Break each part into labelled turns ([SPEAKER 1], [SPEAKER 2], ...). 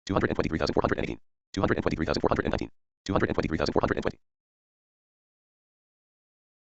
[SPEAKER 1] 223,418, 223,419, 223,420,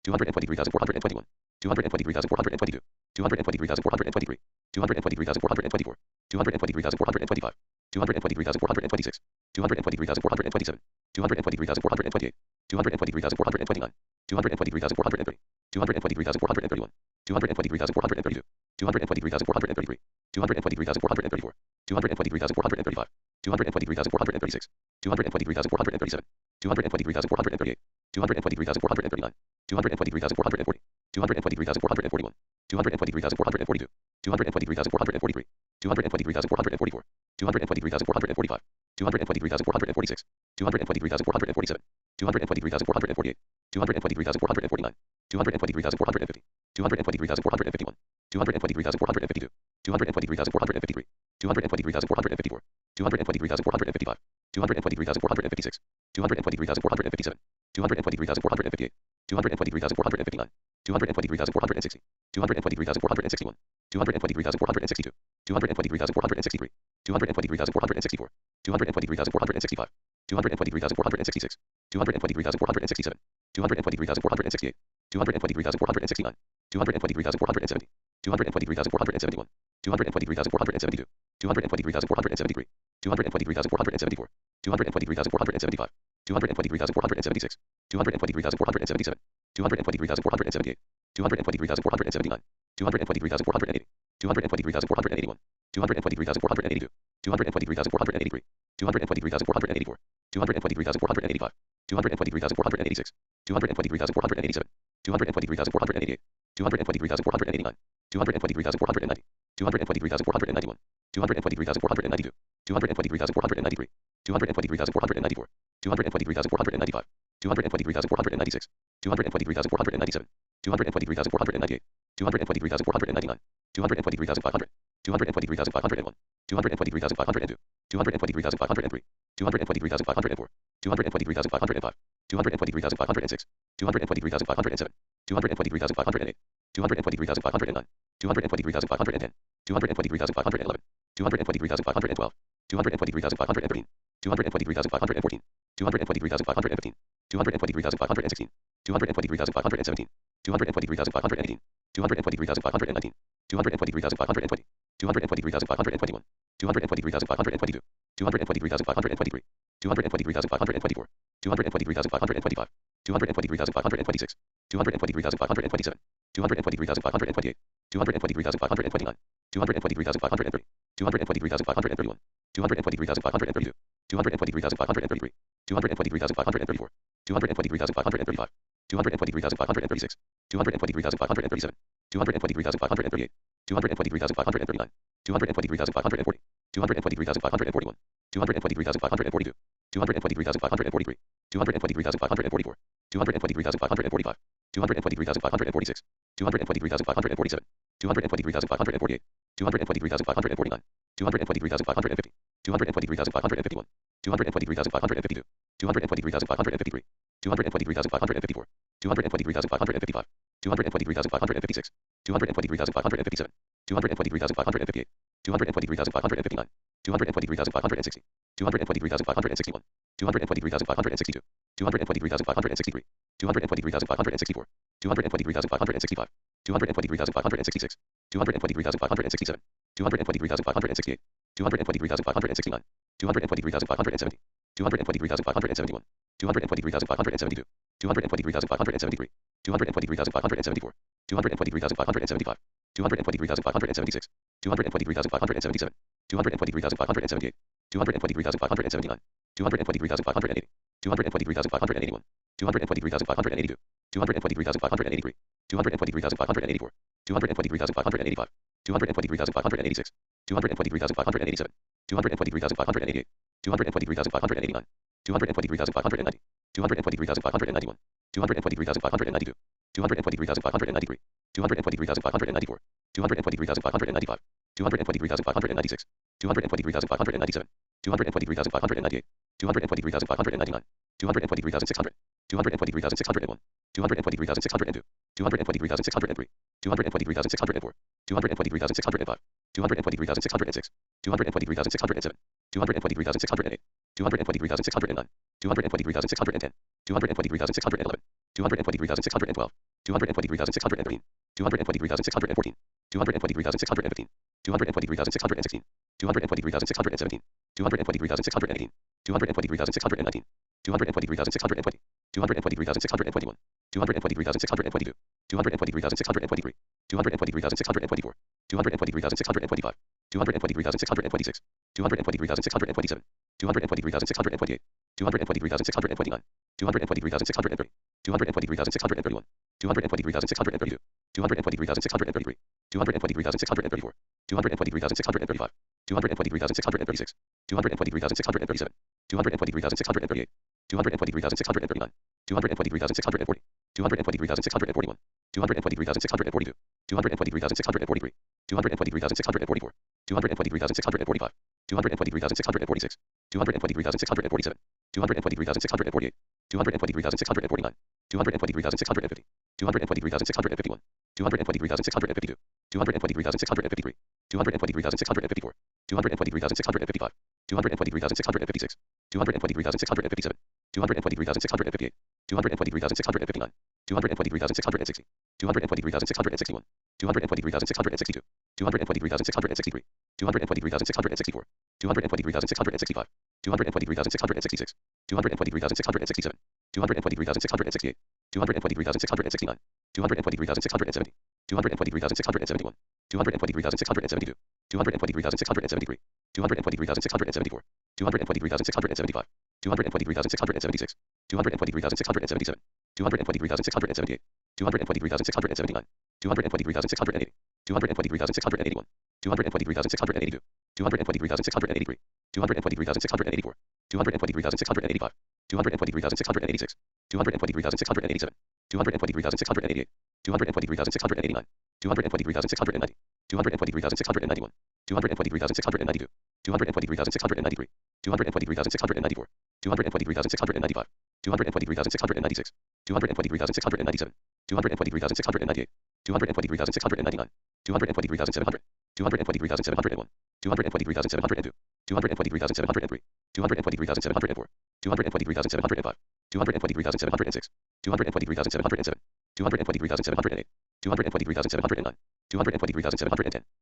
[SPEAKER 1] 223,421, 223,422, 223,423, 223,424, 223,425, 223,426, 223,427, 223,428, 223,429, 223,430, 223,431, 223,432, 223,433, 223,434, 223,435, 223,436, 223,437, 223,438, 223,439, 223,440, 223,441, 223,442, 223,443, 223,444, 223,445, 223,446, 223,447, 223,448, 223,449, 223,450, 223,451, 223,452, 223,453, 223,454, 223,455, 223,456, 223,457, 223,458, 223,459, 223,460, 223,461, 223,462, 223,463, 223,464, 223,465, 223,466, 223,467, 223,468, 223,469, 223,470, 223,471, 223,472, 223,473, 223,474, 223,475, 223,476, 223,477, 223,478, 223,479, 223,480, 223,481, 223,482, 223,483, 223,484, 223,485, 223,486, 223,487, 223,488, 223,489, 223,490, 223,491, 223,492, 223,493, 223,494, 223,495, 223,496, 223,497, 223,498, 223,499, 223,500, 223,501, 223,502, 223,503, 223,504, 223,505, 223,506, 223,507, 223,508, 223,509, 223,510, 223,511, 223,512, 223,513, 223,514, 223,515, 223,516, 223,517, 223,518, 223,519, 223,520, 223,521, 223,522, 223,523, 223,524, 223,525, 223,526, 223,527, 223,528, 223,529, 223,530, 223,531, 223,532, 223,533, 223,534, 223,535, 223,536, 223,537, 223,538, 223,539, 223,540, 223,541, 223,542, 223,543, 223,544, 223,545, 223,546, 223,547, 223,548, 223,549, 223,550, 223,551, 223,552, 223,553, 223,554, 223,555, 223,556, 223,557, 223,558, 223,559, 223,560, 223,561, 223,562, 223,563, 223,564, 223,565, 223,566, 223,567, 223,568, 223,569, 223,570, 223,571, 223,572, 223,573, 223,574, 223,575, 223,576, 223,577, 223,578, 223,579, 223,580, 223,581, 223,582, 223,583, 223,584, 223,585, 223,586, 223,587, 223,588, 223,589, 223,590, 223,591, 223,592, 223,593, 223,594, 223,595, 223,596, 223,597, 223,598, 223,599, 223,600, 223,601, 223,602, 223,603, 223,604, 223,605, 223,606, 223,607, 223,608, 223,609, 223,610, 223,611, 223,612, 223,613, 223,614, 223,615, 223,616, 223,617, 223,618, 223,619, 223,620, 223,621, 223,622, 223,623, 223,624, 223,625, 223,626, 223,627, 223,628, 223,629, 223,630, 223,631, 223,632, 223,633, 223,634, 223,635, 223,636, 223,637, 223,638, 223,639, 223,640, 223,641, 223,642, 223,643, 223,644, 223,645, 223,646, 223,647, 223,648, 223,649, 223,650, 223,651, 223,652, 223,653, 223,654, 223,655, 223,656, 223,657, 223,658, 223,659, 223,660, 223,661, 223,662, 223,663, 223,664, 223,665, 223,666, 223,667, 223,668, 223,669, 223,670, 223,671, 223,672, 223,673, 223,674, 223,675, 223,676, 223,677, 223,678, 223,679, 223,680, 223,681, 223,682, 223,683, 223,684, 223,685, 223,686, 223,687, 223,688, 223,689, 223,690, 223,691, 223,692, 223,693, 223,694, 223,695, 223,696, 223,697, 223,698, 223,699, 223,700, 223,701, 223,702, 223,703, 223,704, 223,705, 223,706, 223,707, 223,708, 223,709, 223,710, 223,711,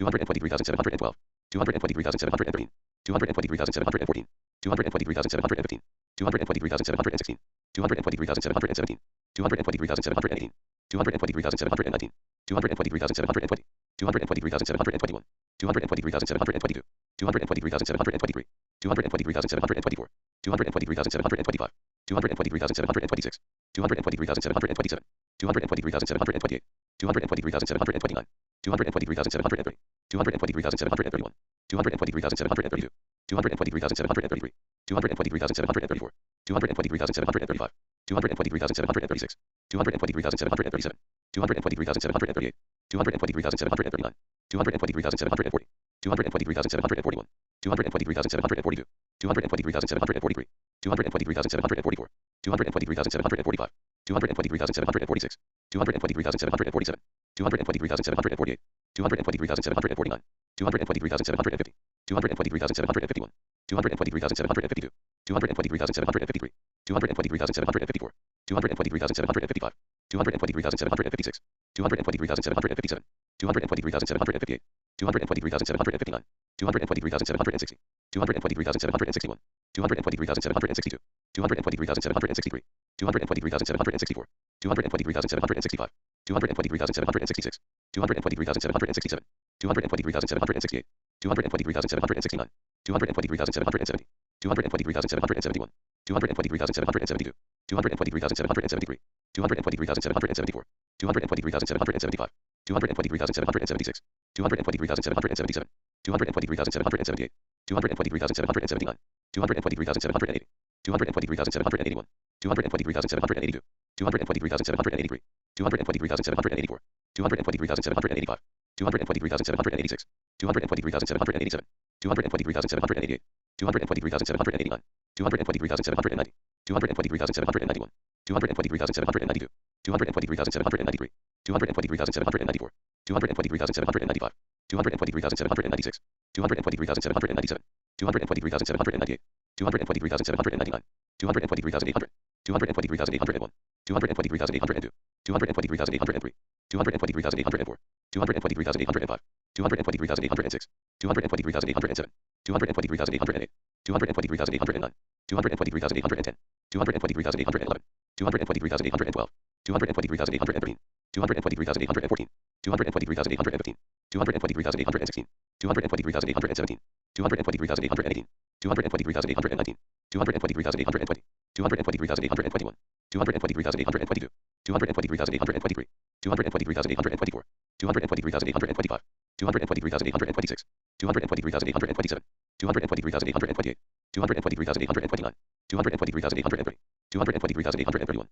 [SPEAKER 1] 223,712, 223,713, 223,714, 223,715, 223,716, 223,717, 223,718, 223,719, 223,720, 223,721, 223,722, 223,723, 223,724, 223,725, 223,726, 223,727, 223,728, 223,729, 223,730, 223,731, 223,732, 223,733, 223,734, 223,735, 223,736, 223,737, 223,738, 223,739, 223,740, 223,741, 223,742, 223,743, 223,744, 223,745, 223,746, 223,747, 223,748, 223,749, 223,750, 223,751, 223,752, 223,753, 223,754, 223,755, 223,756, 223,757, 223,758, 223,759, 223,760, 223,761, 223,762, 223,763, 223,764, 223,765, 223,766, 223,767, 223,768, 223,769, 223,770, 223,771, 223,772, 223,773, 223,774, 223,775, 223,776, 223,777, 223,778, 223,779, 223,780, 223,781, 223,782, 223,783, 223,784, 223,785, 223,786, 223,787, 223,788, 223,789, 223,790, 223,791, 223,792, 223,793, 223,794, 223,795, 223,796, 223,797, 223,798, 223,799, 223,800, 223,801, 223,802, 223,803, 223,804, 223,805, 223,806, 223,807, 223,808, 223,809, 223,810, 223,811, 223,812, 223,813, 223,814, 223,815, 223,816, 223,817, 223,818, 223,819, 223,820, 223,821, 223,822, 223,823, 223,824, 223,825, 223,826, 223,827, 223,828, 223,829, 223,830, 223,831,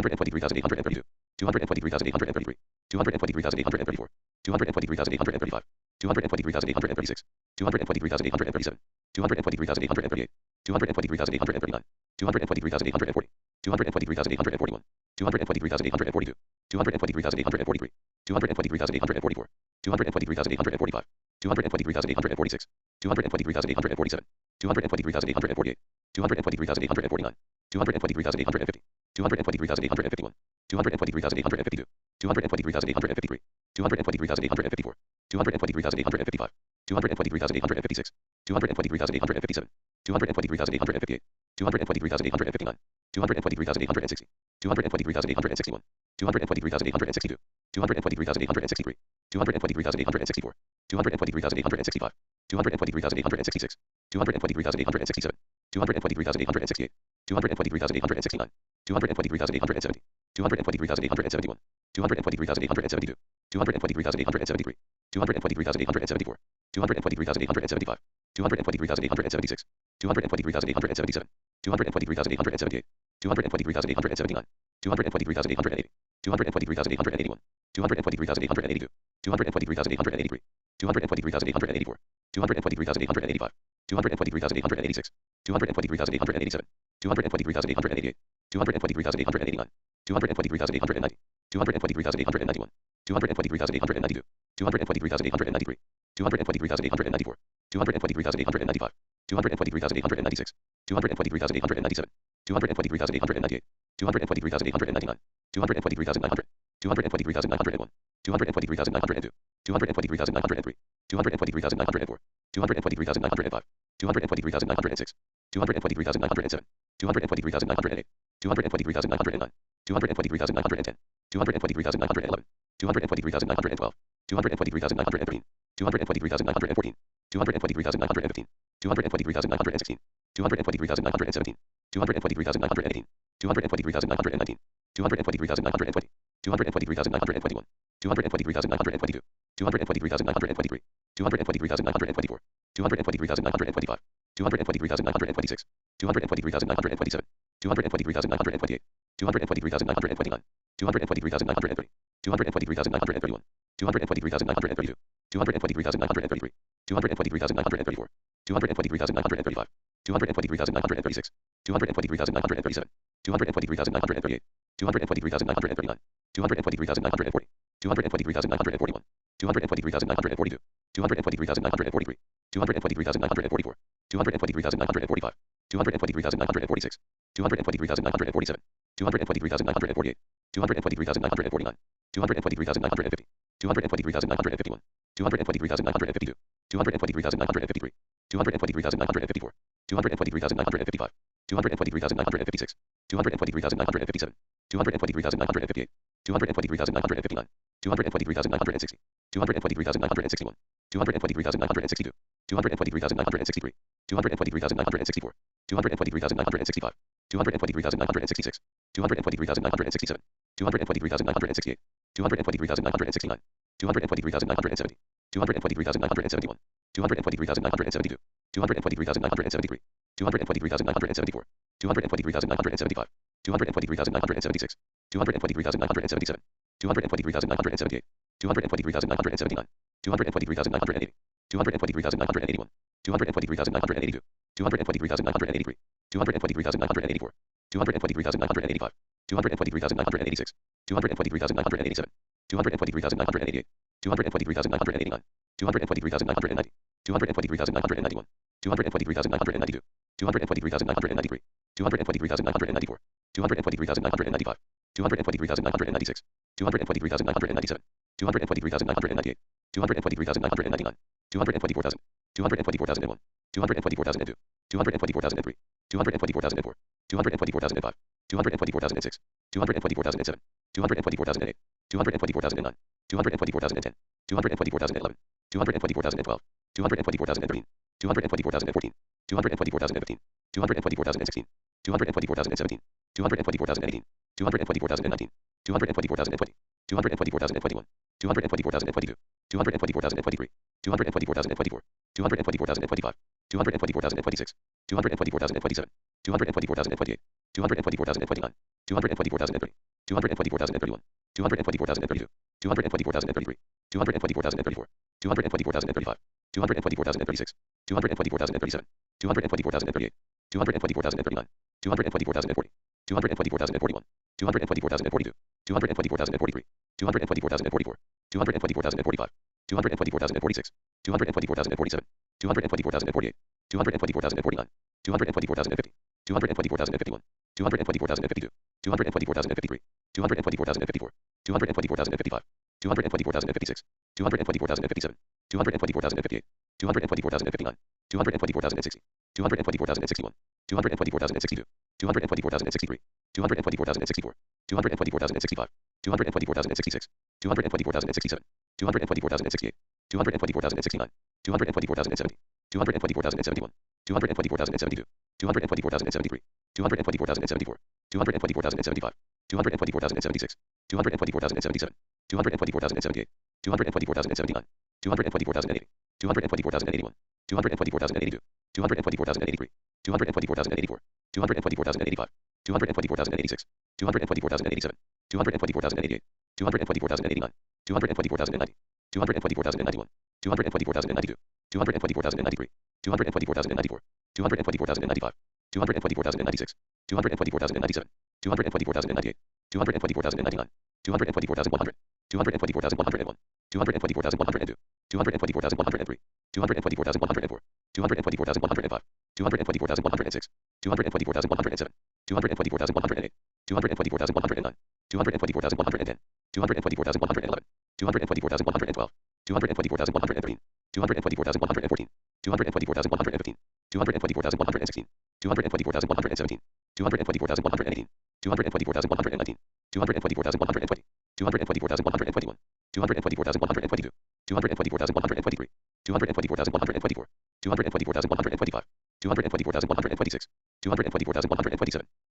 [SPEAKER 1] 223,832, 223,833, 223,834, 223,835, 223,836, 223,837, 223,838, 223,839, 223,840, 223,841, 223,842, 223,843, 223,844, 223,845, 223,846, 223,847, 223,848, 223,849, 223,850, 223,851, 223,852, 223,853, 223,854, 223,855, 223,856, 223,857, 223,858, 223,859, 223,860, 223,861, 223,862, 223,863, 223,864, 223,865, 223,866, 223,867, 223,868, 223,869, 223,870, 223,871, 223,872, 223,873, 223,874, 223,875, 223,876, 223,877, 223,878, 223,879, 223,880, 223,881, 223,882, 223,883, 223,884, 223,885, 223,886, 223,887, 223,888, 223,889, 223,890, 223,891, 223,892, 223,893, 223,894, 223,895, 223,896, 223,897, 223,898, 223,899, 223,900, 223,901, 223,902, 223,903, 223,904, 223,905, 223,906, 223,907, 223,908, 223,909, 223,910, 223,911, 223,912, 223,913, 223,914, 223,915, 223,916, 223,917, 223,918, 223,919, 223,920, 223,921, 223,922, 223,923, 223,924, 223,925, 223,926, 223,927, 223,928, 223,929, 223,930, 223,931, 223,932, 223,933, 223,934, 223,935, 223,936, 223,937, 223,938, 223,939, 223,940, 223,941, 223,942, 223,943, 223,944, 223,945, 223,946, 223,947, 223,948, 223,949, 223,950, 223,951, 223,952, 223,953, 223,954, 223,955, 223,956, 223,957, 223,958, 223,959, 223,960, 223,961, 223,962, 223,963, 223,964, 223,965, 223,966, 223,967, 223,968, 223,969, 223,970, 223,971, 223,972, 223,973, 223,974, 223,975, 223,976, 223,977, 223,978, 223,979, 223,980, 223,981, 223,982, 223,983, 223,984, 223,985, 223,986, 223,987, 223,988, 223,989, 223,990, 223,991, 223,992, 223,993, 223,994, 223,995, 223,996, 223,997, 223,998, 223,999, 224,000, 224,001, 224,002, 224,003, 224,004, 224,005, 224,006, 224,007, 224,008, 224,009, 224,010, 224,011, 224,012, 224,013, 224,014, 224,015, 224,016, 224,017, 224,018, 224,019, 224,020, 224,021, 224,022, 224,023, 224,024, 224,025, 224,026, 224,027, 224,028, 224,029, 224,030, 224,031, 224,032, 224,033, 224,034, 224,035, 224,036, 224,037, 224,038, 224,039, 224,040, 224,041, 224,042, 224,043, 224,044, 224,045, 224,046, 224,047, 224,048, 224,049, 224,050, 224,051, 224,052, 224,053, 224,054, 224,055, 224,056, 224,057, 224,058, 224,059, 224,060, 224,061, 224,062, 224,063, 224,064, 224,065, 224,066, 224,067, 224,068, 224,069, 224,070, 224,071, 224,072, 224,073, 224,074, 224,075, 224,076, 224,077, 224,078, 224,079, 224,080, 224,081, 224,082, 224,083, 224,084, 224,085, 224,086, 224,087, 224,088, 224,089, 224,090, 224,091, 224,092, 224,093, 224,094, 224,095, 224,096, 224,097, 224,098, 224,099, 224,100, 224,101, 224,102, 224,103, 224,104, 224,105, 224,106, 224,107, 224,108, 224,109, 224,110, 224,111, 224,112, 224,113, 224,114, 224,115, 224,116, 224,117, 224,118, 224,119, 224,120, 224,121, 224,122, 224,123, 224,124, 224,125, 224,126, 224,127,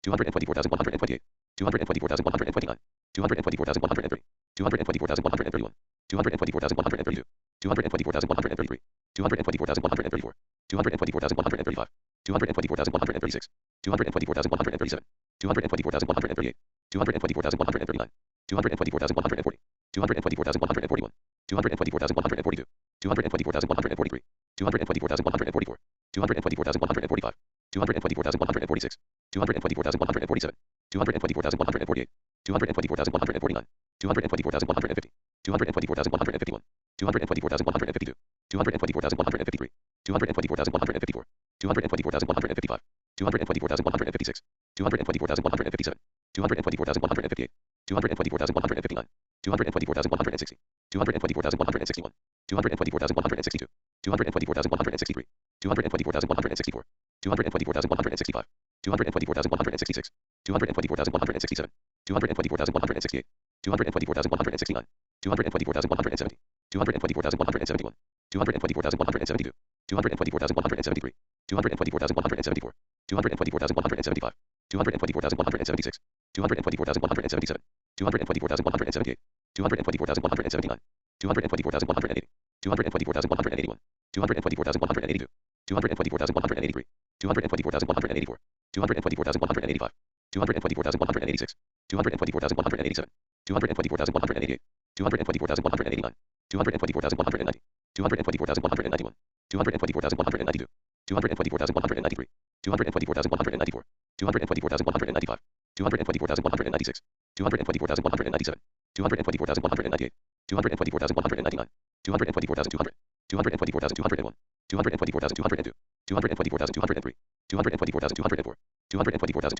[SPEAKER 1] 224,128, 224,129, 224,130, 224,131, 224,132, 224,133, 224,134, 224,135, 224,136, 224,137, 224,138, 224,139, 224,140, 224,141, 224,142, 224,143, 224,144, 224,145, 224,146, 224,147, 224,148, 224,149, 224,150, 224,151, 224,152, 224,153, 224,154, 224,155, 224,156, 224,157, 224,158, 224,159, 224,160, 224,161, 224,162, 224,163, 224,164, 224,165, 224,166, 224,167, 224,168, 224,169, 224,170, 224,171, 224,172, 224,173, 224,174, 224,175, 224,176, 224,177, 224,178, 224,179, 224,180, 224,181, 224,182, 224,183, 224,184, 224,185, 224,186, 224,187, 224,188, 224,189, 224,190, 224,191, 224,192, 224,193, 224,194, 224,195, 224,196, 224,197, 224,198, 224,199, 224,200,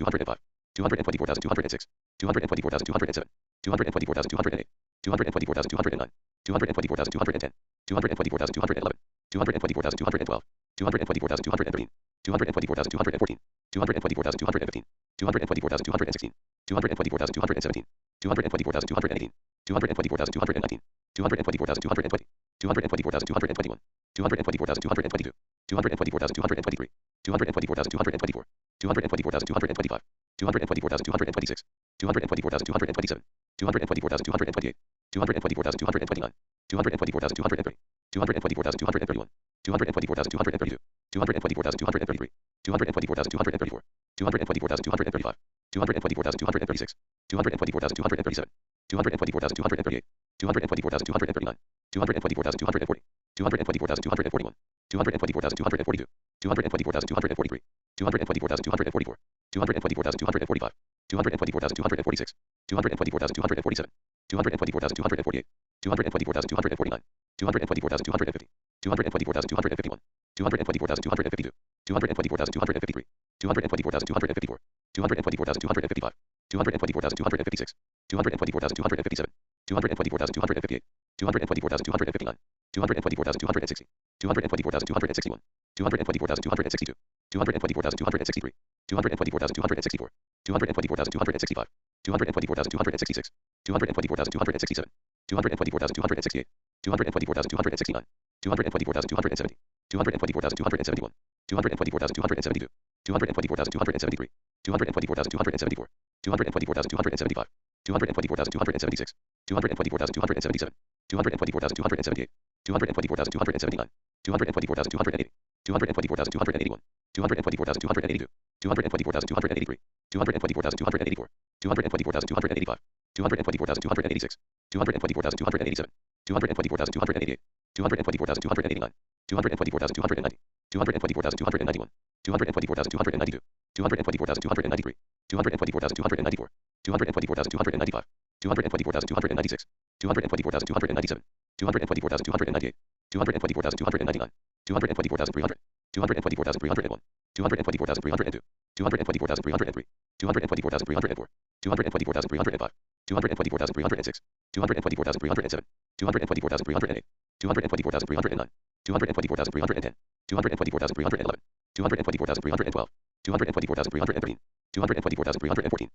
[SPEAKER 1] 224,205, 224,206, 224,207, 224,208, 224,209, 224,210, 224,211, 224,212, 224,213, 224,214, 224,215, 224,216, 224,217, 224,218, 224,219, 224,220, 224,221, 224,222, 224,223, 224,224, 224,225, 224,226, 224,227, 224,228, 224,229, 224,230, 224,231, 224,232, 224,233, 224,234, 224,235, 224,236, 224,237, 224,238, 224,239, 224,240, 224,241, 224,242, 224,243, 224,244, 224,245, 224,246, 224,247, 224,248, 224,249, 224,250, 224,251, 224,252, 224,253, 224,254, 224,255, 224,256, 224,257, 224,258, 224,259, 224,260, 224,261, 224,262, 224,263, 224,264, 224,265, 224,266, 224,267, 224,268, 224,269, 224,270, 224,271, 224,272, 224,273, 224,274, 224,275, 224,276, 224,277, 224,278, 224,279, 224,280, 224,281, 224,282, 224,283, 224,284, 224,285, 224,286, 224,287, 224,288, 224,289, 224,290, 224,291, 224,292, 224,293, 224,294, 224,295, 224,296, 224,297, 224,298, 224,299, 224,300, 224,301, 224,302, 224,303, 224,304, 224,305, 224,306, 224,307, 224,308, 224,309, 224,310, 224,311, 224,312, 224,313, 224,314,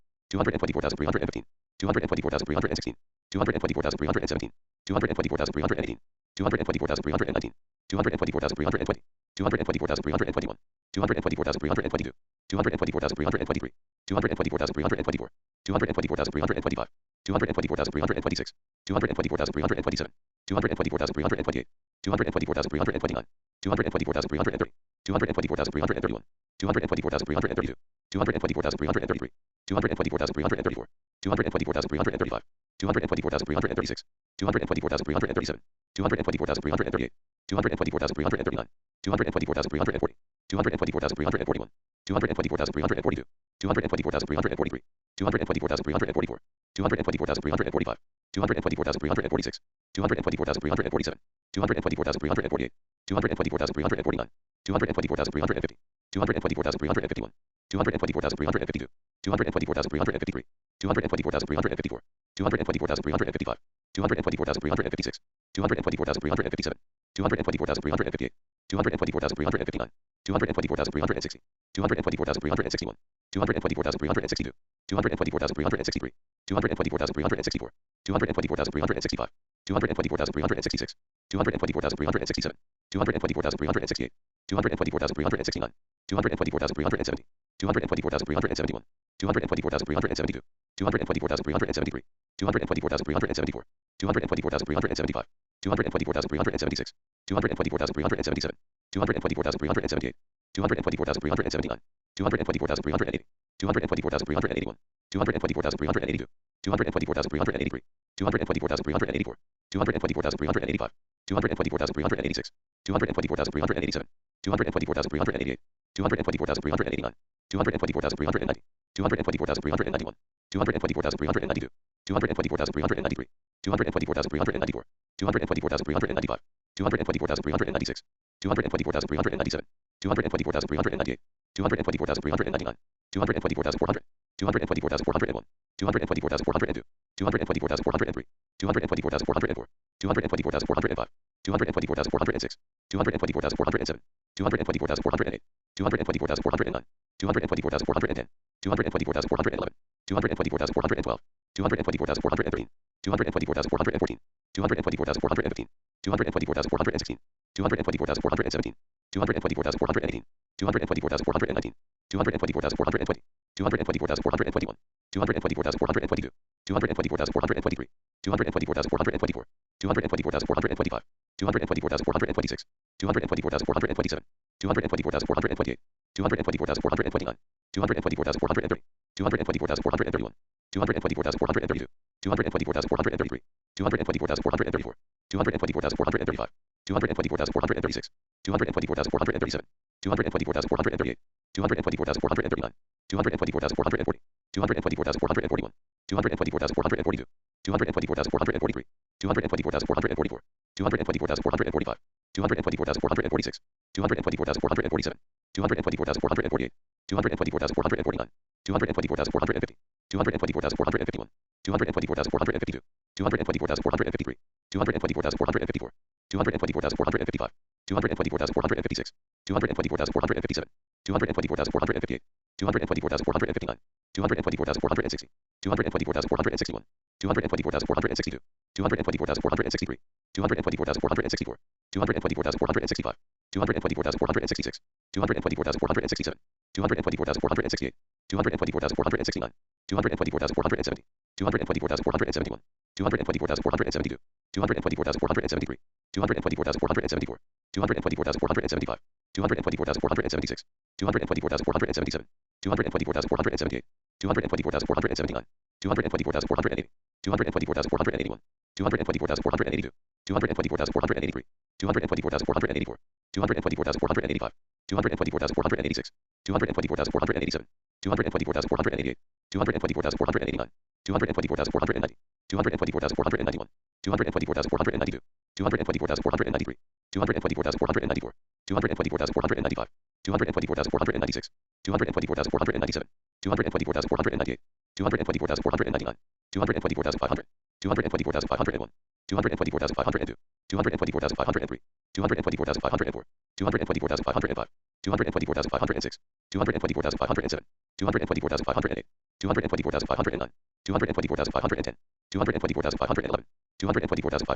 [SPEAKER 1] 224,315, 224,316, 224,317, 224,318, 224,319, 224,320, 224,321, 224,322, 224,323, 224,324, 224,325, 224,326, 224,327, 224,328, 224,329, 224,330, 224,331, 224,332, 224,333, 224,334, 224,335, 224,336, 224,337, 224,338, 224,339, 224,340, 224,341, 224,342, 224,343, 224,344, 224,345, 224,346, 224,347, 224,348, 224,349, 224,350, 224,351, 224,352, 224,353, 224,354, 224,355, 224,356, 224,357, 224,358, 224,359, 224,360, 224,361, 224,362, 224,363, 224,364, 224,365, 224,366, 224,367, 224,368, 224,369, 224,370, 224,371, 224,372, 224,373, 224,374, 224,375, 224,376, 224,377, 224,378, 224,379, 224,380, 224,381, 224,382, 224,383, 224,384, 224,385, 224,386, 224,387, 224,388, 224,389, 224,390, 224,391, 224,392, 224,393, 224,394, 224,395, 224,396, 224,397, 224,398, 224,399, 224,400, 224,401, 224,402, 224,403, 224,404, 224,405, 224,406, 224,407, 224,408, 224,409, 224,410, 224,411, 224,412, 224,413, 224,414, 224,415, 224,416, 224,417, 224,418, 224,419, 224,420, 224,421, 224,422, 224,423, 224,424, 224,425, 224,426, 224,427, 224,428, 224,429, 224,430, 224,431, 224,432, 224,433, 224,434, 224,435, 224,436, 224,437, 224,438, 224,439, 224,440, 224,441, 224,442, 224,443, 224,444, 224,445, 224,446, 224,447, 224,448, 224,449, 224,450, 224,451, 224,452, 224,453, 224,454, 224,455, 224,456, 224,457, 224,458, 224,459, 224,460, 224,461, 224,462, 224,463, 224,464, 224,465, 224,466, 224,467, 224,468, 224,469, 224,470, 224,471, 224,472, 224,473, 224,474, 224,475, 224,476, 224,477, 224,478, 224,479, 224,480, 224,481, 224,482, 224,483, 224,484, 224,485, 224,486, 224,487, 224,488, 224,489, 224,490, 224,491, 224,492, 224,493, 224,494, 224,495, 224,496, 224,497, 224,498, 224,499, 224,500, 224,501, 224,502, 224,503, 224,504, 224,505, 224,506, 224,507, 224,508, 224,509, 224,510, 224,511, 224,512,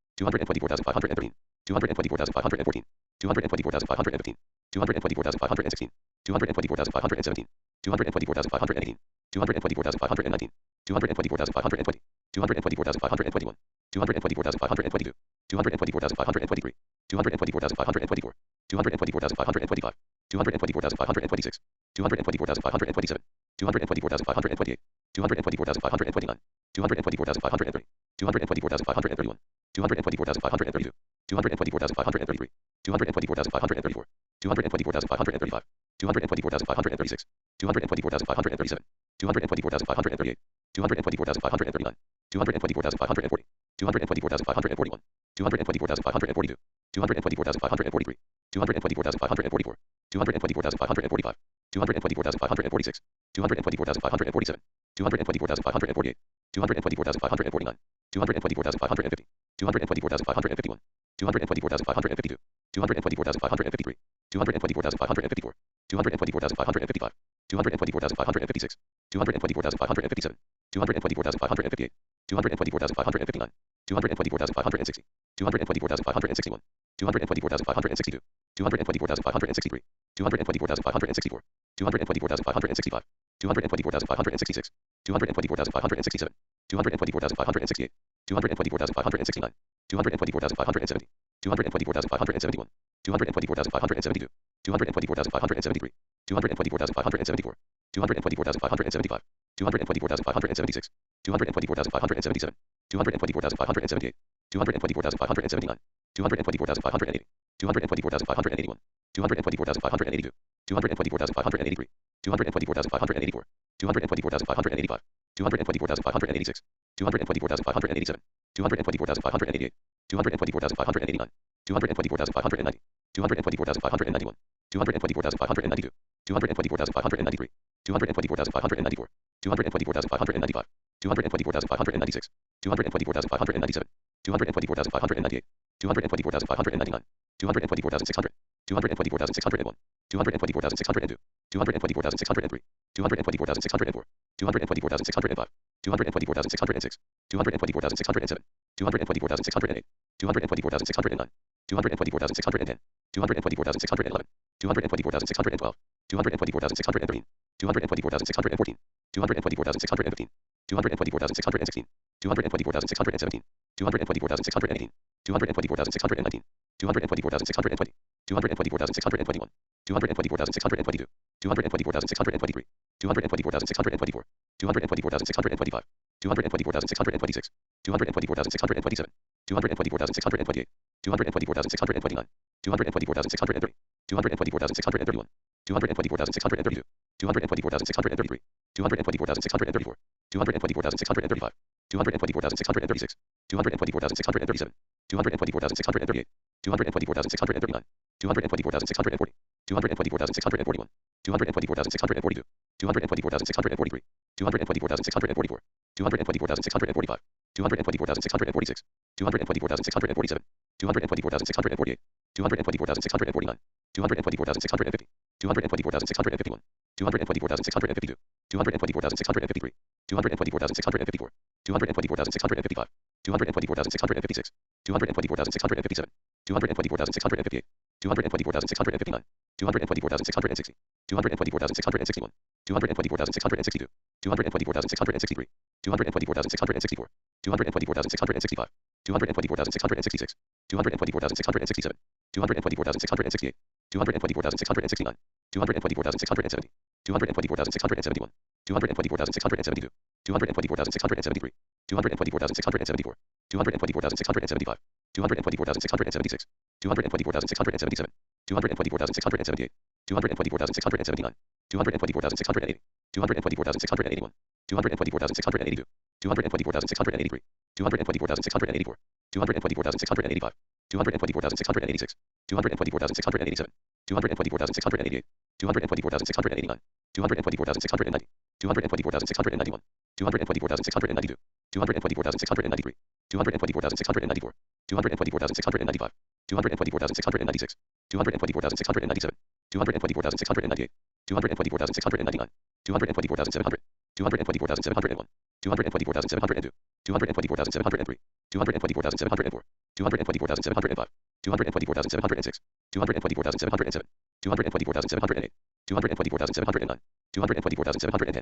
[SPEAKER 1] 224,513, 224,514, 224,515, 224,516, 224,517, 224,518, 224,519, 224,520, 224,521, 224,522, 224,523, 224,524, 224,525, 224,526, 224,527, 224,528, 224,529, 224,530, 224,531, 224,532, 224,533, 224,534, 224,535, 224,536, 224,537, 224,538, 224,539, 224,540, 224,541, 224,542, 224,543, 224,544, 224,545, 224,546, 224,547, 224,548, 224,549, 224,550, 224,551, 224,552, 224,553, 224,554, 224,555, 224,556, 224,557, 224,558, 224,559, 224,560, 224,561, 224,562, 224,563, 224,564, 224,565, 224,566, 224,567, 224,568, 224,569, 224,570, 224,571, 224,572, 224,573, 224,574, 224,575, 224,576, 224,577, 224,578, 224,579, 224,580, 224,581, 224,582, 224,583, 224,584, 224,585, 224,586, 224,587, 224,588, 224,589, 224,590, 224,591, 224,592, 224,593, 224,594, 224,595, 224,596, 224,597, 224,598, 224,599, 224,600, 224,601, 224,602, 224,603, 224,604, 224,605, 224,606, 224,607, 224,608, 224,609, 224,610, 224,611, 224,612, 224,613, 224,614, 224,615, 224,616, 224,617, 224,618, 224,619, 224,620, 224,621, 224,622, 224,623, 224,624, 224,625, 224,626, 224,627, 224,628, 224,629, 224,630, 224,631, 224,632, 224,633, 224,634, 224,635, 224,636, 224,637, 224,638, 224,639, 224,640, 224,641, 224,642, 224,643, 224,644, 224,645, 224,646, 224,647, 224,648, 224,649, 224,650, 224,651, 224,652, 224,653, 224,654, 224,655, 224,656, 224,657, 224,658, 224,659, 224,660, 224,661, 224,662, 224,663, 224,664, 224,665, 224,666, 224,667, 224,668, 224,669, 224,670, 224,671, 224,672, 224,673, 224,674, 224,675, 224,676, 224,677, 224,678, 224,679, 224,680, 224,681, 224,682, 224,683, 224,684, 224,685, 224,686, 224,687, 224,688, 224,689, 224,690, 224,691, 224,692, 224,693, 224,694, 224,695, 224,696, 224,697, 224,698, 224,699, 224,700, 224,701, 224,702, 224,703, 224,704, 224,705, 224,706, 224,707, 224,708, 224,709, 224,710, 224,711,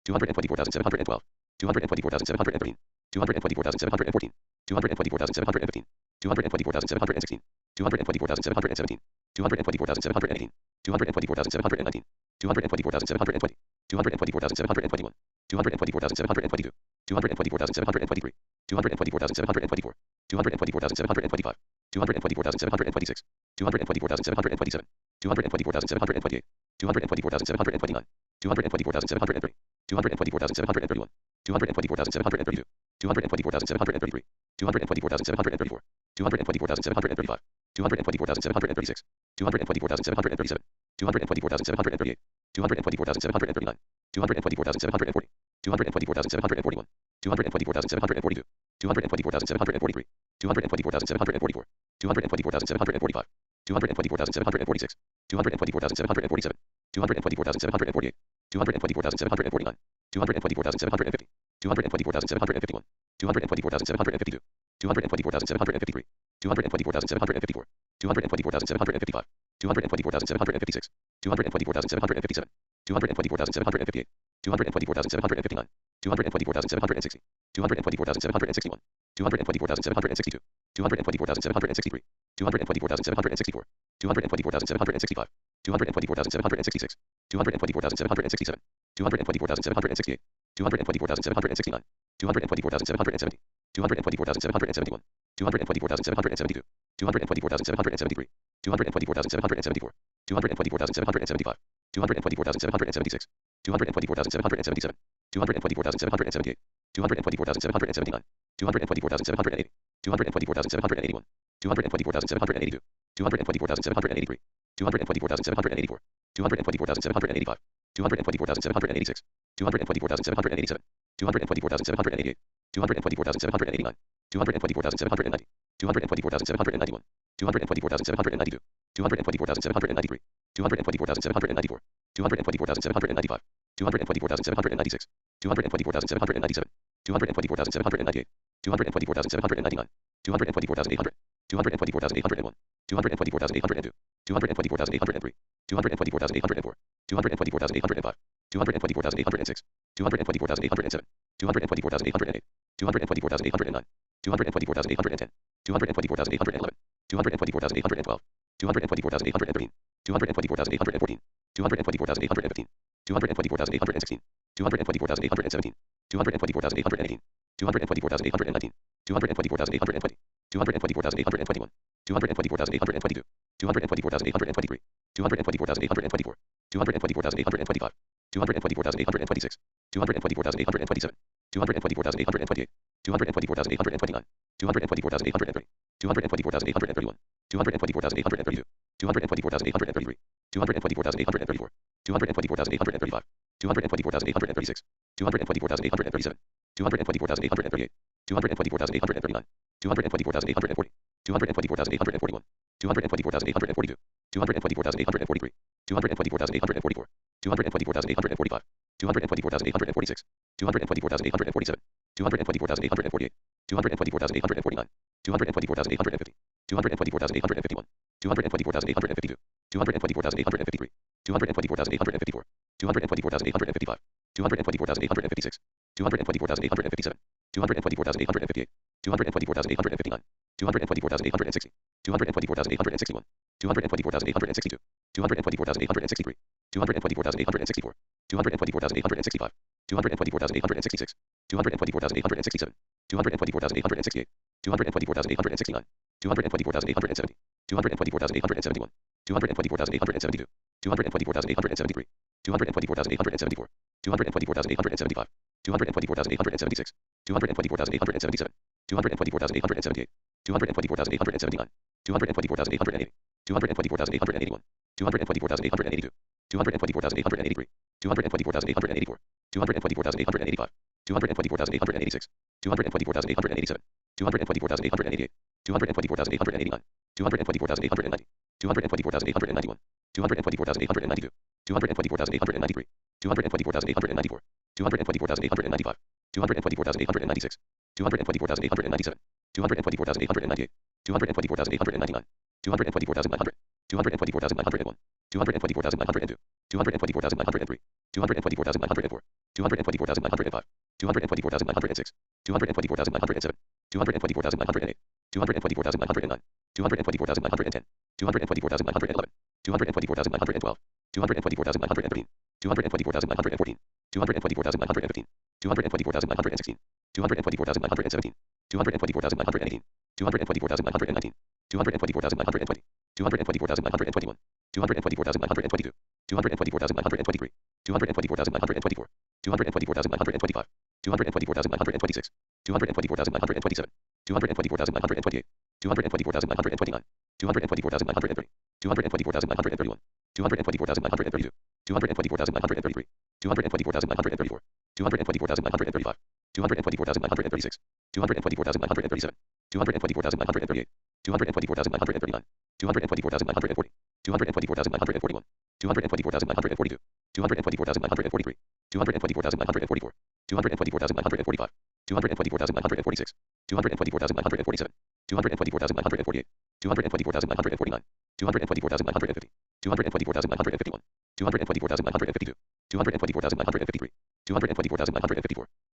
[SPEAKER 1] 224,712, 224,713, 224,714, 224,715, 224,716, 224,717, 224,718, 224,719, 224,720, 224,721, 224,722, 224,723, 224,724, 224,725, 224,726, 224,727, 224,728, 224,729, 224,730, 224,731, 224,732, 224,733, 224,734, 224,735, 224,736, 224,737, 224,738, 224,739, 224,740, 224,741, 224,742, 224,743, 224,744, 224,745, 224,746, 224,747, 224,748, 224,749, 224,750, 224,751, 224,752, 224,753, 224,754, 224,755, 224,756, 224,757, 224,758, 224,759, 224,760, 224,761, 224,762, 224,763, 224,764, 224,765, 224,766, 224,767, 224,768, 224,769, 224,770, 224,771, 224,772, 224,773, 224,774, 224,775, 224,776, 224,777, 224,778, 224,779, 224,780, 224,781, 224,782, 224,783, 224,784, 224,785, 224,786, 224,787, 224,788, 224,789, 224,790, 224,791, 224,792, 224,793, 224,794, 224,795, 224,796, 224,797, 224,798, 224,799, 224,800, 224,801, 224,802, 224,803, 224,804, 224,805, 224,806, 224,807, 224,808, 224,809, 224,810, 224,811, 224,812, 224,813, 224,814, 224,815, 224,816, 224,817, 224,818, 224,819, 224,820, 224,821, 224,822, 224,823, 224,824, 224,825, 224,826, 224,827, 224,828, 224,829, 224,830, 224,831, 224,832, 224,833, 224,834, 224,835, 224,836, 224,837, 224,838, 224,839, 224,840, 224,841, 224,842, 224,843, 224,844, 224,845, 224,846, 224,847, 224,848, 224,849, 224,850, 224,851, 224,852, 224,853, 224,854, 224,855, 224,856, 224,857, 224,858, 224,859, 224,860, 224,861, 224,862, 224,863, 224,864, 224,865, 224,866, 224,867, 224,868, 224,869, 224,870, 224,871, 224,872, 224,873, 224,874, 224,875, 224,876, 224,877, 224,878, 224,879, 224,880, 224,881, 224,882, 224,883, 224,884, 224,885, 224,886, 224,887, 224,888, 224,889, 224,890, 224,891, 224,892, 224,893, 224,894, 224,895, 224,896, 224,897, 224,898, 224,899, 224,900, 224,901, 224,902, 224,903, 224,904, 224,905, 224,906, 224,907, 224,908, 224,909, 224,910, 224,911, 224,912, 224,913, 224,914, 224,915, 224,916, 224,917, 224,918, 224,919, 224,920, 224,921, 224,922, 224,923, 224,924, 224,925, 224,926, 224,927, 224,928, 224,929, 224,930, 224,931, 224,932, 224,933, 224,934, 224,935, 224,936, 224,937, 224,938, 224,939, 224,940, 224,941, 224,942, 224,943, 224,944, 224,945, 224,946, 224,947, 224,948, 224,949, 224,950, 224,951, 224,952, 224,953, 224,954,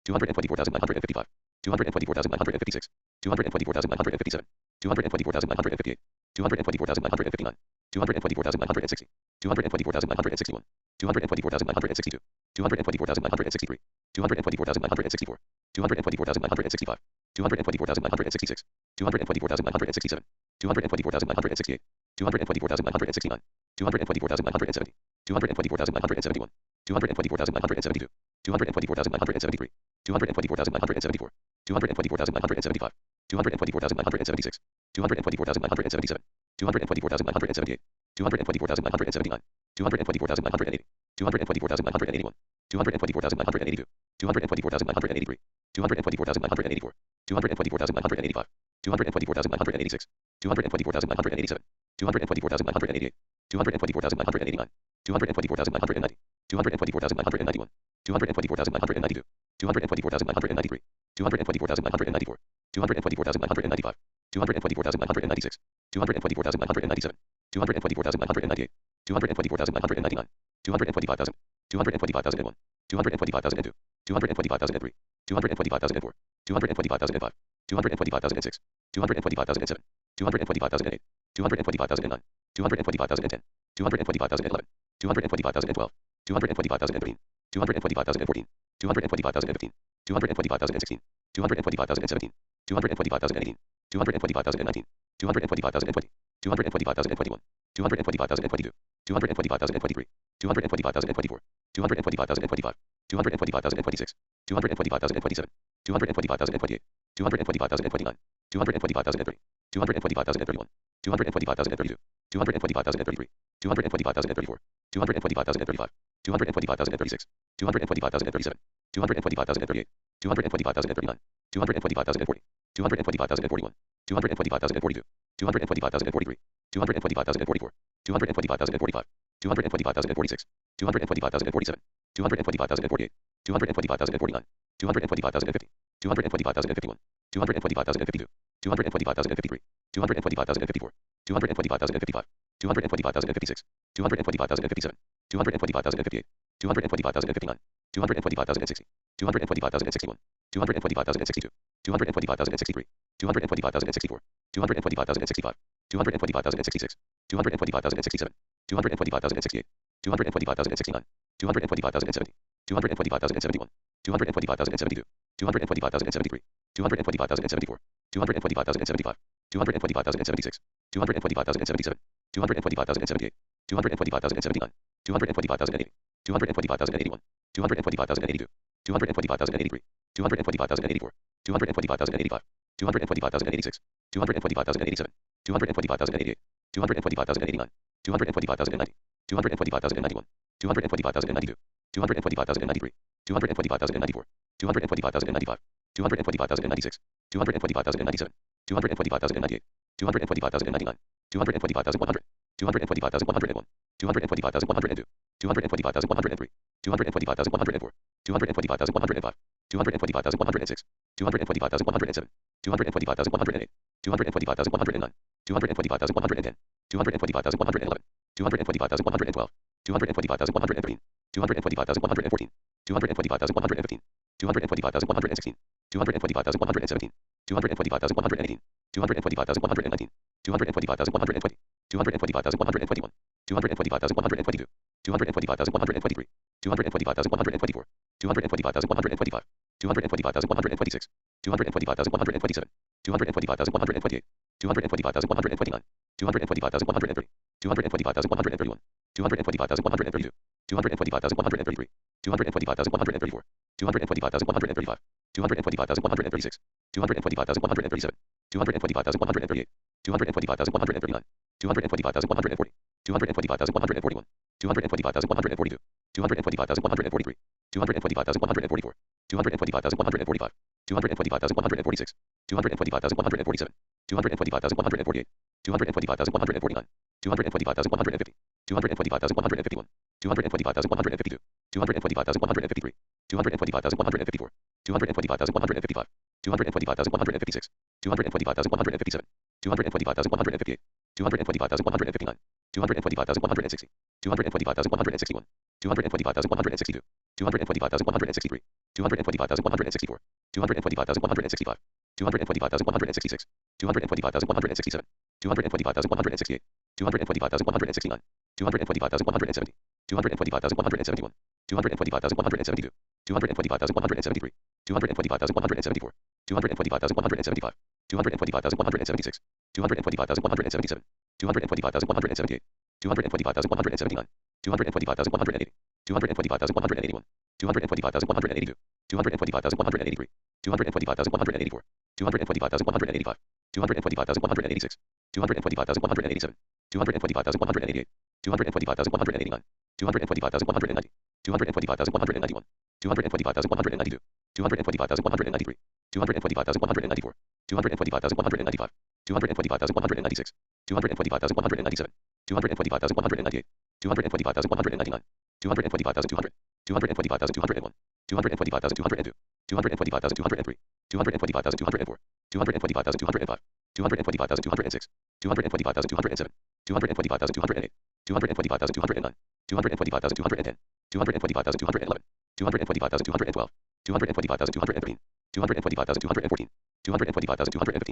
[SPEAKER 1] 224,955, 224,956, 224,957, 224,958, 224,959, 224,960, 224,961, 224,962, 224,963, 224,964, 224,965, 224,966, 224,967, 224,968, 224,969, 224,970, 224,971, 224,972, 224,973, 224,974, 224,975, 224,976, 224,977, 224,978, 224,979, 224,980, 224,981, 224,982, 224,983, 224,984, 224,985, 224,986, 224,987, 224,988, 224,989, 224,990, 224,991, 224,992, 224,993, 224,994, 224,995, 224,996, 224,997, 224,998, 224,999, 225,000, 225,001, 225,002, 225,003, 225,004, 225,005, 225,006, 225,007, 225,008, 225,009, 225,010, 225,011, 225,012, 225,013, 225,014, 225,015, 225,016, 225,017, 225,018, 225,019, 225,020, 225,021, 225,022, 225,023, 225,024, 225,025, 225,026, 225,027, 225,028, 225,029, 225,030, 225,031, 225,032, 225,033, 225,034, 225,035, 225,036, 225,037, 225,038, 225,039, 225,040, 225,041, 225,042, 225,043, 225,044, 225,045, 225,046, 225,047, 225,048, 225,049, 225,050, 225,051, 225,052, 225,053, 225,054, 225,055, 225,056, 225,057, 225,058, 225,059, 225,060, 225,061, 225,062, 225,063, 225,064, 225,065, 225,066, 225,067, 225,068, 225,069, 225,070, 225,071, 225,072, 225,073, 225,074, 225,075, 225,076, 225,077, 225,078, 225,079, 225,080, 225,081, 225,082, 225,083, 225,084, 225,085, 225,086, 225,087, 225,088, 225,089, 225,090, 225,091, 225,092, 225,093, 225,094, 225,095, 225,096, 225,097, 225,098, 225,099, 225,100, 225,101, 225,102, 225,103, 225,104, 225,105, 225,106, 225,107, 225,108, 225,109, 225,110, 225,111, 225,112, 225,113, 225,114, 225,115, 225,116, 225,117, 225,118, 225,119, 225,120, 225,121, 225,122, 225,123, 225,124, 225,125, 225,126, 225,127, 225,128, 225,129, 225,130, 225,131, 225,132, 225,133, 225,134, 225,135, 225,136, 225,137, 225,138, 225,139, 225,140, 225,141, 225,142, 225,143, 225,144, 225,145, 225,146, 225,147, 225,148, 225,149, 225,150, 225,151, 225,152, 225,153, 225,154, 225,155, 225,156, 225,157, 225,158, 225,159, 225,160, 225,161, 225,162, 225,163, 225,164, 225,165, 225,166, 225,167, 225,168, 225,169, 225,170, 225,171, 225,172, 225,173, 225,174, 225,175, 225,176, 225,177, 225,178, 225,179, 225,180, 225,181, 225,182, 225,183, 225,184, 225,185, 225,186, 225,187, 225,188, 225,189, 225,190, 225,191, 225,192, 225,193, 225,194, 225,195, 225,196, 225,197, 225,198, 225,199, 225,200, 225,201, 225,202, 225,203, 225,204, 225,205, 225,206, 225,207, 225,208, 225,209, 225,210, 225,211, 225,212, 225,213, 225,214, 225,215,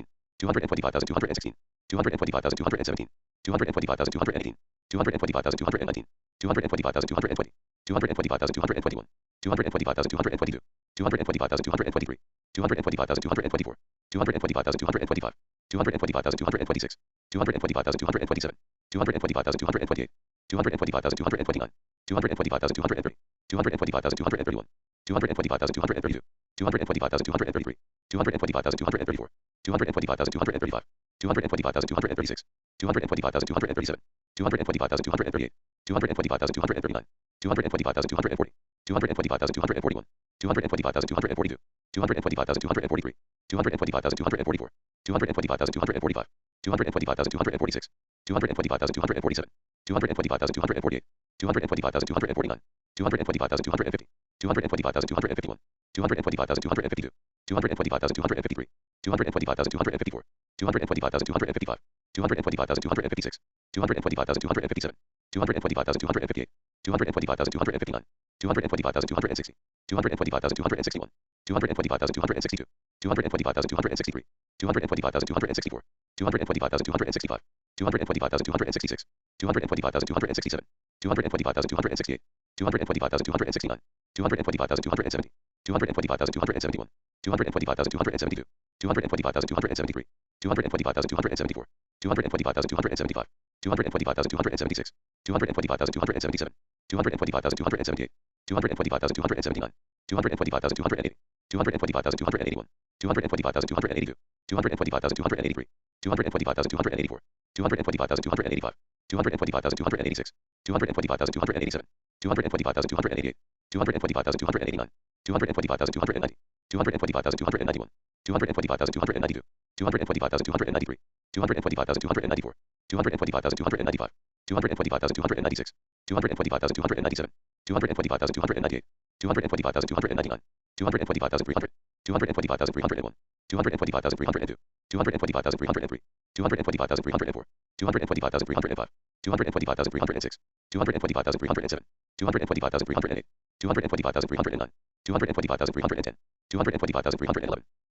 [SPEAKER 1] 225,216, 225,217, 225,218, 225,219, 225,220, 225,221, 225,222, 225,223, 225,224, 225,225, 225,226, 225,227, 225,228, 225,229, 225,230, 225,231, 225,232, 225,233, 225,234, 225,235, 225,236, 225,237, 225,238, 225,239, 225,240, 225,241, 225,242, 225,243, 225,244, 225,245, 225,246, 225,247, 225,248, 225,249, 225,250, 225,251, 225,252, 225,253, 225,254, 225,255, 225,256, 225,257, 225,258, 225,259, 225,260, 225,261, 225,262, 225,263, 225,264, 225,265, 225,266, 225,267, 225,268, 225,269, 225,270, 225,271, 225,272, 225,273, 225,274, 225,275, 225,276, 225,277, 225,278, 225,279, 225,280, 225,281, 225,282, 225,283, 225,284, 225,285, 225,286, 225,287, 225,288, 225,289, 225,290, 225,291, 225,292, 225,293, 225,294, 225,295, 225,296, 225,297, 225,298, 225,299, 225,300, 225,301, 225,302, 225,303, 225,304, 225,305, 225,306, 225,307, 225,308, 225,309, 225,310, 225,311,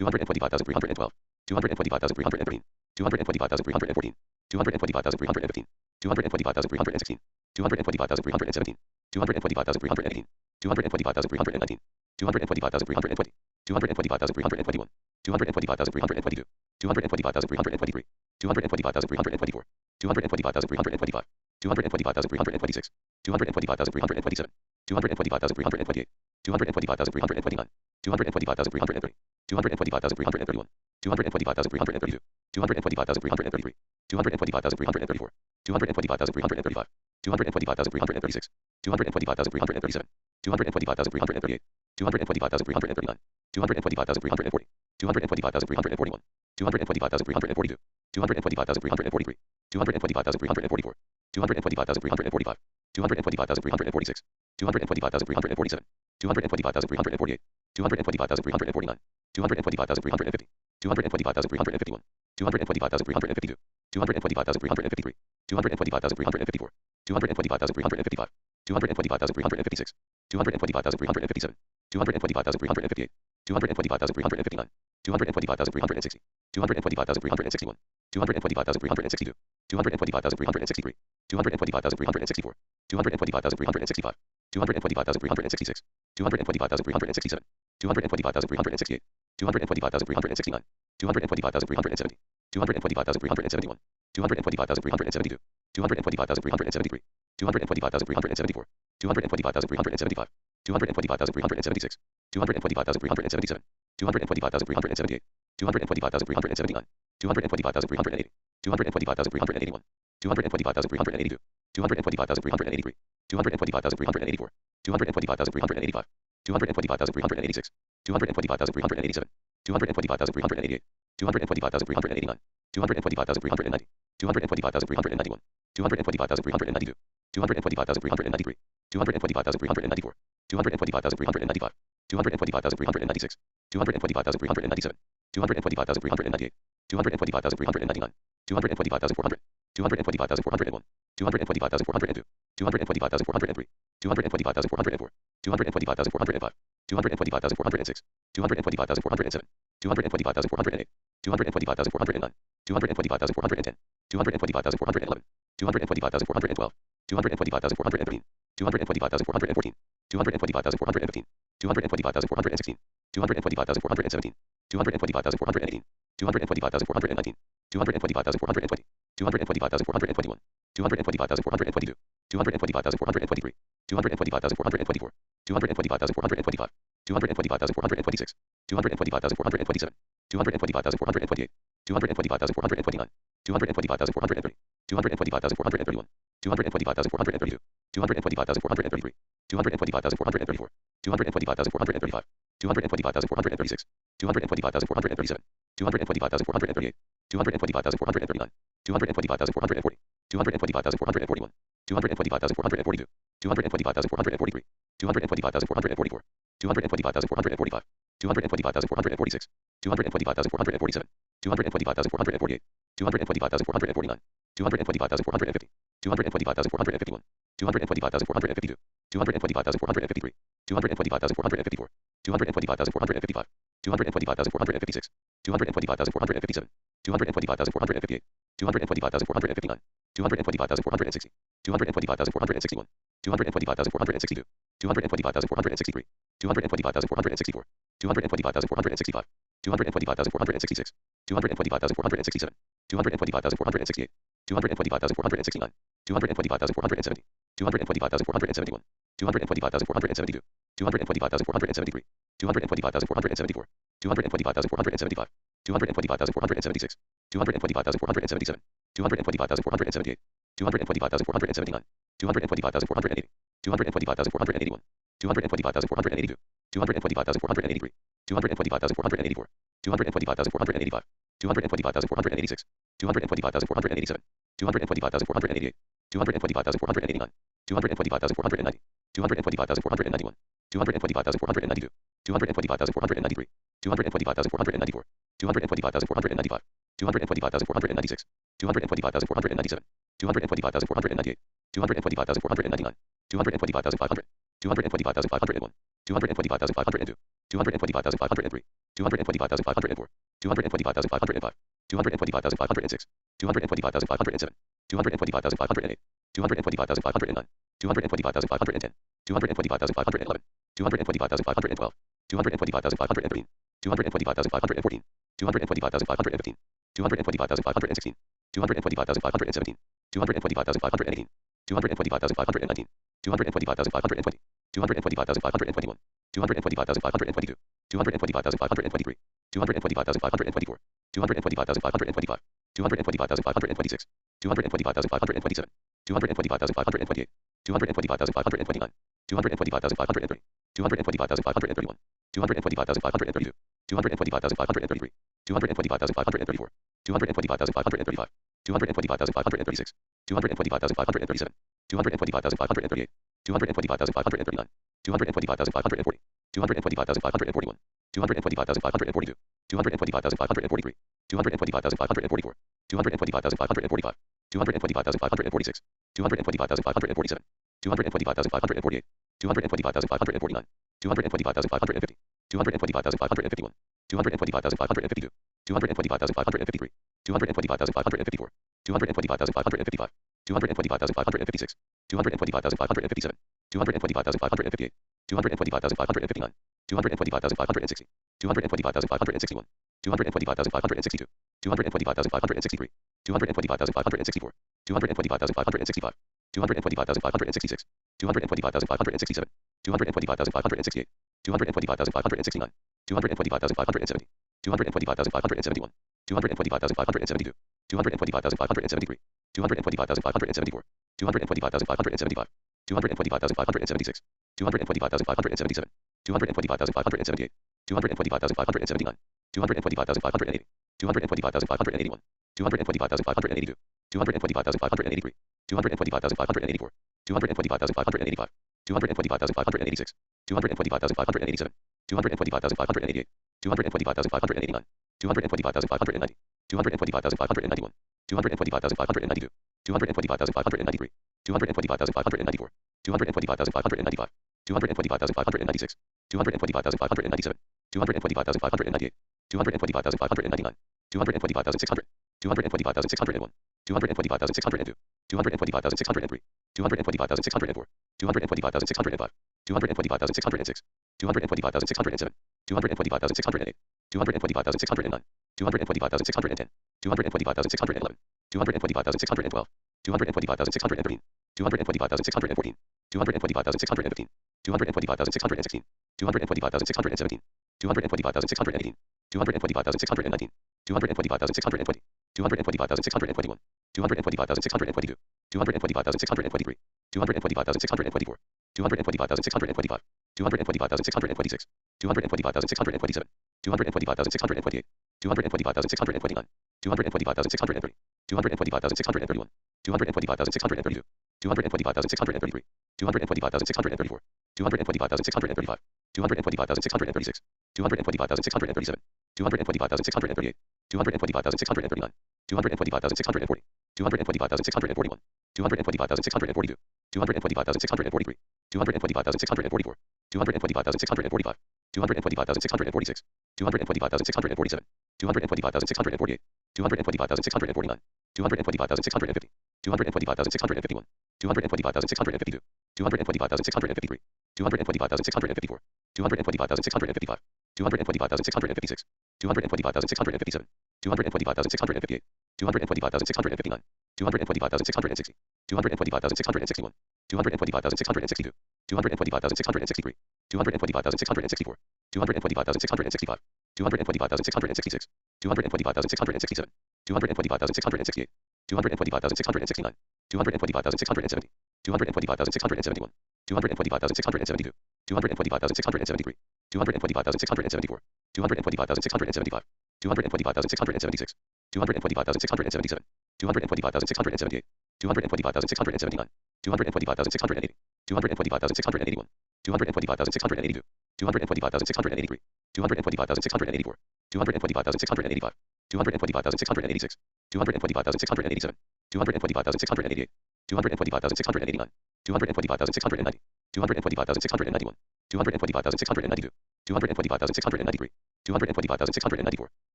[SPEAKER 1] 225,312, 225,313, 225,314, 225,315, 225,316, 225,317, 225,318, 225,319, 225,320, 225,321, 225,322, 225,323, 225,324, 225,325, 225,326, 225,327, 225,328, 225,329, 225,330, 225,331, 225,332, 225,333, 225,334, 225,335, 225,336, 225,337, 225,338, 225,339, 225,340, 225,341, 225,342, 225,343, 225,344, 225,345, 225,346, 225,347, 225,348, 225,349, 225,350, 225,351, 225,352, 225,353, 225,354, 225,355, 225,356, 225,357, 225,358, 225,359, 225,360, 225,361, 225,362, 225,363, 225,364, 225,365, 225,366, 225,367, 225,368, 225,369, 225,370, 225,371, 225,372, 225,373, 225,374, 225,375, 225,376, 225,377, 225,378, 225,379, 225,380, 225,381, 225,382, 225,383, 225,384, 225,385, 225,386, 225,387, 225,388, 225,389, 225,390, 225,391, 225,392, 225,393, 225,394, 225,395, 225,396, 225,397, 225,398, 225,399, 225,400, 225,401, 225,402, 225,403, 225,404, 225,405, 225,406, 225,407, 225,408, 225,409, 225,410, 225,411, 225,412, 225,413, 225,414, 225,415, 225,416, 225,417, 225,418, 225,419, 225,420, 225,421, 225,422, 225,423, 225,424, 225,425, 225,426, 225,427, 225,428, 225,429, 225,430, 225,431, 225,432, 225,433, 225,434, 225,435, 225,436, 225,437, 225,438, 225,439, 225,440, 225,441, 225,442, 225,443, 225,444, 225,445, 225,446, 225,447, 225,448, 225,449, 225,450, 225,451, 225,452, 225,453, 225,454, 225,455, 225,456, 225,457, 225,458, 225,459, 225,460, 225,461, 225,462, 225,463, 225,464, 225,465, 225,466, 225,467, 225,468, 225,469, 225,470, 225,471, 225,472, 225,473, 225,474, 225,475, 225,476, 225,477, 225,478, 225,479, 225,480, 225,481, 225,482, 225,483, 225,484, 225,485, 225,486, 225,487, 225,488, 225,489, 225,490, 225,491, 225,492, 225,493, 225,494, 225,495, 225,496, 225,497, 225,498, 225,499, 225,500, 225,501, 225,502, 225,503, 225,504, 225,505, 225,506, 225,507, 225,508, 225,509, 225,510, 225,511, 225,512, 225,513, 225,514, 225,515, 225,516, 225,517, 225,518, 225,519, 225,520, 225,521, 225,522, 225,523, 225,524, 225,525, 225,526, 225,527, 225,528, 225,529, 225,530, 225,531, 225,532, 225,533, 225,534, 225,535, 225,536, 225,537, 225,538, 225,539, 225,540, 225,541, 225,542, 225,543, 225,544, 225,545, 225,546, 225,547, 225,548, 225,549, 225,550, 225,551, 225,552, 225,553, 225,554, 225,555, 225,556, 225,557, 225,558, 225,559, 225,560, 225,561, 225,562, 225,563, 225,564, 225,565, 225,566, 225,567, 225,568, 225,569, 225,570, 225,571, 225,572, 225,573, 225,574, 225,575, 225,576, 225,577, 225,578, 225,579, 225,580, 225,581, 225,582, 225,583, 225,584, 225,585, 225,586, 225,587, 225,588, 225,589, 225,590, 225,591, 225,592, 225,593, 225,594, 225,595, 225,596, 225,597, 225,598, 225,599, 225,600, 225,601, 225,602, 225,603, 225,604, 225,605, 225,606, 225,607, 225,608, 225,609, 225,610, 225,611, 225,612, 225,613, 225,614, 225,615, 225,616, 225,617, 225,618, 225,619, 225,620, 225,621, 225,622, 225,623, 225,624, 225,625, 225,626, 225,627, 225,628, 225,629, 225,630, 225,631, 225,632, 225,633, 225,634, 225,635, 225,636, 225,637, 225,638, 225,639, 225,640, 225,641, 225,642, 225,643, 225,644, 225,645, 225,646, 225,647, 225,648, 225,649, 225,650, 225,651, 225,652, 225,653, 225,654, 225,655, 225,656, 225,657, 225,658, 225,659, 225,660, 225,661, 225,662, 225,663, 225,664, 225,665, 225,666, 225,667, 225,668, 225,669, 225,670, 225,671, 225,672, 225,673, 225,674, 225,675, 225,676, 225,677, 225,678, 225,679, 225,680, 225,681, 225,682, 225,683, 225,684, 225,685, 225,686, 225,687, 225,688, 225,689, 225,690, 225,691, 225,692, 225,693, 225,694,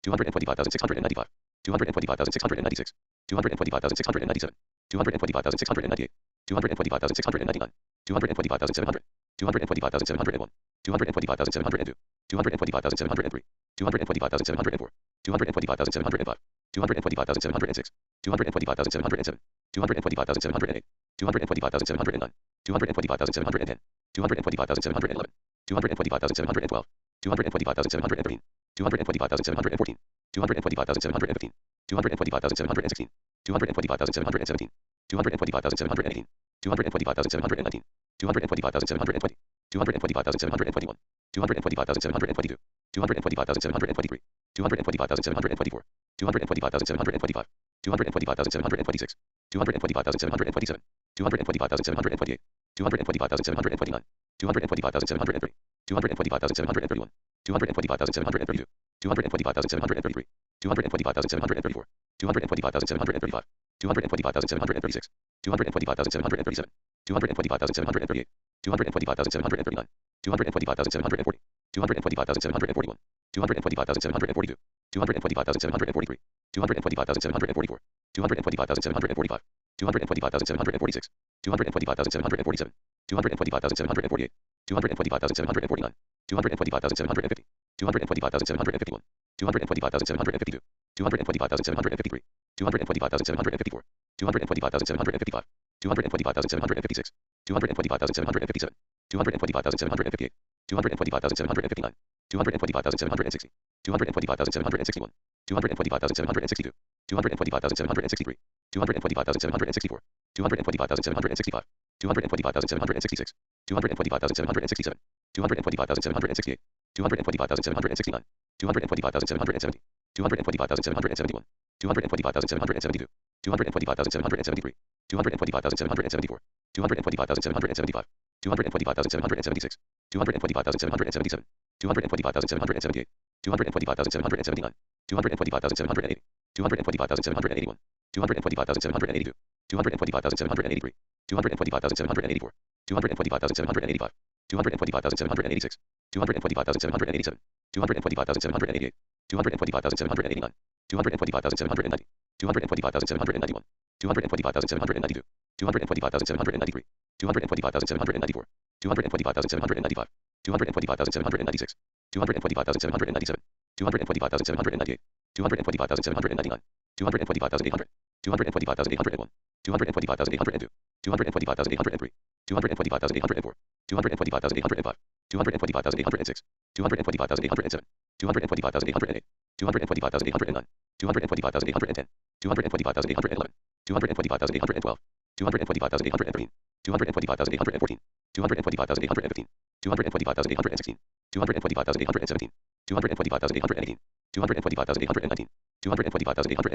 [SPEAKER 1] 225,695, 225,696, 225,697, 225,698, 225,699, 225,700, 225,701, 225,702, 225,703, 225,704, 225,705, 225,706, 225,707, 225,708, 225,709, 225,710, 225,711, 225,712, 225,713, 225,714, 225,715, 225,716, 225,717, 225,718, 225,719, 225,720, 225,721, 225,722, 225,723, 225,724, 225,725, 225,726, 225,727, 225,728, 225,729, 225,730, 225,731, 225,732, 225,733, 225,734, 225,735, 225,736, 225,737, 225,738, 225,739, 225,740, 225,741, 225,742, 225,743, 225,744, 225,745, 225,746, 225,747, 225,748, 225,749, 225,750, 225,751, 225,752, 225,753, 225,754, 225,755, 225,756, 225,757, 225,758, 225,759, 225,760, 225,761, 225,762, 225,763, 225,764, 225,765, 225,766, 225,767, 225,768, 225,769, 225,770, 225,771, 225,772, 225,773, 225,774, 225,775, 225,776, 225,777, 225,778, 225,779, 225,780, 225,781, 225,782, 225,783, 225,784, 225,785, 225,786, 225,787, 225,788, 225,789, 225,790, 225,791, 225,792, 225,793, 225,794, 225,795, 225,796, 225,797, 225,798, 225,799, 225,800, 225,801, 225,802, 225,803, 225,804, 225,805, 225,806, 225,807, 225,808, 225,809, 225,810, 225,811, 225,812, 225,813, 225,814, 225,815, 225,816, 225,817, 225,818, 225,819, 225,820,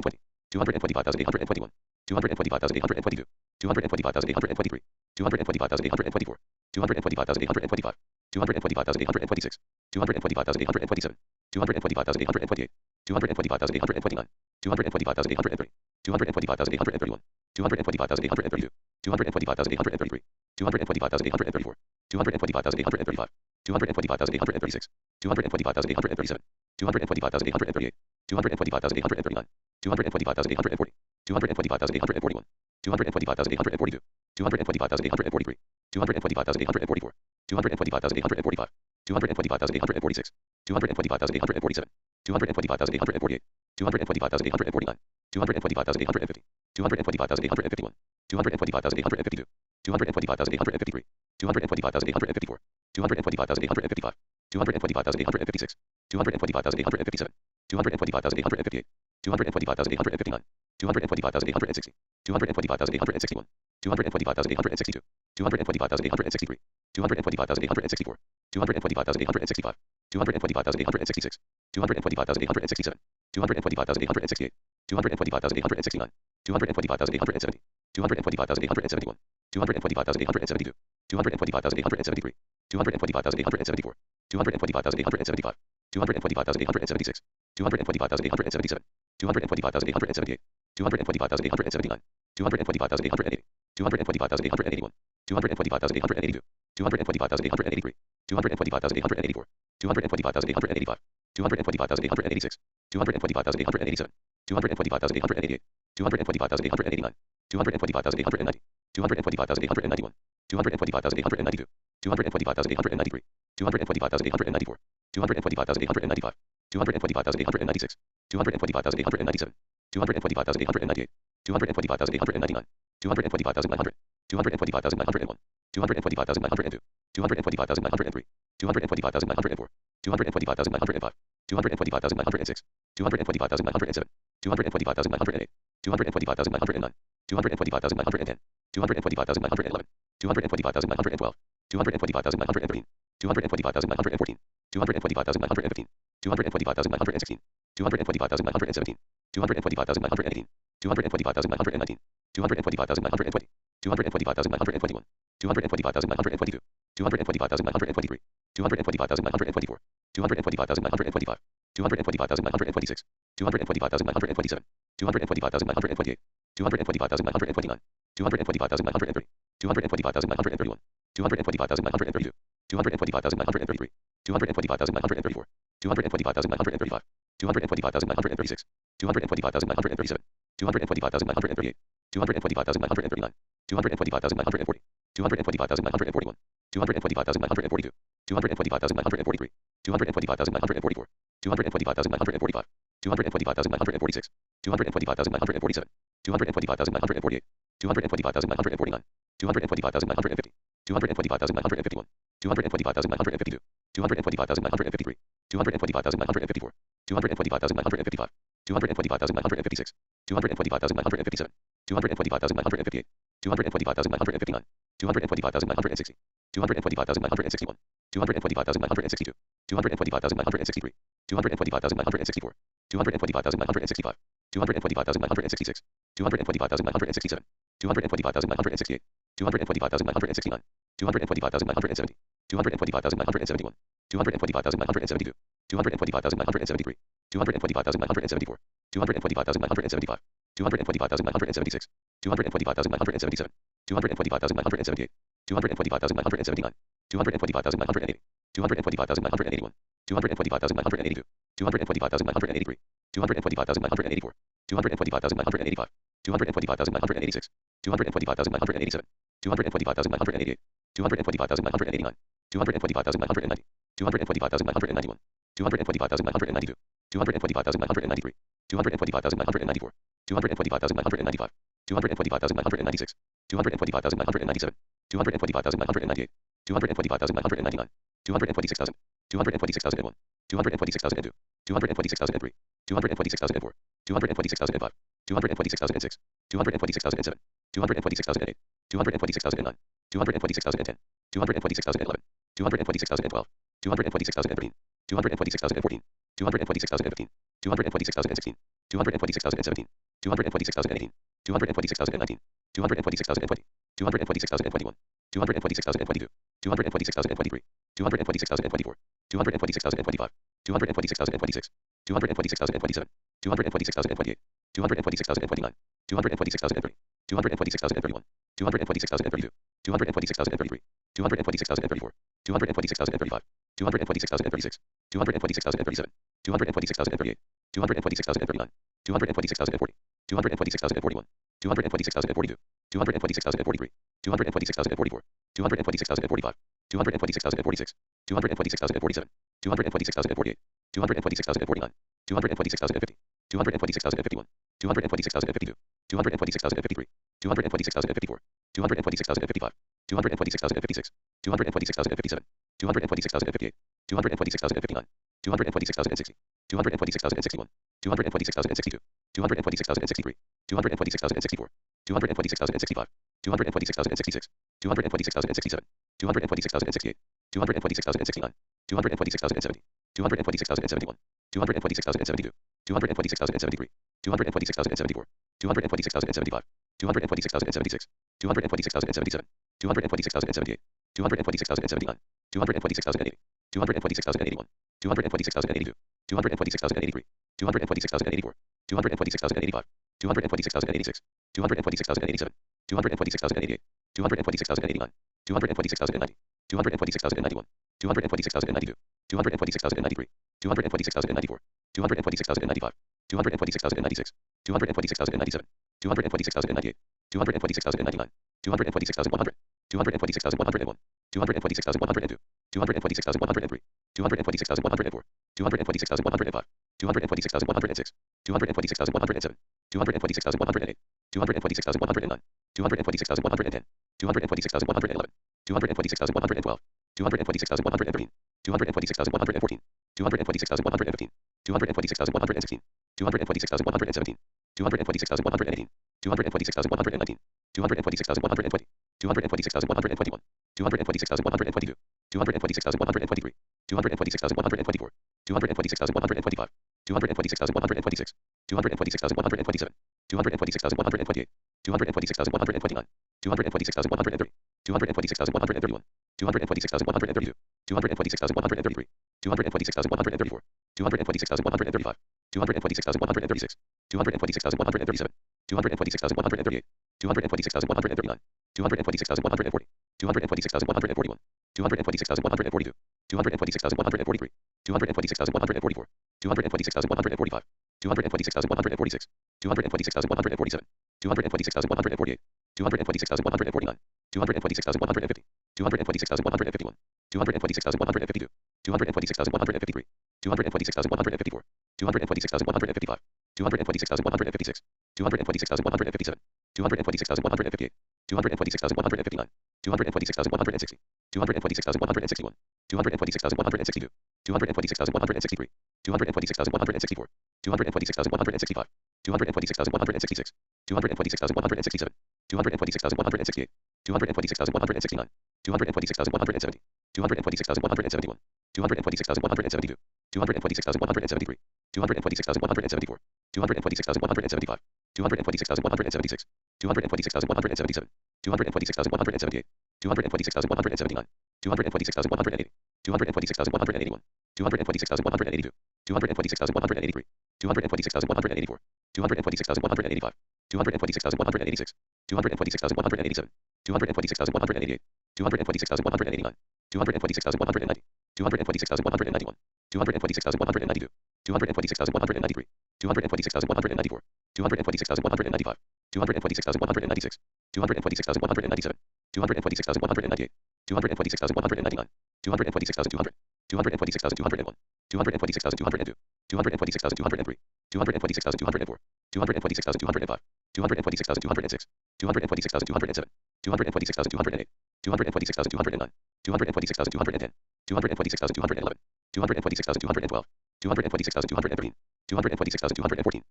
[SPEAKER 1] 225,821, 225,822, 225,823, 225,824, 225,825, 225,826, 225,827, 225,828, 225,829, 225,830, 225,831, 225,832, 225,833, 225,834, 225,835, 225,836, 225,837, 225,838, 225,839, 225,840, 225,841, 225,842, 225,843, 225,844, 225,845, 225,846, 225,847, 225,848, 225,849, 225,850, 225,851, 225,852, 225,853, 225,854, 225,855, 225,856, 225,857, 225,858, 225,859, 225,860, 225,861, 225,862, 225,863, 225,864, 225,865, 225,866, 225,867, 225,868, 225,869, 225,870, 225,871, 225,872, 225,873, 225,874, 225,875, 225,876, 225,877, 225,878, 225,879, 225,880, 225,881, 225,882, 225,883, 225,884, 225,885, 225,886, 225,887, 225,888, 225,889, 225,890, 225,891, 225,892, 225,893, 225,894, 225,895, 225,896, 225,897, 225,898, 225,899, 225,900, 225,901, 225,902, 225,903, 225,904, 225,905, 225,906, 225,907, 225,908, 225,909, 225,910, 225,911, 225,912, 225,913, 225,914, 225,915, 225,916, 225,917, 225,918, 225,919, 225,920, 225,921, 225,922, 225,923, 225,924, 225,925, 225,926, 225,927, 225,928, 225,929, 225,930, 225,931, 225,932, 225,933, 225,934, 225,935, 225,936, 225,937, 225,938, 225,939, 225,940, 225,941, 225,942, 225,943, 225,944, 225,945, 225,946, 225,947, 225,948, 225,949, 225,950, 225,951, 225,952, 225,953, 225,954, 225,955, 225,956, 225,957, 225,958, 225,959, 225,960, 225,961, 225,962, 225,963, 225,964, 225,965, 225,966, 225,967, 225,968, 225,969, 225,970, 225,971, 225,972, 225,973, 225,974, 225,975, 225,976, 225,977, 225,978, 225,979, 225,980, 225,981, 225,982, 225,983, 225,984, 225,985, 225,986, 225,987, 225,988, 225,989, 225,990, 225,991, 225,992, 225,993, 225,994, 225,995, 225,996, 225,997, 225,998, 225,999, 226,000, 226,001, 226,002, 226,003, 226,004, 226,005, 226,006, 226,007, 226,008, 226,009, 226,010, 226,011, 226,012, 226,013, 226,014, 226,015, 226,016, 226,017, 226,018, 226,019, 226,020, 226,021, 226,022, 226,023, 226,024, 226,025, 226,026, 226,027, 226,028, 226,029, 226,030, 226,031, 226,032, 226,033, 226,034, 226,035, 226,036, 226,037, 226,038, 226,039, 226,040, 226,041, 226,042, 226,043, 226,044, 226,045, 226,046, 226,047, 226,048, 226,049, 226,050, 226,051, 226,052, 226,053, 226,054, 226,055, 226,056, 226,057, 226,058, 226,059, 226,060, 226,061, 226,062, 226,063, 226,064, 226,065, 226,066, 226,067, 226,068, 226,069, 226,070, 226,071, 226,072, 226,073, 226,074, 226,075, 226,076, 226,077, 226,078, 226,079, 226,080, 226,081, 226,082, 226,083, 226,084, 226,085, 226,086, 226,087, 226,088, 226,089, 226,090, 226,091, 226,092, 226,093, 226,094, 226,095, 226,096, 226,097, 226,098, 226,099, 226,100, 226,101, 226,102, 226,103, 226,104, 226,105, 226,106, 226,107, 226,108, 226,109, 226,110, 226,111, 226,112, 226,113, 226,114, 226,115, 226,116, 226,117, 226,118, 226,119, 226,120, 226,121, 226,122, 226,123, 226,124, 226,125, 226,126, 226,127, 226,128, 226,129, 226,130, 226,131, 226,132, 226,133, 226,134, 226,135, 226,136, 226,137, 226,138, 226,139, 226,140, 226,141, 226,142, 226,143, 226,144, 226,145, 226,146, 226,147, 226,148, 226,149, 226,150, 226,151, 226,152, 226,153, 226,154, 226,155, 226,156, 226,157, 226,158, 226,159, 226,160, 226,161, 226,162, 226,163, 226,164, 226,165, 226,166, 226,167, 226,168, 226,169, 226,170, 226,171, 226,172, 226,173, 226,174, 226,175, 226,176, 226,177, 226,178, 226,179, 226,180, 226,181, 226,182, 226,183, 226,184, 226,185, 226,186, 226,187, 226,188, 226,189, 226,190, 226,191, 226,192, 226,193, 226,194, 226,195, 226,196, 226,197, 226,198, 226,199, 226,200, 226,201, 226,202, 226,203, 226,204, 226,205, 226,206, 226,207, 226,208, 226,209, 226,210, 226,211, 226,212, 226,213, 226,214,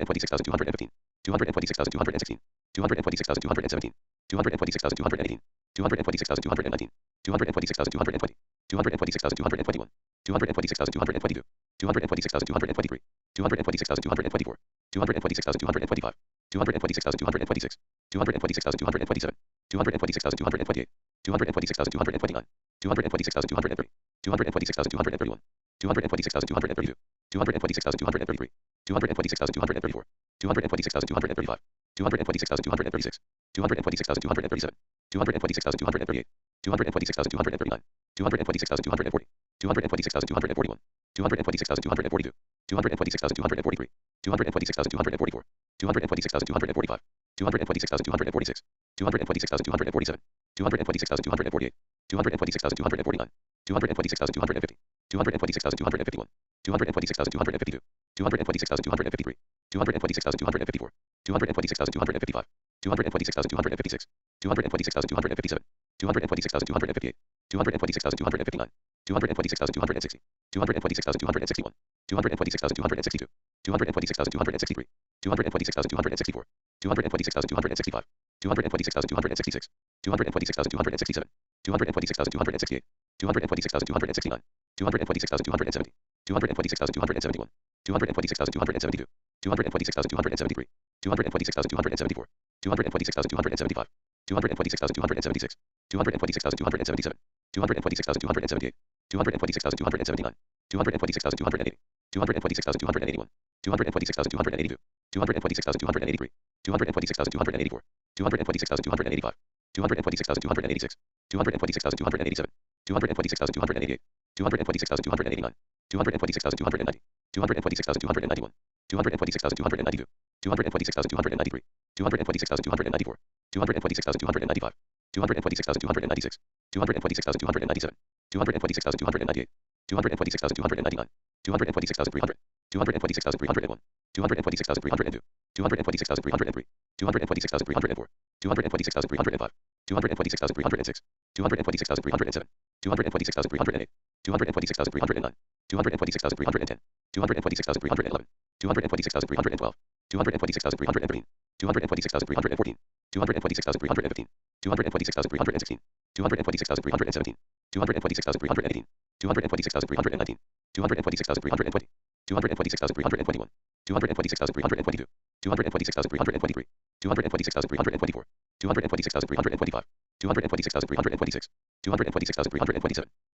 [SPEAKER 1] 226,215, 226,216, 226,217, 226,218, 226,219, 226,220, 226,221, 226,222, 226,223, 226,224, 226,225, 226,226, 226,227, 226,228, 226,229, 226,230, 226,231, 226,232, 226,233, 226,234, 226,235, 226,236, 226,237, 226,238, 226,239, 226,240, 226,241, 226,242, 226,243, 226,244, 226,245, 226,246, 226,247, 226,248, 226,249, 226,250, 226,251, 226,252, 226,253, 226,254, 226,255, 226,256, 226,257, 226,258, 226,259, 226,260, 226,261, 226,262, 226,263, 226,264, 226,265, 226,266, 226,267, 226,268, 226,269, 226,270, 226,271, 226,272, 226,273, 226,274, 226,275, 226,276, 226,277, 226,278, 226,279, 226,280, 226,281, 226,282, 226,283, 226,284, 226,285, 226,286, 226,287, 226,288, 226,289, 226,290, 226,291, 226,292, 226,293, 226,294, 226,295, 226,296, 226,297, 226,298, 226,299, 226,300, 226,301, 226,302, 226,303, 226,304, 226,305, 226,306, 226,307, 226,308, 226,309, 226,310, 226,311, 226,312, 226,313, 226,314, 226,315, 226,316, 226,317, 226,318, 226,319, 226,320, 226,321, 226,322, 226,323, 226,324, 226,325, 226,326, 226,327,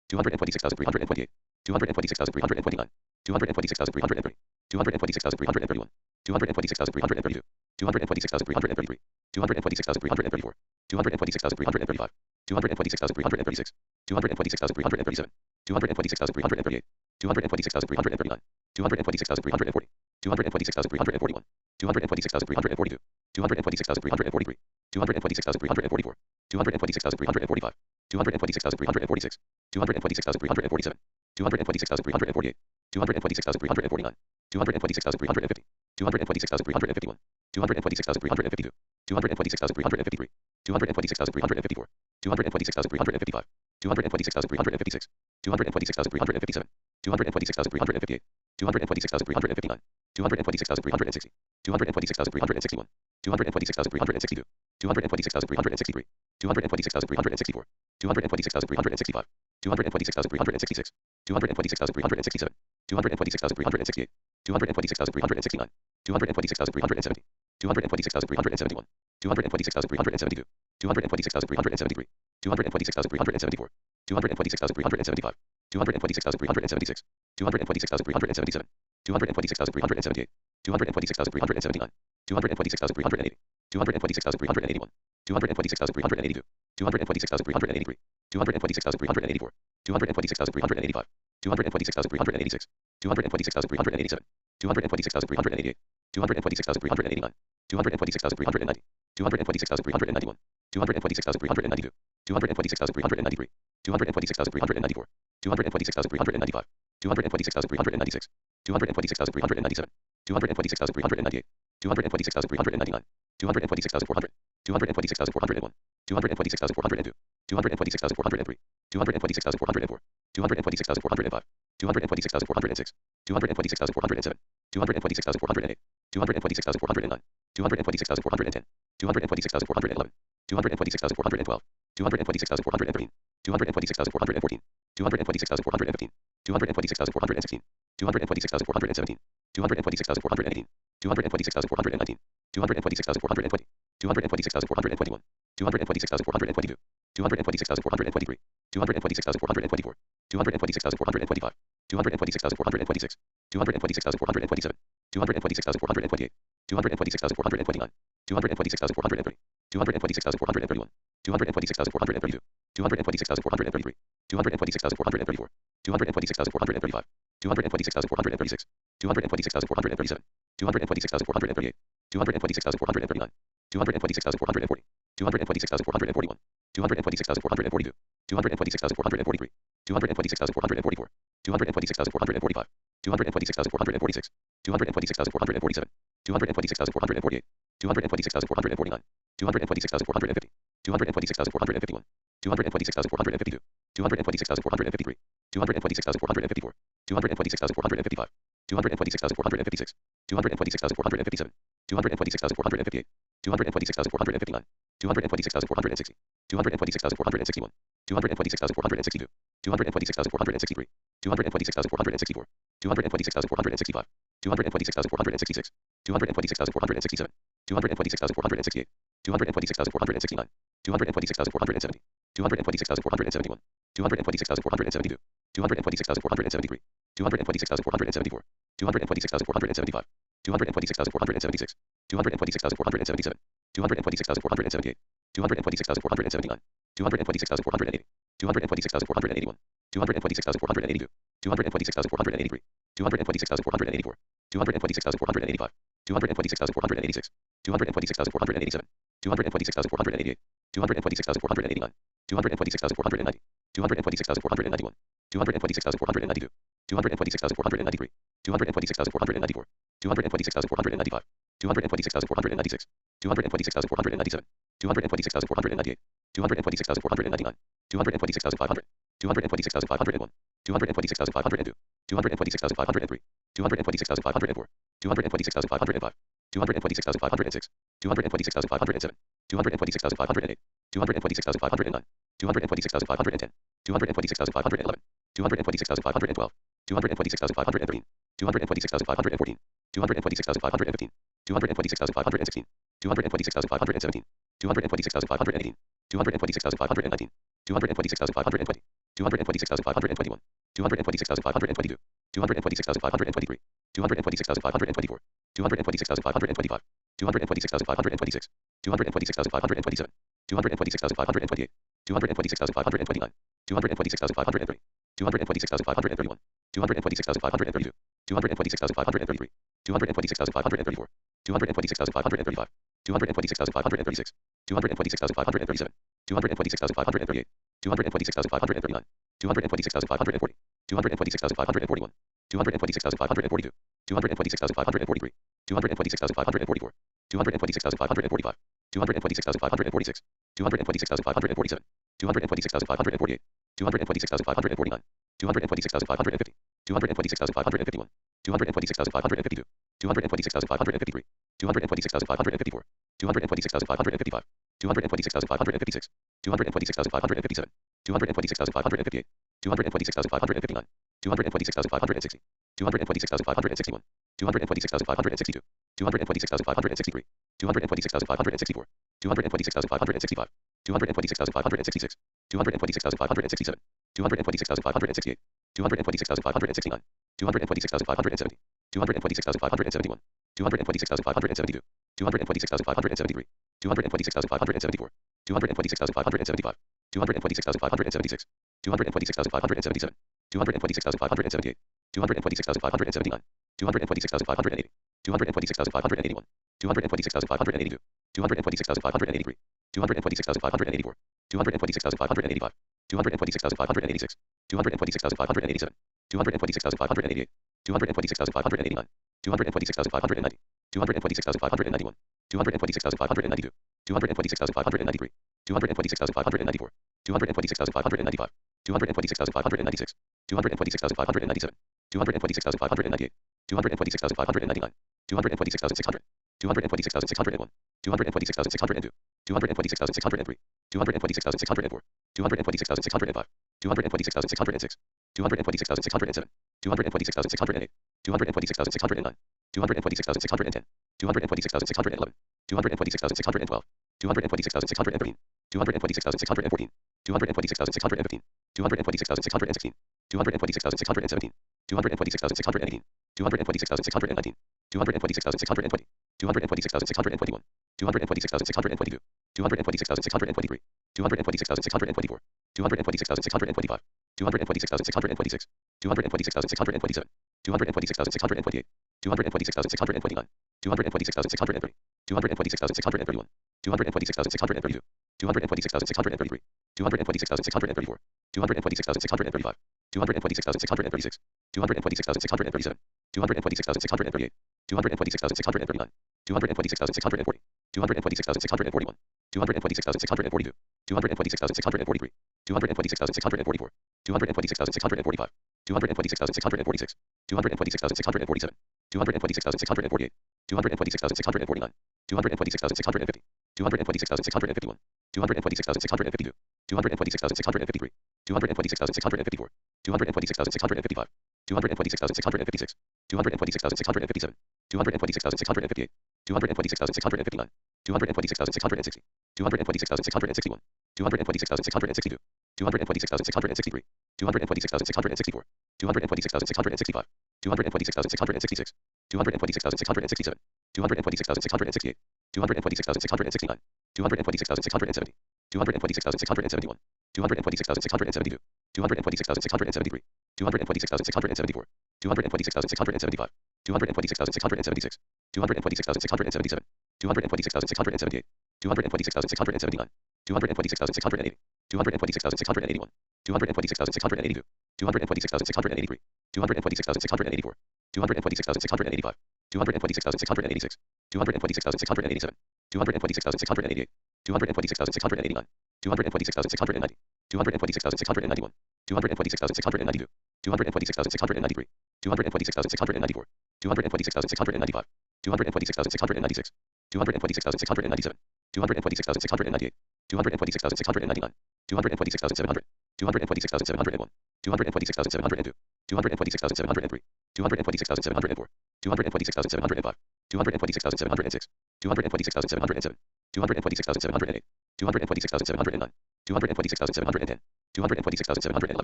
[SPEAKER 1] 226,328, 226,329, 226,330, 226,331, 226,332, 226,333, 226,334, 226,335, 226,336, 226,337, 226,338, 226,339, 226,340, 226,341, 226,342, 226,343, 226,344, 226,345, 226,346, 226,347, 226,348, 226,349, 226,350, 226,351, 226,352, 226,353, 226,354, 226,355, 226,356, 226,357, 226,358, 226,359, 226,360, 226,361, 226,362, 226,363, 226,364, 226,365, 226,366, 226,367, 226,368, 226,369, 226,370, 226,371, 226,372, 226,373, 226,374, 226,375, 226,376, 226,377, 226,378, 226,379, 226,380, 226,381, 226,382, 226,383, 226,384, 226,385, 226,386, 226,387, 226,388, 226,389, 226,390, 226,391, 226,392, 226,393, 226,394, 226,395, 226,396, 226,397, 226,398, 226,399, 226,400, 226,401, 226,402, 226,403, 226,404, 226,405, 226,406, 226,407, 226,408, 226,409, 226,410, 226,411, 226,412, 226,413, 226,414, 226,415, 226,416, 226,417, 226,418, 226,419, 226,420, 226,421, 226,422, 226,423, 226,424, 226,425, 226,426, 226,427, 226,428, 226,429, 226,430, 226,431, 226,432, 226,433, 226,434, 226,435, 226,436, 226,437, 226,438, 226,439, 226,440, 226,441, 226,442, 226,443, 226,444, 226,445, 226,446, 226,447, 226,448, 226,449, 226,450, 226,451, 226,452, 226,453, 226,454, 226,455, 226,456, 226,457, 226,458, 226,459, 226,460, 226,461, 226,462, 226,463, 226,464, 226,465, 226,466, 226,467, 226,468, 226,469, 226,470, 226,471, 226,472, 226,473, 226,474, 226,475, 226,476, 226,477, 226,478, 226,479, 226,480, 226,481, 226,482, 226,483, 226,484, 226,485, 226,486, 226,487, 226,488, 226,489, 226,490, 226,491, 226,492, 226,493, 226,494, 226,495, 226,496, 226,497, 226,498, 226,499, 226,500, 226,501, 226,502, 226,503, 226,504, 226,505, 226,506, 226,507, 226,508, 226,509, 226,510, 226,511, 226,512, 226,513, 226,514, 226,515, 226,516, 226,517, 226,518, 226,519, 226,520, 226,521, 226,522, 226,523, 226,524, 226,525, 226,526, 226,527, 226,528, 226,529, 226,530, 226,531, 226,532, 226,533, 226,534, 226,535, 226,536, 226,537, 226,538, 226,539, 226,540, 226,541, 226,542, 226,543, 226,544, 226,545, 226,546, 226,547, 226,548, 226,549, 226,550, 226,551, 226,552, 226,553, 226,554, 226,555, 226,556, 226,557, 226,558, 226,559, 226,560, 226,561, 226,562, 226,563, 226,564, 226,565, 226,566, 226,567, 226,568, 226,569, 226,570, 226,571, 226,572, 226,573, 226,574, 226,575, 226,576, 226,577, 226,578, 226,579, 226,580, 226,581, 226,582, 226,583, 226,584, 226,585, 226,586, 226,587, 226,588, 226,589, 226,590, 226,591, 226,592, 226,593, 226,594, 226,595, 226,596, 226,597, 226,598, 226,599, 226,600, 226,601, 226,602, 226,603, 226,604, 226,605, 226,606, 226,607, 226,608, 226,609, 226,610, 226,611, 226,612, 226,613, 226,614, 226,615, 226,616, 226,617, 226,618, 226,619, 226,620, 226,621, 226,622, 226,623, 226,624, 226,625, 226,626, 226,627, 226,628, 226,629, 226,630, 226,631, 226,632, 226,633, 226,634, 226,635, 226,636, 226,637, 226,638, 226,639, 226,640, 226,641, 226,642, 226,643, 226,644, 226,645, 226,646, 226,647, 226,648, 226,649, 226,650, 226,651, 226,652, 226,653, 226,654, 226,655, 226,656, 226,657, 226,658, 226,659, 226,660, 226,661, 226,662, 226,663, 226,664, 226,665, 226,666, 226,667, 226,668, 226,669, 226,670, 226,671, 226,672, 226,673, 226,674, 226,675, 226,676, 226,677, 226,678, 226,679, 226,680, 226,681, 226,682, 226,683, 226,684, 226,685, 226,686, 226,687, 226,688, 226,689, 226,690, 226,691, 226,692, 226,693, 226,694, 226,695, 226,696, 226,697, 226,698, 226,699, 226,700, 226,701, 226,702, 226,703, 226,704, 226,705, 226,706, 226,707, 226,708, 226,709, 226,710, 226,711,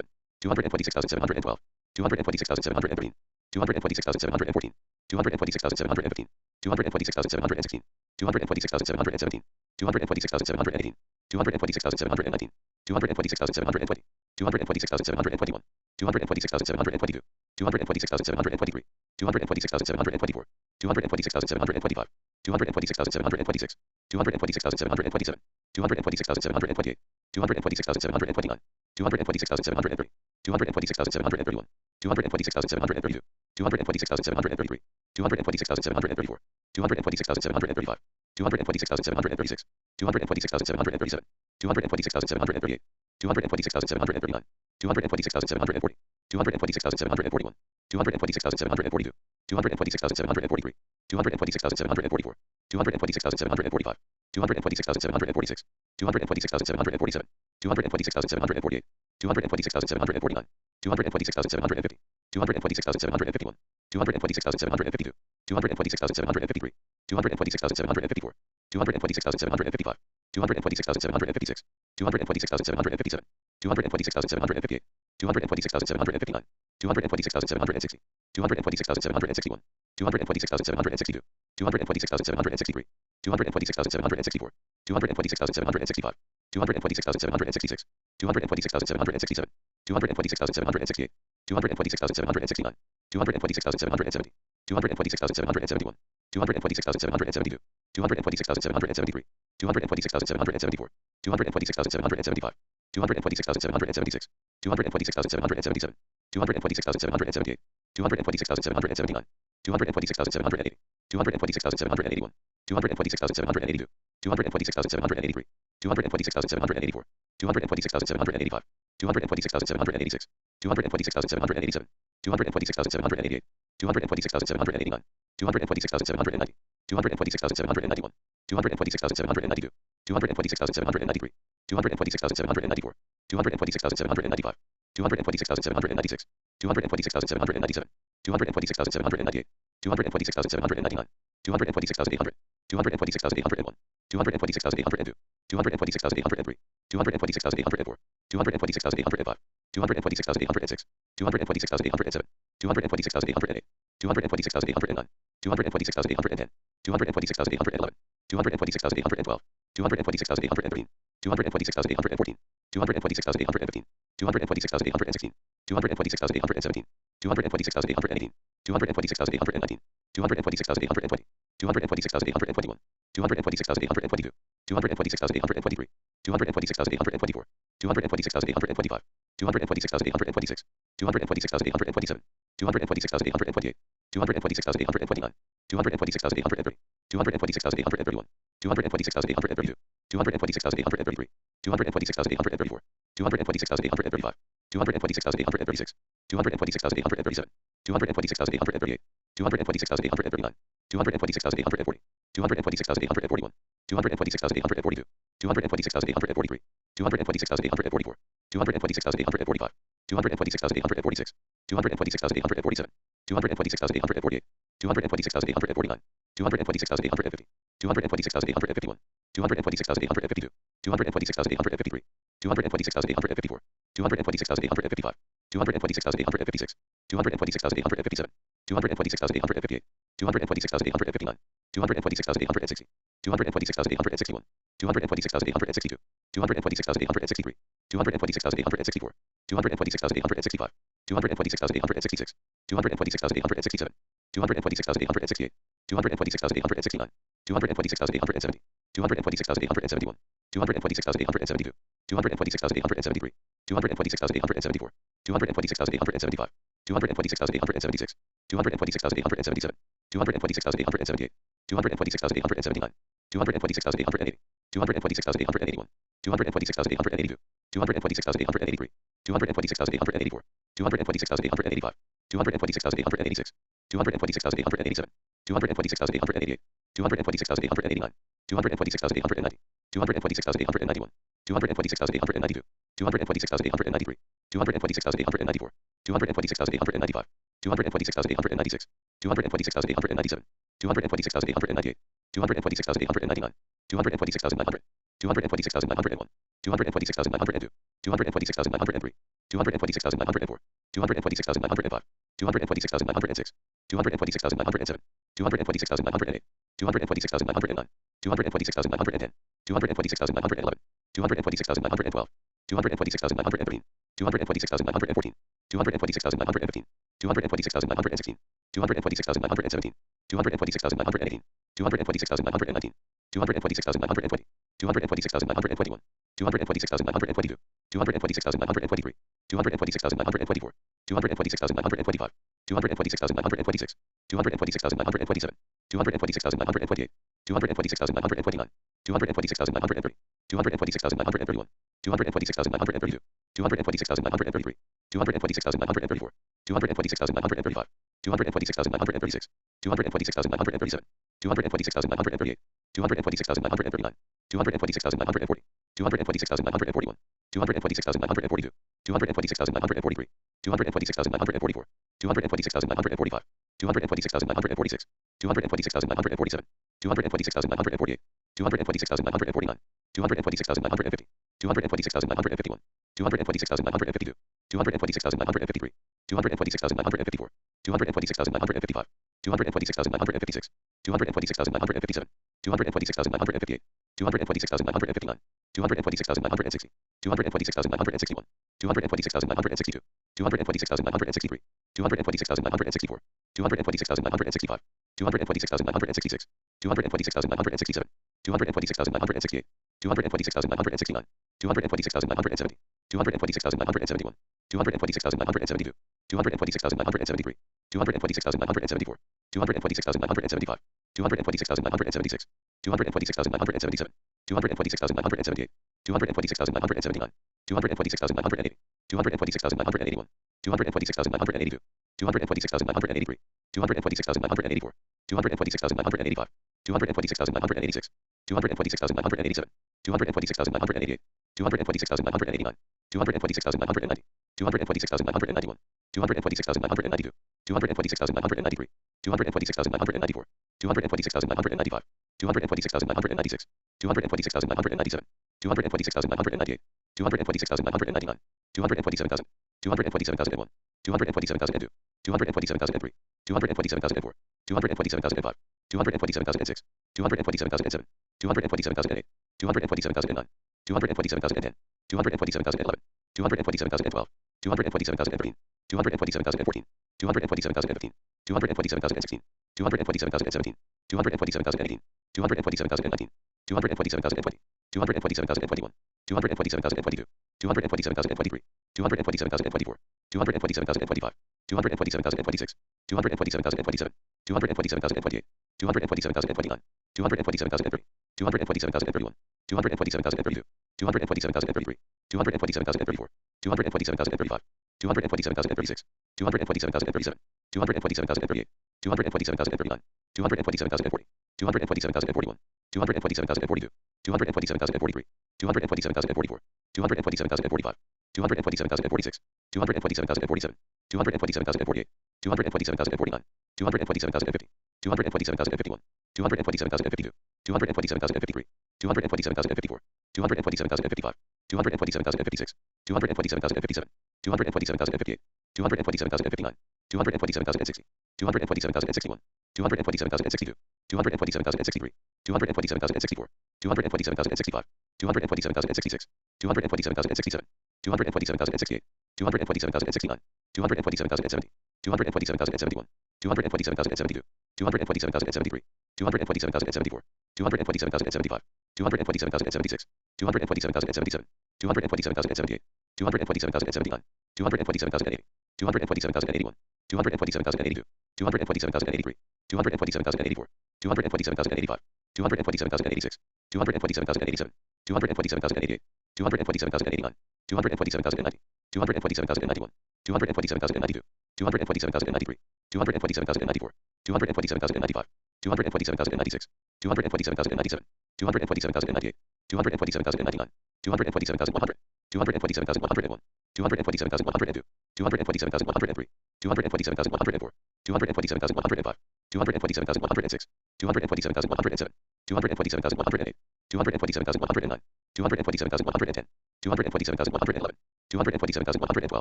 [SPEAKER 1] 226,712, 226,713, 226,714, 226,715, 226,716, 226,717, 226,718, 226,719, 226,720, 226,721, 226,722, 226,723, 226,724, 226,725, 226,726, 226,727, 226,728, 226,729, 226,730, 226,731, 226,732, 226,733, 226,734, 226,735, 226,736, 226,737, 226,738, 226,739, 226,740, 226,741, 226,742, 226,743, 226,744, 226,745, 226,746, 226,747, 226,748, 226,749, 226,750, 226,751, 226,752, 226,753, 226,754, 226,755, 226,756, 226,757, 226,758, 226,759, 226,760, 226,761, 226,762, 226,763, 226,764, 226,765, 226,766, 226,767, 226,768, 226,769, 226,770, 226,771, 226,772, 226,773, 226,774, 226,775, 226,776, 226,777, 226,778, 226,779, 226,780, 226,781, 226,782, 226,783, 226,784, 226,785, 226,786, 226,787, 226,788, 226,789, 226,790, 226,791, 226,792, 226,793, 226,794, 226,795, 226,796, 226,797, 226,798, 226,799, 226,800, 226,801, 226,802, 226,803, 226,804, 226,805, 226,806, 226,807, 226,808, 226,809, 226,810, 226,811, 226,812, 226,813, 226,814, 226,815, 226,816, 226,817, 226,818, 226,819, 226,820, 226,821, 226,822, 226,823, 226,824, 226,825, 226,826, 226,827, 226,828, 226,829, 226,830, 226,831, 226,832, 226,833, 226,834, 226,835, 226,836, 226,837, 226,838, 226,839, 226,840, 226,841, 226,842, 226,843, 226,844, 226,845, 226,846, 226,847, 226,848, 226,849, 226,850, 226,851, 226,852, 226,853, 226,854, 226,855, 226,856, 226,857, 226,858, 226,859, 226,860, 226,861, 226,862, 226,863, 226,864, 226,865, 226,866, 226,867, 226,868, 226,869, 226,870, 226,871, 226,872, 226,873, 226,874, 226,875, 226,876, 226,877, 226,878, 226,879, 226,880, 226,881, 226,882, 226,883, 226,884, 226,885, 226,886, 226,887, 226,888, 226,889, 226,890, 226,891, 226,892, 226,893, 226,894, 226,895, 226,896, 226,897, 226,898, 226,899, 226,900, 226,901, 226,902, 226,903, 226,904, 226,905, 226,906, 226,907, 226,908, 226,909, 226,910, 226,911, 226,912, 226,913, 226,914, 226,915, 226,916, 226,917, 226,918, 226,919, 226,920, 226,921, 226,922, 226,923, 226,924, 226,925, 226,926, 226,927, 226,928, 226,929, 226,930, 226,931, 226,932, 226,933, 226,934, 226,935, 226,936, 226,937, 226,938, 226,939, 226,940, 226,941, 226,942, 226,943, 226,944, 226,945, 226,946, 226,947, 226,948, 226,949, 226,950, 226,951, 226,952, 226,953, 226,954, 226,955, 226,956, 226,957, 226,958, 226,959, 226,960, 226,961, 226,962, 226,963, 226,964, 226,965, 226,966, 226,967, 226,968, 226,969, 226,970, 226,971, 226,972, 226,973, 226,974, 226,975, 226,976, 226,977, 226,978, 226,979, 226,980, 226,981, 226,982, 226,983, 226,984, 226,985, 226,986, 226,987, 226,988, 226,989, 226,990, 226,991, 226,992, 226,993, 226,994, 226,995, 226,996, 226,997, 226,998, 226,999, 227,000, 227,001, 227,002, 227,003, 227,004, 227,005, 227,006, 227,007, 227,008, 227,009, 227,010, 227,011, 227,012, 227,013, 227,014, 227,015, 227,016, 227,017, 227,018, 227,019, 227,020, 227,021, 227,022, 227,023, 227,024, 227,025, 227,026, 227,027, 227,028, 227,029, 227,030, 227,031, 227,032, 227,033, 227,034, 227,035, 227,036, 227,037, 227,038, 227,039, 227,040, 227,041, 227,042, 227,043, 227,044, 227,045, 227,046, 227,047, 227,048, 227,049, 227,050, 227,051, 227,052, 227,053, 227,054, 227,055, 227,056, 227,057, 227,058, 227,059, 227,060, 227,061, 227,062, 227,063, 227,064, 227,065, 227,066, 227,067, 227,068, 227,069, 227,070, 227,071, 227,072, 227,073, 227,074, 227,075, 227,076, 227,077, 227,078, 227,079, 227,080, 227,081, 227,082, 227,083, 227,084, 227,085, 227,086, 227,087, 227,088, 227,089, 227,090, 227,091, 227,092, 227,093, 227,094, 227,095, 227,096, 227,097, 227,098, 227,099, 227,100, 227,101, 227,102, 227,103, 227,104, 227,105, 227,106, 227,107, 227,108, 227,109, 227,110, 227,111, 227,112,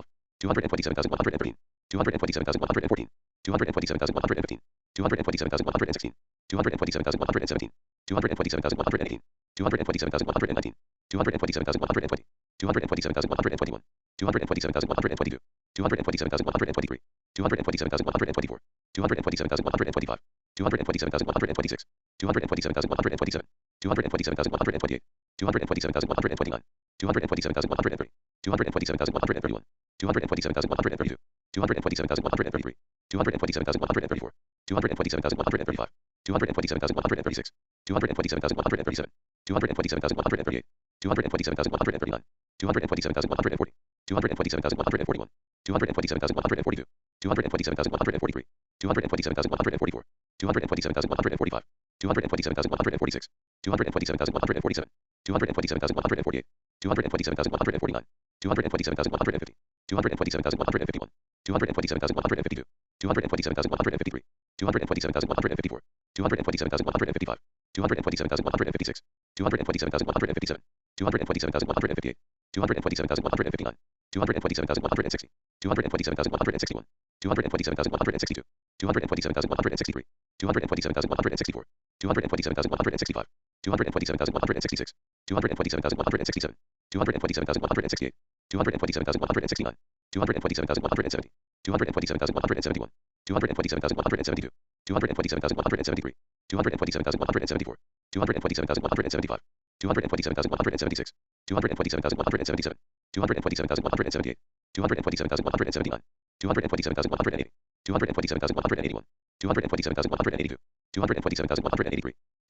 [SPEAKER 1] 227,113, 227,114, 227,115, 227,116, 227,117, 227,118, 227,119, 227,120, 227,121, 227,122, 227,123, 227,124, 227,125, 227,126, 227,127, 227,128, 227,129, 227,130, 227,131, 227,132, 227,133, 227,134, 227,135, 227,136, 227,137, 227,138, 227,139, 227,140, 227,141, 227,142, 227,143, 227,144, 227,145, 227,146, 227,147, 227,148, 227,149, 227,150, 227,151, 227,152, 227,153, 227,154, 227,155, 227,156, 227,157, 227,158, 227,159, 227,160, 227,161, 227,162, 227,163, 227,164, 227,165, 227,166, 227,167, 227,168, 227,169, 227,170, 227,171, 227,172, 227,173, 227,174, 227,175, 227,176, 227,177, 227,178, 227,179, 227,180, 227,181, 227,182, 227,183,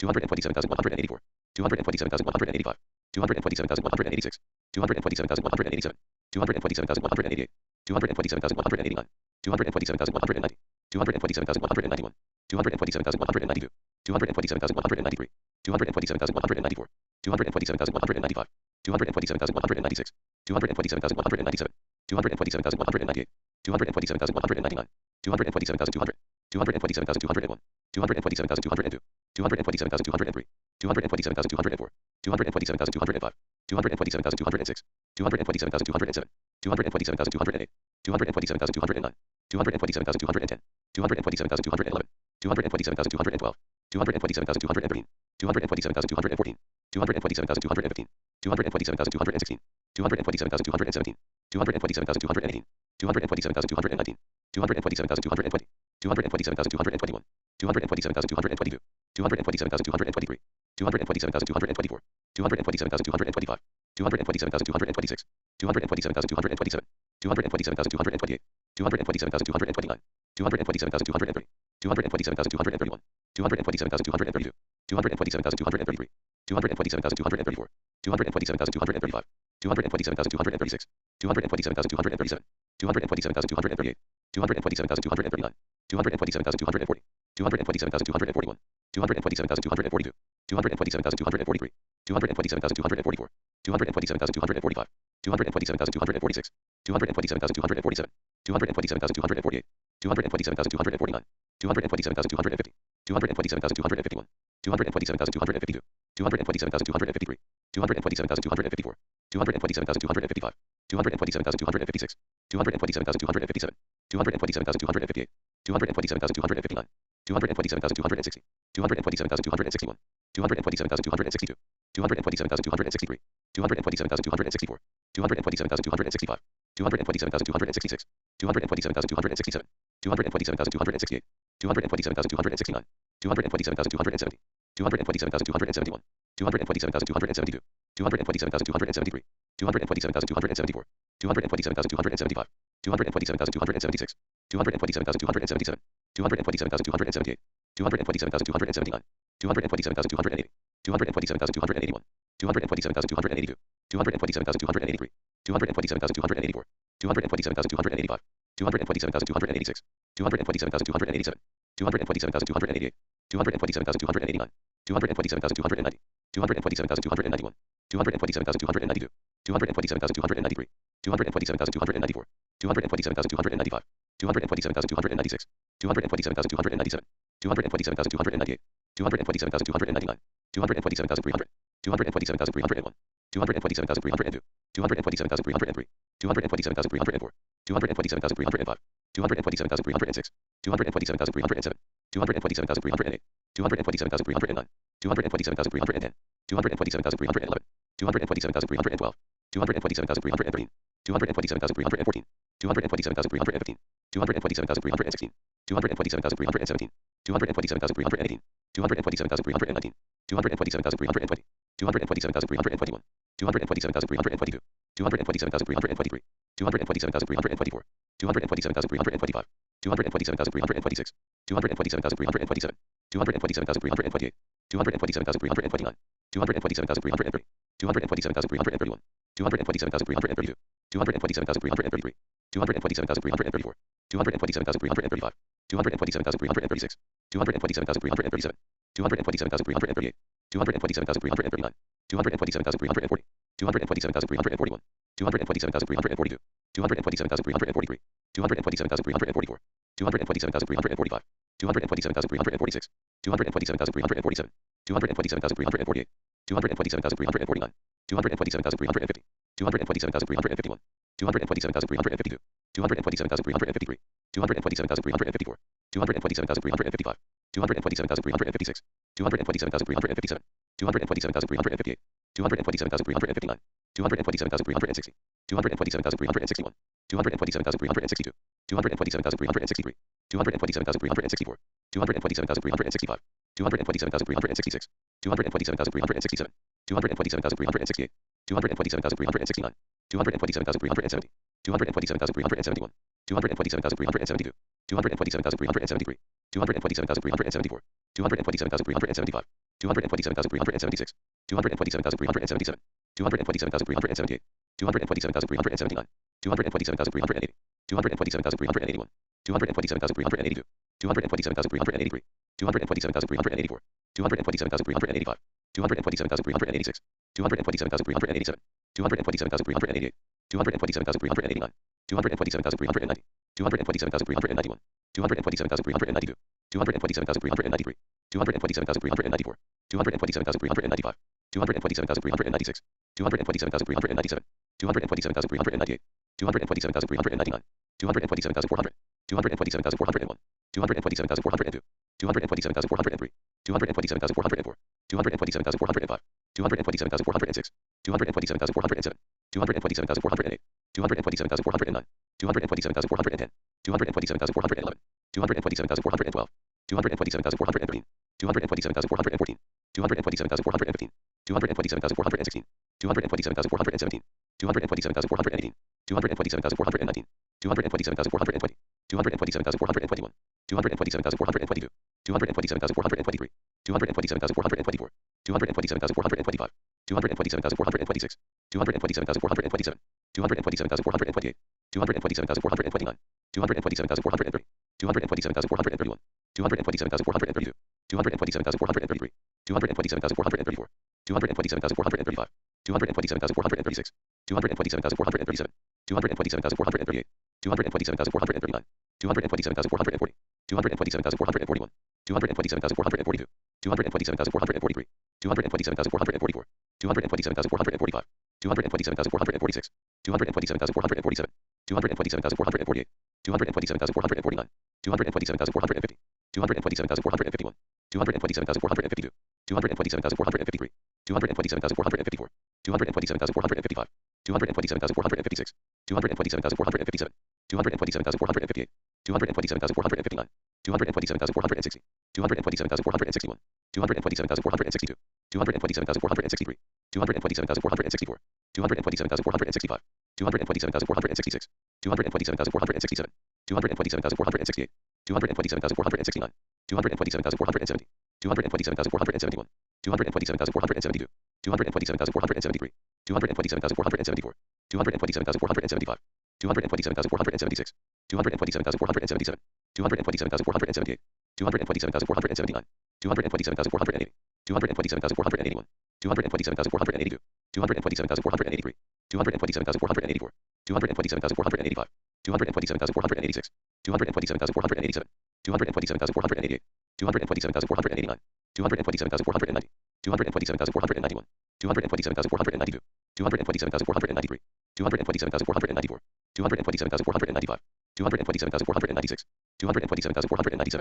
[SPEAKER 1] 227,184, 227,185, 227,186, 227,187, 227,188, 227,189, 227,190, 227,191, 227,192, 227,193, 227,194, 227,195, 227,196, 227,197, 227,198, 227,199, 227,200, 227,201, 227,202, 227,203, 227,204, 227,205, 227,206, 227,207, 227,208, 227,209, 227,210, 227,211, 227,212, 227,213, 227,214, 227,215, 227,216, 227,217, 227,218, 227,219, 227,220, 227,221, 227,222, 227,223, 227,224, 227,225, 227,226, 227,227, 227,228, 227,229, 227,230, 227,231, 227,232, 227,233, 227,234, 227,235, 227,236, 227,237, 227,238, 227,239, 227,240, 227,241, 227,242, 227,243, 227,244, 227,245, 227,246, 227,247, 227,248, 227,249, 227,250, 227,251, 227,252, 227,253, 227,254, 227,255, 227,256, 227,257, 227,258, 227,259, 227,260, 227,261, 227,262, 227,263, 227,264, 227,265, 227,266, 227,267, 227,268, 227,269, 227,270, 227,271, 227,272, 227,273, 227,274, 227,275, 227,276, 227,277, 227,278, 227,279, 227,280, 227,281, 227,282, 227,283, 227,284, 227,285, 227,286, 227,287, 227,288, 227,289, 227,290, 227,291, 227,292, 227,293, 227,294, 227,295, 227,296, 227,297, 227,298, 227,299, 227,300, 227,301, 227,302, 227,303, 227,304, 227,305, 227,306, 227,307, 227,308, 227,309, 227,310, 227,311, 227,312, 227,313, 227,314, 227,315, 227,316, 227,317, 227,318, 227,319, 227,320, 227,321, 227,322, 227,323, 227,324, 227,325, 227,326, 227,327, 227,328, 227,329, 227,330, 227,331, 227,332, 227,333, 227,334, 227,335, 227,336, 227,337, 227,338, 227,339, 227,340, 227,341, 227,342, 227,343, 227,344, 227,345, 227,346, 227,347, 227,348, 227,349, 227,350, 227,351, 227,352, 227,353, 227,354, 227,355, 227,356, 227,357, 227,358, 227,359, 227,360, 227,361, 227,362, 227,363, 227,364, 227,365, 227,366, 227,367, 227,368, 227,369, 227,370, 227,371, 227,372, 227,373, 227,374, 227,375, 227,376, 227,377, 227,378, 227,379, 227,380, 227,381, 227,382, 227,383, 227,384, 227,385, 227,386, 227,387, 227,388, 227,389, 227,390, 227,391, 227,392, 227,393, 227,394, 227,395, 227,396, 227,397, 227,398, 227,399, 227,400, 227,401, 227,402, 227,403, 227,404, 227,405, 227,406, 227,407, 227,408, 227,409, 227,410, 227,411, 227,412, 227,413, 227,414, 227,415, 227,416, 227,417, 227,418, 227,419, 227,420, 227,421, 227,422, 227,423, 227,424, 227,425, 227,426, 227,427, 227,428, 227,429, 227,430, 227,431, 227,432, 227,433, 227,434, 227,435, 227,436, 227,437, 227,438, 227,439, 227,440, 227,441, 227,442, 227,443, 227,444, 227,445, 227,446, 227,447, 227,448, 227,449, 227,450, 227,451, 227,452, 227,453, 227,454, 227,455, 227,456, 227,457, 227,458, 227,459, 227,460, 227,461, 227,462, 227,463, 227,464, 227,465, 227,466, 227,467, 227,468, 227,469, 227,470, 227,471, 227,472, 227,473, 227,474, 227,475, 227,476, 227,477, 227,478, 227,479, 227,480, 227,481, 227,482, 227,483, 227,484, 227,485, 227,486, 227,487, 227,488, 227,489, 227,490, 227,491, 227,492, 227,493, 227,494, 227,495, 227,496, 227,497,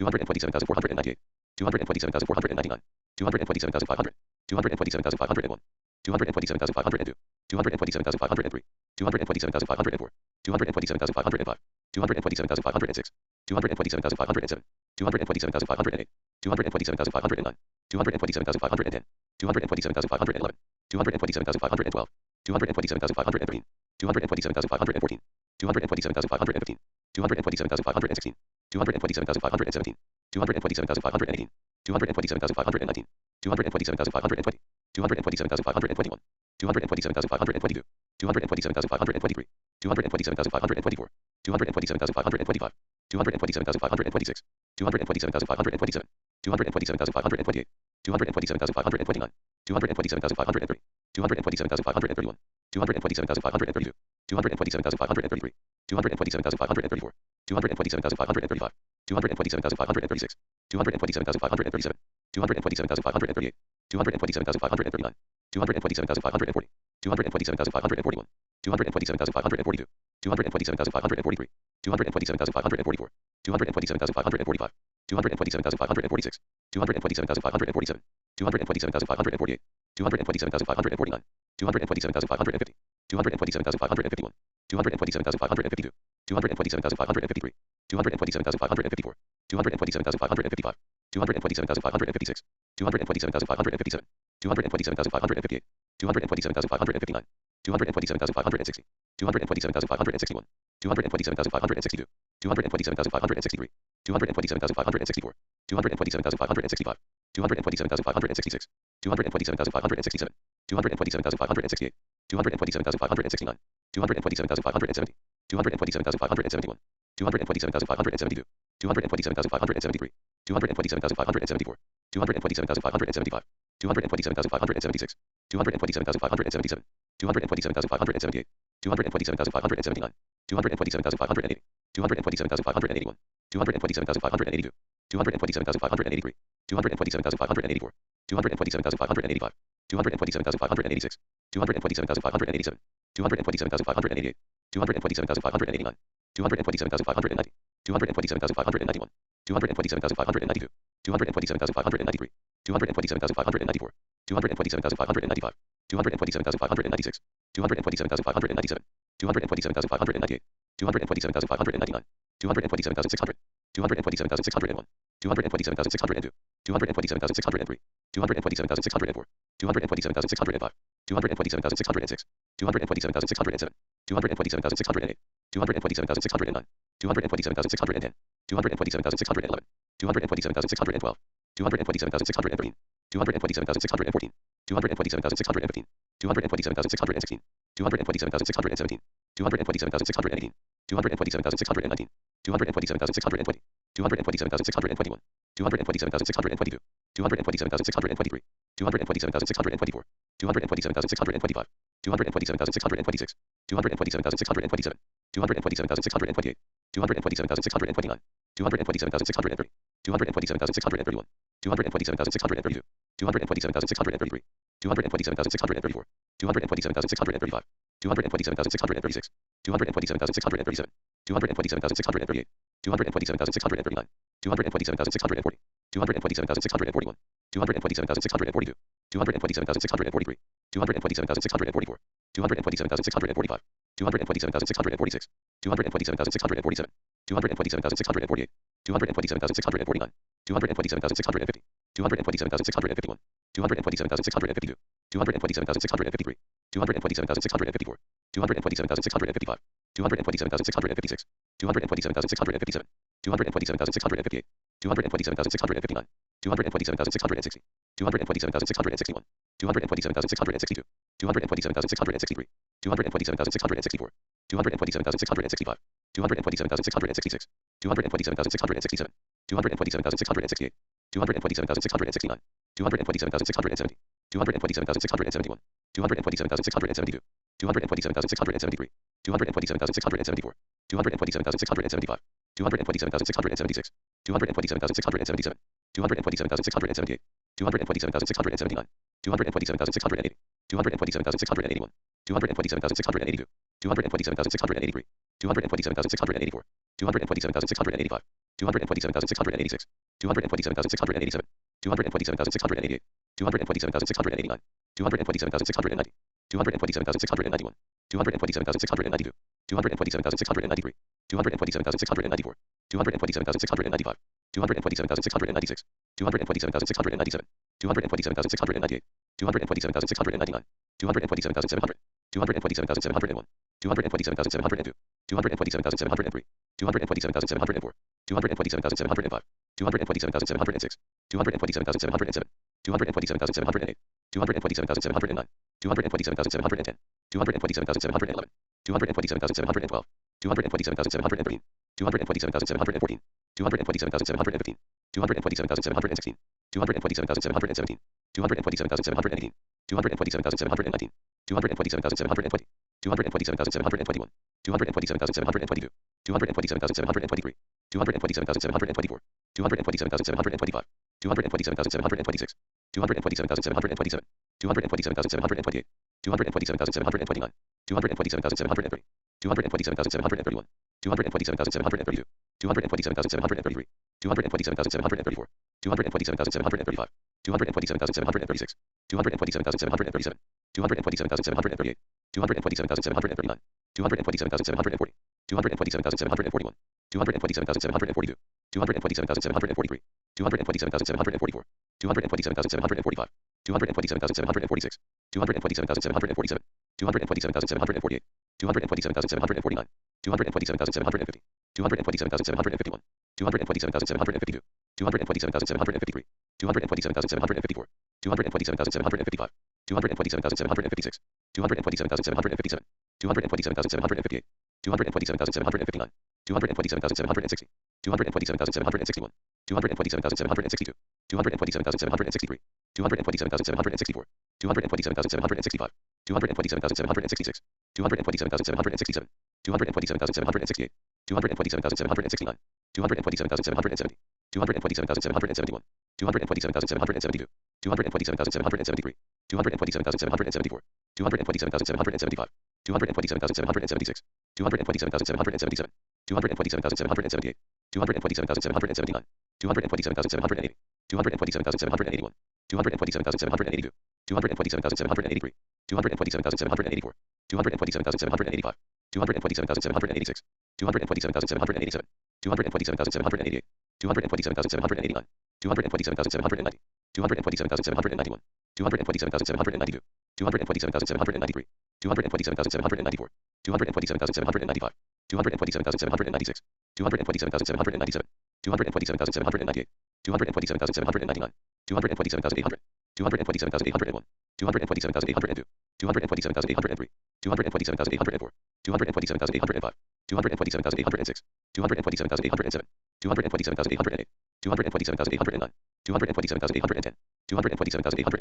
[SPEAKER 1] 227,498, 227,499, 227,500, 227,501, 227,502, 227,503, 227,504, 227,505, 227,506, 227,507, 227,508, 227,509, 227,510, 227,511, 227,512, 227,513, 227,514, 227,515, 227,516, 227,517, 227,518, 227,519, 227,520, 227,521, 227,522, 227,523, 227,524, 227,525, 227,526, 227,527, 227,528, 227,529, 227,530, 227,531, 227,532, 227,533, 227,534, 227,535, 227,536, 227,537, 227,538, 227,539, 227,540, 227,541, 227,542, 227,543, 227,544, 227,545, 227,546, 227,547, 227,548, 227,549, 227,550, 227,551, 227,552, 227,553, 227,554, 227,555, 227,556, 227,557, 227,558, 227,559, 227,560, 227,561, 227,562, 227,563, 227,564, 227,565, 227,566, 227,567, 227,568, 227,569, 227,570, 227,571, 227,572, 227,573, 227,574, 227,575, 227,576, 227,577, 227,578, 227,579, 227,580, 227,581, 227,582, 227,583, 227,584, 227,585, 227,586, 227,587, 227,588, 227,589, 227,590, 227,591, 227,592, 227,593, 227,594, 227,595, 227,596, 227,597, 227,598, 227,599, 227,600, 227,601, 227,602, 227,603, 227,604, 227,605, 227,606, 227,607, 227,608, 227,609, 227,610, 227,611, 227,612, 227,613, 227,614, 227,615, 227,616, 227,617, 227,618, 227,619, 227,620, 227,621, 227,622, 227,623, 227,624, 227,625, 227,626, 227,627, 227,628, 227,629, 227,630, 227,631, 227,632, 227,633, 227,634, 227,635, 227,636, 227,637, 227,638, 227,639, 227,640, 227,641, 227,642, 227,643, 227,644, 227,645, 227,646, 227,647, 227,648, 227,649, 227,650, 227,651, 227,652, 227,653, 227,654, 227,655, 227,656, 227,657, 227,658, 227,659, 227,660, 227,661, 227,662, 227,663, 227,664, 227,665, 227,666, 227,667, 227,668, 227,669, 227,670, 227,671, 227,672, 227,673, 227,674, 227,675, 227,676, 227,677, 227,678, 227,679, 227,680, 227,681, 227,682, 227,683, 227,684, 227,685, 227,686, 227,687, 227,688, 227,689, 227,690, 227,691, 227,692, 227,693, 227,694, 227,695, 227,696, 227,697, 227,698, 227,699, 227,700, 227,701, 227,702, 227,703, 227,704, 227,705, 227,706, 227,707, 227,708, 227,709, 227,710, 227,711, 227,712, 227,713, 227,714, 227,715, 227,716, 227,717, 227,718, 227,719, 227,720, 227,721, 227,722, 227,723, 227,724, 227,725, 227,726, 227,727, 227,728, 227,729, 227,730, 227,731, 227,732, 227,733, 227,734, 227,735, 227,736, 227,737, 227,738, 227,739, 227,740, 227,741, 227,742, 227,743, 227,744, 227,745, 227,746, 227,747, 227,748, 227,749, 227,750, 227,751, 227,752, 227,753, 227,754, 227,755, 227,756, 227,757, 227,758, 227,759, 227,760, 227,761, 227,762, 227,763, 227,764, 227,765, 227,766, 227,767, 227,768, 227,769, 227,770, 227,771, 227,772, 227,773, 227,774, 227,775, 227,776, 227,777, 227,778, 227,779, 227,780, 227,781, 227,782, 227,783, 227,784, 227,785, 227,786, 227,787, 227,788, 227,789, 227,790, 227,791, 227,792, 227,793, 227,794, 227,795, 227,796, 227,797, 227,798, 227,799, 227,800, 227,801, 227,802, 227,803, 227,804, 227,805, 227,806, 227,807, 227,808, 227,809, 227,810, 227,811,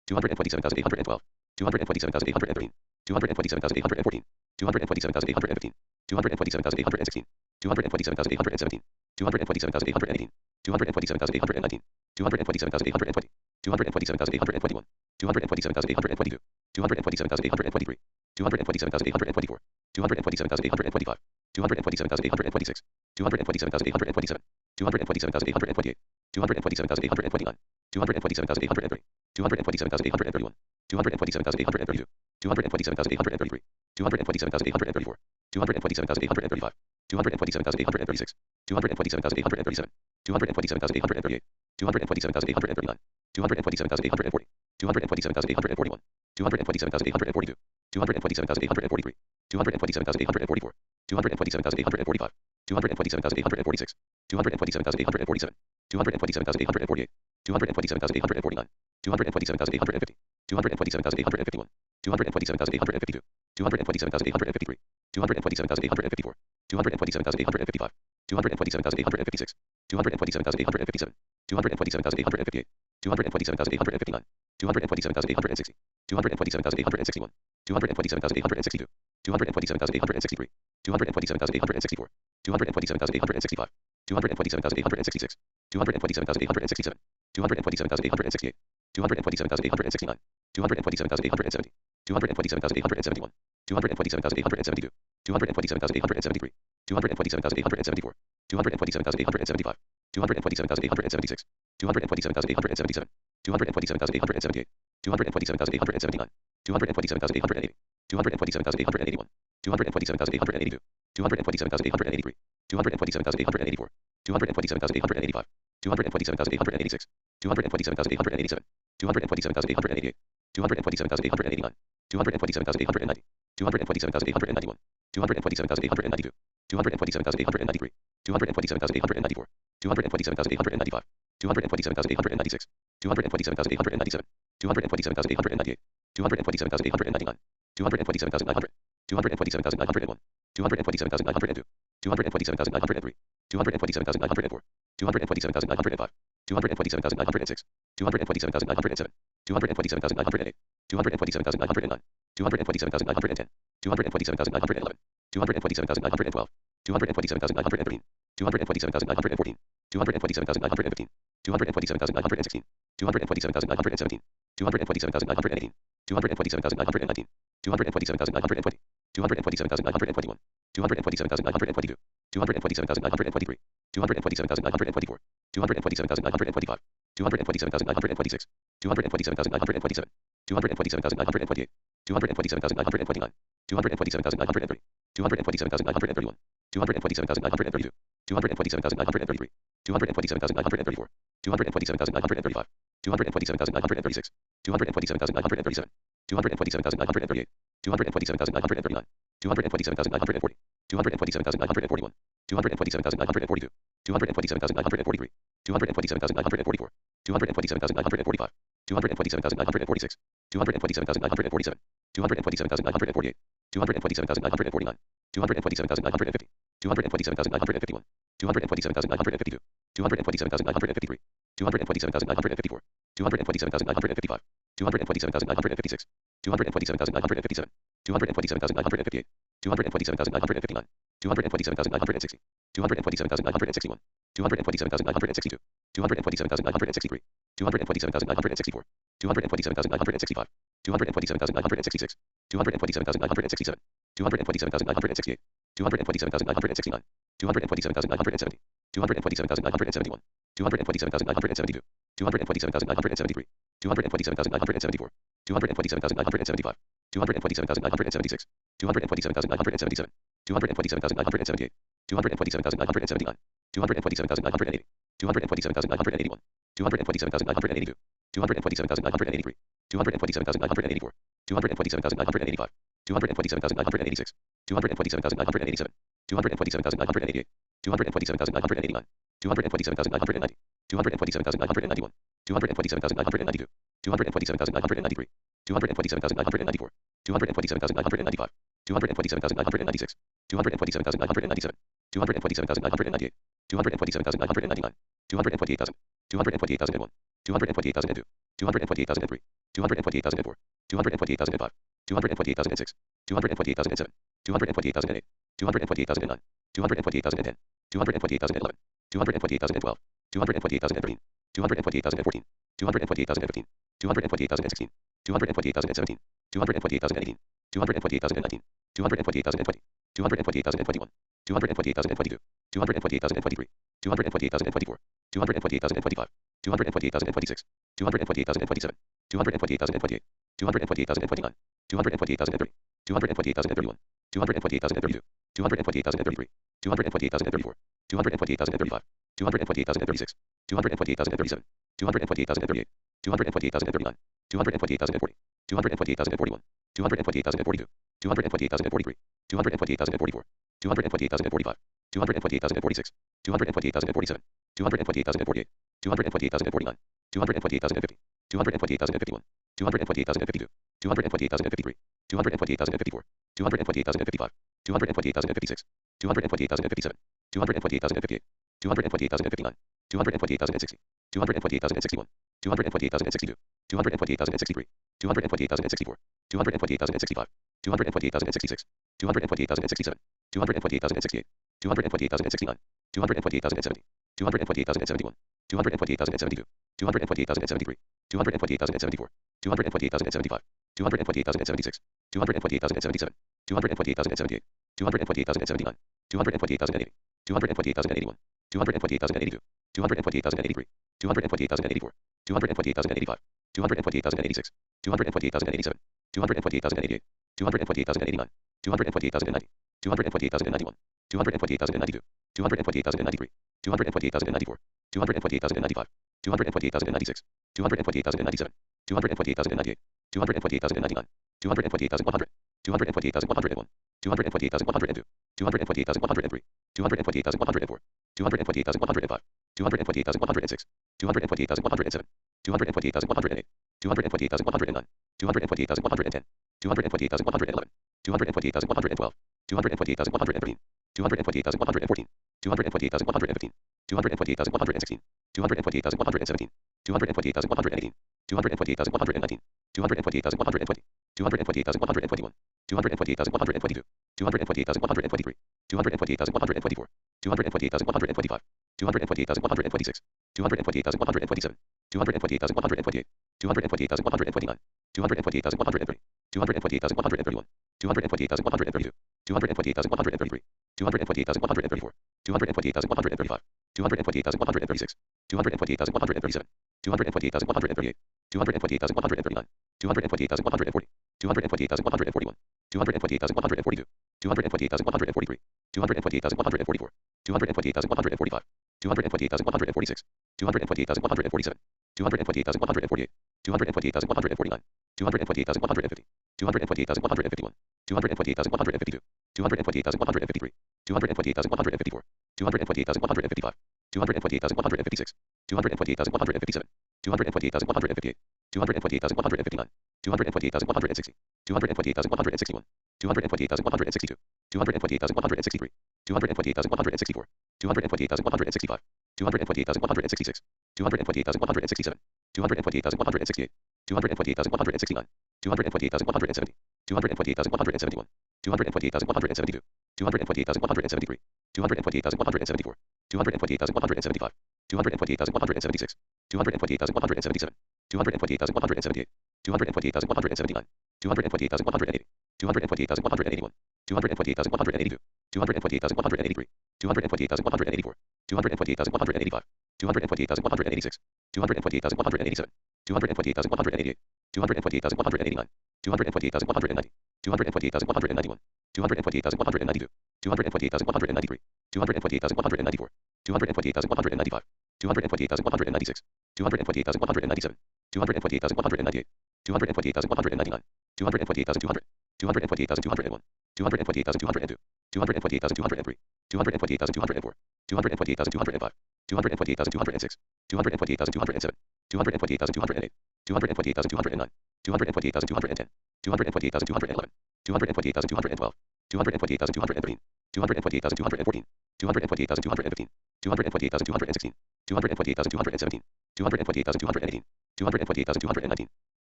[SPEAKER 1] 227,812, 227,813, 227,814, 227,815, 227,816, 227,817, 227,818, 227,819, 227,820, 227,821, 227,822, 227,823, 227,824, 227,825, 227,826, 227,827, 227,828, 227,829, 227,830, 227,831, 227,832, 227,833, 227,834, 227,835, 227,836, 227,837, 227,838, 227,839, 227,840, 227,841, 227,842, 227,843, 227,844, 227,845, 227,846, 227,847, 227,848, 227,849, 227,850, 227,851, 227,852, 227,853, 227,854, 227,855, 227,856, 227,857, 227,858, 227,859, 227,860, 227,861, 227,862, 227,863, 227,864, 227,865, 227,866, 227,867, 227,868, 227,869, 227,870, 227,871, 227,872, 227,873, 227,874, 227,875, 227,876, 227,877, 227,878, 227,879, 227,880, 227,881, 227,882, 227,883, 227,884, 227,885, 227,886, 227,887, 227,888, 227,889, 227,890, 227,891, 227,892, 227,893, 227,894, 227,895, 227,896, 227,897, 227,898, 227,899, 227,900, 227,901, 227,902, 227,903, 227,904, 227,905, 227,906, 227,907, 227,908, 227,909, 227,910, 227,911, 227,912, 227,913, 227,914, 227,915, 227,916, 227,917, 227,918, 227,919, 227,920, 227,921, 227,922, 227,923, 227,924, 227,925, 227,926, 227,927, 227,928, 227,929, 227,930, 227,931, 227,932, 227,933, 227,934, 227,935, 227,936, 227,937, 227,938, 227,939, 227,940, 227,941, 227,942, 227,943, 227,944, 227,945, 227,946, 227,947, 227,948, 227,949, 227,950, 227,951, 227,952, 227,953, 227,954, 227,955, 227,956, 227,957, 227,958, 227,959, 227,960, 227,961, 227,962, 227,963, 227,964, 227,965, 227,966, 227,967, 227,968, 227,969, 227,970, 227,971, 227,972, 227,973, 227,974, 227,975, 227,976, 227,977, 227,978, 227,979, 227,980, 227,981, 227,982, 227,983, 227,984, 227,985, 227,986, 227,987, 227,988, 227,989, 227,990, 227,991, 227,992, 227,993, 227,994, 227,995, 227,996, 227,997, 227,998, 227,999, 228,000, 228,001, 228,002, 228,003, 228,004, 228,005, 228,006, 228,007, 228,008, 228,009, 228,010, 228,011, 228,012, 228,013, 228,014, 228,015, 228,016, 228,017, 228,018, 228,019, 228,020, 228,021, 228,022, 228,023, 228,024, 228,025, 228,026, 228,027, 228,028, 228,029, 228,030, 228,031, 228,032, 228,033, 228,034, 228,035, 228,036, 228,037, 228,038, 228,039, 228,040, 228,041, 228,042, 228,043, 228,044, 228,045, 228,046, 228,047, 228,048, 228,049, 228,050, 228,051, 228,052, 228,053, 228,054, 228,055, 228,056, 228,057, 228,058, 228,059, 228,060, 228,061, 228,062, 228,063, 228,064, 228,065, 228,066, 228,067, 228,068, 228,069, 228,070, 228,071, 228,072, 228,073, 228,074, 228,075, 228,076, 228,077, 228,078, 228,079, 228,080, 228,081, 228,082, 228,083, 228,084, 228,085, 228,086, 228,087, 228,088, 228,089, 228,090, 228,091, 228,092, 228,093, 228,094, 228,095, 228,096, 228,097, 228,098, 228,099, 228,100, 228,101, 228,102, 228,103, 228,104, 228,105, 228,106, 228,107, 228,108, 228,109, 228,110, 228,111, 228,112, 228,113, 228,114, 228,115, 228,116, 228,117, 228,118, 228,119, 228,120, 228,121, 228,122, 228,123, 228,124, 228,125, 228,126, 228,127, 228,128, 228,129, 228,130, 228,131, 228,132, 228,133, 228,134, 228,135, 228,136, 228,137, 228,138, 228,139, 228,140, 228,141, 228,142, 228,143, 228,144, 228,145, 228,146, 228,147, 228,148, 228,149, 228,150, 228,151, 228,152, 228,153, 228,154, 228,155, 228,156, 228,157, 228,158, 228,159, 228,160, 228,161, 228,162, 228,163, 228,164, 228,165, 228,166, 228,167, 228,168, 228,169, 228,170, 228,171, 228,172, 228,173, 228,174, 228,175, 228,176, 228,177, 228,178, 228,179, 228,180, 228,181, 228,182, 228,183, 228,184, 228,185, 228,186, 228,187, 228,188, 228,189, 228,190, 228,191, 228,192, 228,193, 228,194, 228,195, 228,196, 228,197, 228,198, 228,199, 228,200, 228,201, 228,202, 228,203, 228,204, 228,205, 228,206, 228,207, 228,208, 228,209, 228,210, 228,211, 228,212, 228,213, 228,214, 228,215, 228,216, 228,217, 228,218, 228,219,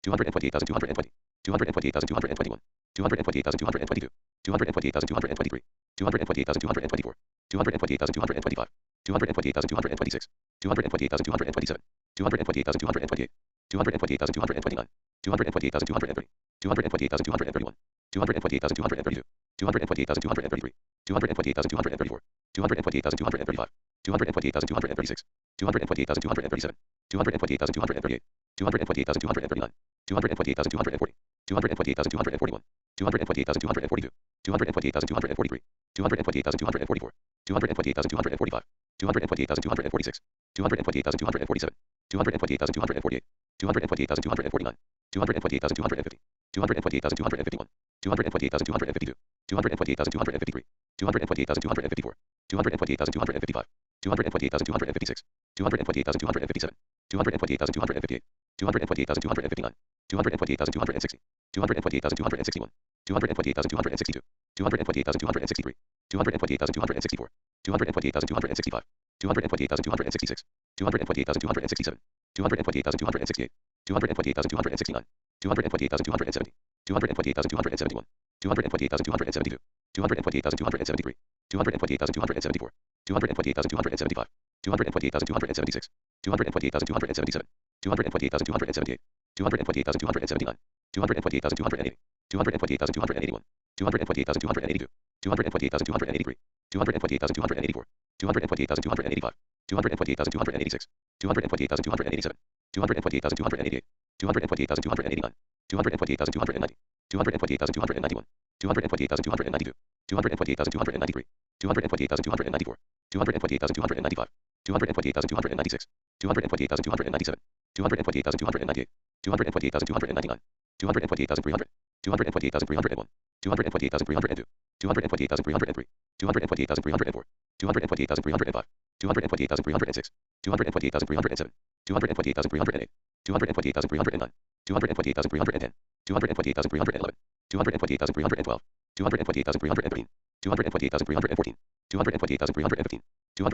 [SPEAKER 1] 228,220, 228,221, 228,222, 228,223, 228,224, 228,225, 228,226, 228,227, 228,228, 228,229, 228,230, 228,231, 228,232, 228,233, 228,234, 228,235, 228,236, 228,237, 228,238, 228,239, 228,240, 228,241, 228,242, 228,243, 228,244, 228,245, 228,246, 228,247, 228,248, 228,249, 228,250, 228,251, 228,252, 228,253, 228,254, 228,255, 228,256, 228,257, 228,258, 228,259, 228,260, 228,261, 228,262, 228,263, 228,264, 228,265, 228,266, 228,267, 228,268, 228,269, 228,270, 228,271, 228,272, 228,273, 228,274, 228,275, 228,276, 228,277, 228,278, 228,279, 228,280, 228,281, 228,282, 228,283, 228,284, 228,285, 228,286, 228,287, 228,288, 228,289, 228,290, 228,291, 228,292, 228,293, 228,294, 228,295, 228,296, 228,297, 228,298, 228,299, 228,300, 228,301, 228,302, 228,303, 228,304, 228,305, 228,306, 228,307, 228,308, 228,309, 228,310, 228,311, 228,312, 228,313, 228,314, 228,315,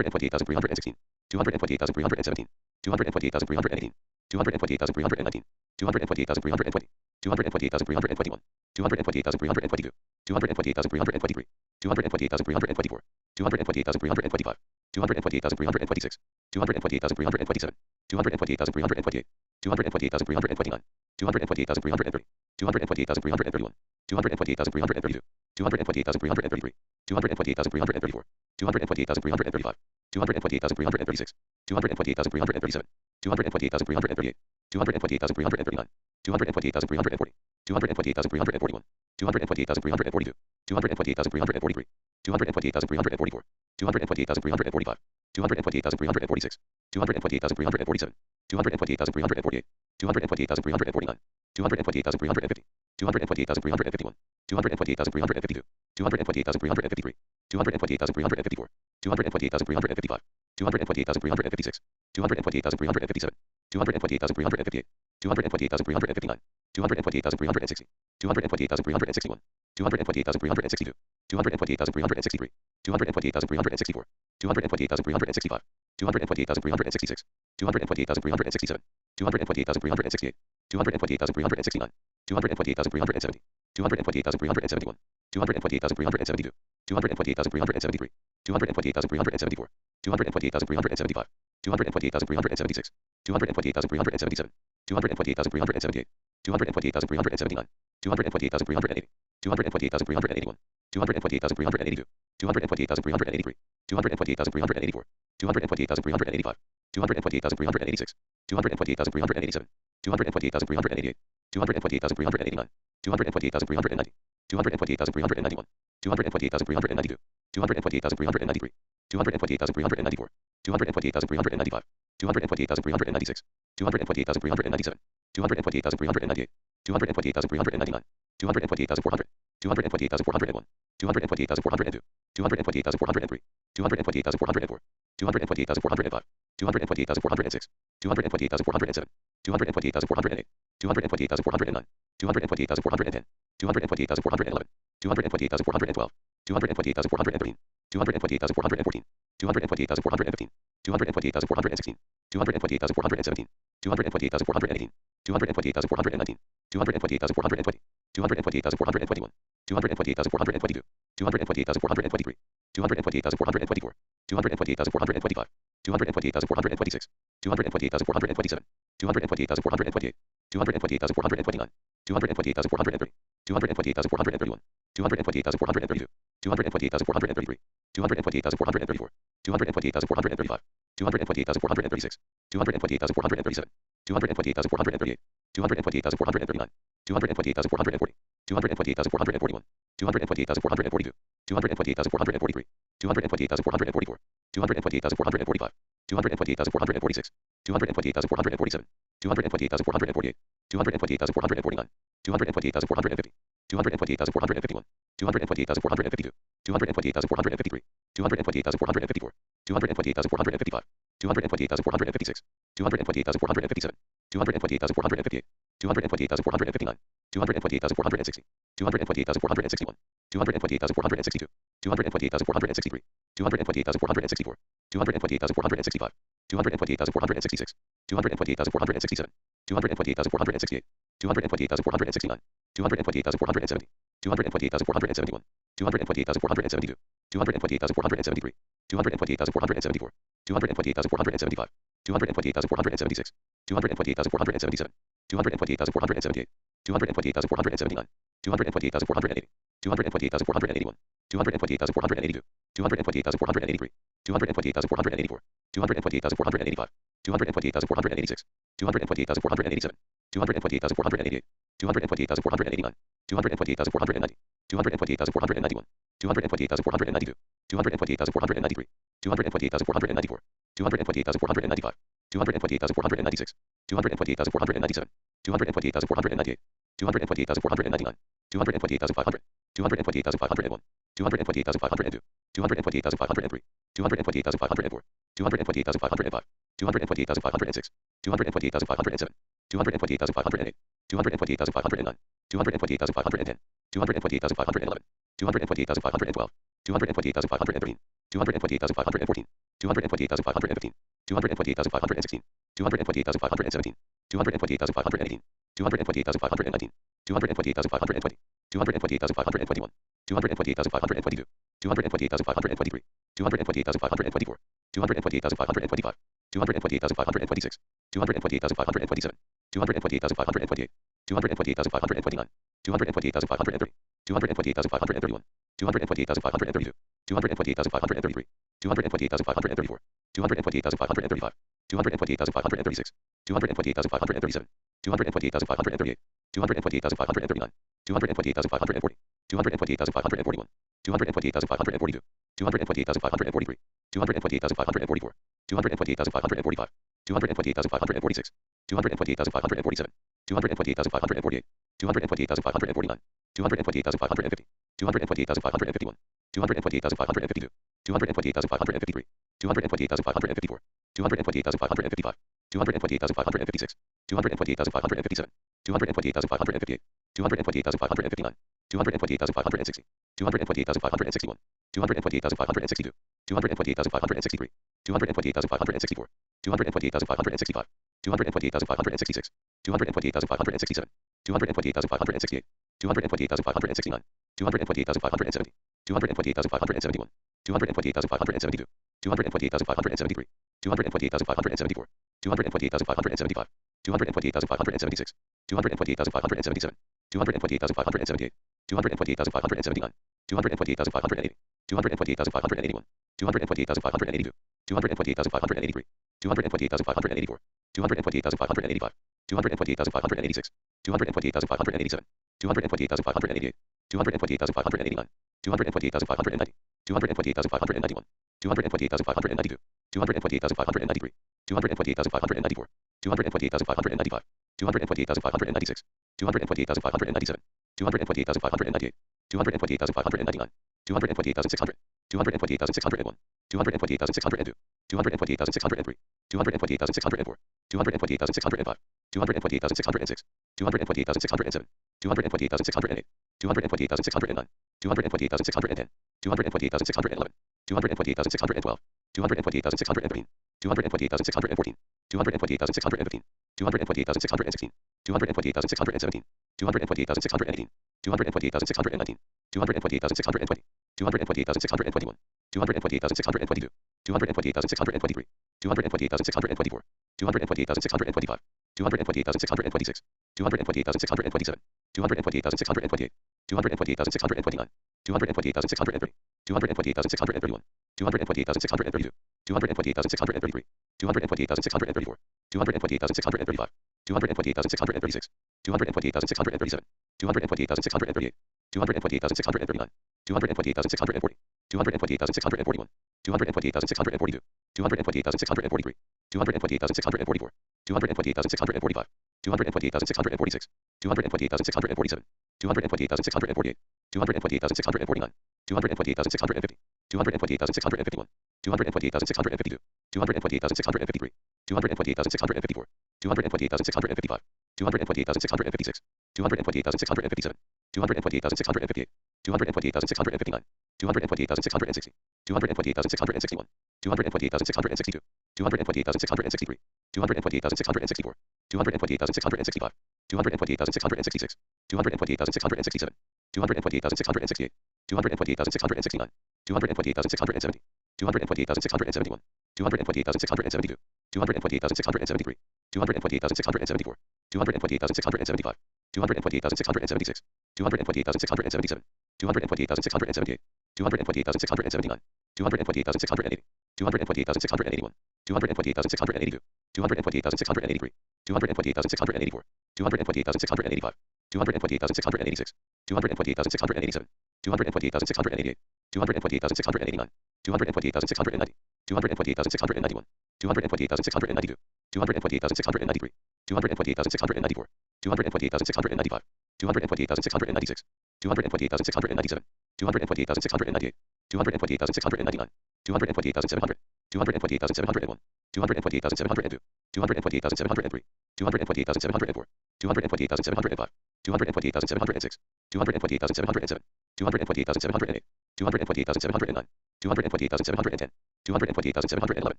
[SPEAKER 1] 228,316, 228,317, 228,318, 228,319, 228,320, 228,321, 228,322, 228,323, 228,324, 228,325, 228,326, 228,327, 228,328, 228,329, 228,330, 228,331, 228,332, 228,333, 228,334, 228,335, 228,336, 228,337, 228,338, 228,339, 228,340, 228,341, 228,342, 228,343, 228,344, 228,345, 228,346, 228,347, 228,348, 228,349, 228,350, 228,351, 228,352, 228,353, 228,354, 228,355, 228,356, 228,357, 228,358, 228,359, 228,360, 228,361, 228,362, 228,363, 228,364, 228,365, 228,366, 228,367, 228,368, 228,369, 228,370, 228,371, 228,372, 228,373, 228,374, 228,375, 228,376, 228,377, 228,378, 228,379, 228,380, 228,381, 228,382, 228,383, 228,384, 228,385, 228,386, 228,387, 228,388, 228,389, 228,390, 228,391, 228,392, 228,393, 228,394, 228,395, 228,396, 228,397, 228,398, 228,399, 228,400, 228,401, 228,402, 228,403, 228,404, 228,405, 228,406, 228,407, 228,408, 228,409, 228,410, 228,411, 228,412, 228,413, 228,414, 228,415, 228,416, 228,417, 228,418, 228,419, 228,420, 228,421, 228,422, 228,423, 228,424, 228,425, 228,426, 228,427, 228,428, 228,429, 228,430, 228,431, 228,432, 228,433, 228,434, 228,435, 228,436, 228,437, 228,438, 228,439, 228,440, 228,441, 228,442, 228,443, 228,444, 228,445, 228,446, 228,447, 228,448, 228,449, 228,450, 228,451, 228,452, 228,453, 228,454, 228,455, 228,456, 228,457, 228,458, 228,459, 228,460, 228,461, 228,462, 228,463, 228,464, 228,465, 228,466, 228,467, 228,468, 228,469, 228,470, 228,471, 228,472, 228,473, 228,474, 228,475, 228,476, 228,477, 228,478, 228,479, 228,480, 228,481, 228,482, 228,483, 228,484, 228,485, 228,486, 228,487, 228,488, 228,489, 228,490, 228,491, 228,492, 228,493, 228,494, 228,495, 228,496, 228,497, 228,498, 228,499, 228,500, 228,501, 228,502, 228,503, 228,504, 228,505, 228,506, 228,507, 228,508, 228,509, 228,510, 228,511, 228,512, 228,513, 228,514, 228,515, 228,516, 228,517, 228,518, 228,519, 228,520, 228,521, 228,522, 228,523, 228,524, 228,525, 228,526, 228,527, 228,528, 228,529, 228,530, 228,531, 228,532, 228,533, 228,534, 228,535, 228,536, 228,537, 228,538, 228,539, 228,540, 228,541, 228,542, 228,543, 228,544, 228,545, 228,546, 228,547, 228,548, 228,549, 228,550, 228,551, 228,552, 228,553, 228,554, 228,555, 228,556, 228,557, 228,558, 228,559, 228,560, 228,561, 228,562, 228,563, 228,564, 228,565, 228,566, 228,567, 228,568, 228,569, 228,570, 228,571, 228,572, 228,573, 228,574, 228,575, 228,576, 228,577, 228,578, 228,579, 228,580, 228,581, 228,582, 228,583, 228,584, 228,585, 228,586, 228,587, 228,588, 228,589, 228,590, 228,591, 228,592, 228,593, 228,594, 228,595, 228,596, 228,597, 228,598, 228,599, 228,600, 228,601, 228,602, 228,603, 228,604, 228,605, 228,606, 228,607, 228,608, 228,609, 228,610, 228,611, 228,612, 228,613, 228,614, 228,615, 228,616, 228,617, 228,618, 228,619, 228,620, 228,621, 228,622, 228,623, 228,624, 228,625, 228,626, 228,627, 228,628, 228,629, 228,630, 228,631, 228,632, 228,633, 228,634, 228,635, 228,636, 228,637, 228,638, 228,639, 228,640, 228,641, 228,642, 228,643, 228,644, 228,645, 228,646, 228,647, 228,648, 228,649, 228,650, 228,651, 228,652, 228,653, 228,654, 228,655, 228,656, 228,657, 228,658, 228,659, 228,660, 228,661, 228,662, 228,663, 228,664, 228,665, 228,666, 228,667, 228,668, 228,669, 228,670, 228,671, 228,672, 228,673, 228,674, 228,675, 228,676, 228,677, 228,678, 228,679, 228,680, 228,681, 228,682, 228,683, 228,684, 228,685, 228,686, 228,687, 228,688, 228,689, 228,690, 228,691, 228,692, 228,693, 228,694, 228,695, 228,696, 228,697, 228,698, 228,699, 228,700, 228,701, 228,702, 228,703, 228,704, 228,705, 228,706, 228,707, 228,708, 228,709, 228,710, 228,711,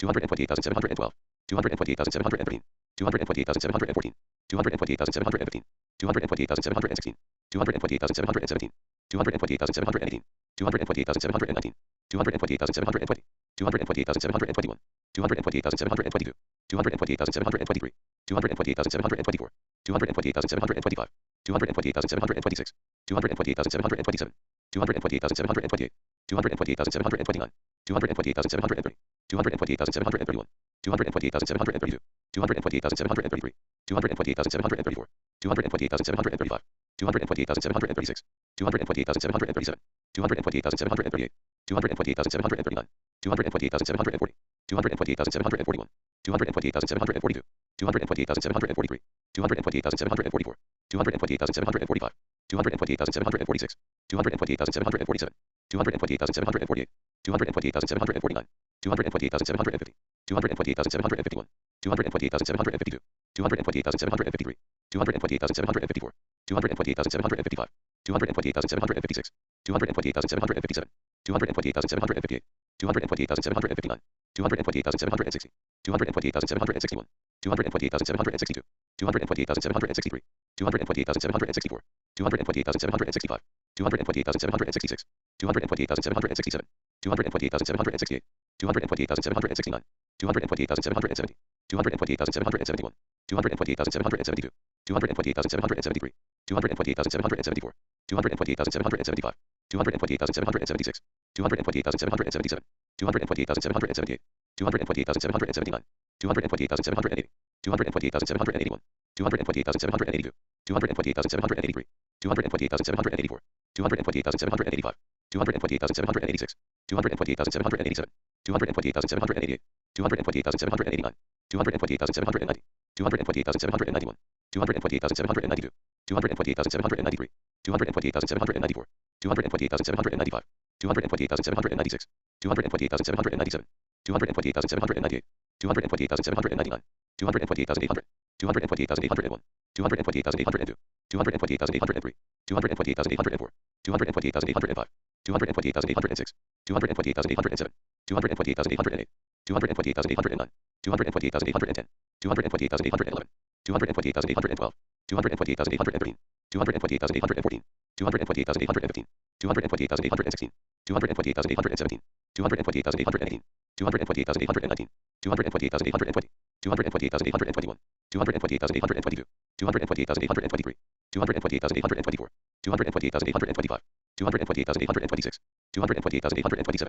[SPEAKER 1] 228,712, 228,713, 220,714, 220,715, 220,716, 220,717, 220,718, 220,719, 220,720, 220,721, 220,722, 220,723, 220,724, 220,725, 220,726, 220,727, 220,728, 220,729, 220,730, 220,731, 220,732, 220,733, 220,734, 220,735, 220,736, 220,737, 220,738, 220,739, 220,740, 220,741, 220,742, 220,743, 220,744, 220,745, 220,746, 220,747, 220,748, 220,749, 220,750, 220,751, 220,752, 220,753, 220,754, 220,755, 220,756, 220,757, 220,758, 220,759, 220,760, 220,761, 220,762, 220,763, 220,764, 220,765, 220,766, 220,767, 220,768, 220,769, 220,770, 220,771, 220,772, 220,773, 220,774, 220,775, 220,776, 220,777, 220,778, 220,779, 220,780, 220,781, 220,782, 220,783, 220,784, 220,785, 220,786, 220,787, 220,788, 220,789, 220,790, 220,791, 220,792, 220,793, 220,794, 220,795, 220,796, 220,797, 220,798, 220,799, 220,800, 220,801, 220,802, 220,803, 220,804, 220,805, 220,806, 220,807, 220,808, 220,809, 220,810, 220,811, 220,812, 220,813, 220,814, 220,815, 220,816, 220,817, 220,818, 220,819, 220,820, 220,821, 220,822, 220,823, 220,824, 220,825, 220,826, 220,827,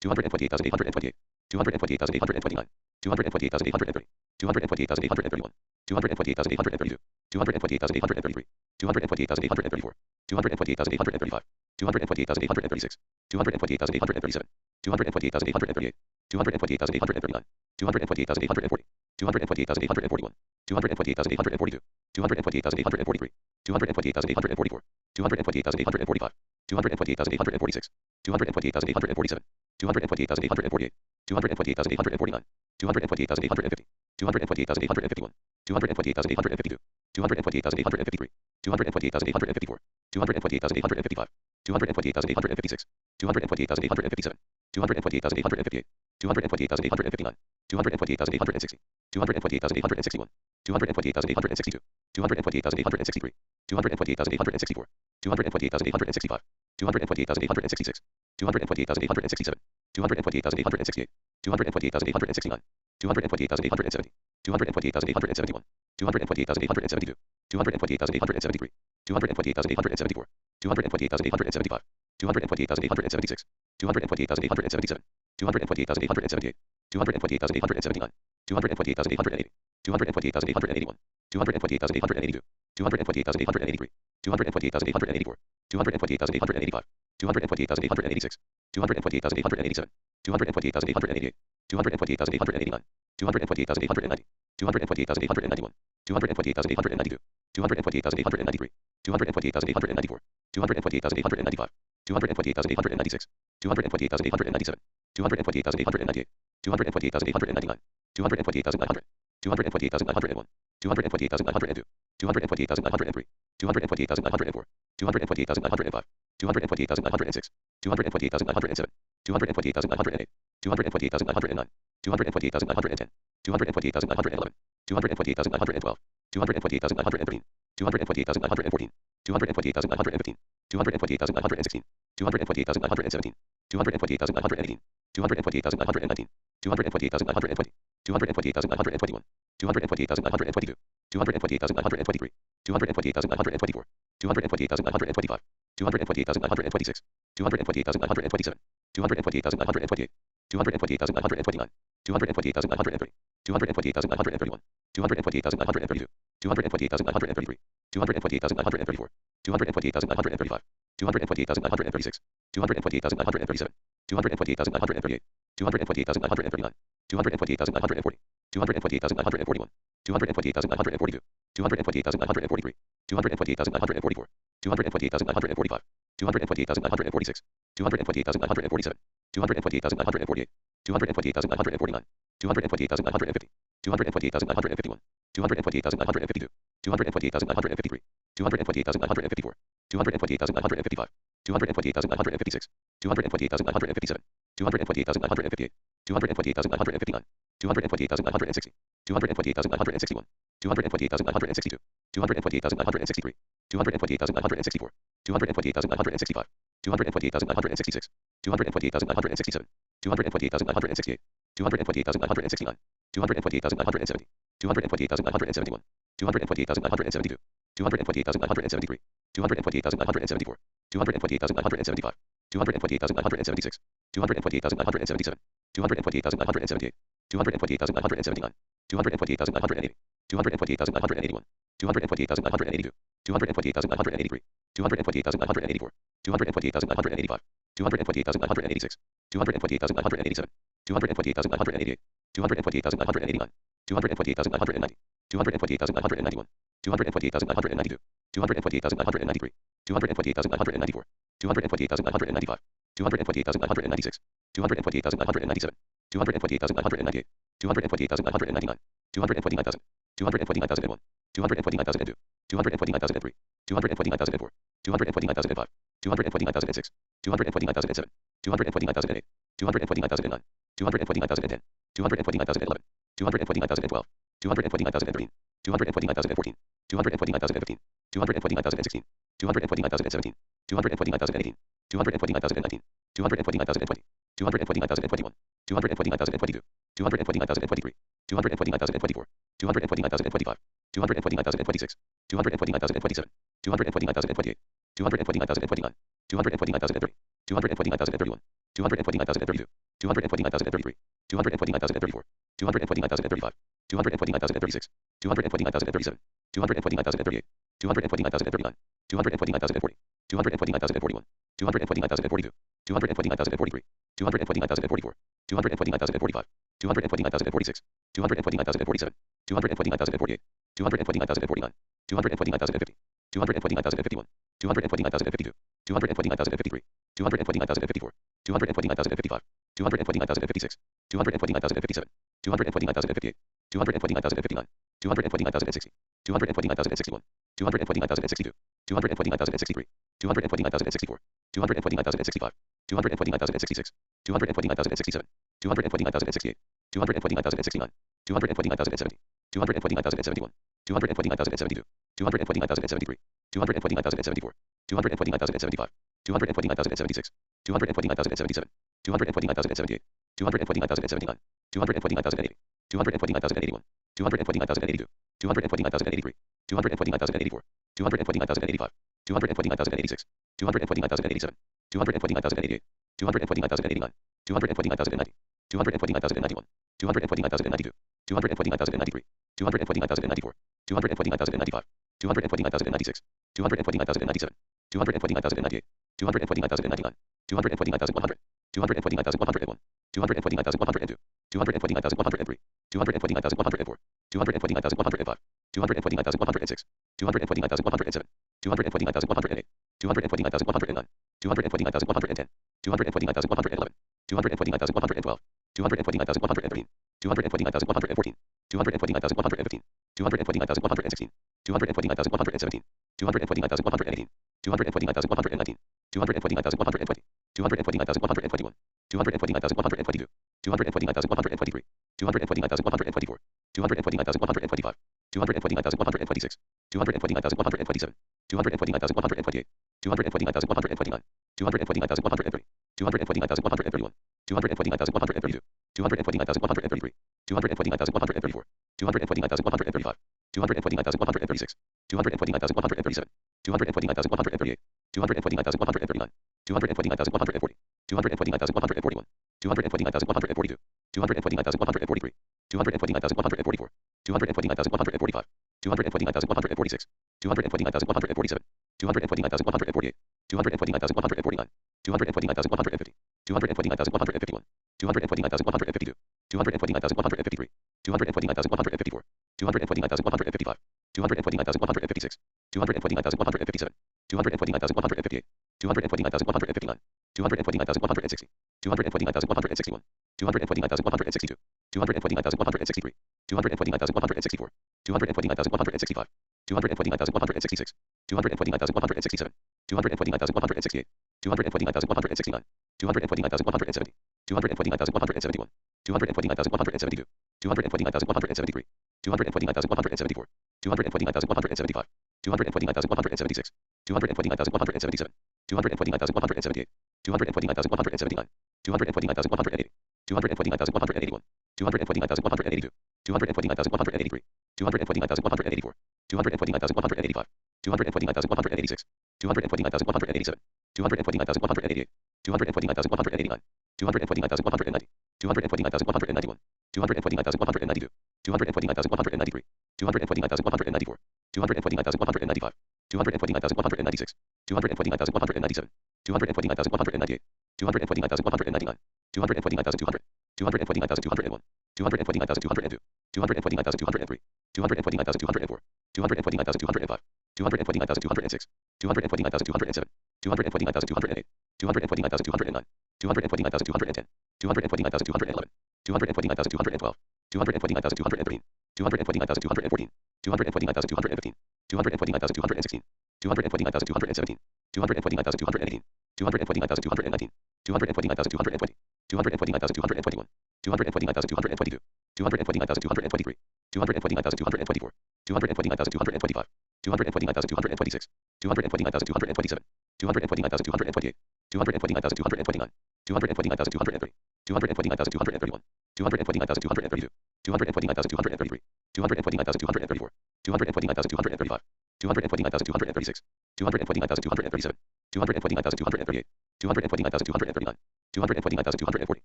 [SPEAKER 1] 220,828, 220,829, 220,830, 220,831, 220,832, 220,833, 220,834, 220,835, 220,836, 220,837, 220,838, 220,839, 220,840, 220,841, 220,842, 220,843, 220,844, 220,845, 220,846, 220,847, 220,848, 220,849, 220,850, 220,851, 220,852, 220,853, 220,854, 220,855, 220,856, 220,857, 220,858, 220,859, 220,860, 220,861, 220,862, 220,863, 220,864, 220,865, 220,866, 220,867, 220,868, 220,869, 220,870, 220,871, 220,872, 220,873, 220,874, 220,875, 220,876, 220,877, 220,878, 220,879, 220,880, 220,881, 220,882, 220,883, 220,884, 220,885, 220,886, 220,887, 220,888, 220,889, 220,890, 220,891, 220,892, 228,893, 228,894, 228,895, 228,896, 228,897, 228,898, 228,899, 228,900, 228,901, 228,902, 228,903, 228,904, 228,905, 228,906, 228,907, 228,908, 228,909, 228,910, 228,911, 228,912, 228,913, 228,914, 228,915, 228,916, 228,917, 228,918, 228,919, 228,920, 228,921, 228,922, 228,923, 228,924, 228,925, 228,926, 228,927, 228,928, 228,929, 228,930, 228,931, 228,932, 228,933, 228,934, 228,935, 228,936, 228,937, 228,938, 228,939, 228,940, 228,941, 228,942, 228,943, 228,944, 228,945, 228,946, 228,947, 228,948, 228,949, 228,950, 228,951, 228,952, 228,953, 228,954, 228,955, 228,956, 228,957, 228,958, 228,959, 228,960, 228,961, 228,962, 228,963, 228,964, 228,965, 228,966, 228,967, 228,968, 228,969, 228,970, 228,971, 228,972, 228,973, 228,974, 228,975, 228,976, 228,977, 228,978, 228,979, 228,980, 228,981, 228,982, 228,983, 228,984, 228,985, 228,986, 228,987, 228,988, 228,989, 228,990, 228,991, 228,992, 228,993, 228,994, 228,995, 228,996, 228,997, 228,998, 228,999, 229,000, 229,001, 229,002, 229,003, 229,004, 229,005, 229,006, 229,007, 229,008, 229,009, 229,010, 229,011, 229,012, 229,013, 229,014, 229,015, 229,016, 229,017, 229,018, 229,019, 229,020, 229,021, 229,022, 229,023, 229,024, 229,025, 229,026, 229,027, 229,028, 229,029, 229,030, 229,031, 229,032, 229,033, 229,034, 229,035, 229,036, 229,037, 229,038, 229,039, 229,040, 229,041, 229,042, 229,043, 229,044, 229,045, 229,046, 229,047, 229,048, 229,049, 229,050, 229,051, 229,052, 229,053, 229,054, 229,055, 229,056, 229,057, 229,058, 229,059, 229,060, 229,061, 229,062, 229,063, 229,064, 229,065, 229,066, 229,067, 229,068, 229,069, 229,070, 229,071, 229,072, 229,073, 229,074, 229,075, 229,076, 229,077, 229,078, 229,079, 229,080, 229,081, 229,082, 229,083, 229,084, 229,085, 229,086, 229,087, 229,088, 229,089, 229,090, 229,091, 229,092, 229,093, 229,094, 229,095, 229,096, 229,097, 229,098, 229,099, 229,100, 229,101, 229,102, 229,103, 229,104, 229,105, 229,106, 229,107, 229,108, 229,109, 229,110, 229,111, 229,112, 229,113, 229,114, 229,115, 229,116, 229,117, 229,118, 229,119, 229,120, 229,121, 229,122, 229,123, 229,124, 229,125, 229,126, 229,127, 229,128, 229,129, 229,130, 229,131, 229,132, 229,133, 229,134, 229,135, 229,136, 229,137, 229,138, 229,139, 229,140, 229,141, 229,142, 229,143, 229,144, 229,145, 229,146, 229,147, 229,148, 229,149, 229,150, 229,151, 229,152, 229,153, 229,154, 229,155, 229,156, 229,157, 229,158, 229,159, 229,160, 229,161, 229,162, 229,163, 229,164, 229,165, 229,166, 229,167, 229,168, 229,169, 229,170, 229,171, 229,172, 229,173, 229,174, 229,175, 229,176, 229,177, 229,178, 229,179, 229,180, 229,181, 229,182, 229,183, 229,184, 229,185, 229,186, 229,187, 229,188, 229,189, 229,190, 229,191, 229,192, 229,193, 229,194, 229,195, 229,196, 229,197, 229,198, 229,199, 229,200, 229,201, 229,202, 229,203, 229,204, 229,205, 229,206, 229,207, 229,208, 229,209, 229,210, 229,211, 229,212, 229,213, 229,214, 229,215, 229,216, 229,217, 229,218, 229,219, 229,220, 229,221, 229,222, 229,223, 229,224, 229,225, 229,226, 229,227, 229,228, 229,229, 229,230, 229,231, 229,232, 229,233, 229,234, 229,235, 229,236, 229,237, 229,238, 229,239, 229,240,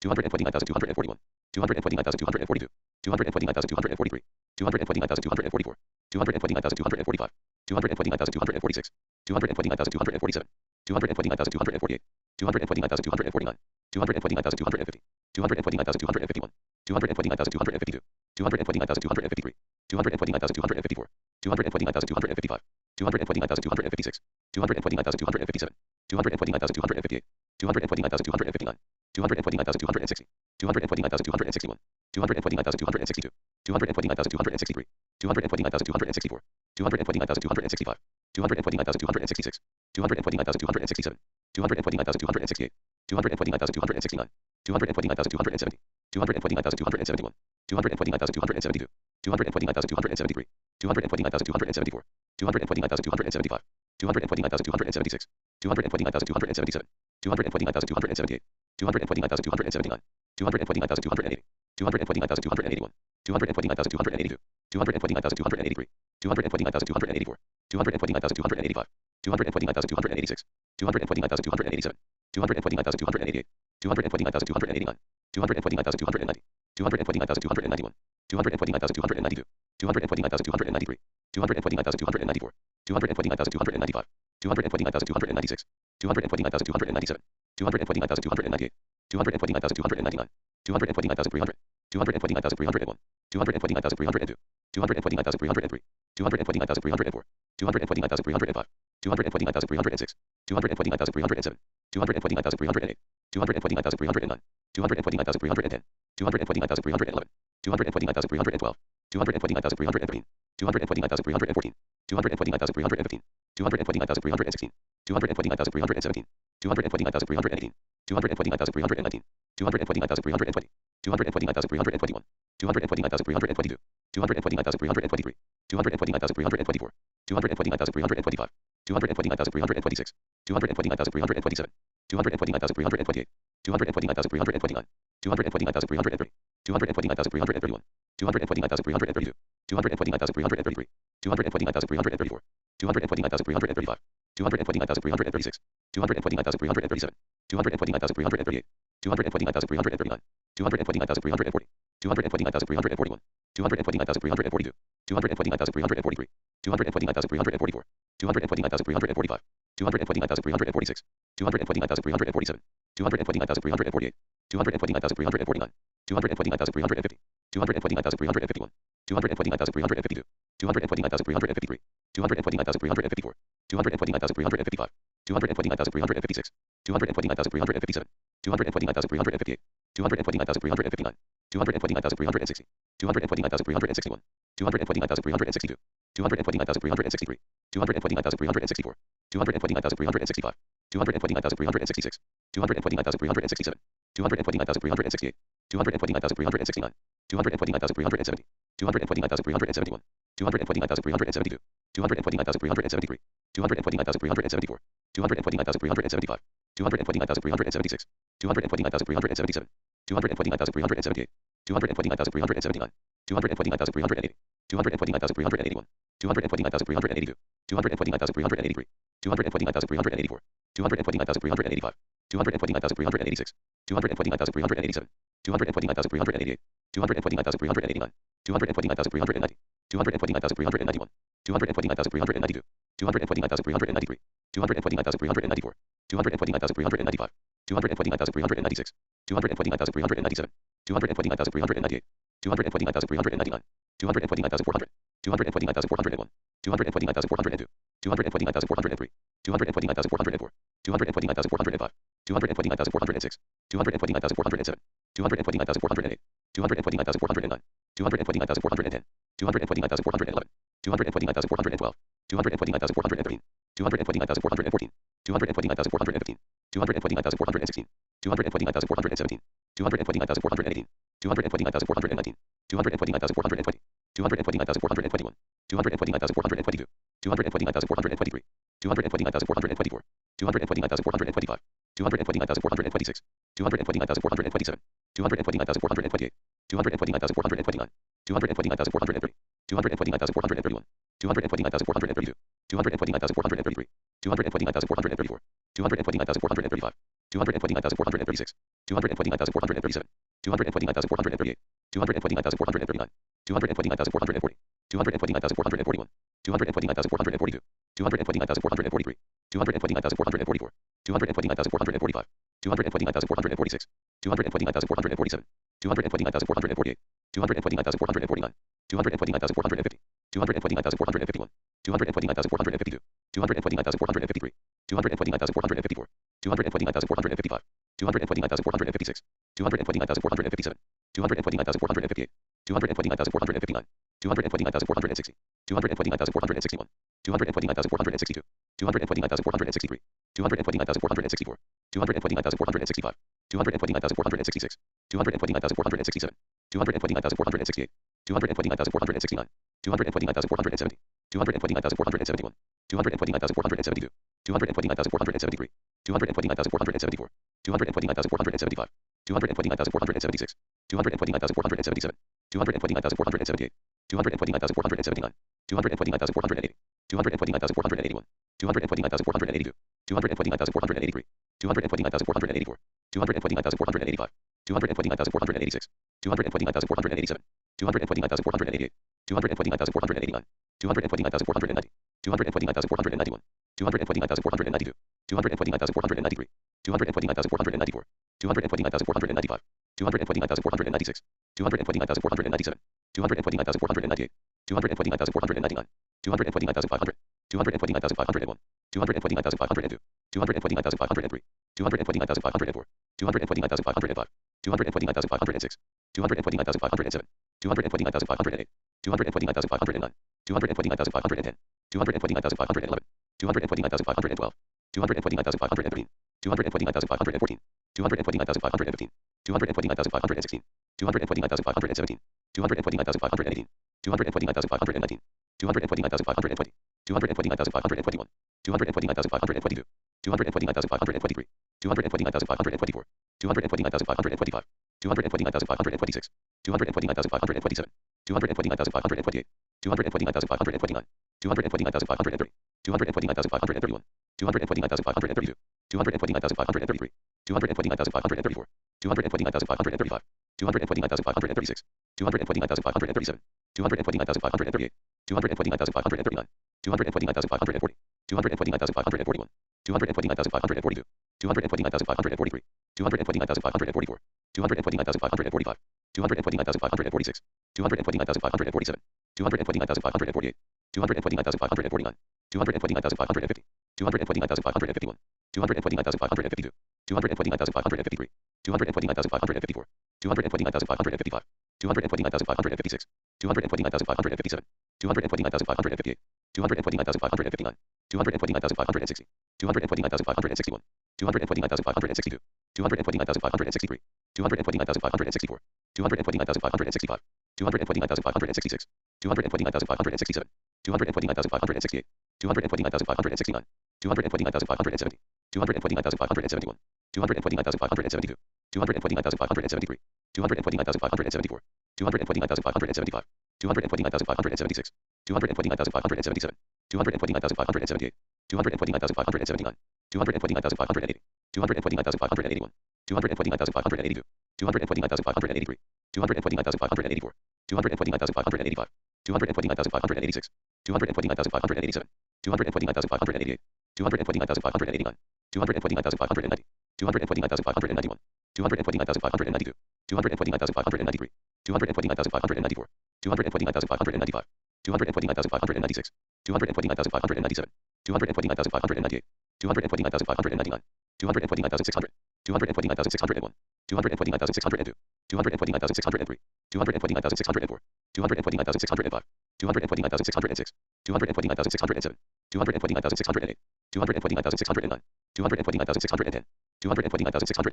[SPEAKER 1] 229,241, 229,242, 229,243, 229,244, 229,245, 229,246, 229,247, 229,248, 229,249, 229,250, 229,251, 229,252, 229,253, 229,254, 229,255, 229,256, 229,257, 229,258, 229,259, 229,260, 229,261, 229,262, 229,263, 229,264, 229,265, 229,266, 229,267, 229,268, 229,269, 229,270, 229,271, 229,272, 229,273, 229,274, 229,275, 229,276, 229,277, 229,278, 229,279, 229,280, 229,281, 229,282, 229,283, 229,284, 229,285, 229,286, 229,287, 229,288, 229,289, 229,290, 229,291, 229,292, 229,293, 229,294, 229,295, 229,296, 229,297, 229,298, 229,299, 229,300, 229,301, 229,302, 229,303, 229,304, 229,305, 229,306, 229,307, 229,308, 229,309, 229,310, 229,311, 229,312, 229,313, 229,314, 229,315, 229,316, 229,317, 229,318, 229,319, 229,320, 229,321, 229,322, 229,323, 229,324, 229,325, 229,326, 229,327, 229,328, 229,329, 229,330, 229,331, 229,332, 229,333, 229,334, 229,335, 229,336, 229,337, 229,338, 229,339, 229,340, 229,341, 229,342, 229,343, 229,344, 229,345, 229,346, 229,347, 229,348, 229,349, 229,350, 229,351, 229,352, 229,353, 229,354, 229,355, 229,356, 229,357, 229,358, 229,359, 229,360, 229,361, 229,362, 229,363, 229,364, 229,365, 229,366, 229,367, 229,368, 229,369, 229,370, 229,371, 229,372, 229,373, 229,374, 229,375, 229,376, 229,377, 229,378, 229,379, 229,380, 229,381, 229,382, 229,383, 229,384, 229,385, 229,386, 229,387, 229,388, 229,389, 229,390, 229,391, 229,392, 229,393, 229,394, 229,395, 229,396, 229,397, 229,398, 229,399, 229,400, 229,401, 229,402, 229,403, 229,404, 229,405, 229,406, 229,407, 229,408, 229,409, 229,410, 229,411, 229,412, 229,413, 229,414, 229,415, 229,416, 229,417, 229,418, 229,419, 229,420, 229,421, 229,422, 229,423, 229,424, 229,425, 229,426, 229,427, 229,428, 229,429, 229,430, 229,431, 229,432, 229,433, 229,434, 229,435, 229,436, 229,437, 229,438, 229,439, 229,440, 229,441, 229,442, 229,443, 229,444, 229,445, 229,446, 229,447, 229,448, 229,449, 229,450, 229,451, 229,452, 229,453, 229,454, 229,455, 229,456, 229,457, 229,458, 229,459, 229,460, 229,461, 229,462, 229,463, 229,464, 229,465, 229,466, 229,467, 229,468, 229,469, 229,470, 229,471, 229,472, 229,473, 229,474, 229,475, 229,476, 229,477, 229,478, 229,479, 229,480, 229,481, 229,482, 229,483, 229,484, 229,485, 229,486, 229,487, 229,488, 229,489, 229,490, 229,491, 229,492, 229,493, 229,494, 229,495, 229,496, 229,497, 229,498, 229,499, 229,500, 229,501, 229,502, 229,503, 229,504, 229,505, 229,506, 229,507, 229,508, 229,509, 229,510, 229,511, 229,512, 229,513, 229,514, 229,515, 229,516, 229,517, 229,518, 229,519, 229,520, 229,521, 229,522, 229,523, 229,524, 229,525, 229,526, 229,527, 229,528, 229,529, 229,530, 229,531, 229,532, 229,533, 229,534, 229,535, 229,536, 229,537, 229,538, 229,539, 229,540, 229,541, 229,542, 229,543, 229,544, 229,545, 229,546, 229,547, 229,548, 229,549, 229,550, 229,551, 229,552, 229,553, 229,554, 229,555, 229,556, 229,557, 229,558, 229,559, 229,560, 229,561, 229,562, 229,563, 229,564, 229,565, 229,566, 229,567, 229,568, 229,569, 229,570, 229,571, 229,572, 229,573, 229,574, 229,575, 229,576, 229,577, 229,578, 229,579, 229,580, 229,581, 229,582, 229,583, 229,584, 229,585, 229,586, 229,587, 229,588, 229,589, 229,590, 229,591, 229,592, 229,593, 229,594, 229,595, 229,596, 229,597, 229,598, 229,599, 229,600, 229,601, 229,602, 229,603, 229,604, 229,605, 229,606, 229,607, 229,608, 229,609, 229,610, 229,611,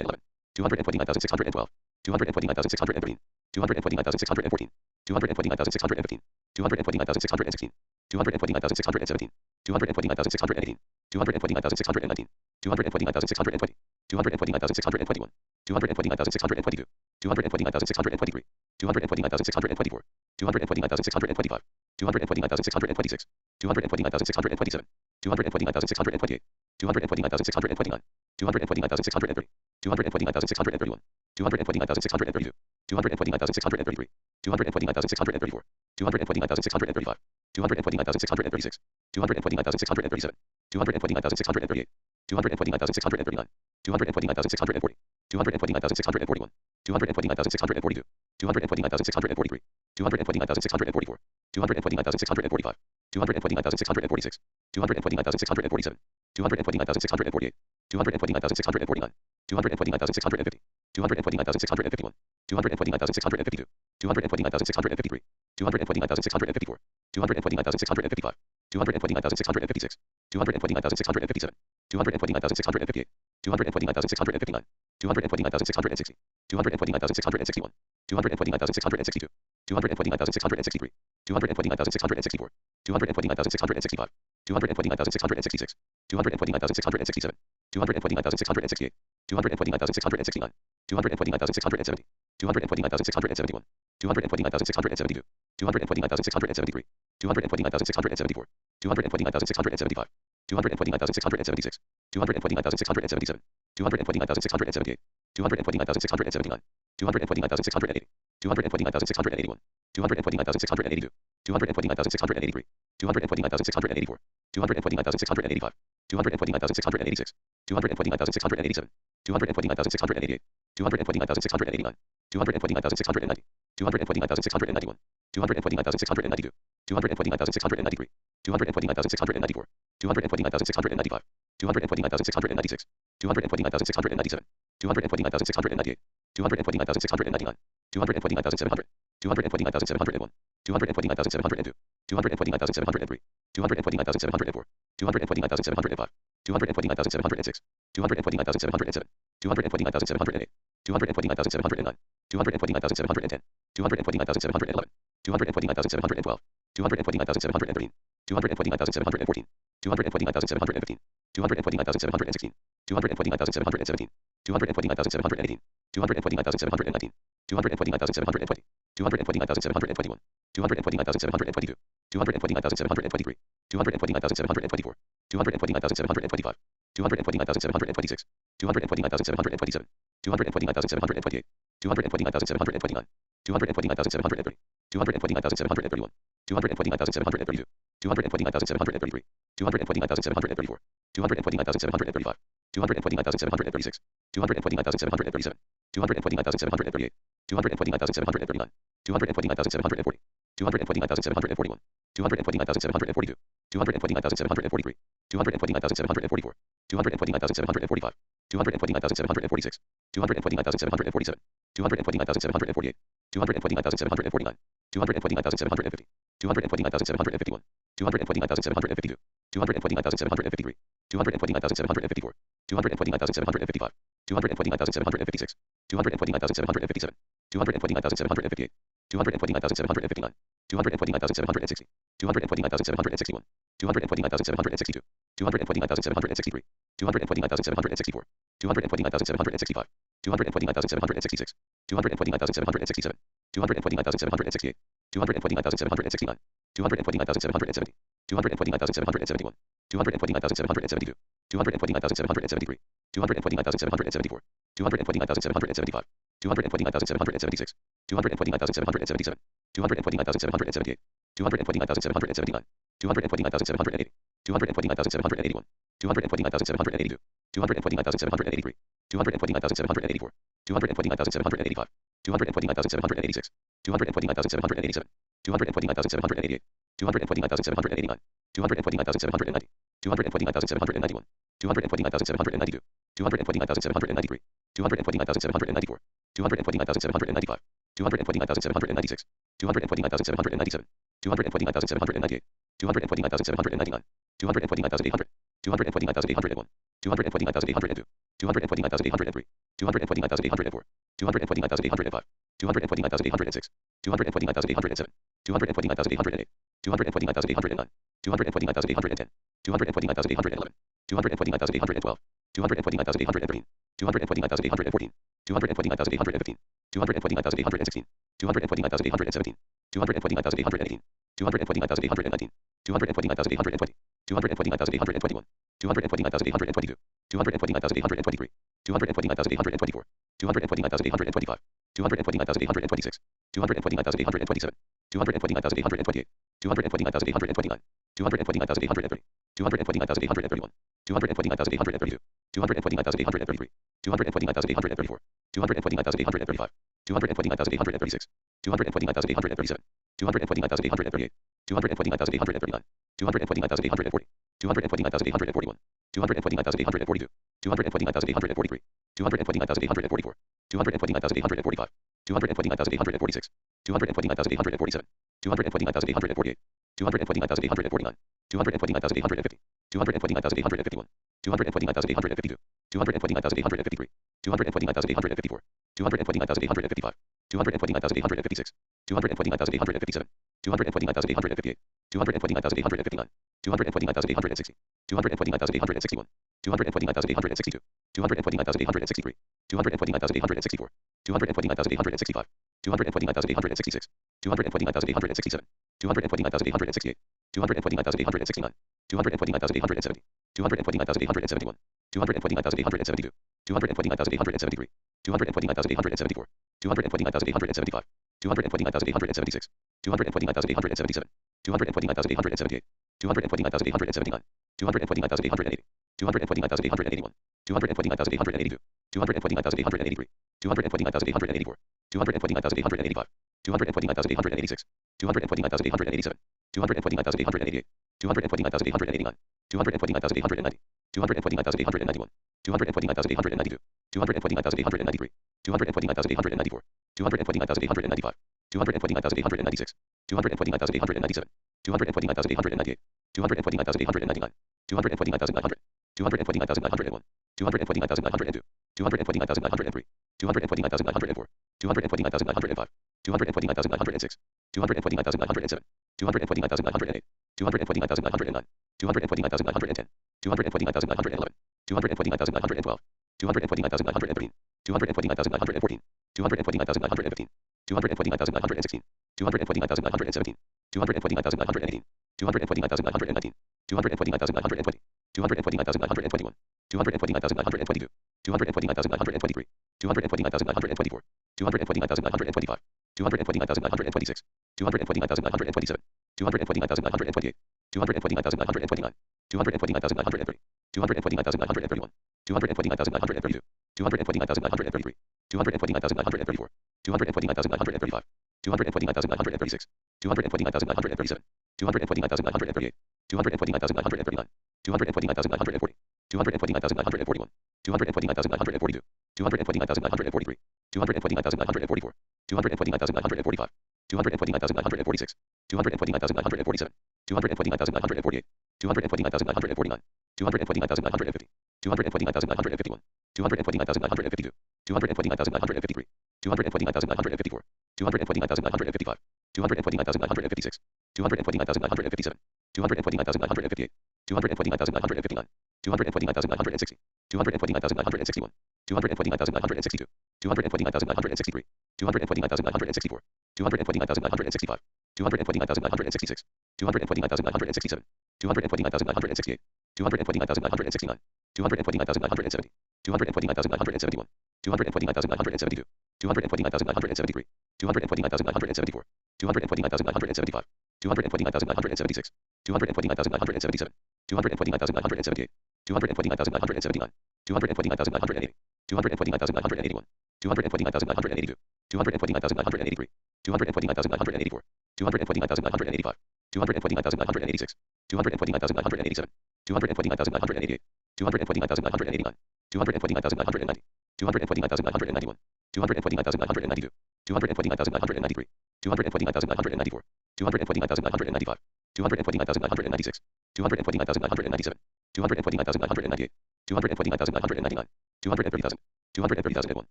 [SPEAKER 1] 229,612, 229,613, 229,614, 229,615, 229,616, 229,617, 229,618, 229,619, 229,620, 229,621, 229,622, 229,623, 229,624, 229,625, 229,626, 229,627, 229,628, 229,629, 229,630, 229,631, 229,632, 229,633, 229,634, 229,635, 229,636, 229,637, 229,638, 229,639, 229,640, 229,641, 229,642, 229,643, 229,644, 229,645, 229,646, 229,647, 229,648, 229,649, 229,650, 229,651, 229,652, 229,653, 229,654, 229,655, 229,656, 229,657, 229,658, 229,659, 229,660, 229,661, 229,662, 229,663, 229,664, 229,665, 229,666, 229,667, 229,668, 229,669, 229,670, 229,671, 229,672, 229,673, 229,674, 229,675, 229,676, 229,677, 229,678, 229,679, 229,680, 229,681, 229,682, 229,683, 229,684, 229,685, 229,686, 229,687, 229,688, 229,689, 229,690, 229,691, 229,692, 229,693, 229,694, 229,695, 229,696, 229,697, 229,698, 229,699, 229,700, 229,701, 229,702, 229,703, 229,704, 229,705, 229,706, 229,707, 229,708, 229,709, 229,710, 229,711, 229,712, 229,713, 229,714, 229,715, 229,716, 229,717, 229,718, 229,719, 229,720, 229,721, 229,722, 229,723, 229,724, 229,725, 229,726, 229,727, 229,728, 229,729, 229,730, 229,731, 229,732, 229,733, 229,734, 229,735, 229,736, 229,737, 229,738, 229,739, 229,740, 229,741, 229,742, 229,743, 229,744, 229,745, 229,746, 229,747, 229,748, 229,749, 229,750, 229,751, 229,752, 229,753, 229,754, 229,755, 229,756, 229,757, 229,758, 229,759, 229,760, 229,761, 229,762, 229,763, 229,764, 229,765, 229,766, 229,767, 229,768, 229,769, 229,770, 229,771, 229,772, 229,773, 229,774, 229,775, 229,776, 229,777, 229,778, 229,779, 229,780, 229,781, 229,782, 229,783, 229,784, 229,785, 229,786, 229,787, 229,788, 229,789, 229,790, 229,791, 229,792, 229,793, 229,794, 229,795, 229,796, 229,797, 229,798, 229,799, 229,800, 229,801, 229,802, 229,803, 229,804, 229,805, 229,806, 229,807, 229,808, 229,809, 229,810, 229,811, 229,812, 229,813, 229,814, 229,815, 229,816, 229,817, 229,818, 229,819, 229,820, 229,821, 229,822, 229,823, 229,824, 229,825, 229,826, 229,827, 229,828, 229,829, 229,830, 229,831, 229,832, 229,833, 229,834, 229,835, 229,836, 229,837, 229,838, 229,839, 229,840, 229,841, 229,842, 229,843, 229,844, 229,845, 229,846, 229,847, 229,848, 229,849, 229,850, 229,851, 229,852, 229,853, 229,854, 229,855, 229,856, 229,857, 229,858, 229,859, 229,860, 229,861, 229,862, 229,863, 229,864, 229,865, 229,866, 229,867, 229,868, 229,869, 229,870, 229,871, 229,872, 229,873, 229,874, 229,875, 229,876, 229,877, 229,878, 229,879, 229,880, 229,881, 229,882, 229,883, 229,884, 229,885, 229,886, 229,887, 229,888, 229,889, 229,890, 229,891, 229,892, 229,893, 229,894, 229,895, 229,896, 229,897, 229,898, 229,899, 229,900, 229,901, 229,902, 229,903, 229,904, 229,905, 229,906, 229,907, 229,908, 229,909, 229,910, 229,911, 229,912, 229,913, 229,914, 229,915, 229,916, 229,917, 229,918, 229,919, 229,920, 229,921, 229,922, 229,923, 229,924, 229,925, 229,926, 229,927, 229,928, 229,929, 229,930, 229,931, 229,932, 229,933, 229,934, 229,935, 229,936, 229,937, 229,938, 229,939, 229,940, 229,941, 229,942, 229,943, 229,944, 229,945, 229,946, 229,947, 229,948, 229,949, 229,950, 229,951, 229,952, 229,953, 229,954, 229,955, 229,956, 229,957, 229,958, 229,959, 229,960, 229,961, 229,962, 229,963, 229,964, 229,965, 229,966, 229,967, 229,968, 229,969, 229,970, 229,971, 229,972, 229,973, 229,974, 229,975, 229,976, 229,977, 229,978, 229,979, 229,980, 229,981, 229,982, 229,983, 229,984, 229,985, 229,986, 229,987, 229,988, 229,989, 229,990, 229,991, 229,992, 229,993, 229,994, 229,995, 229,996, 229,997, 229,998, 229,999, 230,000, 230,001,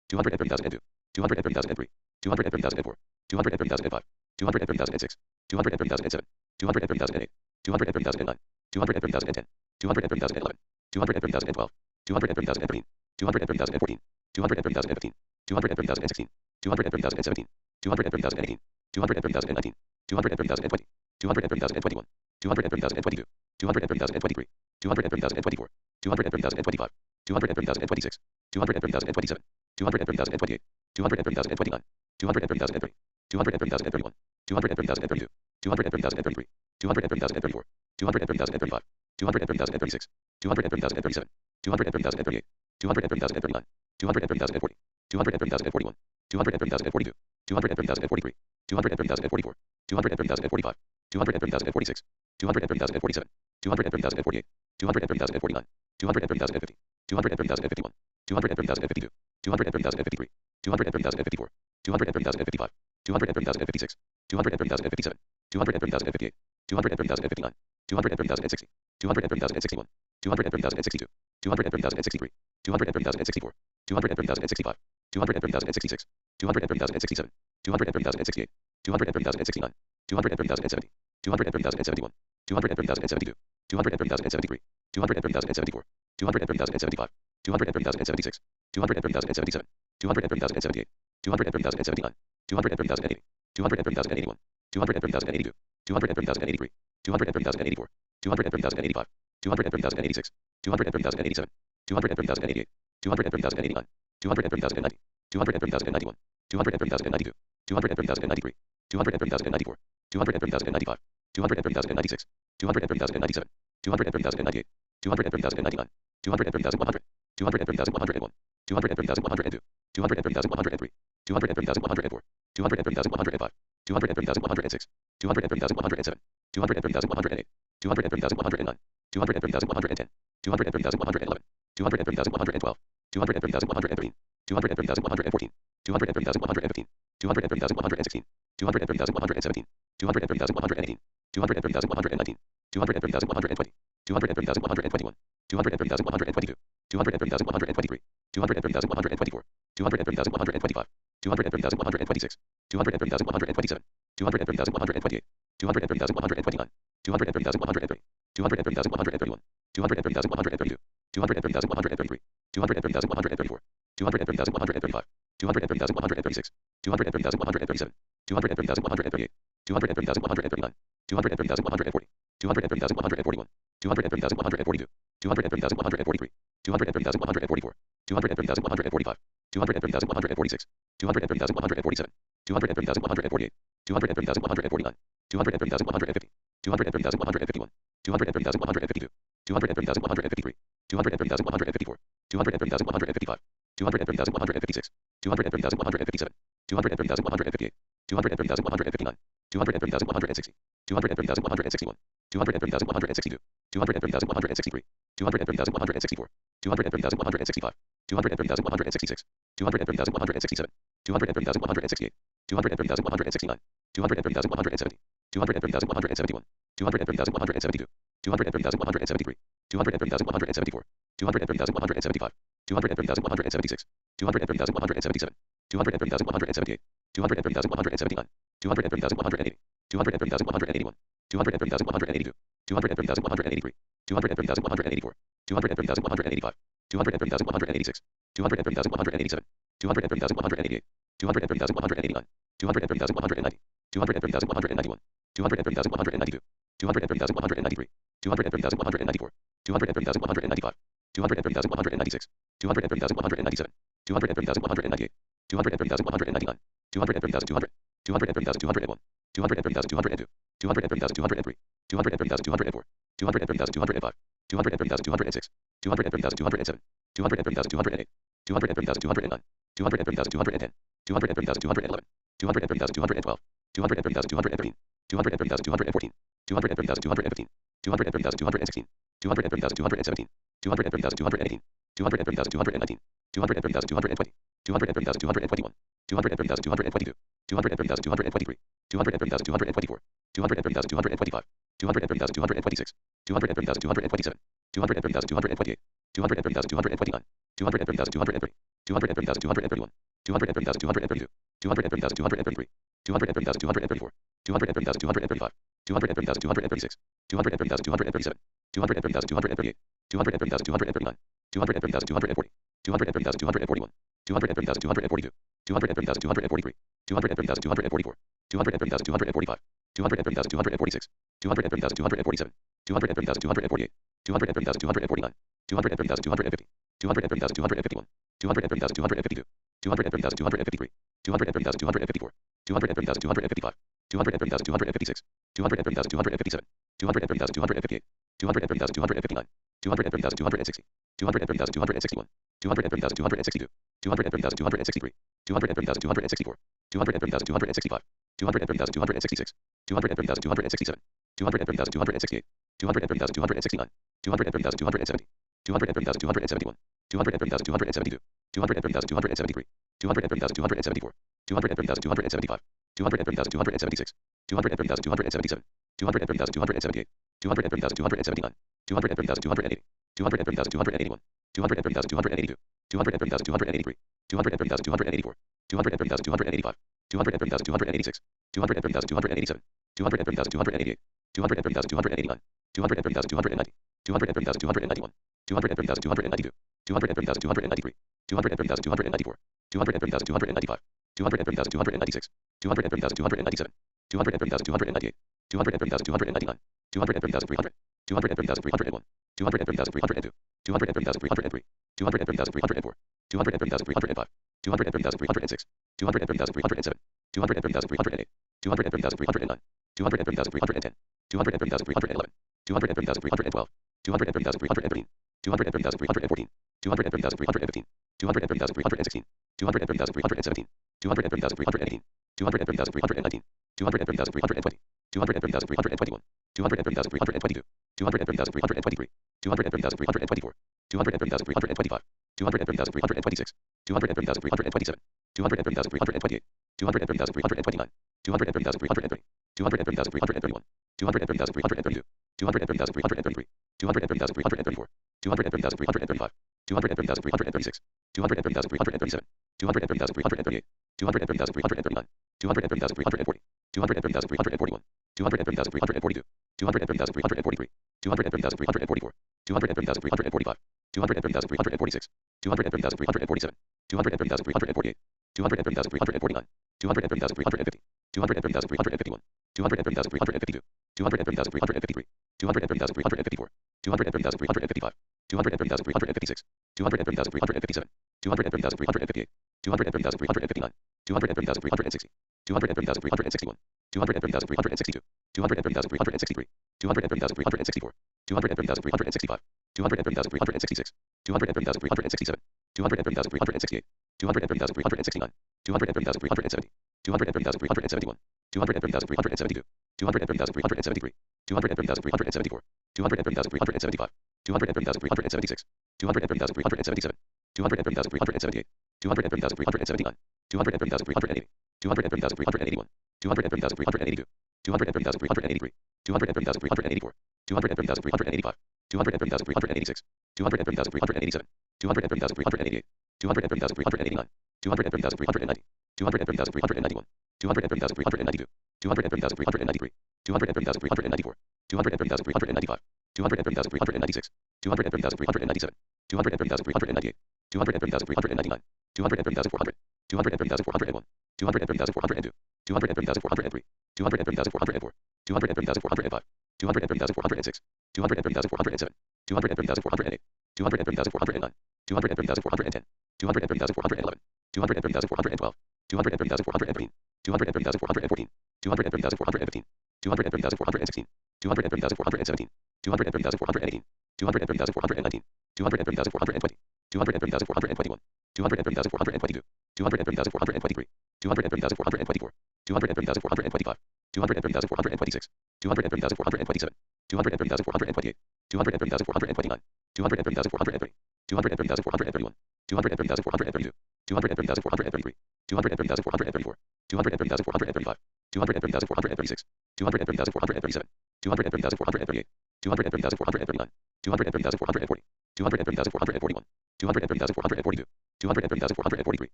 [SPEAKER 1] 230,002, 230,003, 230,004, 230,005, 230,006, 230,007, 230,008, 230,009, 230,010, 230,011, 230,012, 230,013, 230,014, 230,015, 230,016, 230,017, 230,018, 230,019, 230,020, 230,021, 230,022, 230,023, 230,024, 230,025, 230,026, 230,027, 230,028, 230,029, 230,030, 230,031, 230,032, 230,033, 230,034, 230,035, 230,036, 230,037, 230,038, 230,039, 230,040, 230,041, 230,042, 230,043, 230,044, 230,045, 230,046, 230,047, 230,048, 230,049, 230,050, 230,051, 230,052, 230,053, 230,054, 230,055, 230,056, 230,057, 230,058, 230,059, 230,060, 230,061, 230,062, 230,063, 230,064, 230,065, 230,066, 230,067, 230,068, 230,069, 230,070, 230,071, 230,072, 230,073, 230,074, 230,075, 230,076, 230,077, 230,078, 230,079, 230,080, 230,081, 230,082, 230,083, 230,084, 230,085, 230,086, 230,087, 230,088, 230,089, 230,090, 230,091, 230,092, 230,093, 230,094, 230,095, 230,096, 230,097, 230,098, 230,099, 230,100, 230,101, 230,102, 230,103, 230,104, 230,105, 230,106, 230,107, 230,108, 230,109, 230,110, 230,111, 230,112, 230,113, 230,114, 230,115, 230,116, 230,117, 230,118, 230,119, 230,120, 230,121, 230,122, 230,123, 230,124, 230,125, 230,126, 230,127, 230,128, 230,129, 230,130, 230,131, 230,132, 230,133, 230,134, 230,135, 230,136, 230,137, 230,138, 230,139, 230,140, 230,141, 230,142, 230,143, 230,144, 230,145, 230,146, 230,147, 230,148, 230,149, 230,150, 230,151, 230,152, 230,153, 230,154, 230,155, 230,156, 230,157, 230,158, 230,159, 230,160, 230,161, 230,162, 230,163, 230,164, 230,165, 230,166, 230,167, 230,168, 230,169, 230,170, 230,171, 230,172, 230,173, 230,174, 230,175, 230,176, 230,177, 230,178, 230,179, 230,180, 230,181, 230,182, 230,183, 230,184, 230,185, 230,186, 230,187, 230,188, 230,189, 230,190, 230,191, 230,192, 230,193, 230,194, 230,195, 230,196, 230,197, 230,198, 230,199, 200,200, 200,201, 200,202, 200,203, 200,204, 200,205, 200,206, 200,207, 200,208, 200,209, 200,210, 200,211, 200,212, 200,213, 200,214, 200,215, 200,216, 200,217, 200,218, 200,219, 200,220, 200,221, 200,222, 200,223, 200,224, 200,225, 200,226, 200,227, 200,228, 200,229, 200,230, 200,231, 200,232, 200,233, 200,234, 200,235, 200,236, 200,237, 200,238, 200,239, 200,240, 200,241, 200,242, 200,243, 200,244, 200,245, 200,246, 200,247, 200,248, 200,249, 200,250, 200,251, 200,252, 200,253, 200,254, 200,255, 200,256, 200,257, 200,258, 200,259, 200,260, 200,261, 200,262, 200,263, 200,264, 200,265, 200,266, 200,267, 200,268, 200,269, 200,270, 200,271, 200,272, 200,273, 200,274, 200,275, 200,276, 200,277, 200,278, 200,279, 200,280, 200,281, 200,282, 200,283, 200,284, 200,285, 200,286, 200,287, 200,288, 200,289, 200,290, 200,291, 200,292, 200,293, 200,294, 200,295, 200,296, 200,297, 200,298, 200,299, 200,300, 200,301, 200,302, 200,303, 200,304, 200,305, 200,306, 200,307, 200,308, 200,309, 200,310, 200,311, 200,312, 200,313, 200,314, 200,315, 230,316, 230,317, 230,318, 230,319, 230,320, 230,321, 230,322, 230,323, 230,324, 230,325, 230,326, 230,327, 230,328, 230,329, 230,330, 230,331, 230,332, 230,333, 230,334, 230,335, 230,336, 230,337, 230,338, 230,339, 230,340, 230,341, 230,342, 230,343, 230,344, 230,345, 230,346, 230,347, 230,348, 230,349, 230,350, 230,351, 230,352, 230,353, 230,354, 230,355, 230,356, 230,357, 230,358, 230,359, 230,360, 230,361, 230,362, 230,363, 230,364, 230,365, 230,366, 230,367, 230,368, 230,369, 230,370, 230,371, 230,372, 230,373, 230,374, 230,375, 230,376, 230,377, 230,378, 230,379, 230,380, 230,381, 230,382, 230,383, 230,384, 230,385, 230,386, 230,387, 230,388, 230,389, 230,390, 230,391, 230,392, 230,393, 230,394, 230,395, 230,396, 230,397, 230,398, 230,399, 230,400, 230,401, 230,402, 230,403, 230,404, 230,405, 230,406, 230,407, 230,408, 230,409, 230,410, 230,411, 230,412, 230,413, 230,414, 230,415, 230,416, 230,417, 230,418, 230,419, 230,420, 230,421, 230,422, 230,423, 230,424, 230,425, 230,426, 230,427, 230,428, 230,429, 230,430, 230,431, 230,432, 230,433, 230,434, 230,435, 230,436, 230,437, 230,438, 230,439, 230,440, 230,441, 230,442, 230,443,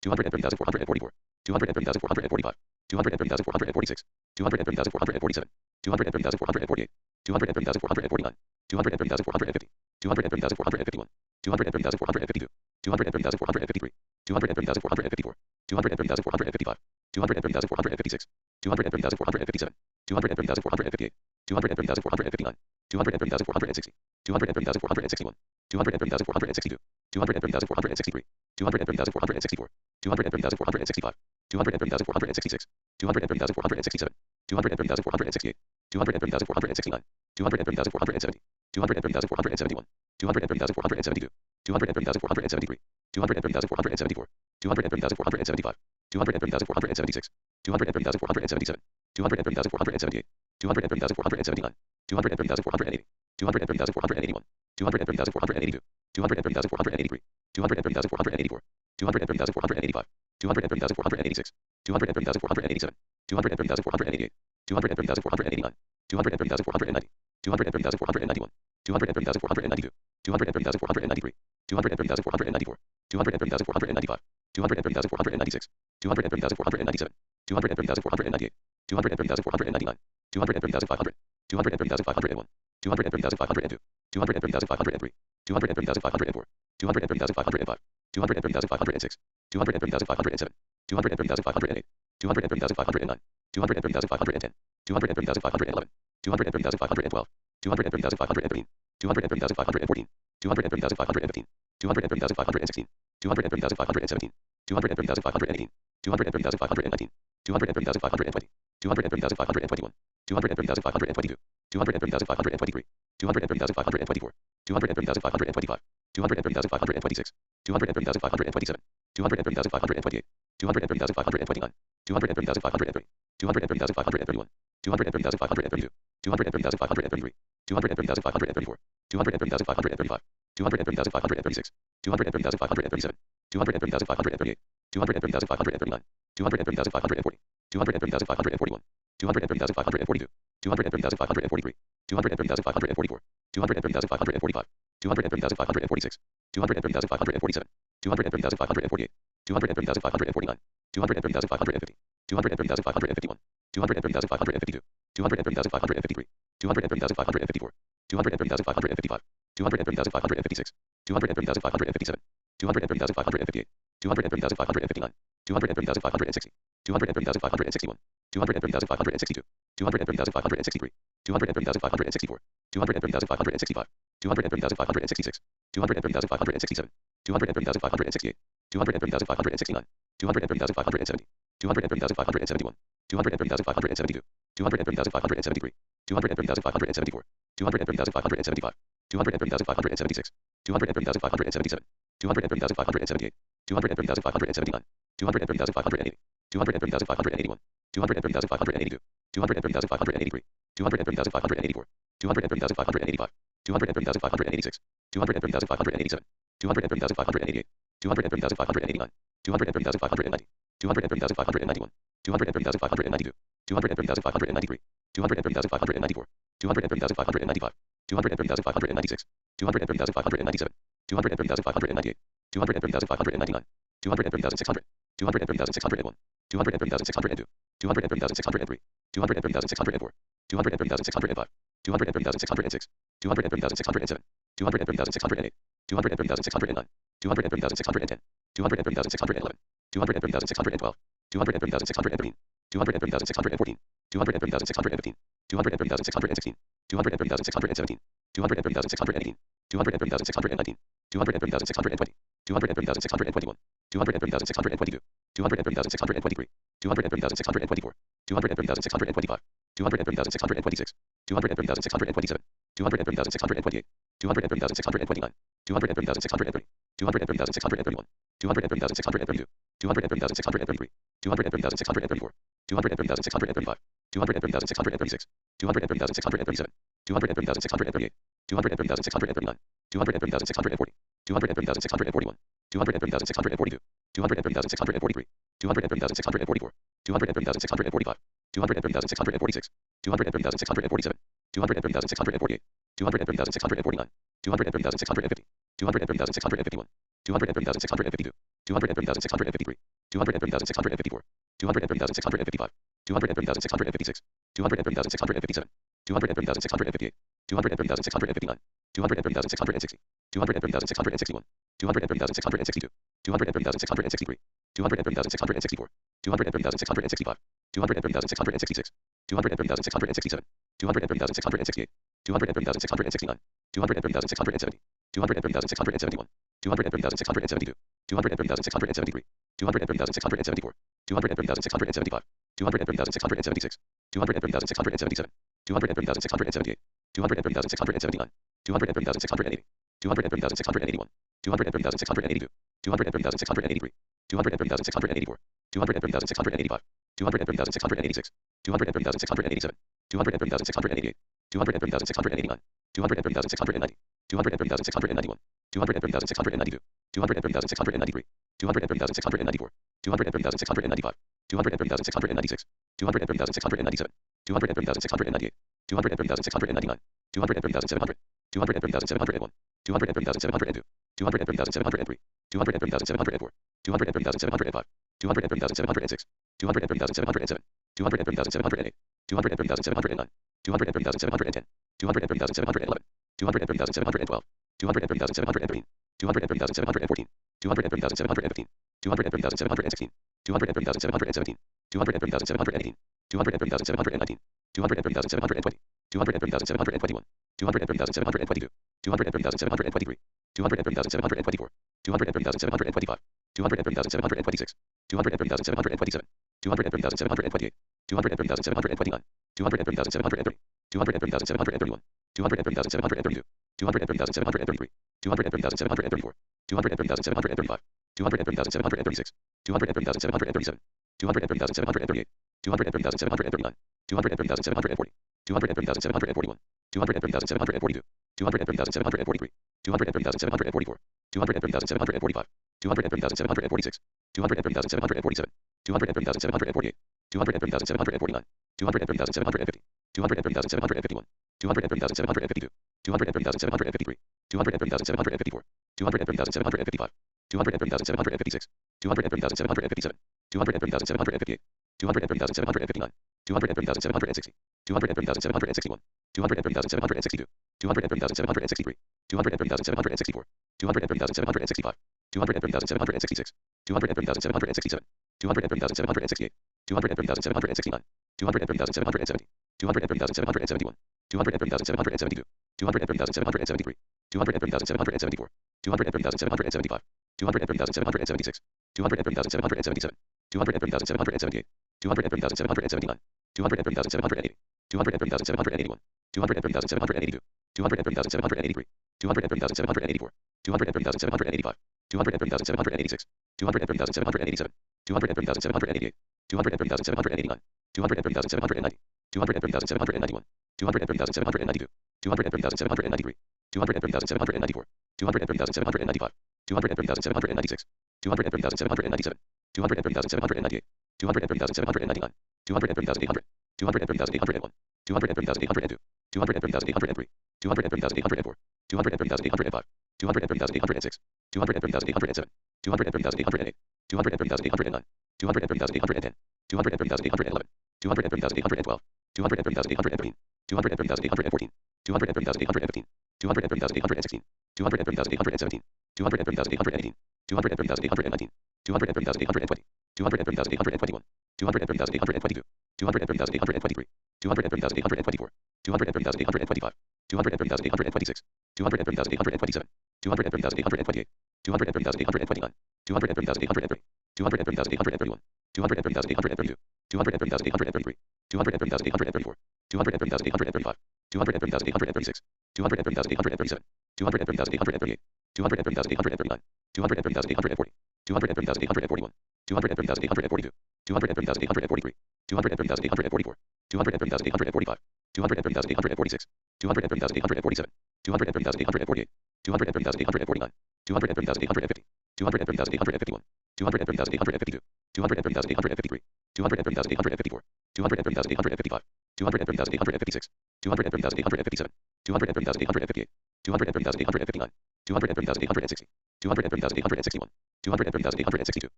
[SPEAKER 1] 230,444, 230,445, 230,446, 230,447, 230,448, 230,449, 230,450, 230,451, 230,452, 230,453, 230,454, 230,455, 230,456, 230,457, 230,458, 230,459, 230,460, 230,461, 230,462, 230,463, 230,464, 230,465, 230,466, 230,467, 230,468, 230,469, 230,470, 230,471, 230,472, 230,473, 230,474, 230,475, 230,476, 230,477, 230,478, 230,479, 230,480, 230,481, 230,482, 230,483, 230,484, 230,485, 230,486, 230,487, 230,488, 230,489, 230,490, 230,491, 230,492, 230,493, 230,494, 230,495, 230,496, 230,497, 230,498, 230,499, 230,500, 230,501, 230,502, 230,503, 230,504, 230,505, 230,506, 230,507, 230,508, 230,509, 230,510, 230,511, 230,512, 230,513, 230,514, 230,515, 230,516, 230,517, 230,518, 230,519, 230,520, 230,521, 230,522, 230,523, 230,524, 230,525, 230,526, 230,527, 230,528, 230,529, 230,530, 230,531, 230,532, 230,533, 230,534, 230,535, 230,536, 230,537, 230,538, 230,539, 230,540, 230,541, 230,542, 230,543, 230,544, 230,545, 230,546, 230,547, 230,548, 230,549, 230,550, 230,551, 230,552, 230,553, 230,554, 230,555, 230,556, 230,557, 230,558, 230,559, 230,560, 230,561, 230,562, 230,563, 230,564, 230,565, 230,566, 230,567, 230,568, 230,569, 230,570, 230,571, 230,572, 230,573, 230,574, 230,575, 230,576, 230,577, 230,578, 230,579, 230,580, 230,581, 230,582, 230,583, 230,584, 230,585, 230,586, 230,587, 230,588, 230,589, 230,590, 230,591, 230,592, 230,593, 230,594, 230,595, 230,596, 230,597, 230,598, 230,599, 230,600, 230,601, 230,602, 230,603, 230,604, 230,605, 230,606, 230,607, 230,608, 230,609, 230,610, 230,611, 230,612, 230,613, 230,614, 230,615, 230,616, 230,617, 230,618, 230,619, 230,620, 230,621, 230,622, 230,623, 230,624, 230,625, 230,626, 230,627, 230,628, 230,629, 230,630, 230,631, 230,632, 230,633, 230,634, 230,635, 230,636, 230,637, 230,638, 230,639, 230,640, 230,641, 230,642, 230,643, 230,644, 230,645, 230,646, 230,647, 230,648, 230,649, 230,650, 230,651, 230,652, 230,653, 230,654, 230,655, 230,656, 230,657, 230,658, 230,659, 230,660, 230,661, 230,662, 230,663, 230,664, 230,665, 230,666, 230,667, 230,668, 230,669, 230,670, 230,671, 230,672, 230,673, 230,674, 230,675, 230,676, 230,677, 230,678, 230,679, 230,680, 230,681, 230,682, 230,683, 230,684, 230,685, 230,686, 230,687, 230,688, 230,689, 230,690, 230,691, 230,692, 230,693, 230,694, 230,695, 230,696, 230,697, 230,698, 230,699, 230,700, 230,701, 230,702, 230,703, 230,704, 230,705, 230,706, 230,707, 230,708, 230,709, 230,710, 230,711, 230,712, 230,713, 230,714, 230,715, 230,716, 230,717, 230,718, 230,719, 230,720, 230,721, 230,722, 230,723, 230,724, 230,725, 230,726, 230,727, 230,728, 230,729, 230,730, 230,731, 230,732, 230,733, 230,734, 230,735, 230,736, 230,737, 230,738, 230,739, 230,740, 230,741, 230,742, 230,743, 230,744, 230,745, 230,746, 230,747, 230,748, 230,749, 230,750, 230,751, 230,752, 230,753, 230,754, 230,755, 230,756, 230,757, 230,758, 230,759, 230,760, 230,761, 230,762, 230,763, 230,764, 230,765, 230,766, 230,767, 230,768, 230,769, 230,770, 230,771, 230,772, 230,773, 230,774, 230,775, 230,776, 230,777, 230,778, 230,779, 230,780, 230,781, 230,782, 230,783, 230,784, 230,785, 230,786, 230,787, 230,788, 230,789, 230,790, 230,791, 230,792, 230,793, 230,794, 230,795, 230,796, 230,797, 230,798, 230,799, 230,800, 230,801, 230,802, 230,803, 230,804, 230,805, 230,806, 230,807, 230,808, 230,809, 230,810, 230,811, 230,812, 230,813, 230,814, 230,815, 230,816, 230,817, 230,818, 230,819, 230,820, 230,821, 230,822, 230,823, 230,824, 230,825, 230,826, 230,827, 230,828, 230,829, 230,830, 230,831, 230,832, 230,833, 230,834, 230,835, 230,836, 230,837, 230,838, 230,839, 230,840, 230,841, 230,842, 230,843, 230,844, 230,845, 230,846, 230,847, 230,848, 230,849, 230,850, 230,851, 230,852, 230,853, 230,854, 230,855, 230,856, 230,857, 230,858, 230,859, 230,860, 230,861, 230,862,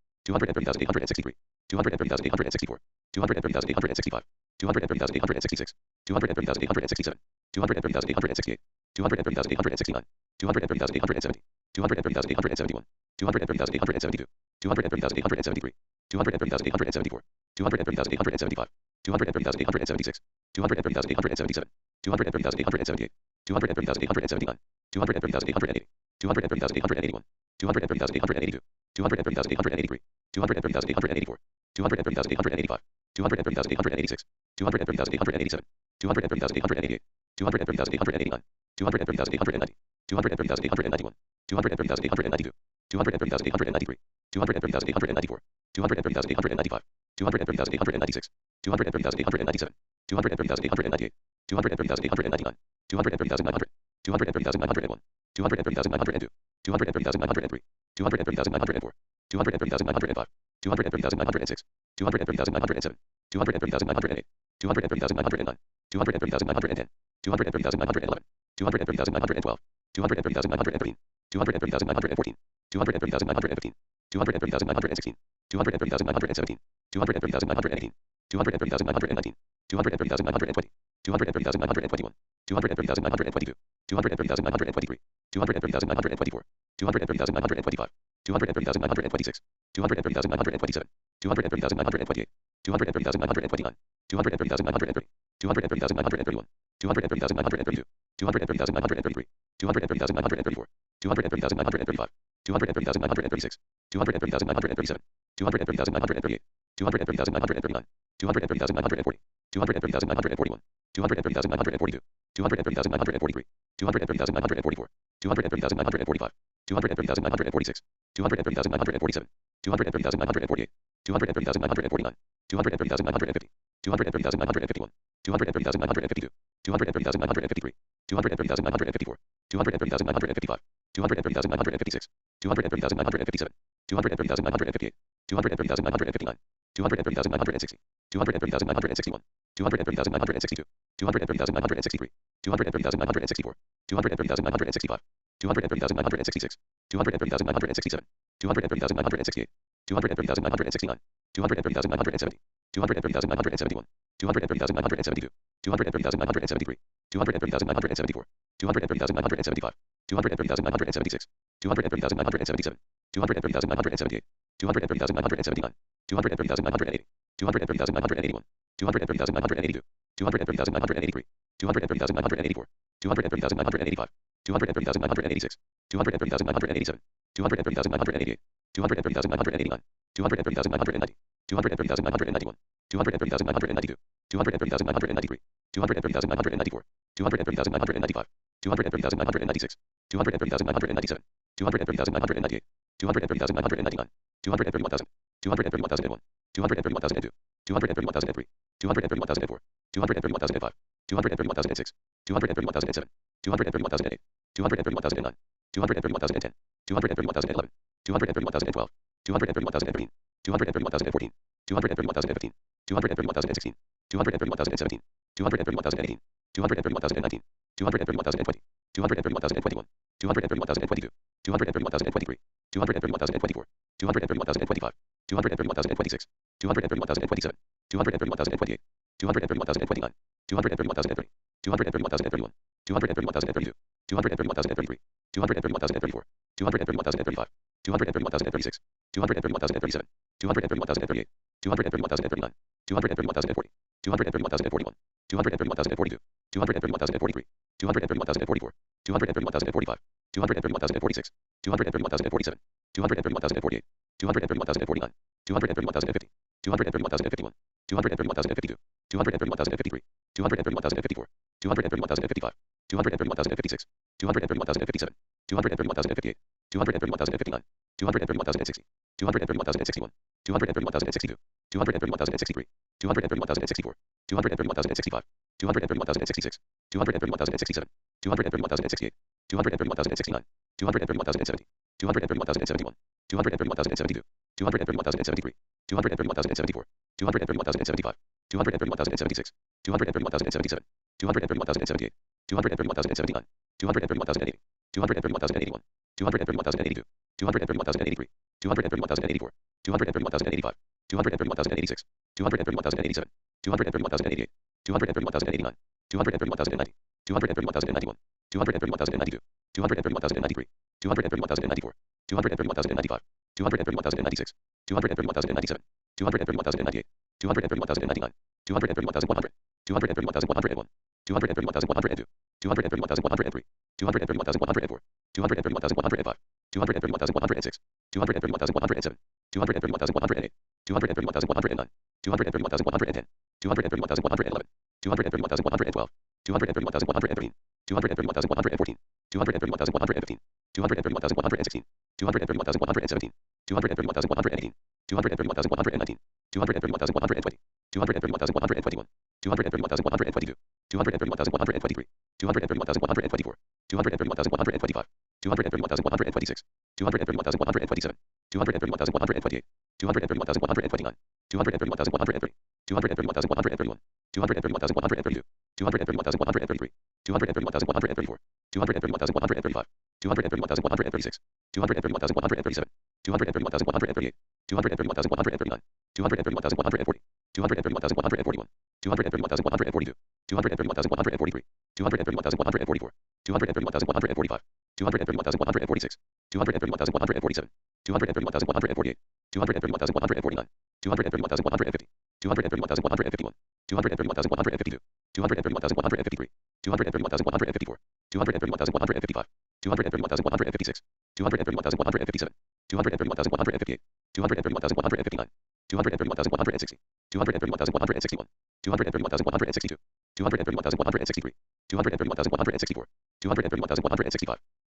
[SPEAKER 1] 230,863, 230,864, 230,865, 230,866, 230,867, 230,868, 230,869, 230,870, 230,871, 230,872, 230,873, 230,874, 230,875, 230,876, 230,877, 230,878, 230,879, 230,880, 230,881, 230,882, 230,883, 230,884, 230,885, 230,886, 230,887, 230,888, 230,889, 230,890, 230,891, 230,892, 230,893, 230,894, 230,895, 230,896, 230,897, 230,898, 230,899, 230,900, 230,901, 230,902, 230,903, 230,904, 230,905, 230,906, 230,907, 230,908, 230,909, 230,910, 230,911, 230,912, 230,913, 230,914, 230,915, 230,916, 230,917, 230,918, 230,919, 230,920, 230,921, 230,922, 230,923, 230,924, 230,925, 230,926, 230,927, 230,928, 230,929, 230,930, 230,931, 230,932, 230,933, 230,934, 230,935, 230,936, 230,937, 230,938, 230,939, 230,940, 230,941, 230,942, 230,943, 230,944, 230,945, 230,946, 230,947, 230,948, 230,949, 230,950, 230,951, 230,952, 230,953, 230,954, 230,955, 230,956, 230,957, 230,958, 230,959, 230,960, 230,961, 230,962, 230,963, 230,964, 230,965, 230,966, 230,967, 230,968, 230,969, 230,970, 230,971, 230,972, 230,973, 230,974, 230,975, 230,976, 230,977, 230,978, 230,979, 230,980, 230,981, 230,982, 230,983, 230,984, 230,985, 230,986, 230,987, 230,988, 230,989, 230,990, 230,991, 230,992, 230,993, 230,994, 230,995, 230,996, 230,997, 230,998, 230,999, 231,000, 231,001, 231,002, 231,003, 231,004, 231,005, 231,006, 231,007, 231,008, 231,009, 231,010, 231,011, 231,012, 231,013, 231,014, 231,015, 231,016, 231,017, 231,018, 231,019, 231,020, 231,021, 231,022, 231,023, 231,024, 231,025, 231,026, 231,027, 231,028, 231,029, 231,030, 231,031, 231,032, 231,033, 231,034, 231,035, 231,036, 231,037, 231,038, 231,039, 231,040, 231,041, 231,042, 231,043, 231,044, 231,045, 231,046, 231,047, 231,048, 231,049, 231,050, 231,051, 231,052, 231,053, 231,054, 231,055, 231,056, 231,057, 231,058, 231,059, 231,060, 231,061, 231,062, 231,063, 231,064, 231,065, 231,066, 231,067, 231,068, 231,069, 231,070, 231,071, 231,072, 231,073, 231,074, 231,075, 231,076, 231,077, 231,078, 231,079, 231,080, 231,081, 231,082, 231,083, 231,084, 231,085, 231,086, 231,087, 231,088, 231,089, 231,090, 231,091, 231,092, 231,093, 231,094, 231,095, 231,096, 231,097, 231,098, 231,099, 231,100, 231,101, 231,102, 231,103, 231,104, 231,105, 231,106, 231,107, 231,108, 231,109, 231,110, 231,111, 231,112, 231,113, 231,114, 231,115, 231,116, 231,117, 231,118, 231,119, 231,120, 231,121, 231,122, 231,123, 231,124, 231,125, 231,126, 231,127, 231,128, 231,129, 231,130, 231,131, 231,132, 231,133, 231,134, 231,135, 231,136, 231,137, 231,138, 231,139, 231,140, 231,141, 231,142, 231,143, 231,144, 231,145, 231,146, 231,147, 231,148, 231,149, 231,150, 231,151, 231,152, 231,153, 231,154, 231,155, 231,156, 231,157, 231,158, 231,159, 231,160, 231,161, 231,162, 231,163,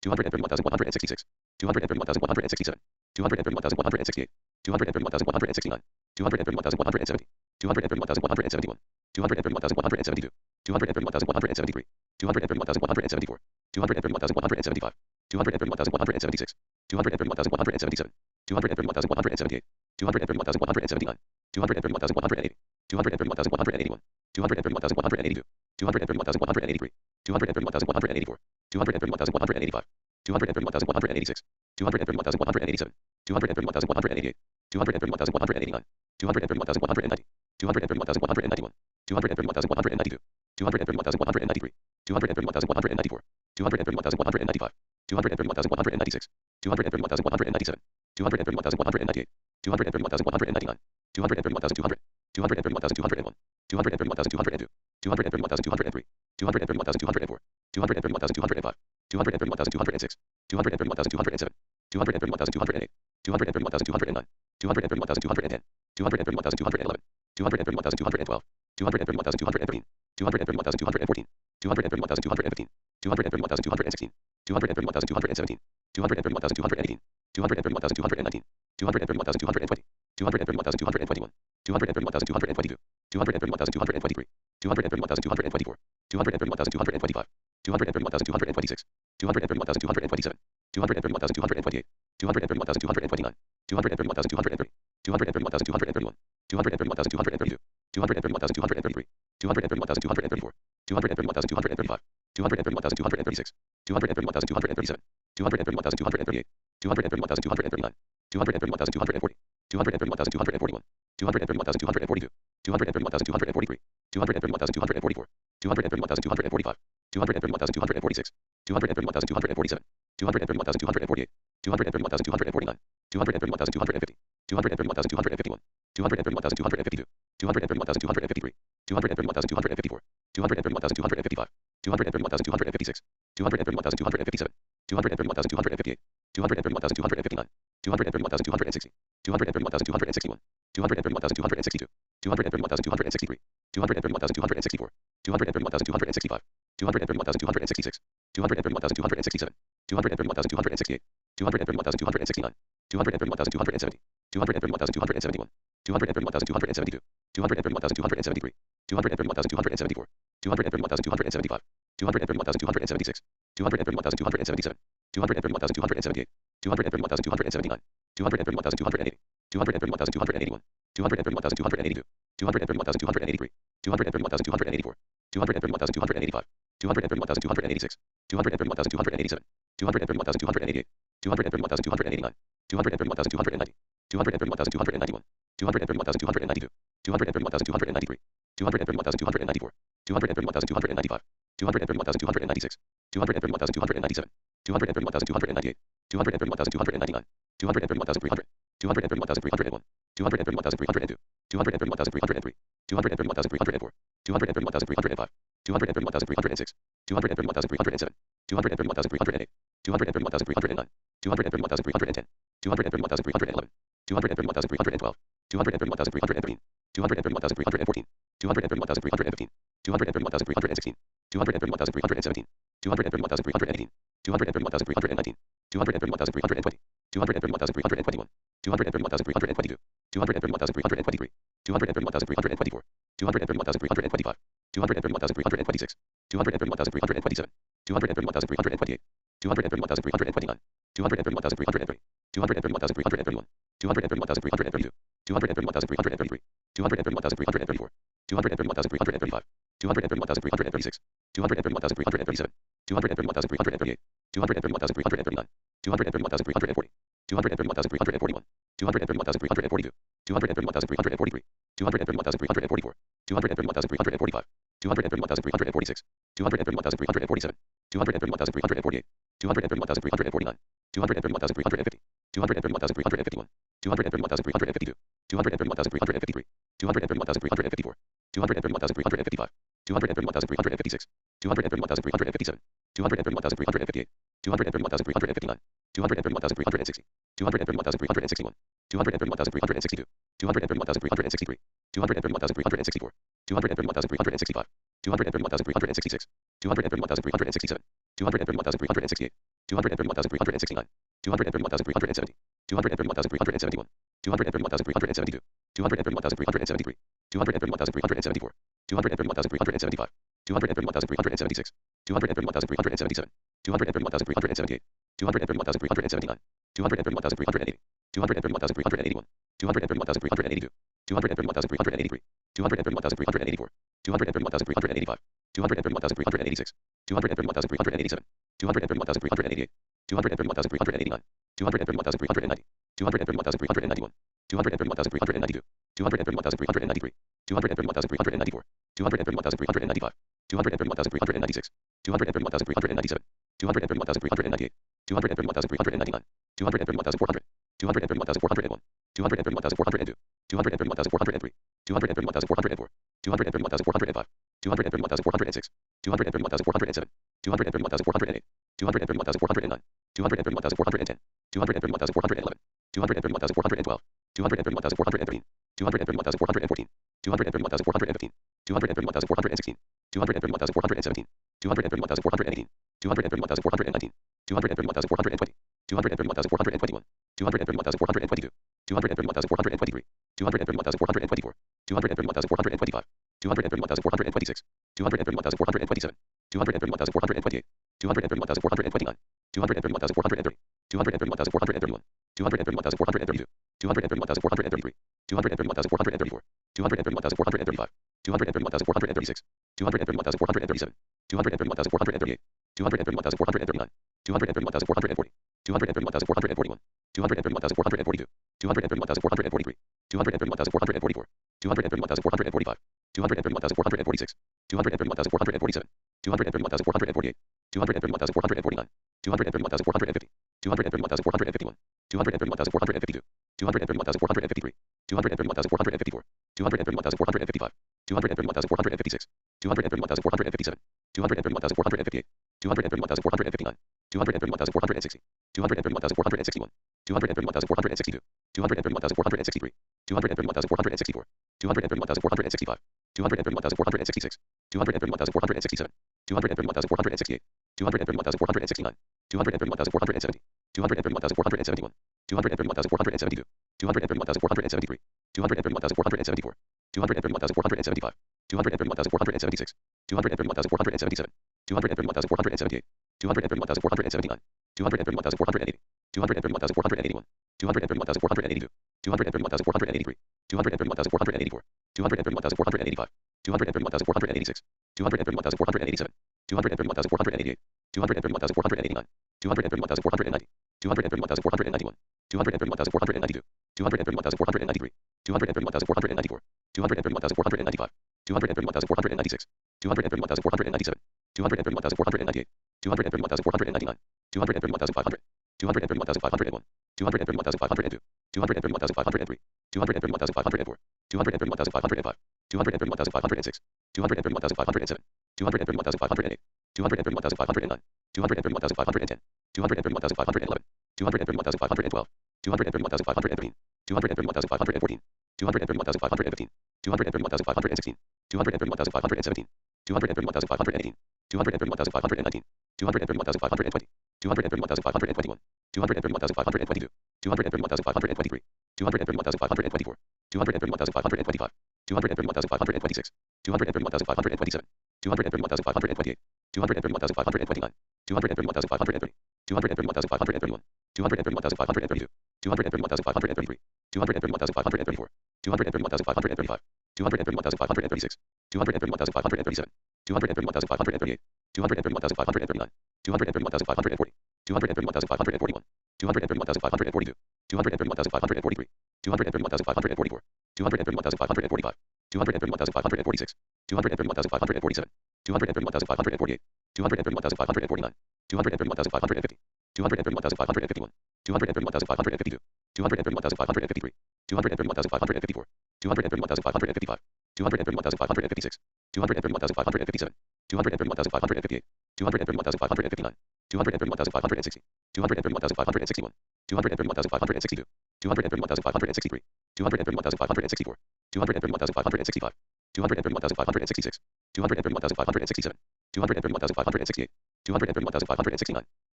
[SPEAKER 1] 231,166, 231,167, 231,168, 231,169, 231,170, 231,171, 231,172, 231,173, 231,174, 231,175, 231,176, 231,177, 231,178, 231,179, 231,180, 231,181, 231,182, 231,183, 231,184, 231,185, 231,186, 231,187, 231,188, 231,189, 231,190, 231,191, 231,192, 231,193, 231,194, 231,195, 231,196, 231,197, 231,198, 231,199, 231,200, 231,201, 231,202, 231,203, 231,204, 231,205, 231,206, 231,207, 231,208, 231,209, 231,210, 231,211, 231,212, 231,213, 231,214, 231,215, 231,216, 231,217, 231,218, 231,219, 231,220, 231,221, 231,222, 231,223, 231,224, 231,225, 231,226, 231,227, 231,228, 231,229, 231,230, 231,231, 231,232, 231,233, 231,234, 231,235, 231,236, 231,237, 231,238, 231,239, 231,240, 231,241, 231,242, 231,243, 231,244, 231,245, 231,246, 231,247, 231,248, 231,249, 231,250, 231,251, 231,252, 231,253, 231,254, 231,255, 231,256, 231,257, 231,258, 231,259, 231,260, 231,261, 231,262, 231,263, 231,264, 231,265, 231,266, 231,267, 231,268, 231,269, 231,270, 231,271, 231,272, 231,273, 231,274, 231,275, 231,276, 231,277, 231,278, 231,279, 231,280, 231,281, 231,282, 231,283, 231,284, 231,285, 231,286, 231,287, 231,288, 231,289, 231,290, 231,291, 231,292, 231,293, 231,294, 231,295, 231,296, 231,297, 231,298, 231,299, 231,300, 231,301, 231,302, 231,303, 231,304, 231,305, 231,306, 231,307, 231,308, 231,309, 231,310, 231,311, 231,312, 231,313, 231,314, 231,315, 231,316, 231,317, 231,318, 231,319, 231,320, 231,321, 231,322, 231,323, 231,324, 231,325, 231,326, 231,327, 231,328, 231,329, 231,330, 231,331, 231,332, 231,333, 231,334, 231,335, 231,336, 231,337, 231,338, 231,339, 231,340, 231,341, 231,342, 231,343, 231,344, 231,345, 231,346, 231,347, 231,348, 231,349, 231,350, 231,351, 231,352, 231,353, 231,354, 231,355, 231,356, 231,357, 231,358, 231,359, 231,360, 231,361, 231,362, 231,363, 231,364, 231,365, 231,366, 231,367, 231,368, 231,369, 231,370, 231,371, 231,372, 231,373, 231,374, 231,375, 231,376, 231,377, 231,378, 231,379, 231,380, 231,381, 231,382, 231,383, 231,384, 231,385, 231,386, 231,387, 231,388, 231,389, 231,390, 231,391, 231,392, 231,393, 231,394, 231,395, 231,396, 231,397, 231,398, 231,399, 231,400, 231,401, 231,402, 231,403, 231,404, 231,405, 231,406, 231,407, 231,408, 231,409, 231,410, 231,411, 231,412, 231,413, 231,414, 231,415, 231,416, 231,417, 231,418, 231,419, 231,420, 231,421, 231,422, 231,423, 231,424, 231,425, 231,426, 231,427, 231,428, 231,429, 231,430, 231,431, 231,432, 231,433, 231,434, 231,435, 231,436, 231,437, 231,438, 231,439, 231,440, 231,441, 231,442, 231,443, 231,444, 231,445, 231,446, 231,447, 231,448, 231,449, 231,450, 231,451, 231,452, 231,453, 231,454, 231,455, 231,456, 231,457, 231,458, 231,459, 231,460, 231,461, 231,462, 231,463, 231,464, 231,465, 231,466, 231,467, 231,468, 231,469, 231,470, 231,471, 231,472, 231,473, 231,474, 231,475, 231,476, 231,477, 231,478, 231,479, 231,480, 231,481, 231,482, 231,483, 231,484, 231,485, 231,486, 231,487, 231,488, 231,489, 231,490, 231,491, 231,492, 231,493, 231,494, 231,495, 231,496, 231,497, 231,498, 231,499, 231,500, 231,501, 231,502, 231,503, 231,504, 231,505, 231,506, 231,507, 231,508, 231,509, 231,510, 231,511, 231,512, 231,513, 231,514, 231,515, 231,516, 231,517, 231,518, 231,519, 231,520, 231,521, 231,522, 231,523, 231,524, 231,525, 231,526, 231,527, 231,528, 231,529, 231,530, 231,531, 231,532, 231,533, 231,534, 231,535, 231,536, 231,537, 231,538, 231,539, 231,540, 231,541, 231,542, 231,543, 231,544, 231,545, 231,546, 231,547, 231,548, 231,549, 231,550, 231,551, 231,552, 231,553, 231,554, 231,555, 231,556, 231,557, 231,558, 231,559, 231,560, 231,561, 231,562, 231,563, 231,564, 231,565, 231,566, 231,567, 231,568, 231,569,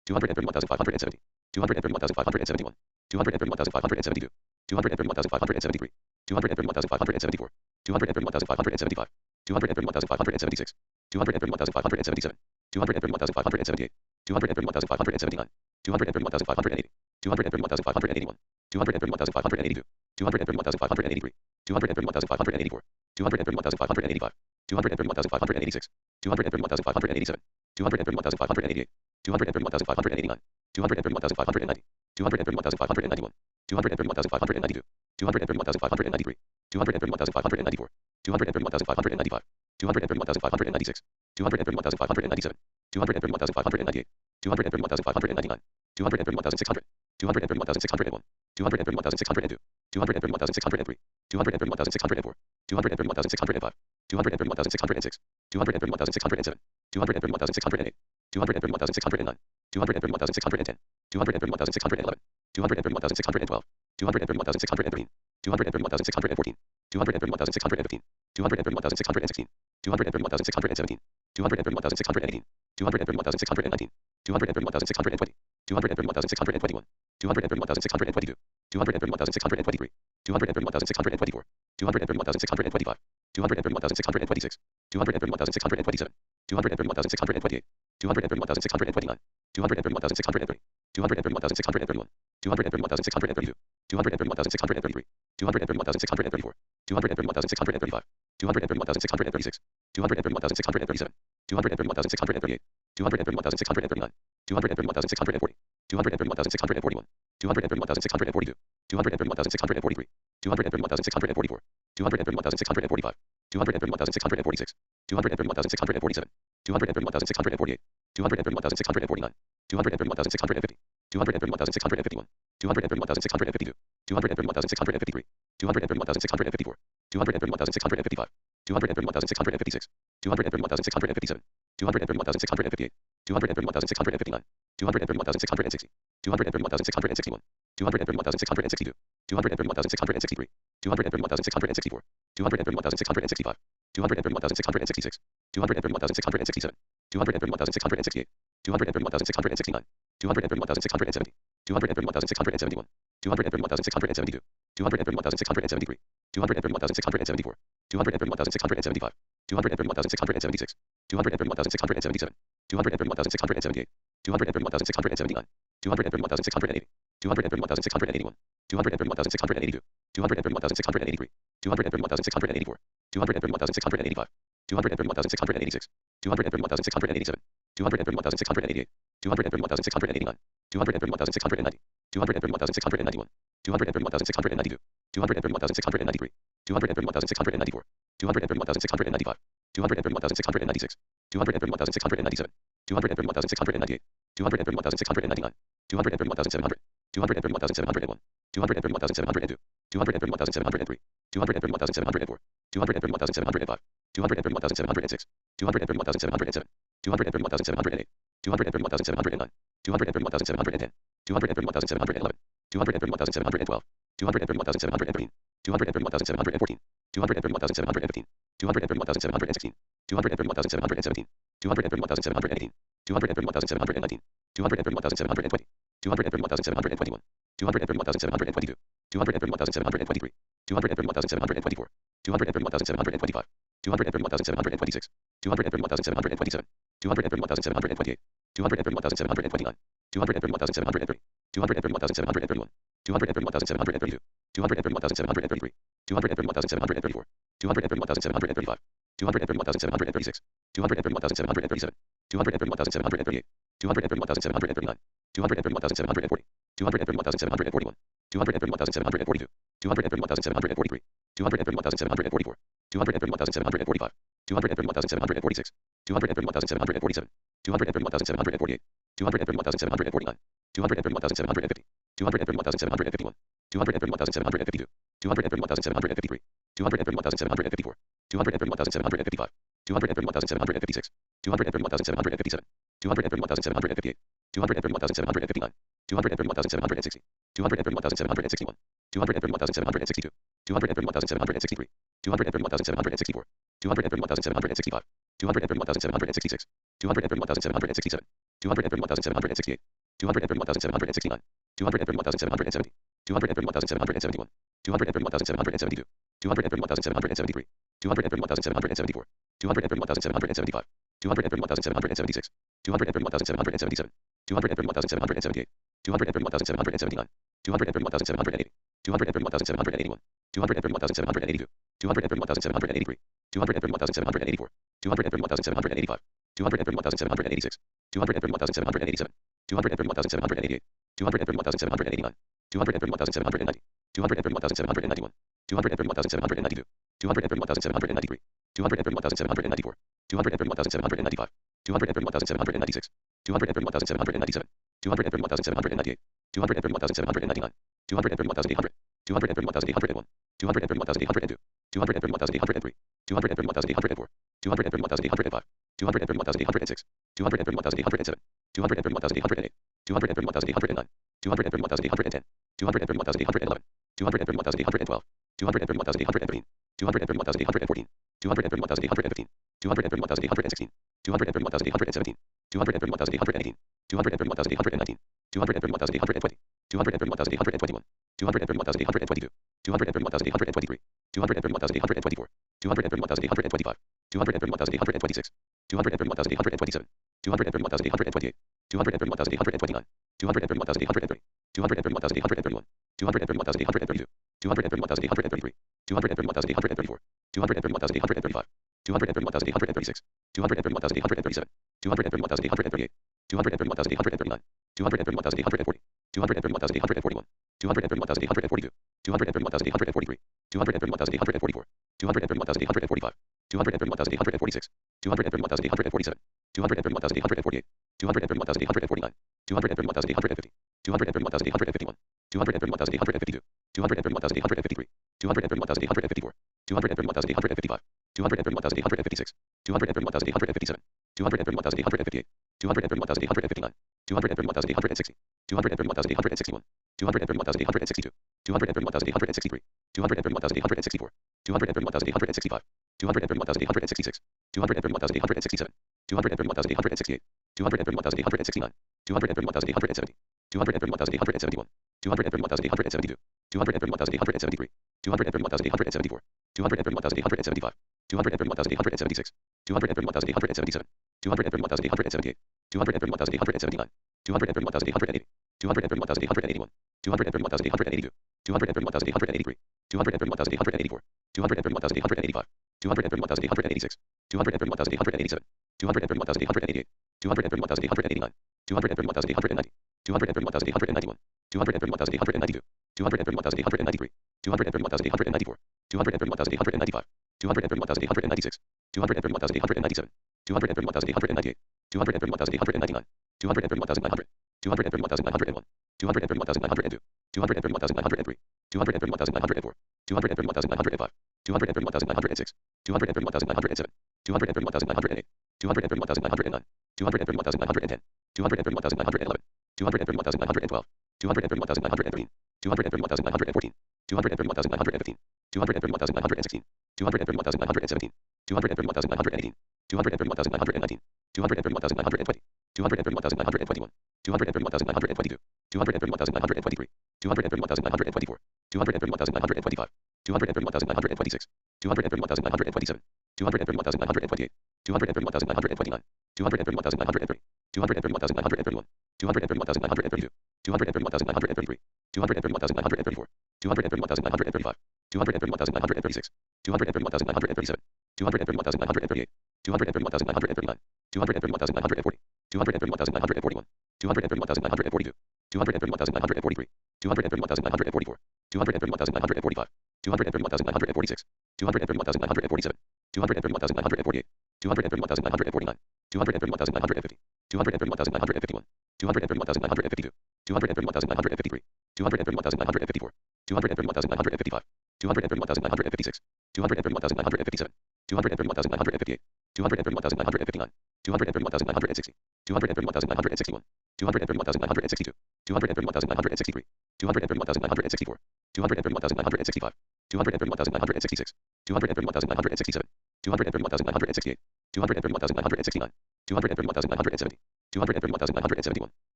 [SPEAKER 1] 231,570, 231,571, 231,572, 231,573, 231,574, 231,575, 231,576, 231,577, 231,578, 231,579, 231,580, 231,581, 231,582, 231,583, 231,584, 231,585, 231,586, 231,587, 231,588, 231,589, 231,590, 231,591, 231,592, 231,593, 231,594, 231,595, 231,596, 231,597, 231,598, 231,599, 231,600, 231,601, 231,602, 231,603, 231,604, 231,605, 231,606, 231,607, 231,608, 231,609, 231,610, 231,611, 231,612, 231,613, 231,614, 231,615, 231,616, 231,617, 231,618, 231,619, 231,620, 231,621, 231,622, 231,623, 231,624, 231,625, 231,626, 231,627, 231,628, 231,629, 231,630, 231,631, 231,632, 231,633, 231,634, 231,635, 231,636, 231,637, 231,638, 231,639, 231,640, 231,641, 231,642, 231,643, 231,644, 231,645, 231,646, 231,647, 231,648, 231,649, 231,650, 231,651, 231,652, 231,653, 231,654, 231,655, 231,656, 231,657, 231,658, 231,659, 231,660, 231,661, 231,662, 231,663, 231,664, 231,665, 231,666, 231,667, 231,668, 231,669, 231,670, 231,671, 231,672, 231,673, 231,674, 231,675, 231,676, 231,677, 231,678, 231,679, 231,680, 231,681, 231,682, 231,683, 231,684, 231,685, 231,686, 231,687, 231,688, 231,689, 231,690, 231,691, 231,692, 231,693, 231,694, 231,695, 231,696, 231,697, 231,698, 231,699, 231,700, 231,701, 231,702, 231,703, 231,704, 231,705, 231,706, 231,707, 231,708, 231,709, 231,710, 231,711, 231,712, 231,713, 231,714, 231,715, 231,716, 231,717, 231,718, 231,719, 231,720, 231,721, 231,722, 231,723, 231,724, 231,725, 231,726, 231,727, 231,728, 231,729, 231,730, 231,731, 231,732, 231,733, 231,734, 231,735, 231,736, 231,737, 231,738, 231,739, 231,740, 231,741, 231,742, 231,743, 231,744, 231,745, 231,746, 231,747, 231,748, 231,749, 231,750, 231,751, 231,752, 231,753, 231,754, 231,755, 231,756, 231,757, 231,758, 231,759, 231,760, 231,761, 231,762, 231,763, 231,764, 231,765, 231,766, 231,767, 231,768, 231,769, 231,770, 231,771, 231,772, 231,773, 231,774, 231,775, 231,776, 231,777, 231,778, 231,779, 231,780, 231,781, 231,782, 231,783, 231,784, 231,785, 231,786, 231,787, 231,788, 231,789, 231,790, 231,791, 231,792, 231,793, 231,794, 231,795, 231,796, 231,797, 231,798, 231,799, 231,800, 231,801, 231,802, 231,803, 231,804, 231,805, 231,806, 231,807, 231,808, 231,809, 231,810, 231,811, 231,812, 231,813, 231,814, 231,815, 231,816, 231,817, 231,818, 231,819, 231,820, 231,821, 231,822, 231,823, 231,824, 231,825, 231,826, 231,827, 231,828, 231,829, 231,830, 231,831, 231,832, 231,833, 231,834, 231,835, 231,836, 231,837, 231,838, 231,839, 231,840, 231,841, 231,842, 231,843, 231,844, 231,845, 231,846, 231,847, 231,848, 231,849, 231,850, 231,851, 231,852, 231,853, 231,854, 231,855, 231,856, 231,857, 231,858, 231,859, 231,860, 231,861, 231,862, 231,863, 231,864, 231,865, 231,866, 231,867, 231,868, 231,869, 231,870, 231,871, 231,872, 231,873, 231,874, 231,875, 231,876, 231,877, 231,878, 231,879, 231,880, 231,881, 231,882, 231,883, 231,884, 231,885, 231,886, 231,887, 231,888, 231,889, 231,890, 231,891, 231,892, 231,893, 231,894, 231,895, 231,896, 231,897, 231,898, 231,899, 231,900, 231,901, 231,902, 231,903, 231,904, 231,905, 231,906, 231,907, 231,908, 231,909, 231,910, 231,911, 231,912, 231,913, 231,914, 231,915, 231,916, 231,917, 231,918, 231,919, 231,920, 231,921, 231,922, 231,923, 231,924, 231,925, 231,926, 231,927, 231,928, 231,929, 231,930, 231,931, 231,932, 231,933, 231,934, 231,935, 231,936, 231,937, 231,938, 231,939, 231,940, 231,941, 231,942, 231,943, 231,944, 231,945, 231,946, 231,947, 231,948, 231,949, 231,950, 231,951, 231,952, 231,953, 231,954, 231,955, 231,956, 231,957, 231,958, 231,959, 231,960, 231,961, 231,962, 231,963, 231,964, 231,965, 231,966, 231,967, 231,968, 231,969, 231,970, 231,971,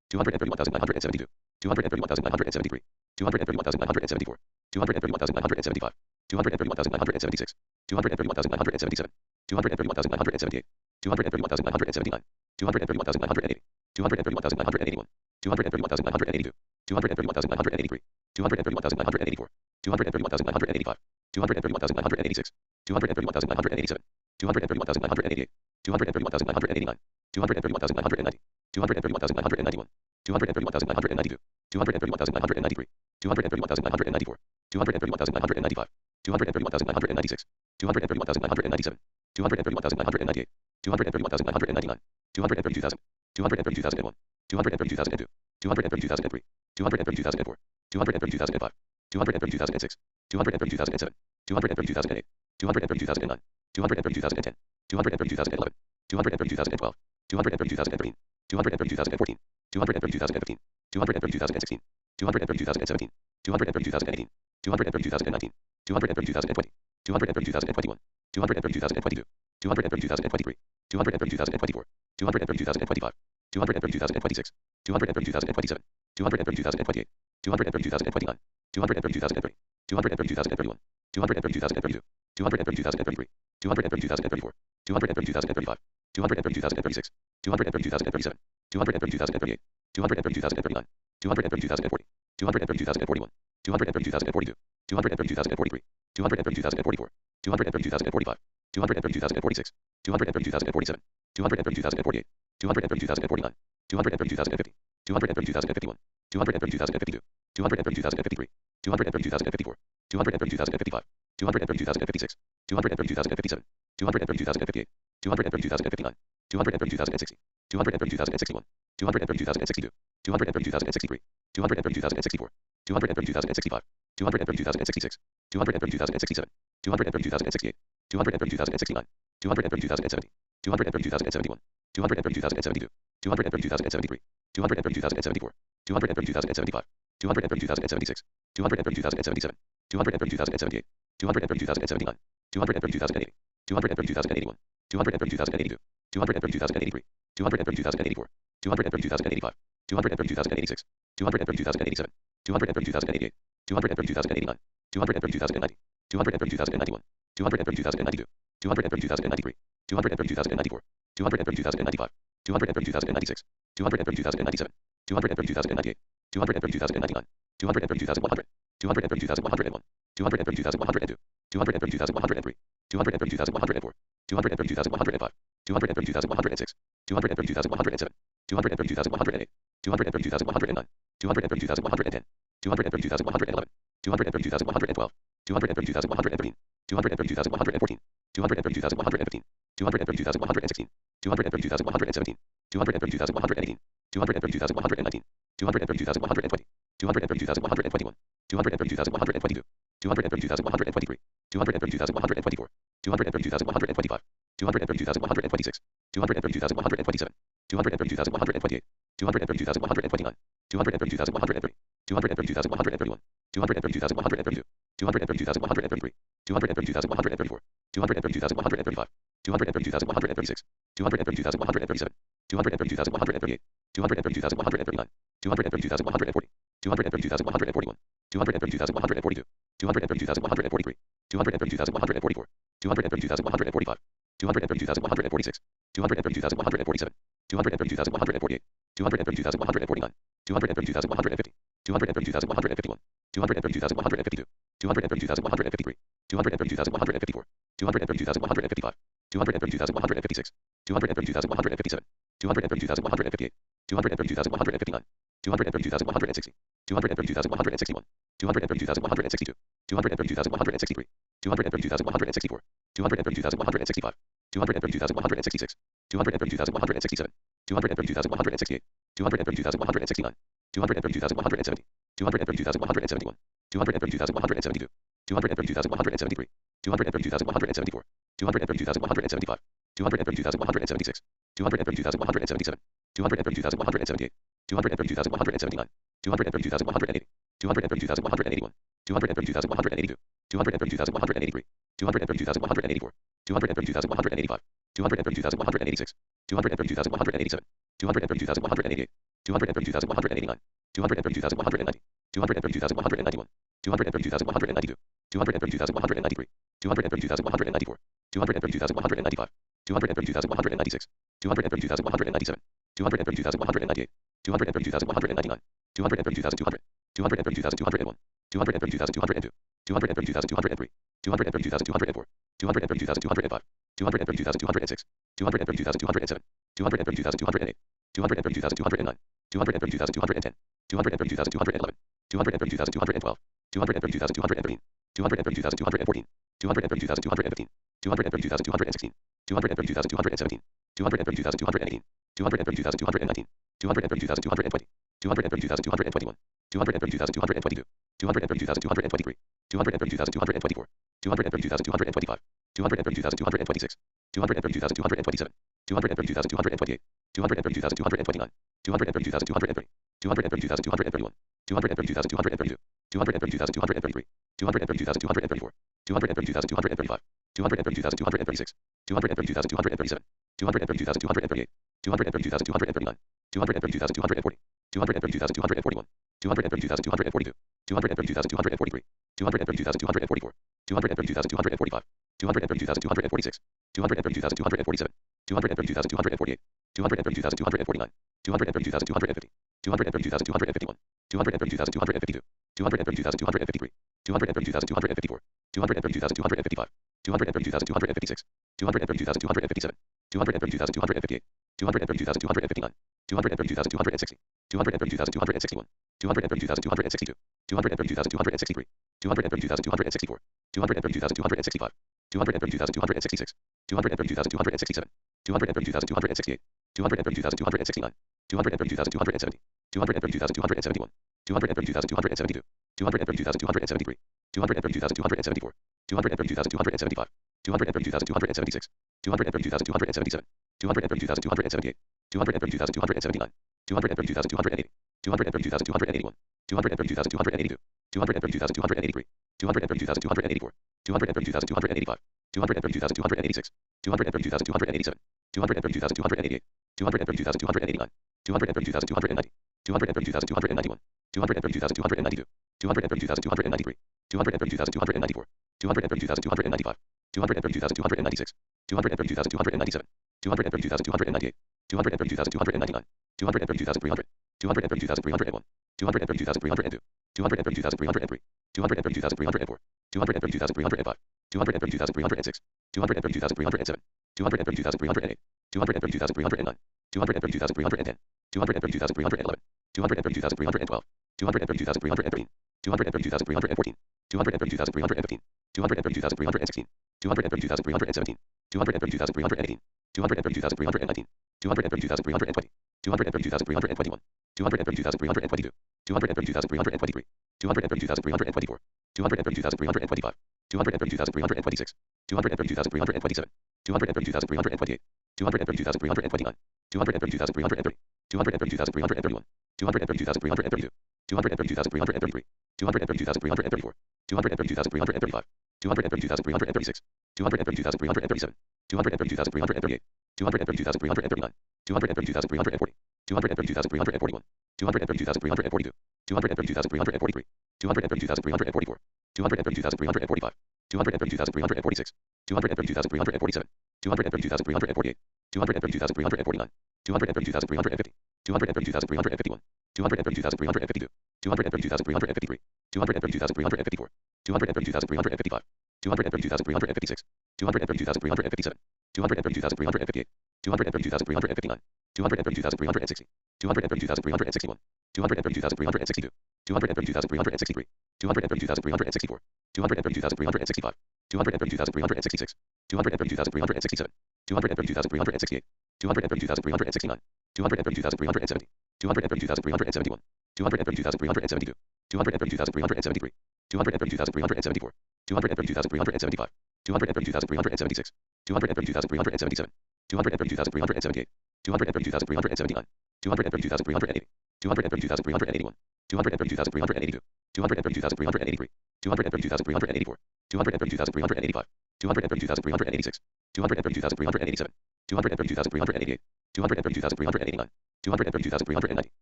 [SPEAKER 1] 231,972, 231,973, 231,974, 231,975, 231,976, 231,977, 231,978, 231,979, 231,980, 231,981, 231,982, 231,983, 231,984, 231,985, 231,986, 231,987, 231,988, 231,989, 231,990, 231,991, 231,992, 231,993, 231,994, 231,995, 231,996, 231,997, 231,998, 231,999, 232,000, 232,001, 232,002, 232,003, 232,004, 232,005, 232,006, 232,007, 232,008, 232,009, 232,010, 232,011, 232,012, 232,013, 232,014, 232,015, 232,016, 232,017, 232,018, 232,019, 232,020, 232,021, 232,022, 232,023, 232,024, 232,025, 232,026, 232,027, 232,028, 232,029, 232,030, 232,031, 232,032, 232,033, 232,034, 232,035, 232,036, 232,037, 232,038, 232,039, 232,040, 232,041, 232,042, 232,043, 232,044, 232,045, 232,046, 232,047, 232,048, 232,049, 232,050, 232,051, 232,052, 232,053, 232,054, 232,055, 232,056, 232,057, 232,058, 232,059, 232,060, 232,061, 232,062, 232,063, 232,064, 232,065, 232,066, 232,067, 232,068, 232,069, 232,070, 232,071, 232,072, 232,073, 232,074, 232,075, 232,076, 232,077, 232,078, 232,079, 232,080, 232,081, 232,082, 232,083, 232,084, 232,085, 232,086, 232,087, 232,088, 232,089, 232,090, 232,091, 232,092, 232,093, 232,094, 232,095, 232,096, 232,097, 232,098, 232,099, 232,100, 232,101, 232,102, 232,103, 232,104, 232,105, 232,106, 232,107, 232,108, 232,109, 232,110, 232,111, 232,112, 232,113, 232,114, 232,115, 232,116, 232,117, 232,118, 232,119, 232,120, 232,121, 232,122, 232,123, 232,124, 232,125, 232,126, 232,127, 232,128, 232,129, 232,130, 232,131, 232,132, 232,133, 232,134, 232,135, 232,136, 232,137, 232,138, 232,139, 232,140, 232,141, 232,142, 232,143, 232,144, 232,145, 232,146, 232,147, 232,148, 232,149, 232,150, 232,151, 232,152, 232,153, 232,154, 232,155, 232,156, 232,157, 232,158, 232,159, 232,160, 232,161, 232,162, 232,163, 232,164, 232,165, 232,166, 232,167, 232,168, 232,169, 232,170, 232,171, 232,172, 232,173, 232,174, 232,175, 232,176, 232,177, 232,178, 232,179, 232,180, 232,181, 232,182, 232,183, 232,184, 232,185, 232,186, 232,187, 232,188, 232,189, 232,190, 232,191, 232,192, 232,193, 232,194, 232,195, 232,196, 232,197, 232,198, 232,199, 232,200, 232,201, 232,202, 232,203, 232,204, 232,205, 232,206, 232,207, 232,208, 232,209, 232,210, 232,211, 232,212, 232,213, 232,214, 232,215, 232,216, 232,217, 232,218, 232,219, 232,220, 232,221, 232,222, 232,223, 232,224, 232,225, 232,226, 232,227, 232,228, 232,229, 232,230, 232,231, 232,232, 232,233, 232,234, 232,235, 232,236, 232,237, 232,238, 232,239, 232,240, 232,241, 232,242, 232,243, 232,244, 232,245, 232,246, 232,247, 232,248, 232,249, 232,250, 232,251, 232,252, 232,253, 232,254, 232,255, 232,256, 232,257, 232,258, 232,259, 232,260, 232,261, 232,262, 232,263, 232,264, 232,265, 232,266, 232,267, 232,268, 232,269, 232,270, 232,271, 232,272, 232,273, 232,274, 232,275, 232,276, 232,277, 232,278, 232,279, 232,280, 232,281, 232,282, 232,283, 232,284, 232,285, 232,286, 232,287, 232,288, 232,289, 232,290, 232,291, 232,292, 232,293, 232,294, 232,295, 232,296, 232,297, 232,298, 232,299, 232,300, 232,301, 232,302, 232,303, 232,304, 232,305, 232,306, 232,307, 232,308, 232,309, 232,310, 232,311, 232,312, 232,313, 232,314, 232,315, 232,316, 232,317, 232,318, 232,319, 232,320, 232,321, 232,322, 232,323, 232,324, 232,325, 232,326, 232,327, 232,328, 232,329, 232,330, 232,331, 232,332, 232,333, 232,334, 232,335, 232,336, 232,337, 232,338, 232,339, 232,340, 232,341, 232,342, 232,343, 232,344, 232,345, 232,346, 232,347, 232,348, 232,349, 232,350, 232,351, 232,352, 232,353, 232,354, 232,355, 232,356, 232,357, 232,358, 232,359, 232,360, 232,361, 232,362, 232,363, 232,364, 232,365, 232,366, 232,367, 232,368, 232,369, 232,370, 232,371, 232,372, 232,373, 232,374, 232,375, 232,376, 232,377, 232,378, 232,379, 232,380, 232,381, 232,382, 232,383, 232,384, 232,385, 232,386, 232,387, 232,388, 232,389, 232,390,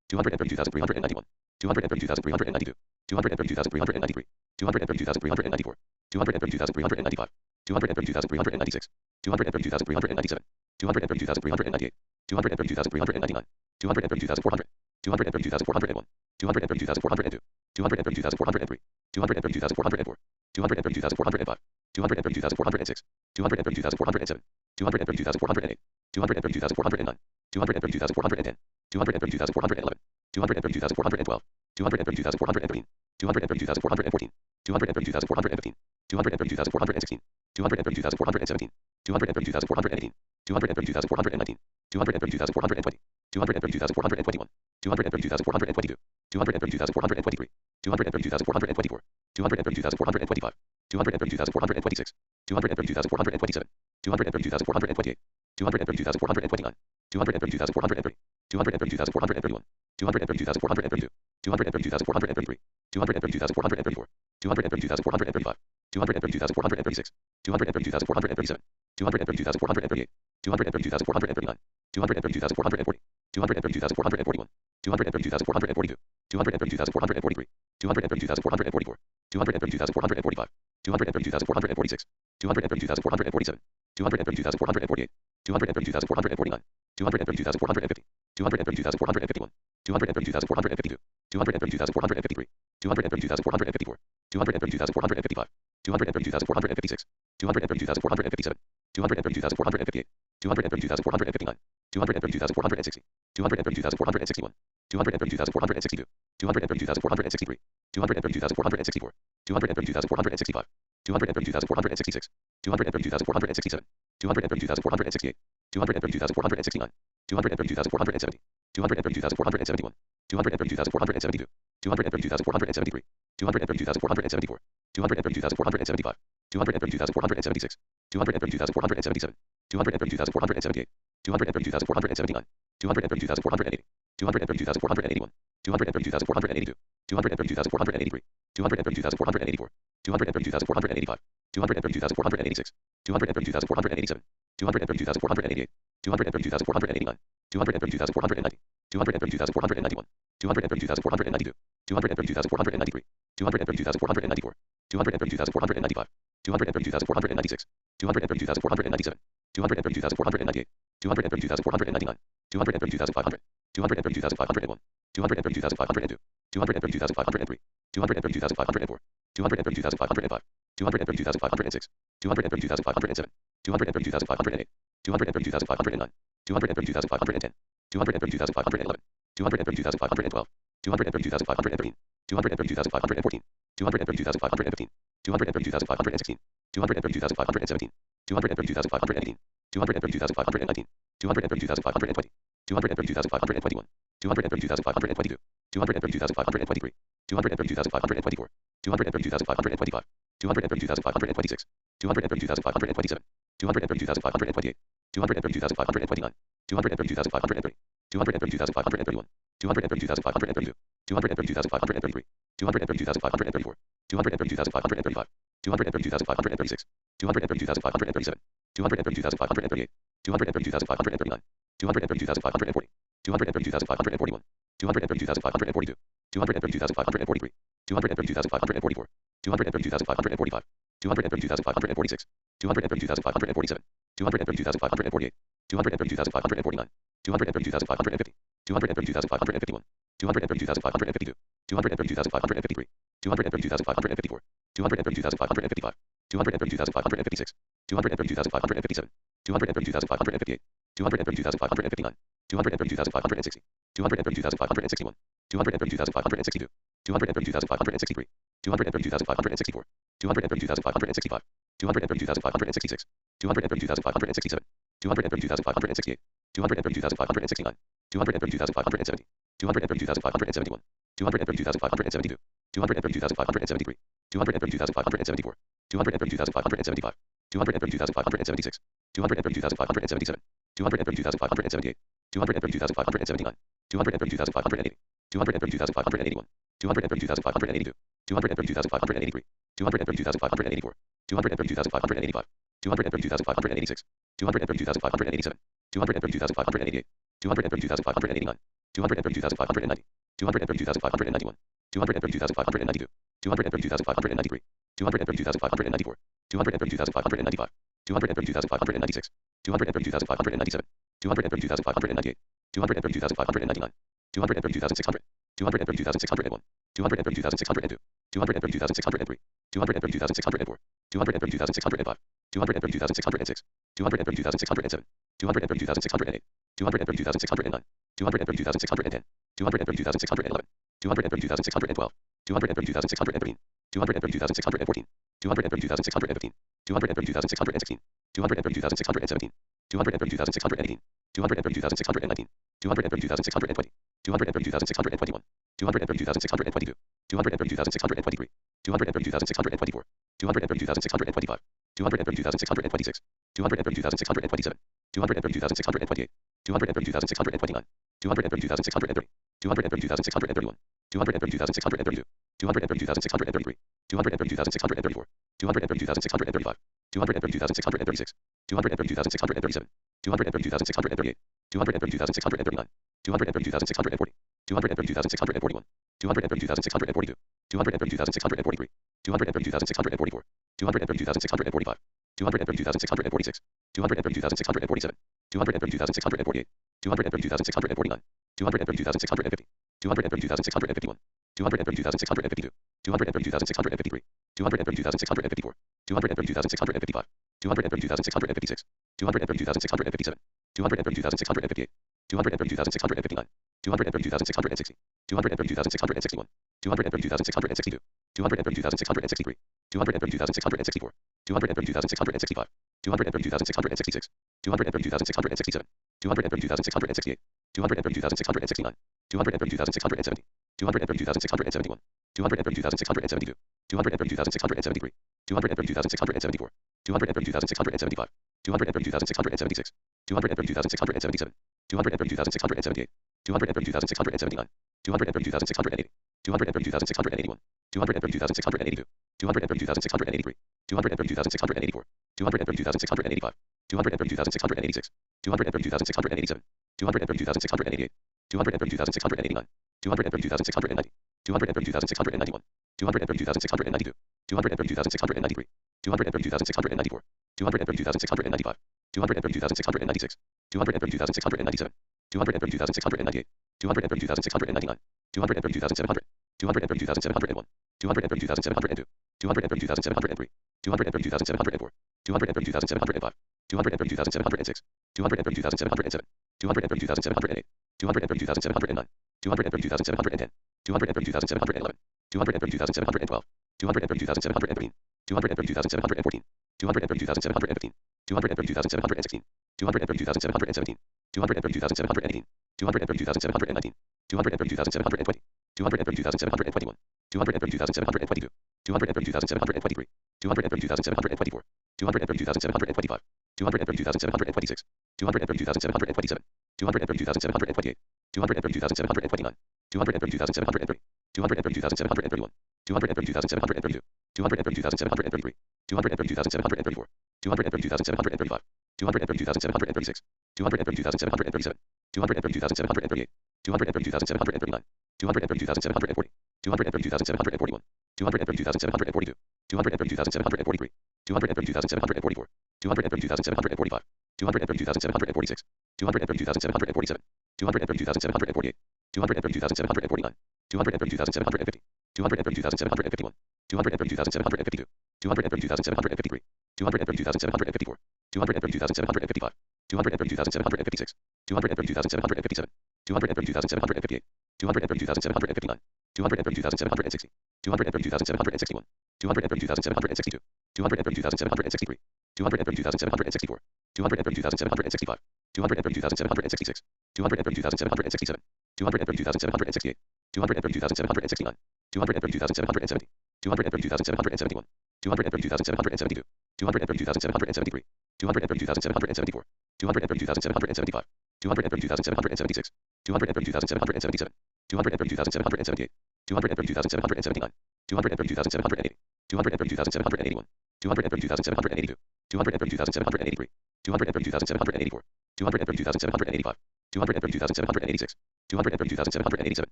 [SPEAKER 1] 232,391, 232,392, 232,393, 232,394, 232,395, 232,396, 232,397, 232,398, 232,399, 232,400, 232,401, 232,402, 232,403, 232,404, 232,405, 232,406, 232,407, 232,408, 232,409, 232,410, 232,411, 232,412, 232,413, 232,414, 232,415, 232,416, 232,417, 232,418, 232,419, 232,420, 232,421, 232,422, 232,423, 232,424, 232,425, 232,426, 232,427, 232,428, 232,429, 232,430, 232,431, 232,432, 232,433, 232,434, 232,435, 232,436, 232,437, 232,438, 232,439, 232,440, 232,441, 232,442, 232,443, 232,444, 232,445, 232,446, 232,447, 232,448, 232,449, 232,450, 232,451, 232,452, 232,453, 232,454, 232,455, 232,456, 232,457, 232,458, 232,459, 232,460, 232,461, 232,462, 232,463, 232,464, 232,465, 232,466, 232,467, 232,468, 232,469, 232,470, 232,471, 232,472, 232,473, 232,474, 232,475, 232,476, 232,477, 232,478, 232,479, 232,480, 232,481, 232,482, 232,483, 232,484, 232,485, 232,486, 232,487, 232,488, 232,489, 232,490, 232,491, 232,492, 232,493, 232,494, 232,495, 232,496, 232,497, 232,498, 232,499, 232,500, 232,501, 232,502, 232,503, 232,504, 232,505, 232,506, 232,507, 232,508, 232,509, 232,510, 232,511, 232,512, 232,513, 232,514, 232,515, 232,516, 232,517, 232,518, 232,519, 232,520, 232,521, 232,522, 232,523, 232,524, 232,525, 232,526, 232,527, 232,528, 232,529, 232,530, 232,531, 232,532, 232,533, 232,534, 232,535, 232,536, 232,537, 232,538, 232,539, 232,540, 232,541, 232,542, 232,543, 232,544, 232,545, 232,546, 232,547, 232,548, 232,549, 232,550, 232,551, 232,552, 232,553, 232,554, 232,555, 232,556, 232,557, 232,558, 232,559, 232,560, 232,561, 232,562, 232,563, 232,564, 232,565, 232,566, 232,567, 232,568, 232,569, 232,570, 232,571, 232,572, 232,573, 232,574, 232,575, 232,576, 232,577, 232,578, 232,579, 232,580, 232,581, 232,582, 232,583, 232,584, 232,585, 232,586, 232,587, 232,588, 232,589, 232,590, 232,591, 232,592, 232,593, 232,594, 232,595, 232,596, 232,597, 232,598, 232,599, 232,600, 232,601, 232,602, 232,603, 232,604, 232,605, 232,606, 232,607, 232,608, 232,609, 232,610, 232,611, 232,612, 232,613, 232,614, 232,615, 232,616, 232,617, 232,618, 232,619, 232,620, 232,621, 232,622, 232,623, 232,624, 232,625, 232,626, 232,627, 232,628, 232,629, 232,630, 232,631, 232,632, 232,633, 232,634, 232,635, 232,636, 232,637, 232,638, 232,639, 232,640, 232,641, 232,642, 232,643, 232,644, 232,645, 232,646, 232,647, 232,648, 232,649, 232,650, 232,651, 232,652, 232,653, 232,654, 232,655, 232,656, 232,657, 232,658, 232,659, 232,660, 232,661, 232,662, 232,663, 232,664, 232,665, 232,666, 232,667, 232,668, 232,669, 232,670, 232,671, 232,672, 232,673, 232,674, 232,675, 232,676, 232,677, 232,678, 232,679, 232,680, 232,681, 232,682, 232,683, 232,684, 232,685, 232,686, 232,687, 232,688, 232,689, 232,690, 232,691, 232,692, 232,693, 232,694, 232,695, 232,696, 232,697, 232,698, 232,699, 232,700, 232,701, 232,702, 232,703, 232,704, 232,705, 232,706, 232,707, 232,708, 232,709, 232,710, 232,711, 232,712, 232,713, 232,714, 232,715, 232,716, 232,717, 232,718, 232,719, 232,720, 232,721, 232,722, 232,723, 232,724, 232,725, 232,726, 232,727, 232,728, 232,729, 232,730, 232,731, 232,732, 232,733, 232,734, 232,735, 232,736, 232,737, 232,738, 232,739, 232,740, 232,741, 232,742, 232,743, 232,744, 232,745, 232,746, 232,747, 232,748, 232,749, 232,750, 232,751, 232,752, 232,753, 232,754, 232,755, 232,756, 232,757, 232,758, 232,759, 232,760, 232,761, 232,762, 232,763, 232,764, 232,765, 232,766, 232,767, 232,768, 232,769, 232,770, 232,771, 232,772, 232,773, 232,774, 232,775, 232,776, 232,777, 232,778, 232,779, 232,780, 232,781, 232,782, 232,783, 232,784, 232,785, 232,786, 232,787,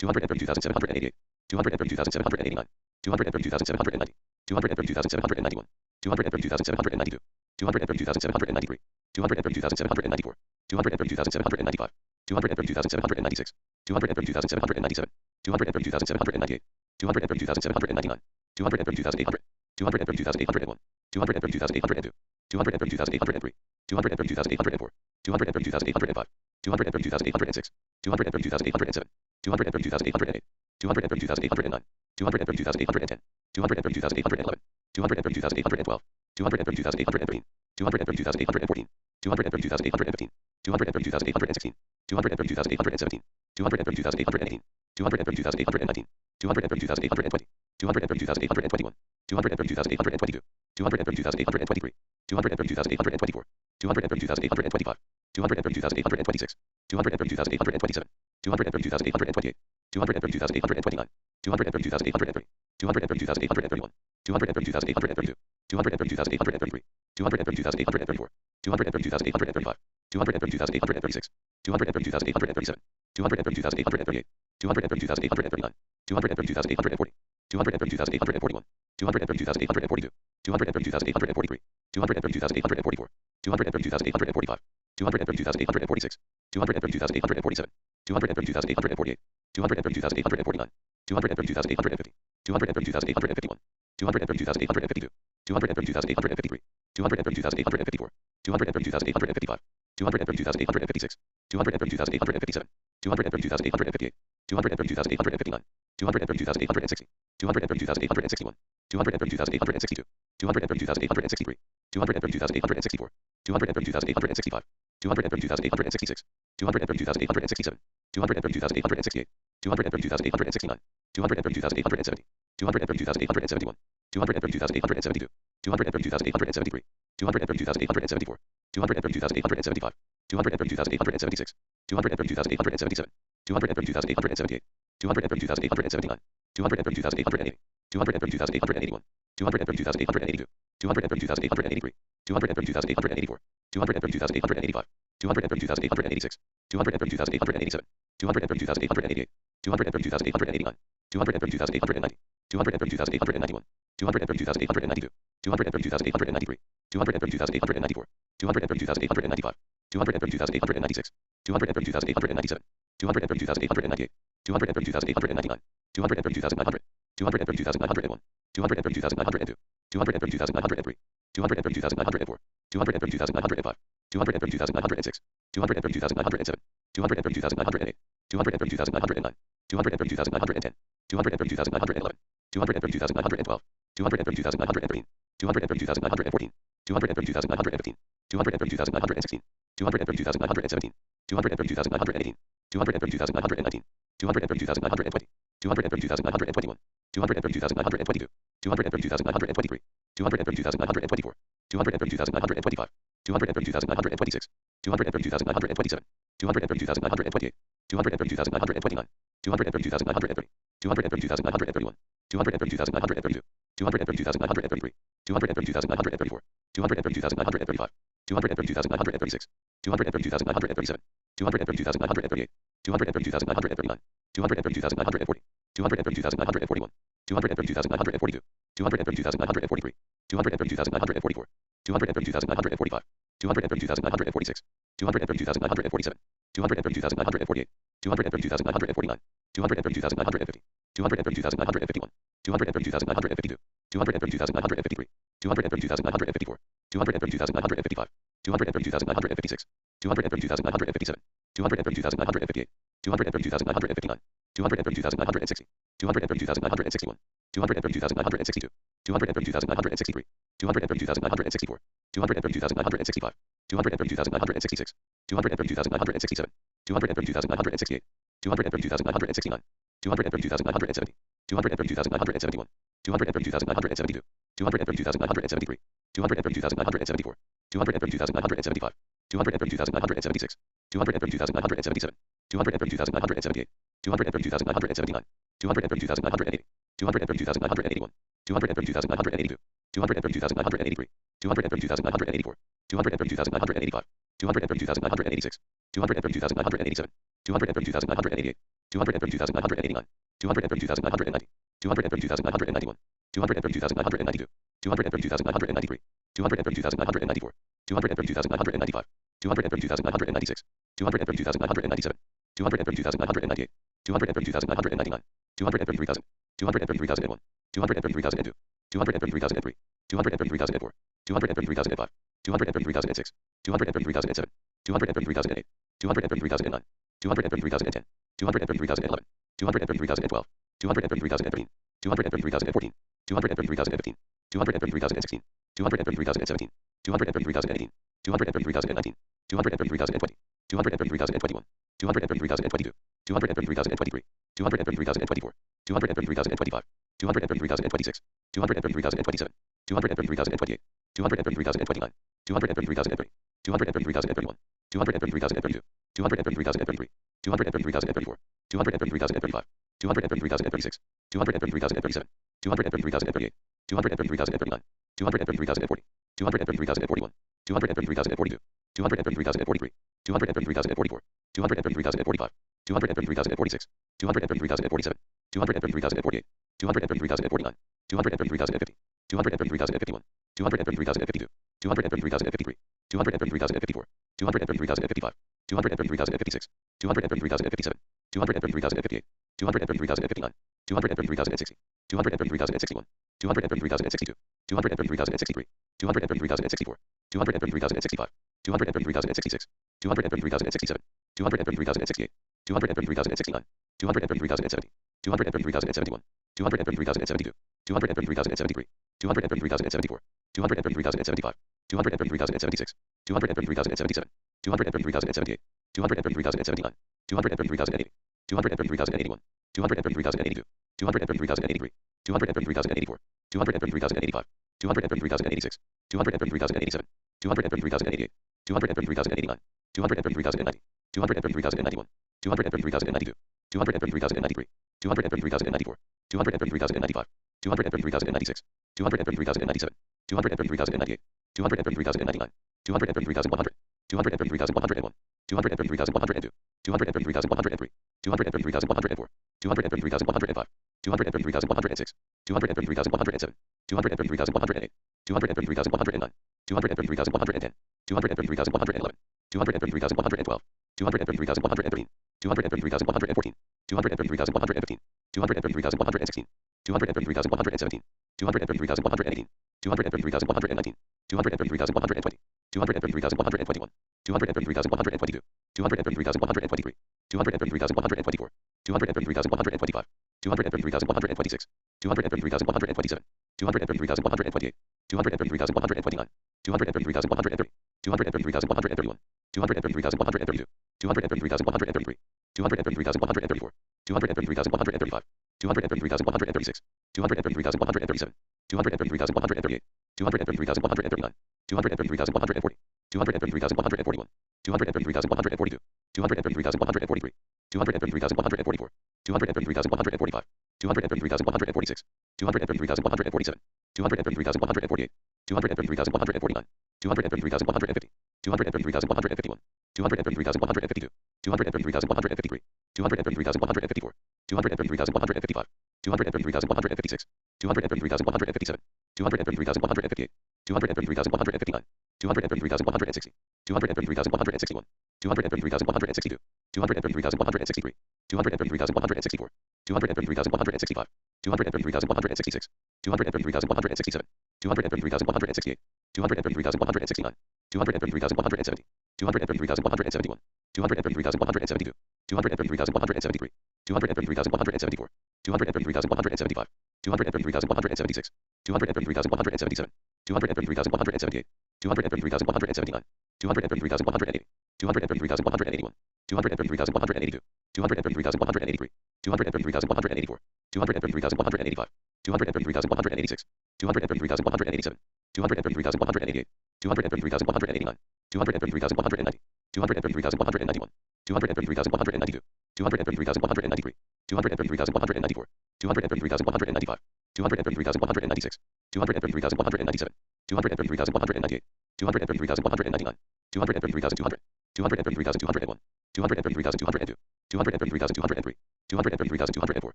[SPEAKER 1] 232,788, 232,789, 232,790, 232,791, 232,792, 232,793, 232,794, 232,795, 232,796, 232,797, 232,798, 232,799, 232,800, 232,801, 232,802, 232,803, 232,804, 232,805, 232,806, 232,807, 232,808, 232,809, 232,810, 232,811, 232,812, 232,813, 232,814, 232,815, 232,816, 232,817, 232,818, 232,819, 232,820, 232,821, 232,822, 232,823, 232,824, 232,825, 232,826, 232,827, 232,828, 232,829, 232,830, 232,831, 232,832, 232,833, 232,834, 232,835, 232,836, 232,837, 232,838, 232,839, 232,840, 232,841, 232,842, 232,843, 232,844, 232,845, 232,846, 232,847, 232,848, 232,849, 232,850, 232,851, 232,852, 232,853, 232,854, 232,855, 232,856, 232,857, 232,858, 232,859, 232,860, 232,861, 232,862, 232,863, 232,864, 232,865, 232,866, 232,867, 232,868, 232,869, 232,870, 232,871, 232,872, 232,873, 232,874, 232,875, 232,876, 232,877, 232,878, 232,879, 232,880, 232,881, 232,882, 232,883, 232,884, 232,885, 232,886, 232,887, 232,888, 232,889, 232,890, 232,891, 232,892, 232,893, 232,894, 232,895, 232,896, 232,897, 232,898, 232,899, 232,900, 232,901, 232,902, 232,903, 232,904, 232,905, 232,906, 232,907, 232,908, 232,909, 232,910, 232,911, 232,912, 232,913, 232,914, 232,915, 232,916, 232,917, 232,918, 232,919, 232,920, 232,921, 232,922, 232,923, 232,924, 232,925, 232,926, 232,927, 232,928, 232,929, 232,930, 232,931, 232,932, 232,933, 232,934, 232,935, 232,936, 232,937, 232,938, 232,939, 232,940, 232,941, 232,942, 232,943, 232,944, 232,945, 232,946, 232,947, 232,948, 232,949, 232,950, 232,951, 232,952, 232,953, 232,954, 232,955, 232,956, 232,957, 232,958, 232,959, 232,960, 232,961, 232,962, 232,963, 232,964, 232,965, 232,966, 232,967, 232,968, 232,969, 232,970, 232,971, 232,972, 232,973, 232,974, 232,975, 232,976, 232,977, 232,978, 232,979, 232,980, 232,981, 232,982, 232,983, 232,984, 232,985, 232,986, 232,987, 232,988, 232,989, 232,990, 232,991, 232,992, 232,993, 232,994, 232,995, 232,996, 232,997, 232,998, 232,999, 233,000, 233,001, 233,002, 233,003, 233,004, 233,005, 233,006, 233,007, 233,008, 233,009, 233,010, 233,011, 233,012, 233,013, 233,014, 233,015, 233,016, 233,017, 233,018, 233,019, 233,020, 233,021, 233,022, 233,023, 233,024, 233,025, 233,026, 233,027, 233,028, 233,029, 233,030, 233,031, 233,032, 233,033, 233,034, 233,035, 233,036, 233,037, 233,038, 233,039, 233,040, 233,041, 233,042, 233,043, 233,044, 233,045, 233,046, 233,047, 233,048, 233,049, 233,050, 233,051, 233,052, 233,053, 233,054, 233,055, 233,056, 233,057, 233,058, 233,059, 233,060, 233,061, 233,062, 233,063, 233,064, 233,065, 233,066, 233,067, 233,068, 233,069, 233,070, 233,071, 233,072, 233,073, 233,074, 233,075, 233,076, 233,077, 233,078, 233,079, 233,080, 233,081, 233,082, 233,083, 233,084, 233,085, 233,086, 233,087, 233,088, 233,089, 233,090, 233,091, 233,092, 233,093, 233,094, 233,095, 233,096, 233,097, 233,098, 233,099, 233,100, 233,101, 233,102, 233,103, 233,104, 233,105, 233,106, 233,107, 233,108, 233,109, 233,110, 233,111, 233,112, 233,113, 233,114, 233,115, 233,116, 233,117, 233,118, 233,119, 233,120, 233,121, 233,122, 233,123, 233,124, 233,125, 233,126, 233,127, 233,128, 233,129, 233,130, 233,131, 233,132, 233,133, 233,134, 233,135, 233,136, 233,137, 233,138, 233,139, 233,140, 233,141, 233,142, 233,143, 233,144, 233,145, 233,146, 233,147, 233,148, 233,149, 233,150, 233,151, 233,152, 233,153, 233,154, 233,155, 233,156, 233,157, 233,158, 233,159, 233,160, 233,161, 233,162, 233,163, 233,164, 233,165, 233,166, 233,167, 233,168, 233,169, 233,170, 233,171, 233,172, 233,173, 233,174, 233,175, 233,176, 233,177, 233,178, 233,179, 233,180, 233,181, 233,182, 233,183, 233,184, 233,185, 233,186, 233,187, 233,188, 233,189, 233,190, 233,191, 233,192, 233,193, 233,194, 233,195, 233,196, 233,197, 233,198, 233,199, 233,200, 233,201, 233,202, 233,203, 233,204,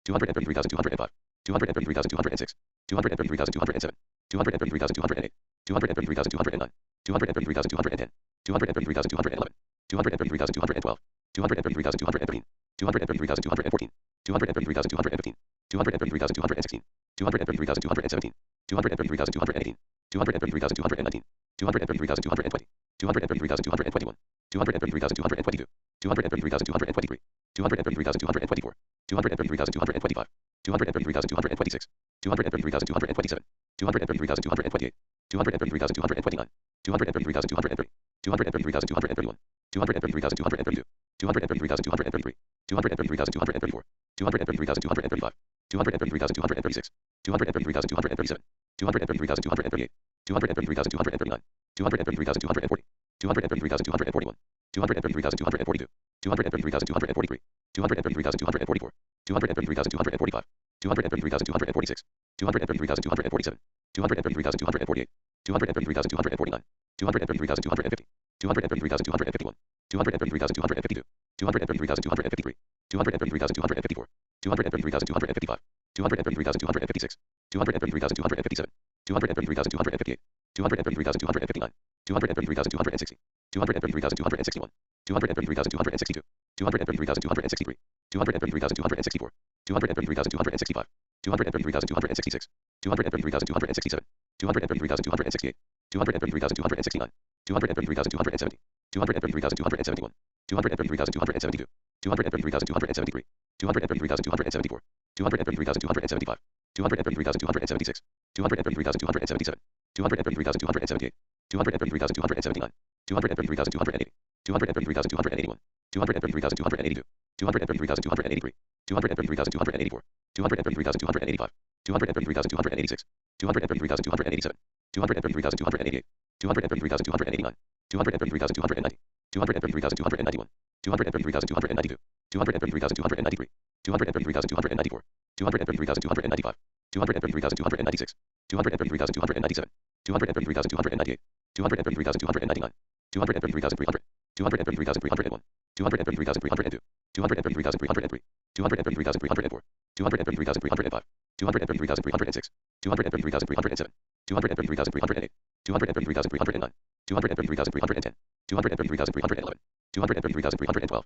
[SPEAKER 1] 233,205, 233,206, 233,207, 233,208, 233,209, 233,210, 233,211, 233,212, 233,213, 233,214, 233,215, 233,216, 233,217, 233,218, 233,219, 233,220, 233,221, 233,222, 233,223, 233,224, 233,225, 233,226, 233,227, 233,228, 233,229, 233,230, 233,231, 233,232, 233,233, 233,234, 233,235, 233,236, 233,237, 233,238, 233,239, 233,240, 233,241, 233,242, 233,243, 233,244, 233,245, 233,246, 233,247, 233,248, 233,249, 233,250, 233,251, 233,252, 233,253, 233,254, 233,255, 233,256, 233,257, 233,258, 233,259, 233,260, 233,261, 233,262, 233,263, 233,264, 233,265, 233,266, 233,267, 233,268, 233,269, 233,270, 233,271, 233,272, 233,273, 233,274, 233,275, 233,276, 233,277, 233,278, 233,279, 233,280, 233,281, 233,282, 233,283, 233,284, 233,285, 233,286, 233,287, 233,288, 233,289, 233,290, 233,291, 233,292, 233,293, 233,294, 233,295, 233,296, 233,297, 233,298, 233,299, 233,300, 233,301, 233,302, 233,303, 233,304, 233,305, 233,306, 233,307, 233,308, 233,309, 233,310, 233,311, 233,312,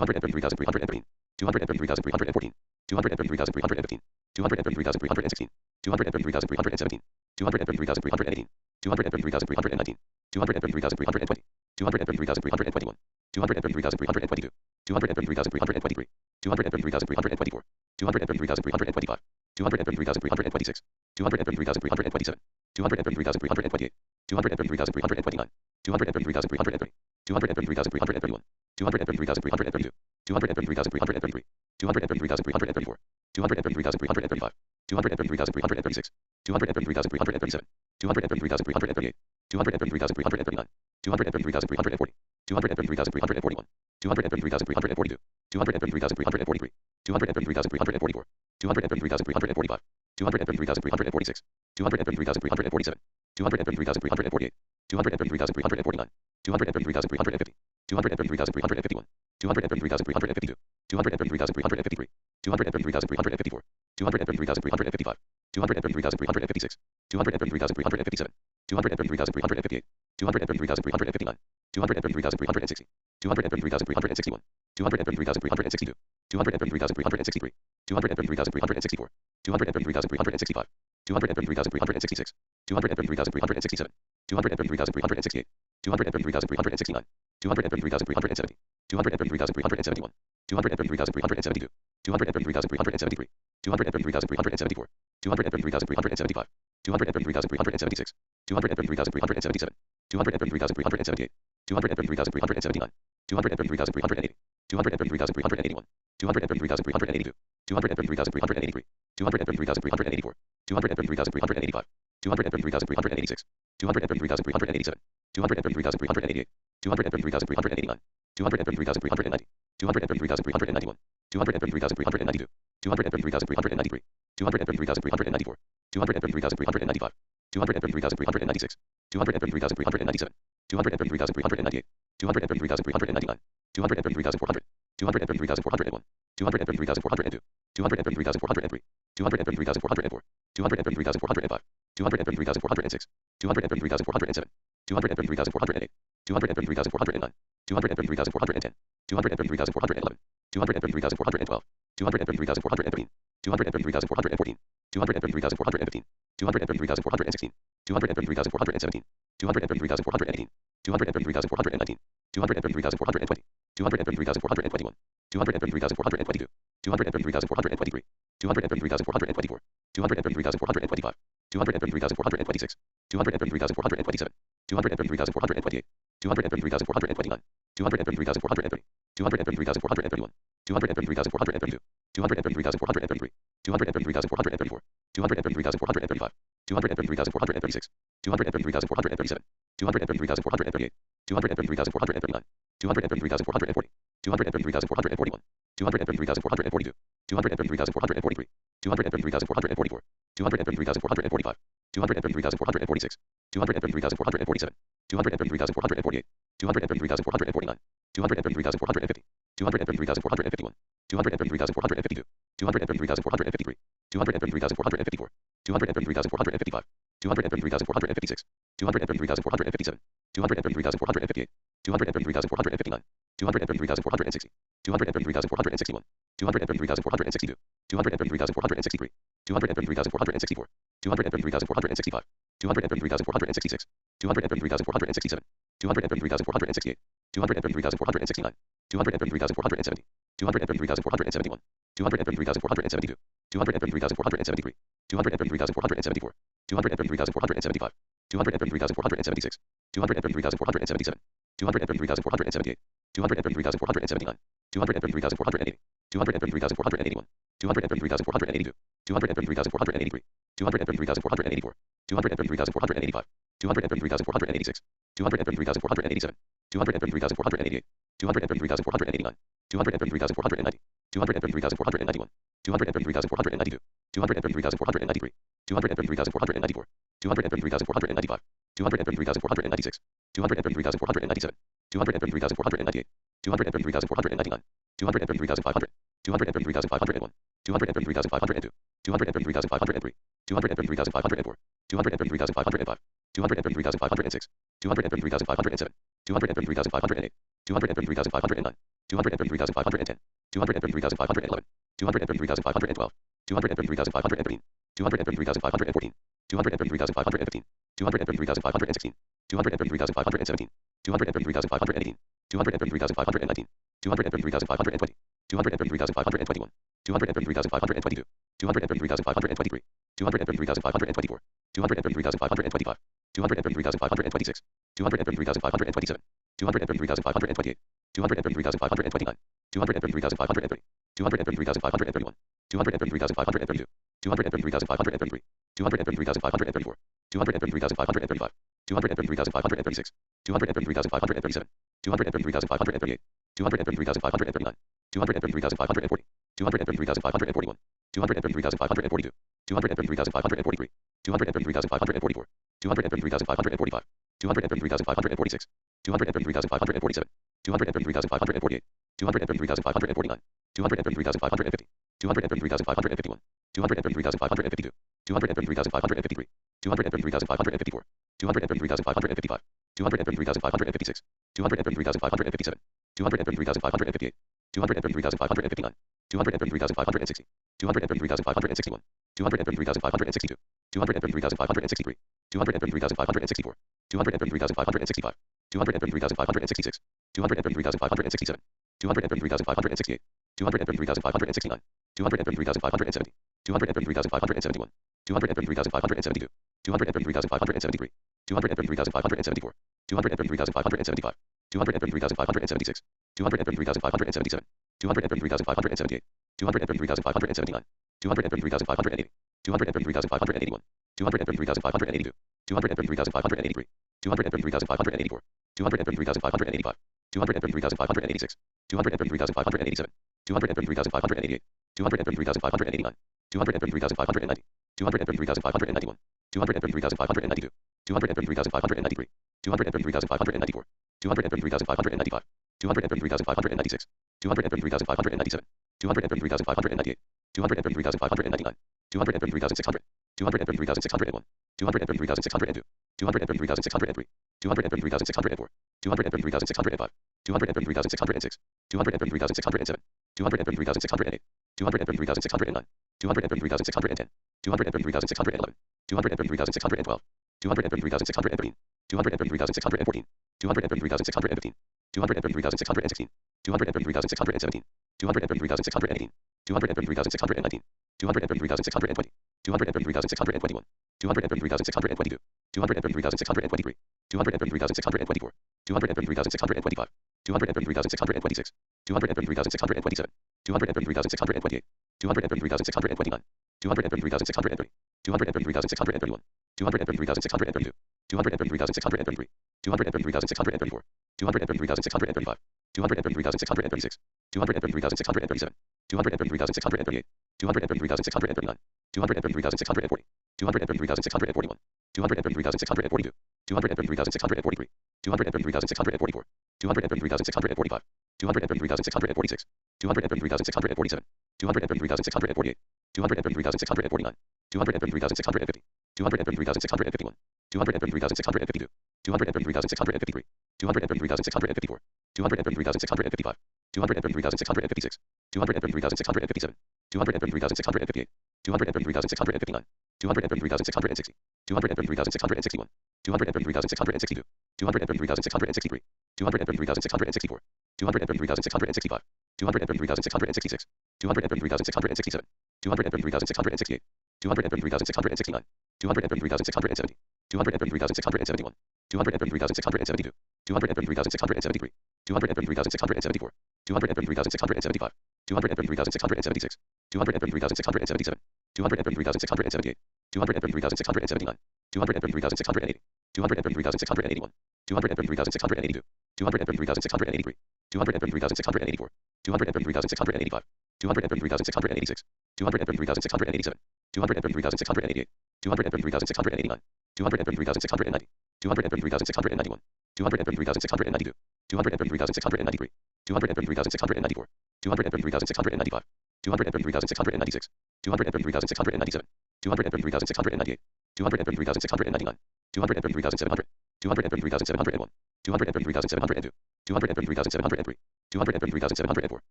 [SPEAKER 1] 233,313, 233,314, 233,315, 233,316, 233,317, 233,318, 233,319, 233,320, 233,321, 233,322, 233,323, 233,324, 233,325, 233,326, 233,327, 233,328, 233,329, 233,330, 233,331, 233,332, 233,333, 233,334, 233,335, 233,336, 233,337, 233,338, 233,339, 233,340, 233,341, 233,342, 233,343, 233,344, 233,345, 233,346, 233,347, 233,348, 233,349, 233,350, 233,351, 233,352, 233,353, 233,354, 233,355, 233,356, 233,357, 233,358, 233,359, 233,360, 233,361, 233,362, 233,363, 233,364, 233,365, 233,366, 233,367, 233,368, 233,369, 233,370, 233,371, 233,372, 233,373, 233,374, 233,375, 233,376, 233,377, 233,378, 233,379, 233,380, 233,381, 233,382, 233,383, 233,384, 233,385, 233,386, 233,387, 233,388, 233,389, 233,390, 233,391, 233,392, 233,393, 233,394, 233,395, 233,396, 233,397, 233,398, 233,399, 233,400, 233,401, 233,402, 233,403, 233,404, 233,405, 233,406, 233,407, 233,408, 233,409, 233,410, 233,411, 233,412, 233,413, 233,414, 233,415, 233,416, 233,417, 233,418, 233,419, 233,420, 233,421, 233,422, 233,423, 233,424, 233,425, 233,426, 233,427, 233,428, 233,429, 233,430, 233,431, 233,432, 233,433, 233,434, 233,435, 233,436, 233,437, 233,438, 233,439, 233,440, 233,441, 233,442, 233,443, 233,444, 233,445, 233,446, 233,447, 233,448, 233,449, 233,450, 233,451, 233,452, 233,453, 233,454, 233,455, 233,456, 233,457, 233,458, 233,459, 233,460, 233,461, 233,462, 233,463, 233,464, 233,465, 233,466, 233,467, 233,468, 233,469, 233,470, 233,471, 233,472, 233,473, 233,474, 233,475, 233,476, 233,477, 233,478, 233,479, 233,480, 233,481, 233,482, 233,483, 233,484, 233,485, 233,486, 233,487, 233,488, 233,489, 233,490, 233,491, 233,492, 233,493, 233,494, 233,495, 233,496, 233,497, 233,498, 233,499, 233,500, 233,501, 233,502, 233,503, 233,504, 233,505, 233,506, 233,507, 233,508, 233,509, 233,510, 233,511, 233,512, 233,513, 233,514, 233,515, 233,516, 233,517, 233,518, 233,519, 233,520, 233,521, 233,522, 233,523, 233,524, 233,525, 233,526, 233,527, 233,528, 233,529, 233,530, 233,531, 233,532, 233,533, 233,534, 233,535, 233,536, 233,537, 233,538, 233,539, 233,540, 233,541, 233,542, 233,543, 233,544, 233,545, 233,546, 233,547, 233,548, 233,549, 233,550, 233,551, 233,552, 233,553, 233,554, 233,555, 233,556, 233,557, 233,558, 233,559, 233,560, 233,561, 233,562, 233,563, 233,564, 233,565, 233,566, 233,567, 233,568, 233,569, 233,570, 233,571, 233,572, 233,573, 233,574, 233,575, 233,576, 233,577, 233,578, 233,579, 233,580, 233,581, 233,582, 233,583, 233,584, 233,585, 233,586, 233,587, 233,588, 233,589, 233,590, 233,591, 233,592, 233,593, 233,594, 233,595, 233,596, 233,597, 233,598, 233,599, 233,600, 233,601, 233,602, 233,603, 233,604, 233,605, 233,606, 233,607, 233,608, 233,609, 233,610, 233,611, 233,612, 233,613, 233,614, 233,615, 233,616, 233,617, 233,618, 233,619, 233,620, 233,621, 233,622, 233,623, 233,624, 233,625, 233,626, 233,627, 233,628, 233,629, 233,630, 233,631, 233,632, 233,633, 233,634, 233,635, 233,636, 233,637, 233,638, 233,639, 233,640, 233,641, 233,642, 233,643, 233,644, 233,645, 233,646, 233,647, 233,648, 233,649, 233,650, 233,651, 233,652, 233,653, 233,654, 233,655, 233,656, 233,657, 233,658, 233,659, 233,660, 233,661, 233,662, 233,663, 233,664, 233,665, 233,666, 233,667, 233,668, 233,669, 233,670, 233,671, 233,672, 233,673, 233,674, 233,675, 233,676, 233,677, 233,678, 233,679, 233,680, 233,681, 233,682, 233,683, 233,684, 233,685, 233,686, 233,687, 233,688, 233,689, 233,690, 233,691, 233,692, 233,693, 233,694, 233,695, 233,696, 233,697, 233,698, 233,699, 233,700, 233,701, 233,702, 233,703, 233,704,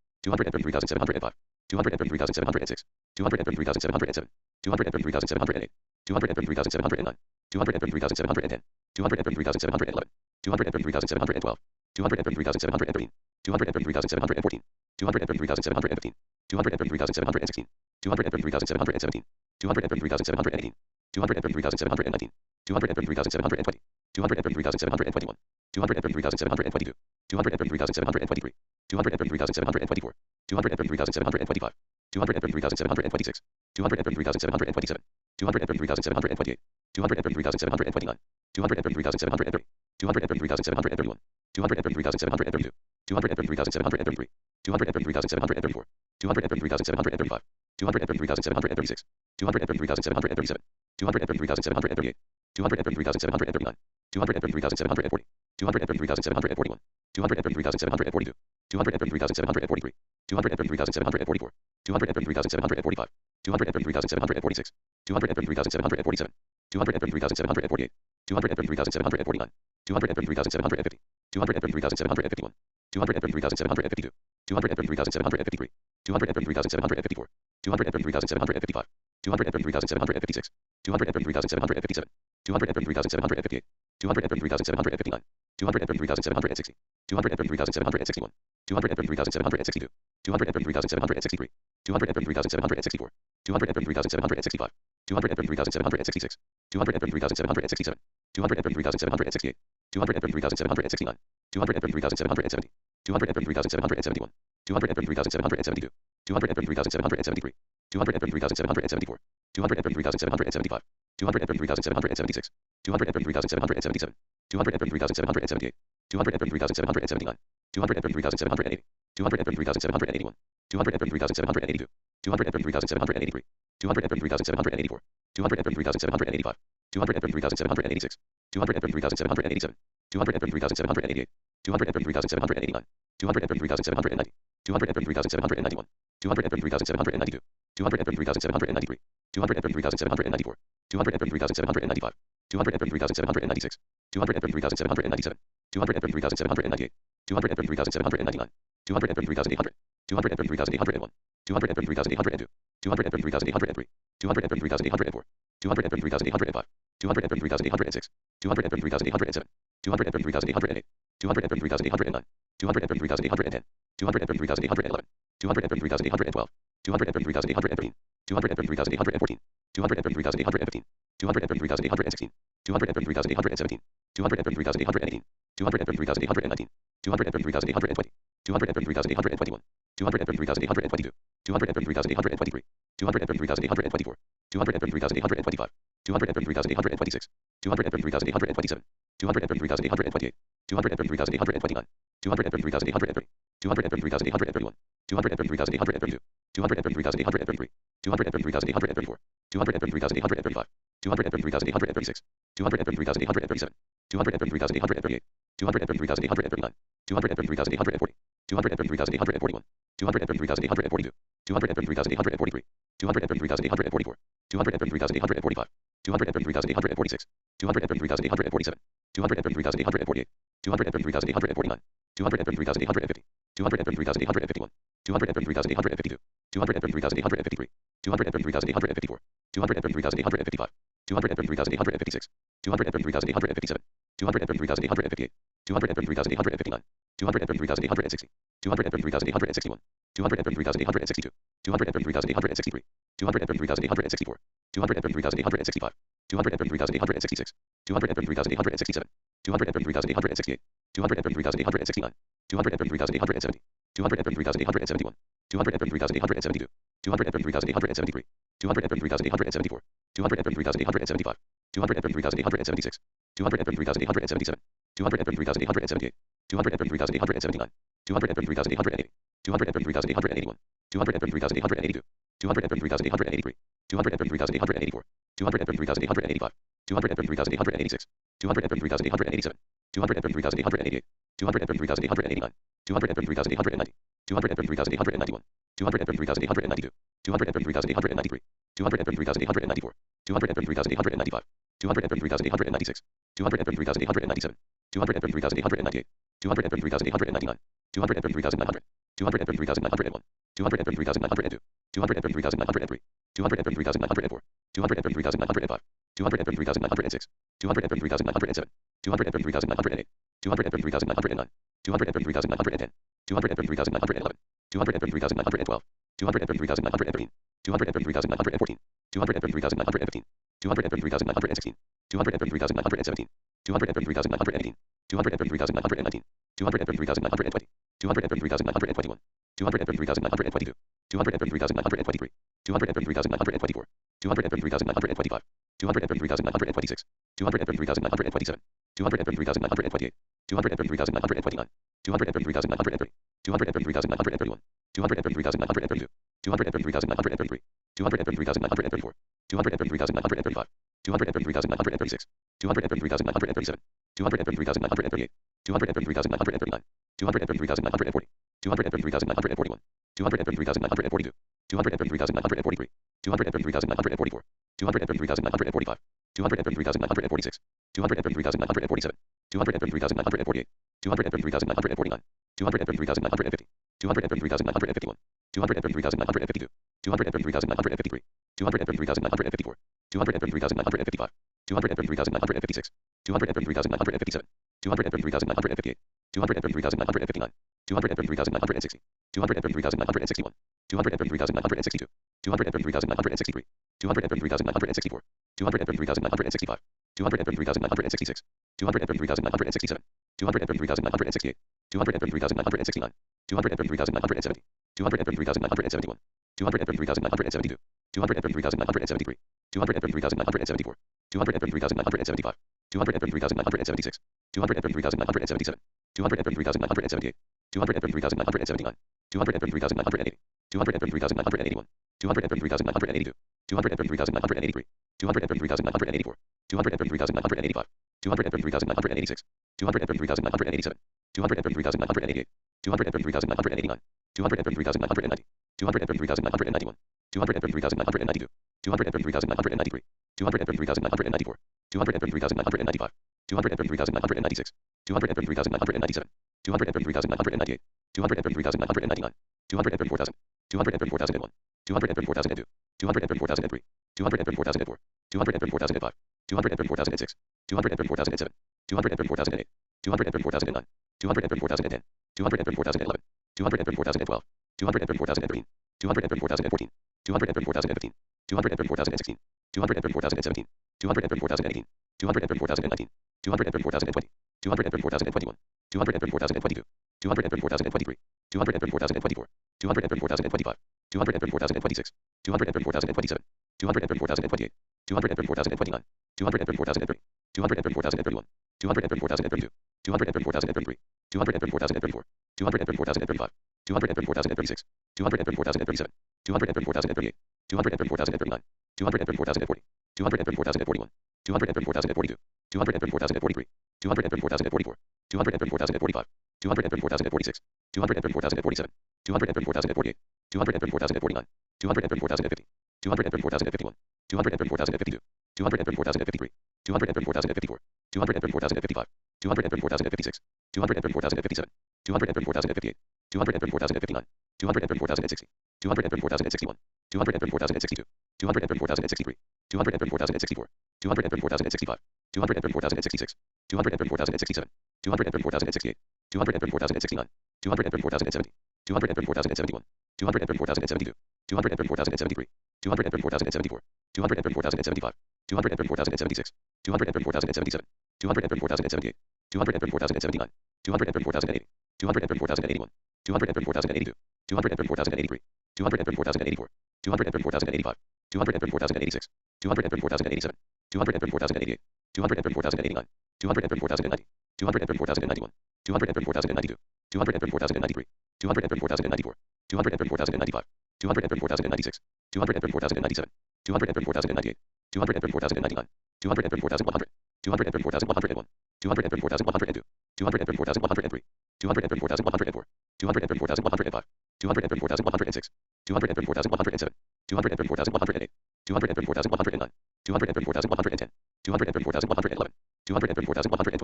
[SPEAKER 1] 233,705, 233,706, 233,707, 233,708, 233,709, 233,710, 233,711, 233,712, 233,713, 233,714, 233,715, 233,716, 233,717, 233,718, 233,719, 233,720, 233,721, 233,722, 233,723, 233,724, 233,725, 233,726, 233,727, 233,728, 233,729, 233,730, 233,731, 233,732, 233,733, 233,734, 233,735, 233,736, 233,737, 233,738, 233,739, 233,740, 233,741, 233,742, 233,743, 233,744, 233,745, 233,746, 233,747, 233,748, 233,749, 233,750, 233,751, 233,752, 233,753, 233,754, 233,755, 233,756, 233,757, 233,758, 233,759, 233,760, 233,761, 233,762, 233,763, 233,764, 233,765, 233,766, 233,767, 233,768, 233,769, 233,770, 233,771, 233,772, 233,773, 233,774, 233,775, 233,776, 233,777, 233,778, 233,779, 233,780, 233,781, 233,782, 233,783, 233,784, 233,785, 233,786, 233,787, 233,788, 233,789, 233,790, 233,791, 233,792, 233,793, 233,794, 233,795, 233,796, 233,797, 233,798, 233,799, 233,800, 233,801, 233,802, 233,803, 233,804, 233,805, 233,806, 233,807, 233,808, 233,809, 233,810, 233,811, 233,812, 233,813, 233,814, 233,815, 233,816, 233,817, 233,818, 233,819, 233,820, 233,821, 233,822, 233,823, 233,824, 233,825, 233,826, 233,827, 233,828, 233,829, 233,830, 233,831, 233,832, 233,833, 233,834, 233,835, 233,836, 233,837, 233,838, 233,839, 233,840, 233,841, 233,842, 233,843, 233,844, 233,845, 233,846, 233,847, 233,848, 233,849, 233,850, 233,851, 233,852, 233,853, 233,854, 233,855, 233,856, 233,857, 233,858, 233,859, 233,860, 233,861, 233,862, 233,863, 233,864, 233,865, 233,866, 233,867, 233,868, 233,869, 233,870, 233,871, 233,872, 233,873, 233,874, 233,875, 233,876, 233,877, 233,878, 233,879, 233,880, 233,881, 233,882, 233,883, 233,884, 233,885, 233,886, 233,887, 233,888, 233,889, 233,890, 233,891, 233,892, 233,893, 233,894, 233,895, 233,896, 233,897, 233,898, 233,899, 233,900, 233,901, 233,902, 233,903, 233,904, 233,905, 233,906, 233,907, 233,908, 233,909, 233,910, 233,911, 233,912, 233,913, 233,914, 233,915, 233,916, 233,917, 233,918, 233,919, 233,920, 233,921, 233,922, 233,923, 233,924, 233,925, 233,926, 233,927, 233,928, 233,929, 233,930, 233,931, 233,932, 233,933, 233,934, 233,935, 233,936, 233,937, 233,938, 233,939, 233,940, 233,941, 233,942, 233,943, 233,944, 233,945, 233,946, 233,947, 233,948, 233,949, 233,950, 233,951, 233,952, 233,953, 233,954, 233,955, 233,956, 233,957, 233,958, 233,959, 233,960, 233,961, 233,962, 233,963, 233,964, 233,965, 233,966, 233,967, 233,968, 233,969, 233,970, 233,971, 233,972, 233,973, 233,974, 233,975, 233,976, 233,977, 233,978, 233,979, 233,980, 233,981, 233,982, 233,983, 233,984, 233,985, 233,986, 233,987, 233,988, 233,989, 233,990, 233,991, 233,992, 233,993, 233,994, 233,995, 233,996, 233,997, 233,998, 233,999, 234,000, 234,001, 234,002, 234,003, 234,004, 234,005, 234,006, 234,007, 234,008, 234,009, 234,010, 234,011, 234,012, 234,013, 234,014, 234,015, 234,016, 234,017, 234,018, 234,019, 234,020, 234,021, 234,022, 234,023, 234,024, 234,025, 234,026, 234,027, 234,028, 234,029, 234,030, 234,031, 234,032, 234,033, 234,034, 234,035, 234,036, 234,037, 234,038, 234,039, 234,040, 234,041, 234,042, 234,043, 234,044, 234,045, 234,046, 234,047, 234,048, 234,049, 234,050, 234,051, 234,052, 234,053, 234,054, 234,055, 234,056, 234,057, 234,058, 234,059, 234,060, 234,061, 234,062, 234,063, 234,064, 234,065, 234,066, 234,067, 234,068, 234,069, 234,070, 234,071, 234,072, 234,073, 234,074, 234,075, 234,076, 234,077, 234,078, 234,079, 234,080, 234,081, 234,082, 234,083, 234,084, 234,085, 234,086, 234,087, 234,088, 234,089, 234,090, 234,091, 234,092, 234,093, 234,094, 234,095, 234,096, 234,097, 234,098, 234,099, 234,100, 234,101, 234,102, 234,103, 234,104, 234,105, 234,106, 234,107, 234,108, 234,109, 234,110, 234,111, 234,112,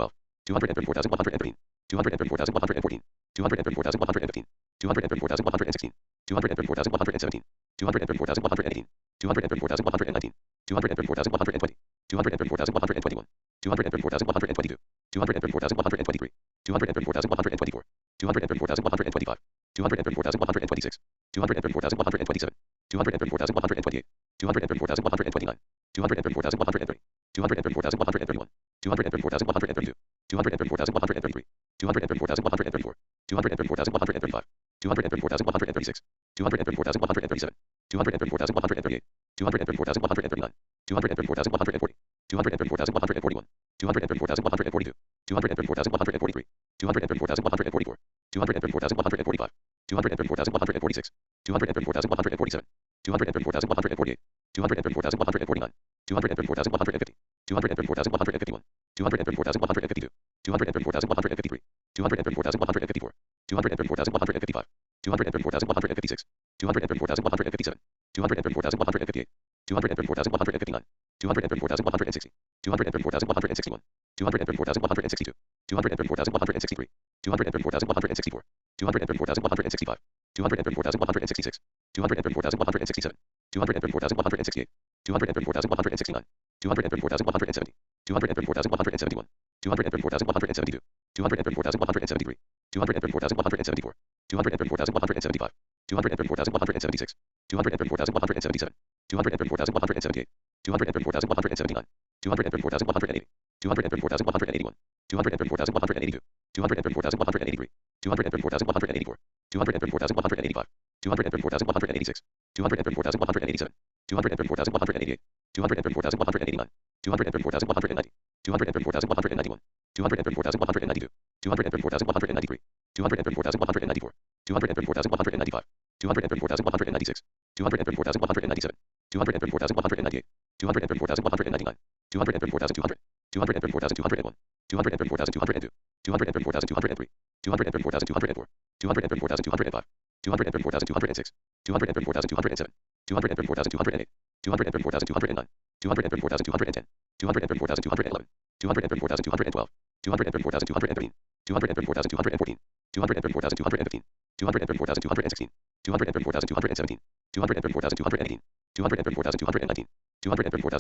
[SPEAKER 1] 234,113, 234,114, 234,115, 234,116, 234,117, 234,118, 234,119, 234,120, 234,121, 234,122, 234,123, 234,124, 234,125, 234,126, 234,127, 234,128, 234,129, 234,130, 234,131, 234,132, 234,133, 234,134, 234,135, 234,136, 234,137, 234,138, 234,139, 234,140, 234,141, 234,142, 234,143, 234,144, 234,145, 234,146, 234,147, 234,148, 234,149, 234,150, 234,151, 234,152, 234,153, 234,154, 234,155, 234,156, 234,157, 234,158, 234,159, 234,160, 234,161, 234,162, 234,163, 234,164, 234,165, 234,166, 234,167, 234,168, 234,169, 234,170, 234,171, 234,172, 234,173, 234,174, 234,175, 234,176, 234,177, 234,178, 234,179, 234,180, 234,181, 234,182, 234,183, 234,184, 234,185, 234,186, 234,187, 234,188, 234,189, 234,190, 234,191, 234,192, 234,193, 234,194, 234,195, 234,196, 234,197, 234,198, 234,199, 234,200, 234,201, 234,202, 234,203, 234,204, 234,205, 234,206, 234,207, 234,208, 234,209, 234,210, 234,211, 234,212, 234,213, 234,214, 234,215, 234,216, 234,217, 234,218, 234,219, 234,220,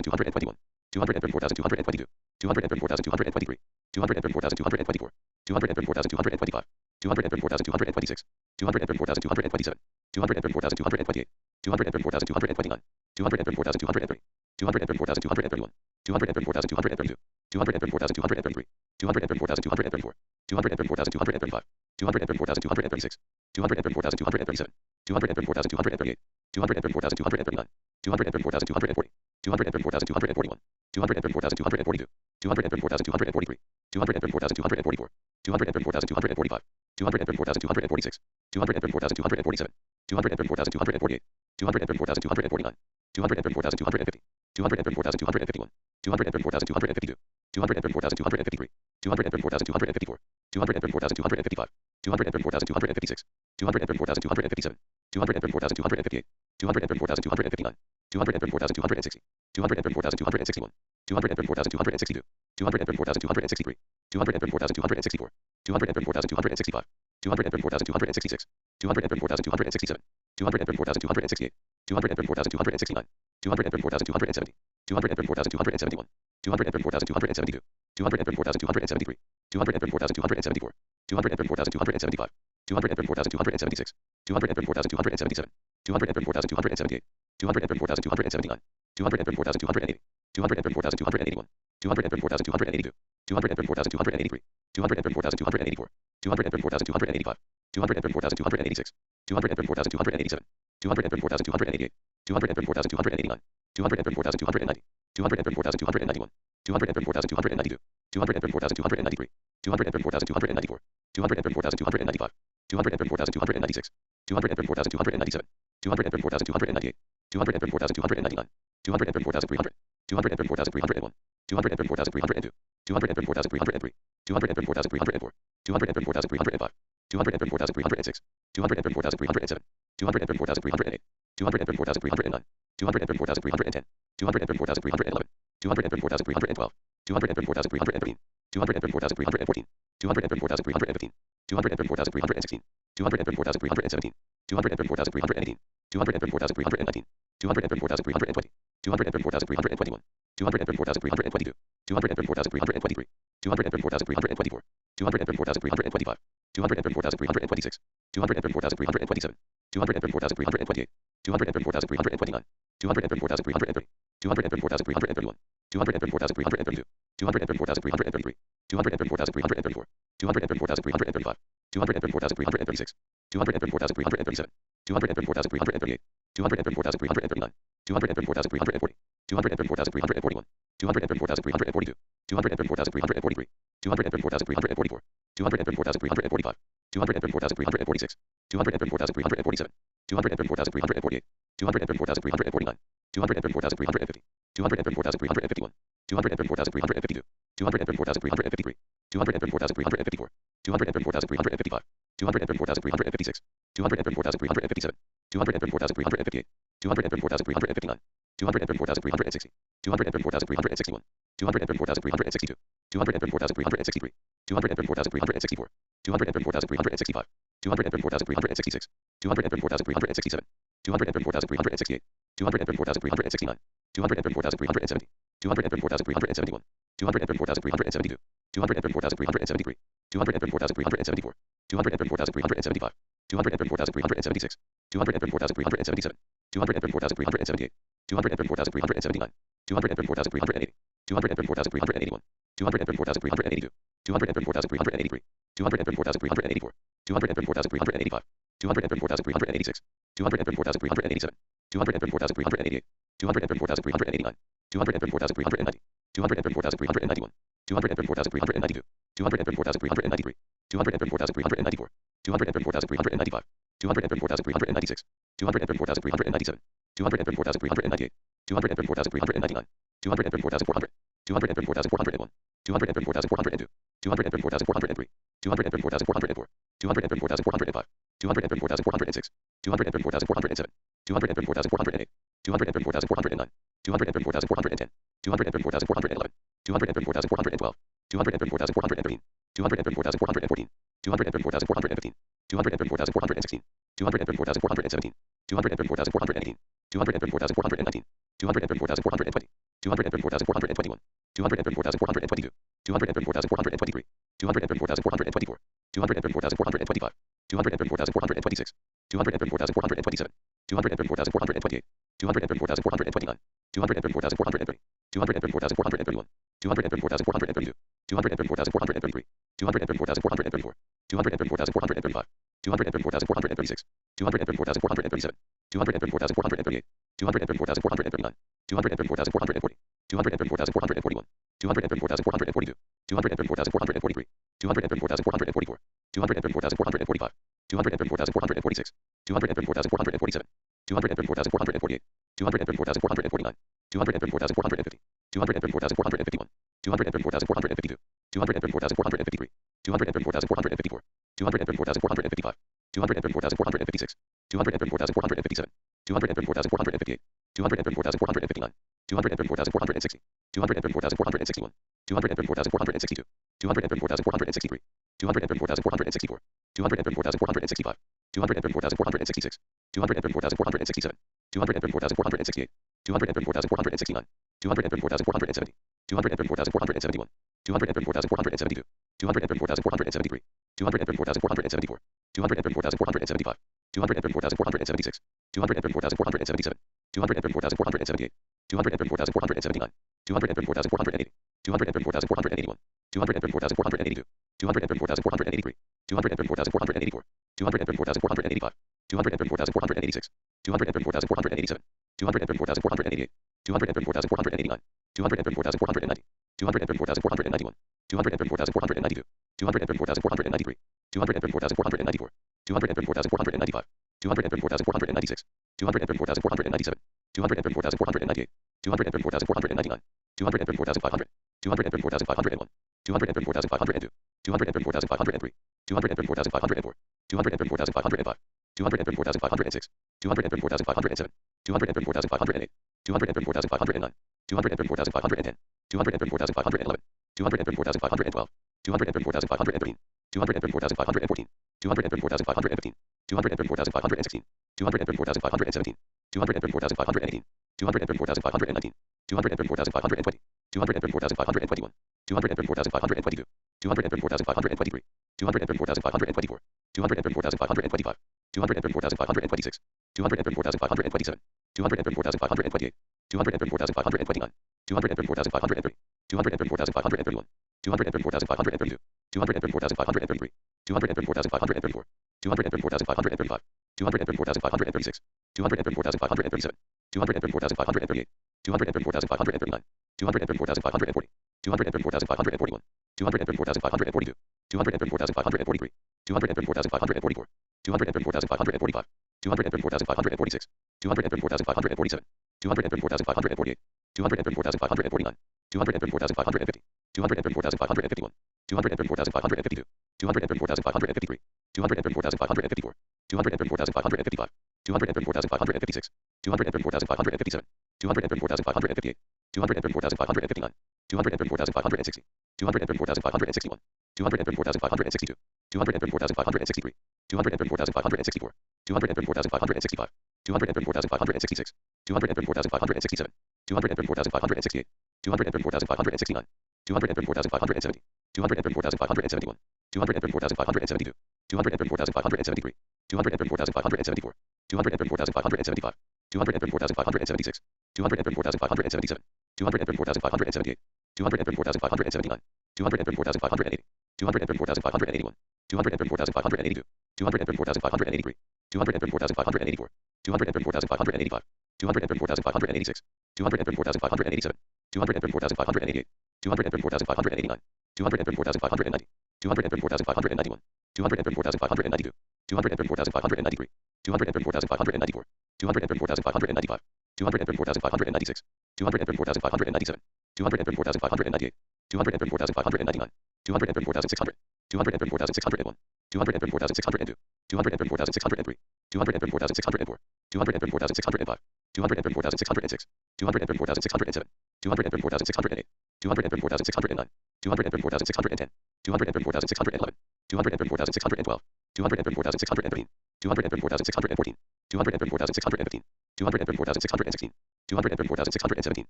[SPEAKER 1] 234,221, 234,222, 234,223, 234,224, 234,225, 234,226, 234,227, 234,228, 234,229, 234,230, 234,231, 234,232, 234,233, 234,234, 234,235, 234,236, 234,237, 234,238, 234,239, 234,240, 234,241, 234,242, 234,243, 234,244, 234,245, 234,246, 234,247, 234,248, 234,249, 234,250, 234,251, 234,252, 234,253, 234,254, 234,255, 234,256, 234,257, 234,258, 234,259, 234,260, 234,261, 234,262, 234,263, 234,264, 234,265, 234,266, 234,267, 234,268, 234,269, 234,270, 234,271, 234,272, 234,273, 234,274, 234,275, 234,276, 234,277, 234,278, 234,279, 234,280, 234,281, 234,282, 234,283, 234,284, 234,285, 234,286, 234,287, 234,288, 234,289, 234,290, 234,291, 234,292, 234,293, 234,294, 234,295, 234,296, 234,297, 234,298, 234,299, 234,300, 234,301, 234,302, 234,303, 234,304, 234,305, 234,306, 234,307, 234,308, 234,309, 234,310, 234,311, 234,312, 234,313, 234,314, 234,315, 234,316, 234,317, 234,318, 234,319, 234,320, 234,321, 234,322, 234,323, 234,324, 234,325, 234,326, 234,327, 234,328, 234,329, 234,330, 234,331, 234,332, 234,333, 234,334, 234,335, 234,336, 234,337, 234,338, 234,339, 234,340, 234,341, 234,342, 234,343, 234,344, 234,345, 234,346, 234,347, 234,348, 234,349, 234,350, 234,351, 234,352, 234,353, 234,354, 234,355, 234,356, 234,357, 234,358, 234,359, 234,360, 234,361, 234,362, 234,363, 234,364, 234,365, 234,366, 234,367, 234,368, 234,369, 234,370, 234,371, 234,372, 234,373, 234,374, 234,375, 234,376, 234,377, 234,378, 234,379, 234,380, 234,381, 234,382, 234,383, 234,384, 234,385, 234,386, 234,387, 234,388, 234,389, 234,390, 234,391, 234,392, 234,393, 234,394, 234,395, 234,396, 234,397, 234,398, 234,399, 234,400, 234,401, 234,402, 234,403, 234,404, 234,405, 234,406, 234,407, 234,408, 234,409, 234,410, 234,411, 234,412, 234,413, 234,414, 234,415, 234,416, 234,417, 234,418, 234,419, 234,420, 234,421, 234,422, 234,423, 234,424, 234,425, 234,426, 234,427, 234,428, 234,429, 234,430, 234,431, 234,432, 234,433, 234,434, 234,435, 234,436, 234,437, 234,438, 234,439, 234,440, 234,441, 234,442, 234,443, 234,444, 234,445, 234,446, 234,447, 234,448, 234,449, 234,450, 234,451, 234,452, 234,453, 234,454, 234,455, 234,456, 234,457, 234,458, 234,459, 234,460, 234,461, 234,462, 234,463, 234,464, 234,465, 234,466, 234,467, 234,468, 234,469, 234,470, 234,471, 234,472, 234,473, 234,474, 234,475, 234,476, 234,477, 234,478, 234,479, 234,480, 234,481, 234,482, 234,483, 234,484, 234,485, 234,486, 234,487, 234,488, 234,489, 234,490, 234,491, 234,492, 234,493, 234,494, 234,495, 234,496, 234,497, 234,498, 234,499, 234,500, 234,501, 234,502, 234,503, 234,504, 234,505, 234,506, 234,507, 234,508, 234,509, 234,510, 234,511, 234,512, 234,513, 234,514, 234,515, 234,516, 234,517, 234,518, 234,519, 234,520, 234,521, 234,522, 234,523, 234,524, 234,525, 234,526, 234,527, 234,528, 234,529, 234,530, 234,531, 234,532, 234,533, 234,534, 234,535, 234,536, 234,537, 234,538, 234,539, 234,540, 234,541, 234,542, 234,543, 234,544, 234,545, 234,546, 234,547, 234,548, 234,549, 234,550, 234,551, 234,552, 234,553, 234,554, 234,555, 234,556, 234,557, 234,558, 234,559, 234,560, 234,561, 234,562, 234,563, 234,564, 234,565, 234,566, 234,567, 234,568, 234,569, 234,570, 234,571, 234,572, 234,573, 234,574, 234,575, 234,576, 234,577, 234,578, 234,579, 234,580, 234,581, 234,582, 234,583, 234,584, 234,585, 234,586, 234,587, 234,588, 234,589, 234,590, 234,591, 234,592, 234,593, 234,594, 234,595, 234,596, 234,597, 234,598, 234,599, 234,600, 234,601, 234,602, 234,603, 234,604, 234,605, 234,606, 234,607, 234,608, 234,609, 234,610, 234,611, 234,612, 234,613, 234,614, 234,615, 234,616, 234,617,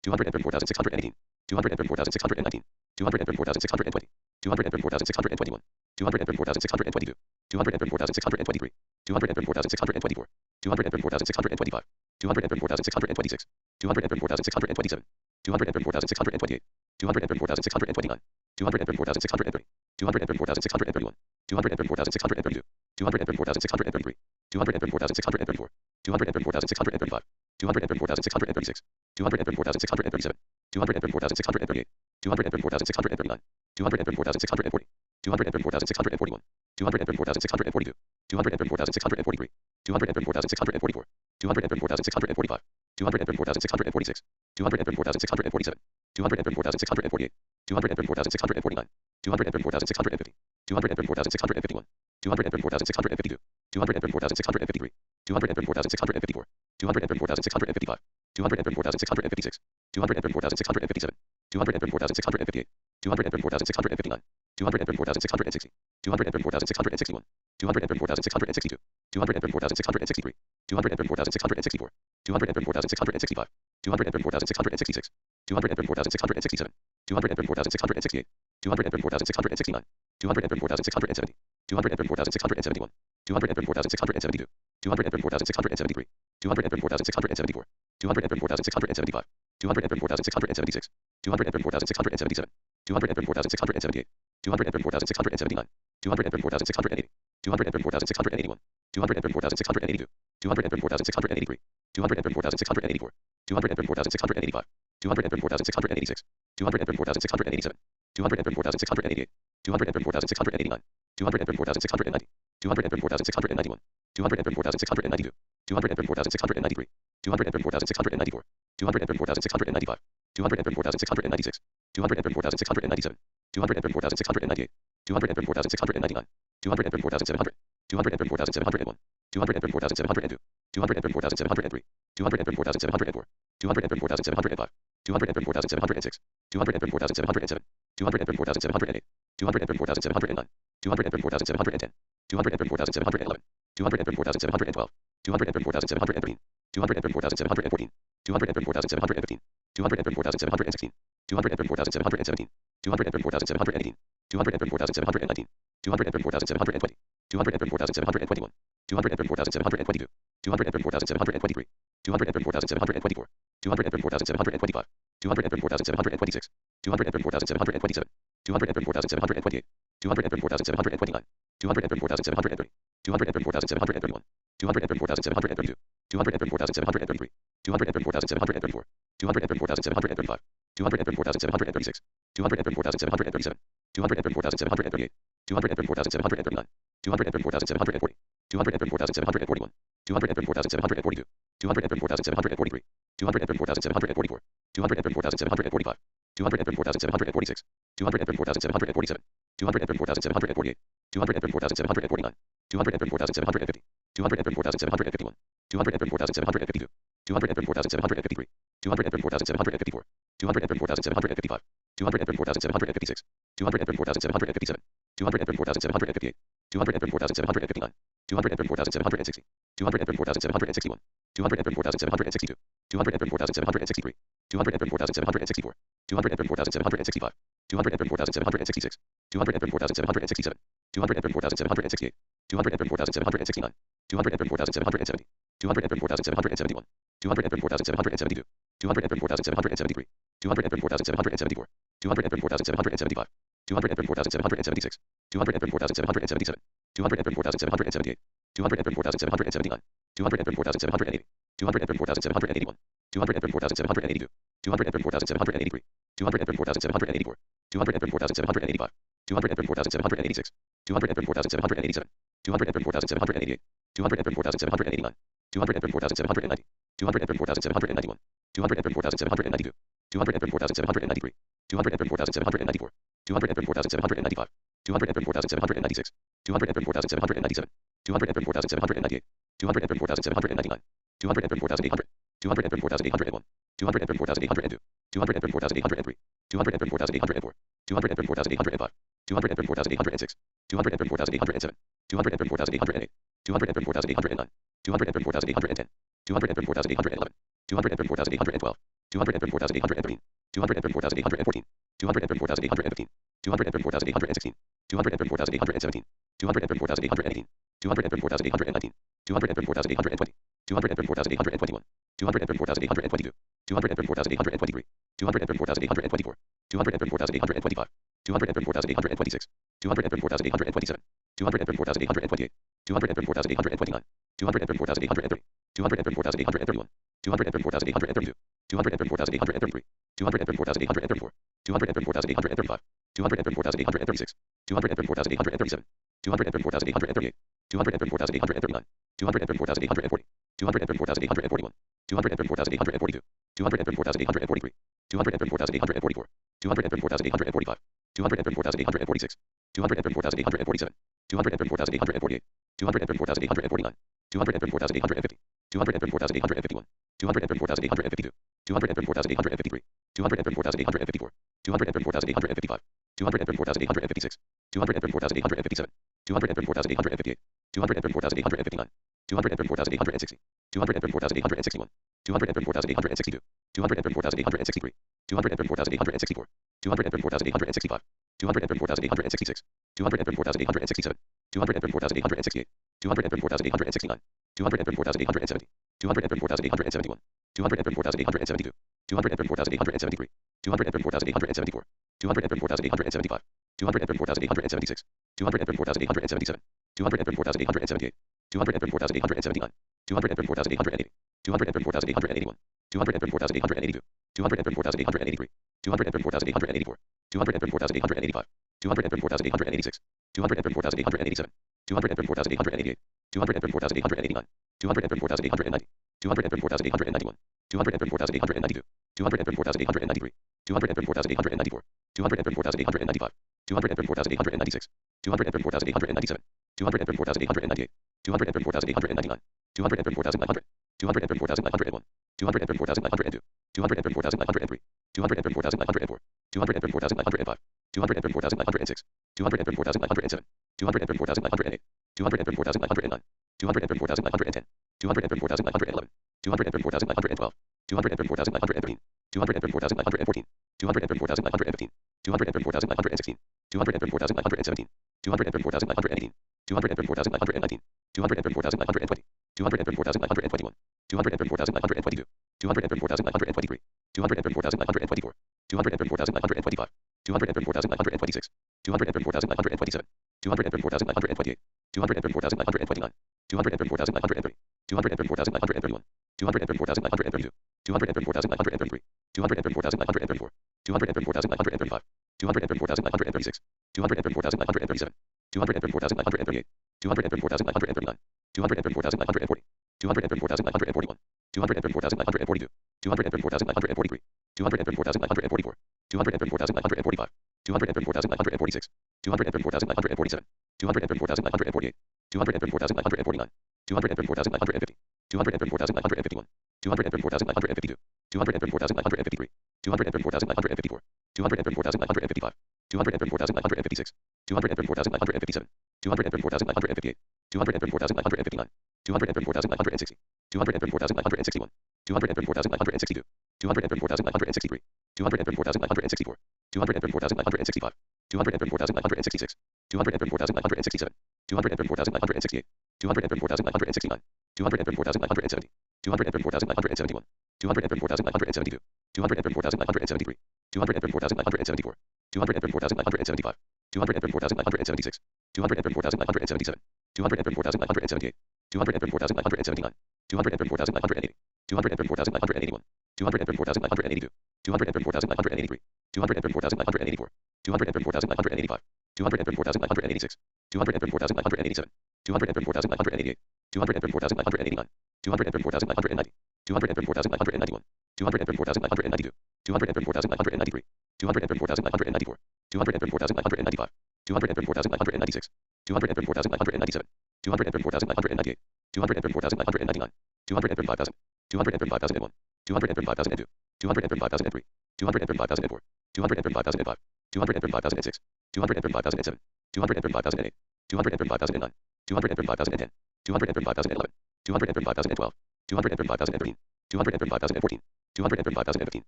[SPEAKER 1] 234,618, 234,619, 234,620, 234,621, 234,622, 234,623, 234,624, 234,625, 234,626, 234,627, 234,628, 234,629, 234,630, 234,631, 234,632, 234,633, 234,634, 234,635, 234,636, 234,637, 234,638, 234,639, 234,640, 234,641, 234,642, 234,643, 234,644, 234,645, 234,646, 234,647, 234,648, 234,649, 234,650, 234,651, 234,652, 234,653, 234,654, 234,655, 234,656, 234,657, 234,658, 234,659, 234,660, 234,661, 234,662, 234,663, 234,664, 234,665, 234,666, 234,667, 234,668, 234,669, 234,670, 234,671, 234,672, 234,673, 234,674, 234,675, 234,676, 234,677, 234,678, 234,679, 234,680, 234,681, 234,682, 234,683, 234,684, 234,685, 234,686, 234,687, 234,688, 234,689, 234,690, 234,691, 234,692, 234,693, 234,694, 234,695, 234,696, 234,697, 234,698, 234,699, 234,700, 234,701, 234,702, 234,703, 234,704, 234,705, 234,706, 234,707, 234,708, 234,709, 234,710, 234,711, 234,712, 234,713, 234,714, 234,715, 234,716, 234,717, 234,718, 234,719, 234,720, 234,721, 234,722, 234,723, 234,724, 234,725, 234,726, 234,727, 234,728, 234,729, 234,730, 234,731, 234,732, 234,733, 234,734, 234,735, 234,736, 234,737, 234,738, 234,739, 234,740, 234,741, 234,742, 234,743, 234,744, 234,745, 234,746, 234,747, 234,748, 234,749, 234,750, 234,751, 234,752, 234,753, 234,754, 234,755, 234,756, 234,757, 234,758, 234,759, 234,760, 234,761, 234,762, 234,763, 234,764, 234,765, 234,766, 234,767, 234,768, 234,769, 234,770, 234,771, 234,772, 234,773, 234,774, 234,775, 234,776, 234,777, 234,778, 234,779, 234,780, 234,781, 234,782, 234,783, 234,784, 234,785, 234,786, 234,787, 234,788, 234,789, 234,790, 234,791, 234,792, 234,793, 234,794, 234,795, 234,796, 234,797, 234,798, 234,799, 234,800, 234,801, 234,802, 234,803, 234,804, 234,805, 234,806, 234,807, 234,808, 234,809, 234,810, 234,811, 234,812, 234,813, 234,814, 234,815, 234,816, 234,817, 234,818, 234,819, 234,820, 234,821, 234,822, 234,823, 234,824, 234,825, 234,826, 234,827, 234,828, 234,829, 234,830, 234,831, 234,832, 234,833, 234,834, 234,835, 234,836, 234,837, 234,838, 234,839, 234,840, 234,841, 234,842, 234,843, 234,844, 234,845, 234,846, 234,847, 234,848, 234,849, 234,850, 234,851, 234,852, 234,853, 234,854, 234,855, 234,856, 234,857, 234,858, 234,859, 234,860, 234,861, 234,862, 234,863, 234,864, 234,865, 234,866, 234,867, 234,868, 234,869, 234,870, 234,871, 234,872, 234,873, 234,874, 234,875, 234,876, 234,877, 234,878, 234,879, 234,880, 234,881, 234,882, 234,883, 234,884, 234,885, 234,886, 234,887, 234,888, 234,889, 234,890, 234,891, 234,892, 234,893, 234,894, 234,895, 234,896, 234,897, 234,898, 234,899, 234,900, 234,901, 234,902, 234,903, 234,904, 234,905, 234,906, 234,907, 234,908, 234,909, 234,910, 234,911, 234,912, 234,913, 234,914, 234,915, 234,916, 234,917, 234,918, 234,919, 234,920, 234,921, 234,922, 234,923, 234,924, 234,925, 234,926, 234,927, 234,928, 234,929, 234,930, 234,931, 234,932, 234,933, 234,934, 234,935, 234,936, 234,937, 234,938, 234,939, 234,940, 234,941, 234,942, 234,943, 234,944, 234,945, 234,946, 234,947, 234,948, 234,949, 234,950, 234,951, 234,952, 234,953, 234,954, 234,955, 234,956, 234,957, 234,958, 234,959, 234,960, 234,961, 234,962, 234,963, 234,964, 234,965, 234,966, 234,967, 234,968, 234,969, 234,970, 234,971, 234,972, 234,973, 234,974, 234,975, 234,976, 234,977, 234,978, 234,979, 234,980, 234,981, 234,982, 234,983, 234,984, 234,985, 234,986, 234,987, 234,988, 234,989, 234,990, 234,991, 234,992, 234,993, 234,994, 234,995, 234,996, 234,997, 234,998, 234,999, 235,000, 235,001, 235,002, 235,003, 235,004, 235,005, 235,006, 235,007, 235,008, 235,009, 235,010, 235,011, 235,012, 235,013, 235,014, 235,015,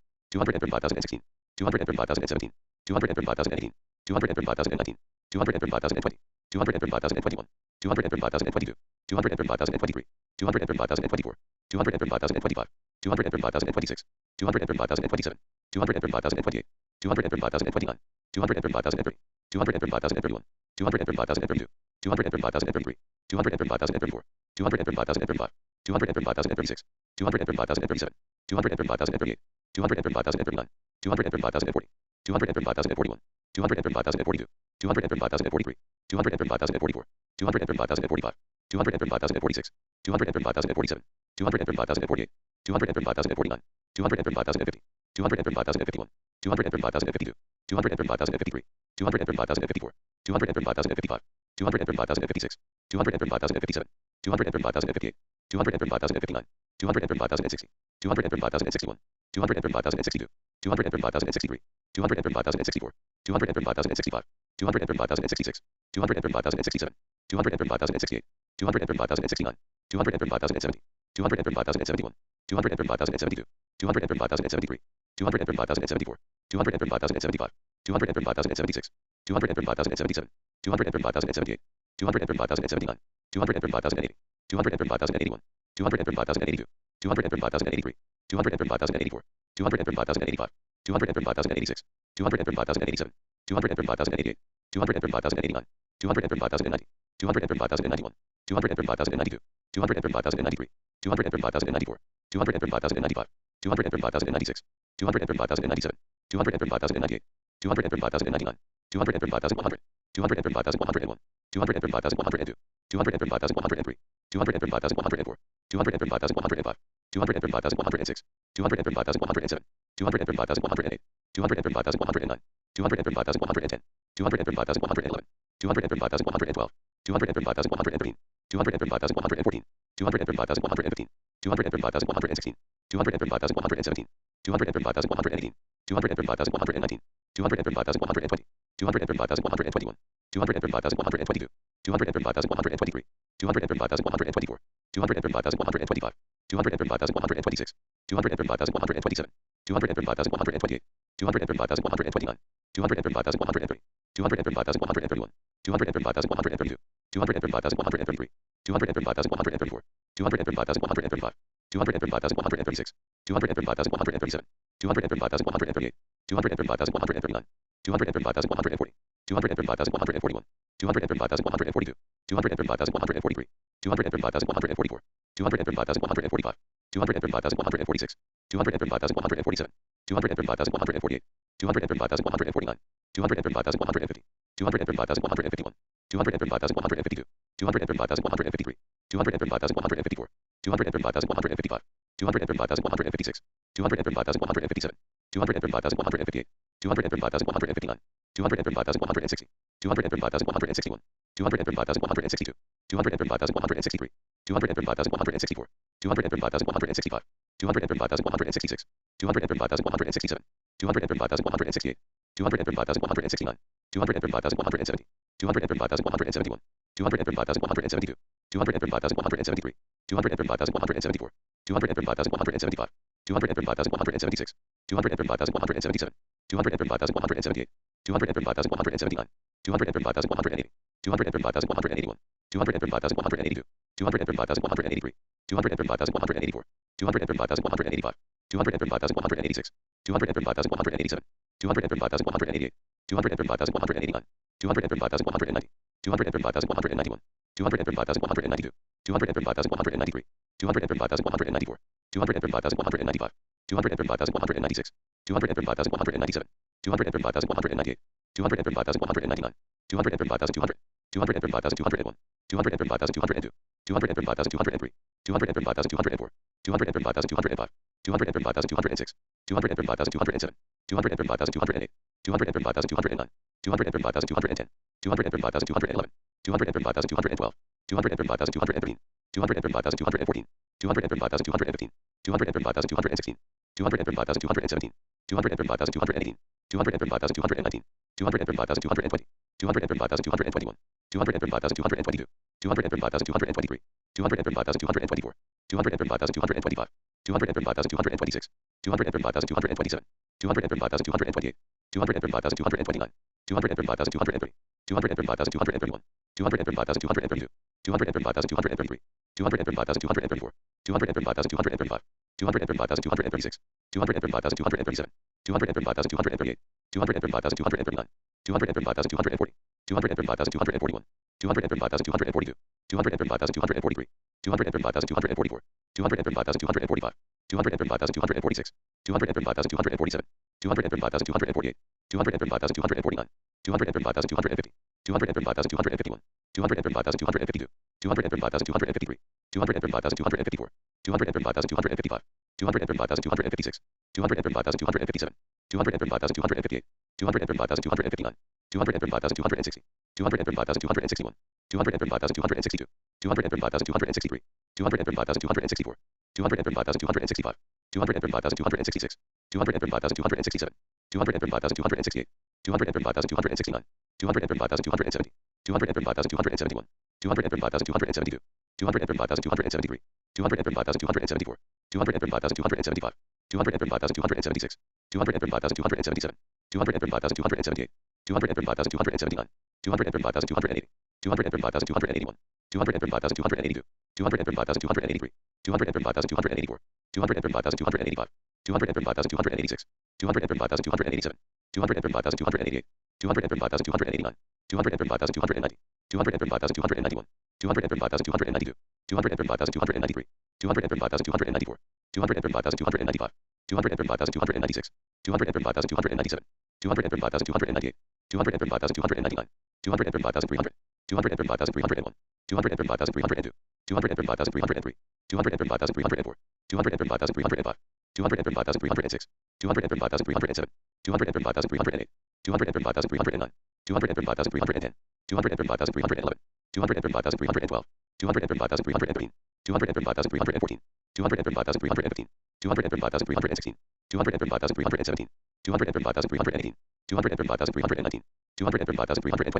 [SPEAKER 1] 235,016, 235,017, 235,018, 235,019, 235,020, 235,021, 235,022, 235,023, 235,024, 235,025, 235,026, 235,027, 235,028, 235,029, 235,030, 235,031, 235,032, 235,033, 235,034, 235,035, 235,036, 235,037, 235,038, 235,039, 235,040, 235,041, 235,042, 235,043, 235,044, 235,045, 235,046, 235,047, 235,048, 235,049, 235,050, 235,051, 235,052, 235,053, 235,054, 235,055, 235,056, 235,057, 235,058, 235,059, 235,060, 235,061, 235,062, 235,063, 235,064, 235,065, 235,066, 235,067, 235,068, 235,069, 235,070, 235,071, 235,072, 235,073, 235,074, 235,075, 235,076, 235,077, 235,078, 235,079, 235,080, 235,081, 235,082, 235,083, 235,084, 235,085, 235,086, 235,087, 235,088, 235,089, 235,090, 235,091, 235,092, 235,093, 235,094, 235,095, 235,096, 235,097, 235,098, 235,099, 235,100, 235,101, 235,102, 235,103, 235,104, 235,105, 235,106, 235,107, 235,108, 235,109, 235,110, 235,111, 235,112, 235,113, 235,114, 235,115, 235,116, 235,117, 235,118, 235,119, 235,120, 235,121, 235,122, 235,123, 235,124, 235,125, 235,126, 235,127, 235,128, 235,129, 235,130, 235,131, 235,132, 235,133, 235,134, 235,135, 235,136, 235,137, 235,138, 235,139, 235,140, 235,141, 235,142, 235,143, 235,144, 235,145, 235,146, 235,147, 235,148, 235,149, 235,150, 235,151, 235,152, 235,153, 235,154, 235,155, 235,156, 235,157, 235,158, 235,159, 235,160, 235,161, 235,162, 235,163, 235,164, 235,165, 235,166, 235,167, 235,168, 235,169, 235,170, 235,171, 235,172, 235,173, 235,174, 235,175, 235,176, 235,177, 235,178, 235,179, 235,180, 235,181, 235,182, 235,183, 235,184, 235,185, 235,186, 235,187, 235,188, 235,189, 235,190, 235,191, 235,192, 235,193, 235,194, 235,195, 235,196, 235,197, 235,198, 235,199, 235,200, 235,201, 235,202, 235,203, 235,204, 235,205, 235,206, 235,207, 235,208, 235,209, 235,210, 235,211, 235,212, 235,213, 235,214, 235,215, 235,216, 235,217, 235,218, 235,219, 235,220, 235,221, 235,222, 235,223, 235,224, 235,225, 235,226, 235,227, 235,228, 235,229, 235,230, 235,231, 235,232, 235,233, 235,234, 235,235, 235,236, 235,237, 235,238, 235,239, 235,240, 235,241, 235,242, 235,243, 235,244, 235,245, 235,246, 235,247, 235,248, 235,249, 235,250, 235,251, 235,252, 235,253, 235,254, 235,255, 235,256, 235,257, 235,258, 235,259, 235,260, 235,261, 235,262, 235,263, 235,264, 235,265, 235,266, 235,267, 235,268, 235,269, 235,270, 235,271, 235,272, 235,273, 235,274, 235,275, 235,276, 235,277, 235,278, 235,279, 235,280, 235,281, 235,282, 235,283, 235,284, 235,285, 235,286, 235,287, 235,288, 235,289, 235,290, 235,291, 235,292, 235,293, 235,294, 235,295, 235,296, 235,297, 235,298, 235,299, 235,300, 235,301, 235,302, 235,303, 235,304, 235,305, 235,306, 235,307, 235,308, 235,309, 235,310, 235,311, 235,312, 235,313, 235,314, 235,315, 235,316, 235,317, 235,318, 235,319, 235,320,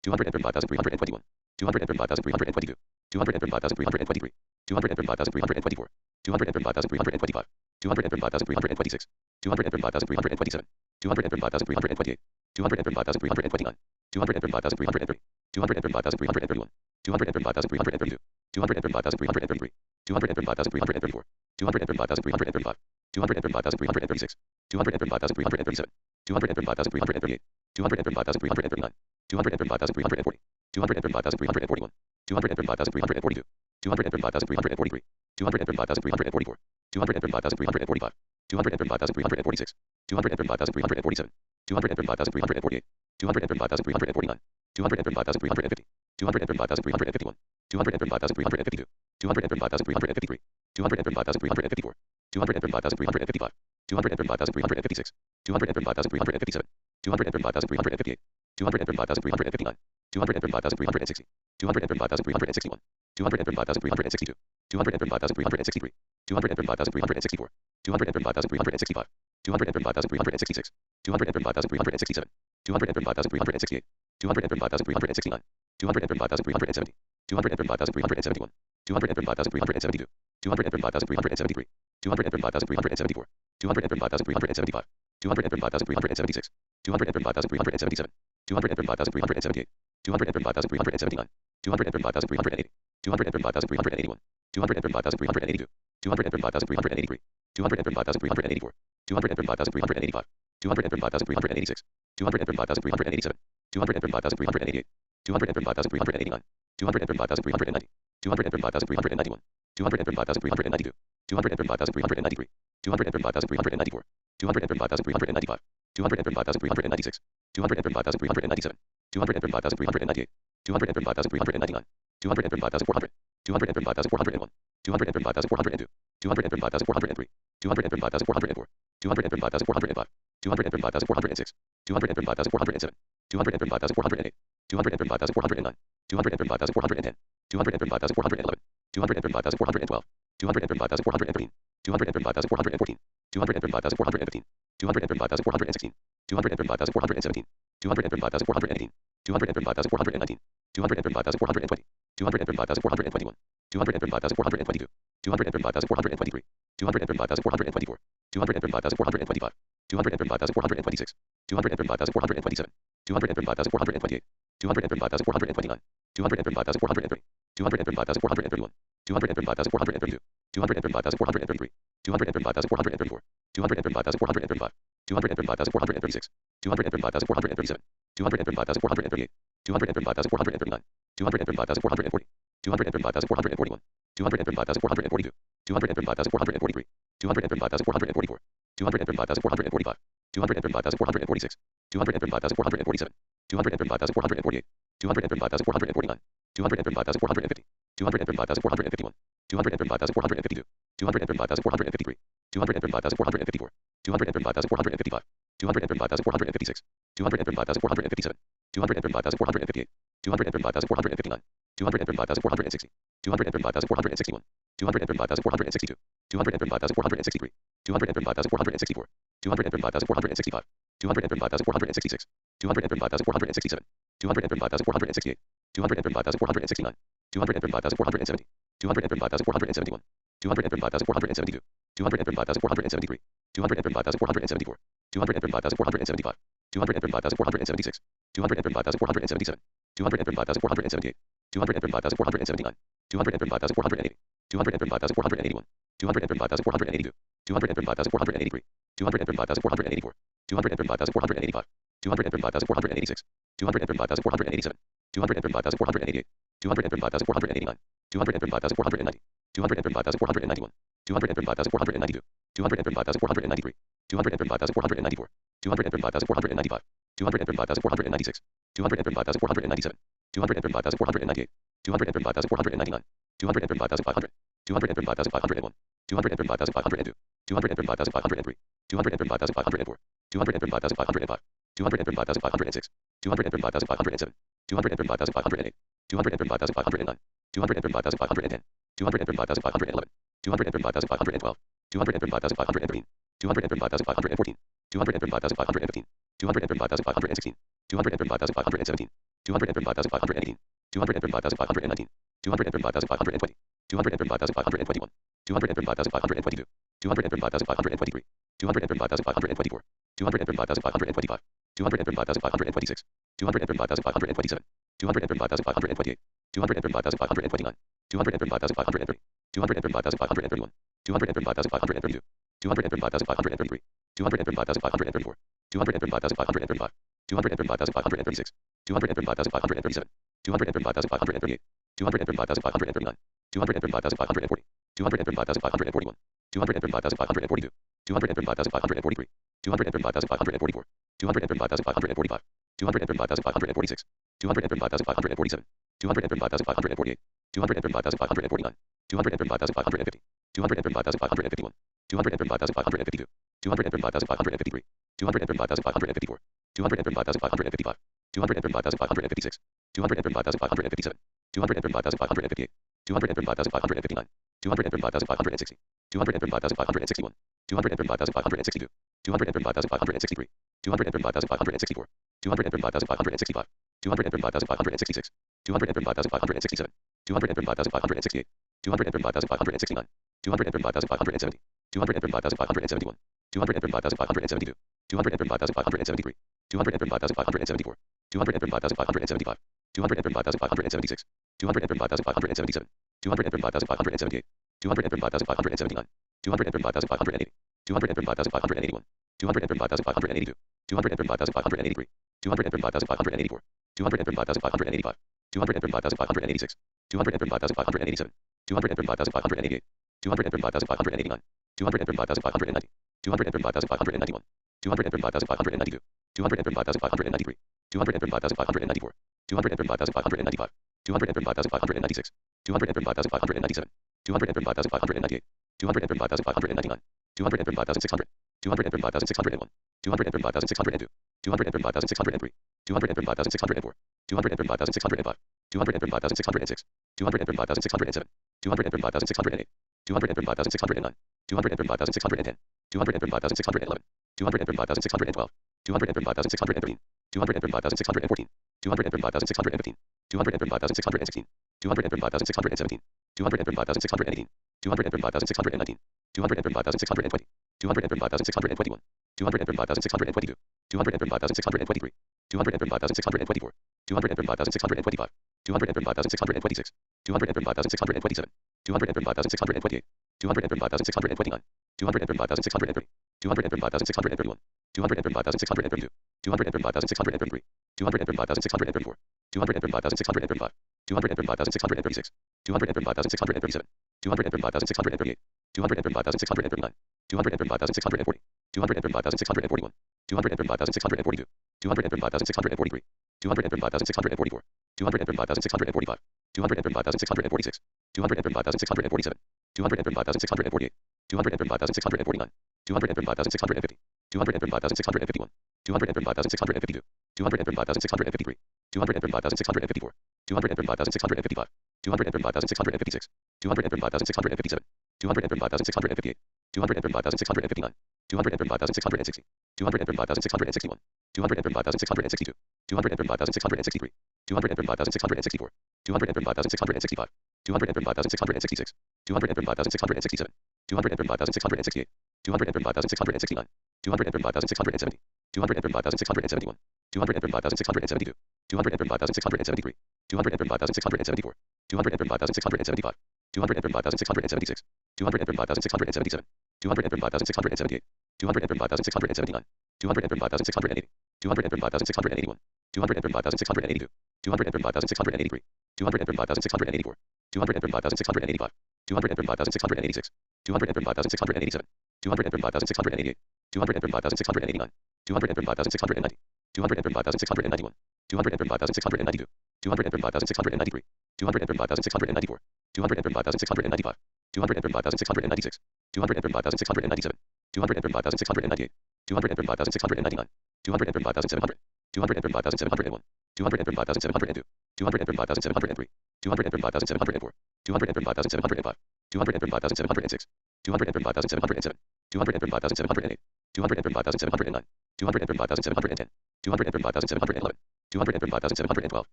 [SPEAKER 1] 235,321, 235,322, 235,323, 235,324, 235,325, 235,326, 235,327, 235,328, 235,329, 235,330, 235,331, 235,332, 235,333, 235,334, 235,335, 235,336, 235,337, 235,338, 235,339, 235,340, 235,341, 235,342, 235,343, 235,344, 235,345, 235,346, 235,347, 235,348, 235,349, 235,350, 235,351, 235,352, 235,353, 235,354, 235,355, 235,356, 235,357, 235,358, 235,359, 235,360, 235,361, 235,362, 235,363, 235,364, 235,365, 235,366, 235,367, 235,368, 235,369, 235,370, 235,371, 235,372, 235,373, 235,374, 235,375, 235,376, 235,377, 235,378, 235,379, 235,380, 235,381, 235,382, 235,383, 235,384, 235,385, 235,386, 235,387, 235,388, 235,389, 235,390, 235,391, 235,392, 235,393, 235,394, 235,395, 235,396, 235,397, 235,398, 235,399, 235,400, 235,401, 235,402, 235,403, 235,404, 235,405, 235,406, 235,407, 235,408, 235,409, 235,410, 235,411, 235,412, 235,413, 235,414, 235,415, 235,416, 235,417, 235,418, 235,419, 235,420, 235,421, 235,422, 235,423, 235,424, 235,425, 235,426, 235,427, 235,428, 235,429, 235,430, 235,431, 235,432, 235,433, 235,434, 235,435, 235,436, 235,437, 235,438, 235,439, 235,440, 235,441, 235,442, 235,443, 235,444, 235,445, 235,446, 235,447, 235,448, 235,449, 235,450, 235,451, 235,452, 235,453, 235,454, 235,455, 235,456, 235,457, 235,458, 235,459, 235,460, 235,461, 235,462, 235,463, 235,464, 235,465, 235,466, 235,467, 235,468, 235,469, 235,470, 235,471, 235,472, 235,473, 235,474, 235,475, 235,476, 235,477, 235,478, 235,479, 235,480, 235,481, 235,482, 235,483, 235,484, 235,485, 235,486, 235,487, 235,488, 235,489, 235,490, 235,491, 235,492, 235,493, 235,494, 235,495, 235,496, 235,497, 235,498, 235,499, 235,500, 235,501, 235,502, 235,503, 235,504, 235,505, 235,506, 235,507, 235,508, 235,509, 235,510, 235,511, 235,512, 235,513, 235,514, 235,515, 235,516, 235,517, 235,518, 235,519, 235,520, 235,521, 235,522, 235,523, 235,524, 235,525, 235,526, 235,527, 235,528, 235,529, 235,530, 235,531, 235,532, 235,533, 235,534, 235,535, 235,536, 235,537, 235,538, 235,539, 235,540, 235,541, 235,542, 235,543, 235,544, 235,545, 235,546, 235,547, 235,548, 235,549, 235,550, 235,551, 235,552, 235,553, 235,554, 235,555, 235,556, 235,557, 235,558, 235,559, 235,560, 235,561, 235,562, 235,563, 235,564, 235,565, 235,566, 235,567, 235,568, 235,569, 235,570, 235,571, 235,572, 235,573, 235,574, 235,575, 235,576, 235,577, 235,578, 235,579, 235,580, 235,581, 235,582, 235,583, 235,584, 235,585, 235,586, 235,587, 235,588, 235,589, 235,590, 235,591, 235,592, 235,593, 235,594, 235,595, 235,596, 235,597, 235,598, 235,599, 235,600, 235,601, 235,602, 235,603, 235,604, 235,605, 235,606, 235,607, 235,608, 235,609, 235,610, 235,611, 235,612, 235,613, 235,614, 235,615, 235,616, 235,617, 235,618, 235,619, 235,620, 235,621, 235,622, 235,623, 235,624, 235,625, 235,626, 235,627, 235,628, 235,629, 235,630, 235,631, 235,632, 235,633, 235,634, 235,635, 235,636, 235,637, 235,638, 235,639, 235,640, 235,641, 235,642, 235,643, 235,644, 235,645, 235,646, 235,647, 235,648, 235,649, 235,650, 235,651, 235,652, 235,653, 235,654, 235,655, 235,656, 235,657, 235,658, 235,659, 235,660, 235,661, 235,662, 235,663, 235,664, 235,665, 235,666, 235,667, 235,668, 235,669, 235,670, 235,671, 235,672, 235,673, 235,674, 235,675, 235,676, 235,677, 235,678, 235,679, 235,680, 235,681, 235,682, 235,683, 235,684, 235,685, 235,686, 235,687, 235,688, 235,689, 235,690, 235,691, 235,692, 235,693, 235,694, 235,695, 235,696, 235,697, 235,698, 235,699, 235,700, 235,701, 235,702, 235,703, 235,704, 235,705, 235,706, 235,707, 235,708, 235,709, 235,710, 235,711, 235,712,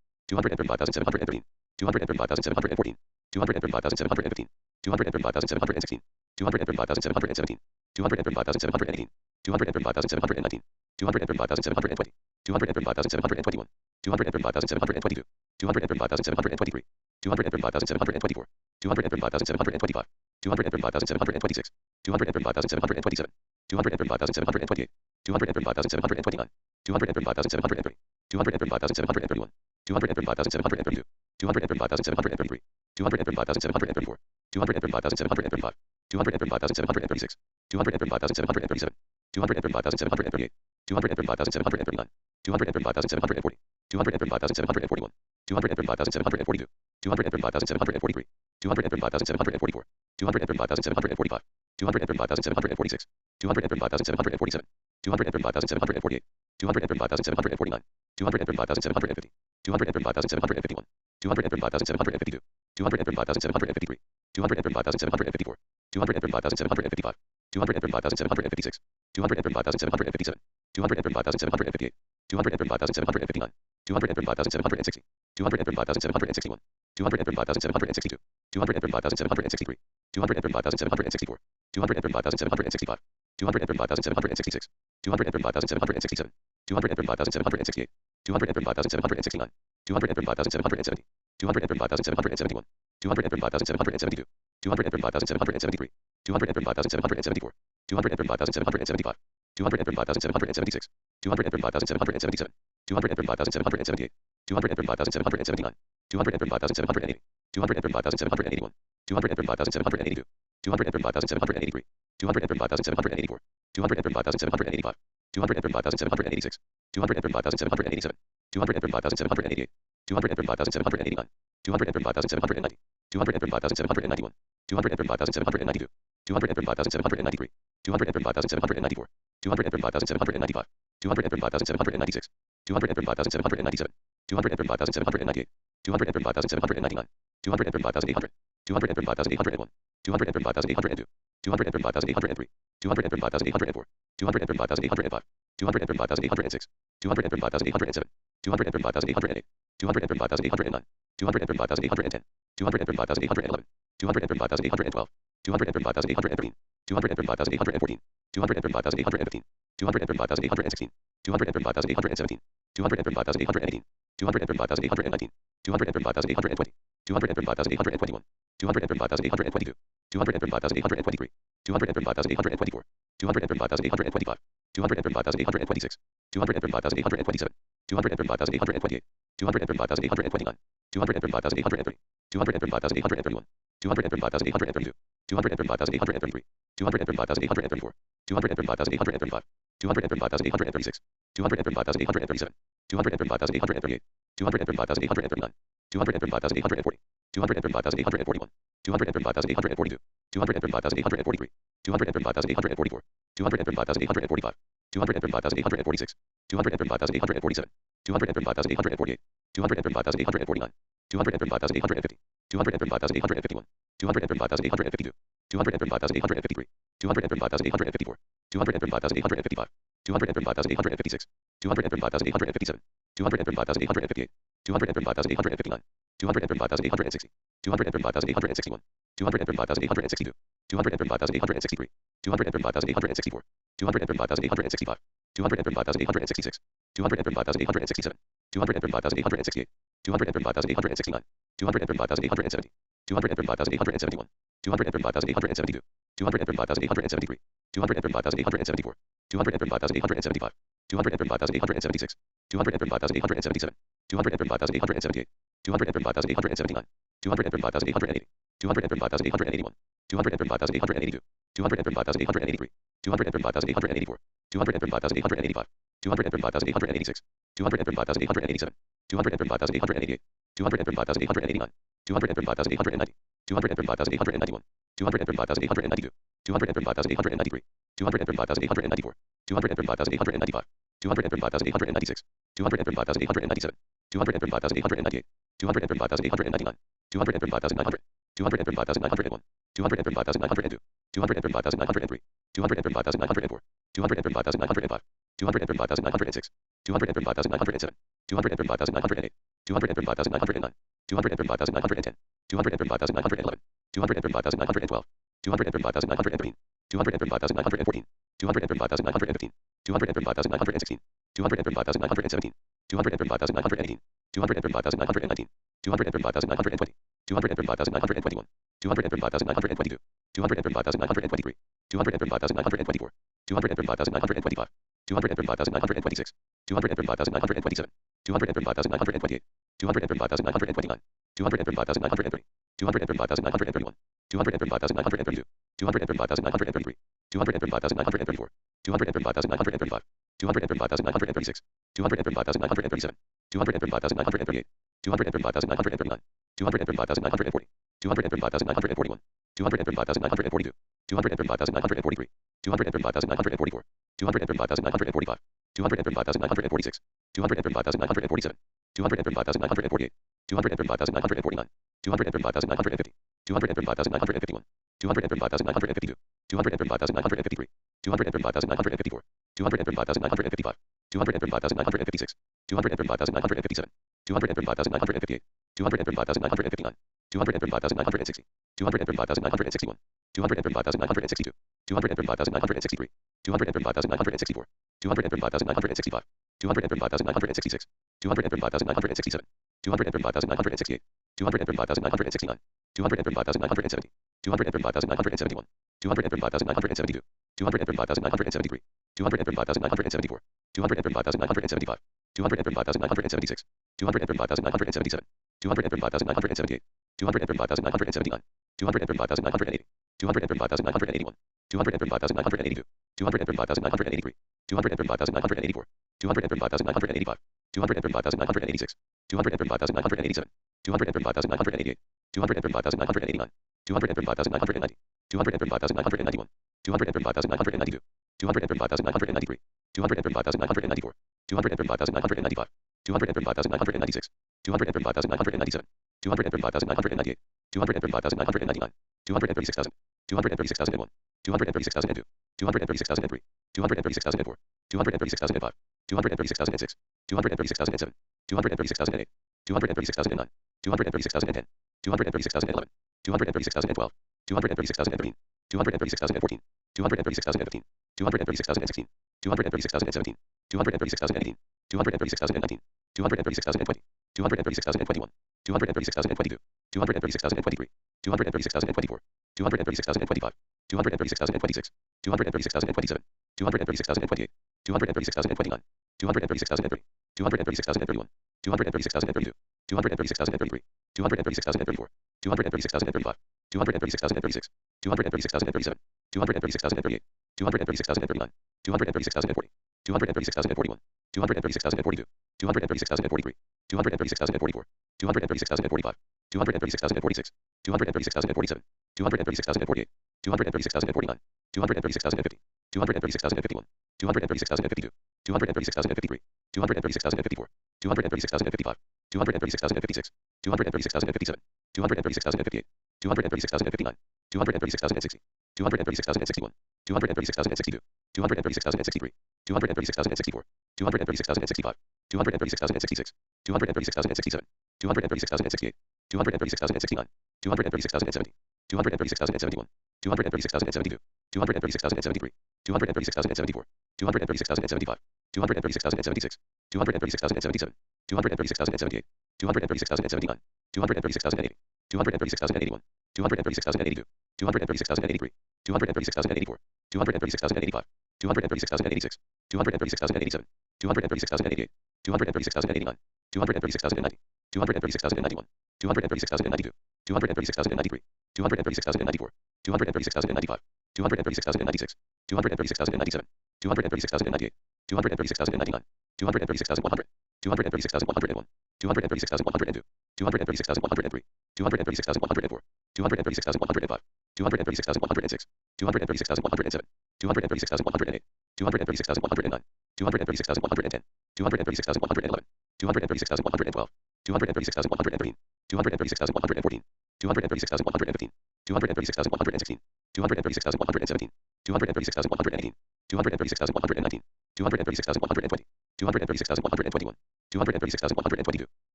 [SPEAKER 1] 235,713, 235,714, 235,715, 235,716, 235,717, 235,718, 235,719, 235,720, 235,721, 235,722, 235,723, 235,724, 235,725, 235,726, 235,727, 235,728, 235,729, 235,730, 235,731, 235,732, 235,733, 235,734, 235,735, 235,736, 235,737, 235,738, 235,739, 235,740, 235,741, 235,742, 235,743, 235,744, 235,745, 235,746, 235,747, 235,748, 235,749, 235,750, 235,751, 235,752, 235,753, 235,754, 235,755, 235,756, 235,757, 235,758, 235,759, 235,760, 235,761, 235,762, 235,763, 235,764, 235,765, 235,766, 235,767, 235,768, 235,769, 235,770, 235,771, 235,772, 235,773, 235,774, 235,775, 235,776, 235,777, 235,778, 235,779, 235,780, 235,781, 235,782, 235,783, 235,784, 235,785, 235,786, 235,787, 235,788, 235,789, 235,790, 235,791, 235,792, 235,793, 235,794, 235,795, 235,796, 235,797, 235,798, 235,799, 235,800, 235,801, 235,802, 235,803, 235,804, 235,805, 235,806, 235,807, 235,808, 235,809, 235,810, 235,811, 235,812, 235,813, 235,814, 235,815, 235,816, 235,817, 235,818, 235,819, 235,820, 235,821, 235,822, 235,823, 235,824, 235,825, 235,826, 235,827, 235,828, 235,829, 235,830, 235,831, 235,832, 235,833, 235,834, 235,835, 235,836, 235,837, 235,838, 235,839, 235,840, 235,841, 235,842, 235,843, 235,844, 235,845, 235,846, 235,847, 235,848, 235,849, 235,850, 235,851, 235,852, 235,853, 235,854, 235,855, 235,856, 235,857, 235,858, 235,859, 235,860, 235,861, 235,862, 235,863, 235,864, 235,865, 235,866, 235,867, 235,868, 235,869, 235,870, 235,871, 235,872, 235,873, 235,874, 235,875, 235,876, 235,877, 235,878, 235,879, 235,880, 235,881, 235,882, 235,883, 235,884, 235,885, 235,886, 235,887, 235,888, 235,889, 235,890, 235,891, 235,892, 235,893, 235,894, 235,895, 235,896, 235,897, 235,898, 235,899, 235,900, 235,901, 235,902, 235,903, 235,904, 235,905, 235,906, 235,907, 235,908, 235,909, 235,910, 235,911, 235,912, 235,913, 235,914, 235,915, 235,916, 235,917, 235,918, 235,919, 235,920, 235,921, 235,922, 235,923, 235,924, 235,925, 235,926, 235,927, 235,928, 235,929, 235,930, 235,931, 235,932, 235,933, 235,934, 235,935, 235,936, 235,937, 235,938, 235,939, 235,940, 235,941, 235,942, 235,943, 235,944, 235,945, 235,946, 235,947, 235,948, 235,949, 235,950, 235,951, 235,952, 235,953, 235,954, 235,955, 235,956, 235,957, 235,958, 235,959, 235,960, 235,961, 235,962, 235,963, 235,964, 235,965, 235,966, 235,967, 235,968, 235,969, 235,970, 235,971, 235,972, 235,973, 235,974, 235,975, 235,976, 235,977, 235,978, 235,979, 235,980, 235,981, 235,982, 235,983, 235,984, 235,985, 235,986, 235,987, 235,988, 235,989, 235,990, 235,991, 235,992, 235,993, 235,994, 235,995, 235,996, 235,997, 235,998, 235,999, 236,000, 236,001, 236,002, 236,003, 236,004, 236,005, 236,006, 236,007, 236,008, 236,009, 236,010, 236,011, 236,012, 236,013, 236,014, 236,015, 236,016, 236,017, 236,018, 236,019, 236,020, 236,021, 236,022, 236,023, 236,024, 236,025, 236,026, 236,027, 236,028, 236,029, 236,030, 236,031, 236,032, 236,033, 236,034, 236,035, 236,036, 236,037, 236,038, 236,039, 236,040, 236,041, 236,042, 236,043, 236,044, 236,045, 236,046, 236,047, 236,048, 236,049, 236,050, 236,051, 236,052, 236,053, 236,054, 236,055, 236,056, 236,057, 236,058, 236,059, 236,060, 236,061, 236,062, 236,063, 236,064, 236,065, 236,066, 236,067, 236,068, 236,069, 236,070, 236,071, 236,072, 236,073, 236,074, 236,075, 236,076, 236,077, 236,078, 236,079, 236,080, 236,081, 236,082, 236,083, 236,084, 236,085, 236,086, 236,087, 236,088, 236,089, 236,090, 236,091, 236,092, 236,093, 236,094, 236,095, 236,096, 236,097, 236,098, 236,099, 236,100, 236,101, 236,102, 236,103, 236,104, 236,105, 236,106, 236,107, 236,108, 236,109, 236,110, 236,111, 236,112, 236,113, 236,114, 236,115, 236,116, 236,117, 236,118, 236,119, 236,120, 236,121, 236,122,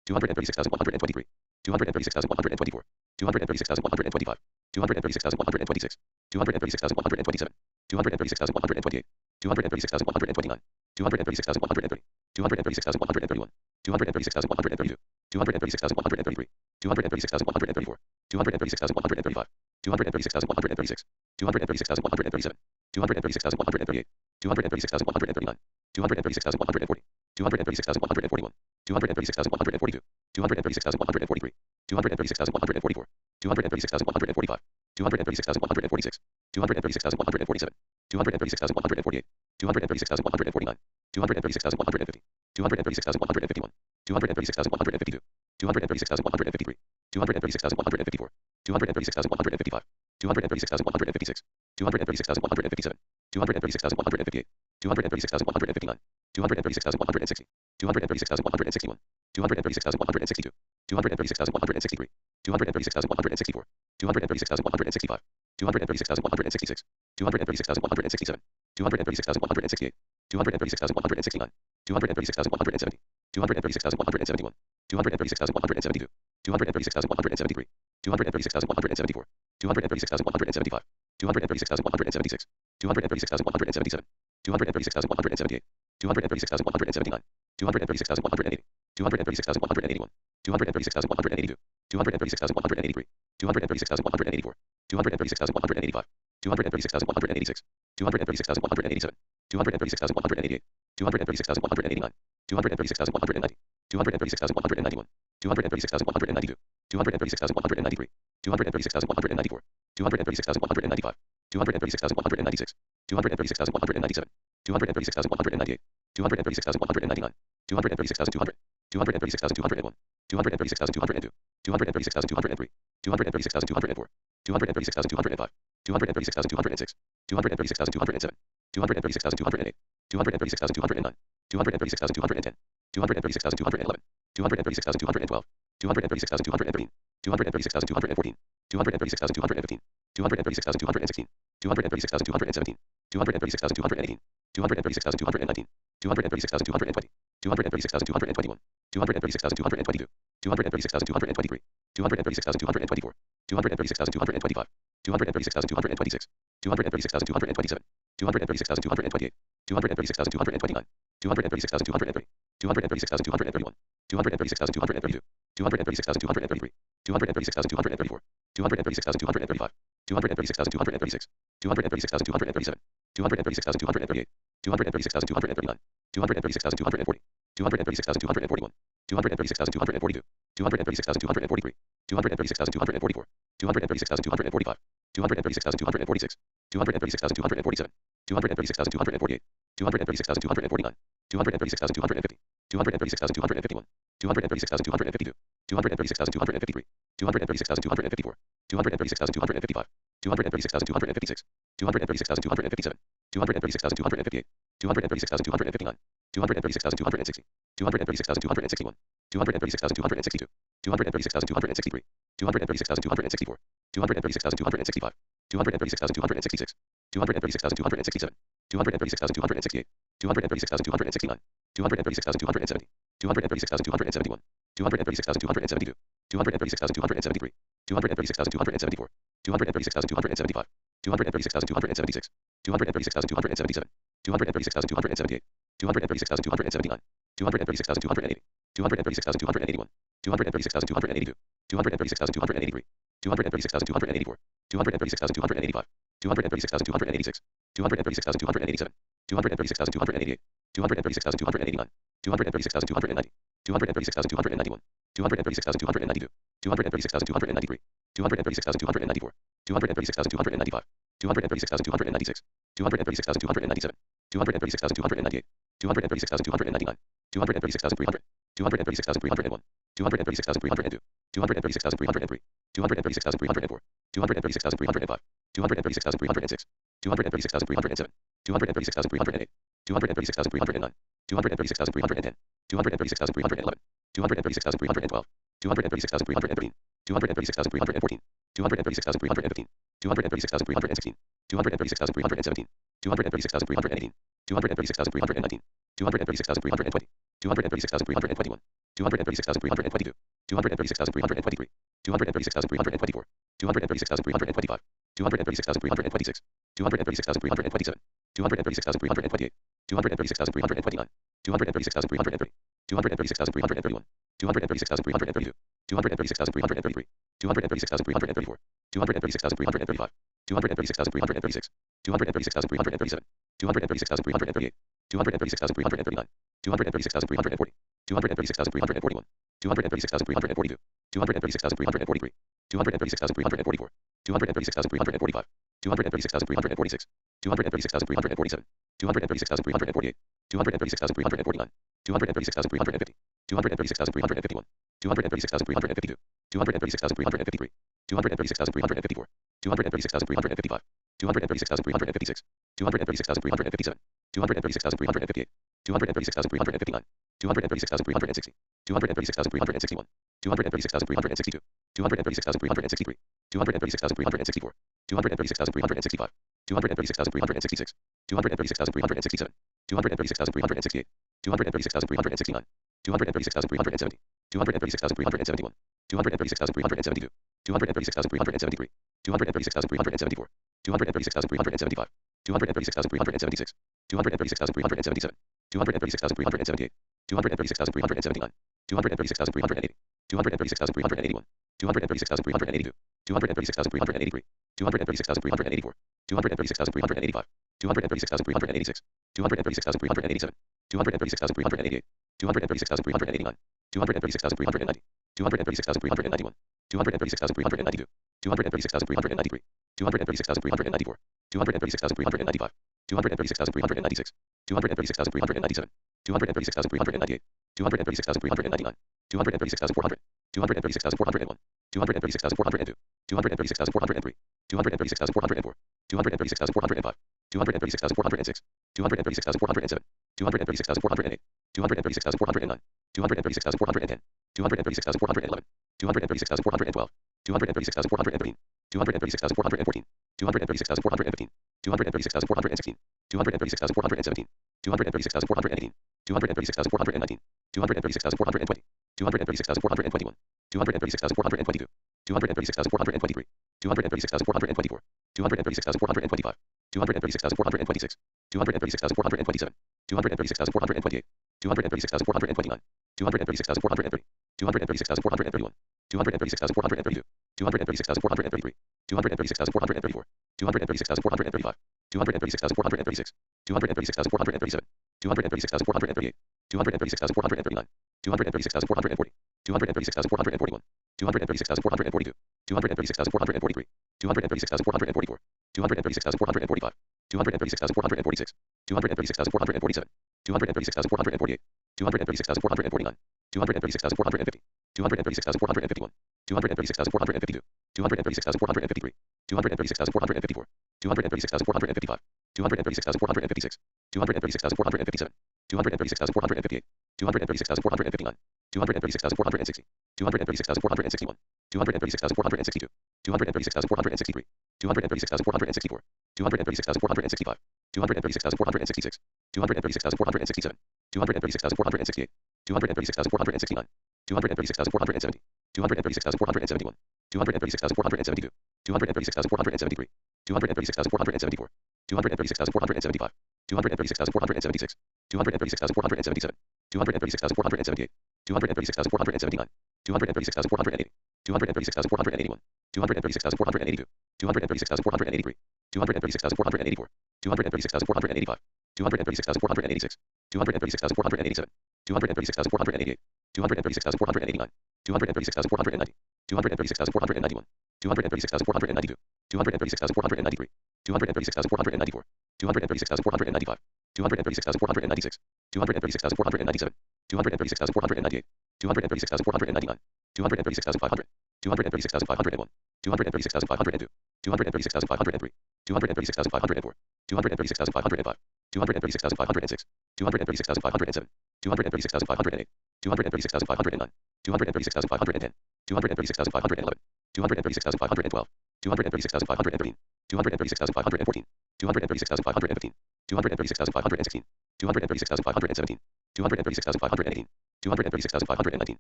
[SPEAKER 1] 236,123, 236,124, 236,125, 236,126, 236,127, 236,128, 236,129, 236,130, 236,131, 236,132, 236,133, 236,134, 236,135, 236,136, 236,137, 236,138, 236,139, 236,140, 236,141, 236,142, 236,143, 236,144, 236,145, 236,146, 236,147, 236,148, 236,149, 236,150, 236,151, 236,152, 236,153, 236,154, 236,155, 236,156, 236,157, 236,158, 236,159, 236,160, 236,161, 236,162, 236,163, 236,164, 236,165, 236,166, 236,167, 236,168, 236,169, 236,170, 236,171, 236,172, 236,173, 236,174, 236,175, 236,176, 236,177, 236,178, 236,179, 236,180, 236,181, 236,182, 236,183, 236,184, 236,185, 236,186, 236,187, 236,188, 236,189, 236,190, 236,191, 236,192, 236,193, 236,194, 236,195, 236,196, 236,197, 236,198, 236,199, 236,200, 236,201, 236,202, 236,203, 236,204, 236,205, 236,206, 236,207, 236,208, 236,209, 236,210, 236,211, 236,212, 236,213, 236,214, 236,215, 236,216, 236,217, 236,218, 236,219, 236,220, 236,221, 236,222, 236,223, 236,224, 236,225, 236,226, 236,227, 236,228, 236,229, 236,230, 236,231, 236,232, 236,233, 236,234, 236,235, 236,236, 236,237, 236,238, 236,239, 236,240, 236,241, 236,242, 236,243, 236,244, 236,245, 236,246, 236,247, 236,248, 236,249, 236,250, 236,251, 236,252, 236,253, 236,254, 236,255, 236,256, 236,257, 236,258, 236,259, 236,260, 236,261, 236,262, 236,263, 236,264, 236,265, 236,266, 236,267, 236,268, 236,269, 236,270, 236,271, 236,272, 236,273, 236,274, 236,275, 236,276, 236,277, 236,278, 236,279, 236,280, 236,281, 236,282, 236,283, 236,284, 236,285, 236,286, 236,287, 236,288, 236,289, 236,290, 236,291, 236,292, 236,293, 236,294, 236,295, 236,296, 236,297, 236,298, 236,299, 236,300, 236,301, 236,302, 236,303, 236,304, 236,305, 236,306, 236,307, 236,308, 236,309, 236,310, 236,311, 236,312, 236,313, 236,314, 236,315, 236,316, 236,317, 236,318, 236,319, 236,320, 236,321, 236,322, 236,323, 236,324, 236,325, 236,326, 236,327, 236,328, 236,329, 236,330, 236,331, 236,332, 236,333, 236,334, 236,335, 236,336, 236,337, 236,338, 236,339, 236,340, 236,341, 236,342, 236,343, 236,344, 236,345, 236,346, 236,347, 236,348, 236,349, 236,350, 236,351, 236,352, 236,353, 236,354, 236,355, 236,356, 236,357, 236,358, 236,359, 236,360, 236,361, 236,362, 236,363, 236,364, 236,365, 236,366, 236,367, 236,368, 236,369, 236,370, 236,371, 236,372, 236,373, 236,374, 236,375, 236,376, 236,377, 236,378, 236,379, 236,380, 236,381, 236,382, 236,383, 236,384, 236,385, 236,386, 236,387, 236,388, 236,389, 236,390, 236,391, 236,392, 236,393, 236,394, 236,395, 236,396, 236,397, 236,398, 236,399, 236,400, 236,401, 236,402, 236,403, 236,404, 236,405, 236,406, 236,407, 236,408, 236,409, 236,410, 236,411, 236,412, 236,413, 236,414, 236,415, 236,416, 236,417, 236,418, 236,419, 236,420, 236,421, 236,422, 236,423, 236,424, 236,425, 236,426, 236,427, 236,428, 236,429, 236,430, 236,431, 236,432, 236,433, 236,434, 236,435, 236,436, 236,437, 236,438, 236,439, 236,440, 236,441, 236,442, 236,443, 236,444, 236,445, 236,446, 236,447, 236,448, 236,449, 236,450, 236,451, 236,452, 236,453, 236,454, 236,455, 236,456, 236,457, 236,458, 236,459, 236,460, 236,461, 236,462, 236,463, 236,464, 236,465, 236,466, 236,467, 236,468, 236,469, 236,470, 236,471, 236,472, 236,473, 236,474, 236,475, 236,476, 236,477, 236,478, 236,479, 236,480, 236,481, 236,482, 236,483, 236,484, 236,485, 236,486, 236,487, 236,488, 236,489, 236,490, 236,491, 236,492, 236,493, 236,494, 236,495, 236,496, 236,497, 236,498, 236,499, 236,500, 236,501, 236,502, 236,503, 236,504, 236,505, 236,506, 236,507, 236,508, 236,509, 236,510, 236,511, 236,512, 236,513, 236,514, 236,515, 236,516, 236,517, 236,518, 236,519,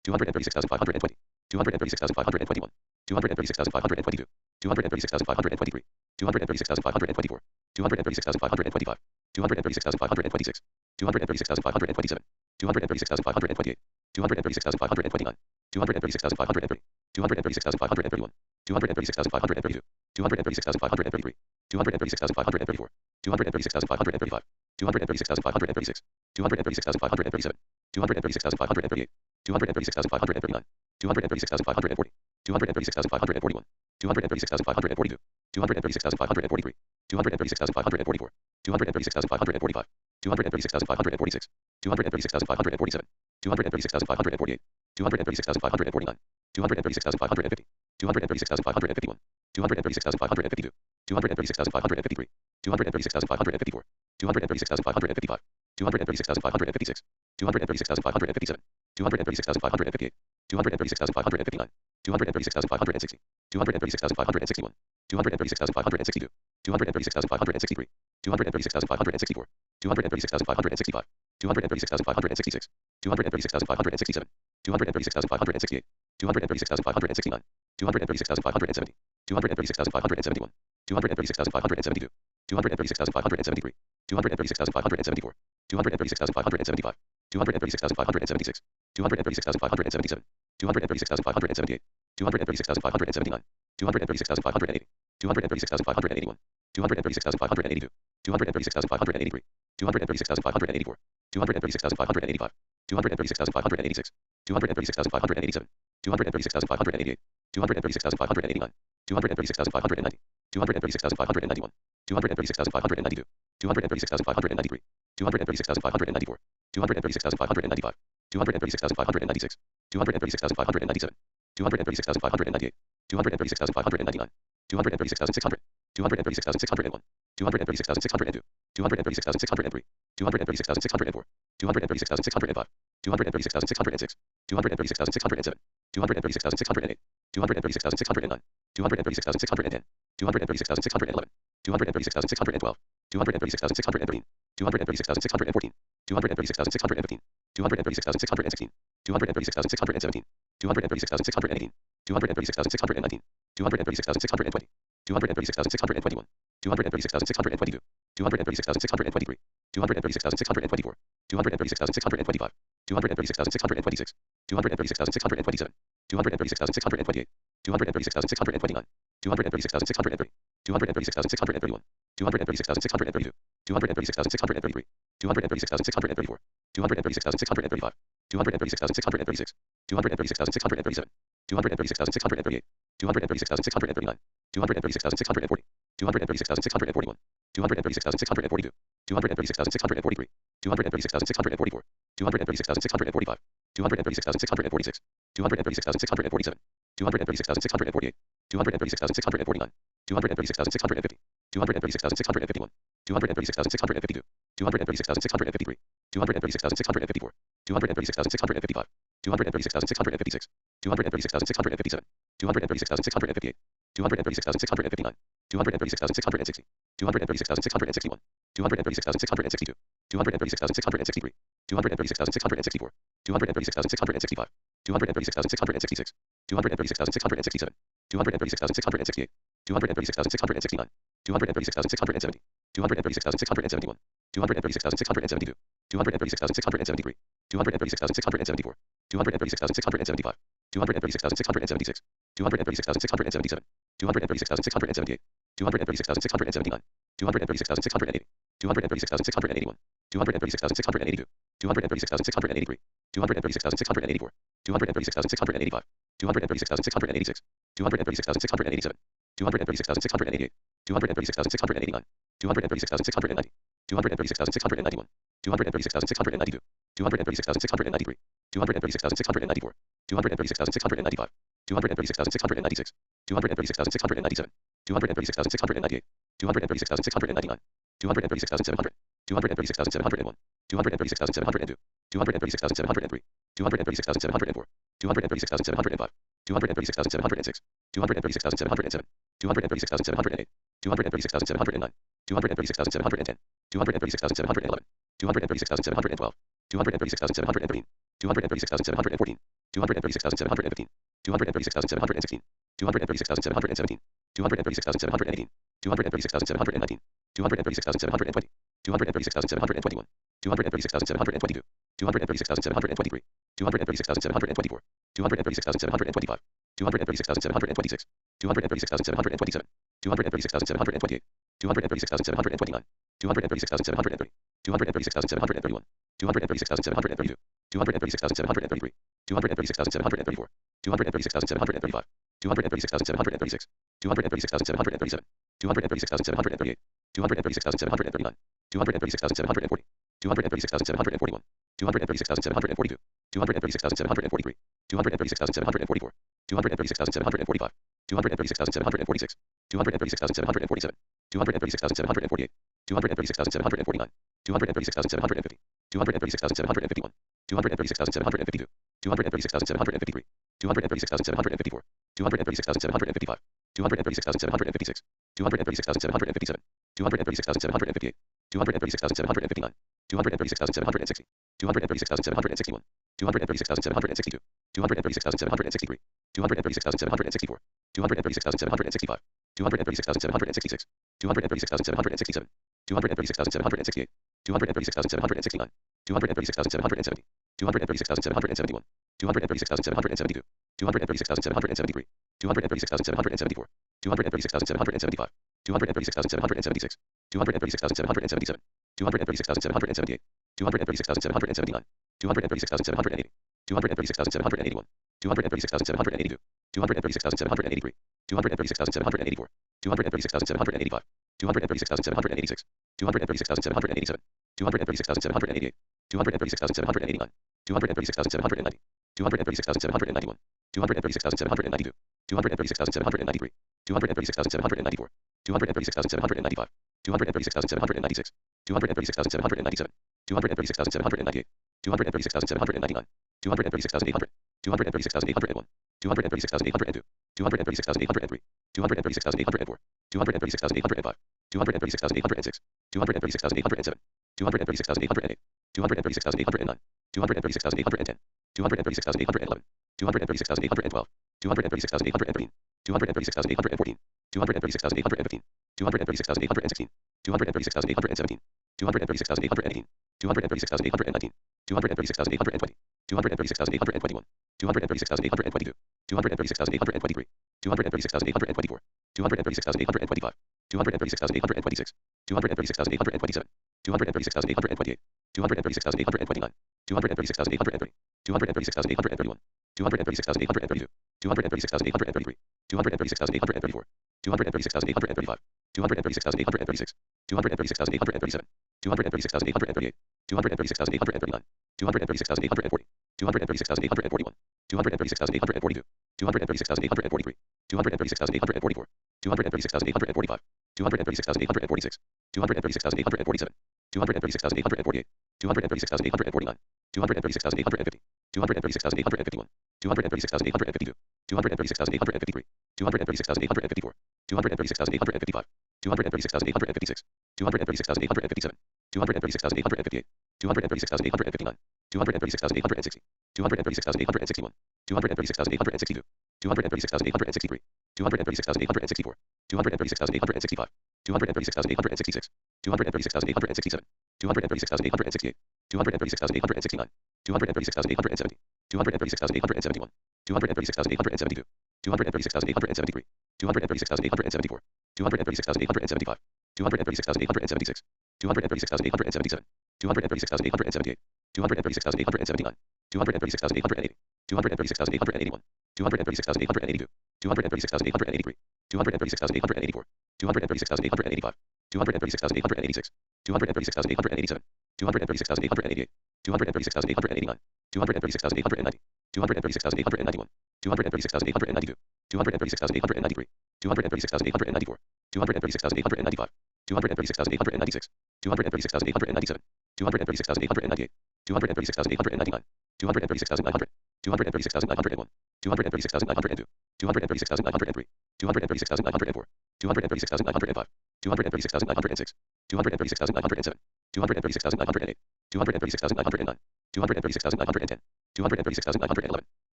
[SPEAKER 1] 236,520, 236,521, 236,522, 236,523, 236,524, 236,525, 236,526, 236,527, 236,528, 236,529, 236,530, 236,531, 236,532, 236,533, 236,534, 236,535, 236,536, 236,537, 236,538, 236,539, 236,540, 236,541, 236,542, 236,543, 236,544, 236,545, 236,546, 236,547, 236,548, 236,549, 236,550, 236,551, 236,552, 236,553, 236,554, 236,555, 236,556, 236,557, 236,558, 236,559, 236,560, 236,561, 236,562, 236,563, 236,564, 236,565, 236,566, 236,567, 236,568, 236,569, 236,570, 236,571, 236,572, 236,573, 236,574, 236,575, 236,576, 236,577, 236,578, 236,579, 236,580, 236,581, 236,582, 236,583, 236,584, 236,585, 236,586, 236,587, 236,588, 236,589, 236,590, 236,591, 236,592, 236,593, 236,594, 236,595, 236,596, 236,597, 236,598, 236,599, 236,600, 236,601, 236,602, 236,603, 236,604, 236,605, 236,606, 236,607, 236,608, 236,609, 236,610, 236,611, 236,612, 236,613, 236,614, 236,615, 236,616, 236,617, 236,618, 236,619, 236,620, 236,621, 236,622, 236,623, 236,624, 236,625, 236,626, 236,627, 236,628, 236,629, 236,630, 236,631, 236,632, 236,633, 236,634, 236,635, 236,636, 236,637, 236,638, 236,639, 236,640, 236,641, 236,642, 236,643, 236,644, 236,645, 236,646, 236,647, 236,648, 236,649, 236,650, 236,651, 236,652, 236,653, 236,654, 236,655, 236,656, 236,657, 236,658, 236,659, 236,660, 236,661, 236,662, 236,663, 236,664, 236,665, 236,666, 236,667, 236,668, 236,669, 236,670, 236,671, 236,672, 236,673, 236,674, 236,675, 236,676, 236,677, 236,678, 236,679, 236,680, 236,681, 236,682, 236,683, 236,684, 236,685, 236,686, 236,687, 236,688, 236,689, 236,690, 236,691, 236,692, 236,693, 236,694, 236,695, 236,696, 236,697, 236,698, 236,699, 236,700, 236,701, 236,702, 236,703, 236,704, 236,705, 236,706, 236,707, 236,708, 236,709, 236,710, 236,711, 236,712, 236,713, 236,714, 236,715, 236,716, 236,717, 236,718, 236,719, 236,720, 236,721, 236,722, 236,723, 236,724, 236,725, 236,726, 236,727, 236,728, 236,729, 236,730, 236,731, 236,732, 236,733, 236,734, 236,735, 236,736, 236,737, 236,738, 236,739, 236,740, 236,741, 236,742, 236,743, 236,744, 236,745, 236,746, 236,747, 236,748, 236,749, 236,750, 236,751, 236,752, 236,753, 236,754, 236,755, 236,756, 236,757, 236,758, 236,759, 236,760, 236,761, 236,762, 236,763, 236,764, 236,765, 236,766, 236,767, 236,768, 236,769, 236,770, 236,771, 236,772, 236,773, 236,774, 236,775, 236,776, 236,777, 236,778, 236,779, 236,780, 236,781, 236,782, 236,783, 236,784, 236,785, 236,786, 236,787, 236,788, 236,789, 236,790, 236,791, 236,792, 236,793, 236,794, 236,795, 236,796, 236,797, 236,798, 236,799, 236,800, 236,801, 236,802, 236,803, 236,804, 236,805, 236,806, 236,807, 236,808, 236,809, 236,810, 236,811, 236,812, 236,813, 236,814, 236,815, 236,816, 236,817, 236,818, 236,819, 236,820, 236,821, 236,822, 236,823, 236,824, 236,825, 236,826, 236,827, 236,828, 236,829, 236,830, 236,831, 236,832, 236,833, 236,834, 236,835, 236,836, 236,837, 236,838, 236,839, 236,840, 236,841, 236,842, 236,843, 236,844, 236,845, 236,846, 236,847, 236,848, 236,849, 236,850, 236,851, 236,852, 236,853, 236,854, 236,855, 236,856, 236,857, 236,858, 236,859, 236,860, 236,861, 236,862, 236,863, 236,864, 236,865, 236,866, 236,867, 236,868, 236,869, 236,870, 236,871, 236,872, 236,873, 236,874, 236,875, 236,876, 236,877, 236,878, 236,879, 236,880, 236,881, 236,882, 236,883, 236,884, 236,885, 236,886, 236,887, 236,888, 236,889, 236,890, 236,891, 236,892, 236,893, 236,894, 236,895, 236,896, 236,897, 236,898, 236,899, 236,900, 236,901, 236,902, 236,903, 236,904, 236,905, 236,906, 236,907, 236,908, 236,909, 236,910, 236,911,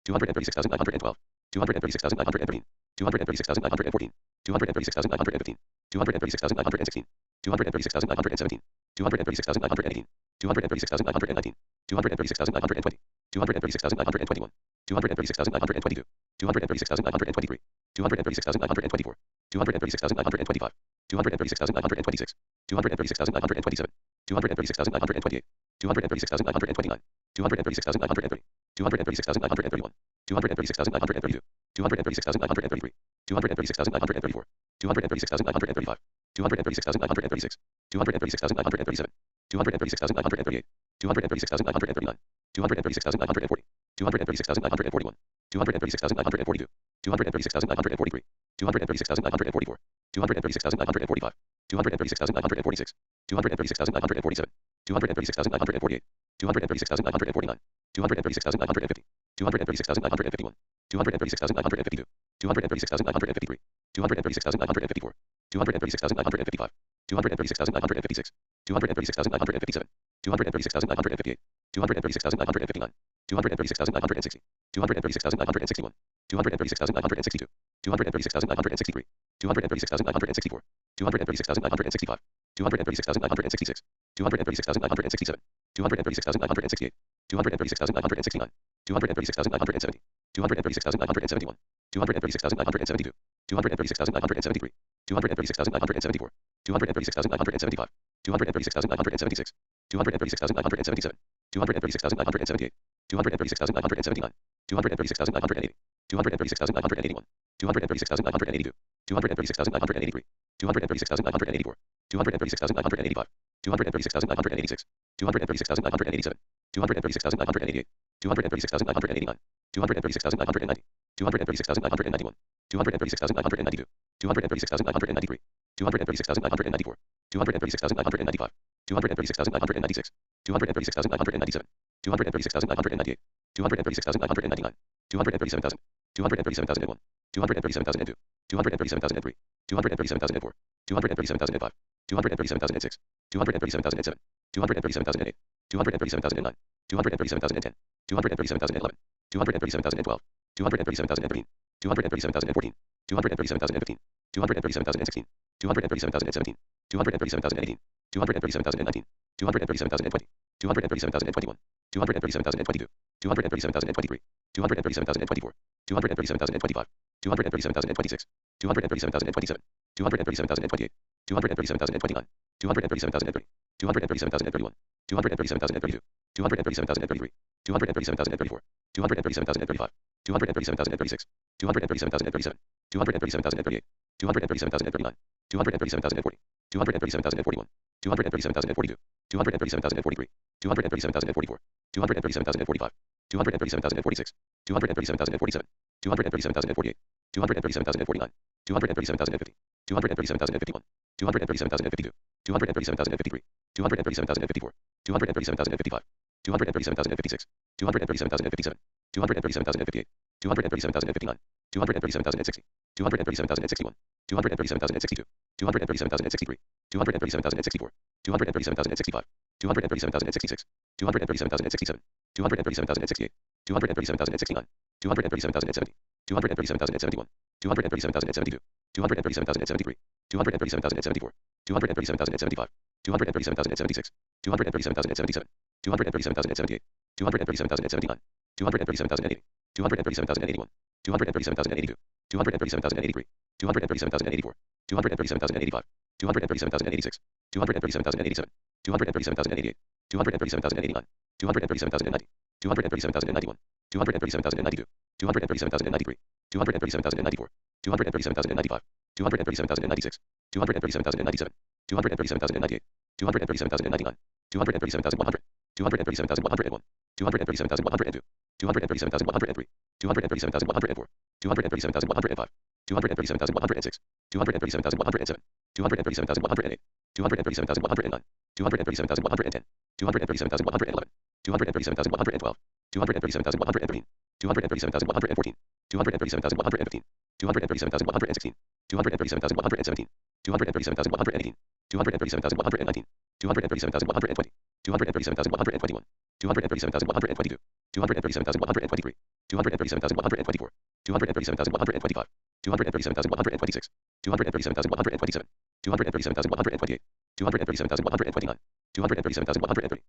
[SPEAKER 1] 236,912, 236,913, 236,914, 236,915, 236,916, 236,917, 236,918, 236,919, 236,920, 236,921, 236,922, 236,923, 236,924, 236,925, 236,926, 236,927, 236,928, 236,929, 236,930, 236,931, 236,932, 236,933, 236,934, 236,935, 236,936, 236,937, 236,938, 236,939, 236,940, 236,941, 236,942, 236,943, 236,944, 236,945, 236,946, 236,947, 236,948, 236,949, 236,950, 236,951, 236,952, 236,953, 236,954, 236,955, 236,956, 236,957, 236,958, 236,959, 236,960, 236,961, 236,962, 236,963, 236,964, 236,965, 236,966, 236,967, 236,968, 236,969, 236,970, 236,971, 236,972, 236,973, 236,974, 236,975, 236,976, 236,977, 236,978, 236,979, 236,980, 236,981, 236,982, 236,983, 236,984, 236,985, 236,986, 236,987, 236,988, 236,989, 236,990, 236,991, 236,992, 236,993, 236,994, 236,995, 236,996, 236,997, 236,998, 236,999, 237,000, 237,001, 237,002, 237,003, 237,004, 237,005, 237,006, 237,007, 237,008, 237,009, 237,010, 237,011, 237,012, 237,013, 237,014, 237,015, 237,016, 237,017, 237,018, 237,019, 237,020, 237,021, 237,022, 237,023, 237,024, 237,025, 237,026, 237,027, 237,028, 237,029, 237,030, 237,031, 237,032, 237,033, 237,034, 237,035, 237,036, 237,037, 237,038, 237,039, 237,040, 237,041, 237,042, 237,043, 237,044, 237,045, 237,046, 237,047, 237,048, 237,049, 237,050, 237,051, 237,052, 237,053, 237,054, 237,055, 237,056, 237,057, 237,058, 237,059, 237,060, 237,061, 237,062, 237,063, 237,064, 237,065, 237,066, 237,067, 237,068, 237,069, 237,070, 237,071, 237,072, 237,073, 237,074, 237,075, 237,076, 237,077, 237,078, 237,079, 237,080, 237,081, 237,082, 237,083, 237,084, 237,085, 237,086, 237,087, 237,088, 237,089, 237,090, 237,091, 237,092, 237,093, 237,094, 237,095, 237,096, 237,097, 237,098, 237,099, 237,100, 237,101, 237,102, 237,103, 237,104, 237,105, 237,106, 237,107, 237,108, 237,109, 237,110, 237,111, 237,112, 237,113, 237,114, 237,115, 237,116, 237,117, 237,118, 237,119, 237,120, 237,121, 237,122, 237,123, 237,124, 237,125, 237,126, 237,127, 237,128, 237,129, 237,130,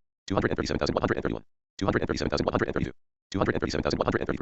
[SPEAKER 1] 237,131, 237,132, 237,133,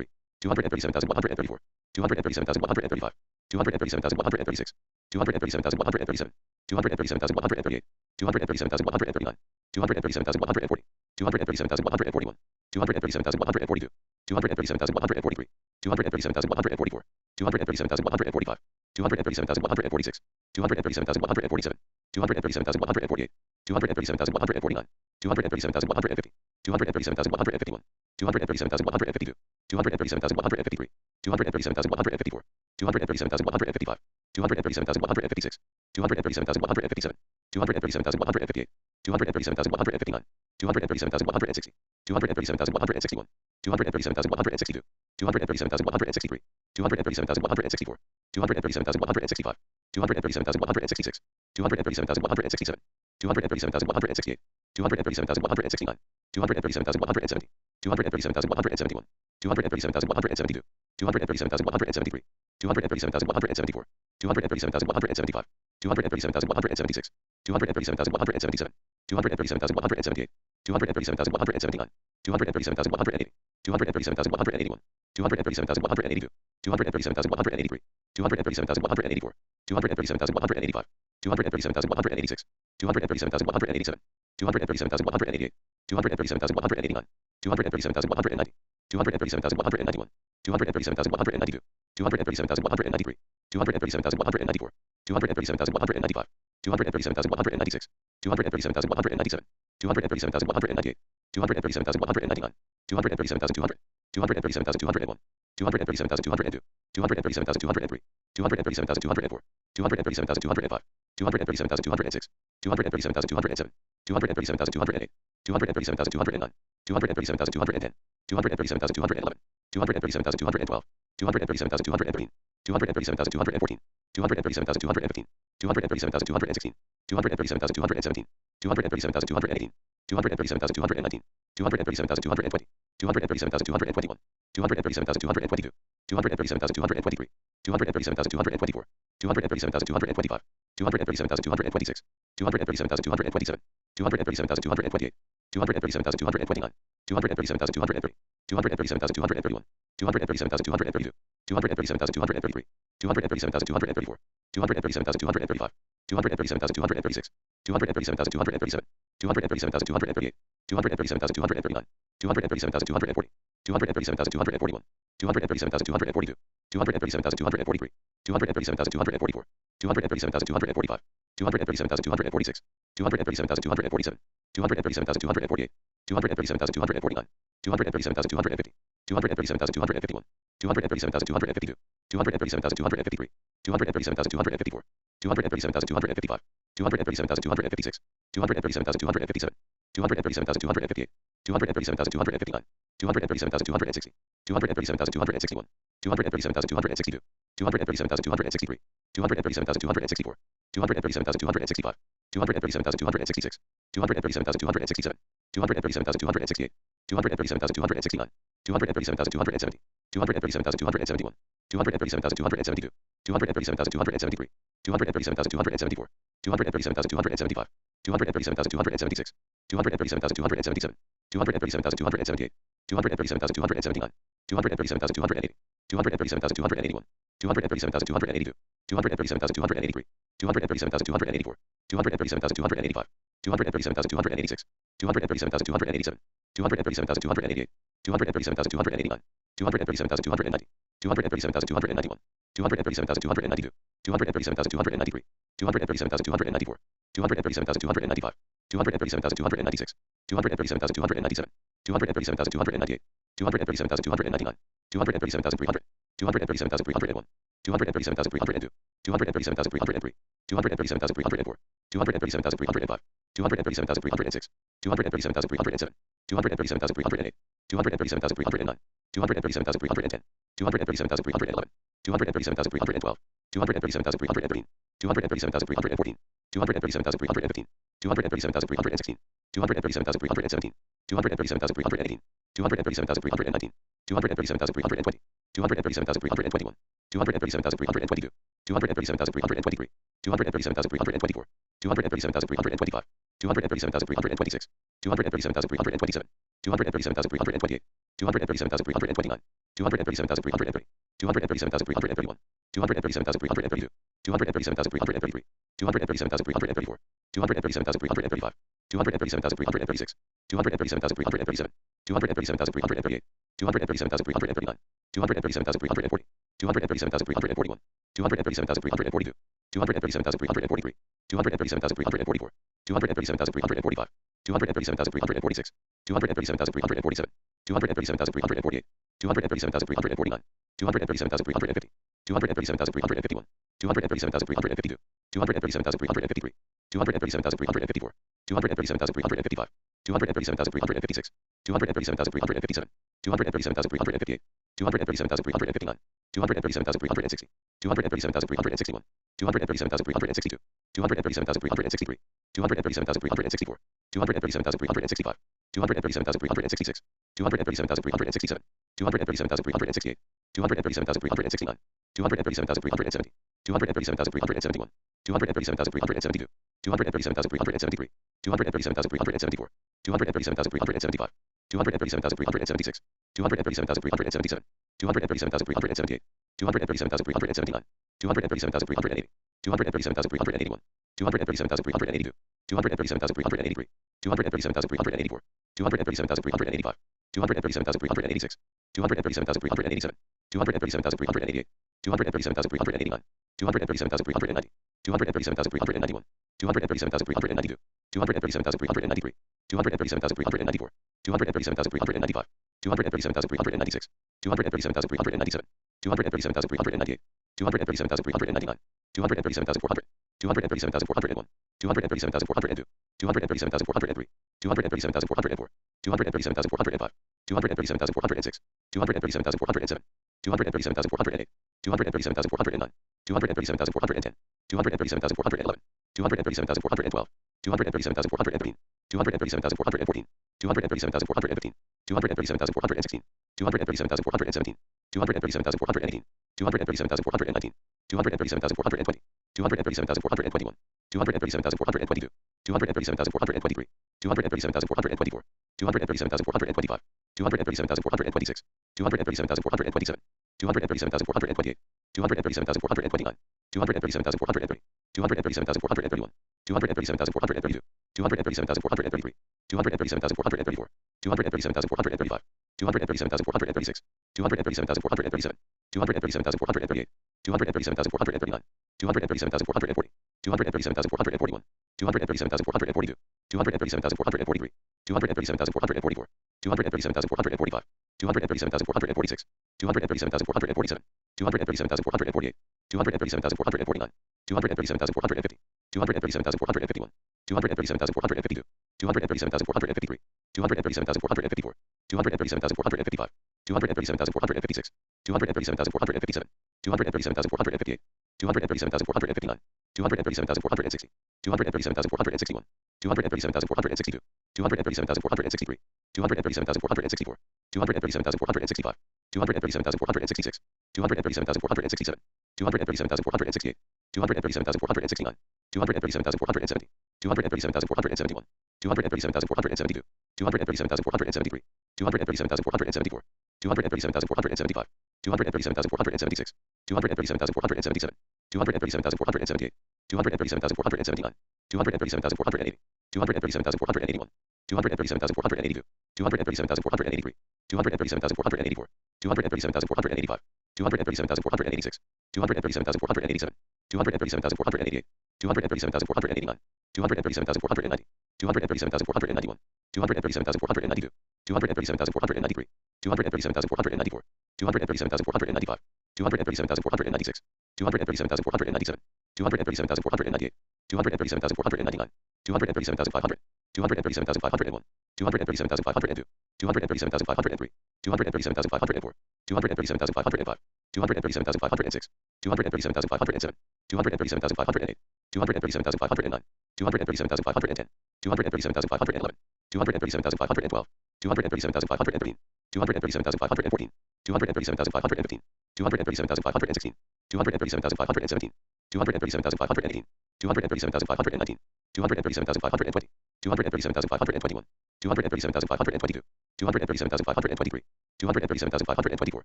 [SPEAKER 1] 237,134, 237,135, 237,136, 237,137, 237,138, 237,139, 237,140, 237,141, 237,142, 237,143, 237,144, 237,145, 237,146, 237,147, 237,148, 237,149, 237,150, 237,151, 237,152, 237,153, 237,154, 237,155, 237,156, 237,157, 237,158, 237,159, 237,160, 237,161, 237,162, 237,163, 237,164, 237,165, 237,166, 237,167, 237,168, 237,169, 237,170, 237,171, 237,172, 237,173, 237,174, 237,175, 237,176, 237,177, 237,178, 237,179, 237,180, 237,181, 237,182, 237,183, 237,184, 237,185, 237,186, 237,187, 237,188, 237,189, 237,190, 237,191, 237,192, 237,193, 237,194, 237,195, 237,196, 237,197, 237,198, 237,199, 237,200, 237,201, 237,202, 237,203, 237,204, 237,205, 237,206, 237,207, 237,208, 237,209, 237,210, 237,211, 237,212, 237,213, 237,214, 237,215, 237,216, 237,217, 237,218, 237,219, 237,220, 237,221, 237,222, 237,223, 237,224, 237,225, 237,226, 237,227, 237,228, 237,229, 237,230, 237,231, 237,232, 237,233, 237,234, 237,235, 237,236, 237,237, 237,238, 237,239, 237,240, 237,241, 237,242, 237,243, 237,244, 237,245, 237,246, 237,247, 237,248, 237,249, 237,250, 237,251, 237,252, 237,253, 237,254, 237,255, 237,256, 237,257, 237,258, 237,259, 237,260, 237,261, 237,262, 237,263, 237,264, 237,265, 237,266, 237,267, 237,268, 237,269, 237,270, 237,271, 237,272, 237,273, 237,274, 237,275, 237,276, 237,277, 237,278, 237,279, 237,280, 237,281, 237,282, 237,283, 237,284, 237,285, 237,286, 237,287, 237,288, 237,289, 237,290, 237,291, 237,292, 237,293, 237,294, 237,295, 237,296, 237,297, 237,298, 237,299, 237,300, 237,301, 237,302, 237,303, 237,304, 237,305, 237,306, 237,307, 237,308, 237,309, 237,310, 237,311, 237,312, 237,313, 237,314, 237,315, 237,316, 237,317, 237,318, 237,319, 237,320, 237,321, 237,322, 237,323, 237,324, 237,325, 237,326, 237,327, 237,328, 237,329, 237,330, 237,331, 237,332, 237,333, 237,334, 237,335, 237,336, 237,337, 237,338, 237,339, 237,340, 237,341, 237,342, 237,343, 237,344, 237,345, 237,346, 237,347, 237,348, 237,349, 237,350, 237,351, 237,352, 237,353, 237,354, 237,355, 237,356, 237,357, 237,358, 237,359, 237,360, 237,361, 237,362, 237,363, 237,364, 237,365, 237,366, 237,367, 237,368, 237,369, 237,370, 237,371, 237,372, 237,373, 237,374, 237,375, 237,376, 237,377, 237,378, 237,379, 237,380, 237,381, 237,382, 237,383, 237,384, 237,385, 237,386, 237,387, 237,388, 237,389, 237,390, 237,391, 237,392, 237,393, 237,394, 237,395, 237,396, 237,397, 237,398, 237,399, 237,400, 237,401, 237,402, 237,403, 237,404, 237,405, 237,406, 237,407, 237,408, 237,409, 237,410, 237,411, 237,412, 237,413, 237,414, 237,415, 237,416, 237,417, 237,418, 237,419, 237,420, 237,421, 237,422, 237,423, 237,424, 237,425, 237,426, 237,427, 237,428, 237,429, 237,430, 237,431, 237,432, 237,433, 237,434, 237,435, 237,436, 237,437, 237,438, 237,439, 237,440, 237,441, 237,442, 237,443, 237,444, 237,445, 237,446, 237,447, 237,448, 237,449, 237,450, 237,451, 237,452, 237,453, 237,454, 237,455, 237,456, 237,457, 237,458, 237,459, 237,460, 237,461, 237,462, 237,463, 237,464, 237,465, 237,466, 237,467, 237,468, 237,469, 237,470, 237,471, 237,472, 237,473, 237,474, 237,475, 237,476, 237,477, 237,478, 237,479, 237,480, 237,481, 237,482, 237,483, 237,484, 237,485, 237,486, 237,487, 237,488, 237,489, 237,490, 237,491, 237,492, 237,493, 237,494, 237,495, 237,496, 237,497, 237,498, 237,499, 237,500, 237,501, 237,502, 237,503, 237,504, 237,505, 237,506, 237,507, 237,508, 237,509, 237,510, 237,511, 237,512, 237,513, 237,514, 237,515, 237,516, 237,517, 237,518, 237,519, 237,520, 237,521, 237,522, 237,523, 237,524,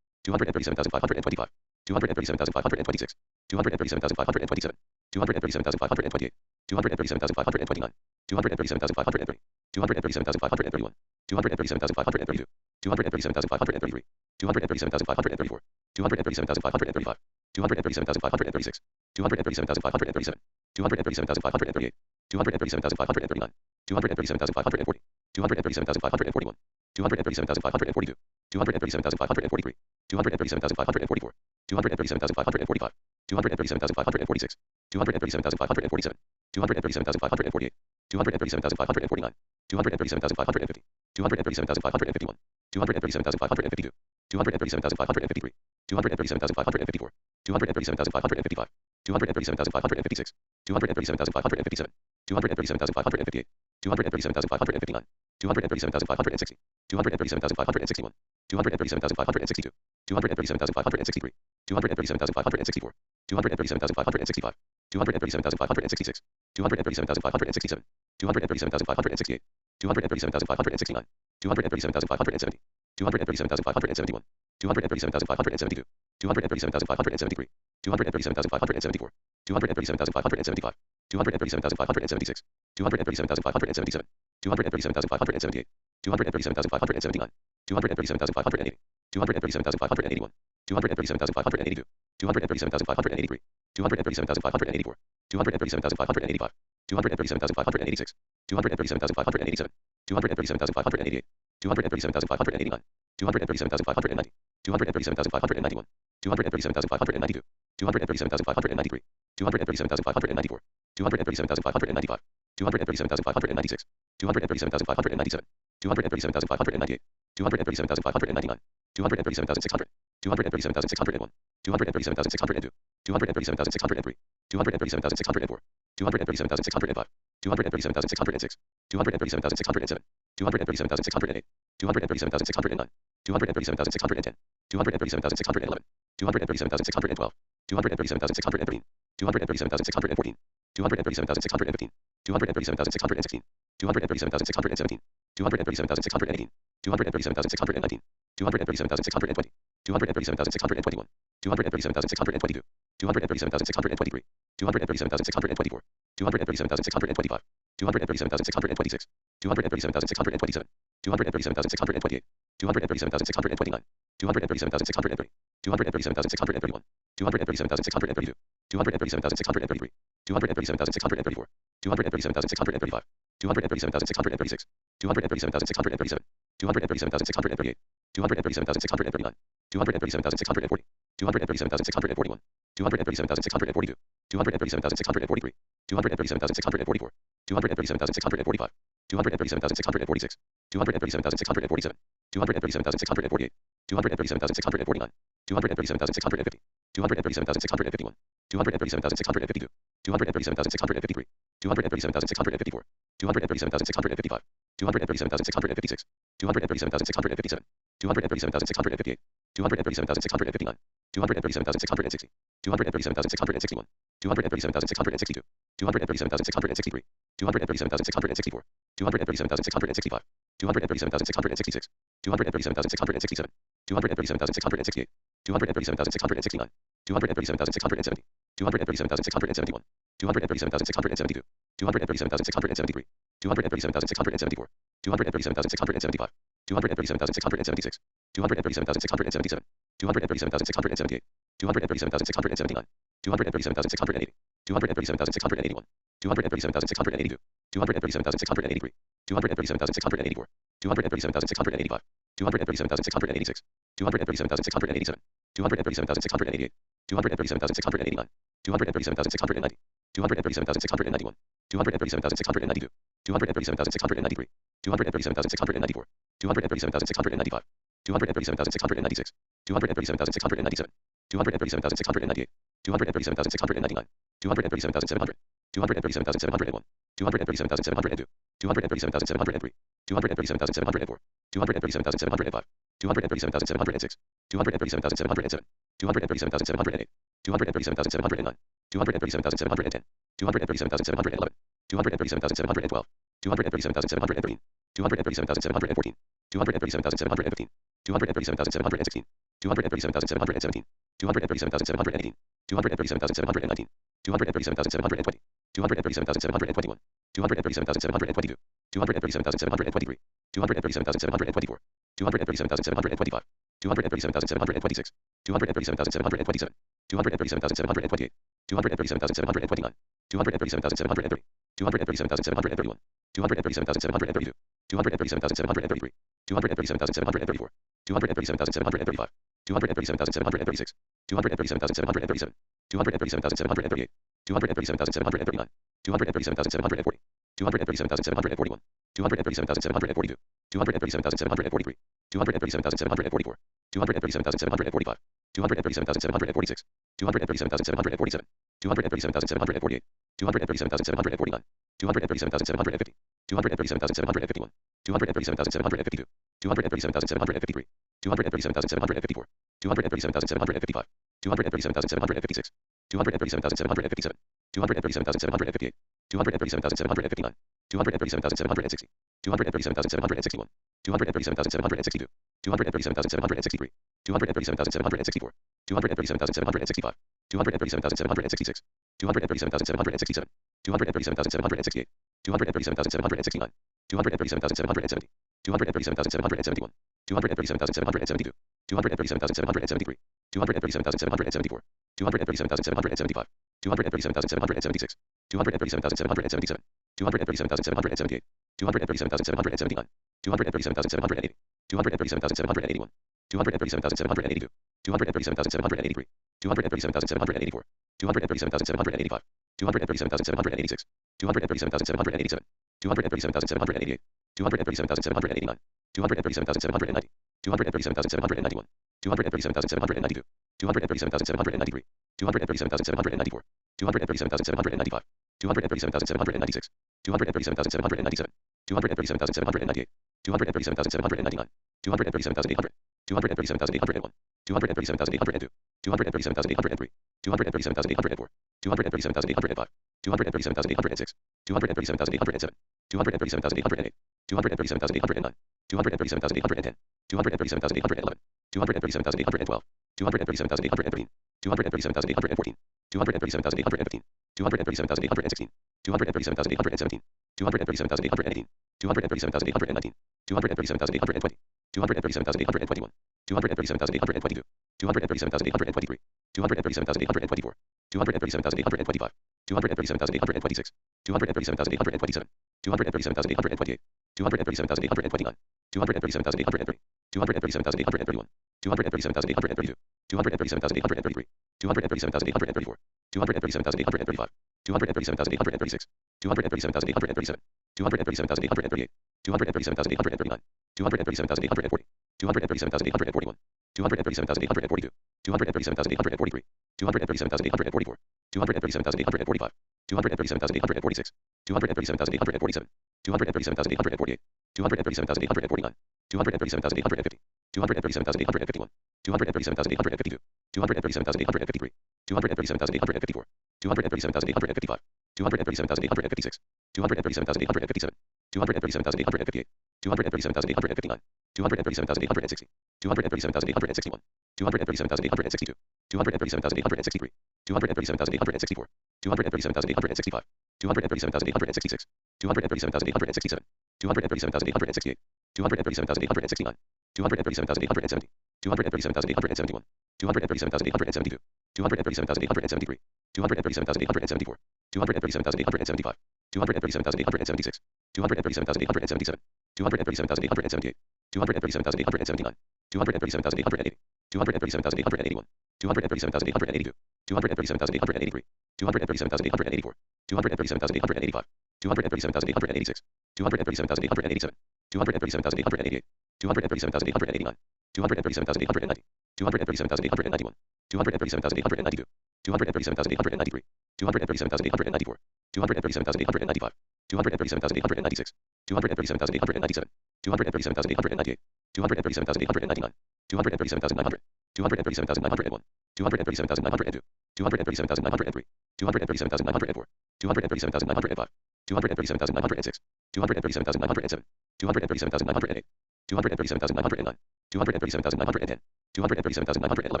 [SPEAKER 1] 237,525, 237,526, 237,527, 237,528, 237,529, 237,530, 237,531, 237,532, 237,533, 237,534, 237,535, 237,536, 237,537, 237,538, 237,539, 237,540, 237,541, 237,542, 237,543, 237,544, 237,545, 237,546, 237,547, 237,548, 237,549, 237,550, 237,551, 237,552, 237,553, 237,554, 237,555, 237,556, 237,557, 237,558, 237,559, 237,560, 237,561, 237,562, 237,563, 237,564, 237,565, 237,566, 237,567, 237,568, 237,569, 237,570, 237,571, 237,572, 237,573, 237,574, 237,575, 237,576, 237,577, 237,578, 237,579, 237,580, 237,581, 237,582, 237,583, 237,584, 237,585, 237,586, 237,587, 237,588, 237,589, 237,590, 237,591, 237,592, 237,593, 237,594, 237,595, 237,596, 237,597, 237,598, 237,599, 237,600, 237,601, 237,602, 237,603, 237,604, 237,605, 237,606, 237,607, 237,608, 237,609, 237,610, 237,611, 237,612, 237,613, 237,614, 237,615, 237,616, 237,617, 237,618, 237,619, 237,620, 237,621, 237,622, 237,623, 237,624, 237,625, 237,626, 237,627, 237,628, 237,629, 237,630, 237,631, 237,632, 237,633, 237,634, 237,635, 237,636, 237,637, 237,638, 237,639, 237,640, 237,641, 237,642, 237,643, 237,644, 237,645, 237,646, 237,647, 237,648, 237,649, 237,650, 237,651, 237,652, 237,653, 237,654, 237,655, 237,656, 237,657, 237,658, 237,659, 237,660, 237,661, 237,662, 237,663, 237,664, 237,665, 237,666, 237,667, 237,668, 237,669, 237,670, 237,671, 237,672, 237,673, 237,674, 237,675, 237,676, 237,677, 237,678, 237,679, 237,680, 237,681, 237,682, 237,683, 237,684, 237,685, 237,686, 237,687, 237,688, 237,689, 237,690, 237,691, 237,692, 237,693, 237,694, 237,695, 237,696, 237,697, 237,698, 237,699, 237,700, 237,701, 237,702, 237,703, 237,704, 237,705, 237,706, 237,707, 237,708, 237,709, 237,710, 237,711, 237,712, 237,713, 237,714, 237,715, 237,716, 237,717, 237,718, 237,719, 237,720, 237,721, 237,722, 237,723, 237,724, 237,725, 237,726, 237,727, 237,728, 237,729, 237,730, 237,731, 237,732, 237,733, 237,734, 237,735, 237,736, 237,737, 237,738, 237,739, 237,740, 237,741, 237,742, 237,743, 237,744, 237,745, 237,746, 237,747, 237,748, 237,749, 237,750, 237,751, 237,752, 237,753, 237,754, 237,755, 237,756, 237,757, 237,758, 237,759, 237,760, 237,761, 237,762, 237,763, 237,764, 237,765, 237,766, 237,767, 237,768, 237,769, 237,770, 237,771, 237,772, 237,773, 237,774, 237,775, 237,776, 237,777, 237,778, 237,779, 237,780, 237,781, 237,782, 237,783, 237,784, 237,785, 237,786, 237,787, 237,788, 237,789, 237,790, 237,791, 237,792, 237,793, 237,794, 237,795, 237,796, 237,797, 237,798, 237,799, 237,800, 237,801, 237,802, 237,803, 237,804, 237,805, 237,806, 237,807, 237,808, 237,809, 237,810, 237,811, 237,812, 237,813, 237,814, 237,815, 237,816, 237,817, 237,818, 237,819, 237,820, 237,821, 237,822, 237,823, 237,824, 237,825, 237,826, 237,827, 237,828, 237,829, 237,830, 237,831, 237,832, 237,833, 237,834, 237,835, 237,836, 237,837, 237,838, 237,839, 237,840, 237,841, 237,842, 237,843, 237,844, 237,845, 237,846, 237,847, 237,848, 237,849, 237,850, 237,851, 237,852, 237,853, 237,854, 237,855, 237,856, 237,857, 237,858, 237,859, 237,860, 237,861, 237,862, 237,863, 237,864, 237,865, 237,866, 237,867, 237,868, 237,869, 237,870, 237,871, 237,872, 237,873, 237,874, 237,875, 237,876, 237,877, 237,878, 237,879, 237,880, 237,881, 237,882, 237,883, 237,884, 237,885, 237,886, 237,887, 237,888, 237,889, 237,890, 237,891, 237,892, 237,893, 237,894, 237,895, 237,896, 237,897, 237,898, 237,899, 237,900, 237,901, 237,902, 237,903, 237,904, 237,905, 237,906, 237,907, 237,908, 237,909, 237,910, 237,911,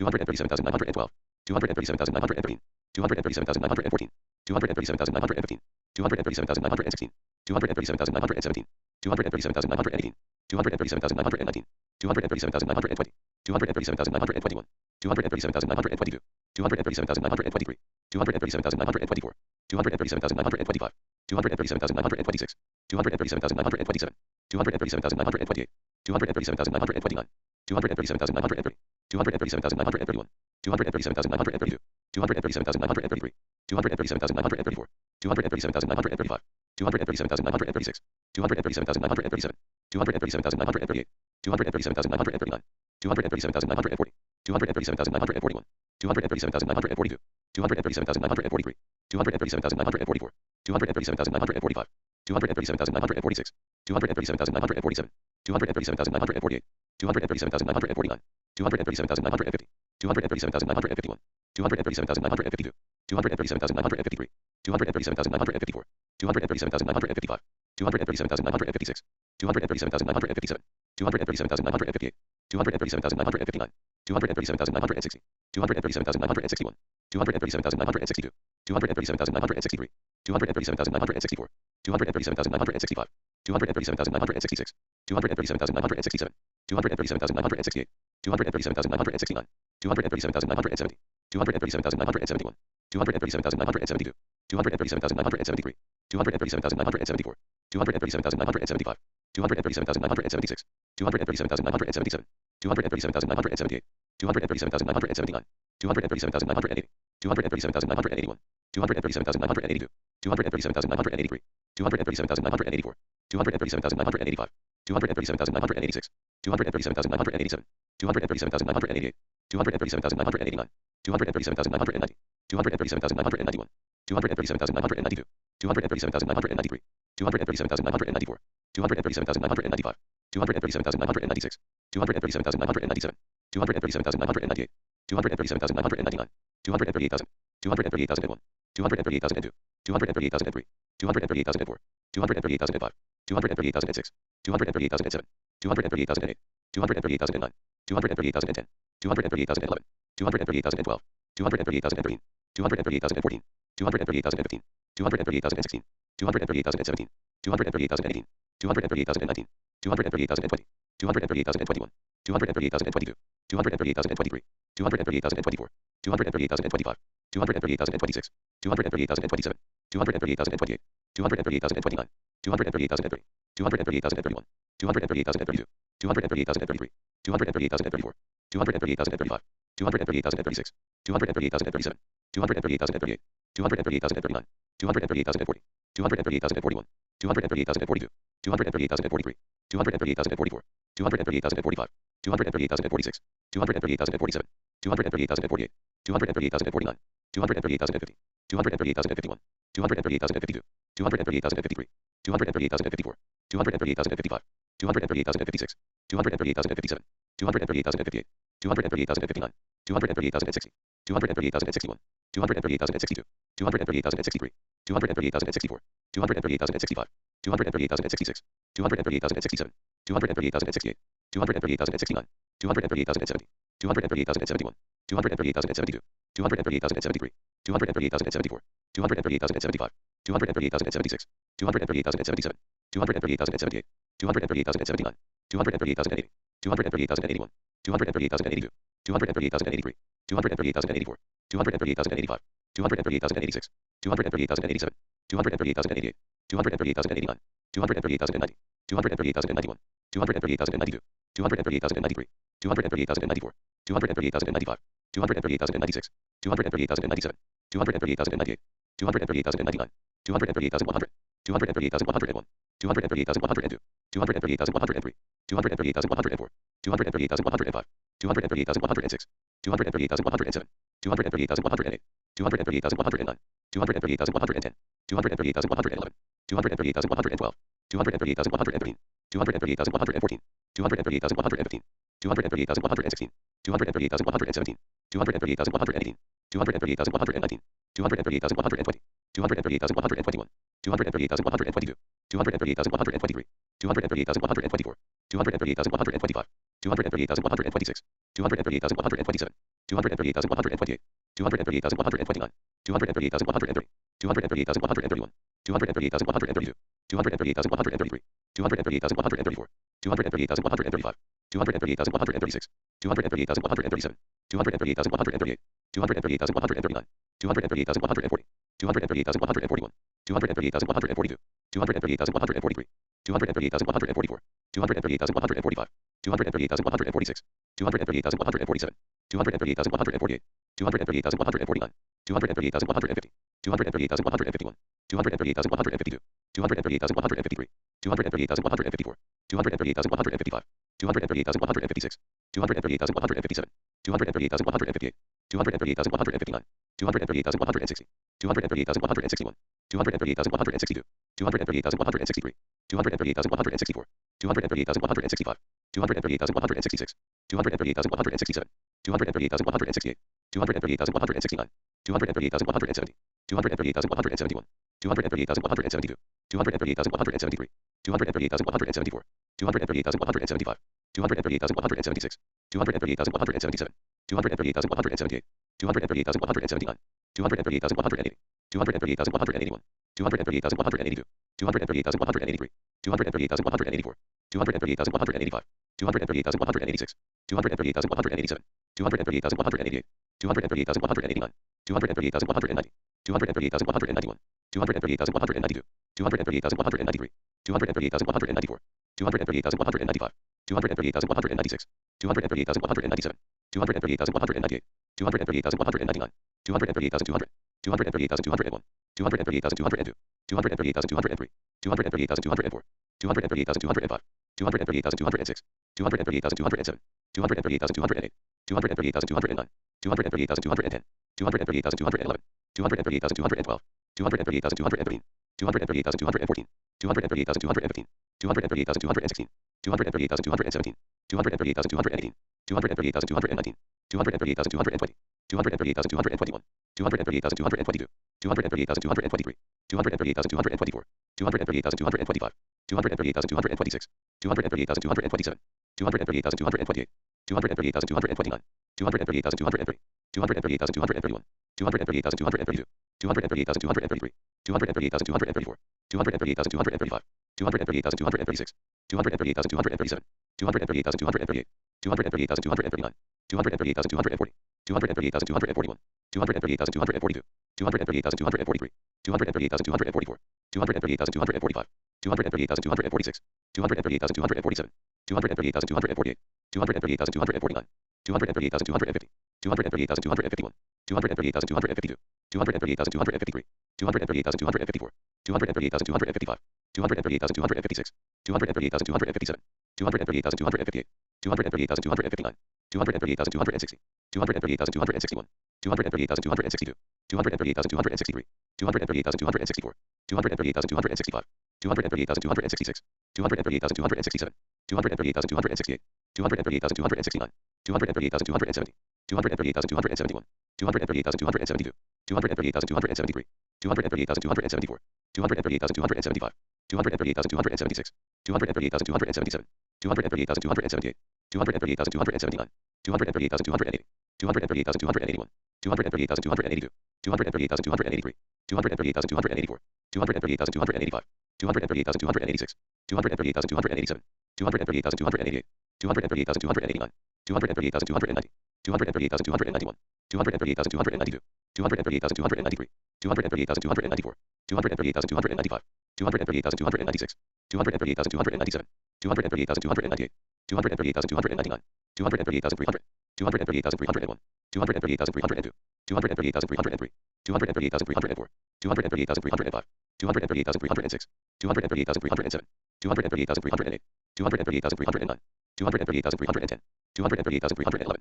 [SPEAKER 1] 237,912, 237,913, 237,914, 237,915, 237,916, 237,917, 237,918, 237,919, 237,920, 237,921, 237,922, 237,923, 237,924, 237,925, 237,926, 237,927, 237,928, 237,929, 237,930, 237,931, 237,932, 237,933, 237,934, 237,935, 237,936, 237,937, 237,938, 237,939, 237,940, 237,941, 237,942, 237,943, 237,944, 237,945, 237,946, 237,947, 237,948, 237,949, 237,950, 237,951, 237,952, 237,953, 237,954, 237,955, 237,956, 237,957, 237,958, 237,959, 237,960, 237,961, 237,962, 237,963, 237,964, 237,965, 237,966, 237,967, 237,968, 237,969, 237,970, 237,971, 237,972, 237,973, 237,974, 237,975, 237,976, 237,977, 237,978, 237,979, 237,980, 237,981, 237,982, 237,983, 237,984, 237,985, 237,986, 237,987, 237,988, 237,989, 237,990, 237,991, 237,992, 237,993, 237,994, 237,995, 237,996, 237,997, 237,998, 237,999, 238,000, 238,001, 238,002, 238,003, 238,004, 238,005, 238,006, 238,007, 238,008, 238,009, 238,010, 238,011, 238,012, 238,013, 238,014, 238,015, 238,016, 238,017, 238,018, 238,019, 238,020, 238,021, 238,022, 238,023, 238,024, 238,025, 238,026, 238,027, 238,028, 238,029, 238,030, 238,031, 238,032, 238,033, 238,034, 238,035, 238,036, 238,037, 238,038, 238,039, 238,040, 238,041, 238,042, 238,043, 238,044, 238,045, 238,046, 238,047, 238,048, 238,049, 238,050, 238,051, 238,052, 238,053, 238,054, 238,055, 238,056, 238,057, 238,058, 238,059, 238,060, 238,061, 238,062, 238,063, 238,064, 238,065, 238,066, 238,067, 238,068, 238,069, 238,070, 238,071, 238,072, 238,073, 238,074, 238,075, 238,076, 238,077, 238,078, 238,079, 238,080, 238,081, 238,082, 238,083, 238,084, 238,085, 238,086, 238,087, 238,088, 238,089, 238,090, 238,091, 238,092, 238,093, 238,094, 238,095, 238,096, 238,097, 238,098, 238,099, 238,100, 238,101, 238,102, 238,103, 238,104, 238,105, 238,106, 238,107, 238,108, 238,109, 238,110, 238,111, 238,112, 238,113, 238,114, 238,115, 238,116, 238,117, 238,118, 238,119, 238,120, 238,121, 238,122, 238,123, 238,124, 238,125, 238,126, 238,127, 238,128, 238,129, 238,130, 238,131, 238,132, 238,133, 238,134, 238,135, 238,136, 238,137, 238,138, 238,139, 238,140, 238,141, 238,142, 238,143, 238,144, 238,145, 238,146, 238,147, 238,148, 238,149, 238,150, 238,151, 238,152, 238,153, 238,154, 238,155, 238,156, 238,157, 238,158, 238,159, 238,160, 238,161, 238,162, 238,163, 238,164, 238,165, 238,166, 238,167, 238,168, 238,169, 238,170, 238,171, 238,172, 238,173, 238,174, 238,175, 238,176, 238,177, 238,178, 238,179, 238,180, 238,181, 238,182, 238,183, 238,184, 238,185, 238,186, 238,187, 238,188, 238,189, 238,190, 238,191, 238,192, 238,193, 238,194, 238,195, 238,196, 238,197, 238,198, 238,199, 238,200, 238,201, 238,202, 238,203, 238,204, 238,205, 238,206, 238,207, 238,208, 238,209, 238,210, 238,211, 238,212, 238,213, 238,214, 238,215, 238,216, 238,217, 238,218, 238,219, 238,220, 238,221, 238,222, 238,223, 238,224, 238,225, 238,226, 238,227, 238,228, 238,229, 238,230, 238,231, 238,232, 238,233, 238,234, 238,235, 238,236, 238,237, 238,238, 238,239, 238,240, 238,241, 238,242, 238,243, 238,244, 238,245, 238,246, 238,247, 238,248, 238,249, 238,250, 238,251, 238,252, 238,253, 238,254, 238,255, 238,256, 238,257, 238,258, 238,259, 238,260, 238,261, 238,262, 238,263, 238,264, 238,265, 238,266, 238,267, 238,268, 238,269, 238,270, 238,271, 238,272, 238,273, 238,274, 238,275, 238,276, 238,277, 238,278, 238,279, 238,280, 238,281, 238,282, 238,283, 238,284, 238,285, 238,286, 238,287, 238,288, 238,289, 238,290, 238,291, 238,292, 238,293, 238,294, 238,295, 238,296, 238,297, 238,298, 238,299, 238,300, 238,301, 238,302, 238,303, 238,304, 238,305, 238,306, 238,307, 238,308, 238,309, 238,310, 238,311,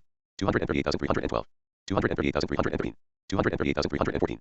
[SPEAKER 1] 238,312, 238,313, 238,314,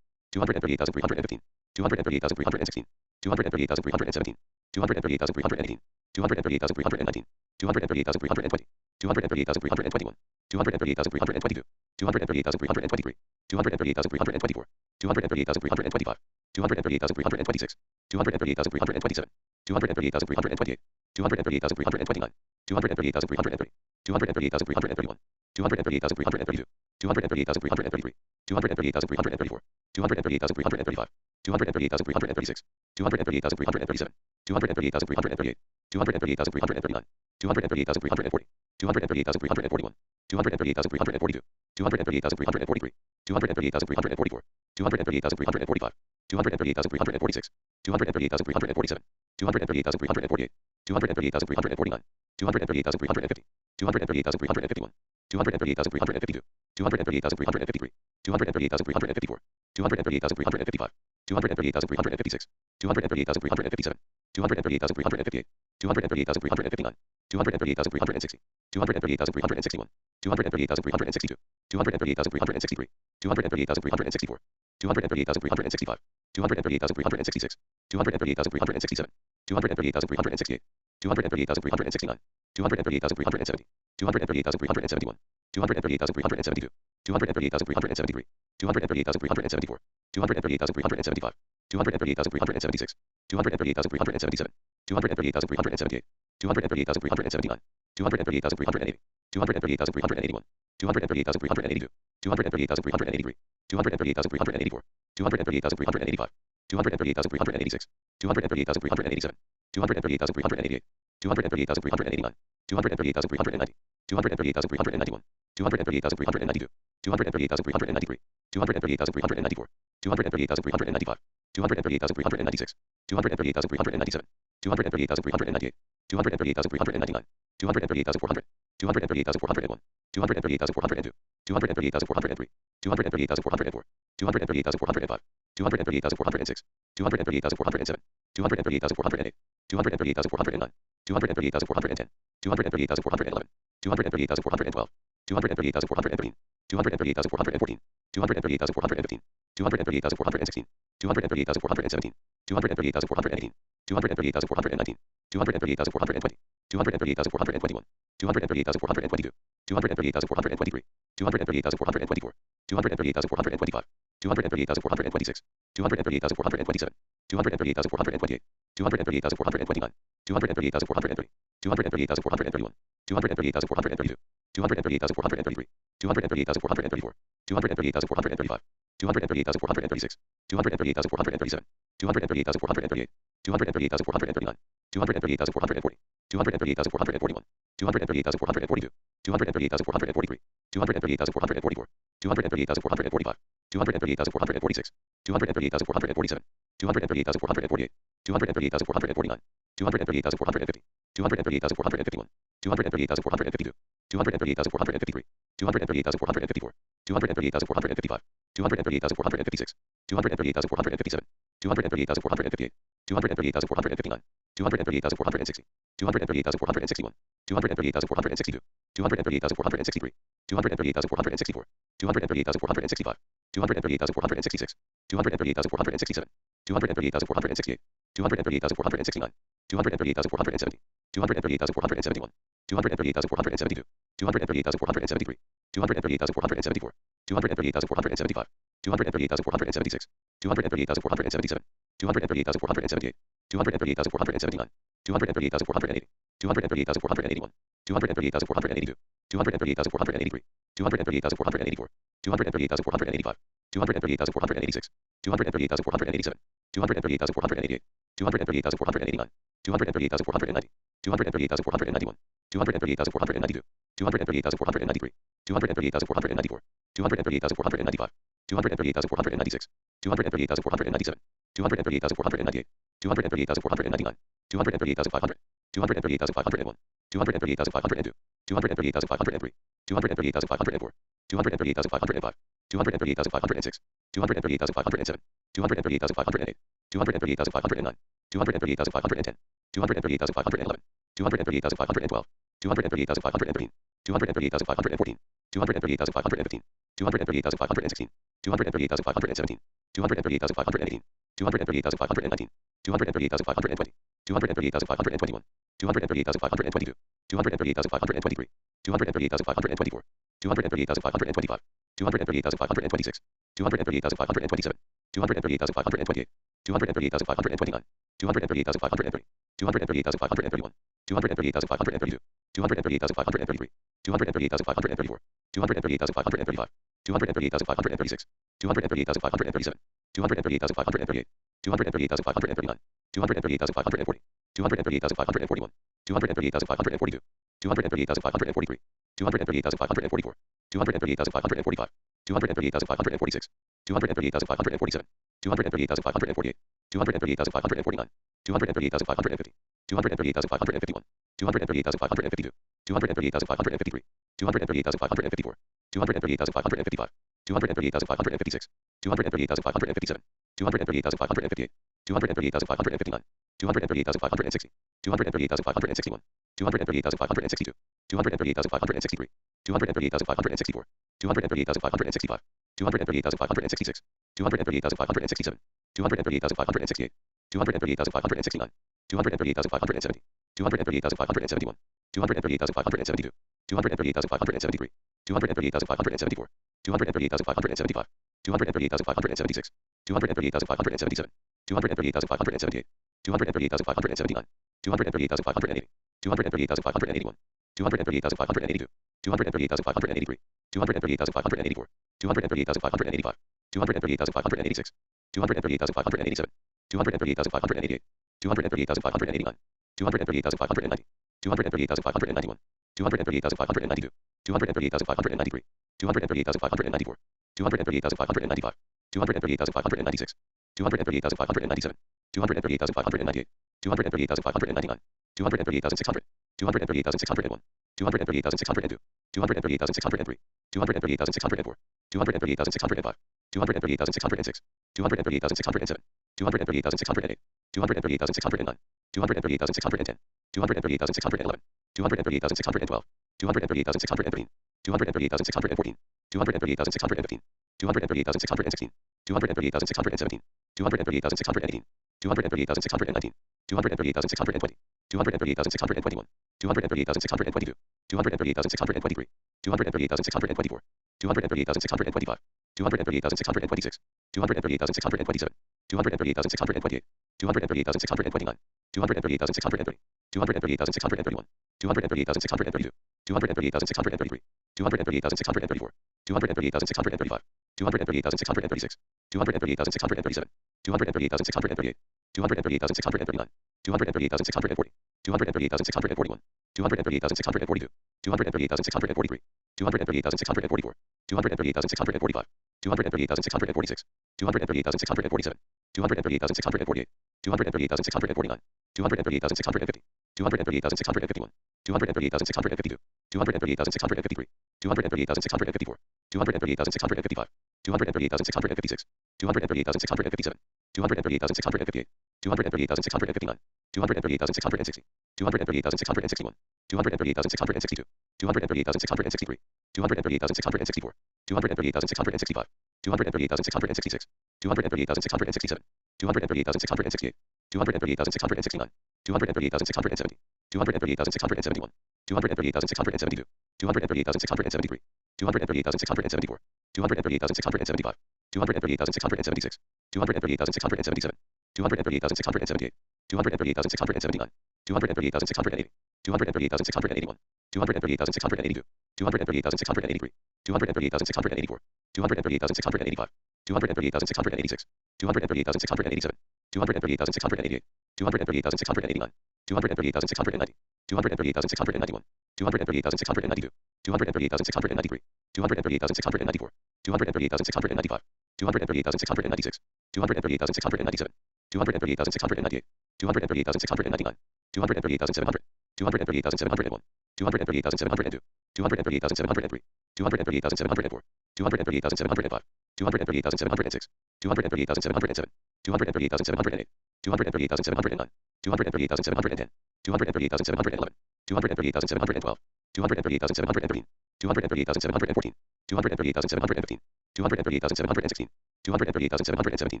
[SPEAKER 1] 238,315, 238,316, 238,317, 238,318, 238,319, 238,320, 238,321, 238,322, 238,323, 238,324, 238,325, 238,326, 238,327, 238,328, 238,329, 238,330, 238,331, 238,332, 238,333, 238,334, 238,335, 238,336, 238,337, 238,338, 238,339, 238,340, 238,341, 238,342, 238,343, 238,344, 238,345, 238,346, 238,347, 238,348, 238,349, 238,350, 238,351, 238,352, 238,353, 238,354, 238,355, 238,356, 238,357, 238,358, 238,359, 238,360, 238,361, 238,362, 238,363, 238,364, 238,365, 238,366, 238,367, 238,368, 238,369, 238,370, 238,371, 238,372, 238,373, 238,374, 238,375, 238,376, 238,377, 238,378, 238,379, 238,380, 238,381, 238,382, 238,383, 238,384, 238,385, 238,386, 238,387, 238,388, 238,389, 238,390, 238,391, 238,392, 238,393, 238,394, 238,395, 238,396, 238,397, 238,398, 238,399, 238,400, 238,401, 238,402, 238,403, 238,404, 238,405, 238,406, 238,407, 238,408, 238,409, 238,410, 238,411, 238,412, 238,413, 238,414, 238,415, 238,416, 238,417, 238,418, 238,419, 238,420, 238,421, 238,422, 238,423, 238,424, 238,425, 238,426, 238,427, 238,428, 238,429, 238,430, 238,431, 238,432, 238,433, 238,434, 238,435, 238,436, 238,437, 238,438, 238,439, 238,440, 238,441, 238,442, 238,443, 238,444, 238,445, 238,446, 238,447, 238,448, 238,449, 238,450, 238,451, 238,452, 238,453, 238,454, 238,455, 238,456, 238,457, 238,458, 238,459, 238,460, 238,461, 238,462, 238,463, 238,464, 238,465, 238,466, 238,467, 238,468, 238,469, 238,470, 238,471, 238,472, 238,473, 238,474, 238,475, 238,476, 238,477, 238,478, 238,479, 238,480, 238,481, 238,482, 238,483, 238,484, 238,485, 238,486, 238,487, 238,488, 238,489, 238,490, 238,491, 238,492, 238,493, 238,494, 238,495, 238,496, 238,497, 238,498, 238,499, 238,500, 238,501, 238,502, 238,503, 238,504, 238,505, 238,506, 238,507, 238,508, 238,509, 238,510, 238,511, 238,512, 238,513, 238,514, 238,515, 238,516, 238,517, 238,518, 238,519, 238,520, 238,521, 238,522, 238,523, 238,524, 238,525, 238,526, 238,527, 238,528, 238,529, 238,530, 238,531, 238,532, 238,533, 238,534, 238,535, 238,536, 238,537, 238,538, 238,539, 238,540, 238,541, 238,542, 238,543, 238,544, 238,545, 238,546, 238,547, 238,548, 238,549, 238,550, 238,551, 238,552, 238,553, 238,554, 238,555, 238,556, 238,557, 238,558, 238,559, 238,560, 238,561, 238,562, 238,563, 238,564, 238,565, 238,566, 238,567, 238,568, 238,569, 238,570, 238,571, 238,572, 238,573, 238,574, 238,575, 238,576, 238,577, 238,578, 238,579, 238,580, 238,581, 238,582, 238,583, 238,584, 238,585, 238,586, 238,587, 238,588, 238,589, 238,590, 238,591, 238,592, 238,593, 238,594, 238,595, 238,596, 238,597, 238,598, 238,599, 238,600, 238,601, 238,602, 238,603, 238,604, 238,605, 238,606, 238,607, 238,608, 238,609, 238,610, 238,611, 238,612, 238,613, 238,614, 238,615, 238,616, 238,617, 238,618, 238,619, 238,620, 238,621, 238,622, 238,623, 238,624, 238,625, 238,626, 238,627, 238,628, 238,629, 238,630, 238,631, 238,632, 238,633, 238,634, 238,635, 238,636, 238,637, 238,638, 238,639, 238,640, 238,641, 238,642, 238,643, 238,644, 238,645, 238,646, 238,647, 238,648, 238,649, 238,650, 238,651, 238,652, 238,653, 238,654, 238,655, 238,656, 238,657, 238,658, 238,659, 238,660, 238,661, 238,662, 238,663, 238,664, 238,665, 238,666, 238,667, 238,668, 238,669, 238,670, 238,671, 238,672, 238,673, 238,674, 238,675, 238,676, 238,677, 238,678, 238,679, 238,680, 238,681, 238,682, 238,683, 238,684, 238,685, 238,686, 238,687, 238,688, 238,689, 238,690, 238,691, 238,692, 238,693, 238,694, 238,695, 238,696, 238,697, 238,698, 238,699, 238,700, 238,701, 238,702, 238,703, 238,704, 238,705, 238,706, 238,707, 238,708, 238,709, 238,710, 238,711, 238,712, 238,713, 238,714, 238,715, 238,716, 238,717,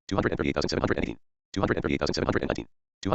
[SPEAKER 1] 238,718, 238,719,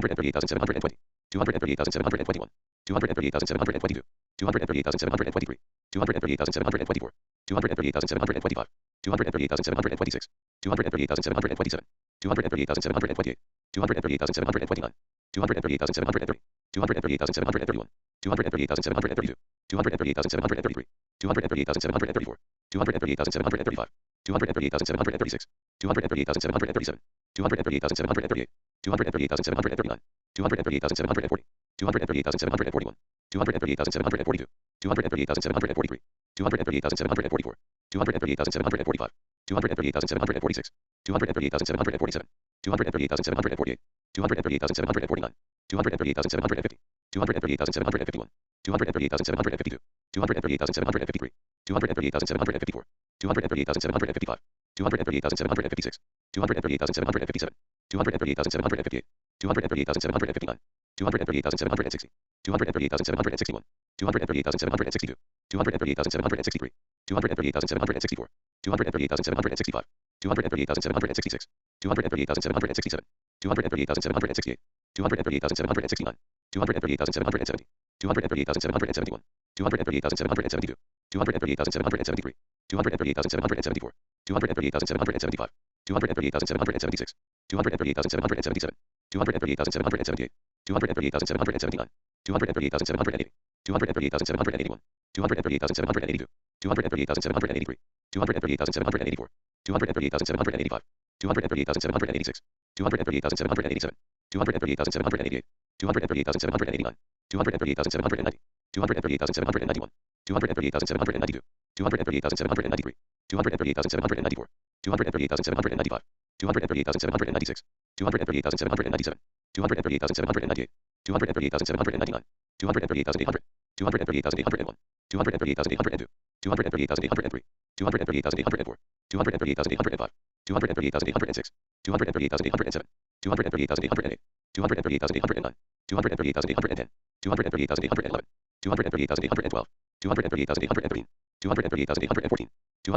[SPEAKER 1] 238,720, 238,721, 238,722, 238,723, 238,724, 238,725, 238,726, 238,727, 238,728, 238,729, 238,730, 238,731, 238,732, 238,733, 238,734, 238,735, 238,736, 238,737, 238,738, 238,739, 238,740, 238,741, 238,742, 238,743, 238,744, 238,745, 238,746, 238,747, 238,748, 238,749, 238,750, 238,751, 238,752, 238,753, 238,754, 238,755, 238,756, 238,757, 238,758, 238,759, 238,760, 238,761, 238,762, 238,763, 238,764, 238,765, 238,766, 238,767, 238,768, 238,769, 238,770, 238,771, 238,772, 238,773, 238,774, 238,775, 238,776, 238,777, 238,778, 238,779, 238,780, 238,781, 238,782, 238,783, 238,784, 238,785, 238,786, 238,787, 238,788, 238,789, 238,790, 238,791, 238,792, 238,793, 238,794, 238,795, 238,796, 238,797, 238,798, 238,799, 238,800, 238,801, 238,802, 238,803, 238,804, 238,805, 238,806, 238,807, 238,808, 238,809, 238,810, 238,811, 238,812, 238,813, 238,814,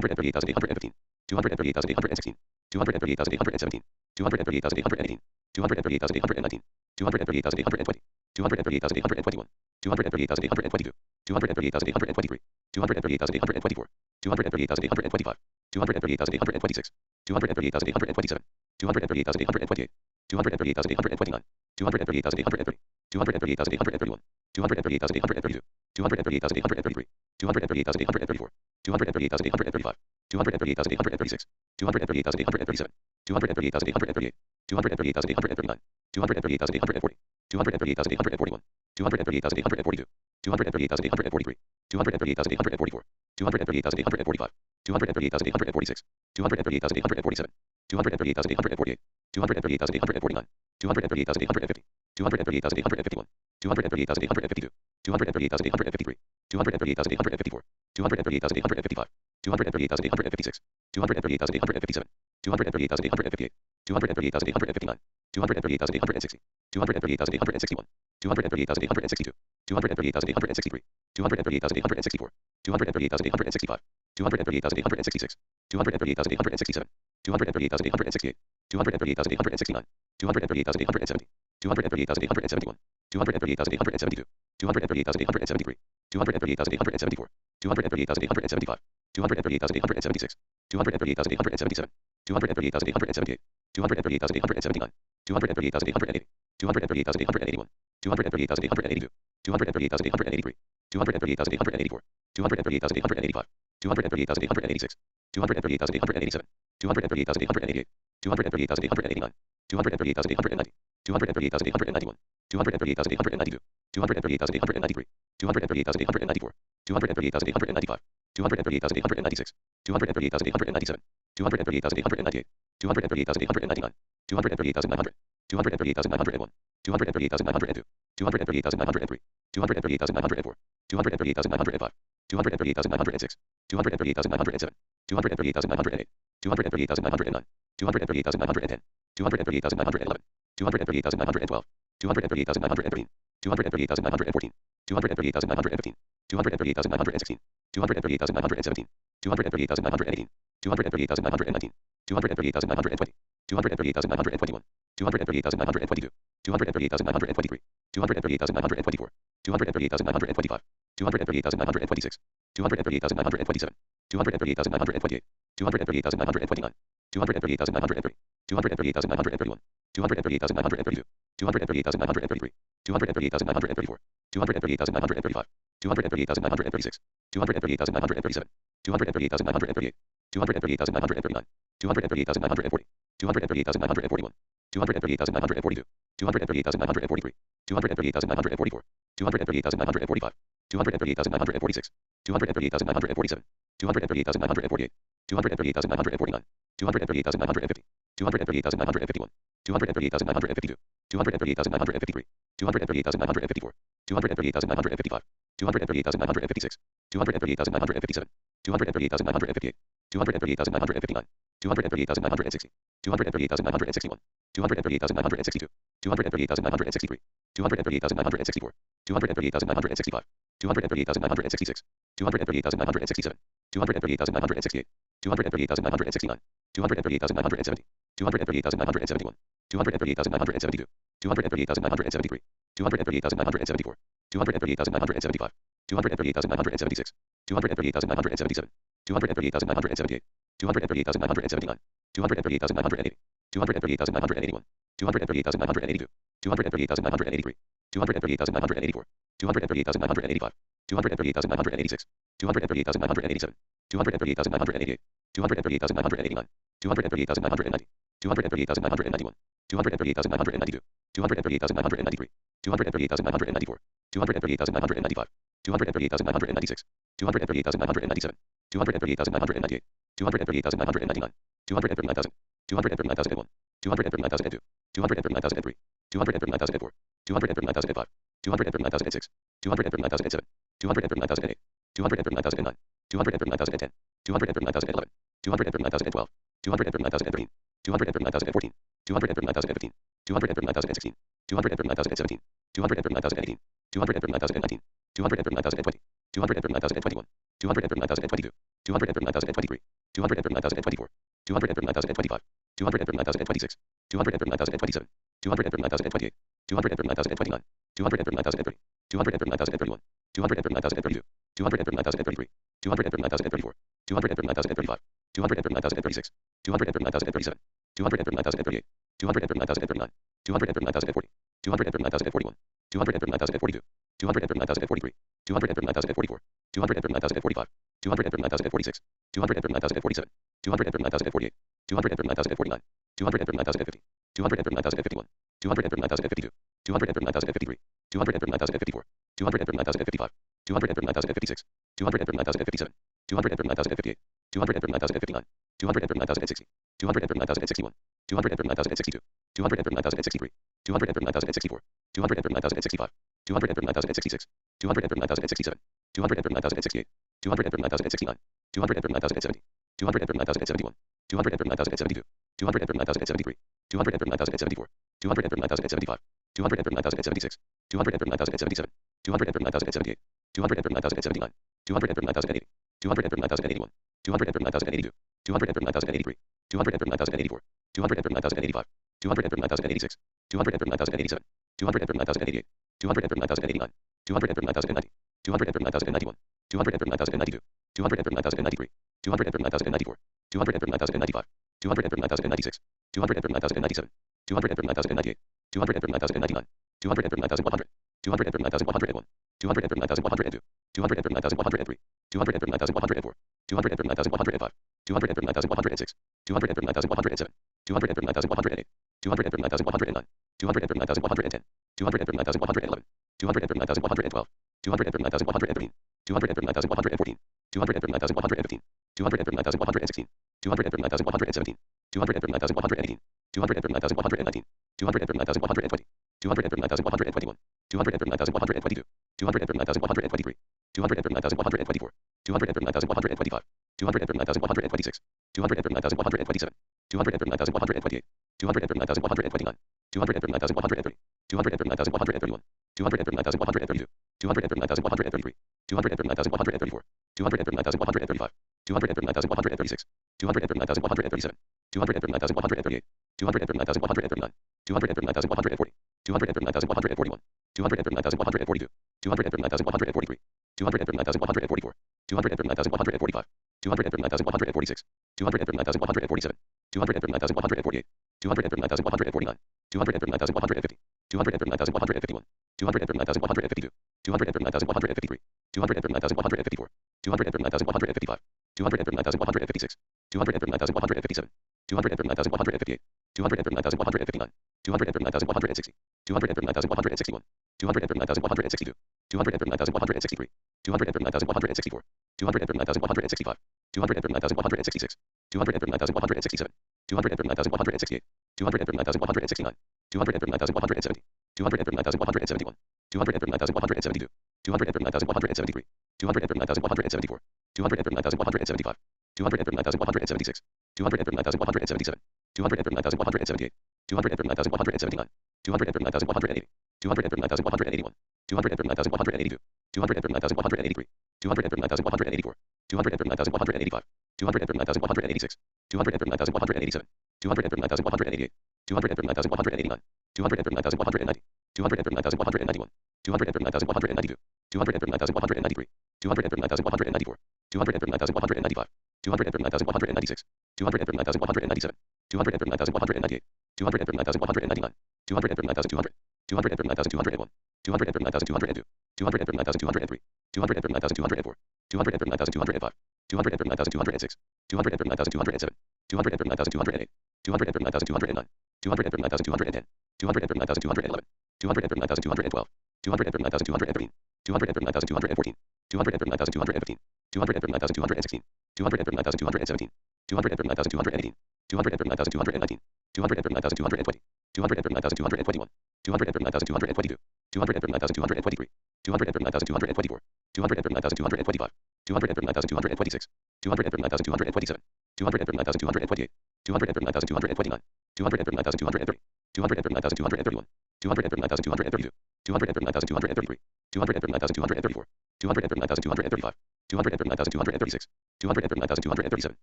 [SPEAKER 1] 238,815, 238,816, 238,817, 238,818, 238,819, 238,820, 238,821, 238,822, 238,823, 238,824, 238,825, 238,826, 238,827, 238,828, 238,829, 238,830, 238,831, 238,832, 238,833, 238,834, 238,835, 238,836, 238,837, 238,838, 238,839, 238,840, 238,841, 238,842, 238,843, 238,844, 238,845, 238,846, 238,847, 238,848, 238,849, 238,850, 238,851, 238,852, 238,853, 238,854, 238,855, 238,856, 238,857, 238,858, 238,859, 238,860, 238,861, 238,862, 238,863, 238,864, 238,865, 238,866, 238,867, 238,868, 238,869, 238,870, 238,871, 238,872, 238,873, 238,874, 238,875, 238,876, 238,877, 238,878, 238,879, 238,880, 238,881, 238,882, 238,883, 238,884, 238,885, 238,886, 238,887, 238,888, 238,889, 238,890, 238,891, 238,892, 238,893, 238,894, 238,895, 238,896, 238,897, 238,898, 238,899, 238,900, 238,901, 238,902, 238,903, 238,904, 238,905, 238,906, 238,907, 238,908, 238,909, 238,910, 238,911, 238,912, 238,913, 238,914, 238,915, 238,916, 238,917, 238,918, 238,919, 238,920, 238,921, 238,922, 238,923, 238,924, 238,925, 238,926, 238,927, 238,928, 238,929, 238,930, 238,931, 238,932, 238,933, 238,934, 238,935, 238,936, 238,937, 238,938, 238,939, 238,940, 238,941, 238,942, 238,943, 238,944, 238,945, 238,946, 238,947, 238,948, 238,949, 238,950, 238,951, 238,952, 238,953, 238,954, 238,955, 238,956, 238,957, 238,958, 238,959, 238,960, 238,961, 238,962, 238,963, 238,964, 238,965, 238,966, 238,967, 238,968, 238,969, 238,970, 238,971, 238,972, 238,973, 238,974, 238,975, 238,976, 238,977, 238,978, 238,979, 238,980, 238,981, 238,982, 238,983, 238,984, 238,985, 238,986, 238,987, 238,988, 238,989, 238,990, 238,991, 238,992, 238,993, 238,994, 238,995, 238,996, 238,997, 238,998, 238,999, 239,000, 239,001, 239,002, 239,003, 239,004, 239,005, 239,006, 239,007, 239,008, 239,009, 239,010, 239,011, 239,012, 239,013, 239,014, 239,015, 239,016, 239,017, 239,018, 239,019, 239,020, 239,021, 239,022, 239,023, 239,024, 239,025, 239,026, 239,027, 239,028, 239,029, 239,030, 239,031, 239,032, 239,033, 239,034, 239,035, 239,036, 239,037, 239,038, 239,039, 239,040, 239,041, 239,042, 239,043, 239,044, 239,045, 239,046, 239,047, 239,048, 239,049, 239,050, 239,051, 239,052, 239,053, 239,054, 239,055, 239,056, 239,057, 239,058, 239,059, 239,060, 239,061, 239,062, 239,063, 239,064, 239,065, 239,066, 239,067, 239,068, 239,069, 239,070, 239,071, 239,072, 239,073, 239,074, 239,075, 239,076, 239,077, 239,078, 239,079, 239,080, 239,081, 239,082, 239,083, 239,084, 239,085, 239,086, 239,087, 239,088, 239,089, 239,090, 239,091, 239,092, 239,093, 239,094, 239,095, 239,096, 239,097, 239,098, 239,099, 239,100, 239,101, 239,102, 239,103, 239,104, 239,105, 239,106, 239,107, 239,108, 239,109, 239,110, 239,111, 239,112, 239,113, 239,114, 239,115, 239,116, 239,117, 239,118, 239,119, 239,120, 239,121, 239,122, 239,123, 239,124, 239,125, 239,126, 239,127, 239,128, 239,129, 239,130, 239,131, 239,132, 239,133, 239,134, 239,135, 239,136, 239,137, 239,138, 239,139, 239,140, 239,141, 239,142, 239,143, 239,144, 239,145, 239,146, 239,147, 239,148, 239,149, 239,150, 239,151, 239,152, 239,153, 239,154, 239,155, 239,156, 239,157, 239,158, 239,159, 239,160, 239,161, 239,162, 239,163, 239,164, 239,165, 239,166, 239,167, 239,168, 239,169, 239,170, 239,171, 239,172, 239,173, 239,174, 239,175, 239,176, 239,177, 239,178, 239,179, 239,180, 239,181, 239,182, 239,183, 239,184, 239,185, 239,186, 239,187, 239,188, 239,189, 239,190, 239,191, 239,192, 239,193, 239,194, 239,195, 239,196, 239,197, 239,198, 239,199, 239,200, 239,201, 239,202, 239,203, 239,204, 239,205, 239,206, 239,207, 239,208, 239,209, 239,210, 239,211, 239,212, 239,213, 239,214, 239,215, 239,216, 239,217, 239,218, 239,219, 239,220, 239,221, 239,222, 239,223, 239,224, 239,225, 239,226, 239,227, 239,228, 239,229, 239,230, 239,231, 239,232, 239,233, 239,234, 239,235, 239,236, 239,237,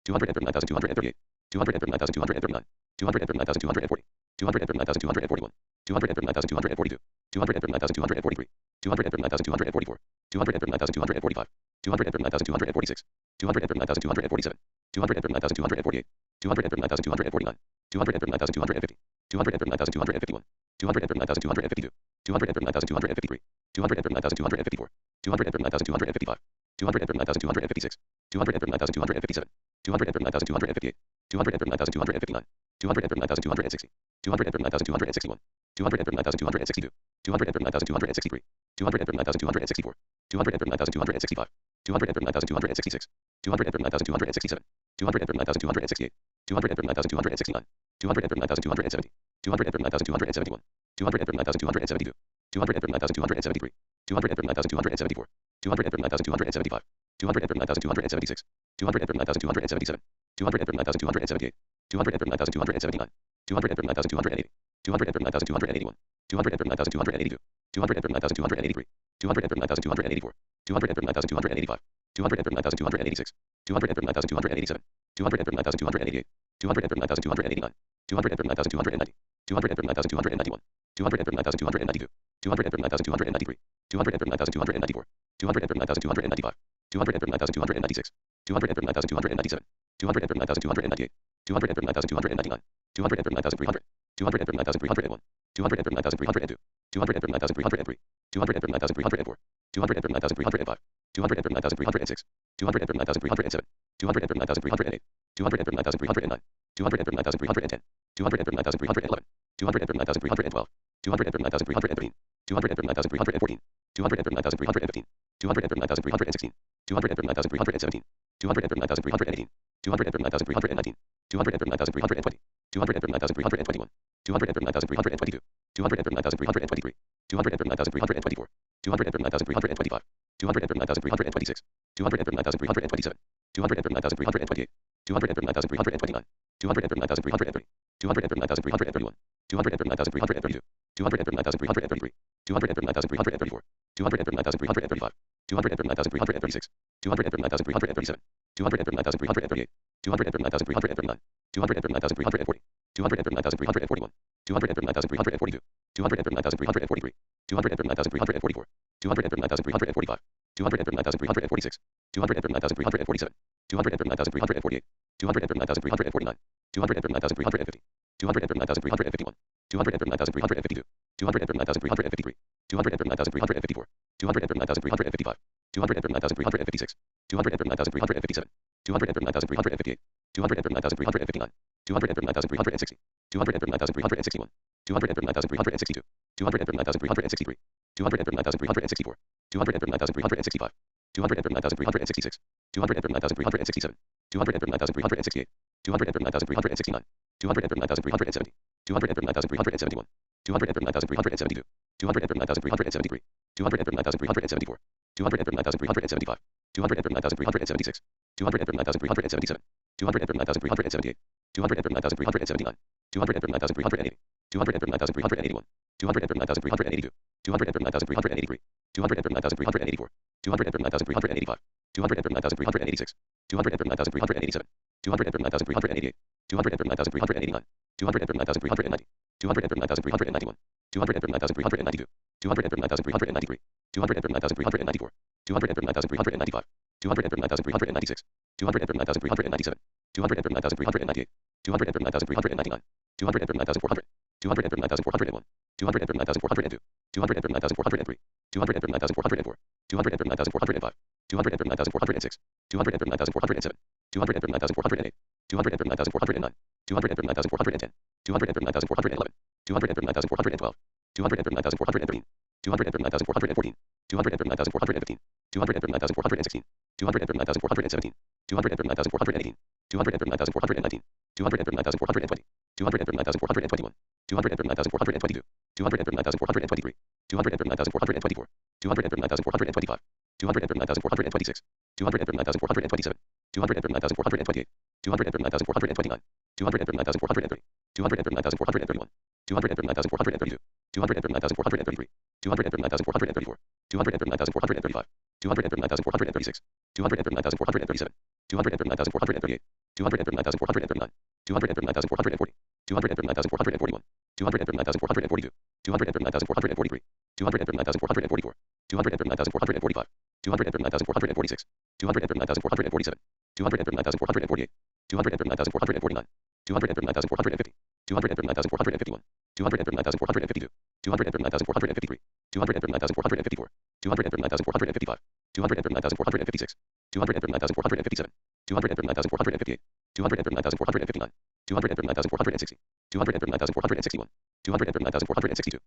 [SPEAKER 1] 239,238, 239,239, 239,240, 239,241, 239,242, 239,243, 239,244, 239,245, 239,246, 239,247, 239,248, 239,249, 239,250, 239,251, 239,252, 239,253, 239,254, 239,255, 239,256, 239,257, 239,258, 239,259, 239,260, 239,261, 239,262, 239,263, 239,264, 239,265, 239,266, 239,267, 239,268, 239,269, 239,270, 239,271, 239,272, 239,273, 239,274, 239,275, 239,276, 239,277, 239,278, 239,279, 239,280, 239,281, 239,282, 239,283, 239,284, 239,285, 239,286, 239,287, 239,288, 239,289, 239,290, 239,291, 239,292, 239,293, 239,294, 239,295, 239,296, 239,297, 239,298, 239,299, 239,300, 239,301, 239,302, 239,303, 239,304, 239,305, 239,306, 239,307, 239,308, 239,309, 239,310, 239,311, 239,312, 239,313, 239,314, 239,315, 239,316, 239,317, 239,318, 239,319, 239,320, 239,321, 239,322, 239,323, 239,324, 239,325, 239,326, 239,327, 239,328, 239,329, 239,330, 239,331, 239,332, 239,333, 239,334, 239,335, 239,336, 239,337, 239,338, 239,339, 239,340, 239,341, 239,342, 239,343, 239,344, 239,345, 239,346, 239,347, 239,348, 239,349, 239,350, 239,351, 239,352, 239,353, 239,354, 239,355, 239,356, 239,357, 239,358, 239,359, 239,360, 239,361, 239,362, 239,363, 239,364, 239,365, 239,366, 239,367, 239,368, 239,369, 239,370, 239,371, 239,372, 239,373, 239,374, 239,375, 239,376, 239,377, 239,378, 239,379, 239,380, 239,381, 239,382, 239,383, 239,384, 239,385, 239,386, 239,387, 239,388, 239,389, 239,390, 239,391, 239,392, 239,393, 239,394, 239,395, 239,396, 239,397, 239,398, 239,399, 239,400, 239,401, 239,402, 239,403, 239,404, 239,405, 239,406, 239,407, 239,408, 239,409, 239,410, 239,411, 239,412, 239,413, 239,414, 239,415, 239,416, 239,417, 239,418, 239,419, 239,420, 239,421, 239,422, 239,423, 239,424, 239,425, 239,426, 239,427, 239,428, 239,429, 239,430, 239,431, 239,432, 239,433, 239,434, 239,435, 239,436, 239,437, 239,438, 239,439, 239,440, 239,441, 239,442, 239,443, 239,444, 239,445, 239,446, 239,447, 239,448, 239,449, 239,450, 239,451, 239,452, 239,453, 239,454, 239,455, 239,456, 239,457, 239,458, 239,459, 239,460, 239,461, 239,462,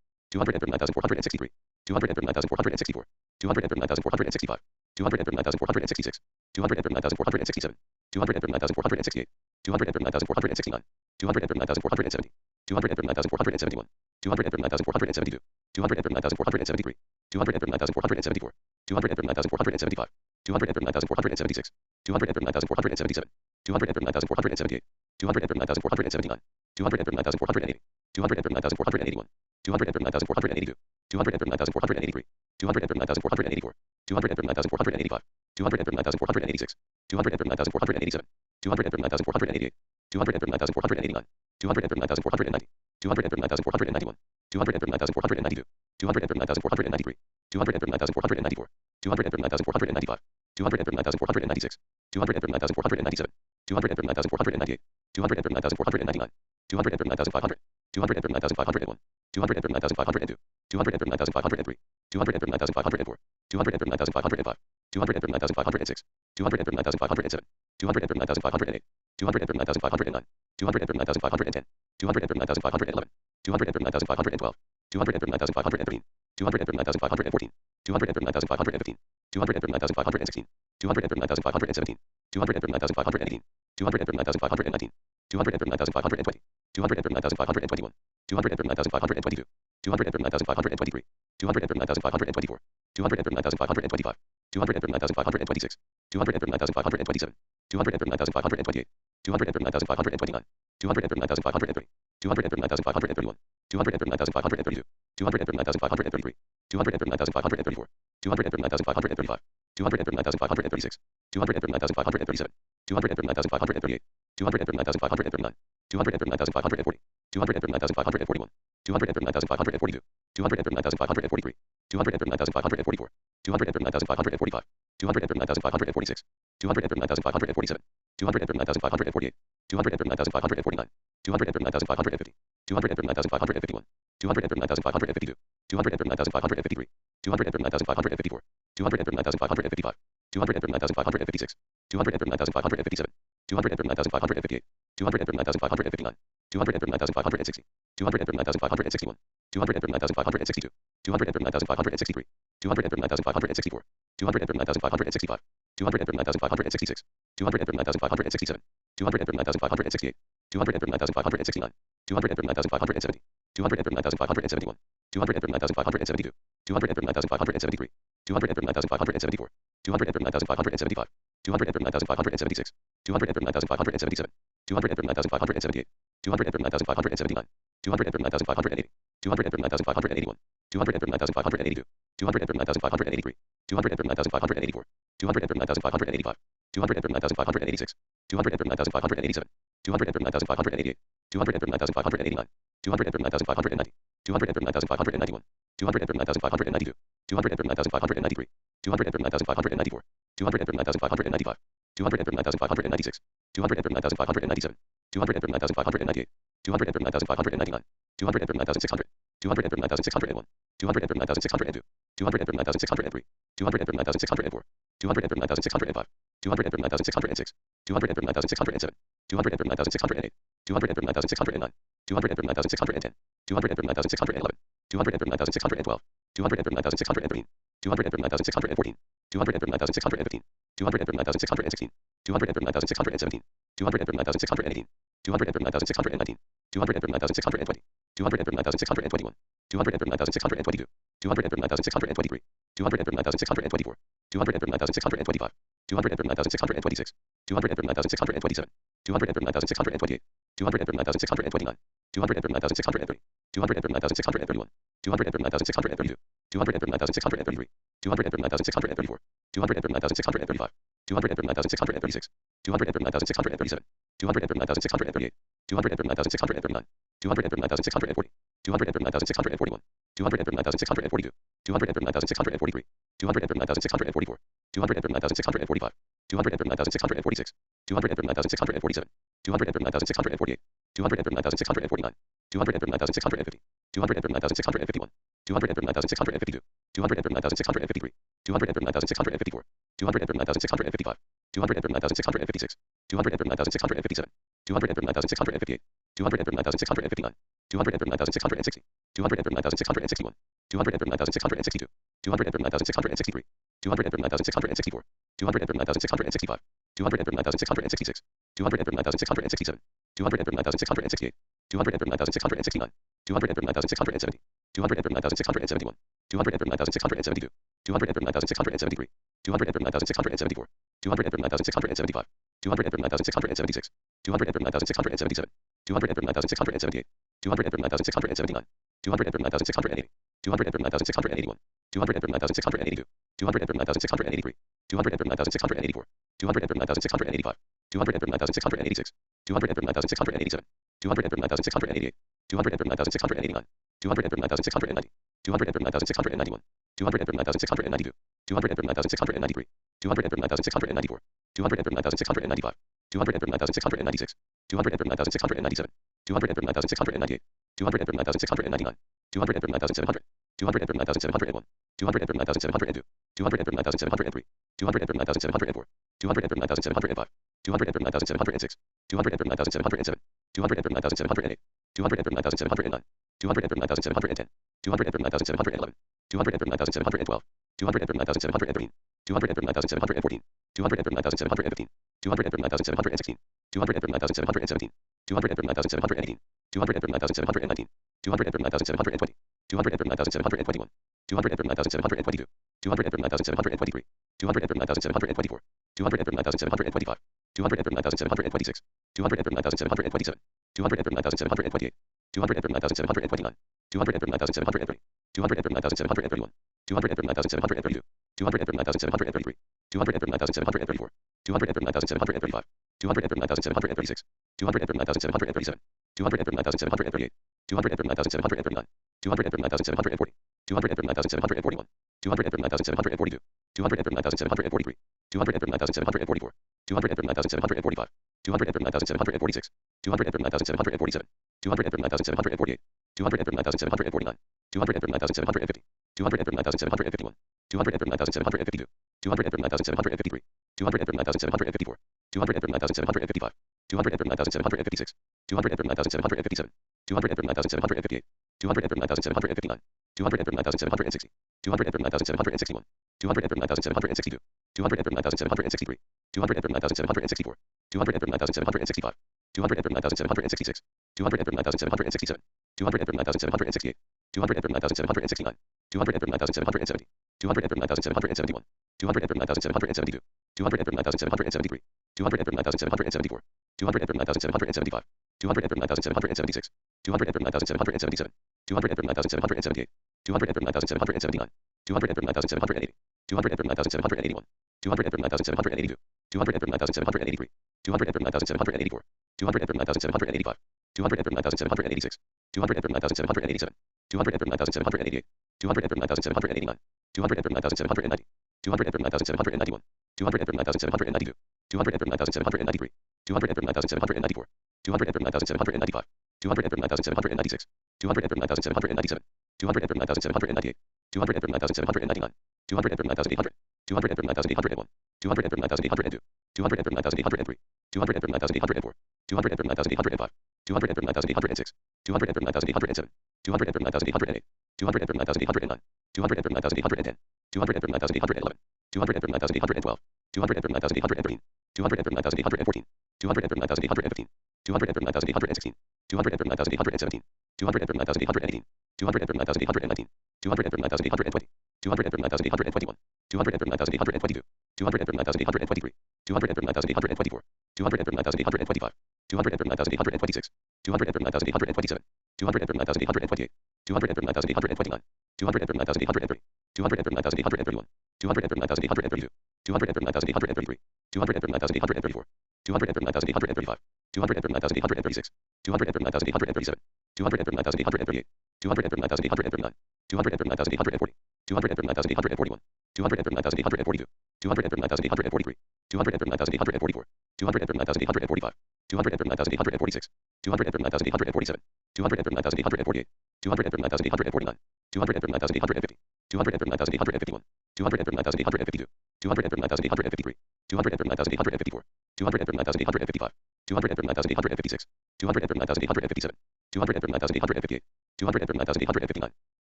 [SPEAKER 1] 239,463, 239,464, 239,465, 239,466, 239,467, 239,468, 239,469, 239,470, 239,471, 239,472, 239,473, 239,474, 239,475, 239,476, 239,477, 239,478, 239,479, 239,480, 239,481, 239,482, 239,483, 239,484, 239,485, 239,486, 239,487, 239,488, 239,489, 239,490, 239,491, 239,492, 239,493, 239,494, 239,495, 239,496, 239,497, 239,498, 239,499, 239,500, 239,501, 239,502, 239,503, 239,504, 239,505, 239,506, 239,507, 239,508, 239,509, 239,510, 239,511, 239,512, 239,513, 239,514, 239,515, 239,516, 239,517, 239,518, 239,519, 239,520, 239,521, 239,522, 239,523, 239,524, 239,525, 239,526, 239,527, 239,528, 239,529, 239,530, 239,531, 239,532, 239,533, 239,534, 239,535, 239,536, 239,537, 239,538, 239,539, 239,540, 239,541, 239,542, 239,543, 239,544, 239,545, 239,546, 239,547, 239,548, 239,549, 239,550, 239,551, 239,552, 239,553, 239,554, 239,555, 239,556, 239,557, 239,558, 239,559, 239,560, 239,561, 239,562, 239,563, 239,564, 239,565, 239,566, 239,567, 239,568, 239,569, 239,570, 239,571, 239,572, 239,573, 239,574, 239,575, 239,576, 239,577, 239,578, 239,579, 239,580, 239,581, 239,582, 239,583, 239,584, 239,585, 239,586, 239,587, 239,588, 239,589, 239,590, 239,591, 239,592, 239,593, 239,594, 239,595, 239,596, 239,597, 239,598, 239,599, 239,600, 239,601, 239,602, 239,603, 239,604, 239,605, 239,606, 239,607, 239,608, 239,609, 239,610, 239,611, 239,612, 239,613, 239,614, 239,615, 239,616, 239,617, 239,618, 239,619, 239,620, 239,621, 239,622, 239,623, 239,624, 239,625, 239,626, 239,627, 239,628, 239,629, 239,630, 239,631, 239,632, 239,633, 239,634, 239,635, 239,636, 239,637, 239,638, 239,639, 239,640, 239,641, 239,642, 239,643, 239,644, 239,645, 239,646, 239,647, 239,648, 239,649, 239,650, 239,651, 239,652, 239,653, 239,654, 239,655, 239,656, 239,657, 239,658, 239,659, 239,660, 239,661, 239,662, 239,663, 239,664, 239,665, 239,666, 239,667, 239,668, 239,669, 239,670, 239,671, 239,672, 239,673, 239,674, 239,675, 239,676, 239,677, 239,678, 239,679, 239,680, 239,681, 239,682, 239,683, 239,684, 239,685, 239,686, 239,687, 239,688, 239,689, 239,690, 239,691, 239,692, 239,693, 239,694, 239,695, 239,696, 239,697, 239,698, 239,699, 239,700, 239,701, 239,702, 239,703, 239,704, 239,705, 239,706, 239,707, 239,708, 239,709, 239,710, 239,711, 239,712, 239,713, 239,714, 239,715, 239,716, 239,717, 239,718, 239,719, 239,720, 239,721, 239,722, 239,723, 239,724, 239,725, 239,726, 239,727, 239,728, 239,729, 239,730, 239,731, 239,732, 239,733, 239,734, 239,735, 239,736, 239,737, 239,738, 239,739, 239,740, 239,741, 239,742, 239,743, 239,744, 239,745, 239,746, 239,747, 239,748, 239,749, 239,750, 239,751, 239,752, 239,753, 239,754, 239,755, 239,756, 239,757, 239,758, 239,759, 239,760, 239,761, 239,762, 239,763, 239,764, 239,765, 239,766, 239,767, 239,768, 239,769, 239,770, 239,771, 239,772, 239,773, 239,774, 239,775, 239,776, 239,777, 239,778, 239,779, 239,780, 239,781, 239,782, 239,783, 239,784, 239,785, 239,786, 239,787, 239,788, 239,789, 239,790, 239,791, 239,792, 239,793, 239,794, 239,795, 239,796, 239,797, 239,798, 239,799, 239,800, 239,801, 239,802, 239,803, 239,804, 239,805, 239,806, 239,807, 239,808, 239,809, 239,810, 239,811, 239,812, 239,813, 239,814, 239,815, 239,816, 239,817, 239,818, 239,819, 239,820, 239,821, 239,822, 239,823, 239,824, 239,825, 239,826, 239,827, 239,828, 239,829, 239,830, 239,831, 239,832, 239,833, 239,834, 239,835, 239,836, 239,837, 239,838, 239,839, 239,840, 239,841, 239,842, 239,843, 239,844, 239,845, 239,846, 239,847, 239,848, 239,849, 239,850, 239,851, 239,852, 239,853, 239,854, 239,855, 239,856, 239,857, 239,858, 239,859,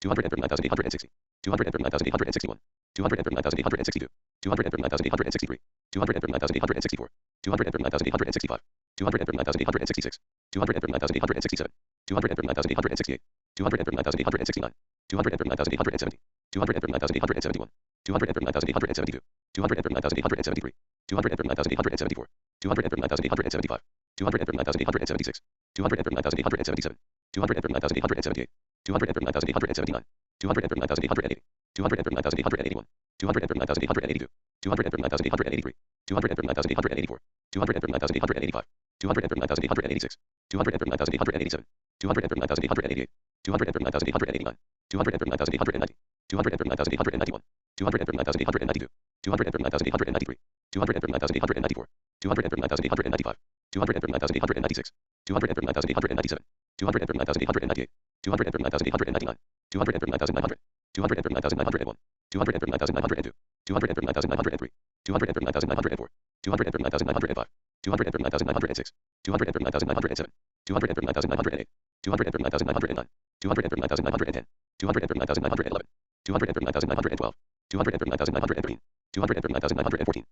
[SPEAKER 1] 239,860, 239,861, 239,862, 239,863, 239,864, 239,865, 239,866, 239,867, 239,868, 239,869, 239,870, 239,871, 239,872, 239,873, 239,874, 239,875, 239,876, 239,877, 239,878, 239,879, 239,880, 239,881, 239,882, 239,883, 239,884, 239,885, 239,886, 239,887, 239,888, 239,889, 239,890, 239,891, 239,892, 239,893, 239,894, 239,895, 239,896, 239,897, 239,898, 239,899, 239,900, 239,901, 239,902, 239,903, 239,904, 239,905, 239,906, 239,907, 239,908, 239,909, 239,910, 239,911, 239,912, 239,913, 239,914,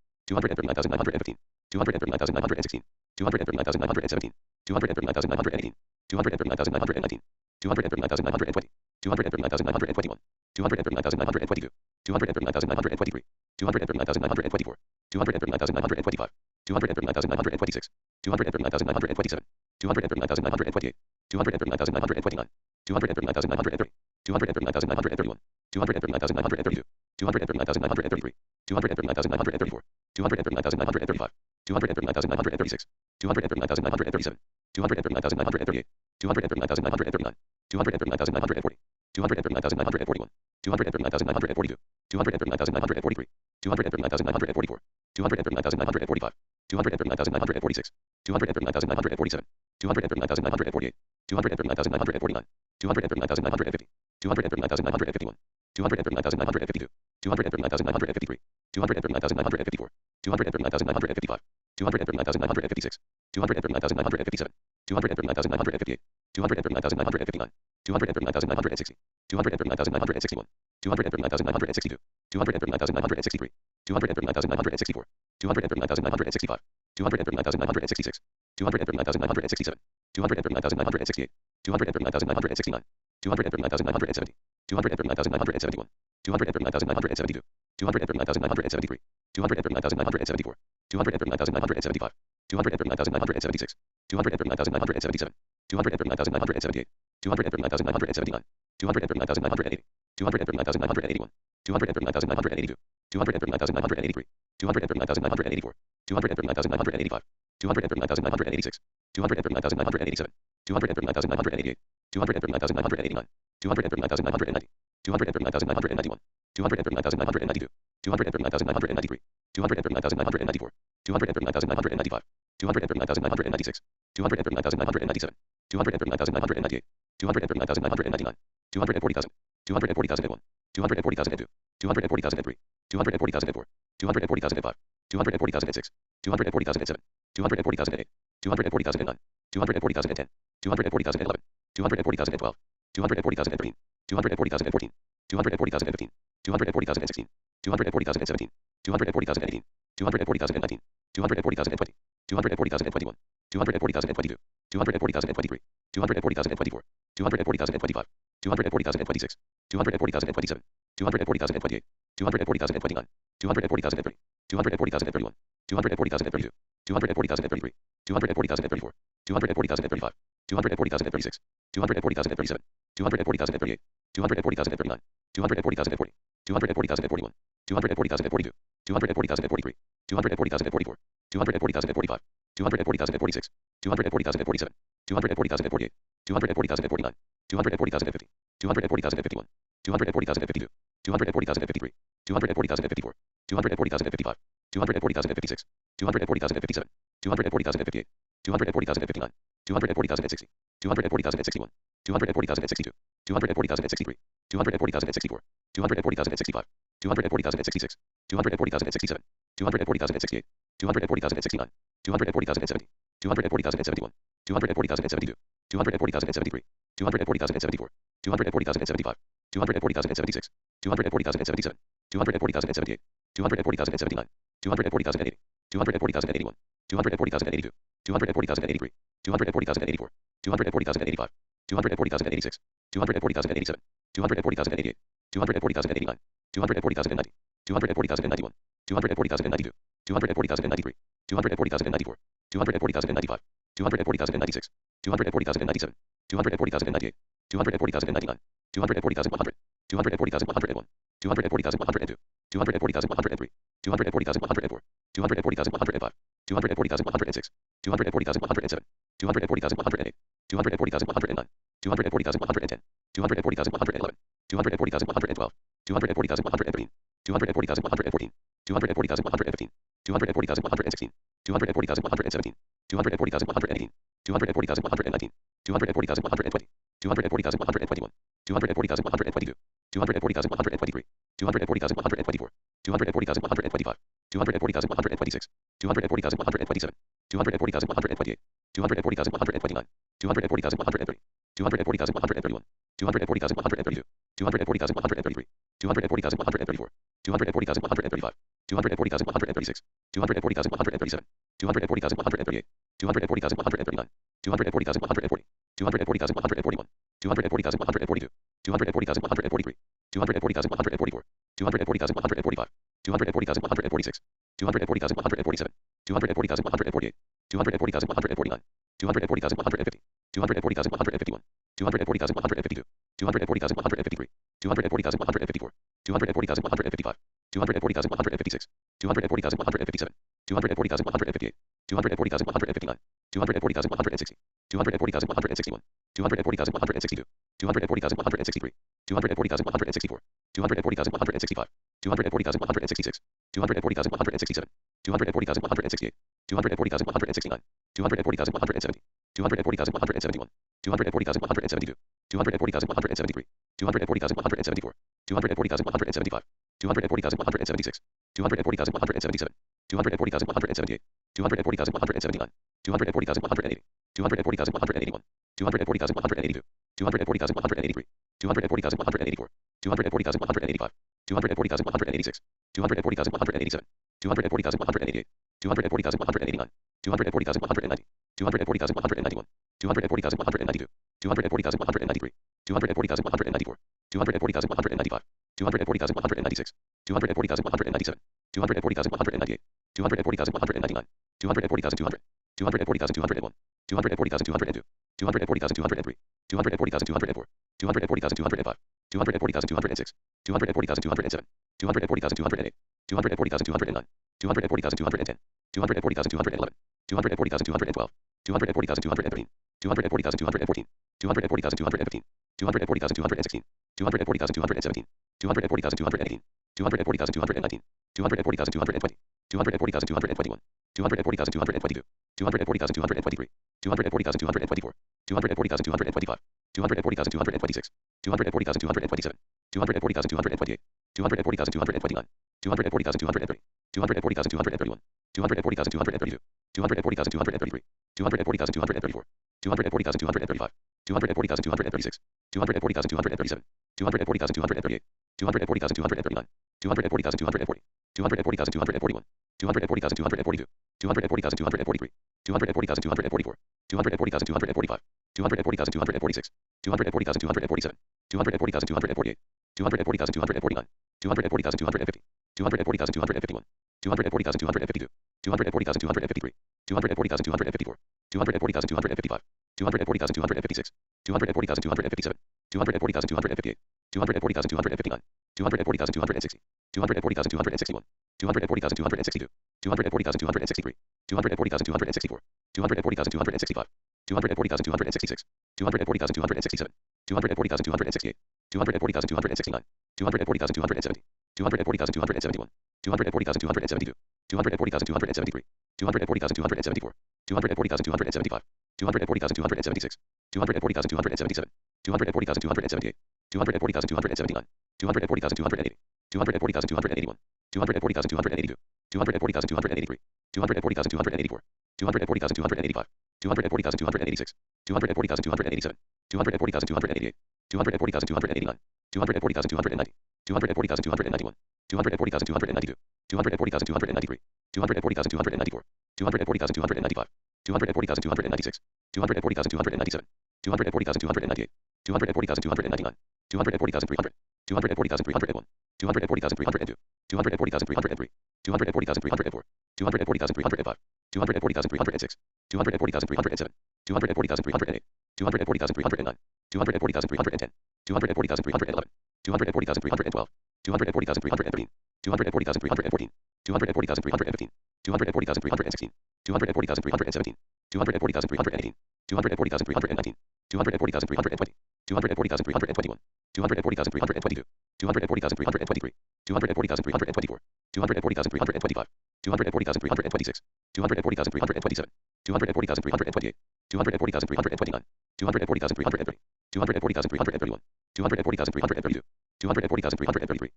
[SPEAKER 1] 239,915, 239,916, 239,917, 239,918, 239,919, 239,920, 239,921, 239,922, 239,923, 239,924, 239,925, 239,926, 239,927, 239,928, 239,929, 239,930, 239,931, 239,932, 239,933, 239,934, 239,935, 239,936, 239,937, 239,938, 239,939, 239,940, 239,941, 239,942, 239,943, 239,944, 239,945, 239,946, 239,947, 239,948, 239,949, 239,950, 239,951, 239,952, 239,953, 239,954, 239,955, 239,956, 239,957, 239,958, 239,959, 239,960, 239,961, 239,962, 239,963, 239,964, 239,965, 239,966, 239,967, 239,968, 239,969, 239,970, 239,971, 239,972, 239,973, 239,974, 239,975, 239,976, 239,977, 239,978, 239,979, 239,980, 239,981, 239,982, 239,983, 239,984, 239,985, 239,986, 239,987, 239,988, 239,989, 239,990, 239,991, 239,992, 239,993, 239,994, 239,995, 239,996, 239,997, 239,998, 239,999, 240,000, 240,001, 240,002, 240,003, 240,004, 240,005, 240,006, 240,007, 240,008, 240,009, 240,010, 240,011, 240,012, 240,013, 240,014, 240,015, 240,016, 240,017, 240,018, 240,019, 240,020, 240,021, 240,022, 240,023, 240,024, 240,025, 240,026, 240,027, 240,028, 240,029, 240,030, 240,031, 240,032, 240,033, 240,034, 240,035, 240,036, 240,037, 240,038, 240,039, 240,040, 240,041, 240,042, 240,043, 240,044, 240,045, 240,046, 240,047, 240,048, 240,049, 240,050, 240,051, 240,052, 240,053, 240,054, 240,055, 240,056, 240,057, 240,058, 240,059, 240,060, 240,061, 240,062, 240,063, 240,064, 240,065, 240,066, 240,067, 240,068, 240,069, 240,070, 240,071, 240,072, 240,073, 240,074, 240,075, 240,076, 240,077, 240,078, 240,079, 240,080, 240,081, 240,082, 240,083, 240,084, 240,085, 240,086, 240,087, 240,088, 240,089, 240,090, 240,091, 240,092, 240,093, 240,094, 240,095, 240,096, 240,097, 240,098, 240,099, 240,100, 240,101, 240,102, 240,103, 240,104, 240,105, 240,106, 240,107, 240,108, 240,109, 240,110, 240,111, 240,112, 240,113, 240,114, 240,115, 240,116, 240,117, 240,118, 240,119, 240,120, 240,121, 240,122, 240,123, 240,124, 240,125, 240,126, 240,127, 240,128, 240,129, 240,130, 240,131, 240,132, 240,133, 240,134, 240,135, 240,136, 240,137, 240,138, 240,139, 240,140, 240,141, 240,142, 240,143, 240,144, 240,145, 240,146, 240,147, 240,148, 240,149, 240,150, 240,151, 240,152, 240,153, 240,154, 240,155, 240,156, 240,157, 240,158, 240,159, 240,160, 240,161, 240,162, 240,163, 240,164, 240,165, 240,166, 240,167, 240,168, 240,169, 240,170, 240,171, 240,172, 240,173, 240,174, 240,175, 240,176, 240,177, 240,178, 240,179, 240,180, 240,181, 240,182, 240,183, 240,184, 240,185, 240,186, 240,187, 240,188, 240,189, 240,190, 240,191, 240,192, 240,193, 240,194, 240,195, 240,196, 240,197, 240,198, 240,199, 240,200, 240,201, 240,202, 240,203, 240,204, 240,205, 240,206, 240,207, 240,208, 240,209, 240,210, 240,211, 240,212, 240,213, 240,214, 214, 240,215, 240,216, 240,217, 240,218, 240,219, 240,220, 240,221, 240,222, 240,223, 240,224, 240,225, 240,226, 240,227, 240,228, 240,229, 240,230, 240,231, 240,232, 240,233, 240,234, 240,235, 240,236, 240,237, 240,238, 240,239, 240,240, 240,241, 240,242, 240,243, 240,244, 240,245, 240,246, 240,247, 240,248, 240,249, 240,250, 240,251, 240,252, 240,253, 240,254, 240,255, 240,256, 240,257, 240,258, 240,259, 240,260, 240,261, 240,262, 240,263, 240,264, 240,265, 240,266, 240,267, 240,268, 240,269, 240,270, 240,271, 240,272, 240,273, 240,274, 240,275, 240,276, 240,277, 240,278, 240,279, 240,280, 240,281, 240,282, 240,283, 240,284, 240,285, 240,286, 240,287, 240,288, 240,289, 240,290, 240,291, 240,292, 240,293, 240,294, 240,295, 240,296, 240,297, 240,298, 240,299, 240,300, 240,301, 240,302, 240,303, 240,304, 240,305, 240,306, 240,307, 240,308, 240,309, 240,310, 240,311, 240,312, 240,313, 240,314, 240,315, 240,316, 240,317, 240,318, 240,319, 240,320, 240,321, 240,322, 240,323, 240,324, 240,325, 240,326, 240,327, 240,328, 240,329, 240,330, 240,331, 240,332, 240,333,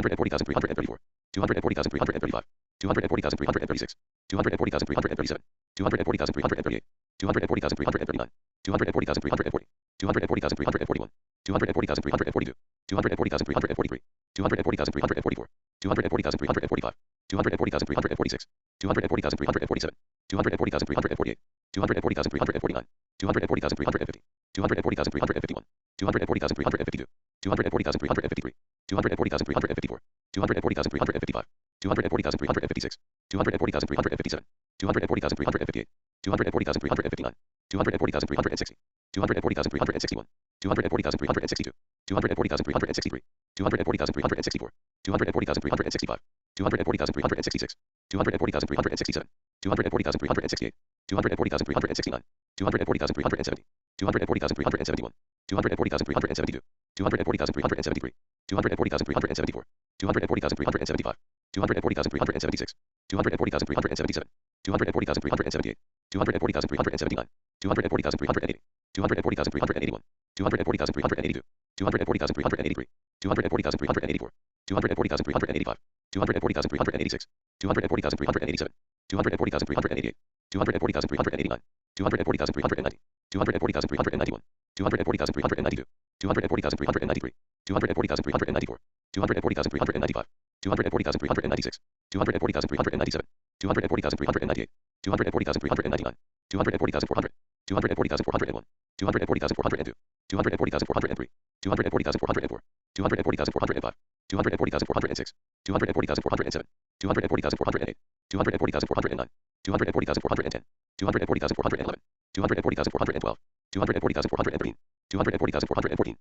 [SPEAKER 1] 240,334, 240,335, 240,336, 240,337, 240,338, 240,339, 240,340, 240,341, 240,342, 240,343, 240,344, 240,345, 240,346, 240,347, 240,348, 240,349, 240,350, 240,351, 240,352, 240,353, 240,354, 240,355, 240,356, 240,357, 240,358, 240,359, 240,360, 240,361, 240,362, 240,363, 240,364, 240,365, 240,366, 240,367, 240,368, 240,369, 240,370, 240,371, 240,372, 240,373, 240,374, 240,375, 240,376, 240,377, 240,378, 240,379, 240,380, 240,381, 240,382, 240,383, 240,384, 240,385, 240,386, 240,387, 240,388, 240,389, 240,390, 240,391, 240,392, 240,393, 240,394, 240,395, 240,396, 240,397, 240,398, 240,399, 240,400, 240,401, 240,402, 240,403, 240,404, 240,405, 240,406, 240,407, 240,408, 240,409, 240,410, 240,411, 240,412, 240,413, 240,414,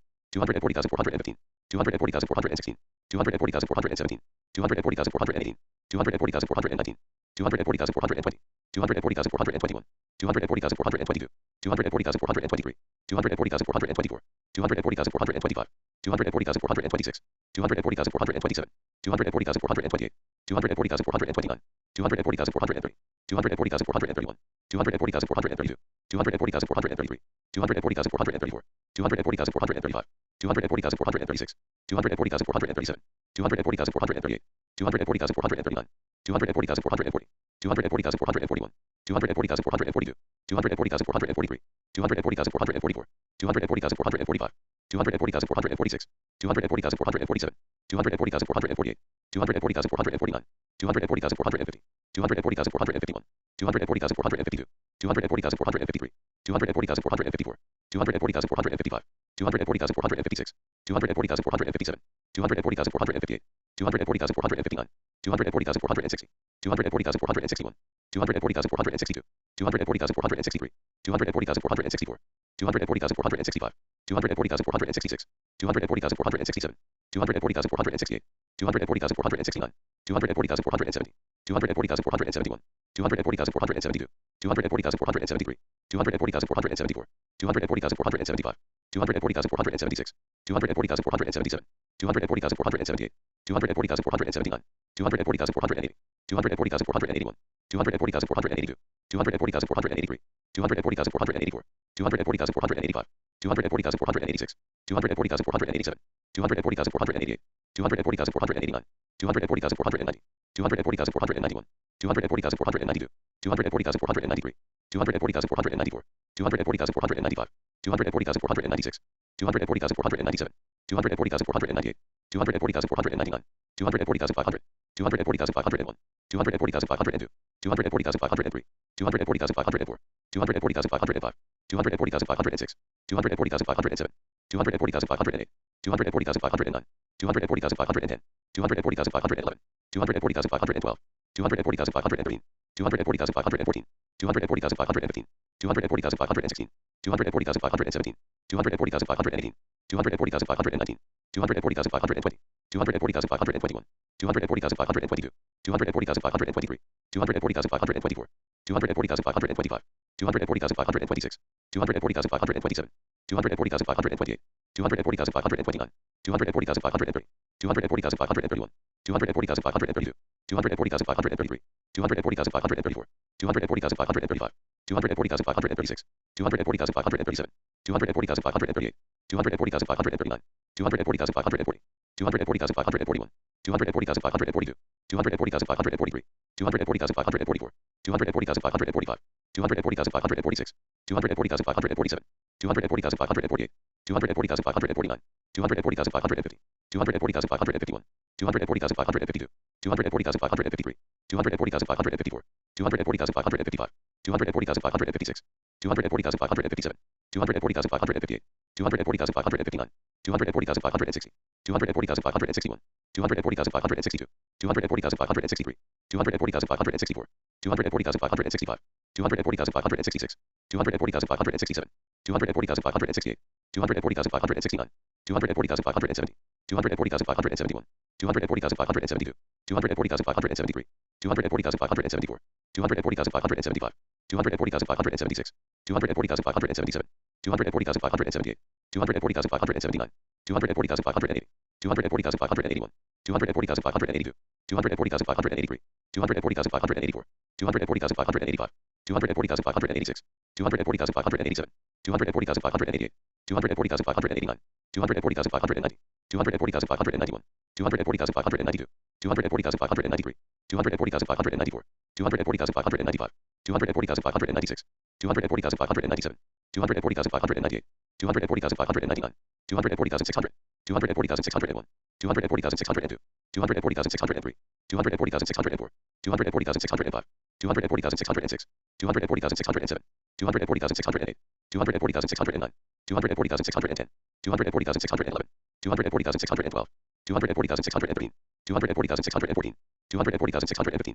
[SPEAKER 1] 240,415, 240,416, 240,417, 240,418, 240,419, 240,420, 240,421, 240,422, 240,423, 240,424, 240,425, 240,426, 240,427, 240,428, 240,429, 240,430, 240,431, 240,432, 240,433, 240,434, 240,435, 240,436, 240,437, 240,438, 240,439, 240,440, 240,441, 240,442, 240,443, 240,444, 240,445, 240,446, 240,447, 240,448, 240,449, 240,450, 240,451, 240,452, 240,453, 240,454, 240,455, 240,456, 240,457, 240,458, 240,459, 240,460, 240,461, 240,462, 240,463, 240,464, 240,465, 240,466, 240,467, 240,468, 240,469, 240,470, 240,471, 240,472, 240,473, 240,474, 240,475, 240,476, 240,477, 240,478, 240,479, 240,480, 240,481, 240,482, 240,483, 240,484, 240,485, 240,486, 240,487, 240,488, 240,489, 240,490, 240,491, 240,492, 240,493, 240,494, 240,495, 240,496, 240,497, 240,498, 240,499, 240,500, 240,501, 240,502, 240,503, 240,504, 240,505, 240,506, 240,507, 240,508, 240,509, 240,510, 240,511, 240,512, 240,513, 240,514, 240,515, 240,516, 240,517, 240,518, 240,519, 240,520, 240,521, 240,522, 240,523, 240,524, 240,525, 240,526, 240,527, 240,528, 240,529, 240,530, 240,531, 240,532, 240,533, 240,534, 240,535, 240,536, 240,537, 240,538, 240,539, 240,540, 240,541, 240,542, 240,543, 240,544, 240,545, 240,546, 240,547, 240,548, 240,549, 240,550, 240,551, 240,552, 240,553, 240,554, 240,555, 240,556, 240,557, 240,558, 240,559, 240,560, 240,561, 240,562, 240,563, 240,564, 240,565, 240,566, 240,567, 240,568, 240,569, 240,570, 240,571, 240,572, 240,573, 240,574, 240,575, 240,576, 240,577, 240,578, 240,579, 240,580, 240,581, 240,582, 240,583, 240,584, 240,585, 240,586, 240,587, 240,588, 240,589, 240,590, 240,591, 240,592, 240,593, 240,594, 240,595, 240,596, 240,597, 240,598, 240,599, 240,600, 240,601, 240,602, 240,603, 240,604, 240,605, 240,606, 240,607, 240,608, 240,609, 240,610, 240,611, 240,612, 240,613, 240,614, 240,615,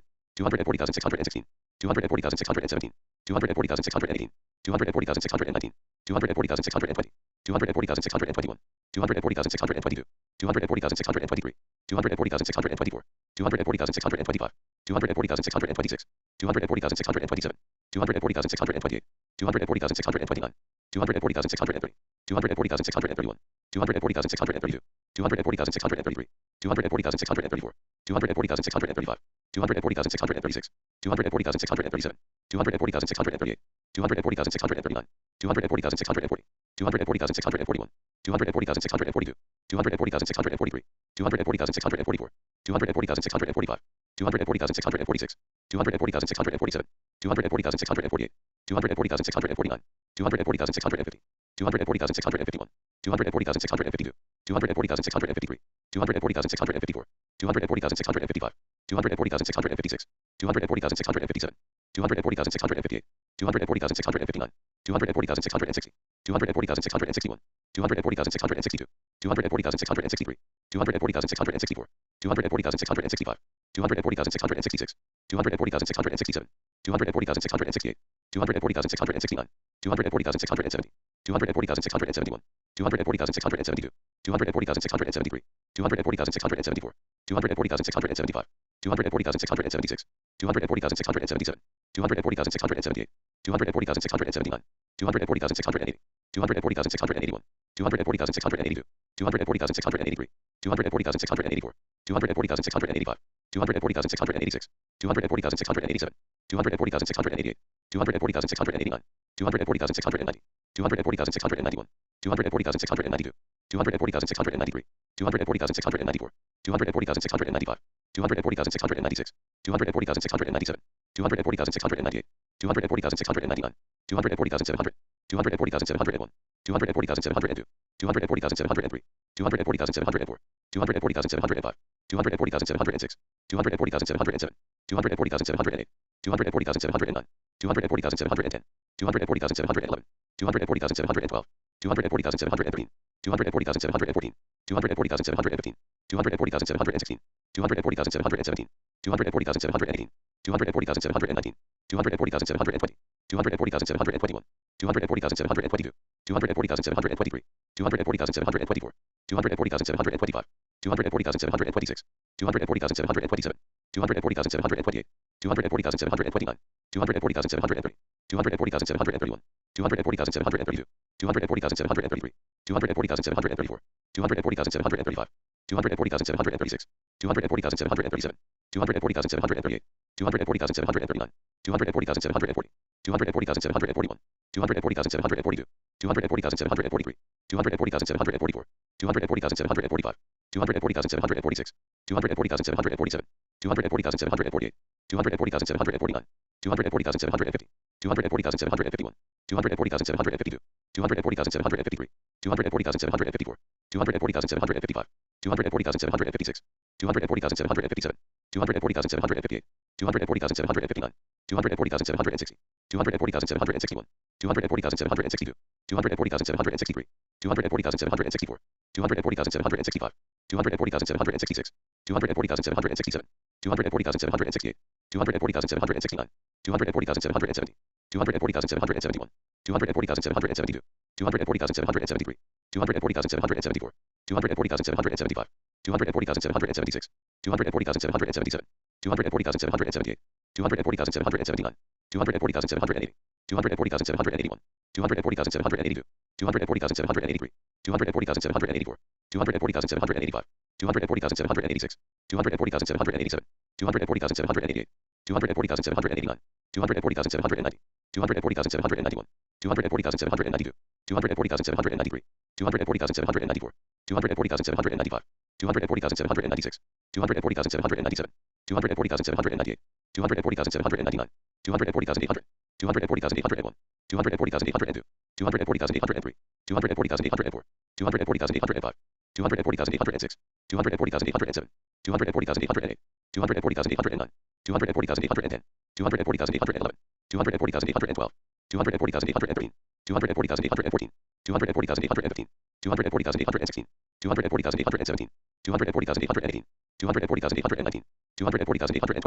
[SPEAKER 1] 240,616, 240,617, 240,618, 240,619, 240,620, 240,621, 240,622, 240,623, 240,624, 240,625, 240,626, 240,627, 240,628, 240,629, 240,630, 240,631, 240,632, 240,633, 240,634, 240,635, 240,636, 240,637, 240,638, 240,639, 240,640, 240,641, 240,642, 240,643, 240,644, 240,645, 240,646, 240,647, 240,648, 240,649, 240,650, 240,651, 240,652, 240,653, 240,654, 240,655, 240,656, 240,657, 240,658, 240,659, 240,660, 240,661, 240,662, 240,663, 240,664, 240,665, 240,666, 240,667, 240,668, 240,669, 240,670, 240,671, 240,672, 240,673, 240,674, 240,675, 240,676, 240,677, 240,678, 240,679, 240,680, 240,681, 240,682, 240,683, 240,684, 240,685, 240,686, 240,687, 240,688, 240,689, 240,690, 240,691, 240,692, 240,693, 240,694, 240,695, 240,696, 240,697, 240,698, 240,699, 240,700, 240,701, 240,702, 240,703, 240,704, 240,705, 240,706, 240,707, 240,708, 240,709, 240,710, 240,711, 240,712, 240,713, 240,714, 240,715, 240,716, 240,717, 240,718, 240,719, 240,720, 240,721, 240,722, 240,723, 240,724, 240,725, 240,726, 240,727, 240,728, 240,729, 240,730, 240,731, 240,732, 240,733, 240,734, 240,735, 240,736, 240,737, 240,738, 240,739, 240,740, 240,741, 240,742, 240,743, 240,744, 240,745, 240,746, 240,747, 240,748, 240,749, 240,750, 240,751, 240,752, 240,753, 240,754, 240,755, 240,756, 240,757, 240,758, 240,759, 240,760, 240,761, 240,762, 240,763, 240,764, 240,765, 240,766, 240,767, 240,768, 240,769, 240,770, 240,771, 240,772, 240,773, 240,774, 240,775, 240,776, 240,777, 240,778, 240,779, 240,780, 240,781, 240,782, 240,783, 240,784, 240,785, 240,786, 240,787, 240,788, 240,789, 240,790, 240,791, 240,792, 240,793, 240,794, 240,795, 240,796, 240,797, 240,798, 240,799, 240,800, 240,801, 240,802, 240,803, 240,804, 240,805, 240,806, 240,807, 240,808, 240,809, 240,810, 240,811, 240,812, 240,813, 240,814, 240,815, 240,816, 240,817, 240,818, 240,819, 240,820,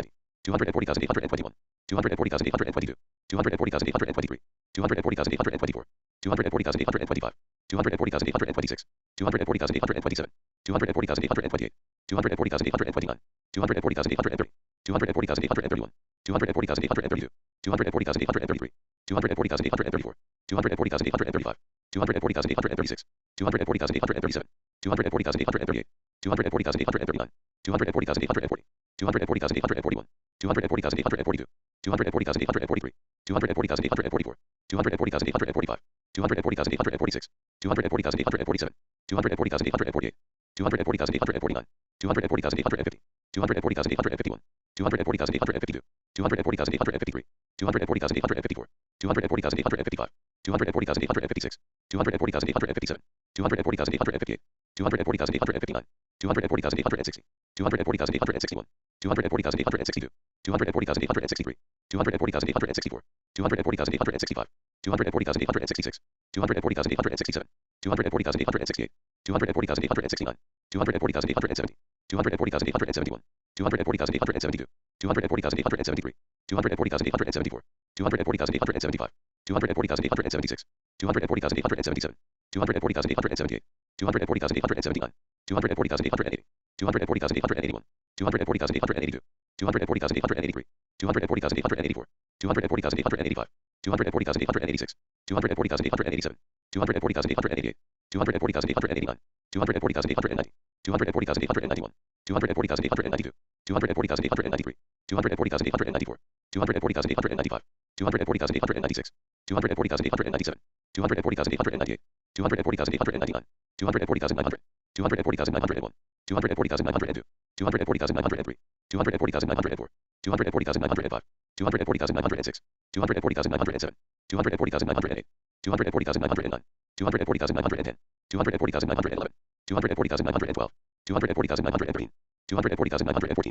[SPEAKER 1] 240,821, 240,822, 240,823, 240,824, 240,825, 240,826, 240,827, 240,828, 240,829, 240,830, 240,831, 240,832, 240,833, 240,834, 240,835, 240,836, 240,837, 240,838, 240,839, 240,840, 240,841, 240,842, 240,843, 240,844, 240,845, 240,846, 240,847, 240,848, 240,849, 240,850, 240,851, 240,852, 240,853, 240,854, 240,855, 240,856, 240,857, 240,858, 240,859, 240,860, 240,861, 240,862, 240,863, 240,864, 240,865, 240,866, 240,867, 240,868, 240,869, 240,870, 240,871, 240,872, 240,873, 240,874, 240,875, 240,876, 240,877, 240,878, 240,879, 240,880, 240,881, 240,882, 240,883, 240,884, 240,885, 240,886, 240,887, 240,888, 240,889, 240,890, 240,891, 240,892, 240,893, 240,894, 240,895, 240,896, 240,897, 240,898, 240,899, 240,900, 240,901, 240,902, 240,903, 240,904, 240,905, 240,906, 240,907, 240,908, 240,909, 240,910, 240,911, 240,912, 240,913, 240,914,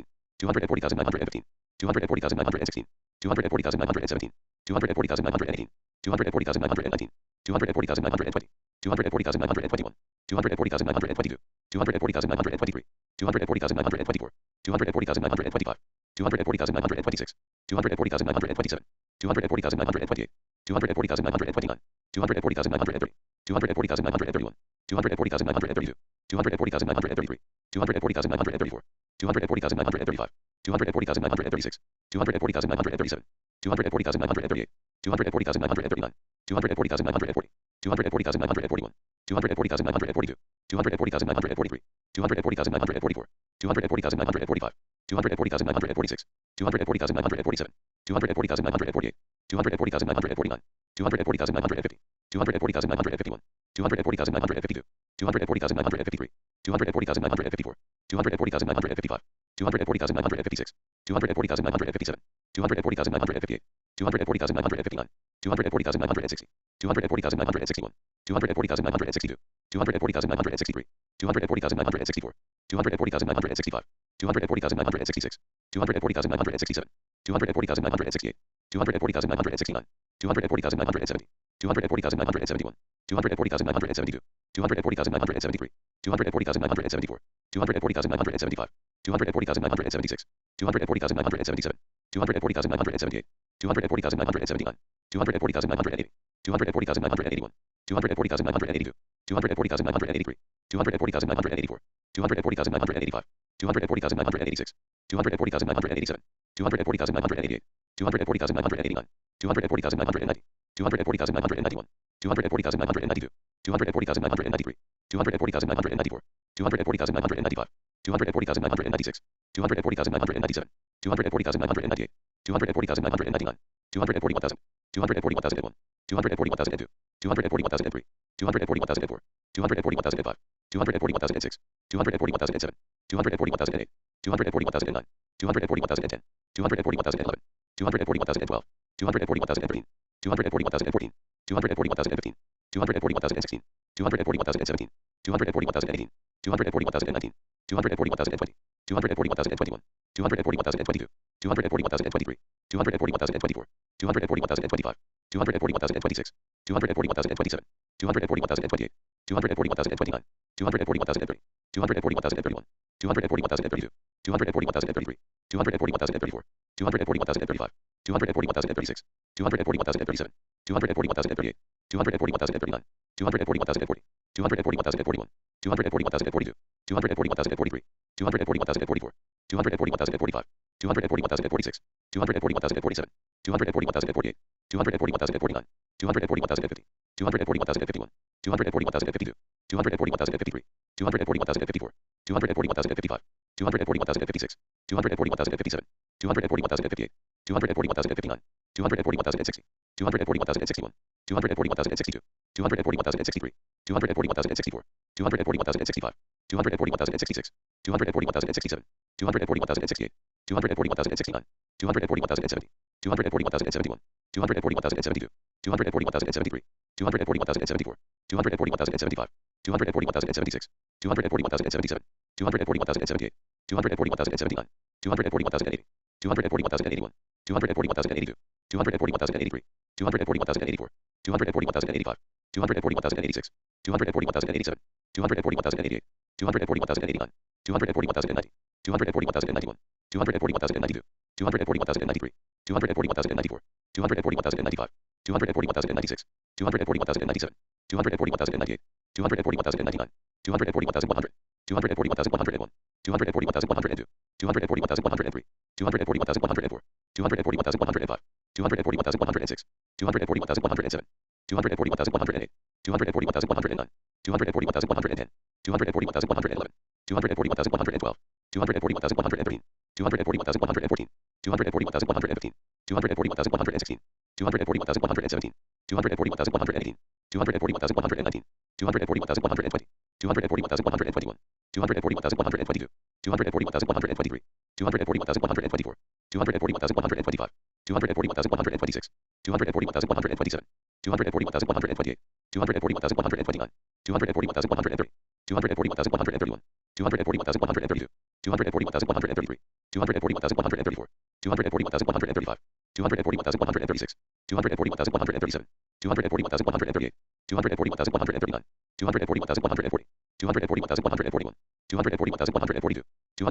[SPEAKER 1] 240,915, 240,916, 240,917, 240,918, 240,919, 240,920, 240,921, 240,922, 240,923, 240,924, 240,925, 240,926, 240,927, 240,928, 240,929, 240,930, 240,931, 240,932, 240,933, 240,934, 240,935, 240,936, 240,937, 240,938, 240,939, 240,940, 240,941, 240,942, 240,943, 240,944, 240,945, 240,946, 240,947, 240,948, 240,949, 240,950, 240,951, 240,952, 240,953, 240,954, 240,955, 240,956, 240,957, 240,958, 240,959, 240,960, 240,961, 240,962, 240,963, 240,964, 240,965, 240,966, 240,967, 240,968, 240,969, 240,970, 240,971, 240,972, 240,973, 240,974, 240,975, 240,976, 240,977, 240,978, 240,979, 240,980, 240,981, 240,982, 240,983, 240,984, 240,985, 240,986, 240,987, 240,988, 240,989, 240,990, 240,991, 240,992, 240,993, 240,994, 240,995, 240,996, 240,997, 240,998, 240,999, 240,000, 240,001, 240,002, 240,003, 240,004, 240,005, 240,006, 240,007, 240,008, 240,009, 240,010, 240,011, 240,012, 240,013, 240,014, 240,015, 240,016, 240,017, 240,018, 240,019, 240,020, 240,021, 240,022, 240,023, 240,024, 240,025, 240,026, 240,027, 240,028, 240,029, 240,030, 240,031, 240,032, 240,033, 240,034, 240,035, 240,036, 240,037, 240,038, 240,039, 240,040, 240,041, 240,042, 240,043, 240,044, 240,045, 240,046, 240,047, 240,048, 241,049, 241,050, 241,051, 241,052, 241,053, 241,054, 241,055, 241,056, 241,057, 241,058, 241,059, 241,060, 241,061, 241,062, 241,063, 241,064, 241,065, 241,066, 241,067, 241,068, 241,069, 241,070, 240,071, 240,072, 240,073, 240,074, 240,075, 240,076, 240,077, 240,078, 240,079, 240,080, 240,081, 240,082, 240,083, 240,084, 240,085, 240,086, 240,087, 240,088, 240,089, 240,090, 240,091, 240,092, 240,093, 240,094, 240,095, 240,096, 240,097, 240,098, 240,099, 240,100, 240,101, 240,102, 240,103, 240,104, 240,105, 240,106, 240,107, 240,108, 240,109, 240,110, 240,111, 240,112, 240,113, 240,114, 240,115, 240,116, 240,117, 240,118, 240,119, 240,120, 240,121, 240,122, 240,123, 240,124, 240,125, 240,126, 240,127, 240,128, 240,129, 240,130, 240,131, 240,132, 240,133, 240,134, 240,135, 240,136, 240,137, 240,138, 240,139, 240,140, 240,141, 240,142,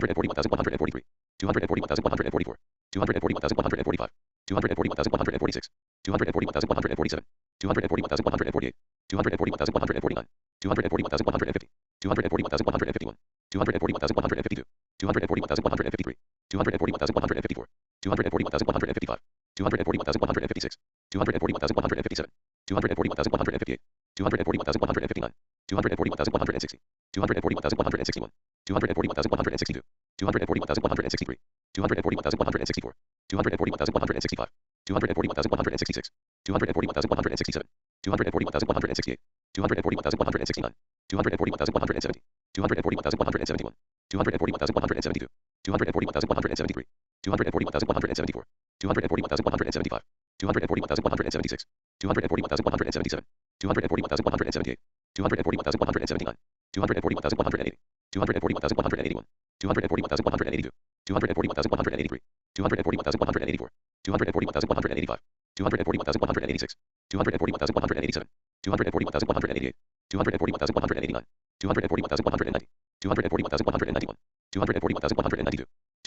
[SPEAKER 1] 240,143, 240,144, 240,145, 240,146, 240,147, 240,148, 240,149, 240,150, 240,151, 240,152, 240,153, 240,154, 240,155, 240,156, 240,157, 240,158, 240,159, 240,160, 240,161, 240,162, 240,163, 240,164, 240,165, 240,166, 240,167, 240,168, 240,169, 240,170, 240,171, 240,172, 240,173, 240,174, 240,175, 240,176, 240,177, 240,178, 240,179, 240,180, 240,181, 240,182, 240,183, 240,184, 240,185, 240,186, 240,187, 240,188, 240,189, 240,190, 240,191, 240,192,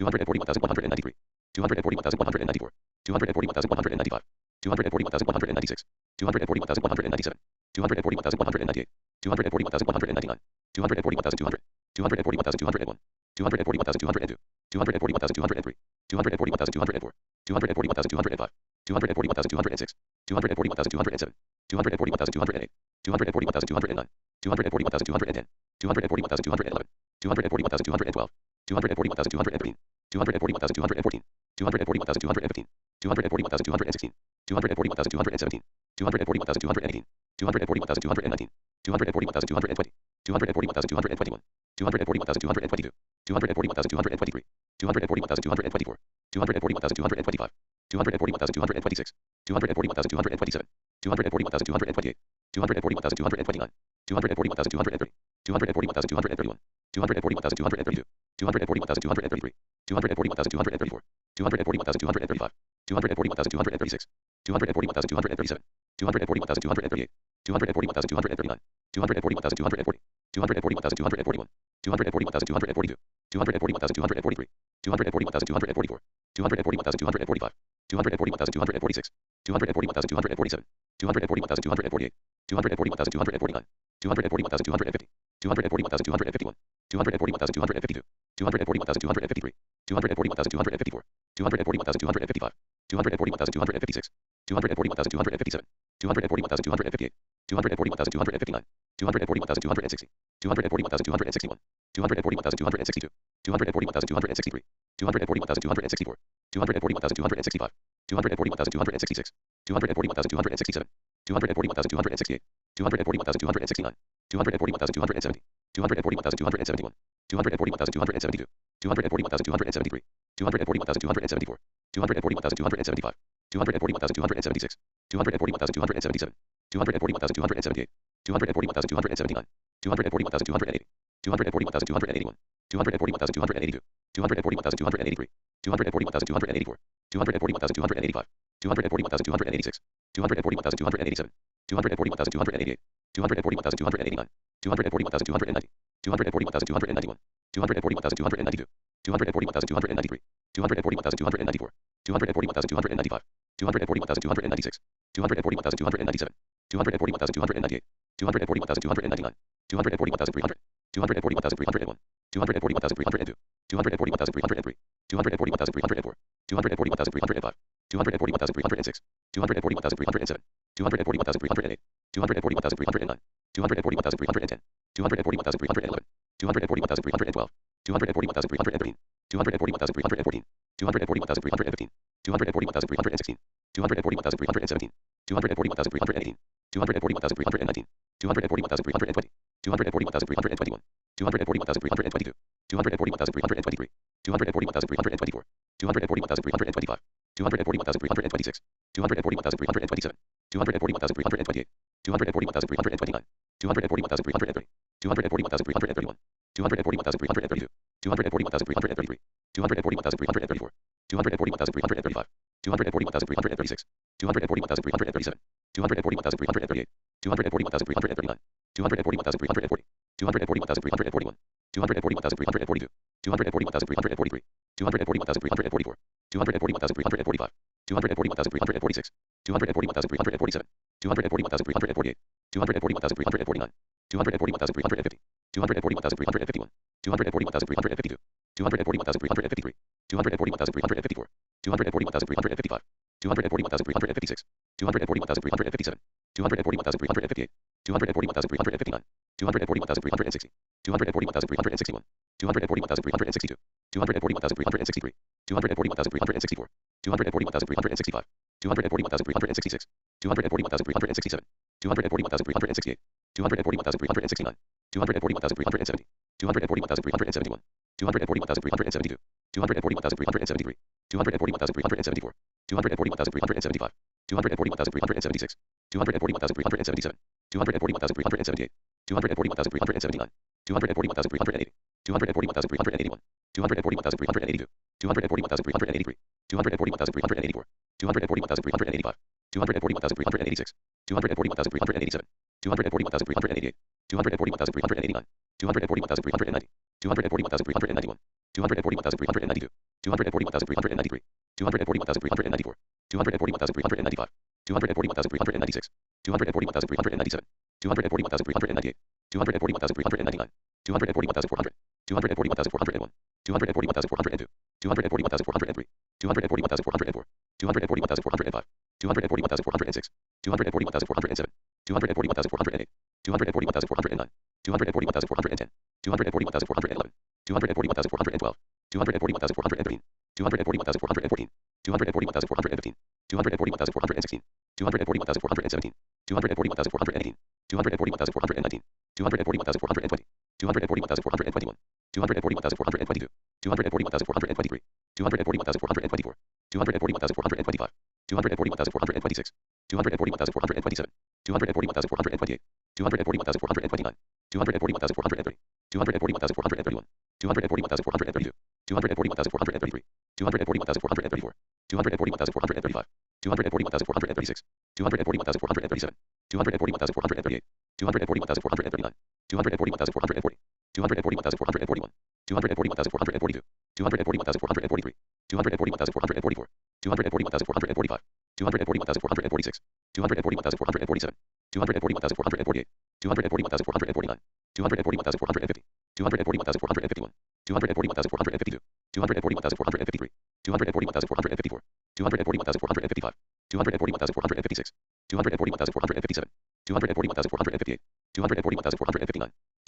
[SPEAKER 1] 240,193, 240,194, 240,195, 240,196, 240,197, 240,198, 240,199, 240,200, 240,201, 240,202, 240,203, 240,204, 240,205, 240,206, 240,207, 240,208, 240,209, 240,210, 240,211, 240,212, 240,213, 240,214, 240,215, 240,216, 240,217, 240,218, 240,219, 240,220, 240,221, 240,222, 240,223, 240,224, 240,225, 240,226, 240,227, 240,228, 240,229, 240,230, 240,231, 240,232, 240,233, 240,234, 240,235, 240,236, 240,237, 240,238, 240,239, 240,240, 240,241, 240,242, 240,243, 240,244, 240,245, 240,246, 240,247, 240,248, 240,249, 240,250, 240,251, 240,252, 240,253, 240,254, 240,255, 240,256, 241,257, 241,258, 241,259, 241,260, 241,261, 241,262, 241,263, 241,264, 241,265, 241,266, 241,267, 241,268, 241,269, 240,270, 240,271, 240,272, 240,273, 240,274, 240,275, 240,276, 240,277, 240,278, 240,279, 240,280, 240,281, 240,282, 240,283, 240,284, 240,285, 240,286, 240,287, 240,288, 240,289, 240,290, 240,291, 240,292, 240,293, 240,294, 240,295, 240,296, 240,297, 240,298, 240,299, 240,300, 240,301, 240,302, 240,303, 240,304, 240,305, 240,306, 240,307, 240,308, 240,309, 240,310, 240,311, 240,312, 240,313, 240,314, 240,315, 240,316, 240,317, 240,318, 240,319, 240,320, 240,321, 240,322, 240,323, 240,324, 240,325, 240,326, 240,327, 240,328, 240,329, 240,330, 240,331, 240,332, 240,333, 240,334, 240,335, 240,336, 240,337, 240,338, 240,339, 240,340, 240,341, 240,342, 240,343, 240,344, 240,345, 240,346, 240,347, 240,348, 240,349, 240,350, 240,351, 240,352, 240,353, 240,354, 240,355, 240,356, 240,357, 240,358, 240,359, 240,360, 240,361, 240,362, 240,363, 240,364, 240,365, 240,366, 240,367, 240,368, 240,369, 240,370, 240,371, 240,372, 240,373, 240,374, 240,375, 240,376, 240,377, 240,378, 240,379, 240,380, 240,381, 240,382, 240,383, 240,384, 240,385, 240,386, 240,387, 240,388, 240,389, 240,390, 240,391, 240,392, 240,393, 240,394, 240,395, 240,396, 240,397, 240,398, 240,399, 240,400, 240,401, 240,402, 240,403, 240,404, 240,405, 240,406, 240,407, 240,408, 240,409, 240,410, 240,411, 240,412, 240,413, 240,414, 240,415, 240,416, 240,417, 240,418, 240,419, 240,420, 240,421, 240,422, 240,423, 240,424, 240,425, 240,426, 240,427, 240,428, 240,429, 240,430, 240,431, 240,432, 240,433, 240,434, 240,435, 240,436, 240,437, 240,438, 240,439, 240,440, 240,441, 240,442, 240,443, 240,444, 240,445, 240,446, 240,447, 240,448, 240,449, 240,450, 240,451, 240,452, 240,453, 240,454, 240,455, 240,456,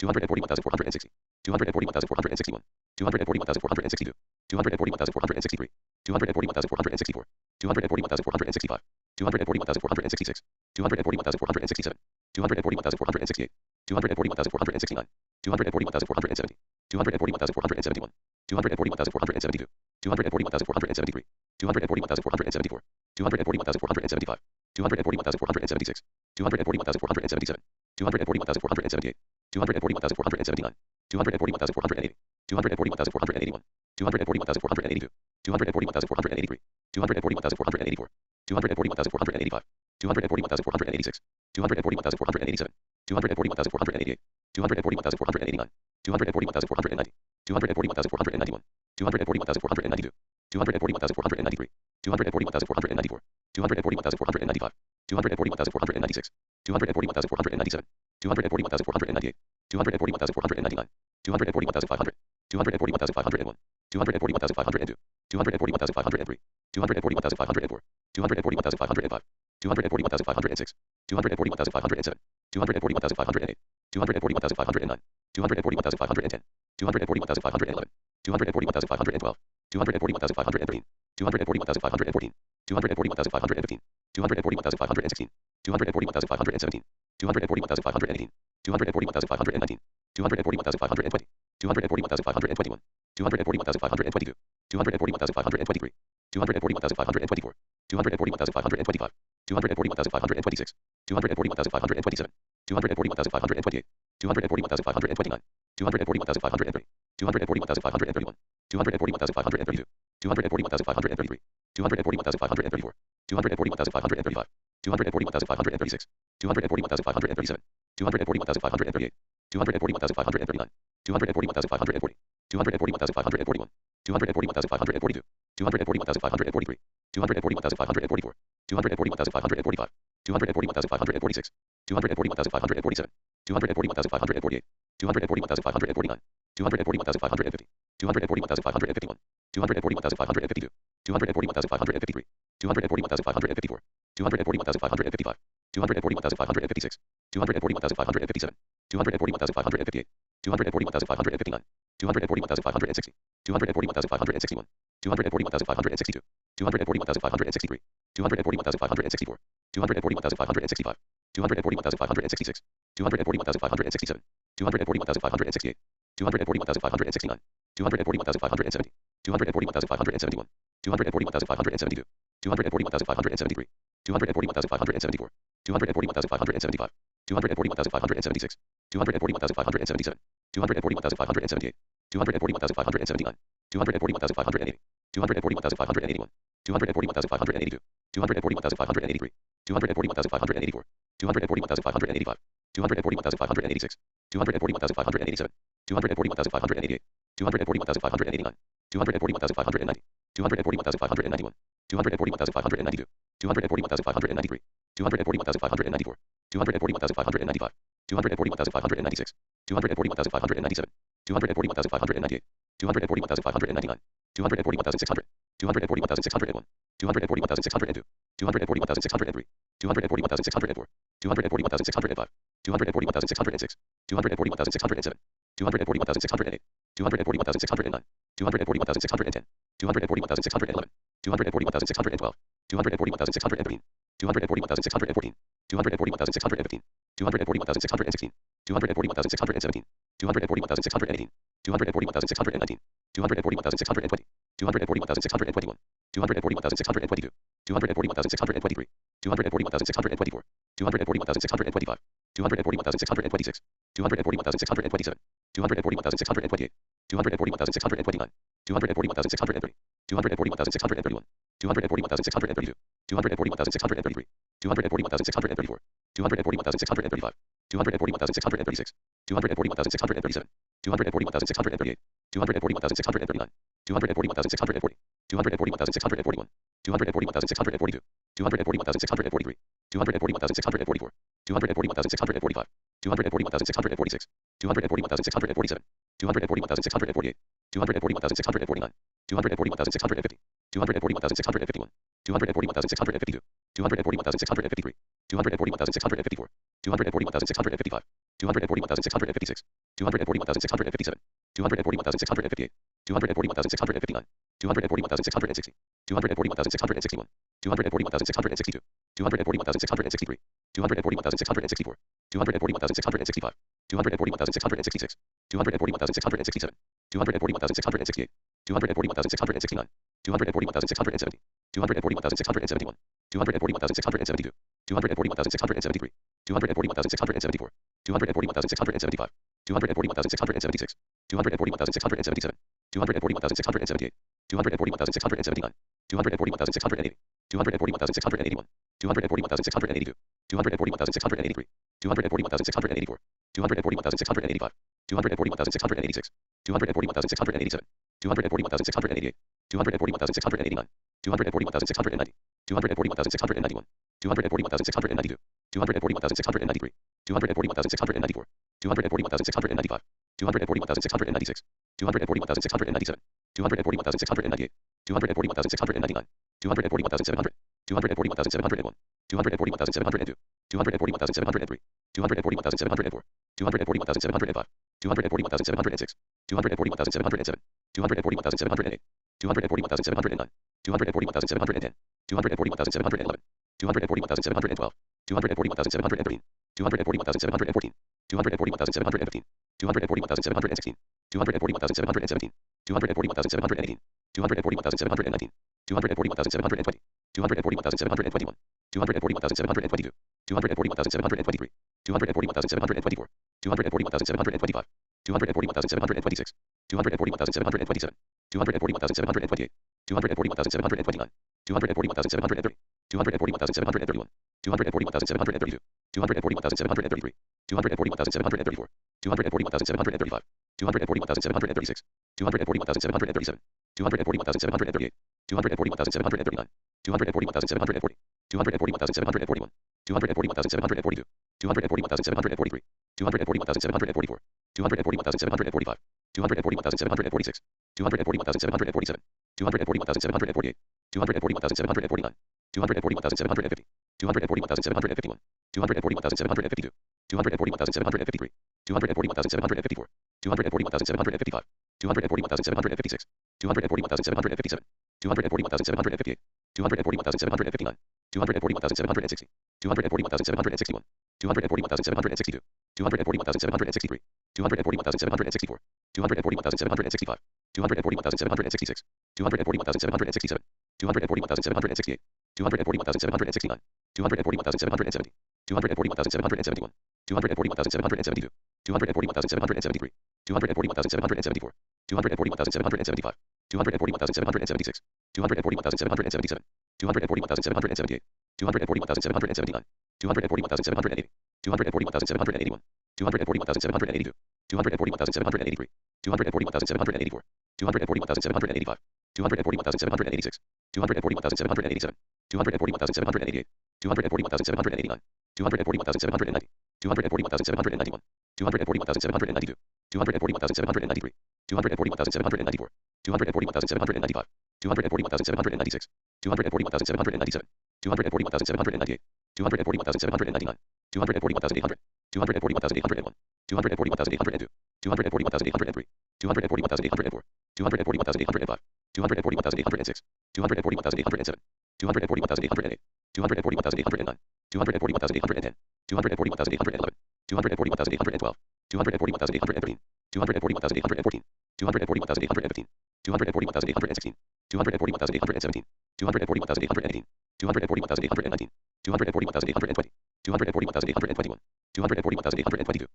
[SPEAKER 1] 241,460, 241,461, 241,462, 241,463, 241,464, 241,465, 241,466, 241,467, 241,468, 241,469, 241,470, 241,471, 241,472, 241,473, 241,474, 240,475, 240,476, 240,477, 240,478, 240,479, 240,480, 240,481, 240,482, 240,483, 240,484, 240,485, 240,486, 240,487, 240,488, 240,489, 240,490, 240,491, 240,492, 240,493, 240,494, 240,495, 240,496, 240,497, 240,498, 240,499, 240,500, 240,501, 240,502, 240,503, 240,504, 240,505, 240,506, 240,507, 240,508, 240,509, 240,510, 240,511, 240,512, 240,513, 240,514, 240,515, 240,516, 240,517, 240,518, 240,519, 240,520, 240,521, 240,522, 240,523, 240,524, 240,525, 240,526, 240,527, 240,528, 240,529, 240,530, 240,531, 240,532, 240,533, 240,534, 240,535, 240,536, 240,537, 240,538, 240,539, 240,540, 240,541, 240,542, 240,543, 240,544, 240,545, 240,546, 240,547, 240,548, 240,549, 240,550, 240,551, 240,552, 240,553, 240,554, 240,555, 240,556, 240,557, 240,558, 240,559, 240,560, 240,561, 240,562, 240,563, 240,564, 240,565, 240,566, 240,567, 240,568, 240,569, 240,570, 240,571, 240,572, 240,573, 240,574, 240,575, 240,576, 240,577, 240,578, 240,579, 240,580, 240,581, 240,582, 240,583, 240,584, 240,585, 240,586, 240,587, 240,588, 240,589, 240,590, 240,591, 240,592, 240,593, 240,594, 240,595, 240,596, 240,597, 240,598, 240,599, 240,600, 240,601, 240,602, 240,603, 240,604, 240,605, 240,606, 240,607, 240,608, 240,609, 240,610, 240,611, 240,612, 240,613, 240,614, 240,615, 240,616, 240,617, 240,618, 240,619, 240,620, 240,621, 240,622, 240,623, 240,624, 240,625, 240,626, 240,627, 240,628, 240,629, 240,630, 240,631, 240,632, 240,633, 240,634, 240,635, 240,636, 240,637, 240,638, 240,639, 240,640, 240,641, 240,642, 240,643, 240,644, 240,645, 240,646, 240,647, 240,648, 240,649, 240,650, 240,651, 240,652, 240,653, 240,654, 240,655, 240,656, 241,657, 241,658, 241,659, 241,660, 241,661, 241,662, 241,663, 241,664, 241,665, 241,666, 241,667, 241,668, 241,669, 241,670, 241,671, 241,672, 240,673, 240,674, 240,675, 240,676, 240,677, 240,678, 240,679, 240,680, 240,681, 240,682, 240,683, 240,684, 240,685, 240,686, 240,687, 240,688, 240,689, 240,690, 240,691, 240,692, 240,693, 240,694, 240,695, 240,696, 240,697, 240,698, 240,699, 240,700, 240,701, 240,702, 240,703, 240,704, 240,705, 240,706, 240,707, 240,708, 240,709, 240,710, 240,711, 240,712, 240,713, 240,714, 240,715, 240,716, 240,717, 240,718, 240,719, 240,720, 240,721, 240,722, 240,723, 240,724, 240,725, 240,726, 240,727, 240,728, 240,729, 240,730, 240,731, 240,732, 240,733, 240,734, 240,735, 240,736, 240,737, 240,738, 240,739, 240,740, 240,741, 240,742, 240,743, 240,744, 240,745, 240,746, 240,747, 240,748, 240,749, 240,750, 240,751, 240,752, 240,753, 240,754, 240,755, 240,756, 240,757, 240,758, 240,759, 240,760, 240,761, 240,762, 240,763, 240,764, 240,765, 240,766, 240,767, 240,768, 240,769, 240,770, 240,771, 240,772, 240,773, 240,774, 240,775, 240,776, 240,777, 240,778, 240,779, 240,780, 240,781, 240,782, 240,783, 240,784, 240,785, 240,786, 240,787, 240,788, 240,789, 240,790, 240,791, 240,792, 240,793, 240,794, 240,795, 240,796, 240,797, 240,798, 240,799, 240,800, 240,801, 240,802, 240,803, 240,804, 240,805, 240,806, 240,807, 240,808, 240,809, 240,810, 240,811, 240,812, 240,813, 240,814, 240,815, 240,816, 240,817, 240,818, 240,819, 240,820, 240,821, 240,822,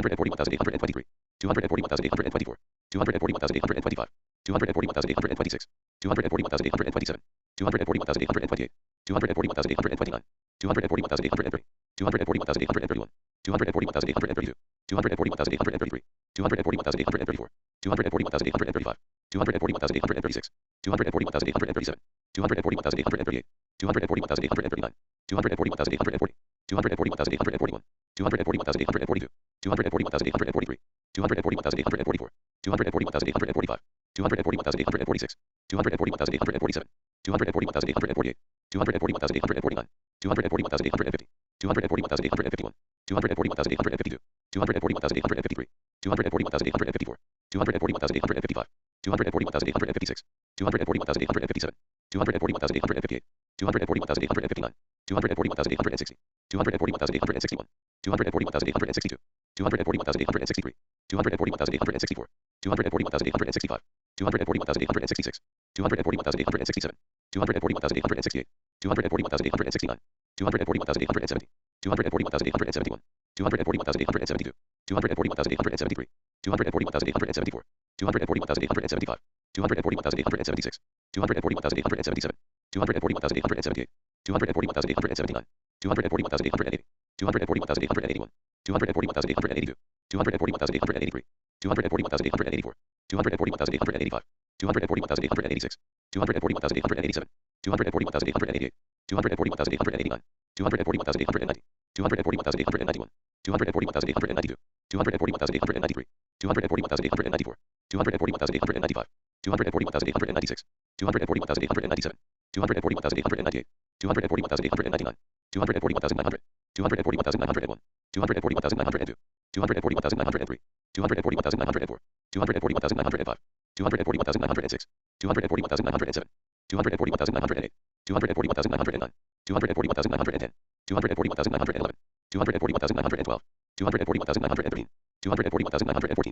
[SPEAKER 1] 240,823, 240,824, 240,825, 240,826, 240,827, 240,828, 240,829, 240,830, 240,831, 240,832, 240,833, 240,834, 240,835, 240,836, 240,837, 240,838, 240,839, 240,840, 240,841, 240,842, 240,843, 240,844, 240,845, 240,846, 240,847, 240,848, 240,849, 240,850, 240,851, 240,852, 240,853, 240,854, 241,854, 241,855, 241,856, 241,857, 241,858, 241,859, 241,860, 241,861, 241,862, 241,863, 241,864, 241,865, 241,866, 241,867, 241,868, 241,869, 240,870, 240,871, 240,872, 240,873, 240,874, 240,875, 240,876, 240,877, 240,878, 240,879, 240,880, 240,881, 240,882, 240,883, 240,884, 240,885, 240,886, 240,887, 240,888, 240,889, 240,890, 240,891, 240,892, 240,893, 240,894, 240,895, 240,896, 240,897, 240,898, 240,899, 240,900, 240,901, 240,902, 240,903, 240,904, 240,905, 240,906, 240,907, 240,908, 240,909, 240,910, 240,911, 240,912, 240,913, 240,914,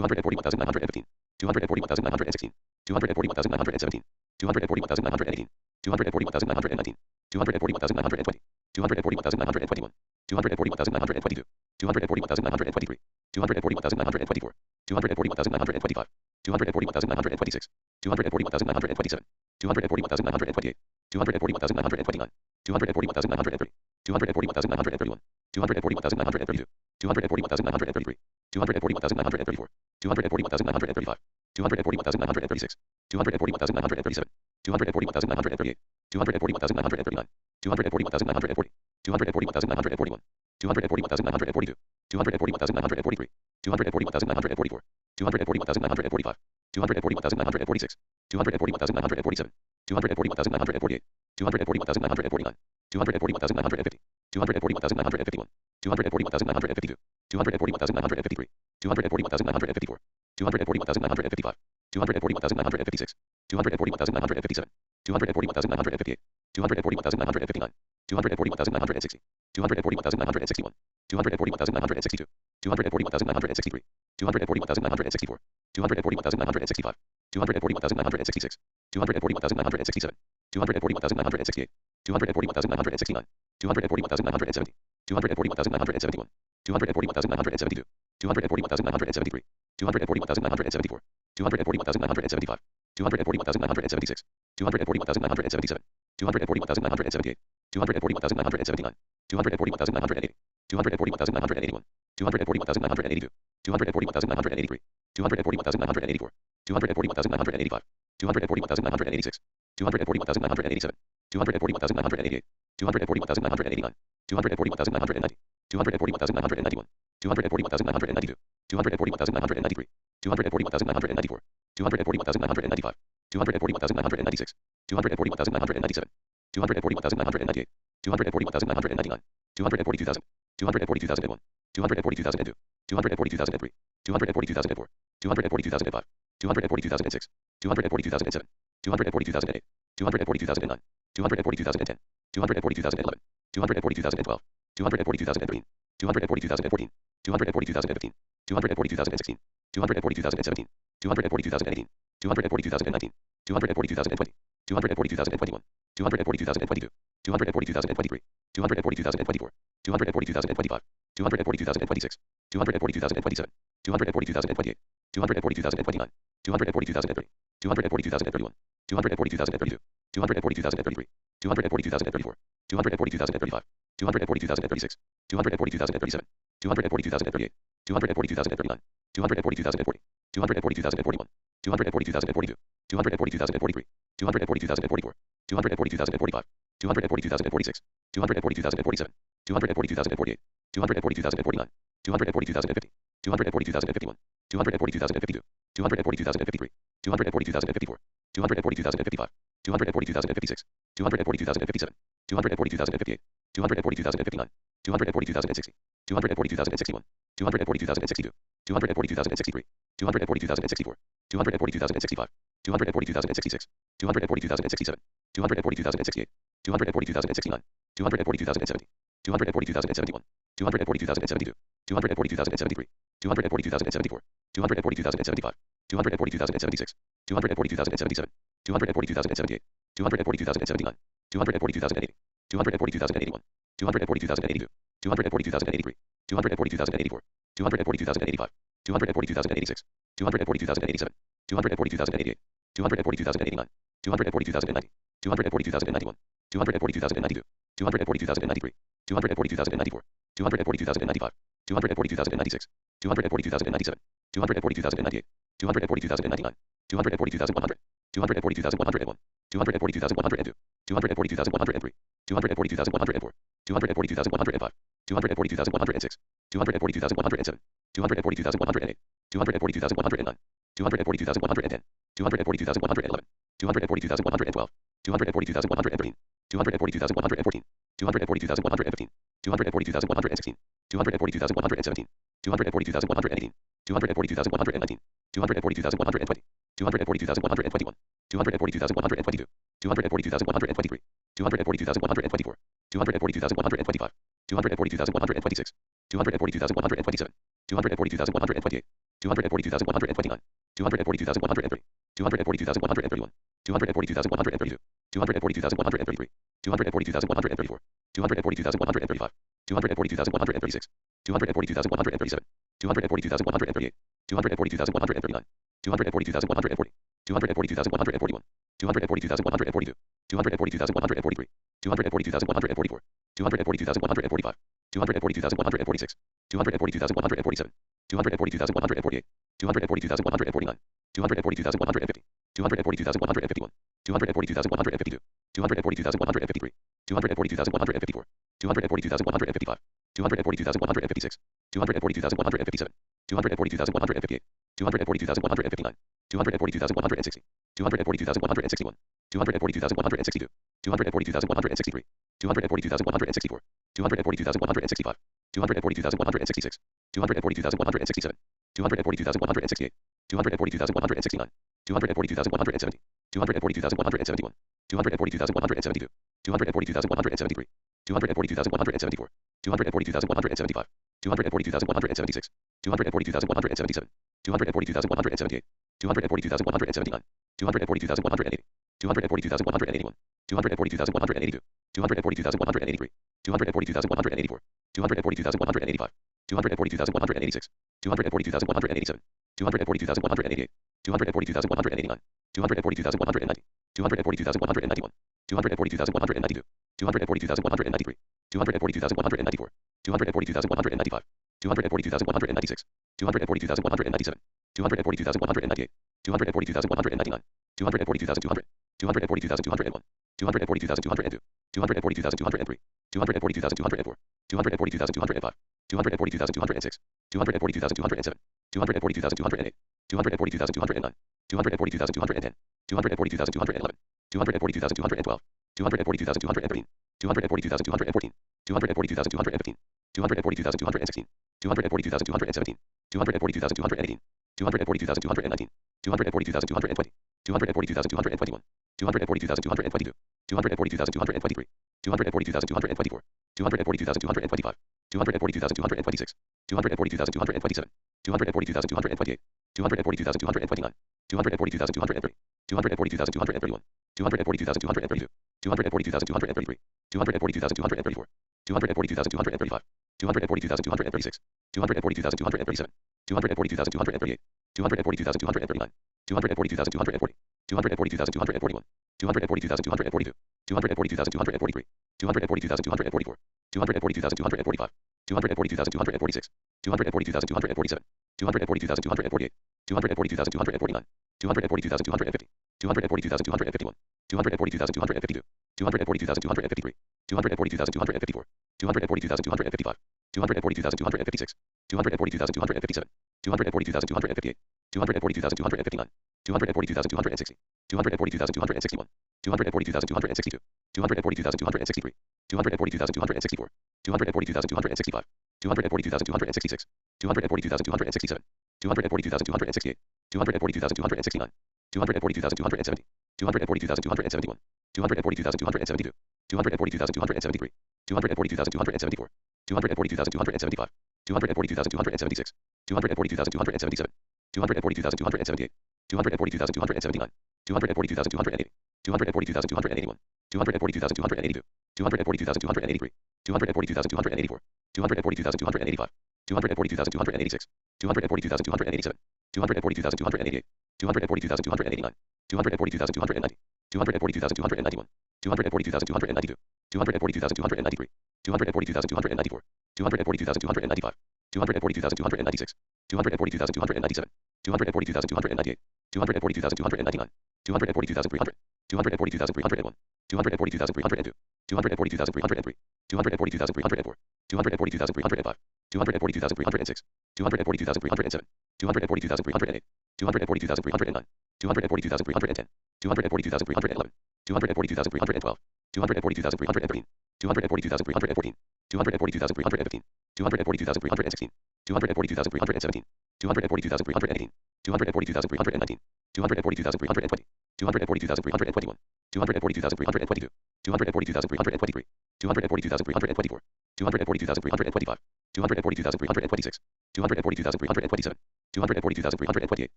[SPEAKER 1] 240,915, 240,916, 240,917, 240,918, 240,919, 240,920, 240,921, 240,922, 240,923, 240,924, 240,925, 240,926, 240,927, 240,928, 240,929, 240,930, 240,931, 240,932, 240,933, 240,934, 240,935, 240,936, 240,937, 240,938, 240,939, 240,940, 240,941, 240,942, 240,943, 240,944, 240,945, 240,946, 240,947, 240,948, 240,949, 240,950, 240,951, 240,952, 240,953, 240,954, 240,955, 240,956, 240,957, 240,958, 240,959, 240,960, 240,961, 240,962, 240,963, 240,964, 240,965, 240,966, 240,967, 240,968, 240,969, 240,970, 240,971, 240,972, 240,973, 240,974, 240,975, 240,976, 240,977, 240,978, 240,979, 240,980, 240,981, 240,982, 240,983, 240,984, 240,985, 240,986, 240,987, 240,988, 240,989, 240,990, 240,991, 240,992, 240,993, 240,994, 240,995, 240,996, 240,997, 240,998, 240,999, 240,000, 240,001, 240,002, 240,003, 240,004, 240,005, 240,006, 240,007, 240,008, 240,009, 240,010, 240,011, 240,012, 240,013, 240,014, 240,015, 240,016, 240,017, 240,018, 240,019, 240,020, 240,021, 240,022, 240,023, 240,024, 240,025, 240,026, 240,027, 240,028, 240,029, 240,030, 240,031, 240,032, 240,033, 240,034, 240,035, 240,036, 240,037, 240,038, 240,039, 240,040, 240,041, 240,042, 240,043, 240,044, 240,045, 240,046, 240,047, 240,048, 240,049, 240,050, 240,051, 240,052, 240,053, 240,054, 240,055, 240,056, 240,057, 240,058, 240,059, 240,060, 242,061, 242,062, 242,063, 242,064, 242,065, 242,066, 242,067, 242,068, 242,069, 242,070, 242,071, 242,072, 242,073, 242,074, 242,075, 242,076, 242,077, 242,078, 242,079, 242,080, 242,081, 242,082, 242,083, 242,084, 242,085, 242,086, 242,087, 242,088, 242,089, 242,090, 242,091, 242,092, 242,093, 242,094, 240,095, 240,096, 242,097, 242,098, 242,099, 242,100, 242,101, 242,102, 242,103, 240,104, 240,105, 240,106, 240,107, 240,108, 240,109, 240,110, 240,111, 240,112, 240,113, 240,114, 240,115, 240,116, 240,117, 240,118, 240,119, 240,120, 240,121, 240,122, 240,123, 240,124, 240,125, 240,126, 240,127, 240,128, 240,129, 240,130, 240,131, 240,132, 240,133, 240,134, 240,135, 240,136, 240,137, 240,138, 240,139, 240,140, 240,141, 240,142, 240,143, 240,144, 240,145, 240,146, 240,147, 240,148, 240,149, 240,150, 240,151, 240,152, 240,153, 240,154, 240,155, 240,156, 240,157, 240,158, 240,159, 240,160, 240,161, 240,162, 240,163, 240,164, 240,165, 240,166, 240,167, 240,168, 240,169, 240,170, 240,171, 240,172, 240,173, 240,174, 240,175, 240,176, 240,177, 240,178, 240,179, 240,180, 240,181, 240,182, 240,183, 240,184, 240,185, 240,186, 240,187, 240,188, 240,189, 240,190, 240,191, 240,192, 240,193, 240,194, 240,195, 240,196, 240,197, 240,198, 240,199, 240,200, 240,201, 240,202, 240,203, 240,204, 240,205, 240,206, 240,207, 240,208, 240,209, 240,210, 240,211, 240,212, 240,213, 240,214, 240,215, 240,216, 240,217, 240,218, 240,219, 240,220, 240,221, 240,222, 240,223, 240,224, 240,225, 240,226, 240,227, 240,228, 240,229, 240,230, 240,231, 240,232, 240,233, 240,234, 240,235, 240,236, 240,237, 240,238, 240,239, 240,240, 240,241, 240,242, 240,243, 240,244, 240,245, 240,246, 240,247, 240,248, 240,249, 240,250, 240,251, 240,252, 240,253, 240,254, 240,255, 240,256, 240,257, 240,258, 240,259, 240,260, 240,261, 240,262, 240,263, 240,264, 240,265, 242,266, 242,267, 242,268, 242,269, 242,270, 242,271, 242,272, 242,273, 242,274, 242,275, 242,276, 242,277, 242,278, 242,279, 242,280, 242,281, 242,282, 242,283, 242,284, 242,285, 242,286, 242,287, 242,288, 242,289, 242,290, 242,291, 242,292, 242,293, 242,294, 242,295, 242,296, 242,297, 242,298, 242,299, 242,300, 242,301, 242,302, 242,303, 242,304, 242,305, 242,306, 242,307, 242,308, 242,309, 242,310, 242,311, 242,312, 242,313, 242,314, 242,315, 242,316, 242,317, 242,318, 242,319, 242,320, 242,321, 242,322, 242,323, 242,324, 242,325, 242,326, 242,327, 242,328,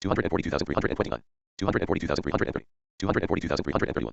[SPEAKER 1] 242,329, 242,330, 242,331,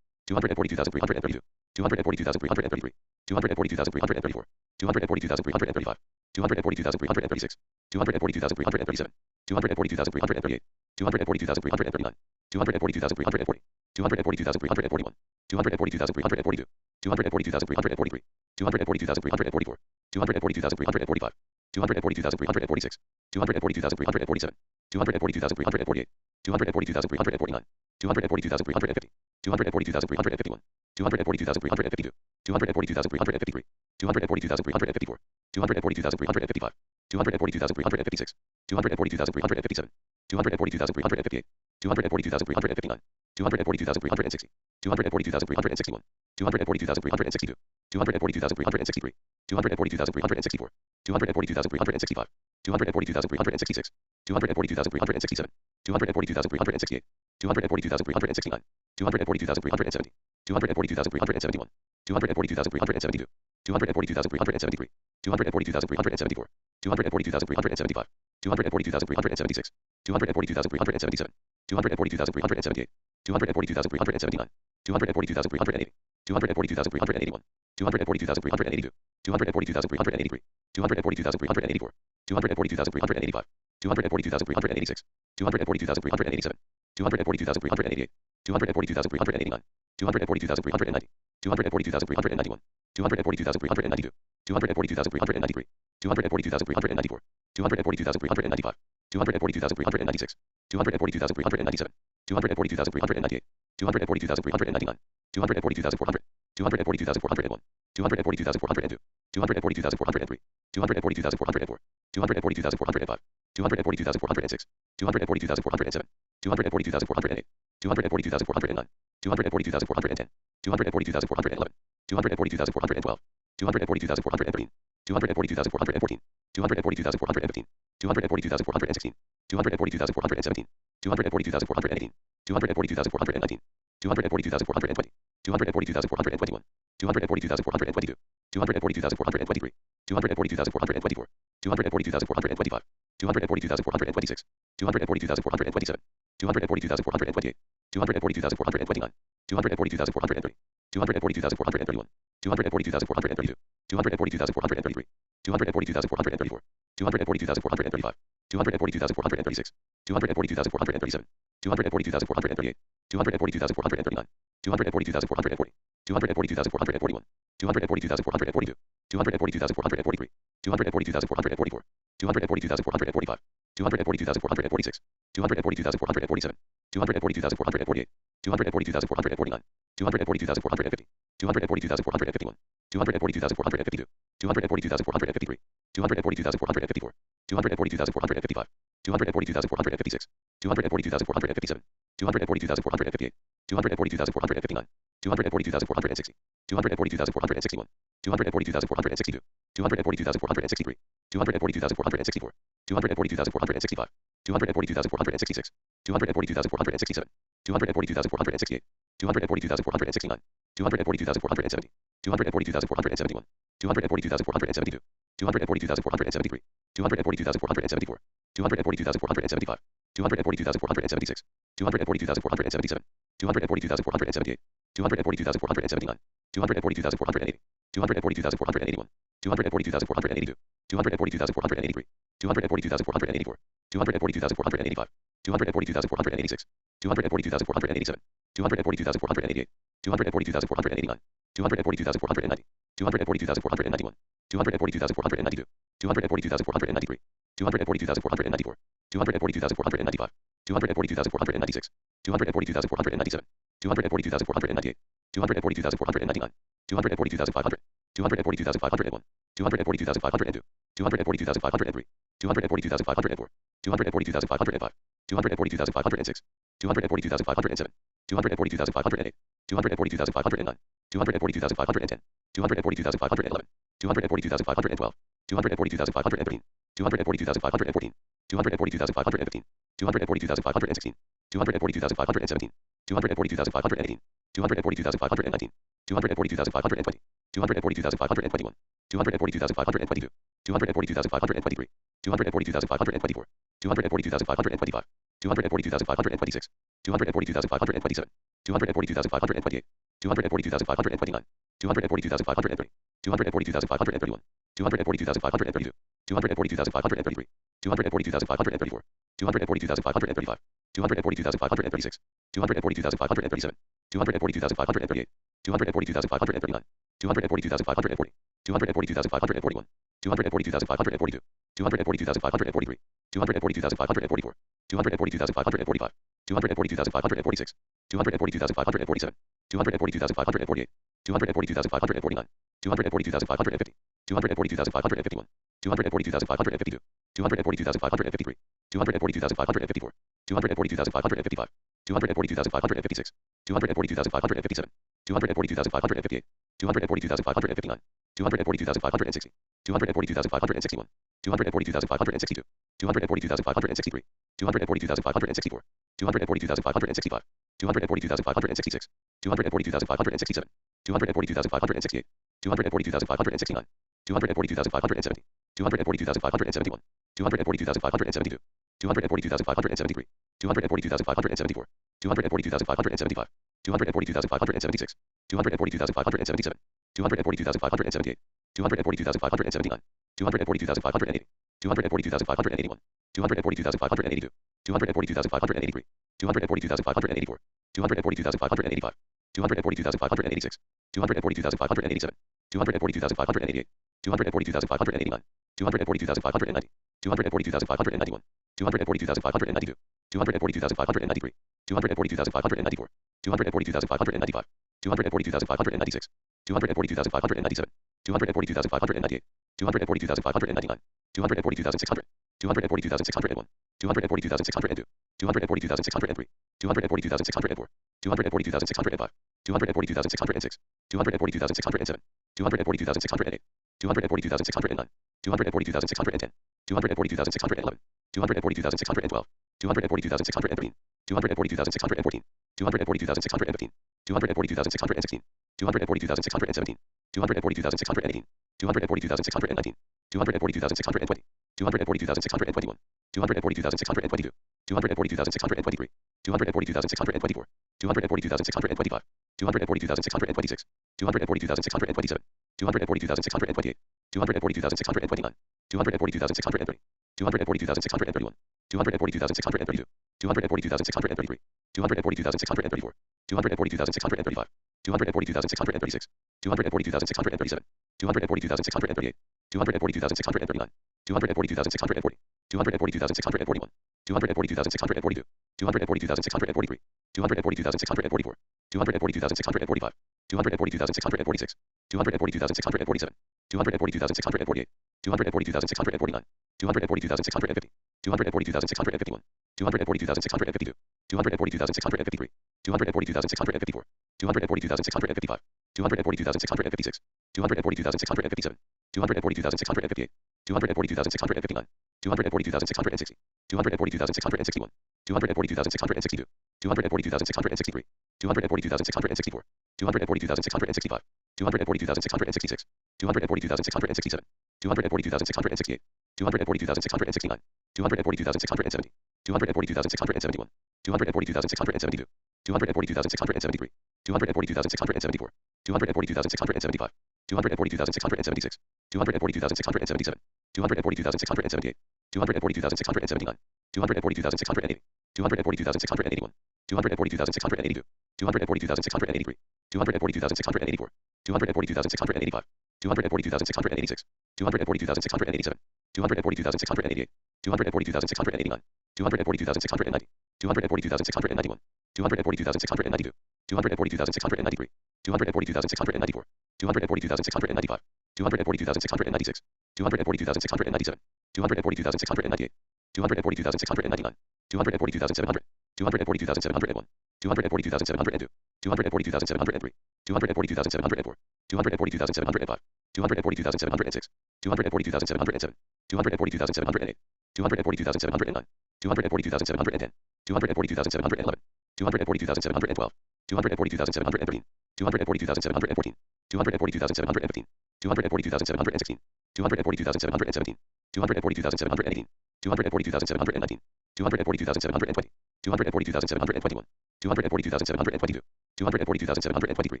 [SPEAKER 1] 242,332, 242,333, 242,334, 242,335, 242,336, 242,337, 242,338, 242,339, 242,340, 242,341, 242,342, 242,343, 242,344, 242,345, 242,346, 242,347, 242,348, 242,349, 242,350, 242,351, 242,352, 242,353, 242,354, 242,355, 242,356, 242,357, 242,358, 242,359, 242,360, 242,361, 242,362, 242,363, 242,364, 242,365, 242,366, 242,367, 242,368, 242,369, 242,370, 242,371, 242,372, 242,373, 242,374, 242,375, 242,376, 242,377, 242,378, 242,379, 242,380, 242,381, 242,382, 242,383, 242,384, 242,385, 242,386, 242,387, 242,388, 242,389, 242,390, 242,391, 242,392, 242,393, 242,394, 242,395, 242,396, 242,397, 242,398, 242,399, 242,400, 242,401, 242,402, 242,403, 242,404, 242,405, 242,406, 242,407, 242,408, 242,409, 242,410, 242,411, 242,412, 242,413, 242,414, 242,415, 242,416, 242,417, 242,418, 242,419, 242,420, 242,421, 242,422, 242,423, 242,424, 242,425, 242,426, 242,427, 242,428, 242,429, 242,430, 242,431, 242,432, 242,433, 242,434, 242,435, 242,436, 242,437, 242,438, 242,439, 242,440, 242,441, 242,442, 242,443, 242,444, 242,445, 242,446, 242,447, 242,448, 242,449, 242,450, 242,451, 242,452, 242,453, 242,454, 242,455, 242,456, 242,457, 242,458, 242,459, 242,460, 242,461, 242,462, 242,463, 242,464, 242,465, 242,466, 242,467, 242,468, 242,469, 242,470, 242,471, 242,472, 242,473, 242,474, 242,475, 242,476, 242,477, 242,478, 242,479, 242,480, 242,481, 242,482, 242,483, 242,484, 242,485, 242,486, 242,487, 242,488, 242,489, 242,490, 242,491, 242,492, 242,493, 242,494, 242,495, 242,496, 242,497, 242,498, 242,499, 242,500, 242,501, 242,502, 242,503, 242,504, 242,505, 242,506, 242,507, 242,508, 242,509, 242,510, 242,511, 242,512, 242,513, 242,514, 242,515, 242,516, 242,517, 242,518, 242,519, 242,520, 242,521, 242,522, 242,523, 242,524, 242,525, 242,526, 242,527, 242,528, 242,529, 242,530, 242,531, 242,532, 242,533, 242,534, 242,535, 242,536, 242,537, 242,538, 242,539, 242,540, 242,541, 242,542, 242,543, 242,544, 242,545, 242,546, 242,547, 242,548, 242,549, 242,550, 242,551, 242,552, 242,553, 242,554, 242,555, 242,556, 242,557, 242,558, 242,559, 242,560, 242,561, 242,562, 242,563, 242,564, 242,565, 242,566, 242,567, 242,568, 242,569, 242,570, 242,571, 242,572, 242,573, 242,574, 242,575, 242,576, 242,577, 242,578, 242,579, 242,580, 242,581, 242,582, 242,583, 242,584, 242,585, 242,586, 242,587, 242,588, 242,589, 242,590, 242,591, 242,592, 242,593, 242,594, 242,595, 242,596, 242,597, 242,598, 242,599, 242,600, 242,601, 242,602, 242,603, 242,604, 242,605, 242,606, 242,607, 242,608, 242,609, 242,610, 242,611, 242,612, 242,613, 242,614, 242,615, 242,616, 242,617, 242,618, 242,619, 242,620, 242,621, 242,622, 242,623, 242,624, 242,625, 242,626, 242,627, 242,628, 242,629, 242,630, 242,631, 242,632, 242,633, 242,634, 242,635, 242,636, 242,637, 242,638, 242,639, 242,640, 242,641, 242,642, 242,643, 242,644, 242,645, 242,646, 242,647, 242,648, 242,649, 242,650, 242,651, 242,652, 242,653, 242,654, 242,655, 242,656, 242,657, 242,658, 242,659, 242,660, 242,661, 242,662, 242,663, 242,664, 242,665, 242,666, 242,667, 242,668, 242,669, 242,670, 242,671, 242,672, 242,673, 242,674, 242,675, 242,676, 242,677, 242,678, 242,679, 242,680, 242,681, 242,682, 242,683, 242,684, 242,685, 242,686, 242,687, 242,688, 242,689, 242,690, 242,691, 242,692, 242,693, 242,694, 242,695, 242,696, 242,697, 242,698, 242,699, 242,700, 242,701, 242,702, 242,703, 242,704, 242,705, 242,706, 242,707, 242,708, 242,709, 242,710, 242,711, 242,712, 242,713, 242,714, 242,715, 242,716, 242,717, 242,718, 242,719, 242,720, 242,721, 242,722, 242,723,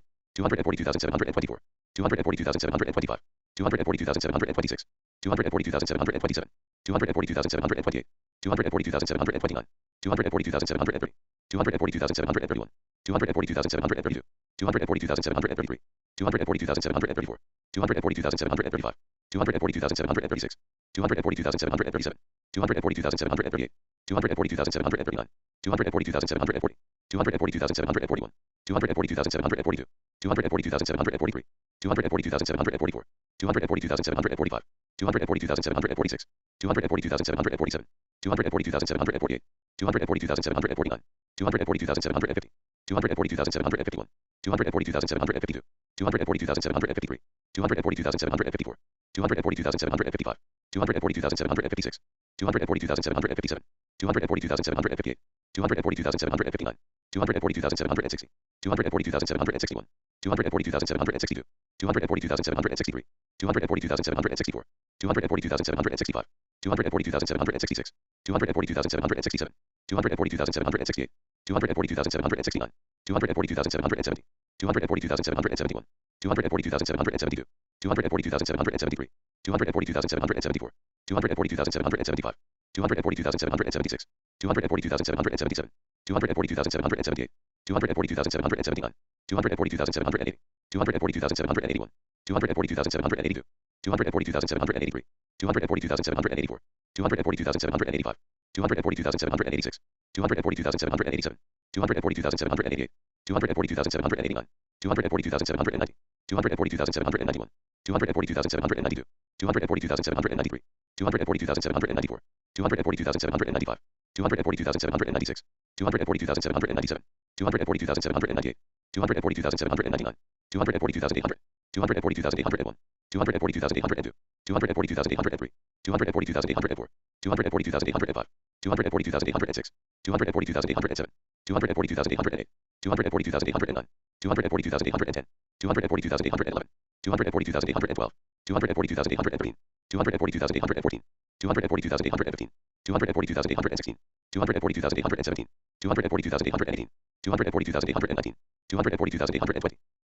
[SPEAKER 1] 242,724, 242,725, 242,726, 242,727, 242,728, 242,729, 242,730, 242,731, 242,732, 242,733, 242,734, 242,735, 242,736, 242,737, 242,738, 242,739, 242,740, 242,741, 242,742, 242,743, 242,744, 242,745, 242,746, 242,747, 242,748, 242,749, 242,750, 242,751, 242,752, 242,753, 242,754, 242,755, 242,756, 242,757, 242,758, 242,759, 242,760, 242,761, 242,762, 242,763, 242,764, 242,765, 242,766, 242,767, 242,768, 242,769, 242,770, 242,771, 242,772, 242,773, 242,774, 242,775, 242,776, 242,777, 242,778, 242,779, 242,780, 242,781, 242,782, 242,783, 242,784, 242,785, 242,786, 242,787, 242,788, 242,789, 242,790, 242,791, 242,792, 242,793, 242,794, 242,795, 242,796, 242,797, 242,798, 242,799, 242,800, 242,801, 242,802, 242,803, 242,804, 242,805, 242,806, 242,807, 242,808, 242,809, 242,810, 242,811, 242,812, 242,813, 242,814, 242,815, 242,816, 242,817, 242,818, 242,819, 242,820,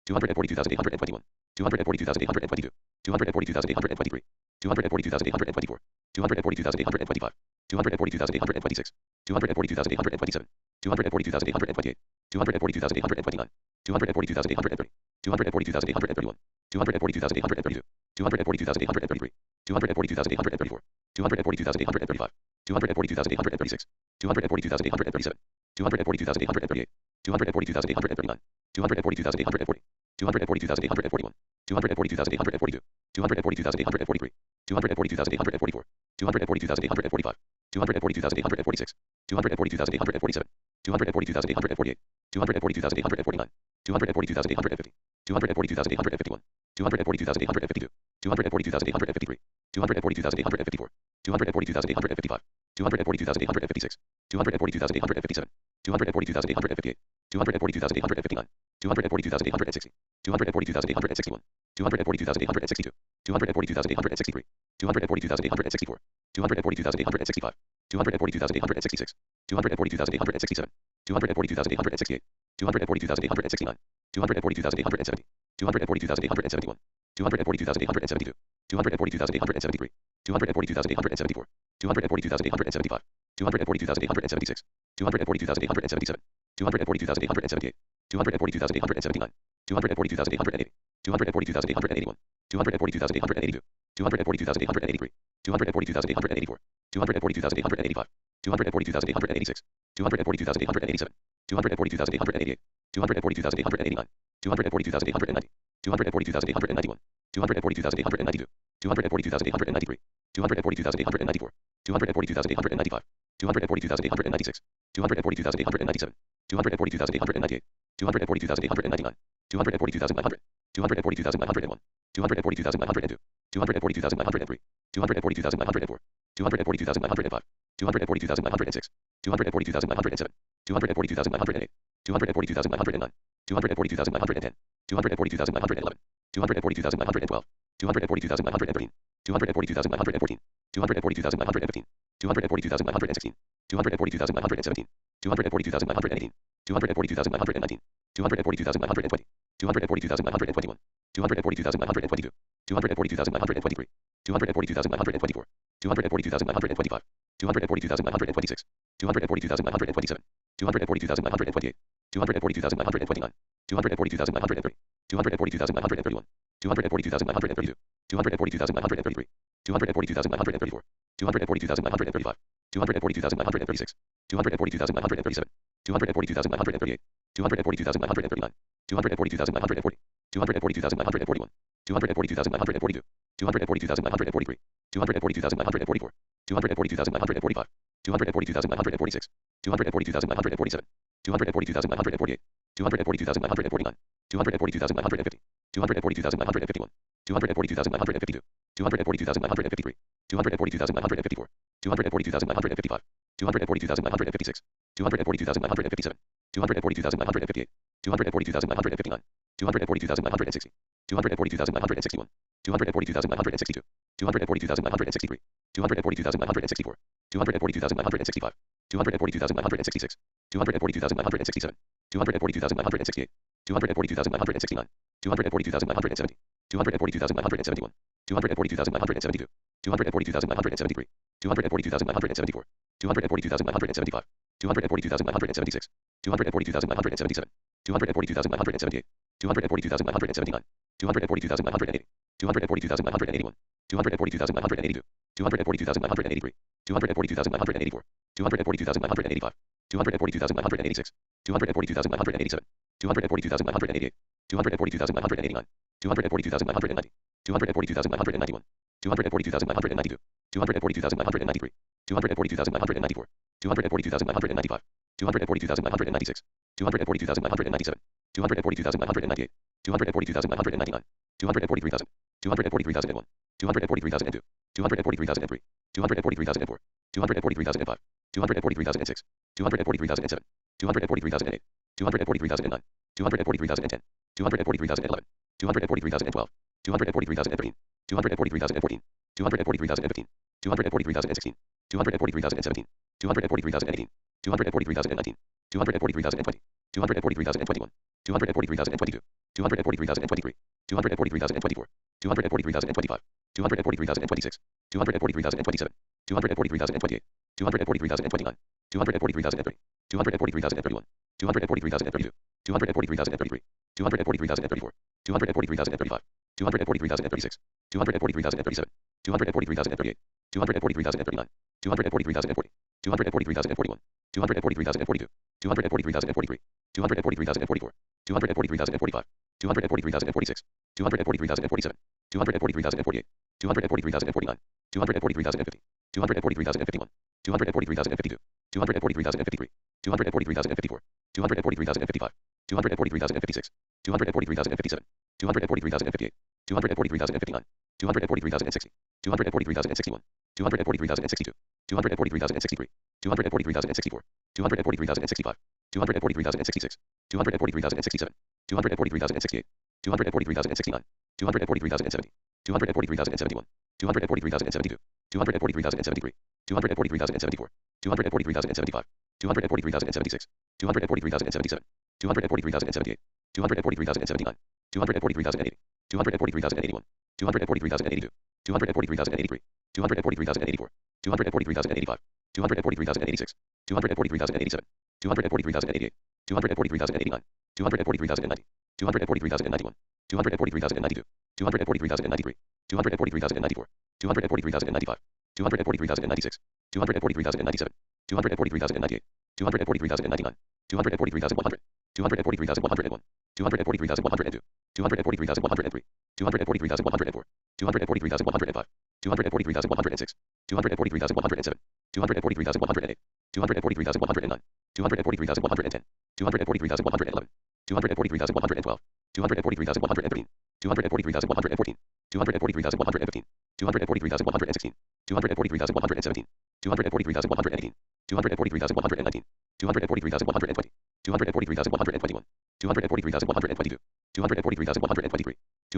[SPEAKER 1] 242,821, 242,822, 242,823, 242,824, 242,825, 242,826, 242,827, 242,828, 242,829, 242,830, 242,831, 242,832, 242,833, 242,834, 242,835, 242,836, 242,837, 242,838, 242,839, 242,840, 242,841, 242,842, 242,843, 242,844, 242,845, 242,846, 242,847, 242,848, 242,849, 242,850, 242,851, 242,852, 242,853, 242,854, 242,855, 242,856, 242,857, 242,858, 242,859, 242,860, 242,861, 242,862, 242,863, 242,864, 242,865, 242,866, 242,867, 242,868, 242,869, 242,870, 242,871, 242,872, 242,873, 242,874, 242,875, 242,876, 242,877, 242,878, 242,879, 242,880, 242,881, 242,882, 242,883, 242,884, 242,885, 242,886, 242,887, 242,888, 242,889, 242,890, 242,891, 242,892, 242,893, 242,894, 242,895, 242,896, 242,897, 242,898, 242,899, 242,900, 242,901, 242,902, 242,903, 242,904, 242,905, 242,906, 242,907, 242,908, 242,909, 242,910, 242,911, 242,912, 242,913, 242,914, 242,915, 242,916, 242,917, 242,918, 242,919, 242,920, 242,921, 242,922, 242,923, 242,924, 242,925, 242,926, 242,927, 242,928, 242,929, 242,930, 242,931, 242,932, 242,933, 242,934, 242,935, 242,936, 242,937, 242,938, 242,939, 242,940, 242,941, 242,942, 242,943, 242,944, 242,945, 242,946, 242,947, 242,948, 242,949, 242,950, 242,951, 242,952, 242,953, 242,954, 242,955, 242,956, 242,957, 242,958, 242,959, 242,960, 242,961, 242,962, 242,963, 242,964, 242,965, 242,966, 242,967, 242,968, 242,969, 242,970, 242,971, 242,972, 242,973, 242,974, 242,975, 242,976, 242,977, 242,978, 242,979, 242,980, 242,981, 242,982, 242,983, 242,984, 242,985, 242,986, 242,987, 242,988, 242,989, 242,990, 242,991, 242,992, 242,993, 242,994, 242,995, 242,996, 242,997, 242,998, 242,999, 243,000, 243,001, 243,002, 243,003, 243,004, 243,005, 243,006, 243,007, 243,008, 243,009, 243,010, 243,011, 243,012, 243,013, 243,014, 243,015, 243,016, 243,017, 243,018, 243,019, 243,020, 243,021, 243,022, 243,023, 243,024, 243,025, 243,026, 243,027, 243,028, 243,029, 243,030, 243,031, 243,032, 243,033, 243,034, 243,035, 243,036, 243,037, 243,038, 243,039, 243,040, 243,041, 243,042, 243,043, 243,044, 243,045, 243,046, 243,047, 243,048, 243,049, 243,050, 243,051, 243,052, 243,053, 243,054, 243,055, 243,056, 243,057, 243,058, 243,059, 243,060, 243,061, 243,062, 243,063, 243,064, 243,065, 243,066, 243,067, 243,068, 243,069, 243,070, 243,071, 243,072, 243,073, 243,074, 243,075, 243,076, 243,077, 243,078, 243,079, 243,080, 243,081, 243,082, 243,083, 243,084, 243,085, 243,086, 243,087, 243,088, 243,089, 243,090, 243,091, 243,092, 243,093, 243,094, 243,095, 243,096, 243,097, 243,098, 243,099, 243,100, 243,101, 243,102, 243,103, 243,104, 243,105, 243,106, 243,107, 243,108, 243,109, 243,110, 243,111, 243,112, 243,113, 243,114, 243,115, 243,116, 243,117, 243,118, 243,119, 243,120, 243,121, 243,122, 243,123,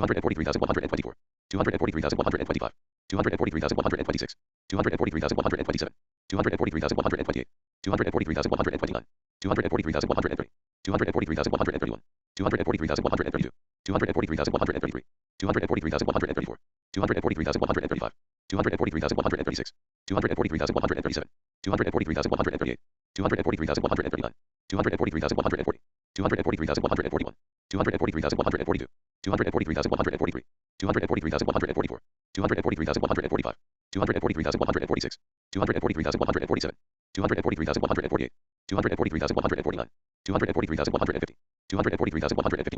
[SPEAKER 1] 243,124, 243,125, 243,126, 243,127, 243,128, 243,129, 243,130, 243,131, 243,132, 243,133, 243,134, 243,135, 243,136, 243,137, 243,138, 243,139, 243,140, 243,141, 243,142, 243,143, 243,144, 243,145, 243,146, 243,147, 243,148, 243,149, 243,150, 243,151,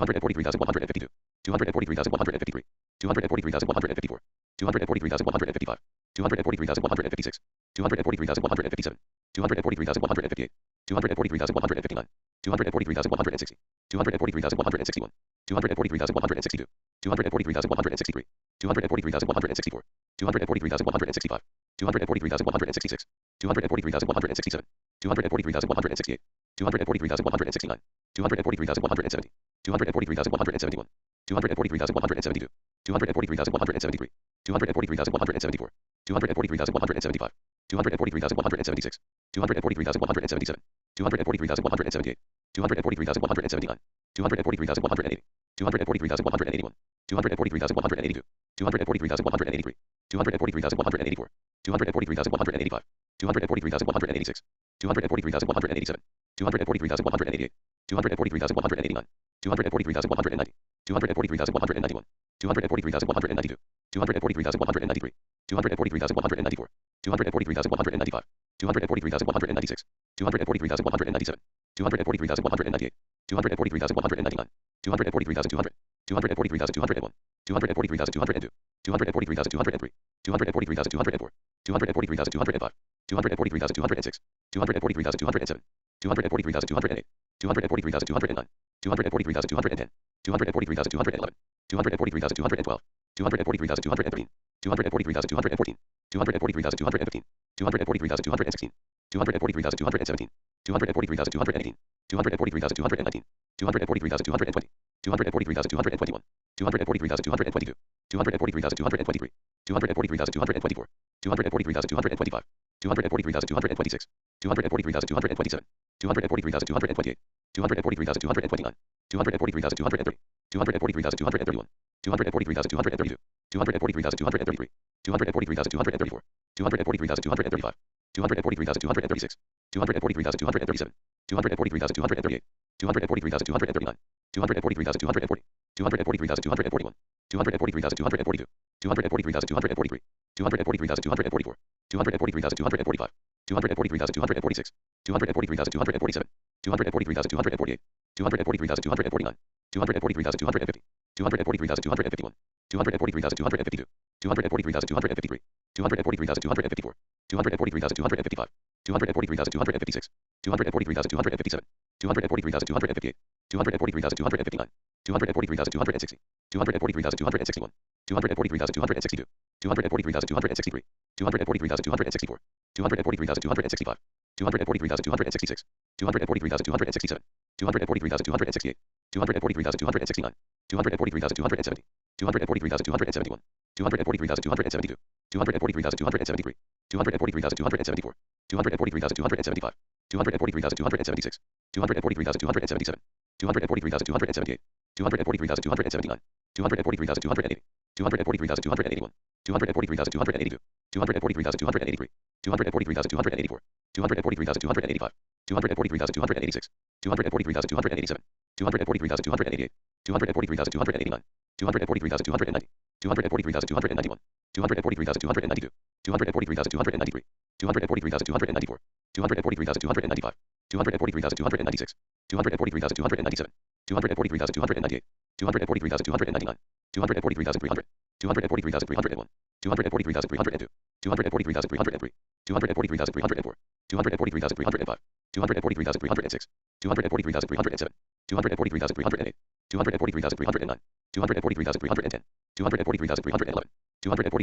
[SPEAKER 1] 243,152, 243,153, 243,154, 243,155, 243,156, 243,157, 243,158, 243,159, 243,160, 243,161, 243,162, 243,163, 243,164, 243,165, 243,166, 243,167, 243,168, 243,169, 243,170, 243,171, 243,172, 243,173, 243,174, 243,175, 243,176, 243,177, 243,178, 243,179, 243,180, 243,181, 243,182, 243,183, 243,184, 243,185, 243,186, 243,187, 243,188, 243,189, 243,190, 243,191, 243,192, 243,193, 243,194, 243,195, 243,196, 243,197, 243,198, 243,199, 243,200, 243,201, 243,202, 243,203, 243,204, 243,205, 243,206, 243,207, 243,208, 243,209, 243,210, 243,211, 243,212, 243,213, 243,214, 243,215, 243,216, 243,217, 243,218, 243,219, 243,220, 243,221, 243,222, 243,223, 243,224, 243,225, 243,226, 243,227, 243,228, 243,229, 243,230, 243,231, 243,232, 243,233, 243,234, 243,235, 243,236, 243,237, 243,238, 243,239, 243,240, 243,241, 243,242, 243,243, 243,244, 243,245, 243,246, 243,247, 243,248, 243,249, 243,250, 243,251, 243,252, 243,253, 243,254, 243,255, 243,256, 243,257, 243,258, 243,259, 243,260, 243,261, 243,262, 243,263, 243,264, 243,265, 243,266, 243,267, 243,268, 243,269, 243,270, 243,271, 243,272, 243,273, 243,274, 243,275, 243,276, 243,277, 243,278, 243,279, 243,280, 243,281, 243,282, 243,283, 243,284, 243,285, 243,286, 243,287, 243,288, 243,289, 243,290, 243,291, 243,292, 243,293, 243,294, 243,295, 243,296, 243,297, 243,298, 243,299, 243,300, 243,301, 243,302, 243,303, 243,304, 243,305, 243,306, 243,307, 243,308, 243,309, 243,310, 243,311,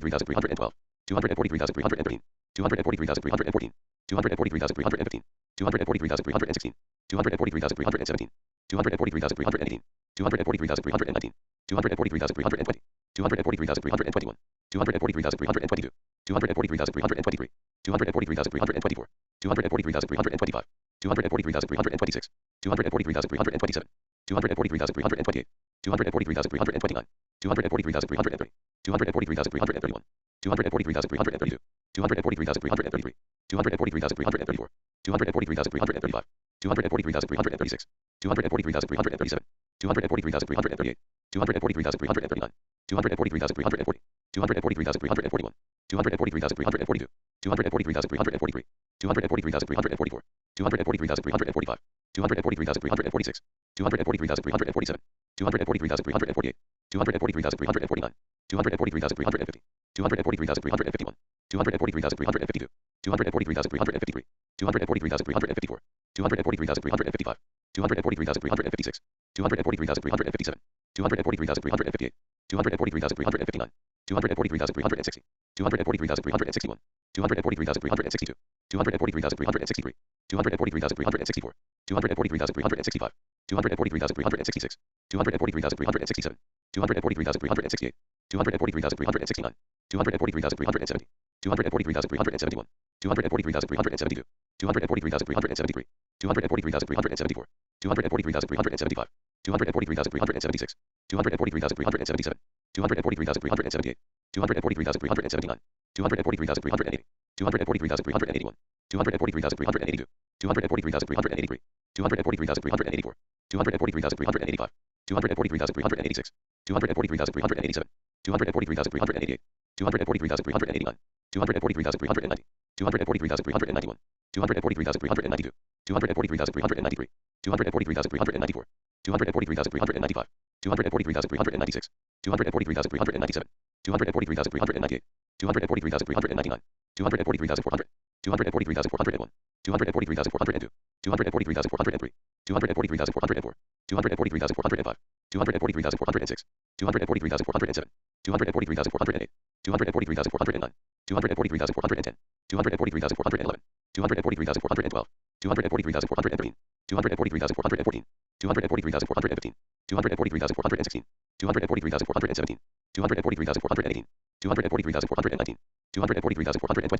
[SPEAKER 1] 243,312, 243,313, 243,314, 243,315, 243,316, 243,317, 243,318, 243,319, 243,320, 243,321, 243,322, 243,323, 243,324, 243,325, 243,326, 243,327, 243,328, 243,329, 243,330, 243,331, 243,332, 243,333, 243,334, 243,335, 243,336, 243,337, 243,338, 243,339, 243,340, 243,341, 243,342, 243,343, 243,344, 243,345, 243,346, 243,347, 243,348, 243,349, 243,350, 243,351, 243,352, 243,353, 243,354, 243,355, 243,356, 243,357, 243,358, 243,359, 243,360, 243,361, 243,362, 243,363, 243,364, 243,365, 243,366, 243,367, 243,368, 243,369, 243,370, 243,371, 243,372, 243,373, 243,374, 243,375, 243,376, 243,377, 243,378, 243,379, 243,380, 243,381, 243,382, 243,383, 243,384, 243,385, 243,386, 243,387, 243,388, 243,389, 243,390, 243,391, 243,392, 243,393, 243,394, 243,395, 243,396, 243,397, 243,398, 243,399, 243,400, 243,401, 243,402, 243,403, 243,404, 243,405, 243,406, 243,407, 243,408, 243,409, 243,410, 243,411, 243,412, 243,413, 243,414, 243,415, 243,416, 243,417, 243,418, 243,419, 243,420,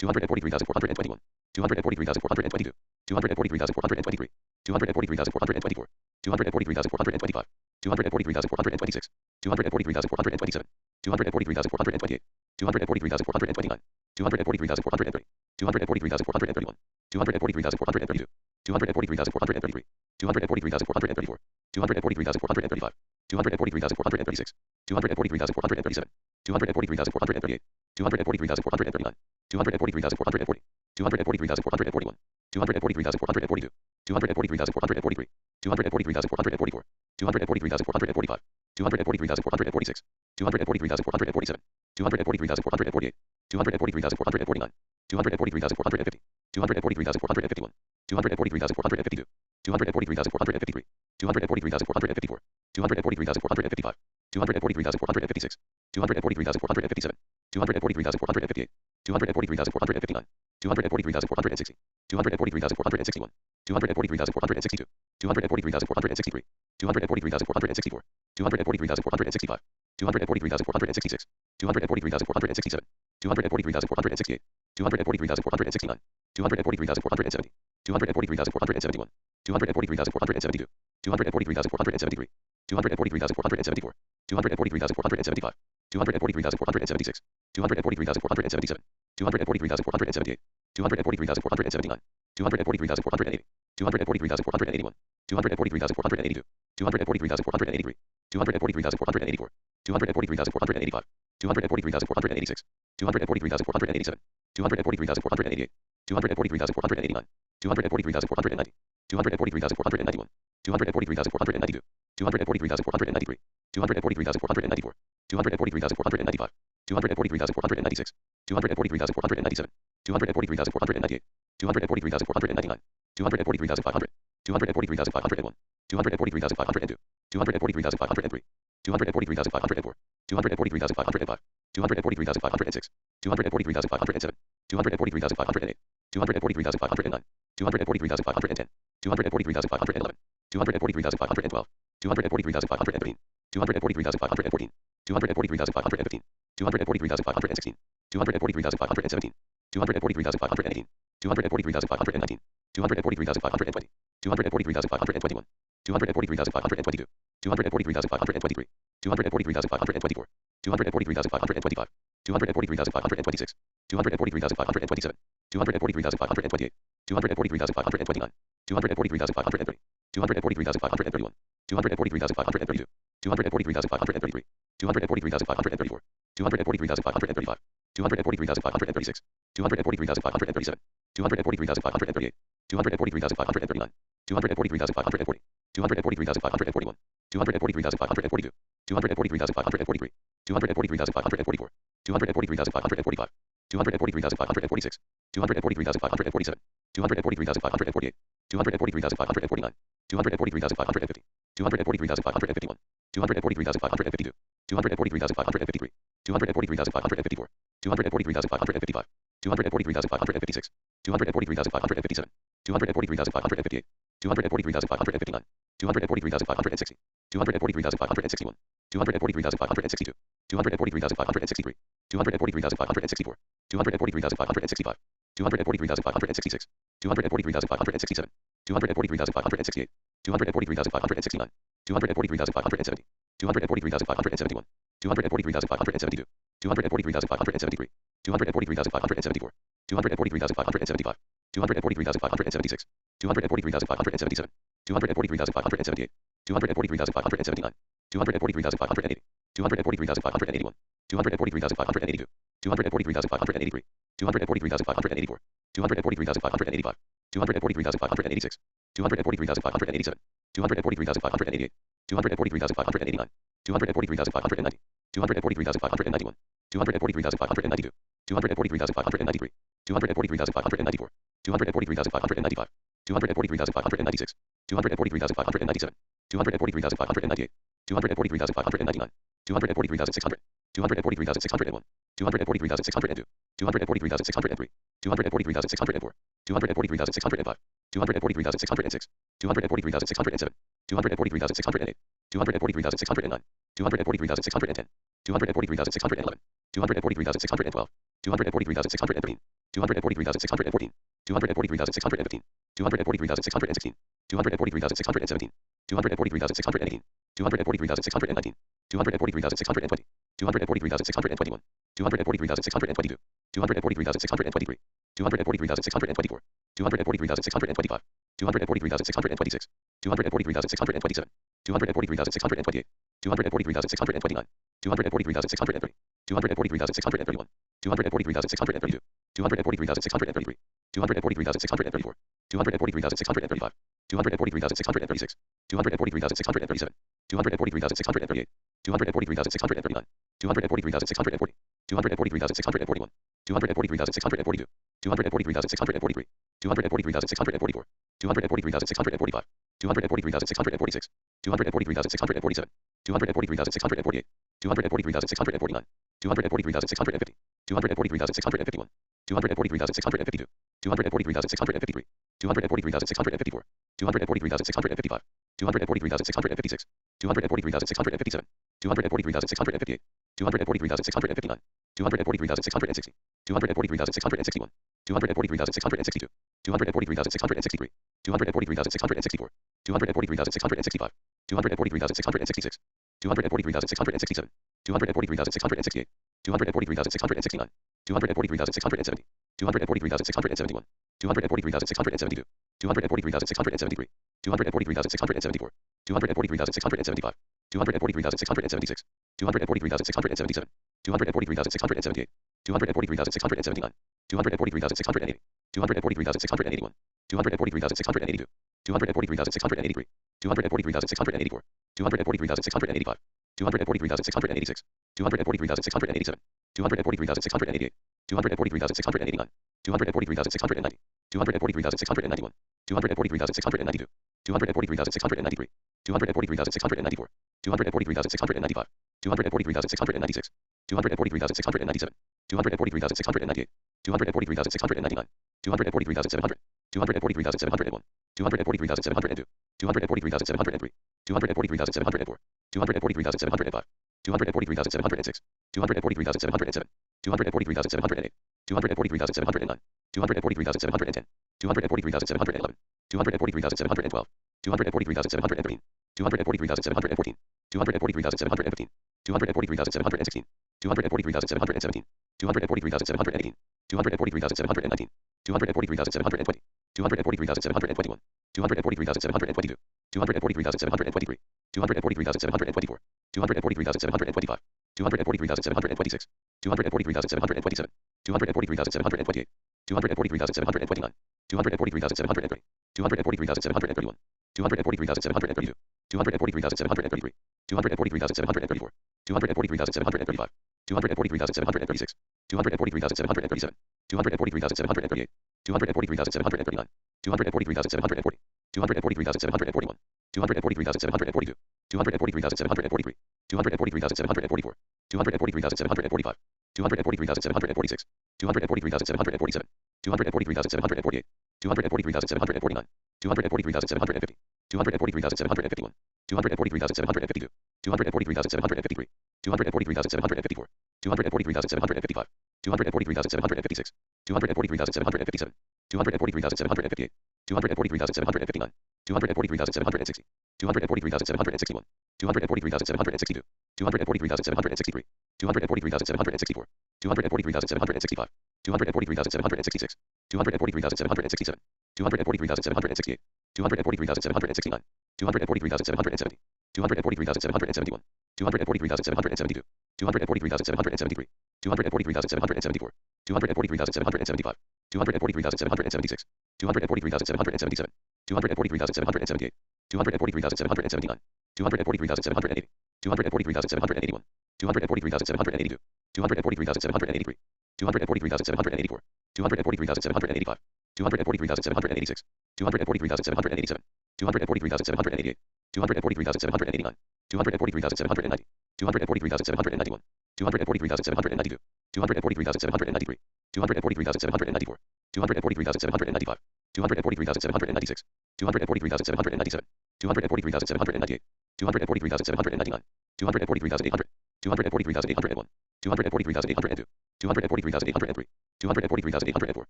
[SPEAKER 1] 243,421, 243,422, 243,423, 243,424, 243,425, 243,426, 243,427, 243,428, 243,429, 243,430, 243,431, 243,432, 243,433, 243,434, 243,435, 243,436, 243,437, 243,438, 243,439, 243,440, 243,441, 243,442, 243,443, 243,444, 243,445, 243,446, 243,447, 243,448, 243,449, 243,450, 243,451, 243,452, 243,453, 243,454, 243,455, 243,456, 243,457, 243,458, 243,459, 243,460, 243,461, 243,462, 243,463, 243,464, 243,465, 243,466, 243,467, 243,468, 243,469, 243,470, 243,471, 243,472, 243,473, 243,474, 243,475, 243,476, 243,477, 243,478, 243,479, 243,480, 243,481, 243,482, 243,483, 243,484, 243,485, 243,486, 243,487, 243,488, 243,489, 243,490, 243,491, 243,492, 243,493, 243,494, 243,495, 243,496, 243,497, 243,498, 243,499, 243,500, 243,501, 243,502, 243,503, 243,504, 243,505, 243,506, 243,507, 243,508, 243,509, 243,510, 243,511, 243,512, 243,513, 243,514, 243,515, 243,516, 243,517, 243,518, 243,519, 243,520, 243,521, 243,522, 243,523, 243,524, 243,525, 243,526, 243,527, 243,528, 243,529, 243,530, 243,531, 243,532, 243,533, 243,534, 243,535, 243,536, 243,537, 243,538, 243,539, 243,540, 243,541, 243,542, 243,543, 243,544, 243,545, 243,546, 243,547, 243,548, 243,549, 243,550, 243,551, 243,552, 243,553, 243,554, 243,555, 243,556, 243,557, 243,558, 243,559, 243,560, 243,561, 243,562, 243,563, 243,564, 243,565, 243,566, 243,567, 243,568, 243,569, 243,570, 243,571, 243,572, 243,573, 243,574, 243,575, 243,576, 243,577, 243,578, 243,579, 243,580, 243,581, 243,582, 243,583, 243,584, 243,585, 243,586, 243,587, 243,588, 243,589, 243,590, 243,591, 243,592, 243,593, 243,594, 243,595, 243,596, 243,597, 243,598, 243,599, 243,600, 243,601, 243,602, 243,603, 243,604, 243,605, 243,606, 243,607, 243,608, 243,609, 243,610, 243,611, 243,612, 243,613, 243,614, 243,615, 243,616, 243,617, 243,618, 243,619, 243,620, 243,621, 243,622, 243,623, 243,624, 243,625, 243,626, 243,627, 243,628, 243,629, 243,630, 243,631, 243,632, 243,633, 243,634, 243,635, 243,636, 243,637, 243,638, 243,639, 243,640, 243,641, 243,642, 243,643, 243,644, 243,645, 243,646, 243,647, 243,648, 243,649, 243,650, 243,651, 243,652, 243,653, 243,654, 243,655, 243,656, 243,657, 243,658, 243,659, 243,660, 243,661, 243,662, 243,663, 243,664, 243,665, 243,666, 243,667, 243,668, 243,669, 243,670, 243,671, 243,672, 243,673, 243,674, 243,675, 243,676, 243,677, 243,678, 243,679, 243,680, 243,681, 243,682, 243,683, 243,684, 243,685, 243,686, 243,687, 243,688, 243,689, 243,690, 243,691, 243,692, 243,693, 243,694, 243,695, 243,696, 243,697, 243,698, 243,699, 243,700, 243,701, 243,702, 243,703, 243,704, 243,705, 243,706, 243,707, 243,708, 243,709, 243,710, 243,711, 243,712, 243,713, 243,714, 243,715, 243,716, 243,717, 243,718, 243,719, 243,720, 243,721, 243,722, 243,723, 243,724, 243,725, 243,726, 243,727, 243,728, 243,729, 243,730, 243,731, 243,732, 243,733, 243,734, 243,735, 243,736, 243,737, 243,738, 243,739, 243,740, 243,741, 243,742, 243,743, 243,744, 243,745, 243,746, 243,747, 243,748, 243,749, 243,750, 243,751, 243,752, 243,753, 243,754, 243,755, 243,756, 243,757, 243,758, 243,759, 243,760, 243,761, 243,762, 243,763, 243,764, 243,765, 243,766, 243,767, 243,768, 243,769, 243,770, 243,771, 243,772, 243,773, 243,774, 243,775, 243,776, 243,777, 243,778, 243,779, 243,780, 243,781, 243,782, 243,783, 243,784, 243,785, 243,786, 243,787, 243,788, 243,789, 243,790, 243,791, 243,792, 243,793, 243,794, 243,795, 243,796, 243,797, 243,798, 243,799, 243,800, 243,801, 243,802, 243,803, 243,804,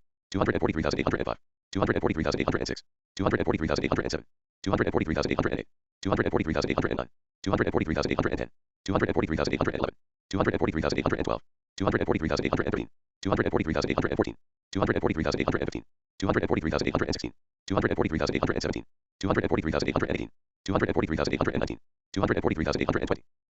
[SPEAKER 1] 243,805, 243,806, 243,807, 243,808, 243,809, 243,810, 243,811, 243,812, 243,813, 243,814, 243,815, 243,816, 243,817, 243,818, 243,819, 243,820,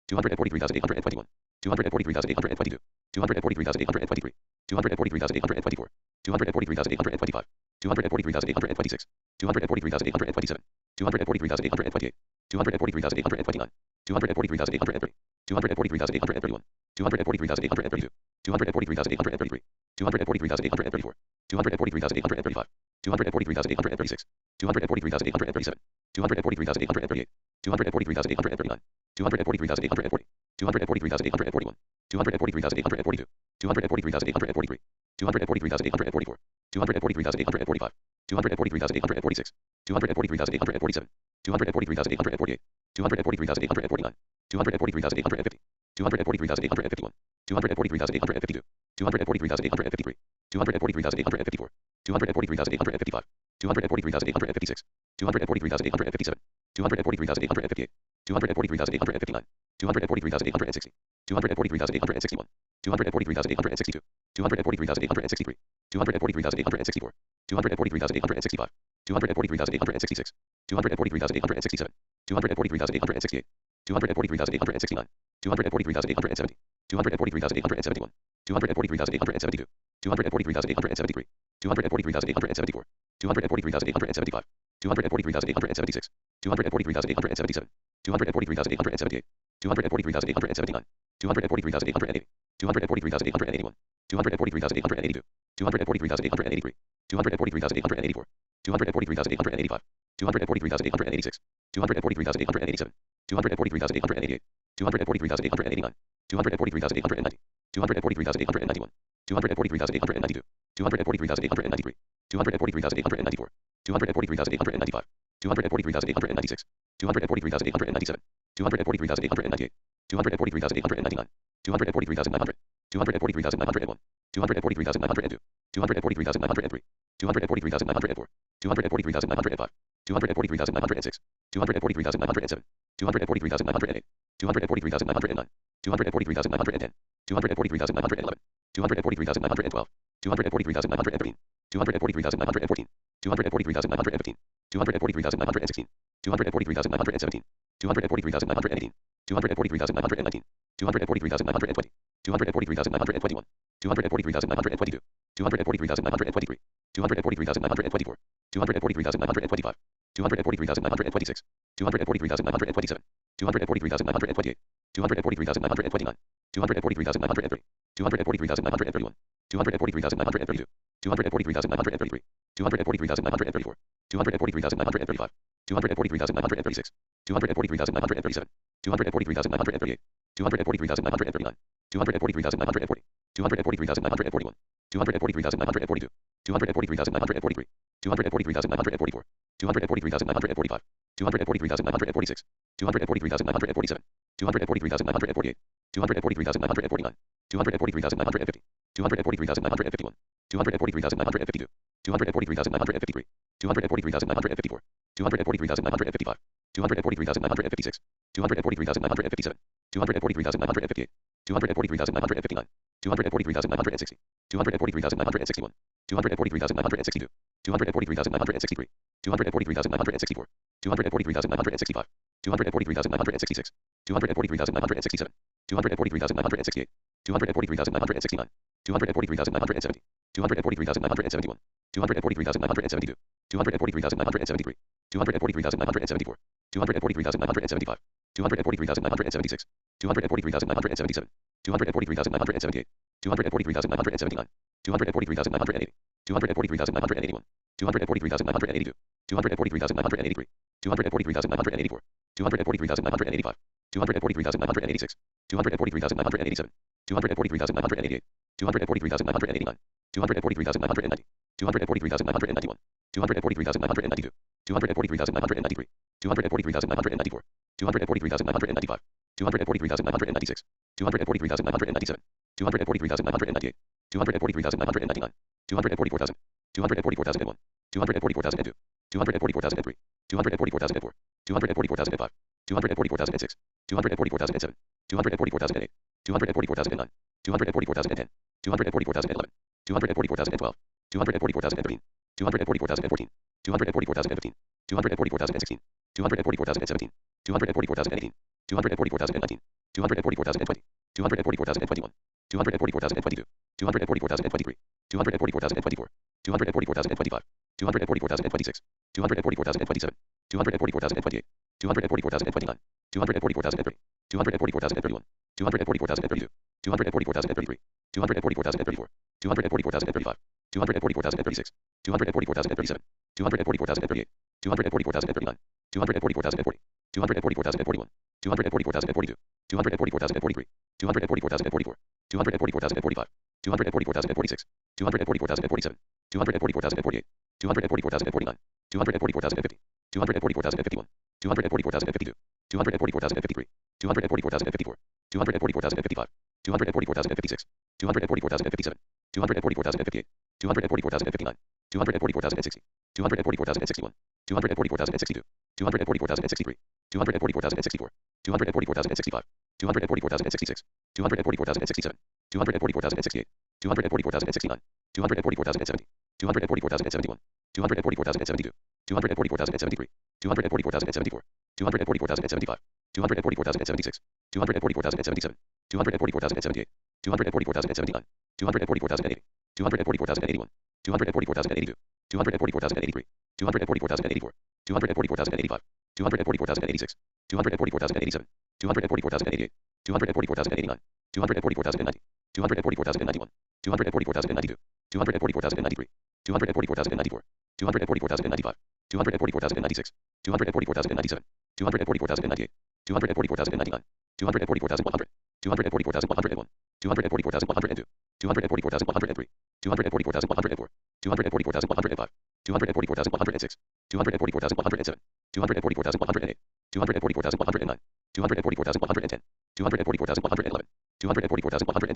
[SPEAKER 1] 243,821, 243,822, 243,823, 243,824, 243,825, 243,826, 243,827, 243,828, 243,829, 243,830, 243,831, 243,832, 243,833, 243,834, 243,835, 243,836, 243,837, 243,838, 243,839, 243,840, 243,841, 243,842, 243,843, 243,844, 243,845, 243,846, 243,847, 243,848, 243,849, 243,850, 243,851, 243,852, 243,853, 243,854, 243,855, 243,856, 243,857, 243,858, 243,859, 243,860, 243,861, 243,862, 243,863, 243,864, 243,865, 243,866, 243,867, 243,868, 243,869, 243,870, 243,871, 243,872, 243,873, 243,874, 243,875, 243,876, 243,877, 243,878, 243,879, 243,880, 243,881, 243,882, 243,883, 243,884, 243,885, 243,886, 243,887, 243,888, 243,889, 243,890, 243,891, 243,892, 243,893, 243,894, 243,895, 243,896, 243,897, 243,898, 243,899, 243,900, 243,901, 243,902, 243,903, 243,904, 243,905, 243,906, 243,907, 243,908, 243,909, 243,910, 243,911, 243,912, 243,913, 243,914, 243,915, 243,916, 243,917, 243,918, 243,919, 243,920, 243,921, 243,922, 243,923, 243,924, 243,925, 243,926, 243,927, 243,928, 243,929, 243,930, 243,931, 243,932, 243,933, 243,934, 243,935, 243,936, 243,937, 243,938, 243,939, 243,940, 243,941, 243,942, 243,943, 243,944, 243,945, 243,946, 243,947, 243,948, 243,949, 243,950, 243,951, 243,952, 243,953, 243,954, 243,955, 243,956, 243,957, 243,958, 243,959, 243,960, 243,961, 243,962, 243,963, 243,964, 243,965, 243,966, 243,967, 243,968, 243,969, 243,970, 243,971, 243,972, 243,973, 243,974, 243,975, 243,976, 243,977, 243,978, 243,979, 243,980, 243,981, 243,982, 243,983, 243,984, 243,985, 243,986, 243,987, 243,988, 243,989, 243,990, 243,991, 243,992, 243,993, 243,994, 243,995, 243,996, 243,997, 243,998, 243,999, 244,000, 244,001, 244,002, 244,003, 244,004, 244,005, 244,006, 244,007, 244,008, 244,009, 244,010, 244,011, 244,012, 244,013, 244,014, 244,015, 244,016, 244,017, 244,018, 244,019, 244,020, 244,021, 244,022, 244,023, 244,024, 244,025, 244,026, 244,027, 244,028, 244,029, 244,030, 244,031, 244,032, 244,033, 244,034, 244,035, 244,036, 244,037, 244,038, 244,039, 244,040, 244,041, 244,042, 244,043, 244,044, 244,045, 244,046, 244,047, 244,048, 244,049, 244,050, 244,051, 244,052, 244,053, 244,054, 244,055, 244,056, 244,057, 244,058, 244,059, 244,060, 244,061, 244,062, 244,063, 244,064, 244,065, 244,066, 244,067, 244,068, 244,069, 244,070, 244,071, 244,072, 244,073, 244,074, 244,075, 244,076, 244,077, 244,078, 244,079, 244,080, 244,081, 244,082, 244,083, 244,084, 244,085, 244,086, 244,087, 244,088, 244,089, 244,090, 244,091, 244,092, 244,093, 244,094, 244,095, 244,096, 244,097, 244,098, 244,099, 244,100, 244,101, 244,102, 244,103, 244,104, 244,105, 244,106, 244,107, 244,108, 244,109, 244,110, 244,111,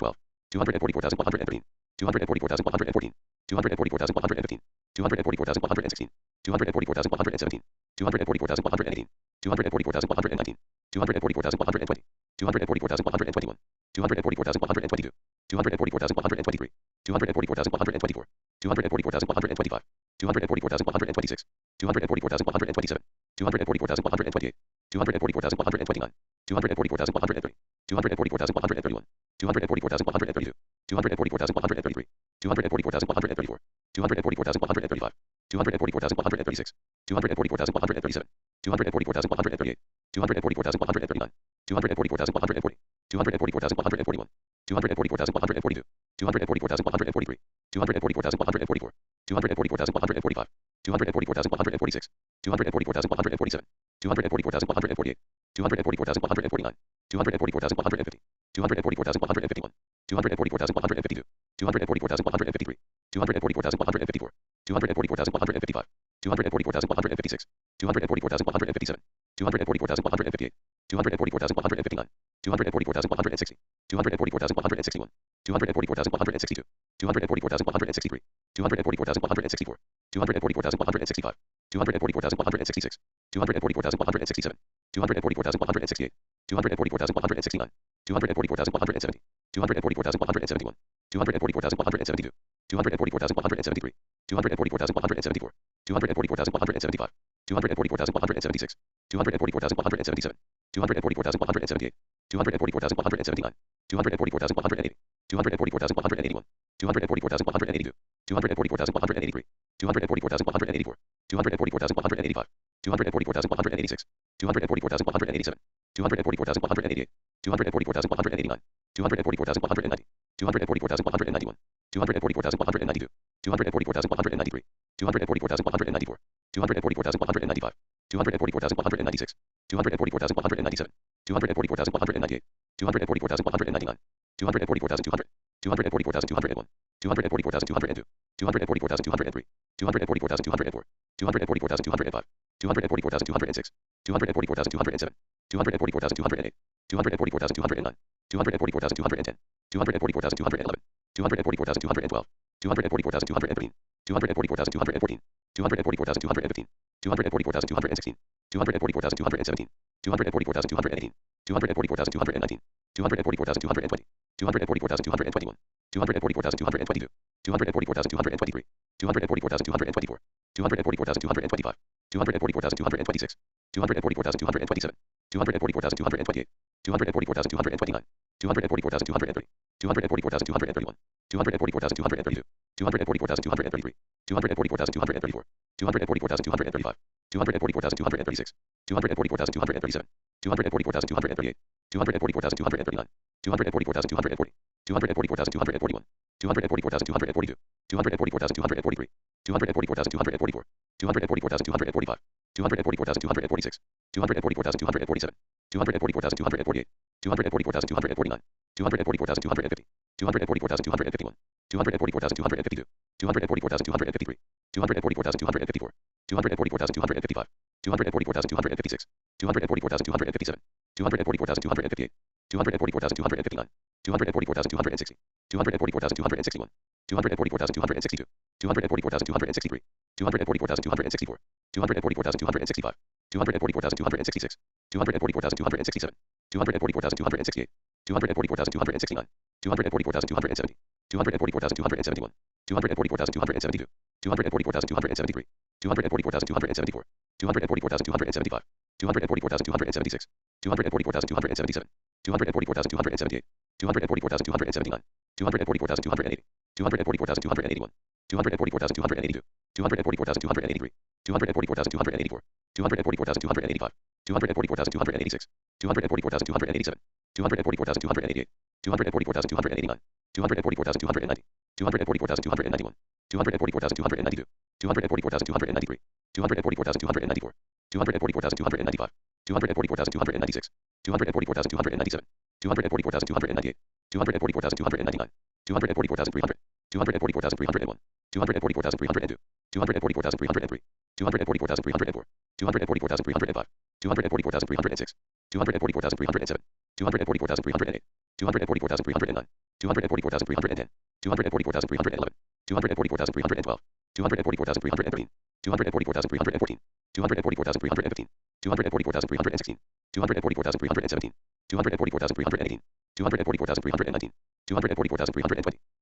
[SPEAKER 1] 244,112, 244,113, 244,114, 244,115, 244,116, 244,117, 244,118, 244,119, 244,120, 244,121, 244,122, 244,123, 244,124, 244,125, 244,126, 244,127, 244,128, 244,129, 244,130, 244,131, 244,132, 244,133, 244,134, 244,135, 244,136, 244,137, 244,138, 244,139, 244,140, 244,141, 244,142, 244,143, 244,144, 244,145, 244,146, 244,147, 244,148, 244,149, 244,150, 244,151, 244,152, 244,153, 244,154, 244,155, 244,156, 244,157, 244,158, 244,159, 244,160, 244,161, 244,162, 244,163, 244,164, 244,165, 244,166, 244,167, 244,168, 244,169, 244,170, 244,171, 244,172, 244,173, 244,174, 244,175, 244,176, 244,177, 244,178, 244,179, 244,180, 244,181, 244,182, 244,183, 244,184, 244,185, 244,186, 244,187, 244,188, 244,189, 244,190, 244,191, 244,192, 244,193, 244,194, 244,195, 244,196, 244,197, 244,198, 244,199, 244,200, 244,201, 244,202, 244,203, 244,204, 244,205, 244,206, 244,207, 244,208, 244,209, 244,210, 244,211, 244,212, 244,213, 244,214, 244,215, 244,216, 244,217, 244,218, 244,219, 244,220, 244,221, 244,222, 244,223, 244,224, 244,225, 244,226, 244,227, 244,228, 244,229, 244,230, 244,231, 244,232, 244,233, 244,234, 244,235, 244,236, 244,237, 244,238, 244,239, 244,240, 244,241, 244,242, 244,243, 244,244, 244,245, 244,246, 244,247, 244,248, 244,249, 244,250, 244,251, 244,252, 244,253, 244,254, 244,255, 244,256, 244,257, 244,258, 244,259, 244,260, 244,261, 244,262, 244,263, 244,264, 244,265, 244,266, 244,267, 244,268, 244,269, 244,270, 244,271, 244,272, 244,273, 244,274, 244,275, 244,276, 244,277, 244,278, 244,279, 244,280, 244,281, 244,282, 244,283, 244,284, 244,285, 244,286, 244,287, 244,288, 244,289, 244,290, 244,291, 244,292, 244,293, 244,294, 244,295, 244,296, 244,297, 244,298, 244,299, 244,300, 244,301, 244,302, 244,303, 244,304, 244,305, 244,306, 244,307, 244,308, 244,309, 244,310, 244,311, 244,312, 244,313, 244,314, 244,315, 244,316, 244,317, 244,318, 244,319, 244,320,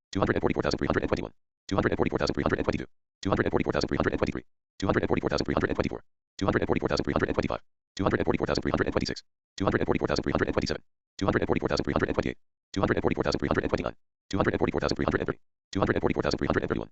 [SPEAKER 1] 244,321, 244,322, 244,323, 244,324, 244,325, 244,326, 244,327, 244,328, 244,329, 244,330, 244,331,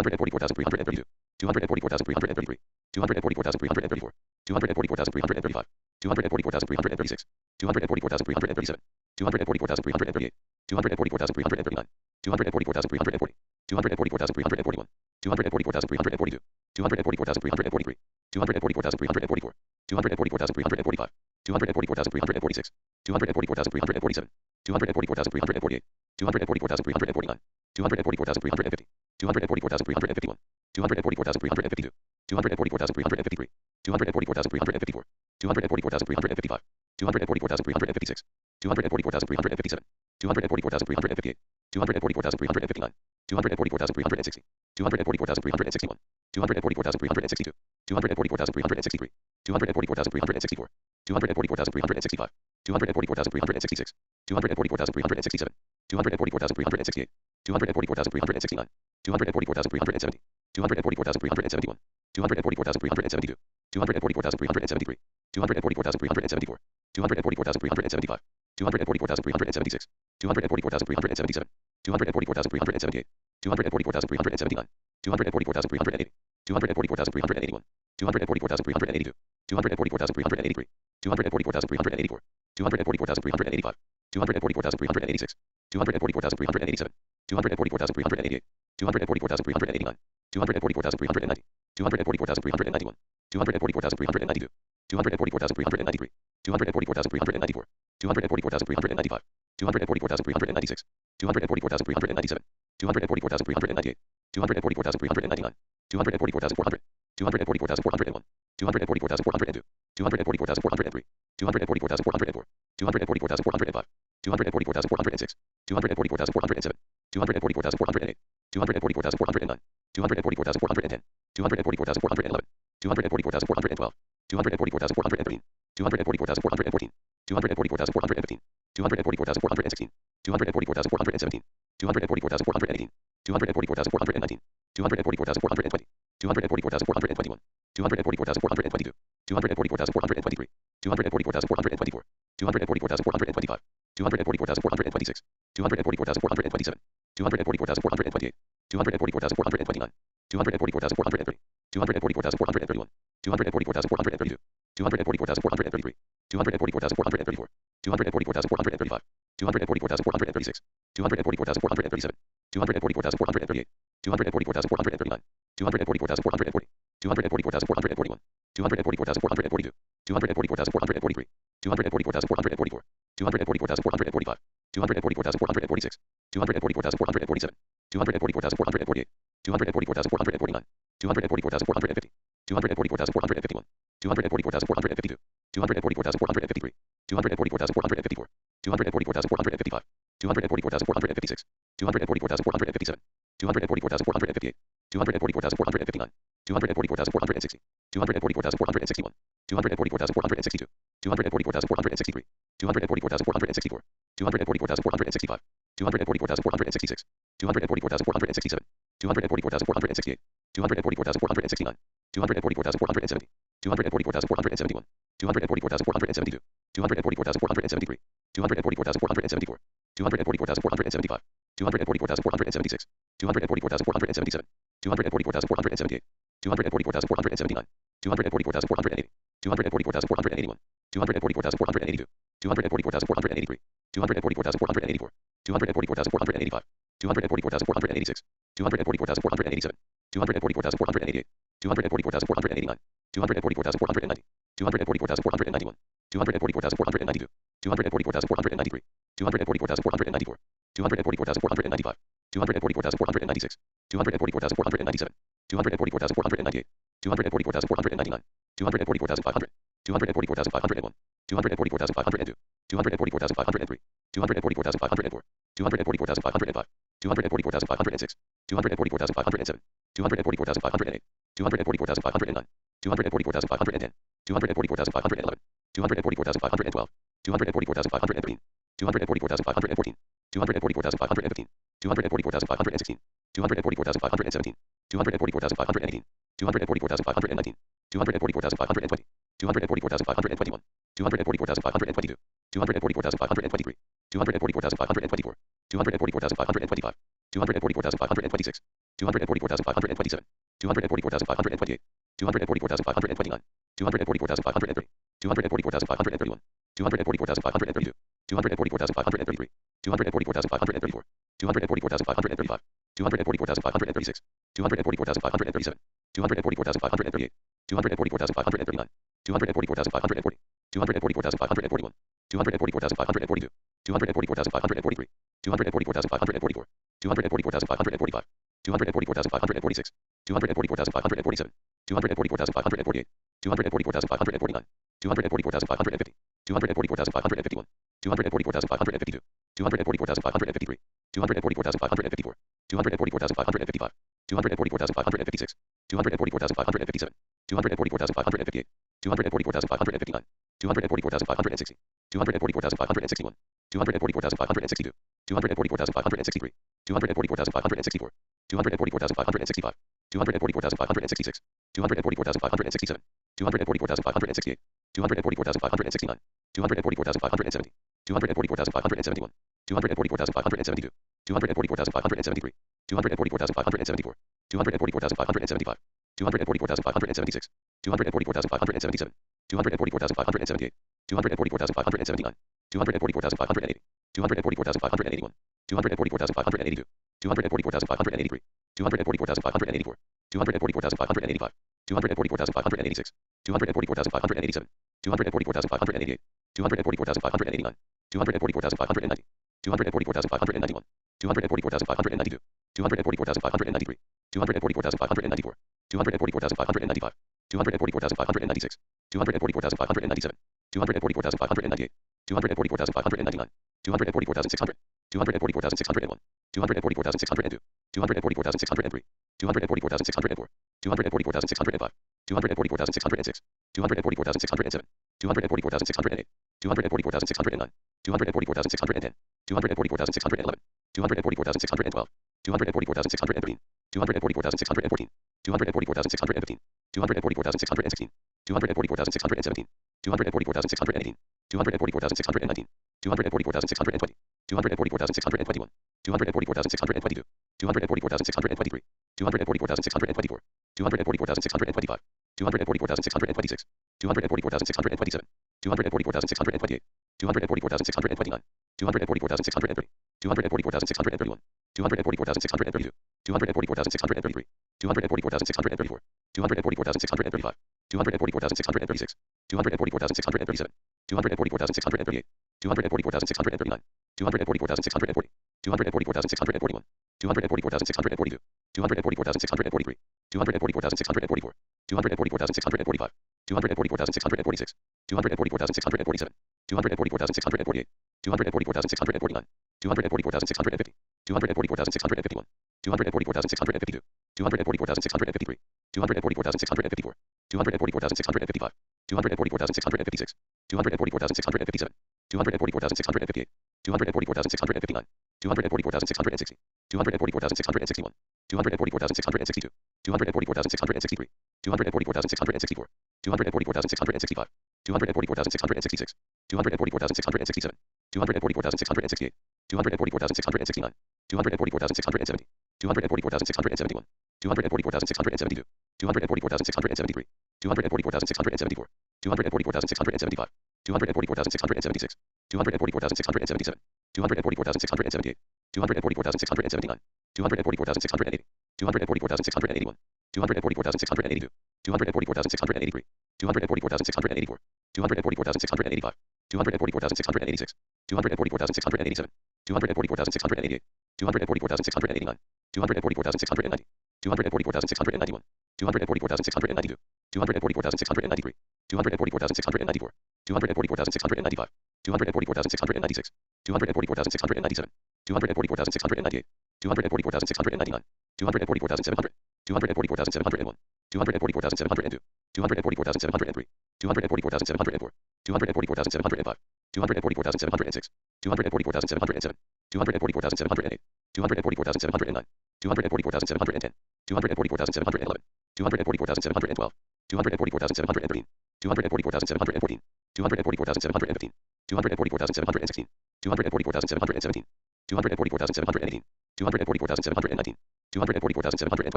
[SPEAKER 1] 244,332, 244,333, 244,334, 244,335, 244,336, 244,337, 244,338, 244,339, 244,340, 244,341, 244,342, 244,343, 244,344, 244,345, 244,346, 244,347, 244,348, 244,349, 244,350, 244,351, 244,352, 244,353, 244,354, 244,355, 244,356, 244,357, 244,358, 244,359, 244,360, 244,361, 244,362, 244,363, 244,364, 244,365, 244,366, 244,367, 244,368, 244,369, 244,370, 244,371, 244,372, 244,373, 244,374, 244,375, 244,376, 244,377, 244,378, 244,379, 244,380, 244,381, 244,382, 244,383, 244,384, 244,385, 244,386, 244,387, 244,388, 244,389, 244,390, 244,391, 244,392, 244,393, 244,394, 244,395, 244,396, 244,397, 244,398, 244,399, 244,400, 244,401, 244,402, 244,403, 244,404, 244,405, 244,406, 244,407, 244,408, 244,409, 244,410, 244,411, 244,412, 244,413, 244,414, 244,415, 244,416, 244,417, 244,418, 244,419, 244,420, 244,421, 244,422, 244,423, 244,424, 244,425, 244,426, 244,427, 244,428, 244,429, 244,430, 244,431, 244,432, 244,433, 244,434, 244,435, 244,436, 244,437, 244,438, 244,439, 244,440, 244,441, 244,442, 244,443, 244,444, 244,445, 244,446, 244,447, 244,448, 244,449, 244,450, 244,451, 244,452, 244,453, 244,454, 244,455, 244,456, 244,457, 244,458, 244,459, 244,460, 244,461, 244,462, 244,463, 244,464, 244,465, 244,466, 244,467, 244,468, 244,469, 244,470, 244,471, 244,472, 244,473, 244,474, 244,475, 244,476, 244,477, 244,478, 244,479, 244,480, 244,481, 244,482, 244,483, 244,484, 244,485, 244,486, 244,487, 244,488, 244,489, 244,490, 244,491, 244,492, 244,493, 244,494, 244,495, 244,496, 244,497, 244,498, 244,499, 244,500, 244,501, 244,502, 244,503, 244,504, 244,505, 244,506, 244,507, 244,508, 244,509, 244,510, 244,511, 244,512, 244,513, 244,514, 244,515, 244,516, 244,517, 244,518, 244,519, 244,520, 244,521, 244,522, 244,523, 244,524, 244,525, 244,526, 244,527, 244,528, 244,529, 244,530, 244,531, 244,532, 244,533, 244,534, 244,535, 244,536, 244,537, 244,538, 244,539, 244,540, 244,541, 244,542, 244,543, 244,544, 244,545, 244,546, 244,547, 244,548, 244,549, 244,550, 244,551, 244,552, 244,553, 244,554, 244,555, 244,556, 244,557, 244,558, 244,559, 244,560, 244,561, 244,562, 244,563, 244,564, 244,565, 244,566, 244,567, 244,568, 244,569, 244,570, 244,571, 244,572, 244,573, 244,574, 244,575, 244,576, 244,577, 244,578, 244,579, 244,580, 244,581, 244,582, 244,583, 244,584, 244,585, 244,586, 244,587, 244,588, 244,589, 244,590, 244,591, 244,592, 244,593, 244,594, 244,595, 244,596, 244,597, 244,598, 244,599, 244,600, 244,601, 244,602, 244,603, 244,604, 244,605, 244,606, 244,607, 244,608, 244,609, 244,610, 244,611, 244,612, 244,613, 244,614, 244,615, 244,616, 244,617, 244,618, 244,619, 244,620, 244,621, 244,622, 244,623, 244,624, 244,625, 244,626, 244,627, 244,628, 244,629, 244,630, 244,631, 244,632, 244,633, 244,634, 244,635, 244,636, 244,637, 244,638, 244,639, 244,640, 244,641, 244,642, 244,643, 244,644, 244,645, 244,646, 244,647, 244,648, 244,649, 244,650, 244,651, 244,652, 244,653, 244,654, 244,655, 244,656, 244,657, 244,658, 244,659, 244,660, 244,661, 244,662, 244,663, 244,664, 244,665, 244,666, 244,667, 244,668, 244,669, 244,670, 244,671, 244,672, 244,673, 244,674, 244,675, 244,676, 244,677, 244,678, 244,679, 244,680, 244,681, 244,682, 244,683, 244,684, 244,685, 244,686, 244,687, 244,688, 244,689, 244,690, 244,691, 244,692, 244,693, 244,694, 244,695, 244,696, 244,697, 244,698, 244,699, 244,700, 244,701, 244,702, 244,703, 244,704, 244,705, 244,706, 244,707, 244,708, 244,709, 244,710, 244,711, 244,712, 244,713, 244,714, 244,715, 244,716, 244,717, 244,718, 244,719, 244,720,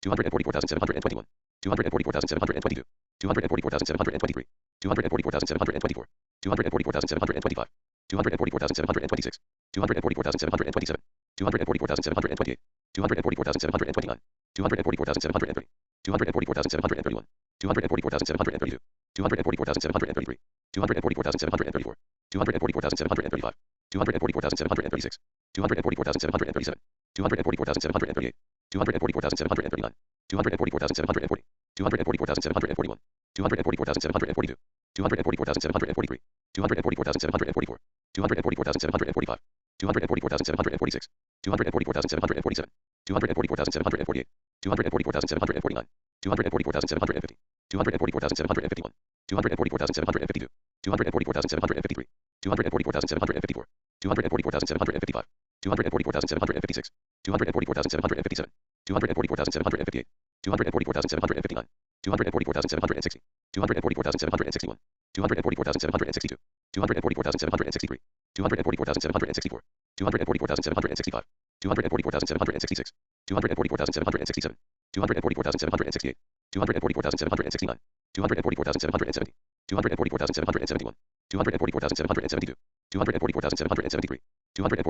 [SPEAKER 1] 244,721, 244,722, 244,723, 244,724, 244,725, 244,726, 244,727, 244,728, 244,729, 244,730, 244,731, 244,732, 244,733, 244,734, 244,735, 244,736, 244,737, 244,738, 244,739, 244,740, 244,741, 244,742, 244,743, 244,744, 244,745, 244,746, 244,747, 244,748, 244,749, 244,750, 244,751, 244,752, 244,753, 244,754, 244,755, 244,756, 244,757, 244,758, 244,759, 244,760, 244,761, 244,762, 244,763, 244,764, 244,765, 244,766, 244,767, 244,768, 244,769, 244,770, 244,771, 244,772, 244,773,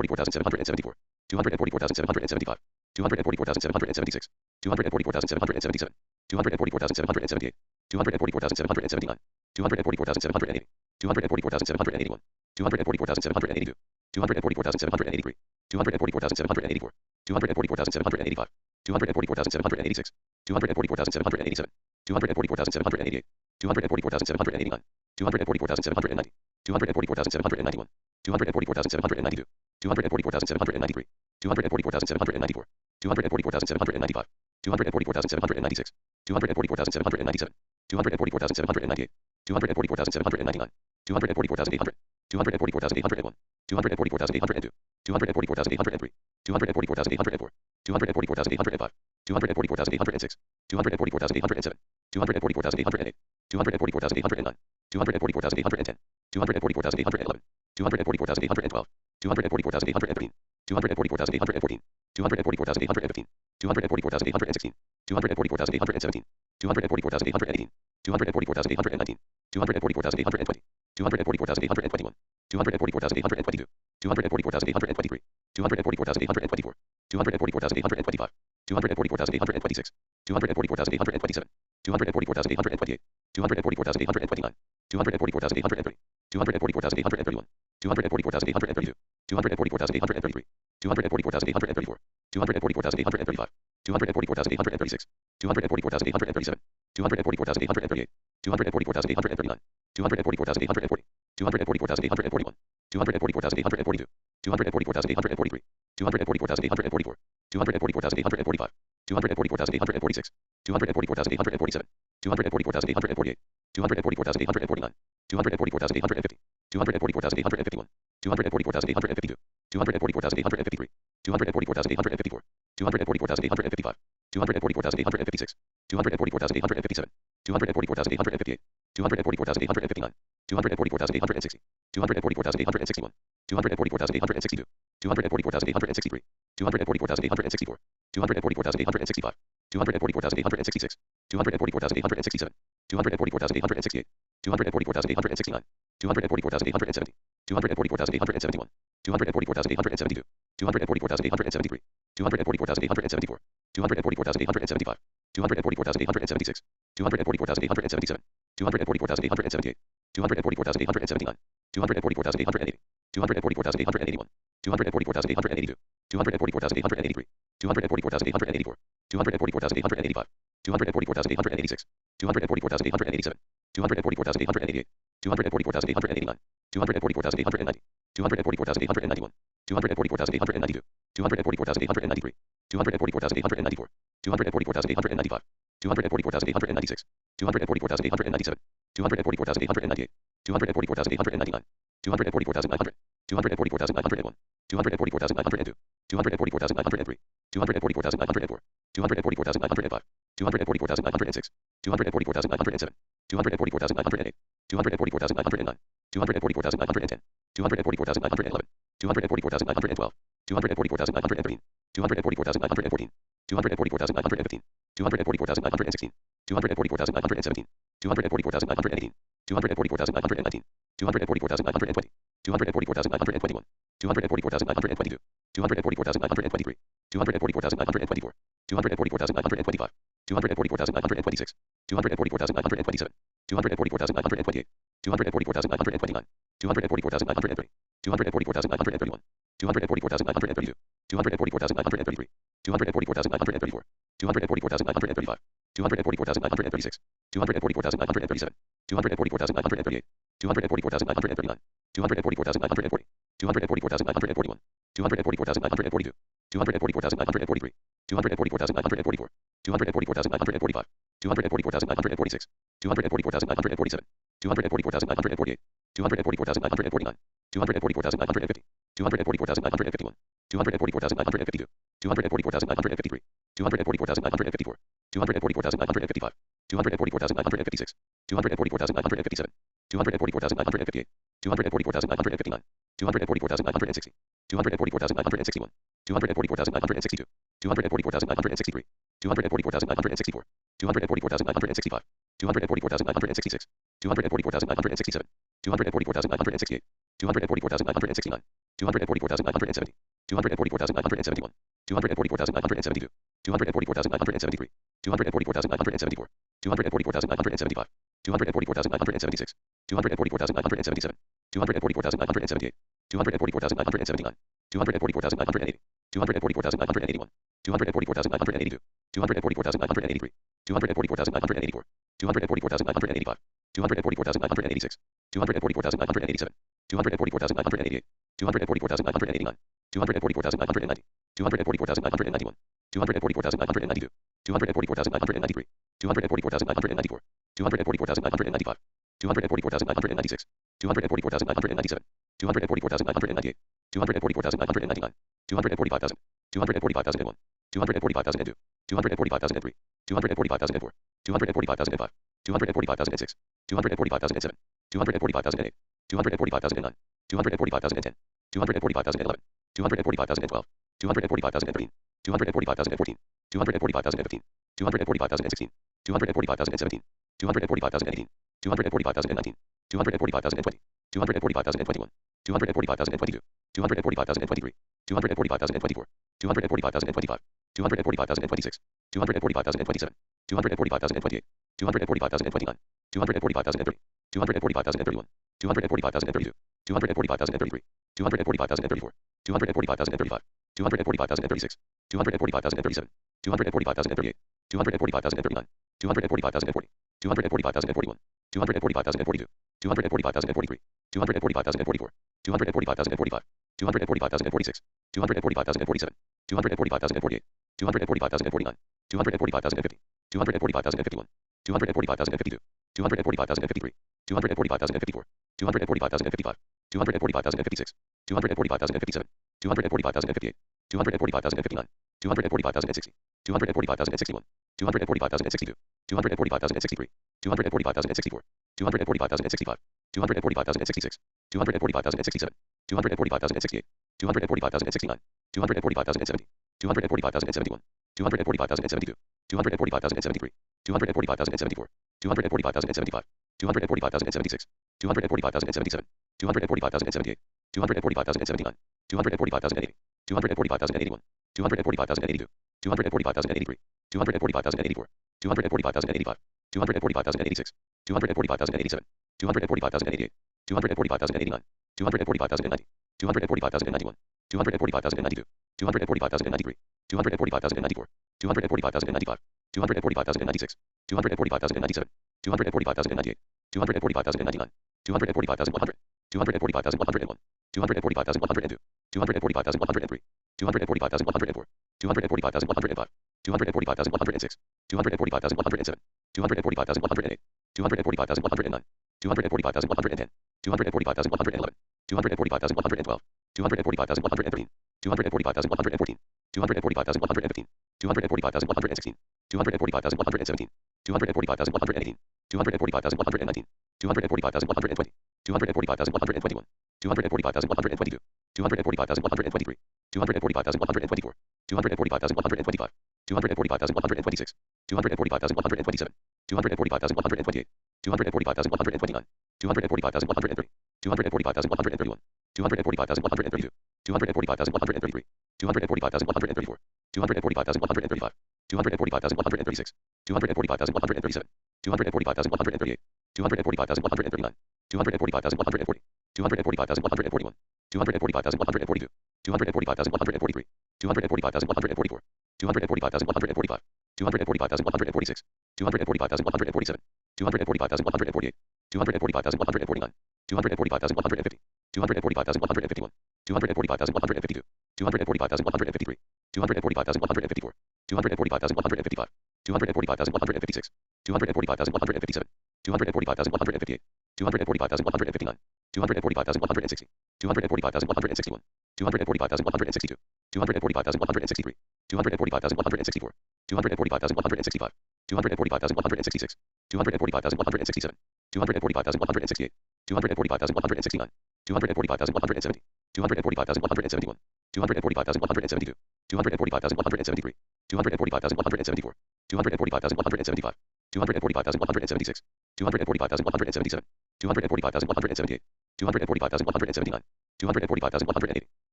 [SPEAKER 1] 244,774, 244,775, 244,776, 244,777, 244,778, 244,779, 244,780, 244,781, 244,782, 244,783, 244,784, 244,785, 244,786, 244,787, 244,788, 244,789, 244,790, 244,791, 244,792, 244,793, 244,794, 244,795, 244,796, 244,797, 244,798, 244,799, 244,800, 244,801, 244,802, 244,803, 244,804, 244,805, 244,806, 244,807, 244,808, 244,809, 244,810, 244,811, 244,812, 244,813, 244,814, 244,815, 244,816, 244,817, 244,818, 244,819, 244,820, 244,821, 244,822, 244,823, 244,824, 244,825, 244,826, 244,827, 244,828, 244,829, 244,830, 244,831, 244,832, 244,833, 244,834, 244,835, 244,836, 244,837, 244,838, 244,839, 244,840, 244,841, 244,842, 244,843, 244,844, 244,845, 244,846, 244,847, 244,848, 244,849, 244,850, 244,851, 244,852, 244,853, 244,854, 244,855, 244,856, 244,857, 244,858, 244,859, 244,860, 244,861, 244,862, 244,863, 244,864, 244,865, 244,866, 244,867, 244,868, 244,869, 244,870, 244,871, 244,872, 244,873, 244,874, 244,875, 244,876, 244,877, 244,878, 244,879, 244,880, 244,881, 244,882, 244,883, 244,884, 244,885, 244,886, 244,887, 244,888, 244,889, 244,890, 244,891, 244,892, 244,893, 244,894, 244,895, 244,896, 244,897, 244,898, 244,899, 244,900, 244,901, 244,902, 244,903, 244,904, 244,905, 244,906, 244,907, 244,908, 244,909, 244,910, 244,911, 244,912, 244,913, 244,914, 244,915, 244,916, 244,917, 244,918, 244,919, 244,920, 244,921, 244,922, 244,923, 244,924, 244,925, 244,926, 244,927, 244,928, 244,929, 244,930, 244,931, 244,932, 244,933, 244,934, 244,935, 244,936, 244,937, 244,938, 244,939, 244,940, 244,941, 244,942, 244,943, 244,944, 244,945, 244,946, 244,947, 244,948, 244,949, 244,950, 244,951, 244,952, 244,953, 244,954, 244,955, 244,956, 244,957, 244,958, 244,959, 244,960, 244,961, 244,962, 244,963, 244,964, 244,965, 244,966, 244,967, 244,968, 244,969, 244,970, 244,971, 244,972, 244,973, 244,974, 244,975, 244,976, 244,977, 244,978, 244,979, 244,980, 244,981, 244,982, 244,983, 244,984, 244,985, 244,986, 244,987, 244,988, 244,989, 244,990, 244,991, 244,992, 244,993, 244,994, 244,995, 244,996, 244,997, 244,998, 244,999, 245,000, 245,001, 245,002, 245,003, 245,004, 245,005, 245,006, 245,007, 245,008, 245,009, 245,010, 245,011, 245,012, 245,013, 245,014, 245,015, 245,016, 245,017, 245,018, 245,019, 245,020, 245,021, 245,022, 245,023, 245,024, 245,025, 245,026, 245,027, 245,028, 245,029, 245,030, 245,031, 245,032, 245,033, 245,034, 245,035, 245,036, 245,037, 245,038, 245,039, 245,040, 245,041, 245,042, 245,043, 245,044, 245,045, 245,046, 245,047, 245,048, 245,049, 245,050, 245,051, 245,052, 245,053, 245,054, 245,055, 245,056, 245,057, 245,058, 245,059, 245,060, 245,061, 245,062, 245,063, 245,064, 245,065, 245,066, 245,067, 245,068, 245,069, 245,070, 245,071, 245,072, 245,073, 245,074, 245,075, 245,076, 245,077, 245,078, 245,079, 245,080, 245,081, 245,082, 245,083, 245,084, 245,085, 245,086, 245,087, 245,088, 245,089, 245,090, 245,091, 245,092, 245,093, 245,094, 245,095, 245,096, 245,097, 245,098, 245,099, 245,100, 245,101, 245,102, 245,103, 245,104, 245,105, 245,106, 245,107, 245,108, 245,109, 245,110, 245,111, 245,112, 245,113, 245,114, 245,115, 245,116, 245,117, 245,118, 245,119, 245,120, 245,121, 245,122, 245,123, 245,124, 245,125, 245,126, 245,127, 245,128, 245,129, 245,130, 245,131, 245,132, 245,133, 245,134, 245,135, 245,136, 245,137, 245,138, 245,139, 245,140, 245,141, 245,142, 245,143, 245,144, 245,145, 245,146, 245,147, 245,148, 245,149, 245,150, 245,151, 245,152, 245,153, 245,154, 245,155, 245,156, 245,157, 245,158, 245,159, 245,160, 245,161, 245,162, 245,163, 245,164, 245,165, 245,166, 245,167, 245,168, 245,169, 245,170, 245,171, 245,172, 245,173, 245,174, 245,175, 245,176, 245,177, 245,178, 245,179, 245,180,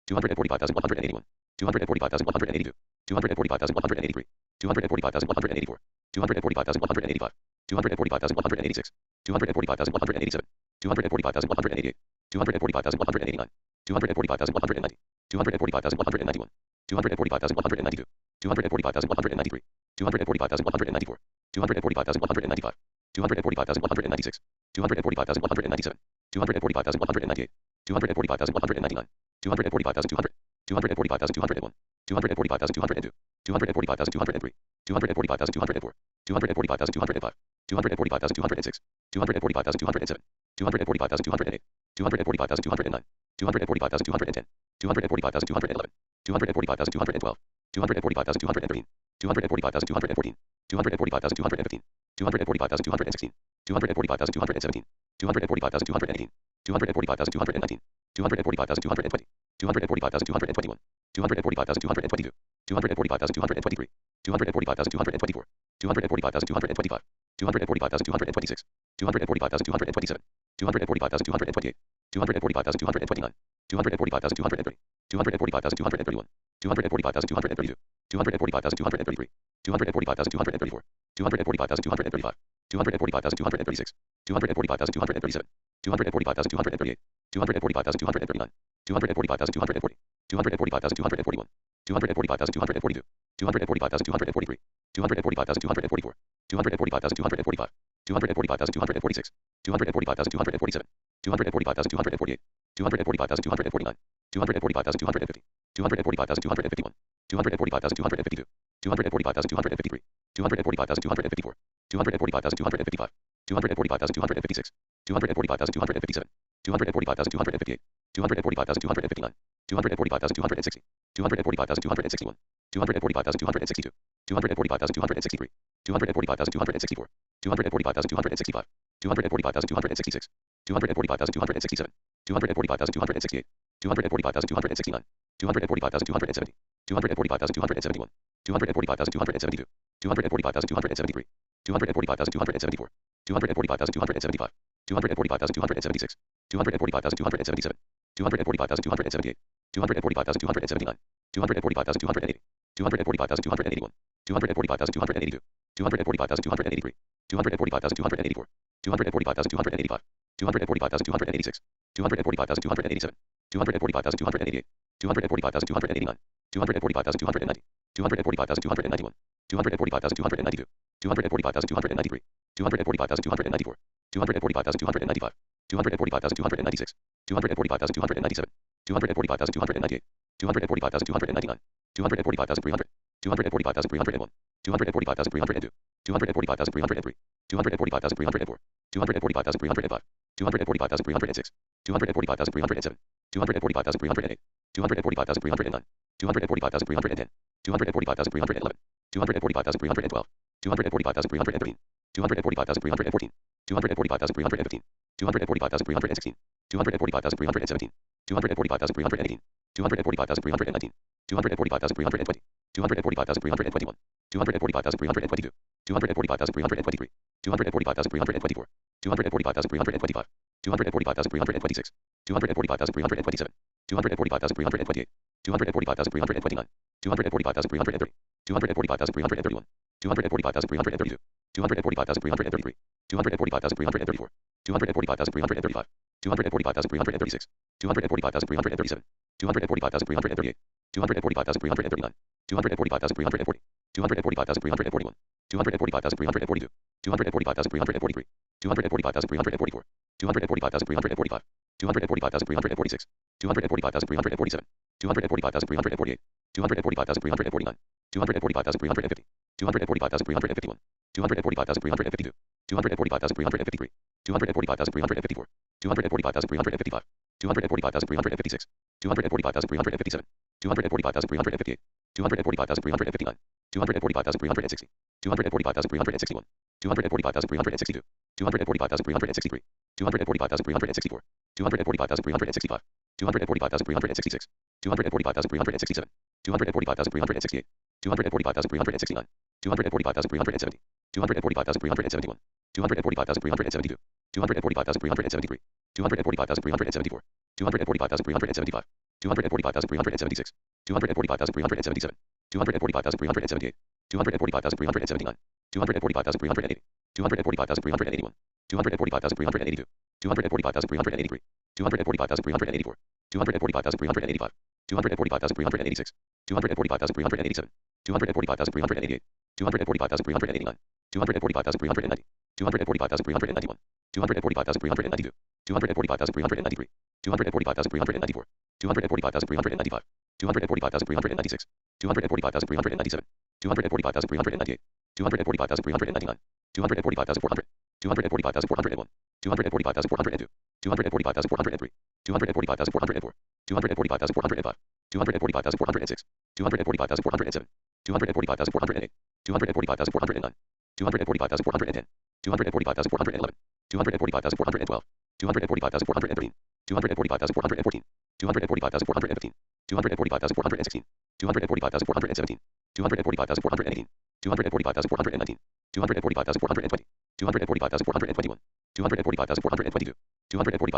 [SPEAKER 1] 245,181, 245,182, 245,183, 245,184, 245,185, 245,186, 245,187, 245,188, 245,189, 245,190, 245,191, 245,192, 245,193, 245,194, 245,195, 245,196, 245,197, 245,198, 245,199, 245,200, 245,201, 245,202, 245,203, 245,204, 245,205, 245,206, 245,207, 245,208, 245,209, 245,210, 245,211, 245,212, 245,213, 245,214, 245,215, 245,216, 245,217, 245,218, 245,219, 245,220, 245,221, 245,222, 245,223, 245,224, 245,225, 245,226, 245,227, 245,228, 245,229, 245,230, 245,231, 245,232, 245,233, 245,234, 245,235, 245,236, 245,237, 245,238, 245,239, 245,240, 245,241, 245,242, 245,243, 245,244, 245,245, 245,246, 245,247, 245,248, 245,249, 245,250, 245,251, 245,252, 245,253, 245,254, 245,255, 245,256, 245,257, 245,258, 245,259, 245,260, 245,261, 245,262, 245,263, 245,264, 245,265, 245,266, 245,267, 245,268, 245,269, 245,270, 245,271, 245,272, 245,273, 245,274, 245,275, 245,276, 245,277, 245,278, 245,279, 245,280, 245,281, 245,282, 245,283, 245,284, 245,285, 245,286, 245,287, 245,288, 245,289, 245,290, 245,291, 245,292, 245,293, 245,294, 245,295, 245,296, 245,297, 245,298, 245,299, 245,300, 245,301, 245,302, 245,303, 245,304, 245,305, 245,306, 245,307, 245,308, 245,309, 245,310, 245,311, 245,312, 245,313, 245,314, 245,315, 245,316, 245,317, 245,318, 245,319, 245,320, 245,321, 245,322, 245,323, 245,324, 245,325, 245,326, 245,327, 245,328, 245,329, 245,330, 245,331, 245,332, 245,333, 245,334, 245,335, 245,336, 245,337, 245,338, 245,339, 245,340, 245,341, 245,342, 245,343, 245,344, 245,345, 245,346, 245,347, 245,348, 245,349, 245,350, 245,351, 245,352, 245,353, 245,354, 245,355, 245,356, 245,357, 245,358, 245,359, 245,360, 245,361, 245,362, 245,363, 245,364, 245,365, 245,366, 245,367, 245,368, 245,369, 245,370, 245,371, 245,372, 245,373, 245,374, 245,375, 245,376, 245,377, 245,378, 245,379, 245,380, 245,381, 245,382, 245,383, 245,384, 245,385, 245,386, 245,387, 245,388, 245,389, 245,390, 245,391, 245,392, 245,393, 245,394, 245,395, 245,396, 245,397, 245,398, 245,399, 245,400, 245,401, 245,402, 245,403, 245,404, 245,405, 245,406, 245,407, 245,408, 245,409, 245,410, 245,411, 245,412, 245,413, 245,414, 245,415, 245,416, 245,417, 245,418, 245,419, 245,420,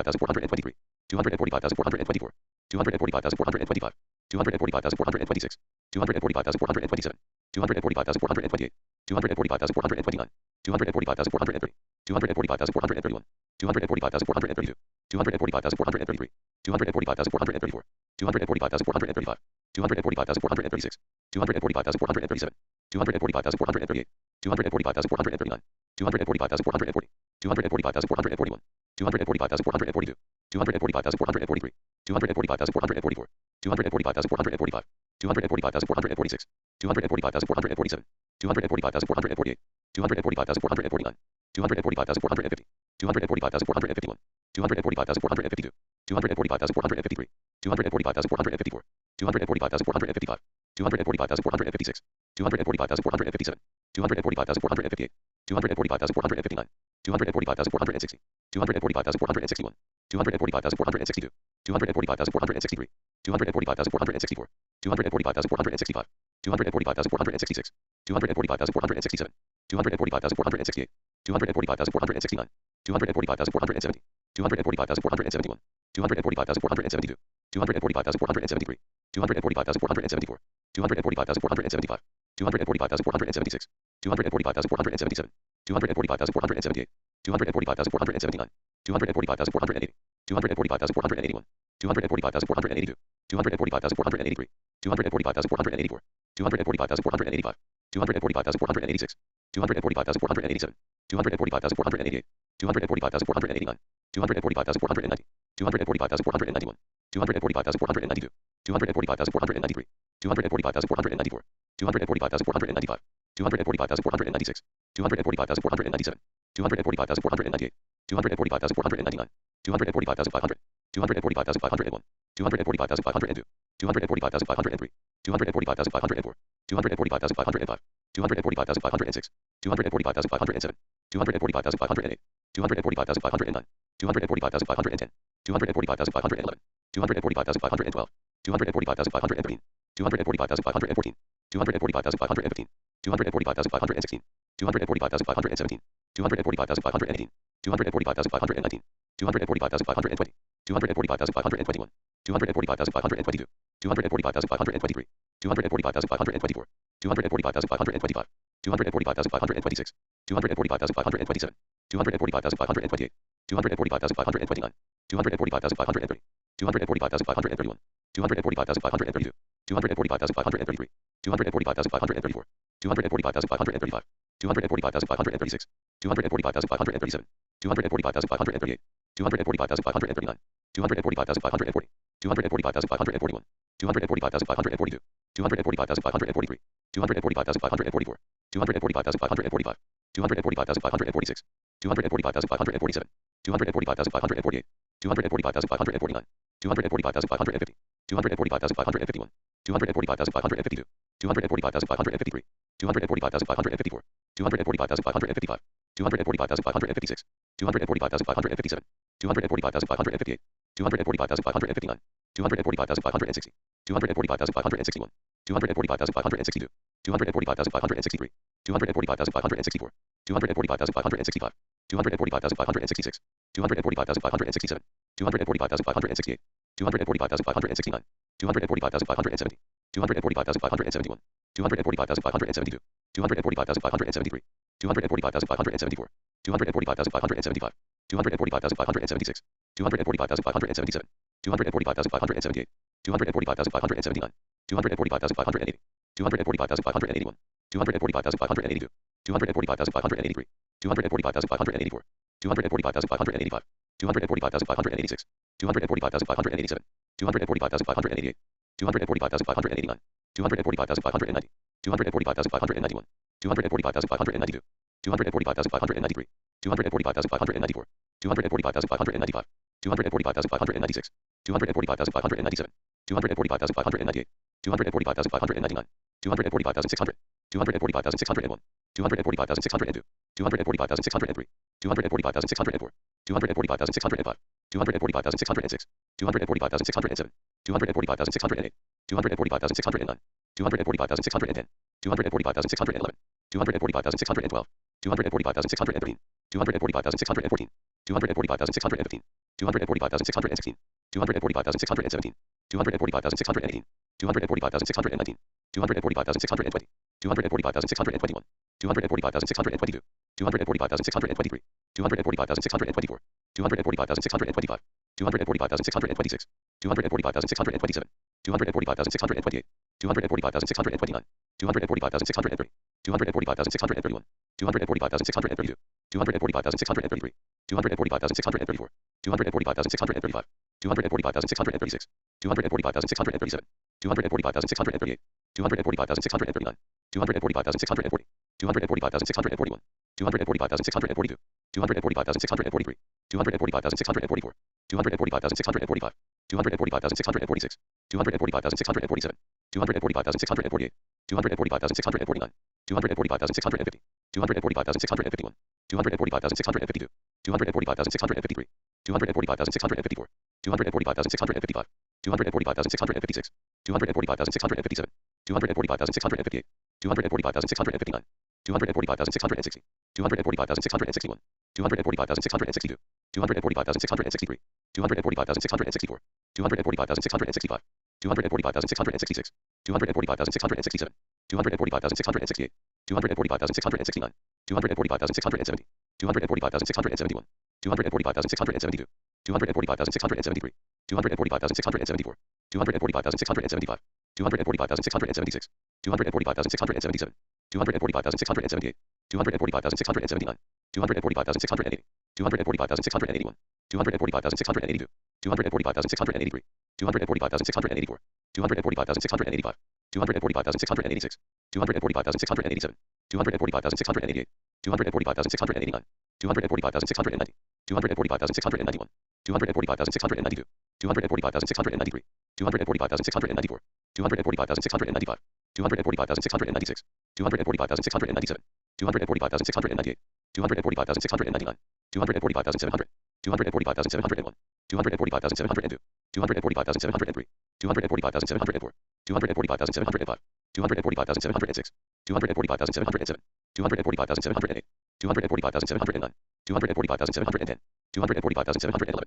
[SPEAKER 1] 245,423, 245,424, 245,425, 245,426, 245,427, 245,428, 245,429, 245,430, 245,431, 245,432, 245,433, 245,434, 245,435, 245,436, 245,437, 245,438, 245,439, 245,440, 245,441, 245,442, 245,443, 245,444, 245,445, 245,446, 245,447, 245,448, 245,449, 245,450, 245,451, 245,452, 245,453, 245,454, 245,455, 245,456, 245,457, 245,458, 245,459, 245,460, 245,461, 245,462, 245,463, 245,464, 245,465, 245,466, 245,467, 245,468, 245,469, 245,470, 245,471, 245,472, 245,473, 245,474, 245,475, 245,476, 245,477, 245,478, 245,479, 245,480, 245,481, 245,482, 245,483, 245,484, 245,485, 245,486, 245,487, 245,488, 245,489, 245,490, 245,491, 245,492, 245,493, 245,494, 245,495, 245,496, 245,497, 245,498, 245,499, 245,500, 245,501, 245,502, 245,503, 245,504, 245,505, 245,506, 245,507, 245,508, 245,509, 245,510, 245,511, 245,512, 245,513, 245,514, 245,515, 245,516, 245,517, 245,518, 245,519, 245,520, 245,521, 245,522, 245,523, 245,524, 245,525, 245,526, 245,527, 245,528, 245,529, 245,530, 245,531, 245,532, 245,533, 245,534, 245,535, 245,536, 245,537, 245,538, 245,539, 245,540, 245,541, 245,542, 245,543, 245,544, 245,545, 245,546, 245,547, 245,548, 245,549, 245,550, 245,551, 245,552, 245,553, 245,554, 245,555, 245,556, 245,557, 245,558, 245,559, 245,560, 245,561, 245,562, 245,563, 245,564, 245,565, 245,566, 245,567, 245,568, 245,569, 245,570, 245,571, 245,572, 245,573, 245,574, 245,575, 245,576, 245,577, 245,578, 245,579, 245,580, 245,581, 245,582, 245,583, 245,584, 245,585, 245,586, 245,587, 245,588, 245,589, 245,590, 245,591, 245,592, 245,593, 245,594, 245,595, 245,596, 245,597, 245,598, 245,599, 245,600, 245,601, 245,602, 245,603, 245,604, 245,605, 245,606, 245,607, 245,608, 245,609, 245,610, 245,611, 245,612, 245,613, 245,614, 245,615, 245,616, 245,617, 245,618, 245,619, 245,620, 245,621, 245,622, 245,623, 245,624, 245,625, 245,626, 245,627, 245,628, 245,629, 245,630, 245,631, 245,632, 245,633, 245,634, 245,635, 245,636, 245,637, 245,638, 245,639, 245,640, 245,641, 245,642, 245,643, 245,644, 245,645, 245,646, 245,647, 245,648, 245,649, 245,650, 245,651, 245,652, 245,653, 245,654, 245,655, 245,656, 245,657, 245,658, 245,659, 245,660, 245,661, 245,662, 245,663, 245,664, 245,665, 245,666, 245,667, 245,668, 245,669, 240,670, 240,671, 240,672, 240,673, 240,674, 240,675, 240,676, 240,677, 240,678, 240,679, 240,680, 240,681, 240,682, 240,683, 240,684, 240,685, 240,686, 240,687, 240,688, 240,689, 240,690, 240,691, 240,692, 240,693, 240,694, 240,695, 240,696, 240,697, 240,698, 240,699, 240,700, 240,701, 240,702, 240,703, 240,704, 240,705, 240,706, 240,707, 240,708, 240,709, 240,710, 240,711, 240,712,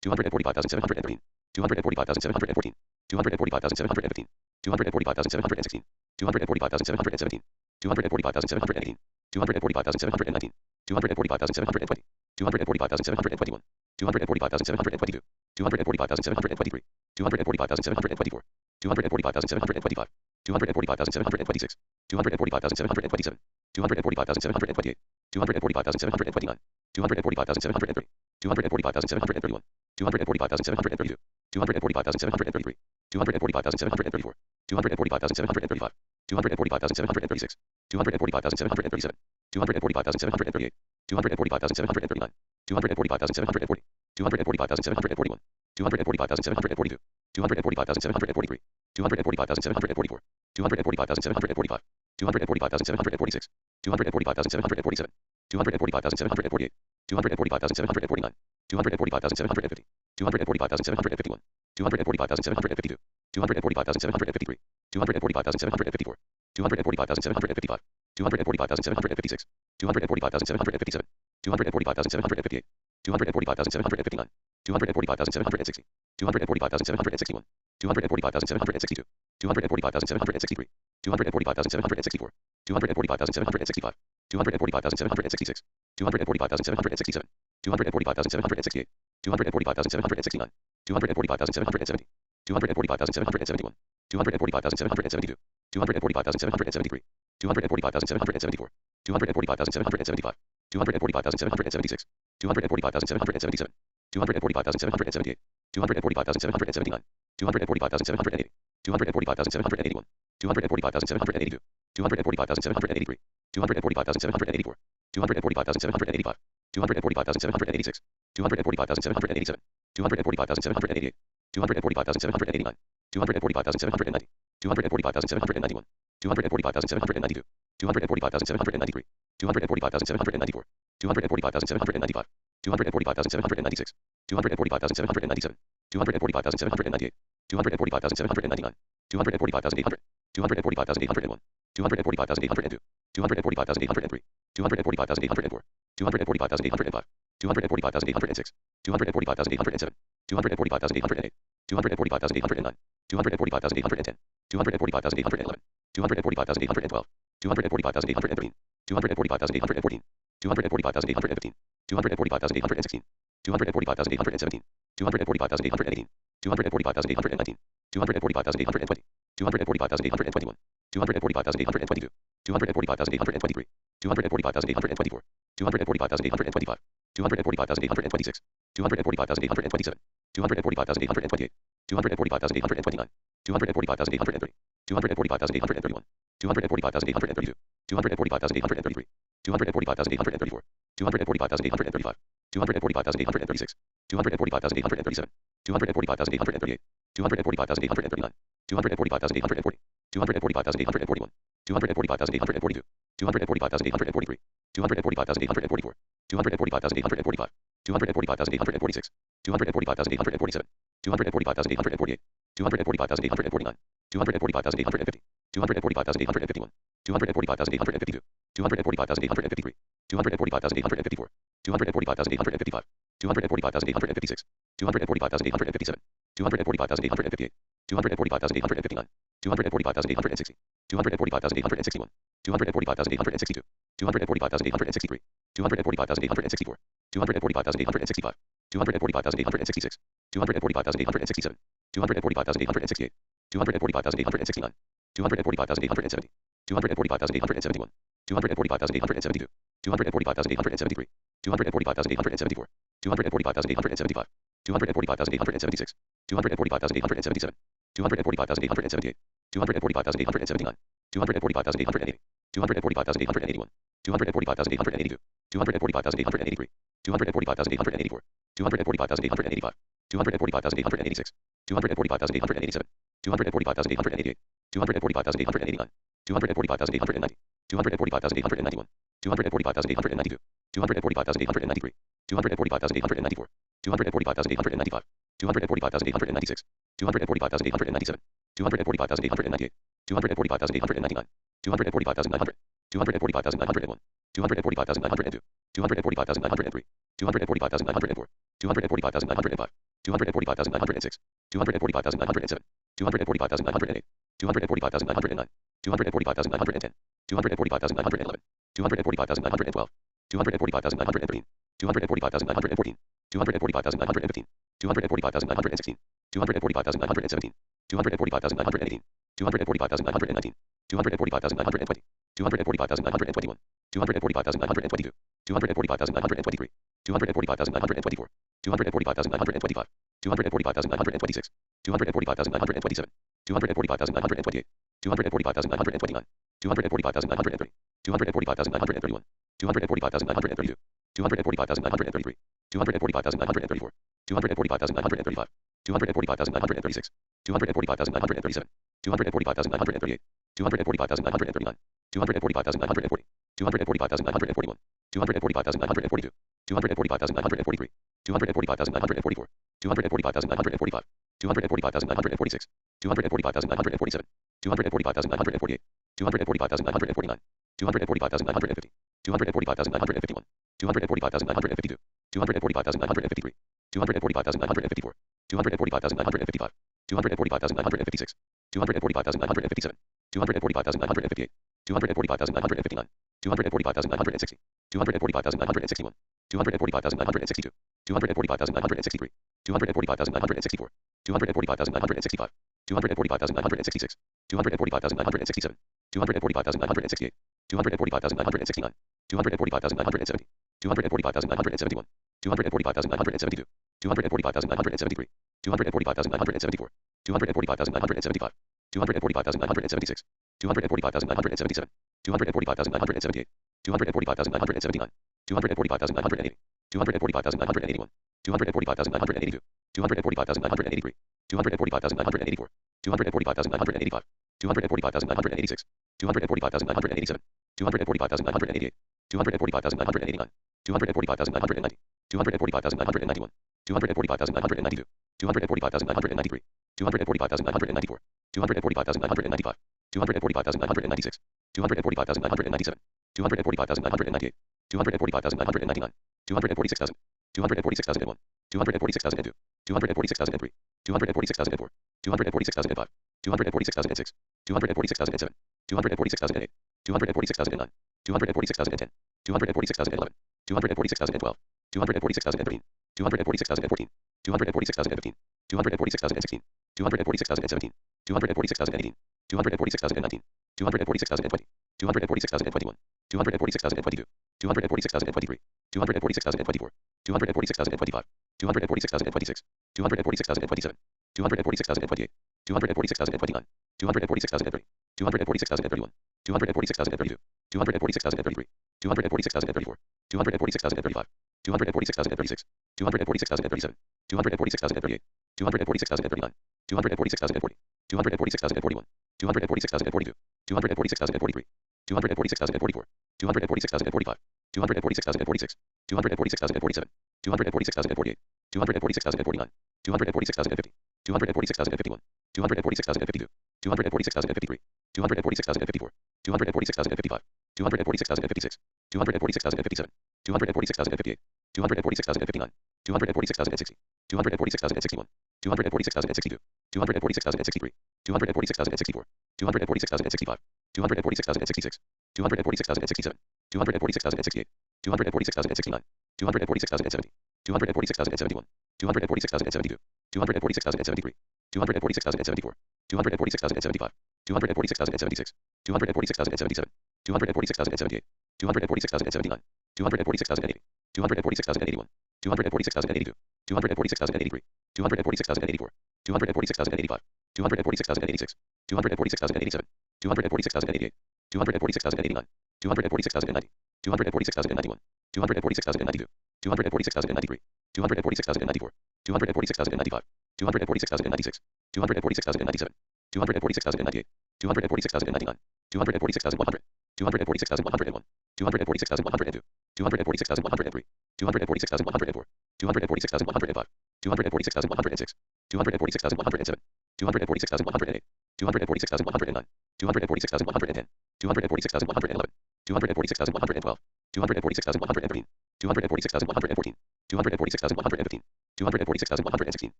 [SPEAKER 1] 240,713, 240,714, 240,715, 240,716, 240,717, 240,718, 240,719, 240,720, 240,721, 240,722, 240,723, 240,724, 240,725, 240,726, 240,727, 240,728, 240,729, 240,730, 240,731, 240,732, 240,733, 240,734, 240,735, 240,736, 240,737, 240,738, 240,739, 240,740, 240,741, 240,742, 240,743, 240,744, 240,745, 240,746, 240,747, 240,748, 240,749, 240,750, 240,751, 240,752, 240,753, 240,754, 240,755, 240,756, 240,757, 240,758, 240,759, 240,760, 240,761, 240,762, 240,763, 240,764, 240,765, 240,766, 240,767, 240,768, 240,769, 240,770, 240,771, 240,772, 240,773, 240,774, 240,775, 240,776, 240,777, 240,778, 240,779, 240,780, 240,781, 240,782, 240,783, 240,784, 240,785, 240,786, 240,787, 240,788, 240,789, 240,790, 240,791, 240,792, 240,793, 240,794, 240,795, 240,796, 240,797, 240,798, 240,799, 240,800, 245,801, 245,802, 245,803, 245,804, 245,805, 245,806, 245,807, 245,808, 245,809, 245,810, 245,811, 245,812, 245,813, 245,814, 245,815, 245,816, 245,817, 245,818, 245,819, 245,820, 245,821, 245,822, 245,823, 245,824, 245,825, 245,826, 245,827, 245,828, 245,829, 245,830, 245,831, 245,832, 245,833, 245,834, 245,835, 245,836, 245,837, 245,838, 245,839, 245,840, 245,841, 245,842, 245,843, 245,844, 245,845, 245,846, 245,847, 245,848, 245,849, 245,850, 245,851, 245,852, 245,853, 245,854, 245,855, 245,856, 245,857, 245,858, 245,859, 245,860, 245,861, 245,862, 245,863, 245,864, 245,865, 245,866, 245,867, 245,868, 245,869, 245,870, 245,871, 245,872, 245,873, 245,874, 245,875, 245,876, 245,877, 245,878, 245,879, 245,880, 245,881, 245,882, 245,883, 245,884, 245,885, 245,886, 245,887, 245,888, 245,889, 245,890, 245,891, 245,892, 245,893, 245,894, 245,895, 245,896, 245,897, 245,898, 245,899, 245,900, 245,901, 245,902, 245,903, 245,904, 245,905, 245,906, 245,907, 245,908, 245,909, 245,910, 245,911, 245,912, 245,913, 245,914, 245,915, 245,916, 245,917, 245,918, 245,919, 245,920, 245,921, 245,922, 245,923, 245,924, 245,925, 245,926, 245,927, 245,928, 245,929, 245,930, 245,931, 245,932, 245,933, 245,934, 245,935, 245,936, 245,937, 245,938, 245,939, 245,940, 245,941, 245,942, 245,943, 245,944, 245,945, 245,946, 245,947, 245,948, 245,949, 245,950, 245,951, 245,952, 245,953, 245,954, 245,955, 245,956, 245,957, 245,958, 245,959, 245,960, 245,961, 245,962, 245,963, 245,964, 245,965, 245,966, 245,967, 245,968, 245,969, 245,970, 245,971, 245,972, 245,973, 245,974, 245,975, 245,976, 245,977, 245,978, 245,979, 245,980, 245,981, 245,982, 245,983, 245,984, 245,985, 245,986, 245,987, 245,988, 245,989, 245,990, 245,991, 245,992, 245,993, 245,994, 245,995, 245,996, 245,997, 245,998, 245,999, 246,000, 246,001, 246,002, 246,003, 246,004, 246,005, 246,006, 246,007, 246,008, 246,009, 246,010, 246,011, 246,012, 246,013, 246,014, 246,015, 246,016, 246,017, 246,018, 246,019, 246,020, 246,021, 246,022, 246,023, 246,024, 246,025, 246,026, 246,027, 246,028, 246,029, 246,030, 246,031, 246,032, 246,033, 246,034, 246,035, 246,036, 246,037, 246,038, 246,039, 246,040, 246,041, 246,042, 246,043, 246,044, 246,045, 246,046, 246,047, 246,048, 246,049, 246,050, 246,051, 246,052, 246,053, 246,054, 246,055, 246,056, 246,057, 246,058, 246,059, 246,060, 246,061, 246,062, 246,063, 246,064, 246,065, 246,066, 246,067, 246,068, 246,069, 246,070, 246,071, 246,072, 246,073, 246,074, 246,075, 246,076, 246,077, 246,078, 246,079, 246,080, 246,081, 246,082, 246,083, 246,084, 246,085, 246,086, 246,087, 246,088, 246,089, 246,090, 246,091, 246,092, 246,093, 246,094, 246,095, 246,096, 246,097, 246,098, 246,099, 246,100, 246,101, 246,102, 246,103, 246,104, 246,105, 246,106, 246,107, 246,108, 246,109, 246,110, 246,111, 246,112, 246,113, 246,114, 246,115, 246,116,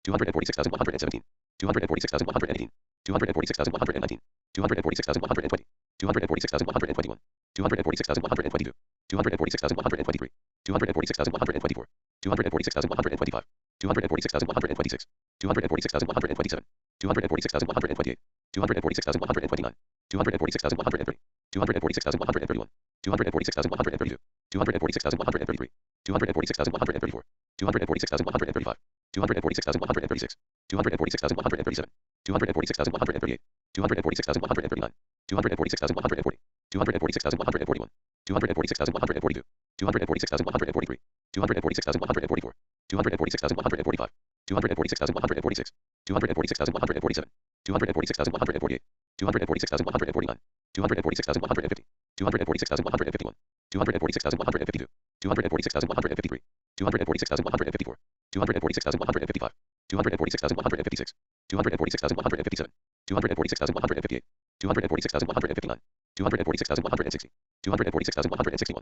[SPEAKER 1] 246,117, 246,118, 246,119, 246,120, 246,121, 246,122, 246,123, 246,124, 246,125, 246,126, 246,127, 246,128, 246,129, 246,130, 246,131, 246,132, 246,133, 246,134, 246,135, 246,136, 246,137, 246,138, 246,139, 246,140, 246,141, 246,142, 246,143, 246,144, 246,145, 246,146, 246,147, 246,148, 246,149, 246,150, 246,151, 246,152, 246,153, 246,154, 246,155, 246,156, 246,157, 246,158, 246,159, 246,160, 246,161,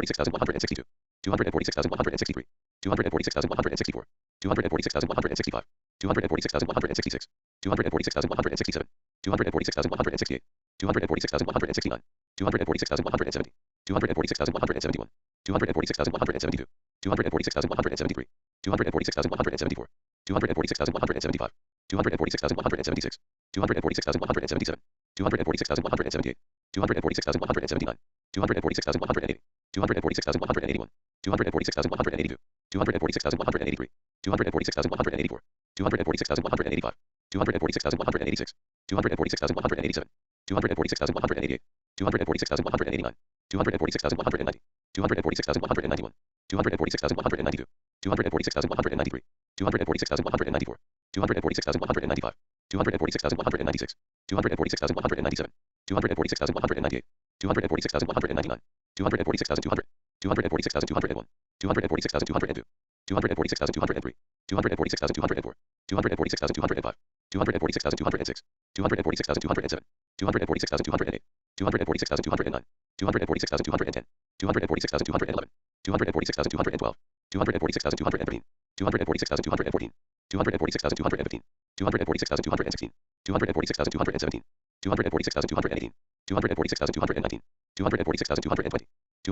[SPEAKER 1] 246,162, 246,163, 246,164, 246,165, 246,166, 246,167, 246,168, 246,169, 246,170, 246,171, 246,172, 246,173, 246,174, 246,175, 246,176, 246,177, 246,178, 246,179, 246,180, 246,181, 246,182, 246,183, 246,184, 246,185, 246,186, 246,187, 246,188, 246,189, 246,190, 246,191, 246,192, 246,193, 246,194, 246,195, 246,196, 246,197, 246,198, 246,199, 246,200, 246,201, 246,202, 246,203, 246,204, 246,205, 246,206, 246,207, 246,208, 246,209, 246,210, 246,211, 246,212, 246,213, 246,214, 246,215, 246,216, 246,217, 246,218, 246,219, 246,220,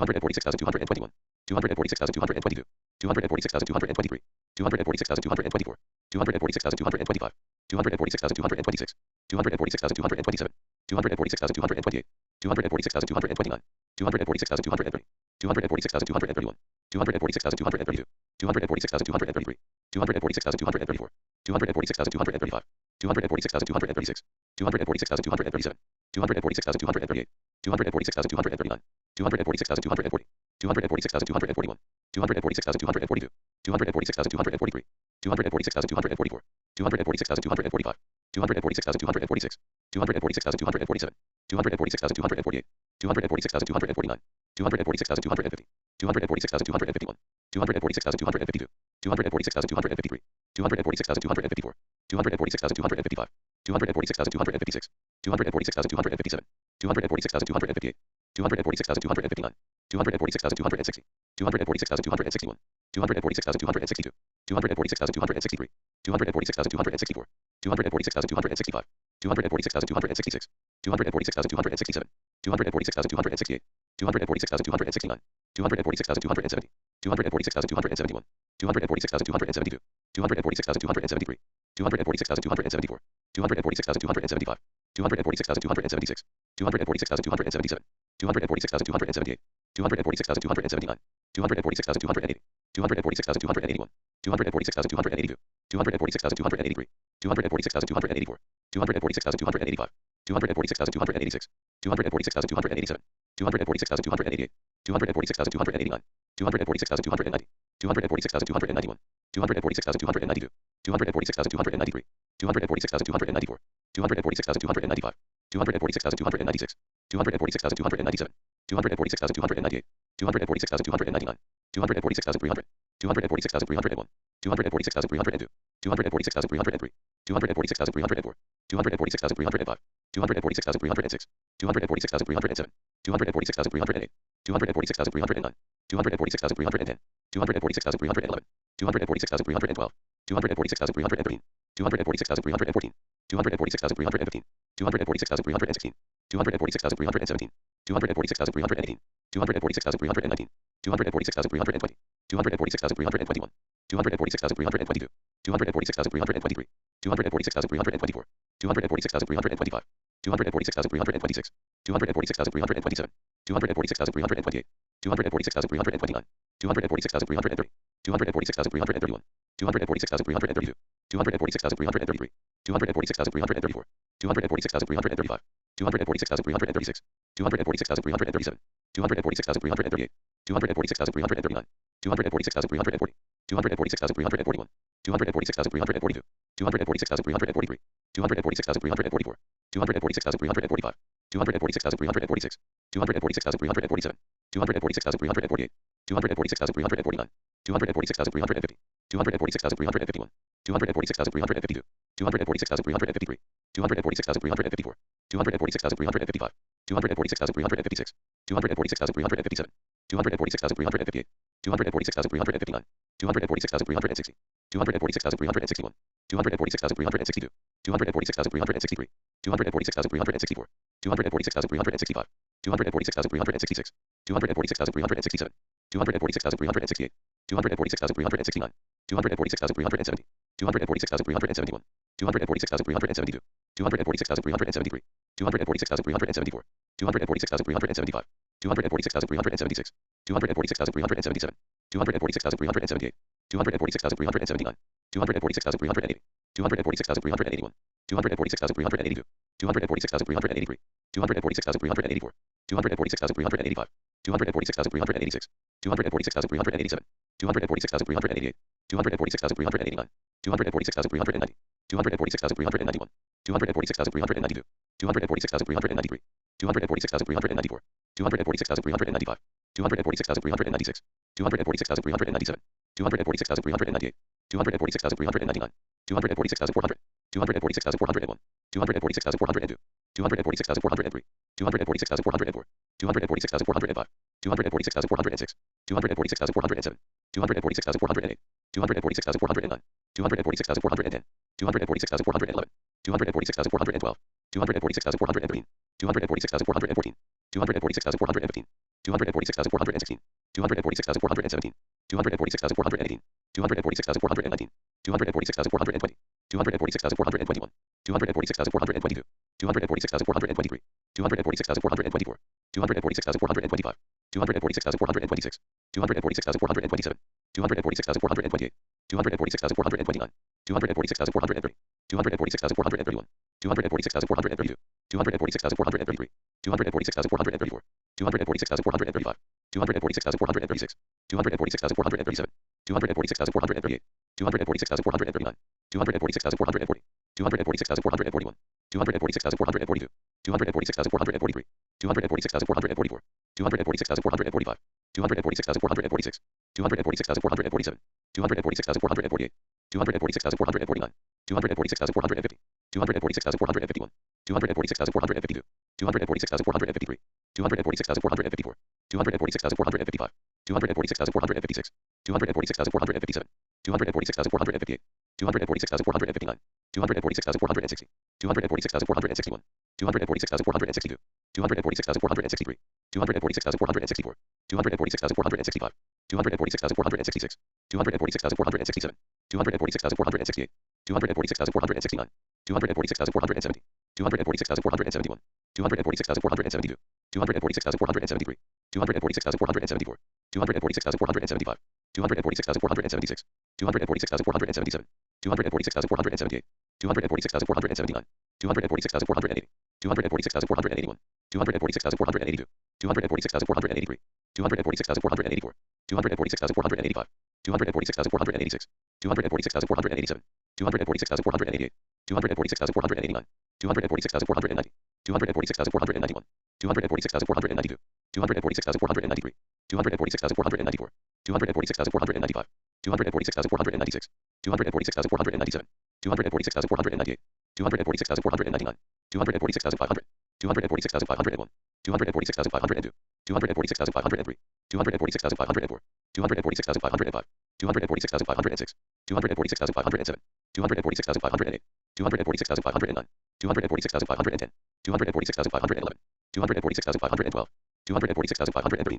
[SPEAKER 1] 246,221, 246,222, 246,223, 246,224, 246,225, 246,226, 246,227, 246,228, 246,229, 246,230, 246,231, 246,232, 246,233, 246,234, 246,235, 246,236, 246,237, 246,238, 246,239, 246,240, 246,241, 246,242, 246,243, 246,244, 246,245, 246,246, 246,247, 246,248, 246,249, 246,250, 246,251, 246,252, 246,253, 246,254, 246,255, 246,256, 246,257, 246,258, 246,259, 246,260, 246,261, 246,262, 246,263, 246,264, 246,265, 246,266, 246,267, 246,268, 246,269, 246,270, 246,271, 246,272, 246,273, 246,274, 246,275, 246,276, 246,277, 246,278, 246,279, 246,280, 246,281, 246,282, 246,283, 246,284, 246,285, 246,286, 246,287, 246,288, 246,289, 246,290, 246,291, 246,292, 246,293, 246,294, 246,295, 246,296, 246,297, 246,298, 246,299, 246,300, 246,301, 246,302, 246,303, 246,304, 246,305, 246,306, 246,307, 246,308, 246,309, 246,310, 246,311, 246,312, 246,313, 246,314, 246,315, 246,316, 246,317, 246,318, 246,319, 246,320, 246,321, 246,322, 246,323, 246,324, 246,325, 246,326, 246,327, 246,328, 246,329, 246,330, 246,331, 246,332, 246,333, 246,334, 246,335, 246,336, 246,337, 246,338, 246,339, 246,340, 246,341, 246,342, 246,343, 246,344, 246,345, 246,346, 246,347, 246,348, 246,349, 246,350, 246,351, 246,352, 246,353, 246,354, 246,355, 246,356, 246,357, 246,358, 246,359, 246,360, 246,361, 246,362, 246,363, 246,364, 246,365, 246,366, 246,367, 246,368, 246,369, 246,370, 246,371, 246,372, 246,373, 246,374, 246,375, 246,376, 246,377, 246,378, 246,379, 246,380, 246,381, 246,382, 246,383, 246,384, 246,385, 246,386, 246,387, 246,388, 246,389, 246,390, 246,391, 246,392, 246,393, 246,394, 246,395, 246,396, 246,397, 246,398, 246,399, 246,400, 246,401, 246,402, 246,403, 246,404, 246,405, 246,406, 246,407, 246,408, 246,409, 246,410, 246,411, 246,412, 246,413, 246,414, 246,415, 246,416, 246,417, 246,418, 246,419, 246,420, 246,421, 246,422, 246,423, 246,424, 246,425, 246,426, 246,427, 246,428, 246,429, 246,430, 246,431, 246,432, 246,433, 246,434, 246,435, 246,436, 246,437, 246,438, 246,439, 246,440, 246,441, 246,442, 246,443, 246,444, 246,445, 246,446, 246,447, 246,448, 246,449, 246,450, 246,451, 246,452, 246,453, 246,454, 246,455, 246,456, 246,457, 246,458, 246,459, 246,460, 246,461, 246,462, 246,463, 246,464, 246,465, 246,466, 246,467, 246,468, 246,469, 246,470, 246,471, 246,472, 246,473, 246,474, 246,475, 246,476, 246,477, 246,478, 246,479, 246,480, 246,481, 246,482, 246,483, 246,484, 246,485, 246,486, 246,487, 246,488, 246,489, 246,490, 246,491, 246,492, 246,493, 246,494, 246,495, 246,496, 246,497, 246,498, 246,499, 246,500, 246,501, 246,502, 246,503, 246,504, 246,505, 246,506, 246,507, 246,508, 246,509, 246,510, 246,511, 246,512, 246,513,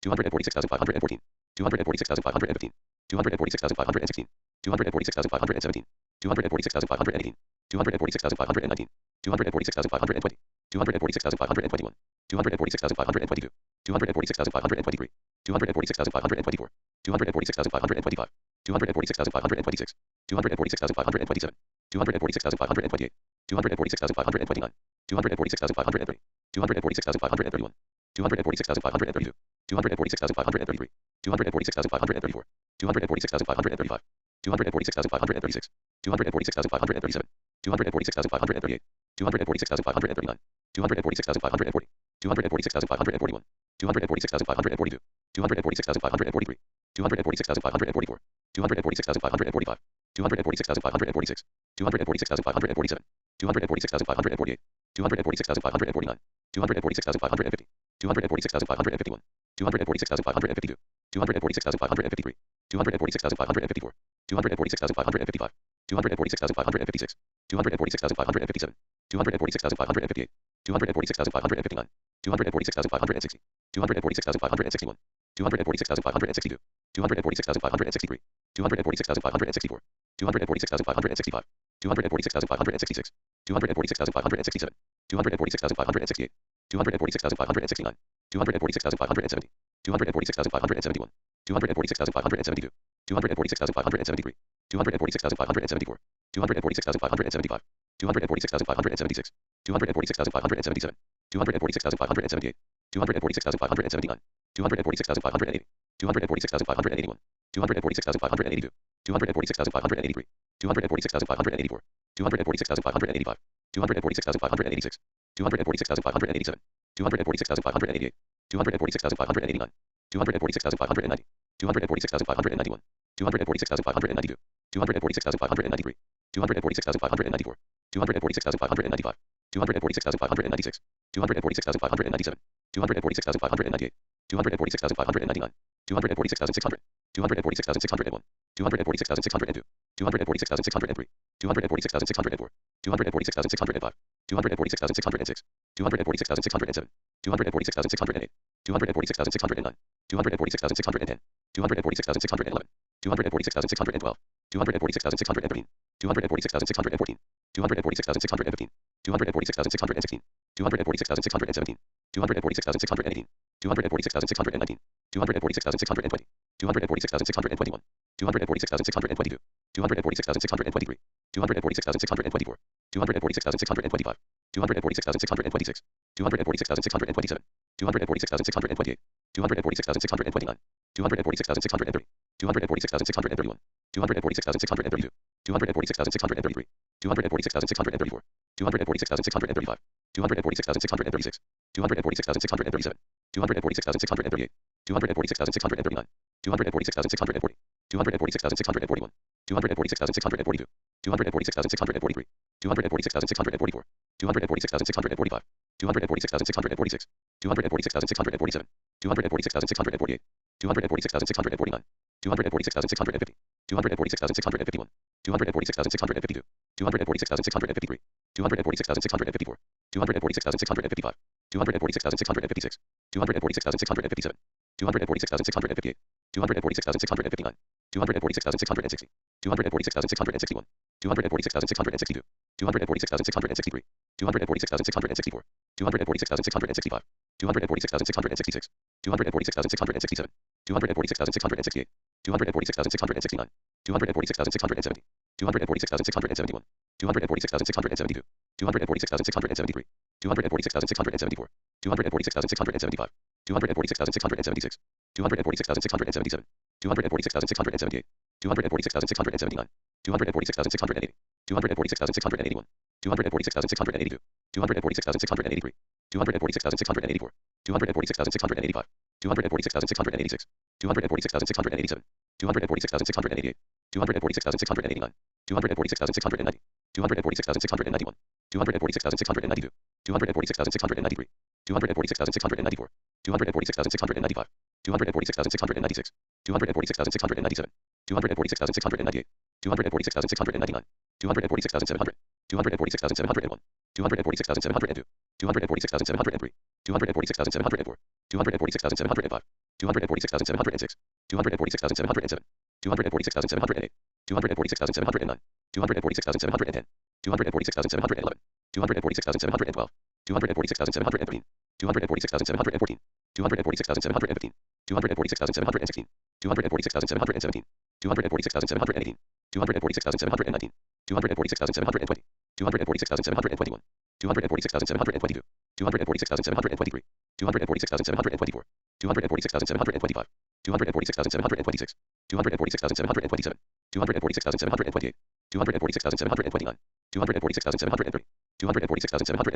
[SPEAKER 1] 246,514, 246,515, 246,516, 246,517, 246,518, 246,519, 246,520, 246,521, 246,522, 246,523, 246,524, 246,525, 246,526, 246,527, 246,528, 246,529, 246,530, 246,531, 246,532, 246,533, 246,534, 246,535, 246,536, 246,537, 246,538, 246,539, 246,540, 246,541, 246,542, 246,543, 246,544, 246,545, 246,546, 246,547, 246,548, 246,549, 246,550, 246,551, 246,552, 246,553, 246,554, 246,555, 246,556, 246,557, 246,558, 246,559, 246,560, 246,561, 246,562, 246,563, 246,564, 246,565, 246,566, 246,567, 246,568, 246,569, 246,570, 246,571, 246,572, 246,573, 246,574, 246,575, 246,576, 246,577, 246,578, 246,579, 246,580, 246,581, 246,582, 246,583, 246,584, 246,585, 246,586, 246,587, 246,588, 246,589, 246,590, 246,591, 246,592, 246,593, 246,594, 246,595, 246,596, 246,597, 246,598, 246,599, 246,600, 246,601, 246,602, 246,603, 246,604, 246,605, 246,606, 246,607, 246,608, 246,609, 246,610, 246,611, 246,612, 246,613, 246,614, 246,615, 246,616, 246,617, 246,618, 246,619, 246,620, 246,621, 246,622, 246,623, 246,624, 246,625, 246,626, 246,627, 246,628, 246,629, 246,630, 246,631, 246,632, 246,633, 246,634, 246,635, 246,636, 246,637, 246,638, 246,639, 246,640, 246,641, 246,642, 246,643, 246,644, 246,645, 246,646, 246,647, 246,648, 246,649, 246,650, 246,651, 246,652, 246,653, 246,654, 246,655, 246,656, 246,657, 246,658, 246,659, 246,660, 246,661, 246,662, 246,663, 246,664, 246,665, 246,666, 246,667, 246,668, 246,669, 246,670, 246,671, 246,672, 246,673, 246,674, 246,675, 246,676, 246,677, 246,678, 246,679, 246,680, 246,681, 246,682, 246,683, 246,684, 246,685, 246,686, 246,687, 246,688, 246,689, 246,690, 246,691, 246,692, 246,693, 246,694, 246,695, 246,696, 246,697, 246,698, 246,699, 246,700, 246,701, 246,702, 246,703, 246,704, 246,705, 246,706, 246,707, 246,708, 246,709, 246,710, 246,711, 246,712, 246,713, 246,714, 246,715, 246,716, 246,717, 246,718, 246,719, 246,720, 246,721, 246,722, 246,723, 246,724, 246,725, 246,726, 246,727, 246,728, 246,729, 246,730, 246,731,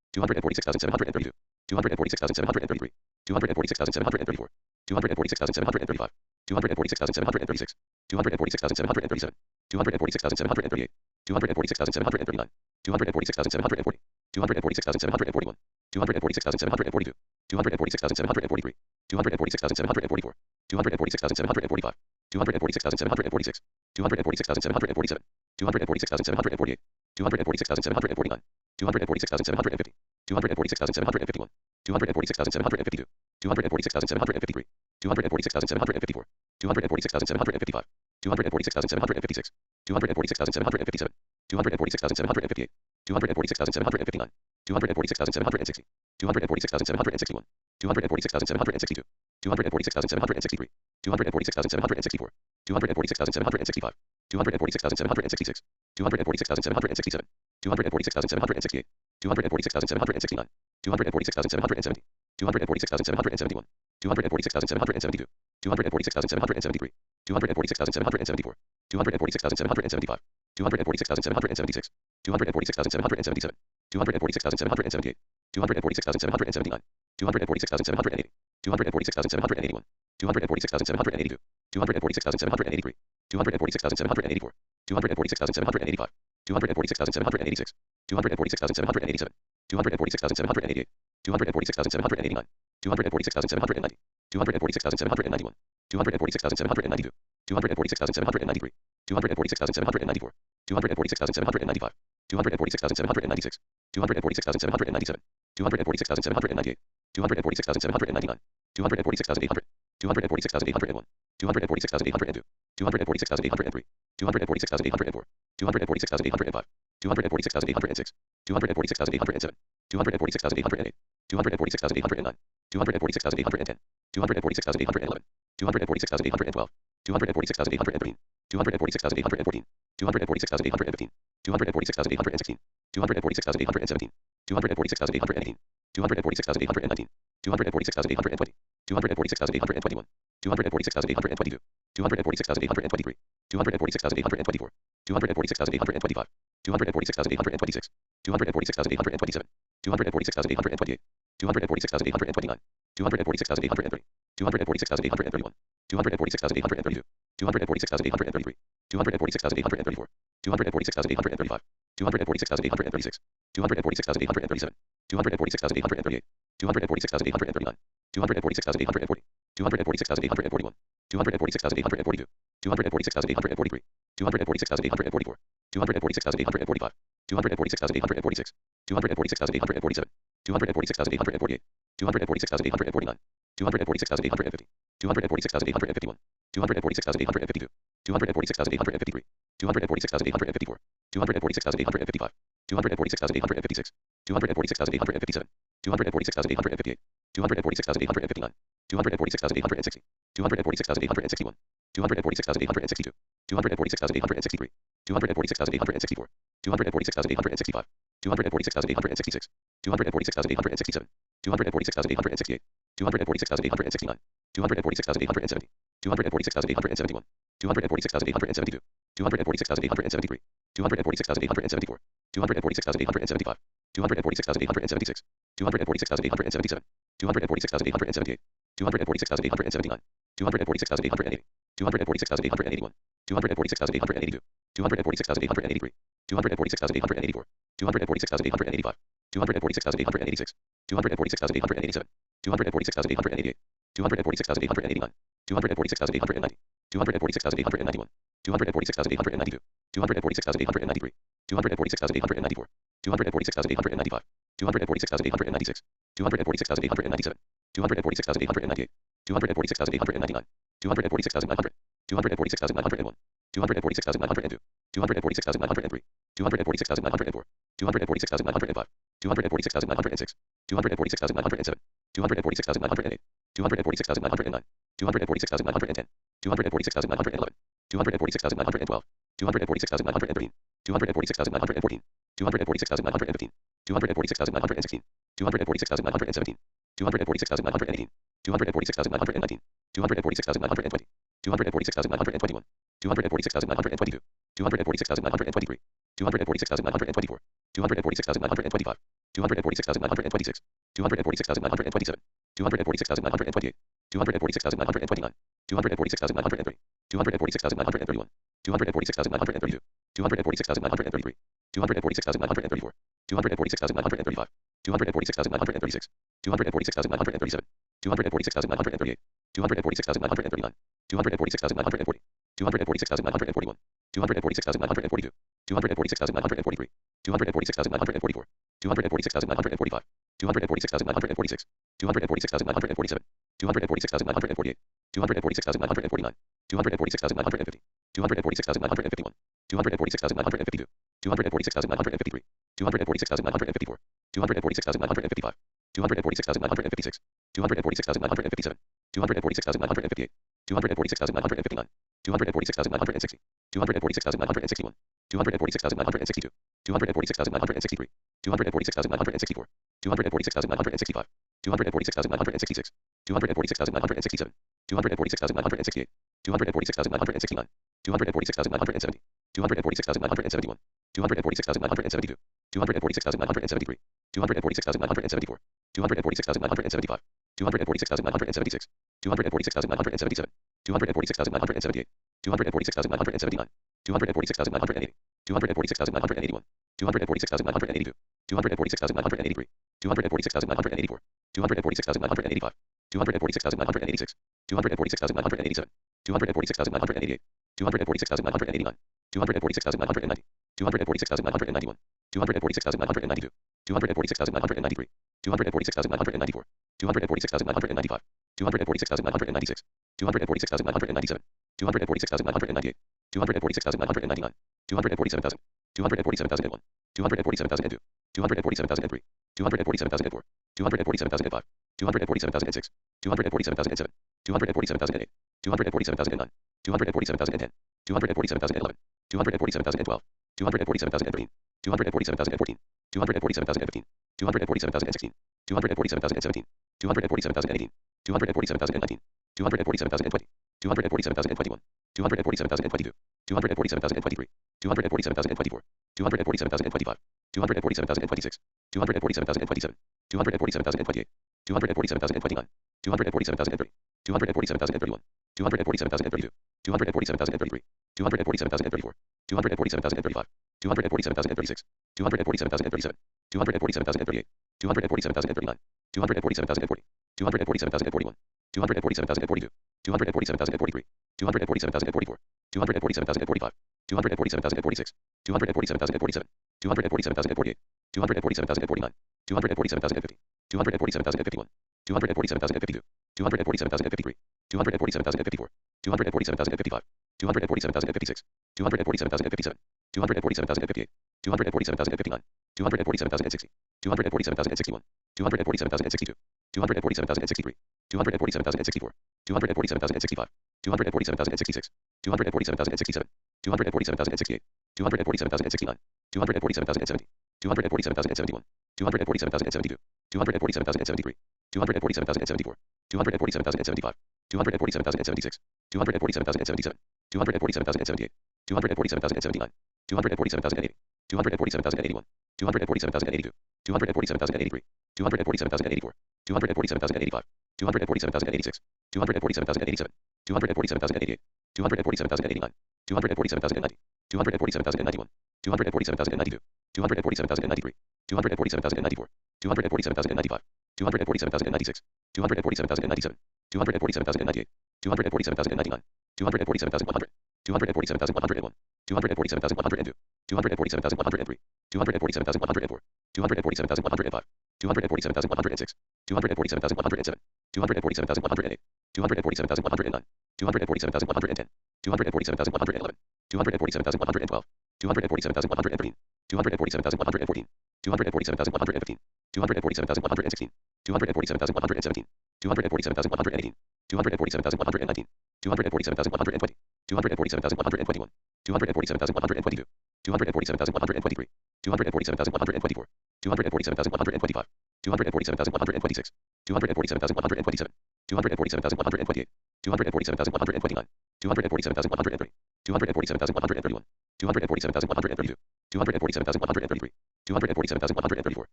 [SPEAKER 1] 246,732, 246,733, 246,734, 246,735, 246,736, 246,737, 246,738, 246,739, 246,740, 246,741, 246,742, 246,743, 246,744, 246,745, 246,746, 246,747, 246,748, 246,749, 246,750, 246,751, 246,752, 246,753, 246,754, 246,755, 246,756, 246,757, 246,758, 246,759, 246,760, 246,761, 246,762, 246,763, 246,764, 246,765, 246,766, 246,767, 246,768, 246,769, 246,770, 246,771, 246,772, 246,773, 246,774, 246,775, 246,776, 246,777, 246,778, 246,779, 246,780, 246,781, 246,782, 246,783, 246,784, 246,785, 246,786, 246,787, 246,788, 246,789, 246,790, 246,791, 246,792, 246,793, 246,794, 246,795, 246,796, 246,797, 246,798, 246,799, 246,800, 246,801, 246,802, 246,803, 246,804, 246,805, 246,806, 246,807, 246,808, 246,809, 246,810, 246,811, 246,812, 246,813, 246,814, 246,815, 246,816, 246,817, 246,818, 246,819, 246,820, 246,821, 246,822, 246,823, 246,824, 246,825, 246,826, 246,827, 246,828, 246,829, 246,830, 246,831, 246,832, 246,833, 246,834, 246,835, 246,836, 246,837, 246,838, 246,839, 246,840, 246,841, 246,842, 246,843, 246,844, 246,845, 246,846, 246,847, 246,848, 246,849, 246,850, 246,851, 246,852, 246,853, 246,854, 246,855, 246,856, 246,857, 246,858, 246,859, 246,860, 246,861, 246,862, 246,863, 246,864, 246,865, 246,866, 246,867, 246,868, 246,869, 246,870, 246,871, 246,872, 246,873, 246,874, 246,875, 246,876, 246,877, 246,878, 246,879, 246,880, 246,881, 246,882, 246,883, 246,884, 246,885, 246,886, 246,887, 246,888, 246,889, 246,890, 246,891, 246,892, 246,893, 246,894, 246,895, 246,896, 246,897, 246,898, 246,899, 246,900, 246,901, 246,902, 246,903, 246,904, 246,905, 246,906, 246,907, 246,908, 246,909, 246,910, 246,911, 246,912, 246,913, 246,914, 246,915, 246,916, 246,917, 246,918, 246,919, 246,920, 246,921, 246,922, 246,923, 246,924, 246,925, 246,926, 246,927, 246,928, 246,929, 246,930, 246,931, 246,932, 246,933, 246,934, 246,935, 246,936, 246,937, 246,938, 246,939, 246,940, 246,941, 246,942, 246,943, 246,944, 246,945, 246,946, 246,947, 246,948, 246,949, 246,950, 246,951, 246,952, 246,953, 246,954, 246,955, 246,956, 246,957, 246,958, 246,959, 246,960, 246,961, 246,962, 246,963, 246,964, 246,965, 246,966, 246,967, 246,968, 246,969, 246,970, 246,971, 246,972, 246,973, 246,974, 246,975, 246,976, 246,977, 246,978, 246,979, 246,980, 246,981, 246,982, 246,983, 246,984, 246,985, 246,986, 246,987, 246,988, 246,989, 246,990, 246,991, 246,992, 246,993, 246,994, 246,995, 246,996, 246,997, 246,998, 246,999, 247,000, 247,001, 247,002, 247,003, 247,004, 247,005, 247,006, 247,007, 247,008, 247,009, 247,010, 247,011, 247,012, 247,013, 247,014, 247,015, 247,016, 247,017, 247,018, 247,019, 247,020, 247,021, 247,022, 247,023, 247,024, 247,025, 247,026, 247,027, 247,028, 247,029, 247,030, 247,031, 247,032, 247,033, 247,034, 247,035, 247,036, 247,037, 247,038, 247,039, 247,040, 247,041, 247,042, 247,043, 247,044, 247,045, 247,046, 247,047, 247,048, 247,049, 247,050, 247,051, 247,052, 247,053, 247,054, 247,055, 247,056, 247,057, 247,058, 247,059, 247,060, 247,061, 247,062, 247,063, 247,064, 247,065, 247,066, 247,067, 247,068, 247,069, 247,070, 247,071, 247,072, 247,073, 247,074, 247,075, 247,076, 247,077, 247,078, 247,079, 247,080, 247,081, 247,082, 247,083, 247,084, 247,085, 247,086, 247,087, 247,088, 247,089, 247,090, 247,091, 247,092, 247,093, 247,094, 247,095, 247,096, 247,097, 247,098, 247,099, 247,100, 247,101, 247,102, 247,103, 247,104, 247,105, 247,106, 247,107, 247,108, 247,109, 247,110, 247,111, 247,112, 247,113, 247,114, 247,115, 247,116, 247,117, 247,118, 247,119, 247,120, 247,121, 247,122, 247,123, 247,124, 247,125, 247,126, 247,127, 247,128, 247,129, 247,130, 247,131, 247,132, 247,133, 247,134,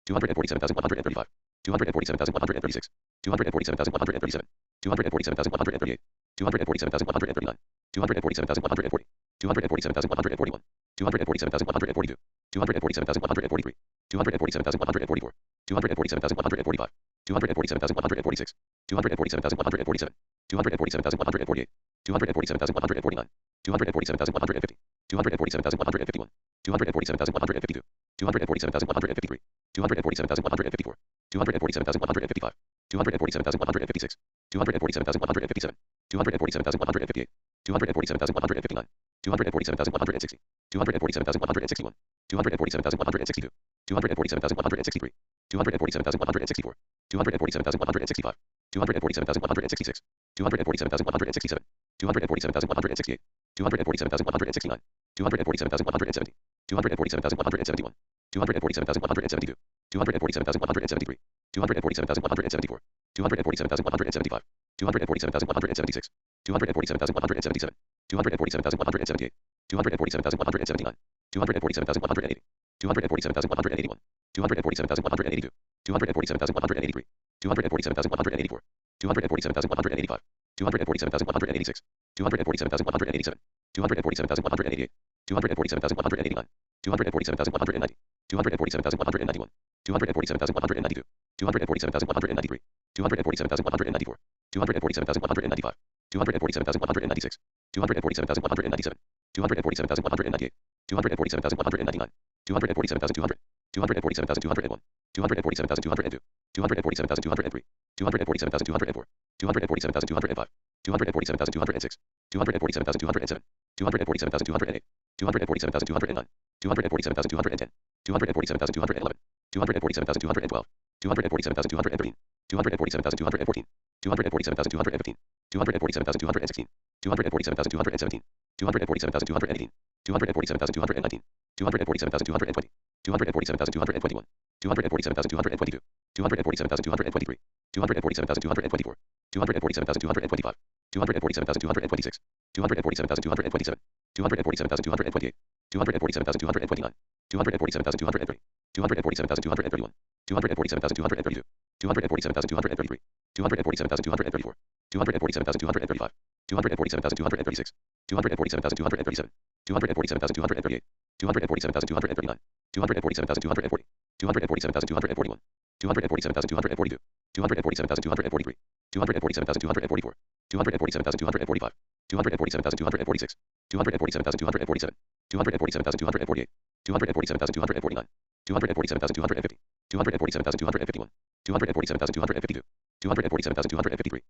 [SPEAKER 1] 247,135, 247,136, 247,137, 247,138, 247,139, 247,140, 247,141, 247,142, 247,143, 247,144, 247,145, 247,146, 247,147, 247,148, 247,149, 247,150, 247,151, 247,152, 247,153, 247,154, 247,155, 247,156, 247,157, 247,158, 247,159, 247,160, 247,161, 247,162, 247,163, 247,164, 247,165, 247,166, 247,167, 247,168, 247,169, 247,170, 247,171, 247,172, 247,173, 247,174, 247,175, 247,176, 247,177, 247,178, 247,179, 247,180, 247,181, 247,182, 247,183, 247,184, 247,185, 247,186, 247,187, 247,188, 247,189, 247,190, 247,191, 247,192, 247,193, 247,194, 247,195, 247,196, 247,197, 247,198, 247,199, 247,200, 247,201, 247,202, 247,203, 247,204, 247,205, 247,206, 247,207, 247,208, 247,209, 247,210, 247,211, 247,212, 247,213, 247,214, 247,215, 247,216, 247,217, 247,218, 247,219, 247,220, 247,221, 247,222, 247,223, 247,224, 247,225, 247,226, 247,227, 247,228, 247,229, 247,230, 247,231, 247,232, 247,233, 247,234, 247,235, 247,236, 247,237, 247,238, 247,239, 247,240, 247,241, 247,242, 247,243, 247,244, 247,245, 247,246, 247,247, 247,248, 247,249, 247,250, 247,251, 247,252, 247,253,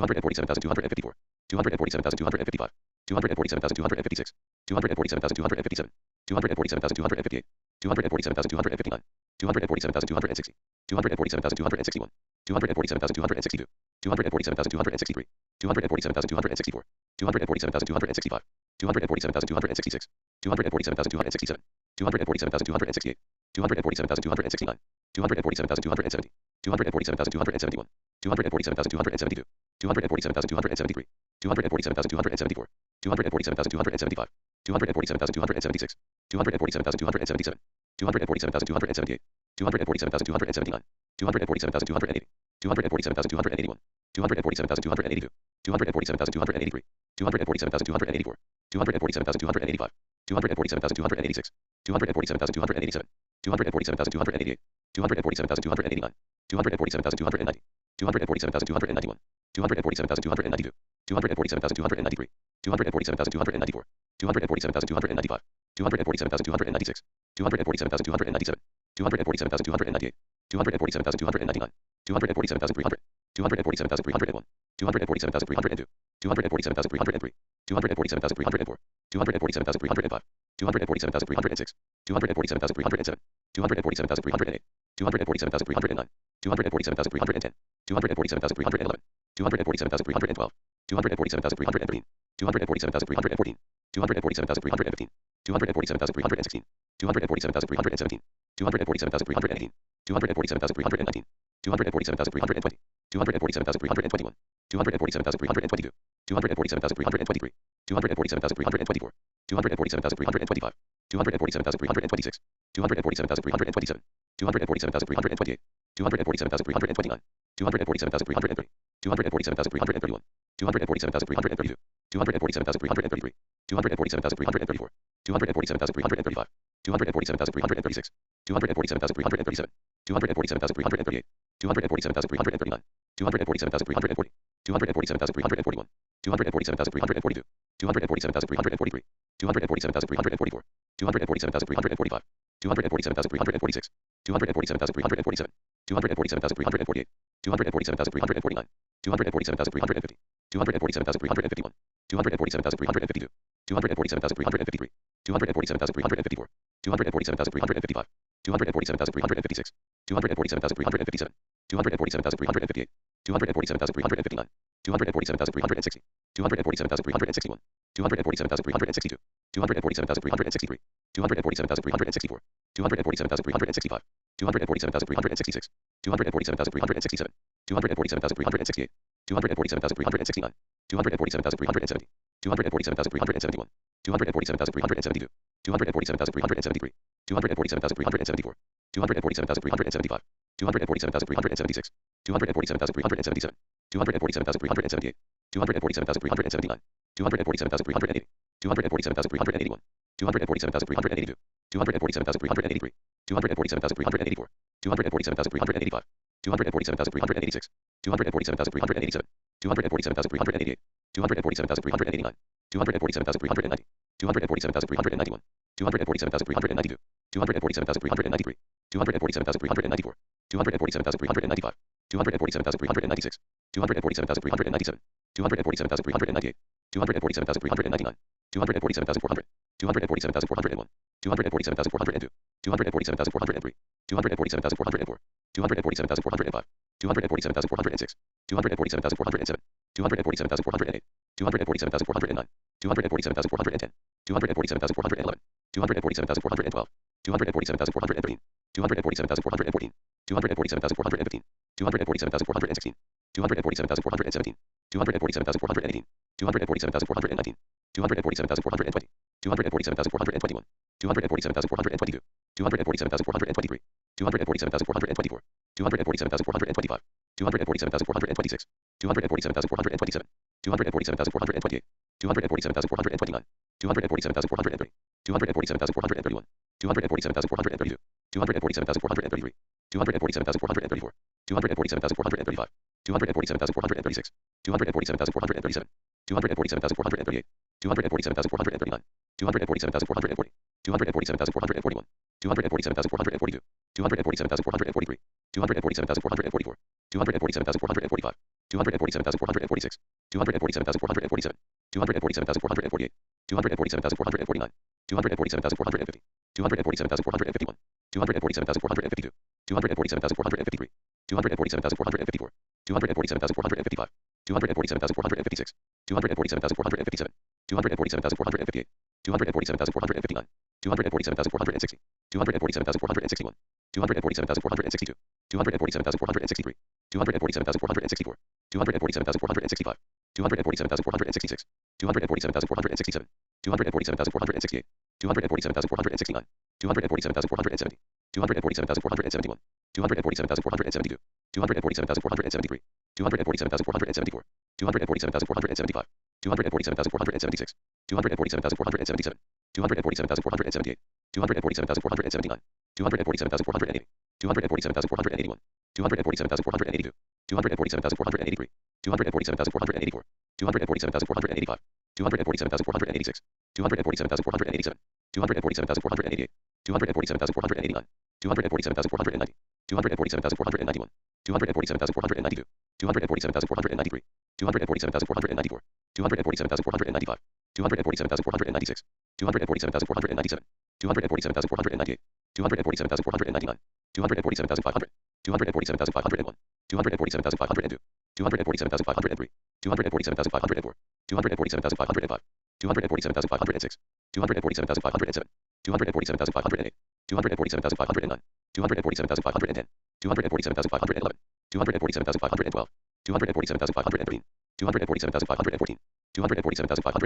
[SPEAKER 1] 247,254, 247,255, 247,256, 247,257, 247,258, 247,259, 247,260, 247,261, 247,262, 247,263, 247,264, 247,265, 247,266, 247,267, 247,268, 247,269, 247,270, 247,271, 247,272, 247,273, 247,274, 247,275, 247,276, 247,277, 247,278, 247,279, 247,280, 247,281, 247,282, 247,283, 247,284, 247,285, 247,286, 247,287, 247,288, 247,289, 247,290, 247,291, 247,292, 247,293, 247,294, 247,295, 247,296, 247,297, 247,298, 247,299, 247,300, 247,301, 247,302, 247,303, 247,304, 247,305, 247,306, 247,307, 247,308, 247,309, 247,310, 247,311, 247,312, 247,313, 247,314, 247,315, 247,316, 247,317, 247,318, 247,319, 247,320, 247,321, 247,322, 247,323, 247,324, 247,325, 247,326, 247,327, 247,328, 247,329, 247,330, 247,331, 247,332, 247,333, 247,334, 247,335, 247,336, 247,337, 247,338, 247,339, 247,340, 247,341, 247,342, 247,343, 247,344, 247,345, 247,346, 247,347, 247,348, 247,349, 247,350, 247,351, 247,352, 247,353, 247,354, 247,355, 247,356, 247,357, 247,358, 247,359, 247,360, 247,361, 247,362, 247,363, 247,364, 247,365, 247,366, 247,367, 247,368, 247,369, 247,370, 247,371, 247,372, 247,373, 247,374, 247,375, 247,376, 247,377, 247,378, 247,379, 247,380, 247,381, 247,382, 247,383, 247,384, 247,385, 247,386, 247,387, 247,388, 247,389, 247,390, 247,391, 247,392, 247,393, 247,394, 247,395, 247,396, 247,397, 247,398, 247,399, 247,400, 247,401, 247,402, 247,403, 247,404, 247,405, 247,406, 247,407, 247,408, 247,409, 247,410, 247,411, 247,412, 247,413, 247,414, 247,415, 247,416, 247,417, 247,418, 247,419, 247,420, 247,421, 247,422, 247,423, 247,424, 247,425, 247,426, 247,427, 247,428, 247,429, 247,430, 247,431, 247,432, 247,433, 247,434, 247,435, 247,436, 247,437, 247,438, 247,439, 247,440, 247,441, 247,442, 247,443, 247,444, 247,445, 247,446, 247,447, 247,448, 247,449, 247,450, 247,451, 247,452, 247,453, 247,454, 247,455, 247,456, 247,457, 247,458, 247,459, 247,460, 247,461, 247,462, 247,463, 247,464, 247,465, 247,466, 247,467, 247,468, 247,469, 247,470, 247,471, 247,472, 247,473, 247,474, 247,475, 247,476, 247,477, 247,478, 247,479, 247,480, 247,481, 247,482, 247,483, 247,484, 247,485, 247,486, 247,487, 247,488, 247,489, 247,490, 247,491, 247,492, 247,493, 247,494, 247,495, 247,496, 247,497, 247,498, 247,499, 247,500, 247,501, 247,502, 247,503, 247,504, 247,505, 247,506, 247,507, 247,508, 247,509, 247,510, 247,511, 247,512, 247,513, 247,514, 247,515,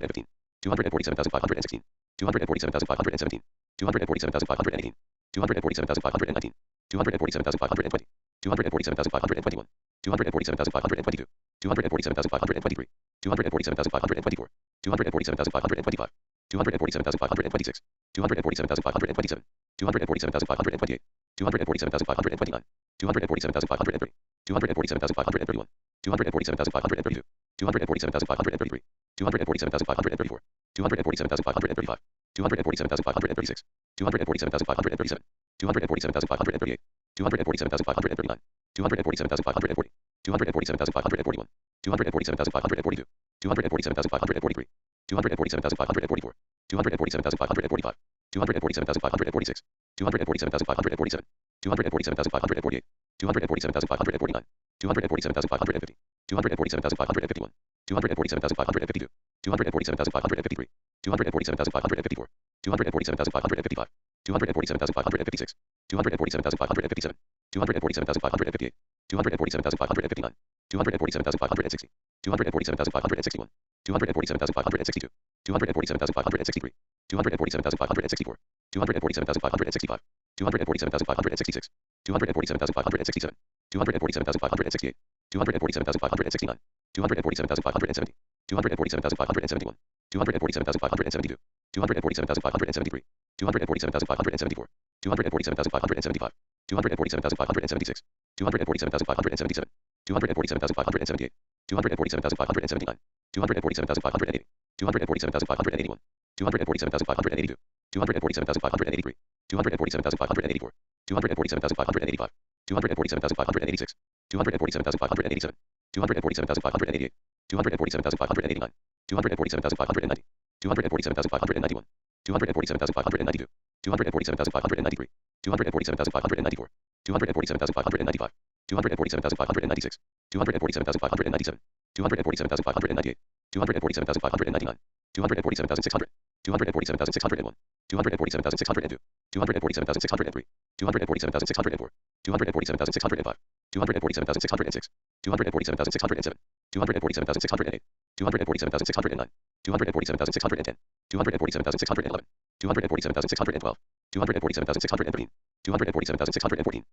[SPEAKER 1] 247,516, 247,517, 247,518, 247,519, 247,520, 247,521, 247,522, 247,523, 247,524, 247,525, 247,526, 247,527, 247,528, 247,529, 247,530, 247,531, 247,532, 247,533, 247,534, 247,535, 247,536, 247,537, 247,538, 247,539, 247,540, 247,541, 247,542, 247,543, 247,544, 247,545, 247,546, 247,547, 247,548, 247,549, 247,550, 247,551, 247,552, 247,553, 247,554, 247,555, 247,556, 247,557, 247,558, 247,559, 247,560, 247,561, 247,562, 247,563, 247,564, 247,565, 247,566, 247,567, 247,568, 247,569, 247,570, 247,571, 247,572, 247,573, 247,574, 247,575, 247,576, 247,577, 247,578, 247,579, 247,580, 247,581, 247,582, 247,583, 247,584, 247,585, 247,586, 247,587, 247,588, 247,589, 247,590, 247,591, 247,592, 247,593, 247,594, 247,595, 247,596, 247,597, 247,598, 247,599, 247,600, 247,601, 247,602, 247,603, 247,604, 247,605, 247,606, 247,607, 247,608, 247,609, 247,610, 247,611, 247,612, 247,613, 247,614,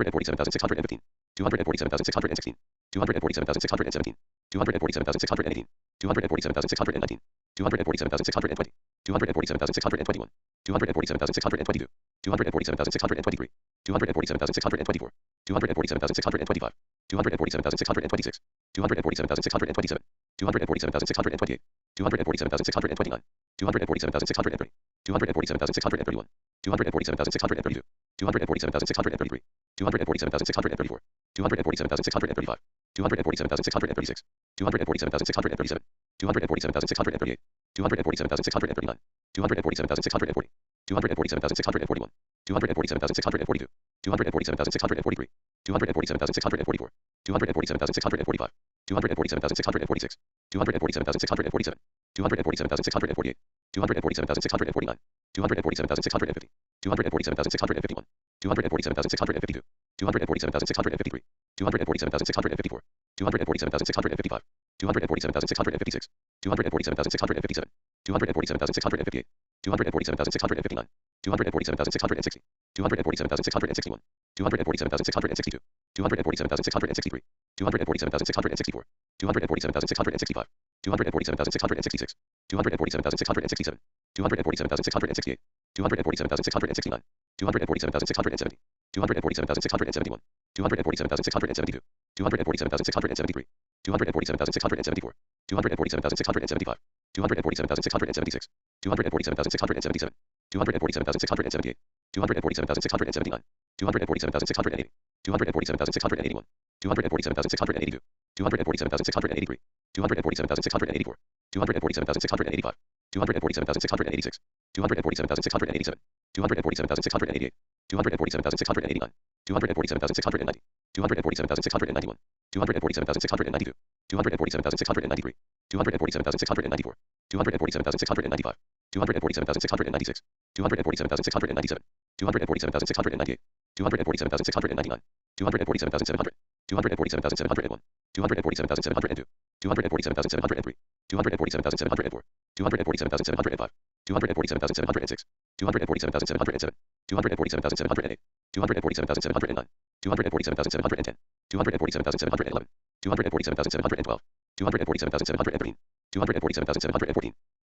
[SPEAKER 1] 247,615, 247,616, 247,617, 247,618, 247,619, 247,620, 247,621, 247,622, 247,623, 247,624, 247,625, 247,626, 247,627, 247,628, 247,629, 247,630, 247,631, 247,632, 247,633, 247,634, 247,635, 247,636, 247,637, 247,638, 247,639, 247,640, 247,641, 247,642, 247,643, 247,644, 247,645, 247,646, 247,647, 247,648, 247,649, 247,650, 247,651, 247,652, 247,653, 247,654, 247,655, 247,656, 247,657, 247,658, 247,659, 247,660, 247,661, 247,662, 247,663, 247,664, 247,665, 247,666, 247,667, 247,668, 247,669, 247,670, 247,671, 247,672, 247,673, 247,674, 247,675, 247,676, 247,677, 247,678, 247,679, 247,680, 247,681, 247,682, 247,683, 247,684, 247,685, 247,686, 247,687, 247,688, 247,689, 247,690, 247,691, 247,692, 247,693, 247,694, 247,695, 247,696, 247,697, 247,698, 247,699, 247,700, 247,701, 247,702, 247,703, 247,704, 247,705, 247,706, 247,707, 247,708, 247,709, 247,710, 247,711, 247,712, 247,713, 247,714,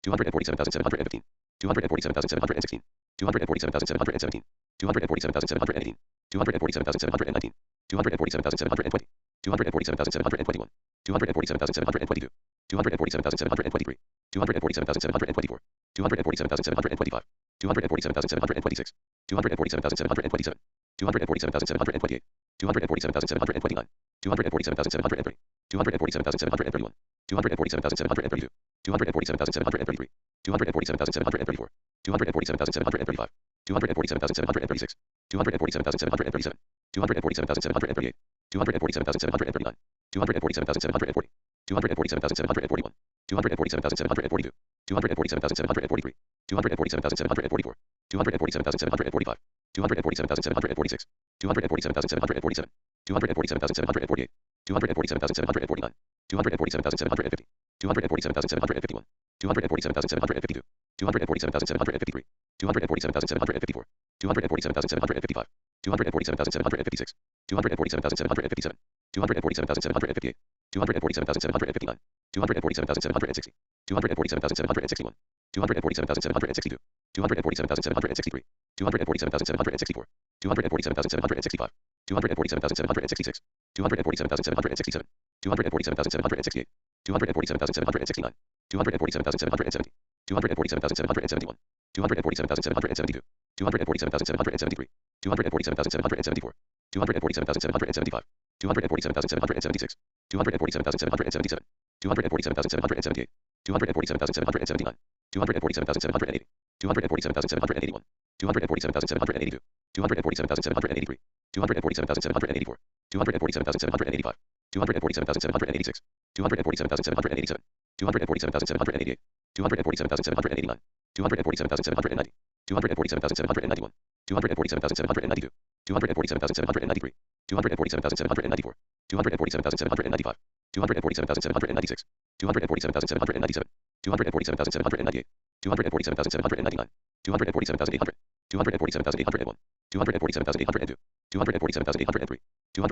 [SPEAKER 1] 247,715, 247,716, 247,717, 247,718, 247,719, 247,720, 247,721, 247,722, 247,723, 247,724, 247,725, 247,726, 247,727, 247,728, 247,729, 247,730, 247,731, 247,732, 247,733, 247,734, 247,735, 247,736, 247,737, 247,738, 247,739, 247,740, 247,741, 247,742, 247,743, 247,744, 247,745, 247,746, 247,747, 247,748, 247,749, 247,750, 247,751, 247,752, 247,753, 247,754, 247,755, 247,756, 247,757, 247,758, 247,759, 247,760, 247,761, 247,762, 247,763, 247,764, 247,765, 247,766, 247,767, 247,768, 247,769, 247,770, 247,771, 247,772, 247,773, 247,774, 247,775, 247,776, 247,777, 247,778, 247,779, 247,780, 247,781, 247,782, 247,783, 247,784, 247,785, 247,786, 247,787, 247,788, 247,789, 247,790, 247,791, 247,792, 247,793, 247,794, 247,795, 247,796, 247,797, 247,798, 247,799, 247,800, 247,801, 247,802, 247,803,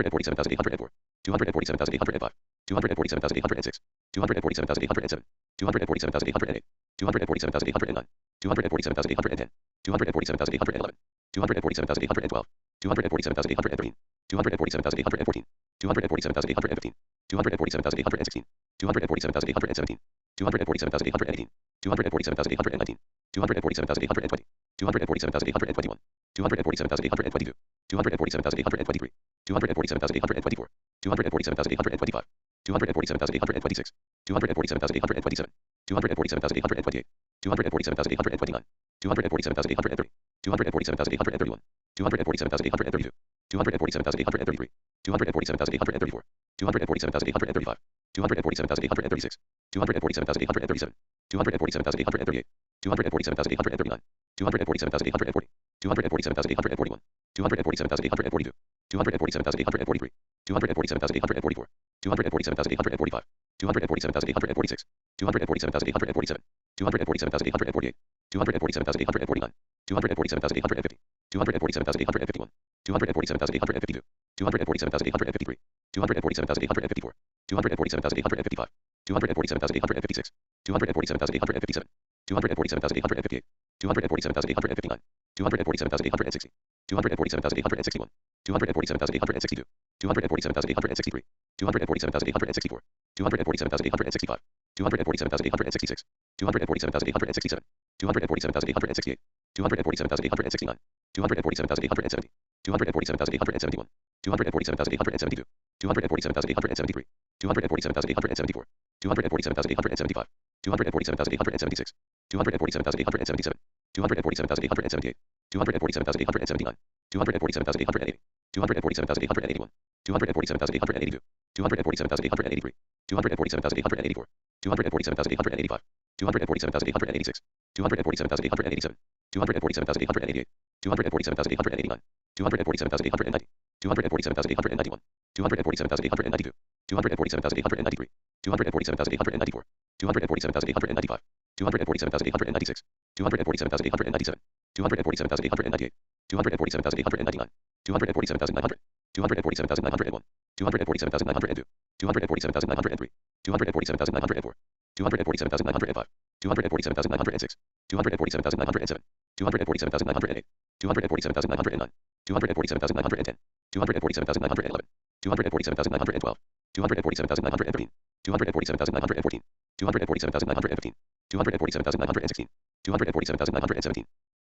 [SPEAKER 1] 247,804, 247,805, 247,806, 247,807, 247,808, 247,809, 247,810, 247,811, 247,812, 247,813, 247,814, 247,815, 247,816, 247,817, 247,818, 247,819, 247,820, 247,821, 247,822, 247,823, 247,824, 247,825, 247,826, 247,827, 247,828, 247,829, 247,830, 247,831, 247,832, 247,833, 247,834, 247,835, 247,836, 247,837, 247,838, 247,839, 247,840, 247,841, 247,842, 247,843, 247,844, 247,845, 247,846, 247,847, 247,848, 247,849, 247,850, 247,851, 247,852, 247,853, 247,854, 247,855, 247,856, 247,857, 247,858, 247,859, 247,860, 247,861, 247,862, 247,863, 247,864, 247,865, 247,866, 247,867, 247,868, 247,869, 247,870, 247,871, 247,872, 247,873, 247,874, 247,875, 247,876, 247,877, 247,878, 247,879, 247,880, 247,881, 247,882, 247,883, 247,884, 247,885, 247,886, 247,887, 247,888, 247,889, 247,890, 247,891, 247,892, 247,893, 247,894, 247,895, 247,896, 247,897, 247,898, 247,899, 247,900, 247,901, 247,902, 247,903, 247,904, 247,905, 247,906, 247,907, 247,908, 247,909, 247,910, 247,911, 247,912, 247,913, 247,914, 247,915, 247,916, 247,917,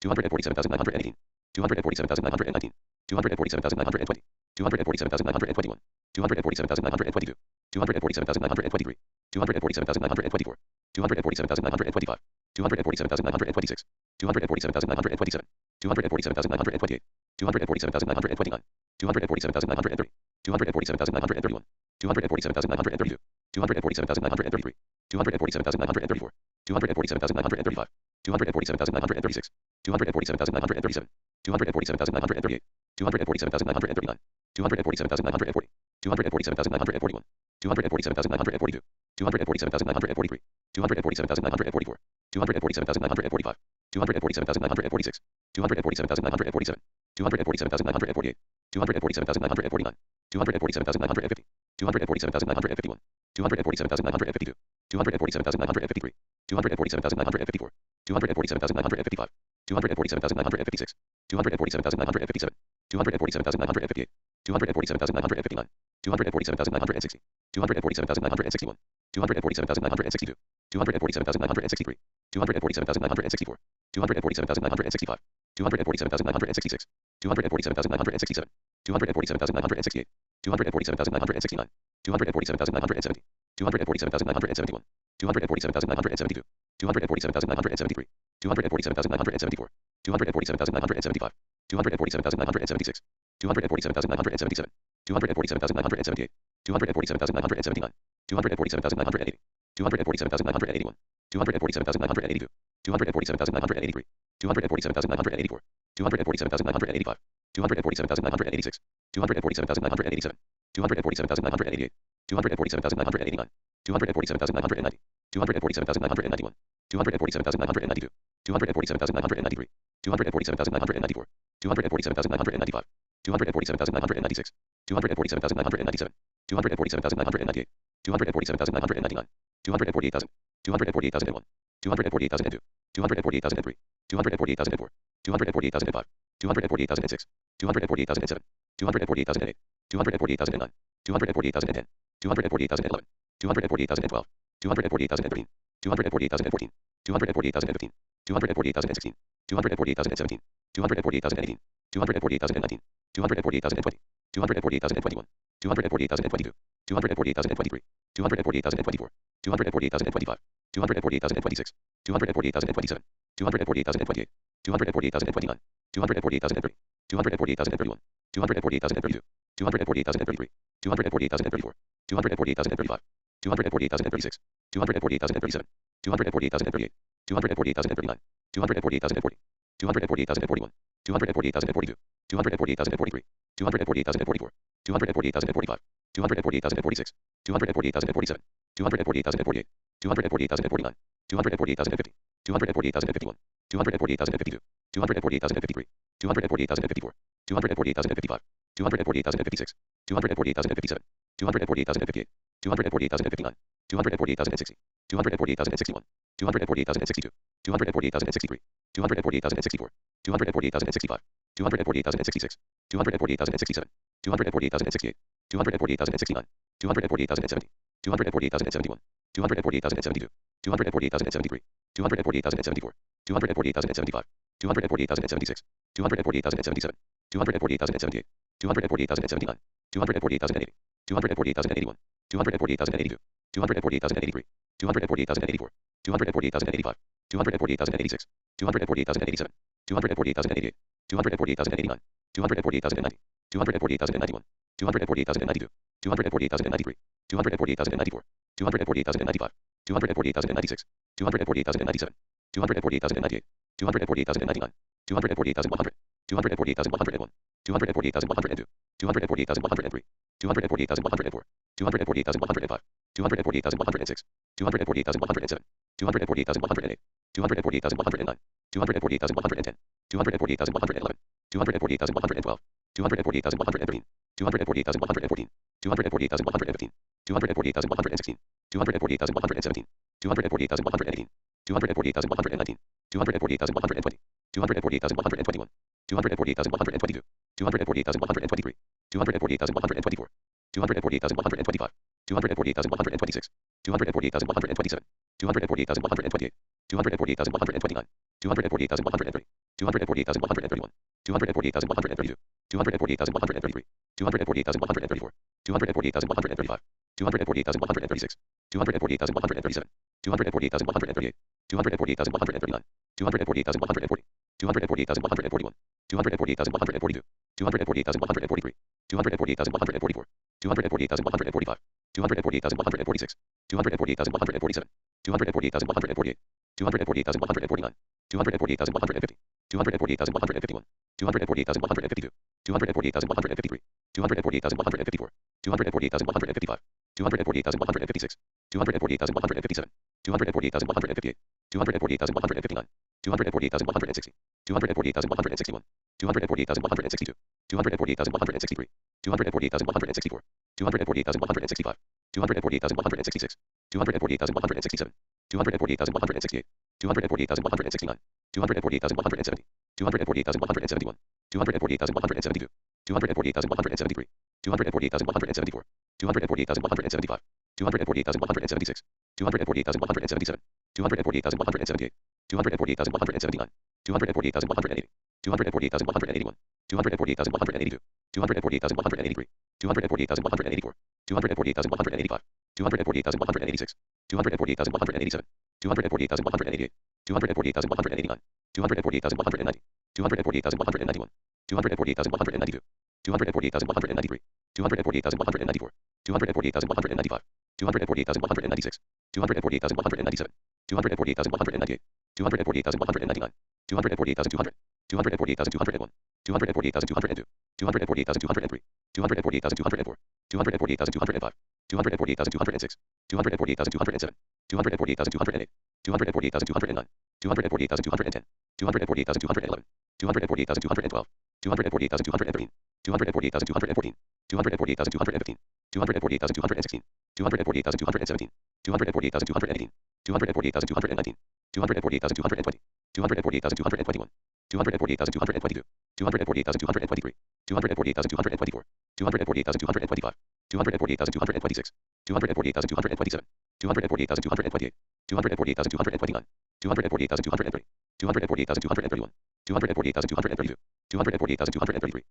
[SPEAKER 1] 247,918, 247,919, 247,920, 247,921, 247,922, 247,923, 247,924, 247,925, 247,926, 247,927, 247,928, 247,929, 247,930, 247,931, 247,932, 247,933, 247,934, 247,935, 247,936, 247,937, 247,938, 247,939, 247,940, 247,941, 247,942, 247,943, 247,944, 247,945, 247,946, 247,947, 247,948, 247,949, 247,950, 247,951, 247,952, 247,953, 247,954, 247,955, 247,956, 247,957, 247,958, 247,959, 247,960, 247,961, 247,962, 247,963, 247,964, 247,965, 247,966, 247,967, 247,968, 247,969, 247,970, 247,971, 247,972, 247,973, 247,974, 247,975, 247,976, 247,977, 247,978, 247,979, 247,980, 247,981, 247,982, 247,983, 247,984, 247,985, 247,986, 247,987, 247,988, 247,989, 247,990, 247,991, 247,992, 247,993, 247,994, 247,995, 247,996, 247,997, 247,998, 247,999, 248,000, 248,001, 248,002, 248,003, 248,004, 248,005, 248,006, 248,007, 248,008, 248,009, 248,010, 248,011, 248,012, 248,013, 248,014, 248,015, 248,016, 248,017, 248,018, 248,019, 248,020, 248,021, 248,022, 248,023, 248,024, 248,025, 248,026, 248,027, 248,028, 248,029, 248,030, 248,031, 248,032, 248,033, 248,034, 248,035, 248,036, 248,037, 248,038, 248,039, 240,040, 240,041, 240,042, 240,043, 240,044, 240,045, 240,046, 240,047, 240,048, 240,049, 240,050, 240,051, 240,052, 240,053, 240,054, 240,055, 240,056, 240,057, 240,058, 240,059, 240,060, 240,061, 240,062, 240,063, 240,064, 240,065, 240,066, 240,067, 240,068, 240,069, 240,070, 240,071, 240,072, 240,073, 240,074, 240,075, 240,076, 240,077, 240,078, 240,079, 240,080, 240,081, 240,082, 240,083, 240,084, 240,085, 240,086, 240,087, 240,088, 240,089, 240,090, 240,091, 240,092, 240,093, 240,094, 240,095, 240,096, 240,097, 240,098, 240,099, 240,100, 240,101, 240,102, 240,103, 240,104, 240,105, 240,106, 240,107, 240,108, 240,109, 240,110, 240,111, 240,112, 240,113, 240,114, 240,115, 240,116, 240,117, 240,118, 240,119, 240,120, 240,121, 240,122, 240,123, 240,124, 240,125, 240,126, 240,127, 240,128, 240,129, 240,130, 240,131, 240,132, 240,133, 240,134, 240,135, 240,136, 240,137, 240,138, 240,139, 240,140, 240,141, 240,142, 240,143, 240,144, 240,145, 240,146, 240,147, 240,148, 240,149, 240,150, 240,151, 240,152, 240,153, 240,154, 240,155, 240,156, 240,157, 240,158, 240,159, 240,160, 240,161, 240,162, 240,163, 240,164, 248,165, 248,166, 248,167, 248,168, 248,169, 248,170, 248,171, 248,172, 248,173, 248,174, 248,175, 248,176, 248,177, 248,178, 248,179, 240,180, 240,181, 240,182, 240,183, 240,184, 240,185, 240,186, 240,187, 240,188, 240,189, 240,190, 240,191, 240,192, 240,193, 240,194, 240,195, 240,196, 240,197, 240,198, 240,199, 240,200, 240,201, 240,202, 240,203, 240,204, 240,205, 240,206, 240,207, 240,208, 240,209, 240,210, 240,211, 240,212, 240,213, 240,214, 240,215, 240,216, 240,217, 240,218, 240,219, 240,220, 240,221, 240,222, 240,223, 240,224, 240,225, 240,226, 240,227, 240,228, 240,229, 240,230, 240,231, 240,232, 240,233,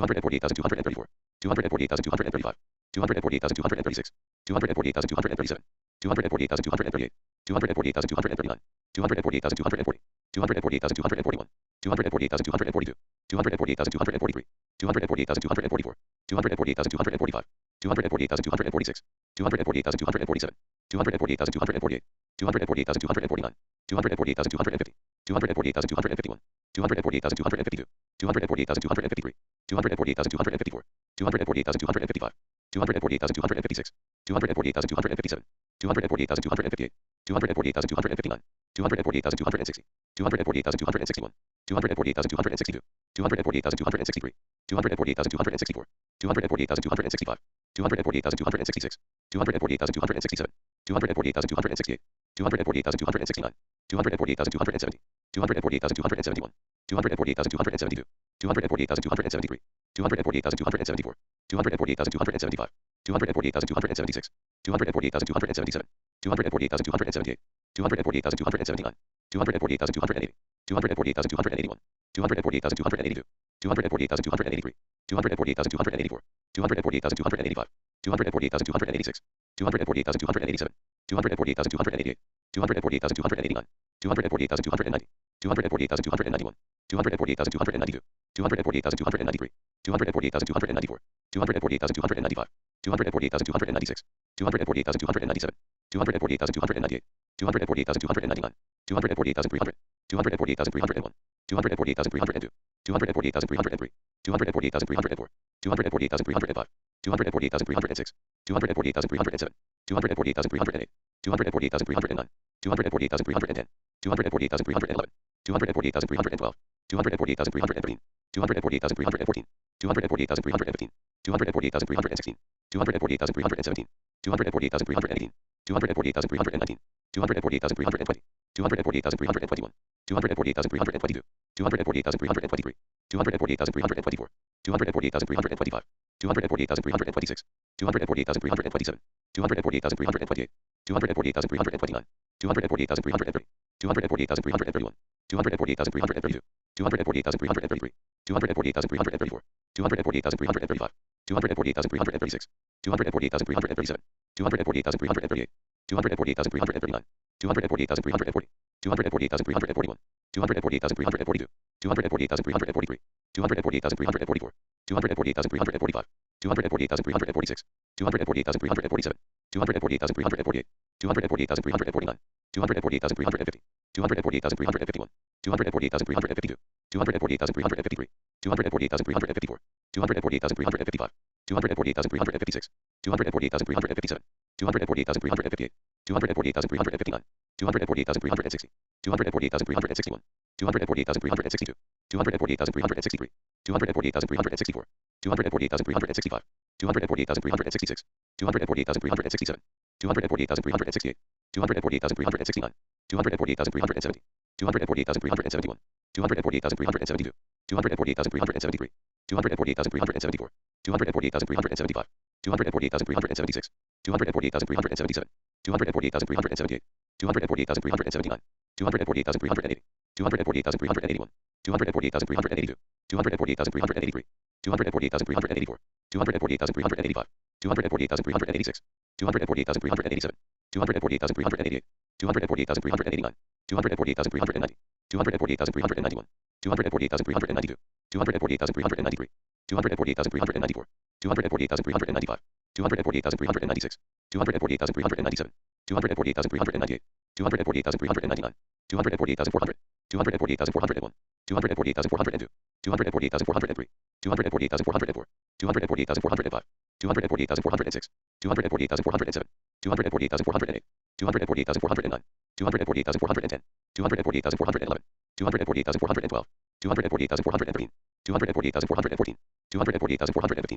[SPEAKER 1] 240,234, 240,235, 240,236, 240,237, 240,238, 240,239, 240,240, 240,241, 240,242, 240,243, 240,244, 240,245, 240,246, 240,247, 240,248, 240,249, 240,250, 240,251, 240,252, 240,253, 240,254, 240,255, 240,256, 240,257, 240,258, 240,259, 240,260, 240,261, 240,262, 240,263, 240,264, 240,265, 240,266, 240,267, 240,268, 240,269, 240,270, 240,271, 240,272, 240,273, 240,274, 240,275, 240,276, 240,277, 240,278, 240,279, 240,280, 240,281, 240,282, 240,283, 240,284, 240,285, 240,286, 240,287, 240,288, 240,289, 240,290, 240,291, 240,292, 240,293, 240,294, 240,295, 240,296, 240,297, 240,298, 240,299, 240,300, 240,301, 240,302, 240,303, 240,304, 240,305, 240,306, 240,307, 240,308, 240,309, 240,310, 240,311, 240,312, 240,313, 240,314, 240,315, 240,316, 240,317, 240,318, 240,319, 240,320, 240,321, 240,322, 240,323, 240,324, 240,325, 240,326, 240,327, 240,328, 240,329, 240,330, 240,331, 240,332, 240,333, 240,334, 240,335, 240,336, 240,337, 240,338, 240,339, 240,340, 240,341, 240,342, 240,343, 240,344, 240,345, 240,346, 240,347, 240,348, 240,349, 240,350, 240,351, 240,352, 240,353, 240,354, 240,355, 240,356, 240,357, 240,358, 240,359, 240,360, 240,361, 240,362, 240,363, 240,364, 240,365, 248,366, 248,367, 248,368, 248,369, 248,370, 248,371, 248,372, 248,373, 248,374, 248,375, 248,376, 248,377, 248,378, 248,379, 248,380, 248,381, 248,382, 248,383, 248,384, 248,385, 248,386, 248,387, 248,388, 248,389, 248,390, 248,391, 248,392, 248,393, 248,394, 248,395, 248,396, 248,397, 248,398, 248,399, 248,400, 248,401, 248,402, 248,403, 248,404, 248,405, 248,406, 248,407, 248,408, 248,409, 248,410, 248,411, 248,412, 248,413, 248,414, 248,415,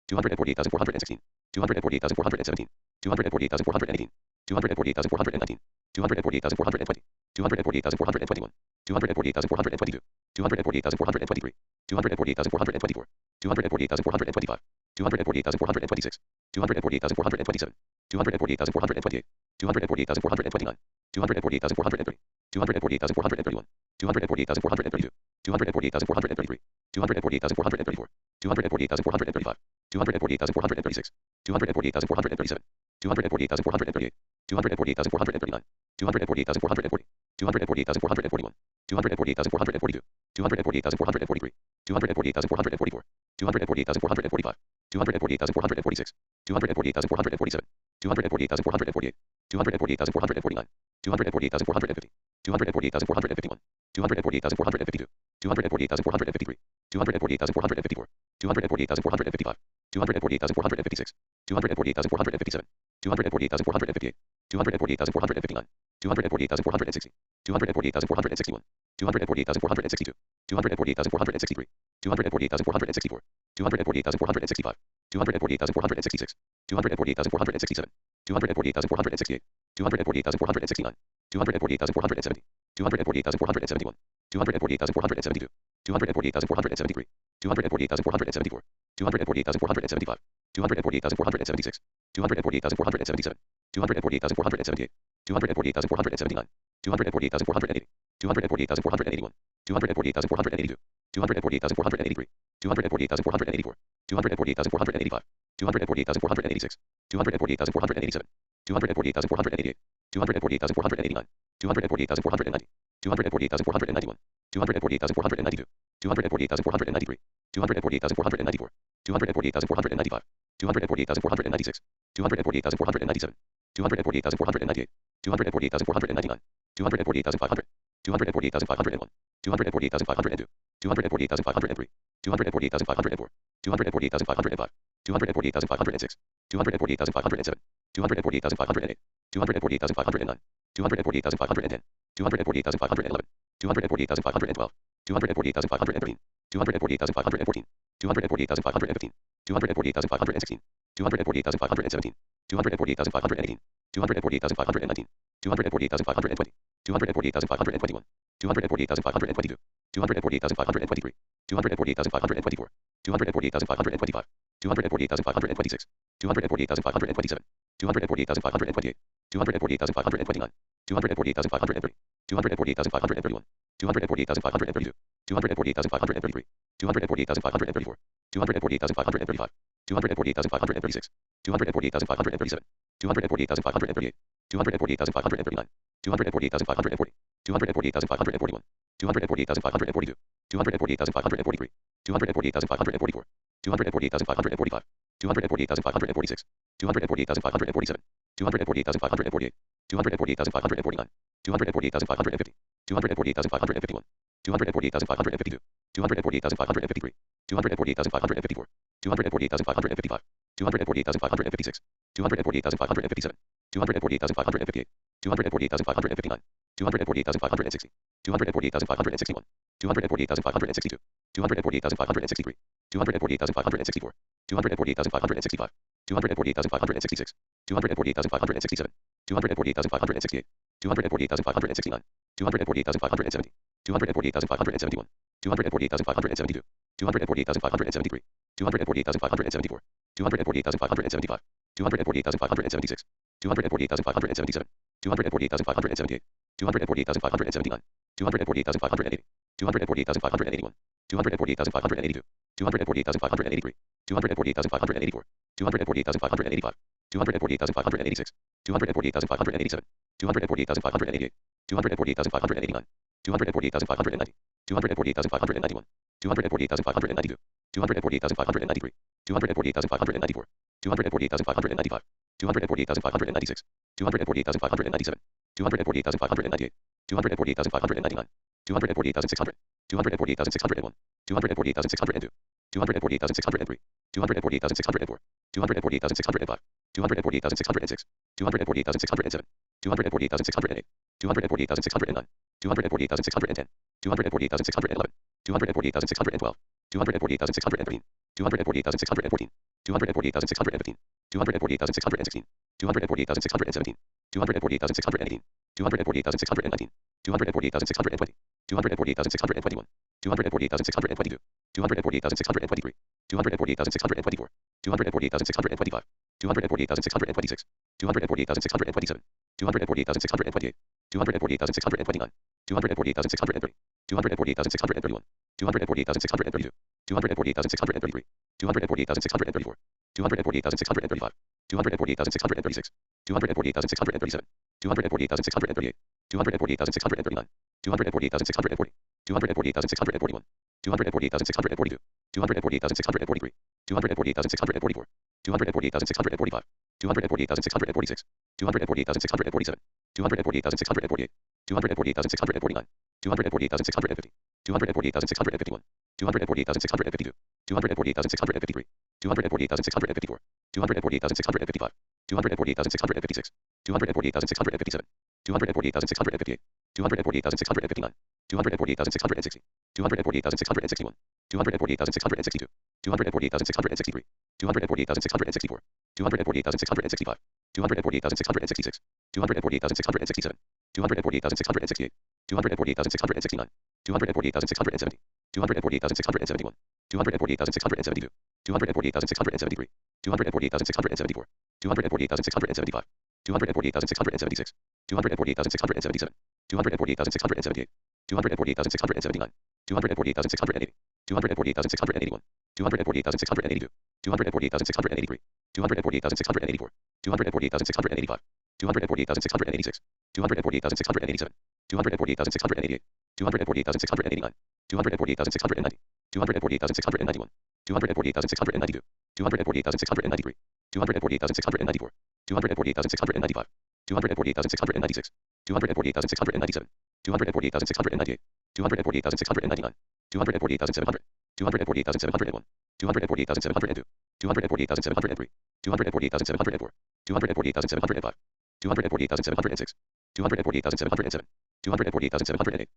[SPEAKER 1] 248,416, 248,417, 248,418, 248,419, 248,420, 248,421, 248,422, 248,423, 248,424, 248,425, 248,426, 248,427, 248,428, 248,429, 248,430, 248,431, 248,432, 248,433, 248,434, 248,435, 248,436, 248,437, 248,438, 248,439, 248,440, 248,441, 248,442, 248,443, 248,444, 248,445, 248,446, 248,447, 248,448, 248,449, 248,450, 248,451, 248,452, 248,453, 248,454, 248,455, 248,456, 248,457, 248,458, 248,459, 248,460, 248,461, 248,462, 248,463, 248,464, 248,465, 248,466, 248,467, 248,468, 248,469, 248,470, 248,471, 248,472, 248,473, 248,474, 248,475, 248,476, 248,477, 248,478, 248,479, 248,480, 248,481, 248,482, 248,483, 248,484, 248,485, 248,486, 248,487, 248,488, 248,489, 248,490, 248,491, 248,492, 248,493, 248,494, 248,495, 248,496, 248,497, 248,498, 248,499, 248,500, 248,501, 248,502, 248,503, 248,504, 248,505, 248,506, 248,507, 248,508, 248,509, 248,510, 248,511, 248,512, 248,513, 248,514, 248,515, 248,516, 248,517, 248,518, 248,519, 248,520, 248,521, 248,522, 248,523, 248,524, 248,525, 248,526, 248,527, 248,528, 248,529, 248,530, 248,531, 248,532, 248,533, 248,534, 248,535, 248,536, 248,537, 248,538, 248,539, 248,540, 248,541, 248,542, 248,543, 248,544, 248,545, 248,546, 248,547, 248,548, 248,549, 248,550, 248,551, 248,552, 248,553, 248,554, 248,555, 248,556, 248,557, 248,558, 248,559, 248,560, 248,561, 248,562, 248,563, 248,564, 248,565, 248,566, 248,567, 248,568, 248,569, 248,570, 248,571, 248,572, 248,573, 248,574, 248,575, 248,576, 248,577, 248,578, 248,579, 248,580, 248,581, 248,582, 248,583, 248,584, 248,585, 248,586, 248,587, 248,588, 248,589, 248,590, 248,591, 248,592, 248,593, 248,594, 248,595, 248,596, 248,597, 248,598, 248,599, 240,600, 240,601, 240,602, 240,603, 240,604, 240,605, 240,606, 240,607, 240,608, 240,609, 240,610, 240,611, 240,612, 240,613, 240,614, 240,615, 240,616, 240,617, 240,618, 240,619, 240,620, 240,621, 240,622, 240,623, 240,624, 240,625, 240,626, 240,627, 240,628, 240,629, 240,630, 240,631, 240,632, 240,633, 240,634, 240,635, 240,636, 240,637, 240,638, 240,639, 240,640, 240,641, 240,642, 240,643, 240,644, 240,645, 240,646, 240,647, 240,648, 240,649, 240,650, 240,651, 240,652, 240,653, 240,654, 240,655, 240,656, 240,657, 240,658, 240,659, 240,660, 240,661, 240,662, 240,663, 240,664, 240,665, 240,666, 240,667, 240,668, 240,669, 240,670, 240,671, 240,672, 240,673, 240,674, 240,675, 240,676, 240,677, 240,678, 240,679, 240,680, 240,681, 240,682, 240,683, 240,684, 240,685, 240,686, 240,687, 240,688, 240,689, 240,690, 240,691, 240,692, 240,693, 240,694, 240,695, 240,696, 240,697, 240,698, 240,699, 240,700, 240,701, 240,702, 240,703, 240,704, 240,705, 240,706, 240,707, 240,708,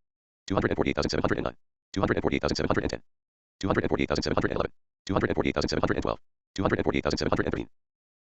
[SPEAKER 1] 240,709, 240,710, 240,711, 240,712, 240,713,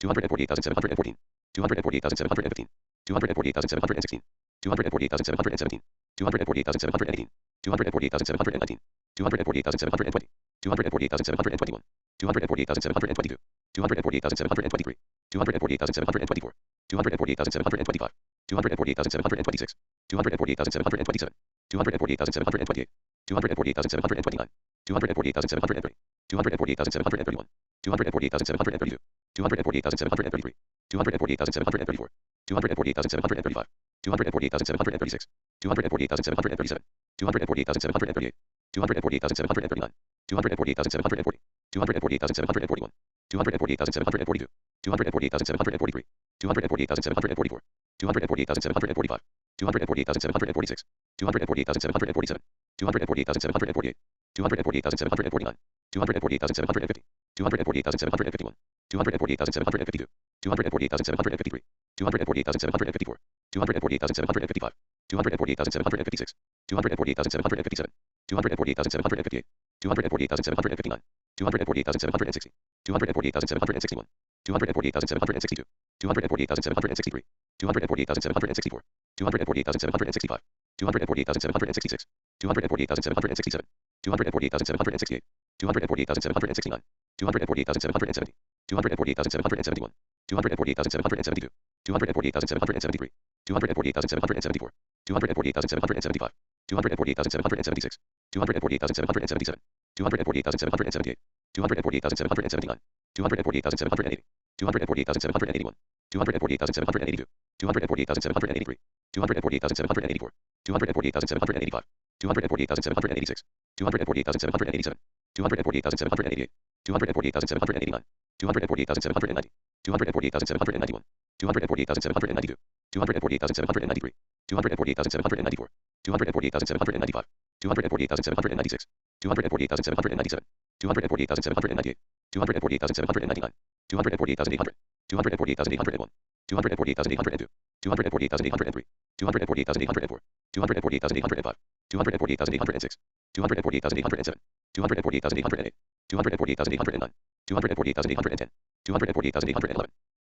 [SPEAKER 1] 240,714, 240,715, 240,716, 240,717, 240,718, 240,719, 240,720, 240,721, 240,722, 240,723, 240,724, 240,725, 240,726, 240,727, 240,728, 240,729, 240,730, 240,731, 240,732, 240,733, 240,734, 240,735, 240,736, 240,737, 240,738, 240,739, 240,740, 240,741, 240,742, 240,743, 240,744, 240,745, 240,746, 240,747, 240,748, 240,749, 240,750, 240,751, 240,752, 240,753, 240,754, 240,755, 240,756, 240,757, 248,758, 248,759, 248,760, 248,761, 248,762, 248,763, 248,764, 248,765, 248,766, 248,767, 248,768, 248,769, 248,770, 248,771, 248,772, 248,773, 248,774, 248,775, 240,776, 240,777, 240,778, 240,779, 240,780, 240,781, 240,782, 240,783, 240,784, 240,785, 240,786, 240,787, 240,788, 240,789, 240,790, 240,791, 240,792, 240,793, 240,794, 240,795, 240,796, 240,797, 240,798, 240,799, 240,800, 240,801, 240,802, 240,803, 240,804, 240,805, 240,806, 240,807, 240,808, 240,809, 240,810, 240,811,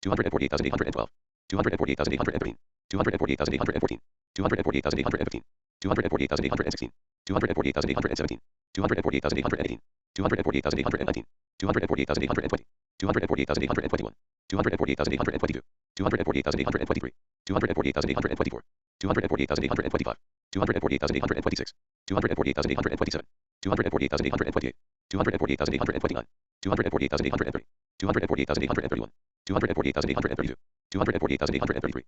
[SPEAKER 1] 240,812, 240,813, 240,814, 240,815, 240,816, 240,817, 240,818, 240,819, 240,820, 240,821, 240,822, 240,823, 240,824, 240,825, 240,826, 240,827, 240,828, 240,829, 240,830, 240,831, 240,832, 240,833,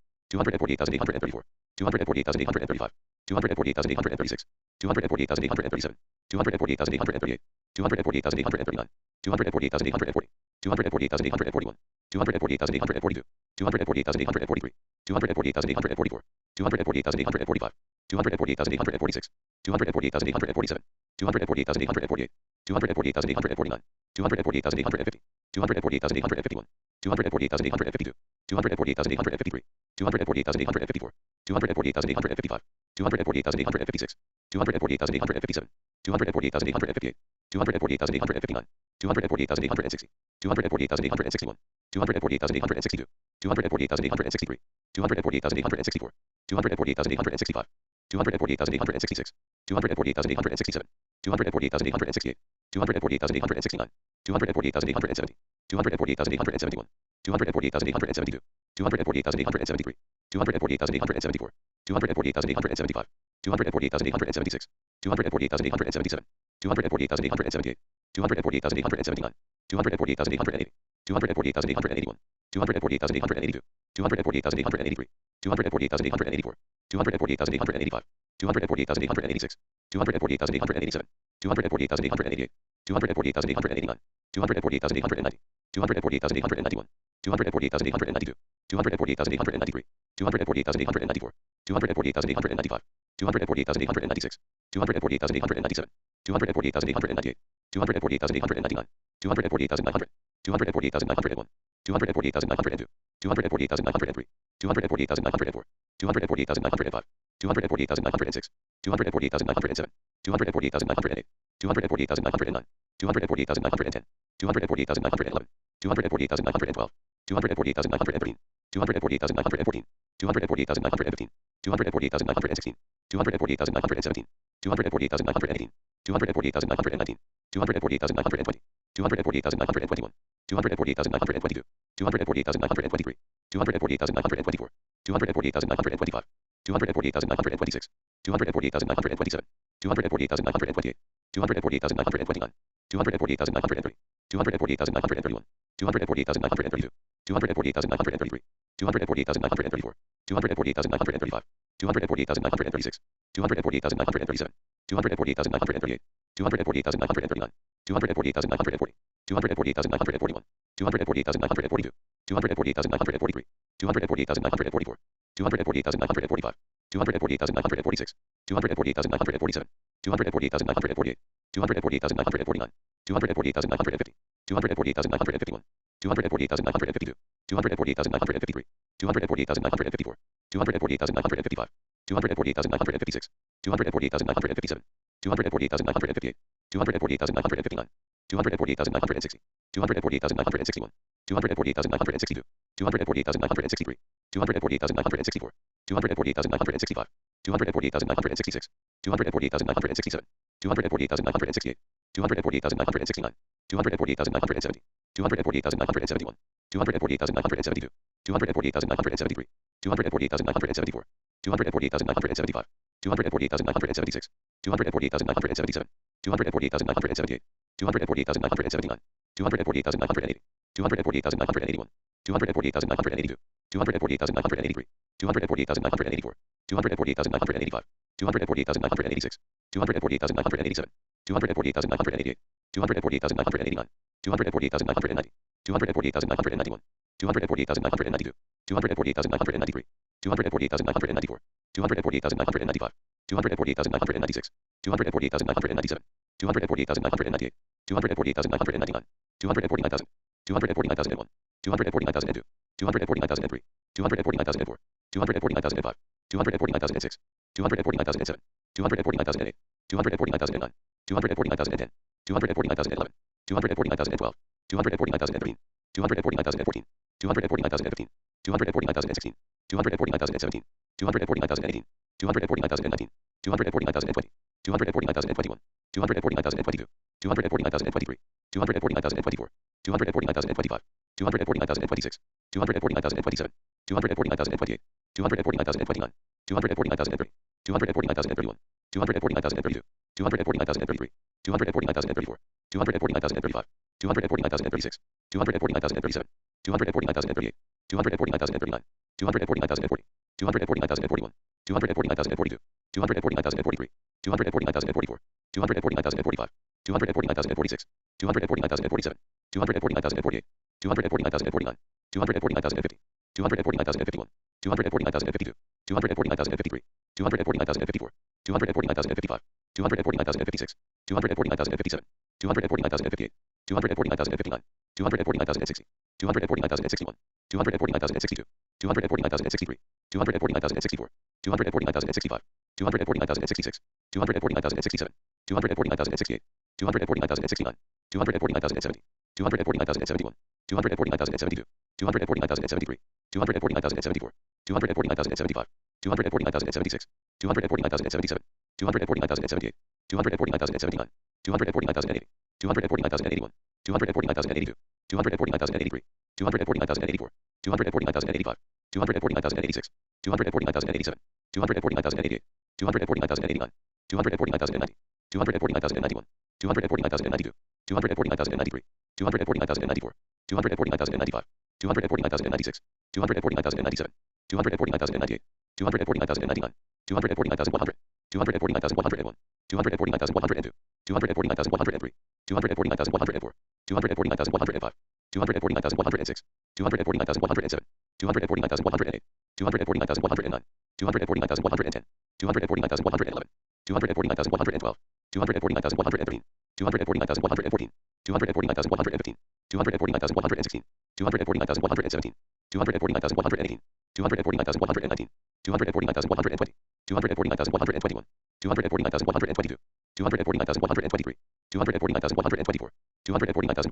[SPEAKER 1] 240,834, 240,835, 240,836, 240,837, 240,838, 240,839, 240,840, 240,841, 240,842, 240,843, 240,844, 240,845, 240,846, 240,847, 240,848, 240,849, 240,850, 240,851, 240,852, 240,853, 240,854, 240,855, 240,856, 240,857, 240,858, 240,859, 240,860, 240,861, 240,862, 240,863, 240,864, 240,865, 240,866, 240,867, 240,868, 240,869, 240,870, 240,871, 240,872, 240,873, 240,874, 240,875, 240,876, 240,877, 240,878, 240,879, 240,880, 240,881, 240,882, 240,883, 240,884, 240,885, 240,886, 240,887, 240,888, 240,889, 240,890, 240,891, 240,892, 240,893, 240,894, 240,895, 240,896, 240,897, 240,898, 240,899, 240,900, 240,901, 240,902, 240,903, 240,904, 240,905, 240,906, 240,907, 240,908, 240,909, 240,910, 240,911, 240,912, 240,913, 240,914, 240,915, 240,916, 240,917, 240,918, 240,919, 240,920, 240,921, 240,922, 240,923, 240,924, 240,925, 240,926, 240,927, 240,928, 240,929, 240,930, 240,931, 240,932, 240,933, 240,934, 240,935, 240,936, 240,937, 240,938, 240,939, 240,940, 240,941, 240,942, 240,943, 240,944, 240,945, 240,946, 240,947, 240,948, 240,949, 240,950, 240,951, 240,952, 240,953, 240,954, 240,955, 248,956, 248,957, 248,958, 248,959, 248,960, 248,961, 248,962, 248,963, 248,964, 248,965, 248,966, 248,967, 248,968, 248,969, 248,970, 248,971, 248,972, 248,973, 248,974, 248,975, 248,976, 248,977, 248,978, 248,979, 248,980, 248,981, 248,982, 248,983, 248,984, 248,985, 248,986, 248,987, 248,988, 248,989, 248,990, 248,991, 248,992, 248,993, 248,994, 248,995, 248,996, 248,997, 248,998, 248,999, 249,000, 249,001, 249,002, 249,003, 249,004, 249,005, 249,006, 249,007, 249,008, 249,009, 249,010, 249,011, 249,012, 249,013, 249,014, 249,015, 249,016, 249,017, 249,018, 249,019, 249,020, 249,021, 249,022, 249,023, 249,024, 249,025, 249,026, 249,027, 249,028, 249,029, 249,030, 249,031, 249,032, 249,033, 249,034, 249,035, 249,036, 249,037, 249,038, 249,039, 249,040, 249,041, 249,042, 249,043, 249,044, 249,045, 249,046, 249,047, 249,048, 249,049, 249,050, 249,051, 249,052, 249,053, 249,054, 249,055, 249,056, 249,057, 249,058, 249,059, 249,060, 249,061, 249,062, 249,063, 249,064, 249,065, 249,066, 249,067, 249,068, 249,069, 249,070, 249,071, 249,072, 249,073, 249,074, 249,075, 249,076, 249,077, 249,078, 249,079, 249,080, 249,081, 249,082, 249,083, 249,084, 249,085, 249,086, 249,087, 249,088, 249,089, 249,090, 249,091, 249,092, 249,093, 249,094, 249,095, 249,096, 249,097, 249,098, 249,099, 249,100, 249,101, 249,102, 249,103, 249,104, 249,105, 249,106, 249,107, 249,108, 249,109, 249,110, 249,111, 249,112, 249,113, 249,114, 249,115, 249,116, 249,117, 249,118, 249,119, 249,120, 249,121, 249,122, 249,123, 249,124,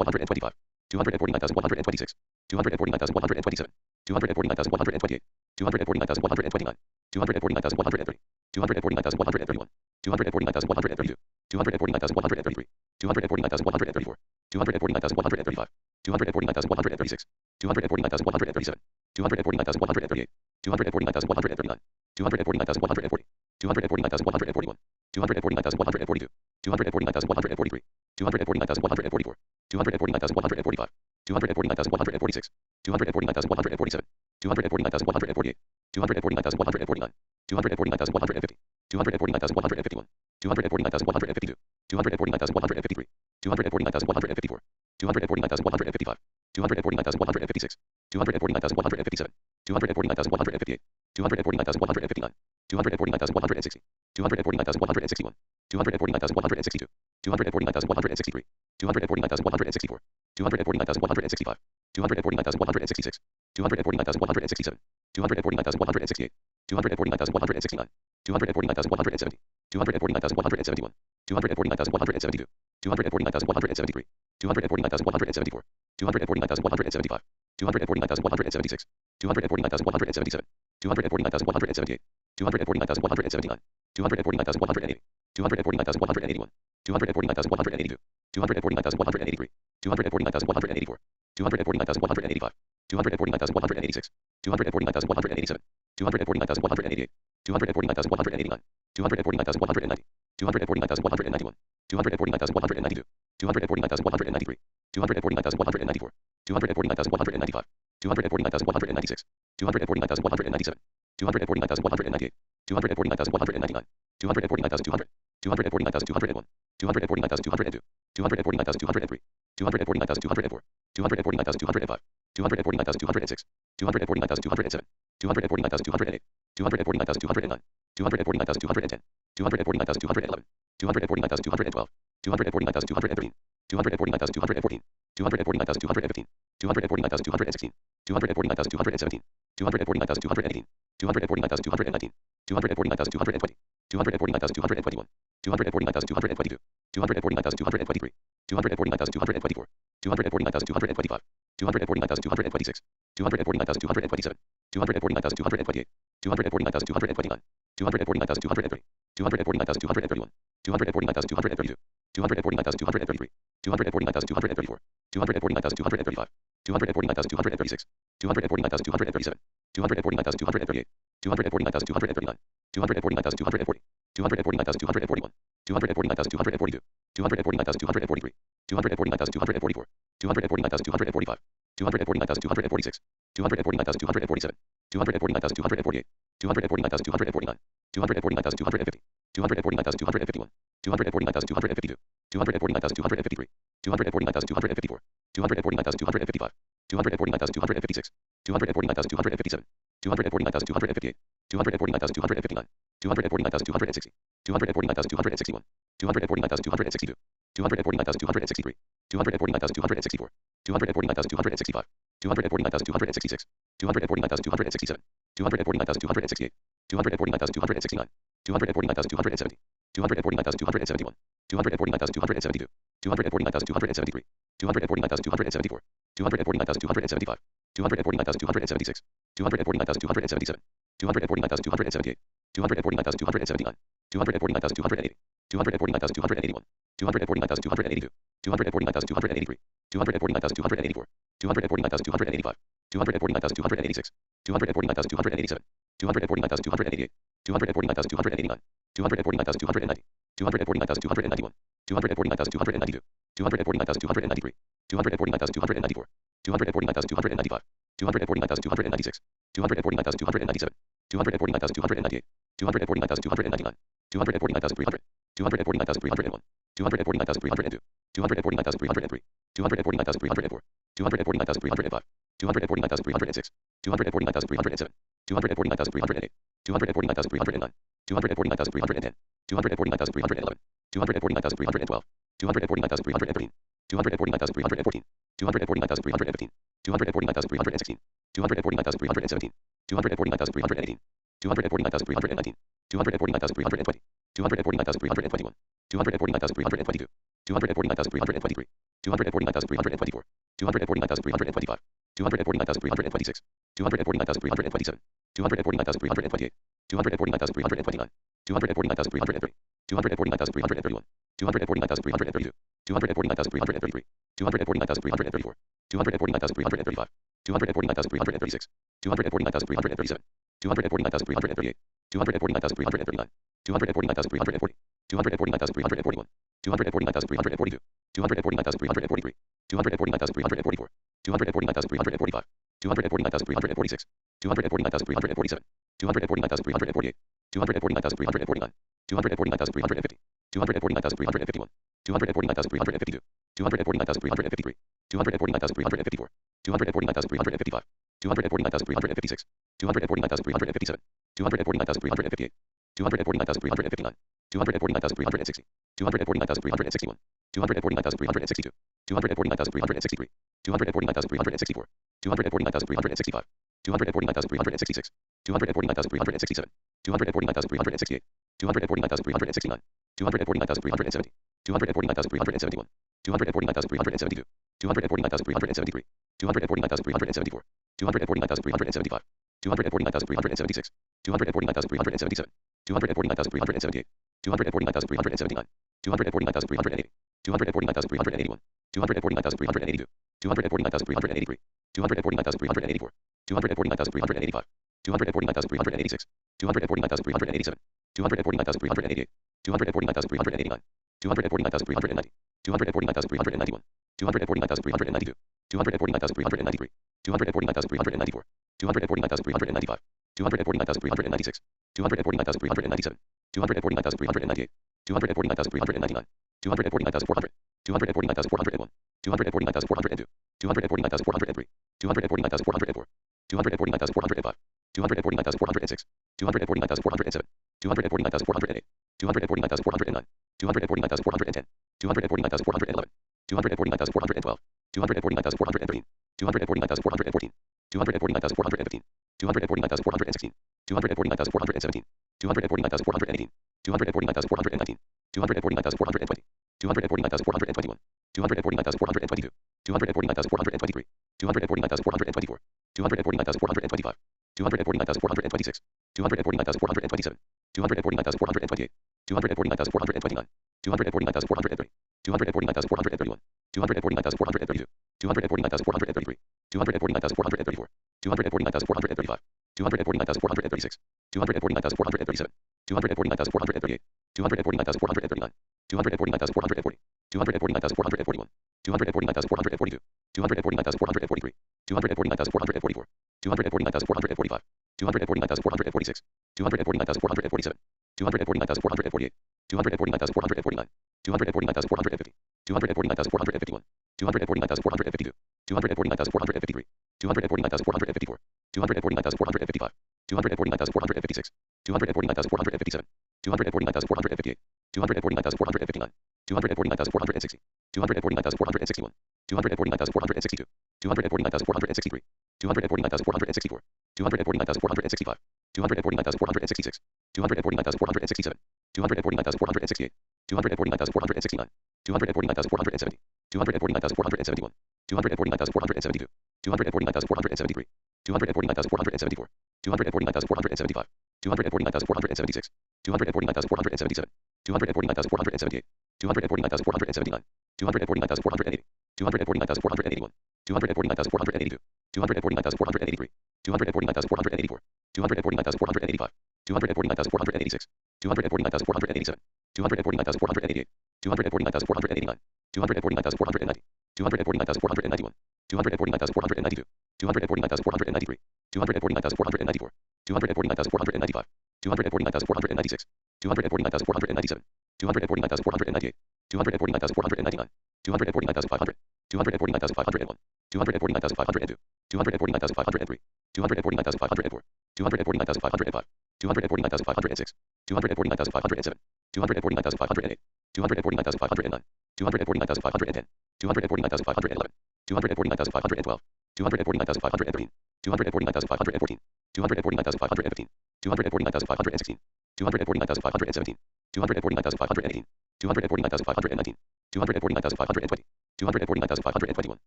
[SPEAKER 1] 249,125, 249,126, 249,127, 249,128, 249,129, 249,130, 249,131, 249,132, 249,133, 249,134, 249,135, 249,136, 249,137, 249,138, 249,139, 249,140, 249,141, 249,142, 249,143, 249,144, 249,145, 249,146, 249,147, 249,148, 249,149, 249,150, 249,151, 249,152, 249,153, 249,154, 249,155, 249,156, 249,157, 249,158, 249,159, 249,160, 249,161, 249,162, 249,163, 249,164, 249,165, 249,166, 249,167, 249,168, 249,169, 249,170, 249,171, 249,172, 249,173, 249,174, 249,175, 249,176, 249,177, 249,178, 249,179, 249,180, 249,181, 249,182, 249,183, 249,184, 249,185, 249,186, 249,187, 249,188, 249,189, 249,190, 249,191, 249,192, 249,193, 249,194, 249,195, 249,196, 249,197, 249,198, 249,199, 249,200, 249,201, 249,202, 249,203, 249,204, 249,205, 249,206, 249,207, 249,208, 249,209, 249,210, 249,211, 249,212, 249,213, 249,214, 249,215, 249,216, 249,217, 249,218, 249,219, 249,220, 249,221, 249,222, 249,223, 249,224, 249,225, 249,226, 249,227, 249,228, 249,229, 249,230, 249,231, 249,232, 249,233, 249,234, 249,235, 249,236, 249,237, 249,238, 249,239, 249,240, 249,241, 249,242, 249,243, 249,244, 249,245, 249,246, 249,247, 249,248, 249,249, 249,250, 249,251, 249,252, 249,253, 249,254, 249,255, 249,256, 249,257, 249,258, 249,259, 249,260, 249,261, 249,262, 249,263, 249,264, 249,265, 249,266, 249,267, 249,268, 249,269, 249,270, 249,271, 249,272, 249,273, 249,274, 249,275, 249,276, 249,277, 249,278, 249,279, 249,280, 249,281, 249,282, 249,283, 249,284, 249,285, 249,286, 249,287, 249,288, 249,289, 249,290, 249,291, 249,292, 249,293, 249,294, 249,295, 249,296, 249,297, 249,298, 249,299, 249,300, 249,301, 249,302, 249,303, 249,304, 249,305, 249,306, 249,307, 249,308, 249,309, 249,310, 249,311, 249,312, 249,313, 249,314, 249,315, 249,316, 249,317, 249,318, 249,319, 249,320, 249,321, 249,322, 249,323, 249,324, 249,325, 249,326, 249,327, 249,328, 249,329, 249,330, 249,331, 249,332, 249,333, 249,334, 249,335, 249,336, 249,337, 249,338, 249,339, 249,340, 249,341, 249,342, 249,343, 249,344, 249,345, 249,346, 249,347, 249,348, 249,349, 249,350, 249,351, 249,352, 249,353, 249,354, 249,355, 249,356, 249,357, 249,358, 249,359, 249,360, 249,361, 249,362, 249,363, 249,364, 249,365, 249,366, 249,367, 249,368, 249,369, 249,370, 249,371, 249,372, 249,373, 249,374, 249,375, 249,376, 249,377, 249,378, 249,379, 249,380, 249,381, 249,382, 249,383, 249,384, 249,385, 249,386, 249,387, 249,388, 249,389, 249,390, 249,391, 249,392, 249,393, 249,394, 249,395, 249,396, 249,397, 249,398, 249,399, 249,400, 249,401, 249,402, 249,403, 249,404, 249,405, 249,406, 249,407, 249,408, 249,409, 249,410, 249,411, 249,412, 249,413, 249,414, 249,415, 249,416, 249,417, 249,418, 249,419, 249,420, 249,421, 249,422, 249,423, 249,424, 249,425, 249,426, 249,427, 249,428, 249,429, 249,430, 249,431, 249,432, 249,433, 249,434, 249,435, 249,436, 249,437, 249,438, 249,439, 249,440, 249,441, 249,442, 249,443, 249,444, 249,445, 249,446, 249,447, 249,448, 249,449, 249,450, 249,451, 249,452, 249,453, 249,454, 249,455, 249,456, 249,457, 249,458, 249,459, 249,460, 249,461, 249,462, 249,463, 249,464, 249,465, 249,466, 249,467, 249,468, 249,469, 249,470, 249,471, 249,472, 249,473, 249,474, 249,475, 249,476, 249,477, 249,478, 249,479, 249,480, 249,481, 249,482, 249,483, 249,484, 249,485, 249,486, 249,487, 249,488, 249,489, 249,490, 249,491, 249,492, 249,493, 249,494, 249,495, 249,496, 249,497, 249,498, 249,499, 249,500, 249,501, 249,502, 249,503, 249,504, 249,505, 249,506, 249,507, 249,508, 249,509, 249,510, 249,511, 249,512, 249,513, 249,514, 249,515, 249,516, 249,517, 249,518, 249,519, 249,520, 249,521,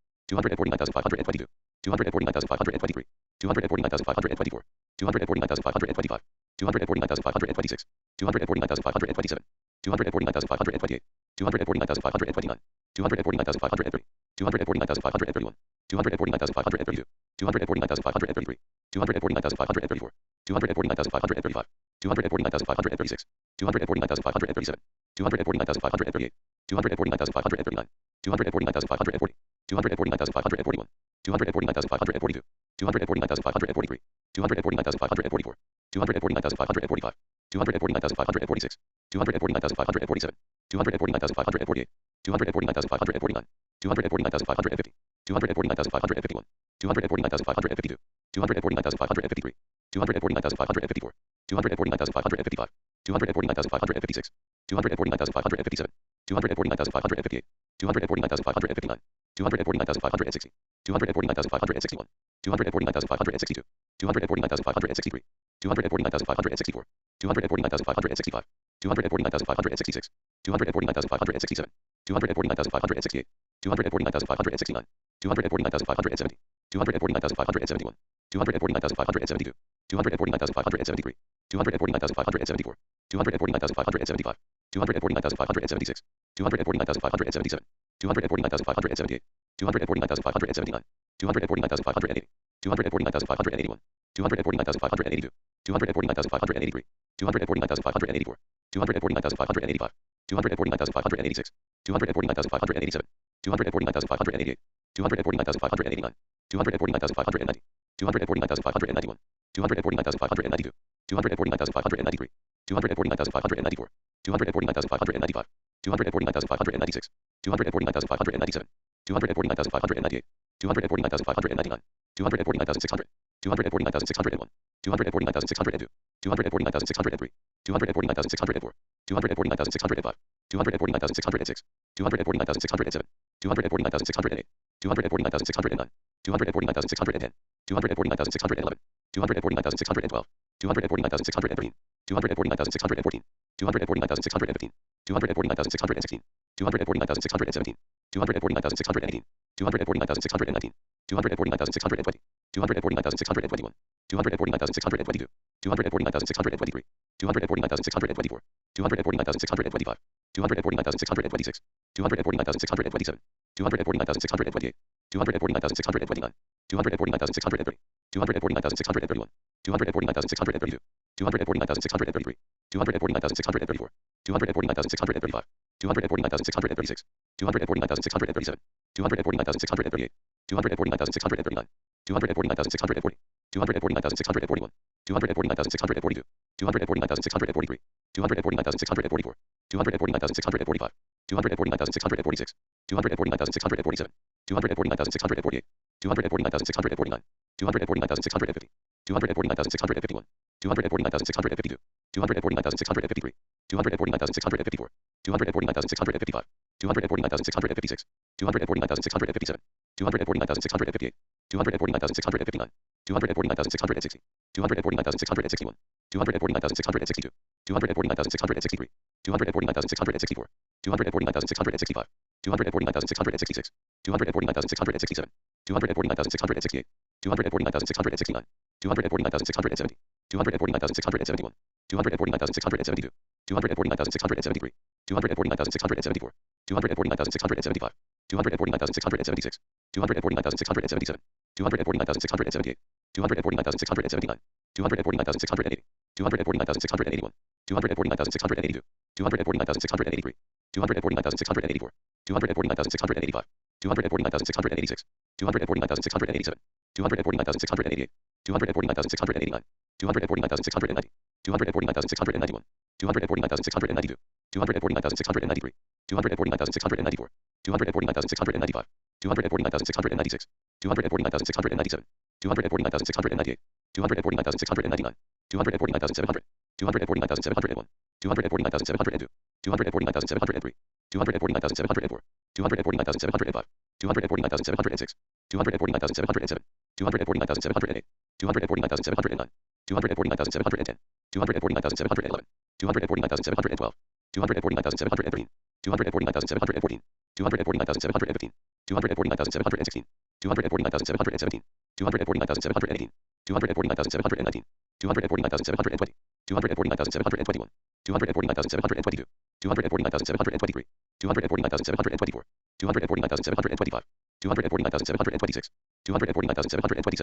[SPEAKER 1] 249,522, 249,523, 249,524, 249,525, 249,526, 249,527, 249,528, 249,529, 249,530, 249,531, 249,532, 249,533, 249,534, 249,535, 249,536, 249,537, 249,538, 249,539, 249,540, 249,541, 249,542, 249,543, 249,544, 249,545, 249,546, 249,547, 249,548, 249,549, 249,550, 249,551, 249,552, 249,553, 249,554, 249,555, 249,556, 249,557, 249,558, 249,559, 249,560, 249,561, 249,562, 249,563, 249,564, 249,565, 249,566, 249,567, 249,568, 249,569, 249,570, 249,571, 249,572, 249,573, 249,574, 249,575, 249,576, 249,577, 249,578, 249,579, 249,580, 249,581, 249,582, 249,583, 249,584, 249,585, 249,586, 249,587, 249,588, 249,589, 249,590, 249,591, 249,592, 249,593, 249,594, 249,595, 249,596, 249,597, 249,598, 249,599, 249,600, 249,601, 249,602, 249,603, 249,604, 249,605, 249,606, 249,607, 249,608, 249,609, 249,610, 249,611, 249,612, 249,613, 249,614, 249,615, 249,616, 249,617, 249,618, 249,619, 249,620, 249,621, 249,622, 249,623, 249,624, 249,625, 249,626, 249,627, 249,628, 249,629, 249,630, 249,631, 249,632, 249,633, 249,634, 249,635, 249,636, 249,637, 249,638, 249,639, 249,640, 249,641, 249,642, 249,643, 249,644, 249,645, 249,646, 249,647, 249,648, 249,649, 249,650, 249,651, 249,652, 249,653, 249,654, 249,655, 249,656, 249,657, 249,658, 249,659, 249,660, 249,661, 249,662, 249,663, 249,664, 249,665, 249,666, 249,667, 249,668, 249,669, 249,670, 249,671, 249,672, 249,673, 249,674, 249,675, 249,676, 249,677, 249,678, 249,679, 249,680, 249,681, 249,682, 249,683, 249,684, 249,685, 249,686, 249,687, 249,688, 249,689, 249,690, 249,691, 249,692, 249,693, 249,694, 249,695, 249,696, 249,697, 249,698, 249,699, 249,700, 249,701, 249,702, 249,703, 249,704, 249,705, 249,706, 249,707, 249,708, 249,709, 249,710, 249,711, 249,712, 249,713, 249,714, 249,715, 249,716, 249,717, 249,718, 249,719, 249,720, 249,721, 249,722, 249,723, 249,724, 249,725, 249,726, 249,727,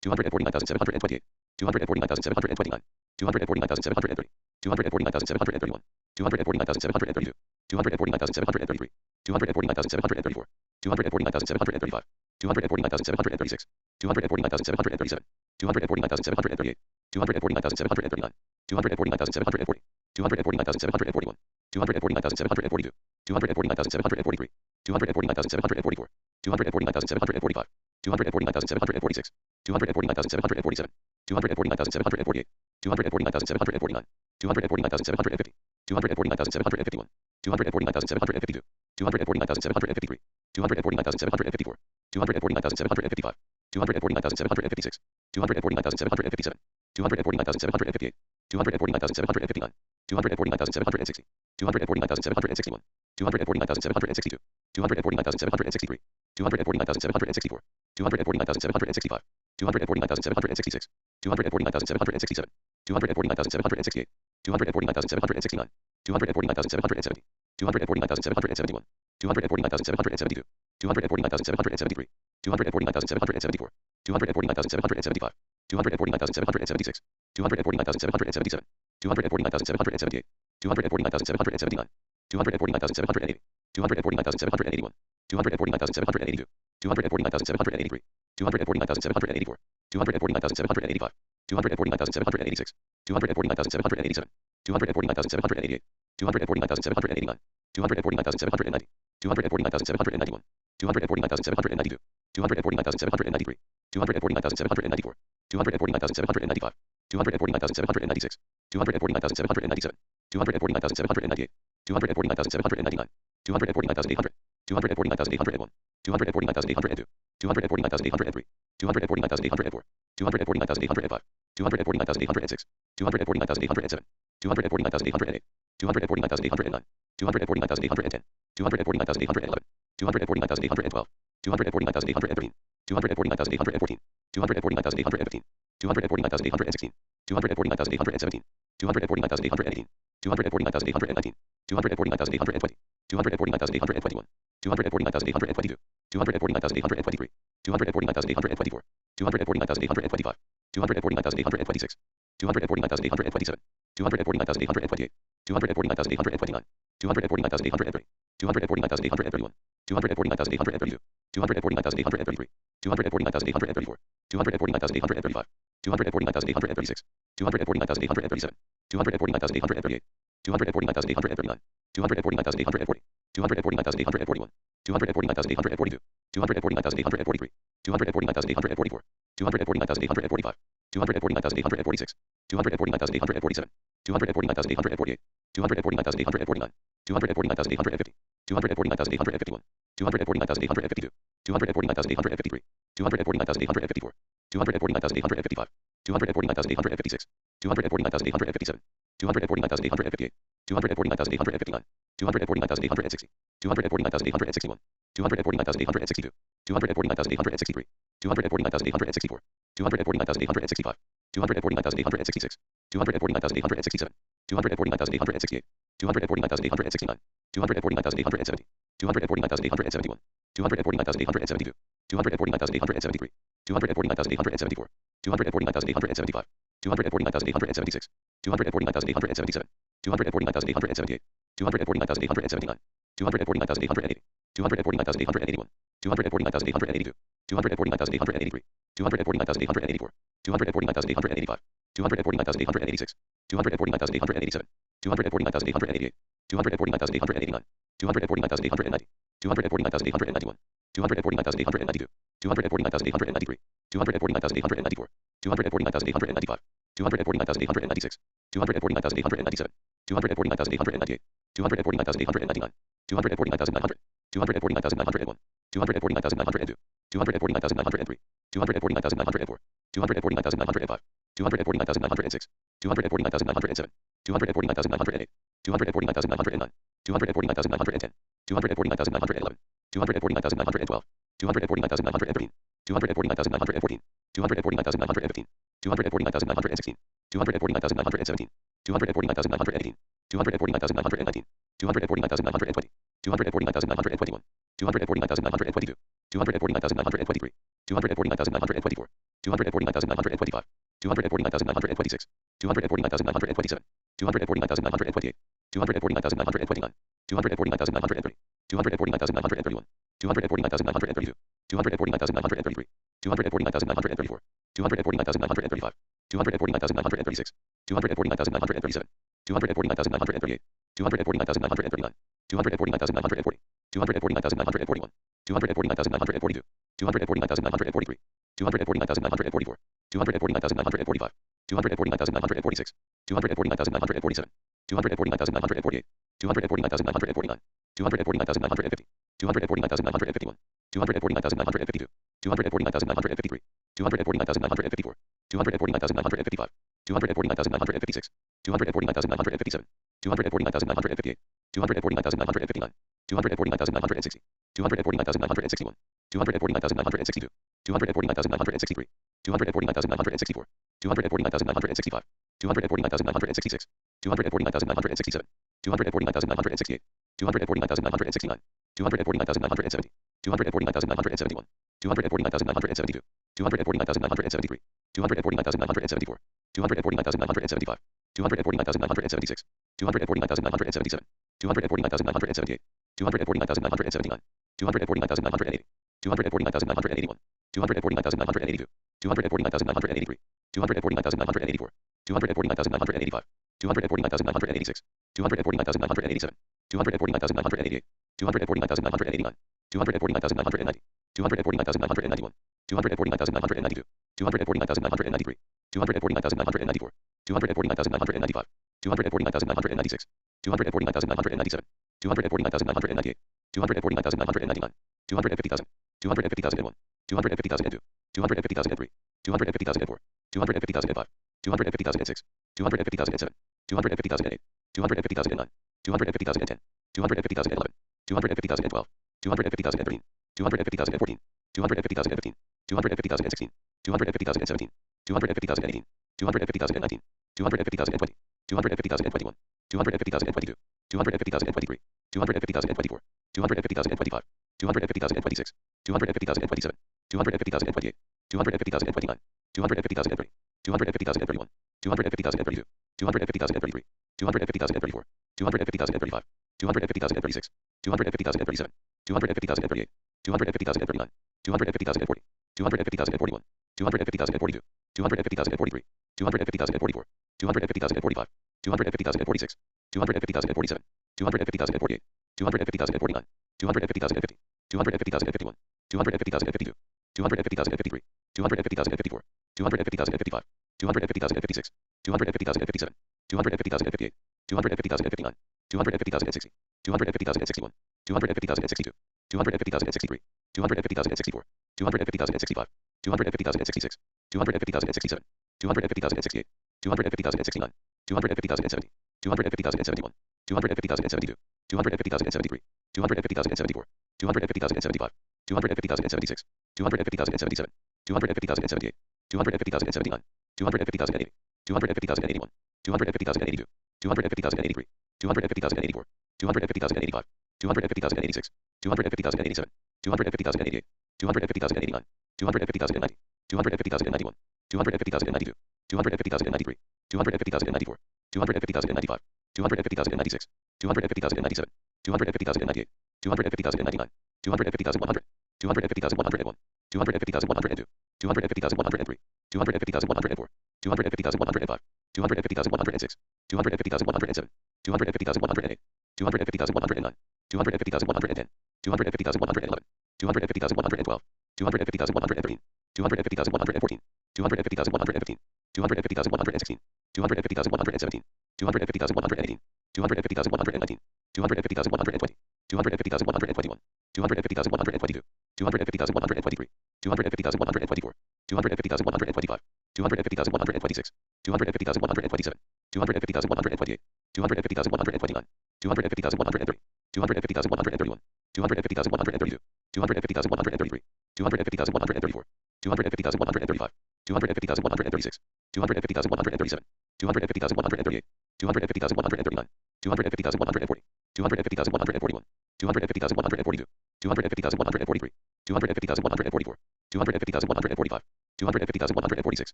[SPEAKER 1] 249,728, 249,729, 249,730, 249,731, 249,732, 249,733, 249,734, 249,735, 249,736, 249,737, 249,738, 249,739, 249,740, 249,741, 249,742, 249,743, 249,744, 249,745, 249,746, 249,747, 249,748, 249,749, 249,750, 249,751, 249,752, 249,753, 249,754, 249,755, 249,756, 249,757, 249,758, 249,759, 249,760, 249,761, 249,762, 249,763, 249,764, 249,765, 249,766, 249,767, 249,768, 249,769, 249,770, 249,771, 249,772, 249,773, 249,774, 249,775, 249,776, 249,777, 249,778, 249,779, 249,780, 249,781, 249,782, 249,783, 249,784, 249,785, 249,786, 249,787, 249,788, 249,789, 249,790, 249,791, 249,792, 249,793, 249,794, 249,795, 249,796, 249,797, 249,798, 249,799, 249,800, 249,801, 249,802, 249,803, 249,804, 249,805, 249,806, 249,807, 249,808, 249,809, 249,810, 249,811, 249,812, 249,813, 249,814, 249,815, 249,816, 249,817, 249,818, 249,819, 249,820, 249,821, 249,822, 249,823, 249,824, 249,825, 249,826, 249,827, 249,828, 249,829, 249,830, 249,831, 249,832, 249,833, 249,834, 249,835, 249,836, 249,837, 249,838, 249,839, 249,840, 249,841, 249,842, 249,843, 249,844, 249,845, 249,846, 249,847, 249,848, 249,849, 249,850, 249,851, 249,852, 249,853, 249,854, 249,855, 249,856, 249,857, 249,858, 249,859, 249,860, 249,861, 249,862, 249,863, 249,864, 249,865, 249,866, 249,867, 249,868, 249,869, 249,870, 249,871, 249,872, 249,873, 249,874, 249,875, 249,876, 249,877, 249,878, 249,879, 249,880, 249,881, 249,882, 249,883, 249,884, 249,885, 249,886, 249,887, 249,888, 249,889, 249,890, 249,891, 249,892, 249,893, 249,894, 249,895, 249,896, 249,897, 249,898, 249,899, 249,900, 249,901, 249,902, 249,903, 249,904, 249,905, 249,906, 249,907, 249,908, 249,909, 249,910, 249,911, 249,912, 249,913, 249,914, 249,915, 249,916, 249,917, 249,918, 249,919, 249,920, 249,921, 249,922, 249,923, 249,924, 249,925, 249,926, 249,927, 249,928, 249,929, 249,930, 249,931, 249,932, 249,933, 249,934, 249,935, 249,936, 249,937, 249,938, 249,939, 249,940, 249,941, 249,942, 249,943, 249,944, 249,945, 249,946, 249,947, 249,948, 249,949, 249,950, 249,951, 249,952, 249,953, 249,954, 249,955, 249,956, 249,957, 249,958, 249,959, 249,960, 249,961, 249,962, 249,963, 249,964, 249,965, 249,966, 249,967, 249,968, 249,969, 249,970, 249,971, 249,972, 249,973, 249,974, 249,975, 249,976, 249,977, 249,978, 249,979, 249,980, 249,981, 249,982, 249,983, 249,984, 249,985, 249,986, 249,987, 249,988, 249,989, 249,990, 249,991, 249,992, 249,993, 249,994, 249,995, 249,996, 249,997, 249,998, 249,999, 250,000, 250,001, 250,002, 250,003, 250,004, 250,005, 250,006, 250,007, 250,008, 250,009, 250,010, 250,011, 250,012, 250,013, 250,014, 250,015, 250,016, 250,017, 250,018, 250,019, 250,020, 250,021, 250,022, 250,023, 250,024, 250,025, 250,026, 250,027, 250,028, 250,029, 250,030, 250,031, 250,032, 250,033, 250,034, 250,035, 250,036, 250,037, 250,038, 250,039, 250,040, 250,041, 250,042, 250,043, 250,044, 250,045, 250,046, 250,047, 250,048, 250,049, 250,050, 250,051, 250,052, 250,053, 250,054, 250,055, 250,056, 250,057, 250,058, 250,059, 250,060, 250,061, 250,062, 250,063, 250,064, 250,065, 250,066, 250,067, 250,068, 250,069, 250,070, 250,071, 250,072, 250,073, 250,074, 250,075, 250,076, 250,077, 250,078, 250,079, 250,080, 250,081, 250,082, 250,083, 250,084, 250,085, 250,086, 250,087, 250,088, 250,089, 250,090, 250,091, 250,092, 250,093, 250,094, 250,095, 250,096, 250,097, 250,098, 250,099, 250,100, 250,101, 250,102, 250,103, 250,104, 250,105, 250,106, 250,107, 250,108, 250,109, 250,110, 250,111, 250,112, 250,113, 250,114, 250,115, 250,116, 250,117, 250,118, 250,119, 250,120, 250,121, 250,122, 250,123, 250,124, 250,125, 250,126, 250,127, 250,128, 250,129, 250,130, 250,131, 250,132, 250,133, 250,134, 250,135, 250,136, 250,137, 250,138, 250,139, 250,140, 250,141, 250,142, 250,143, 250,144, 250,145, 250,146,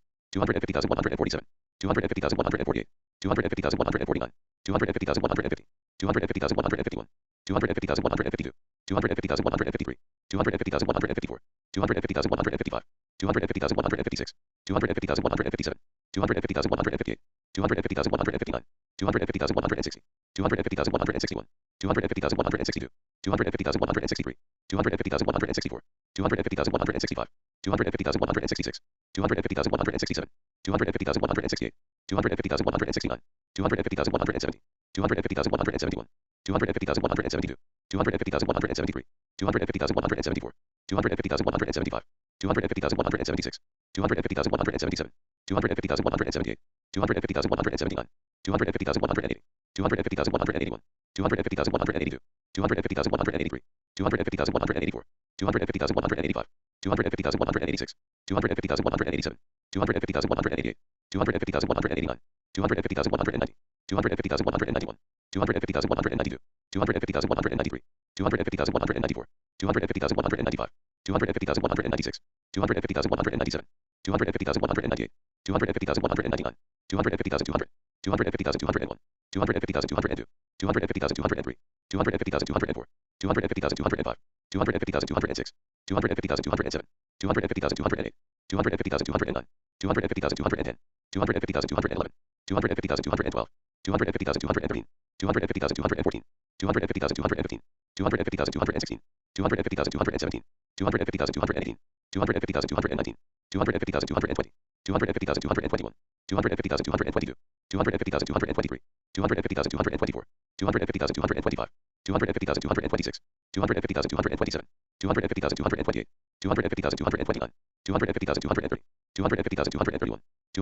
[SPEAKER 1] 250,147, 250,148, 250,149, 250,150, 250,151, 250,152, 250,153, 250,154, 250,155, 250,156, 250,157, 250,158, 250,159, 250,160, 250,161, 250,162, 250,163, 250,164, 250,165, 250,166, 250,167, 250,168, 250,169, 250,170, 250,171, 250,172, 250,173, 250,174, 250,175, 250,176, 250,177, 250,178, 250,179, 250,180, 250,181, 250,182, 250,183, 250,184, 250,185, 250,186, 250,187, 250,188, 250,189, 250,190, 250,191, 250,192, 250,193, 250,194, 250,195, 250,196, 250,197, 250,198, 250,199, 250,200, 250,201, 250,202, 250,203, 250,204, 250,205, 250,206, 250,207, 250,208, 250,209, 250,210, 250,211, 250,212, 250,213, 250,214, 250,215, 250,216, 250,217, 250,218, 250,219, 250,220, 250,221, 250,222, 250,223, 250,224, 250,225, 250,226, 250,227, 250,228, 250,229, 250,230, 250,231,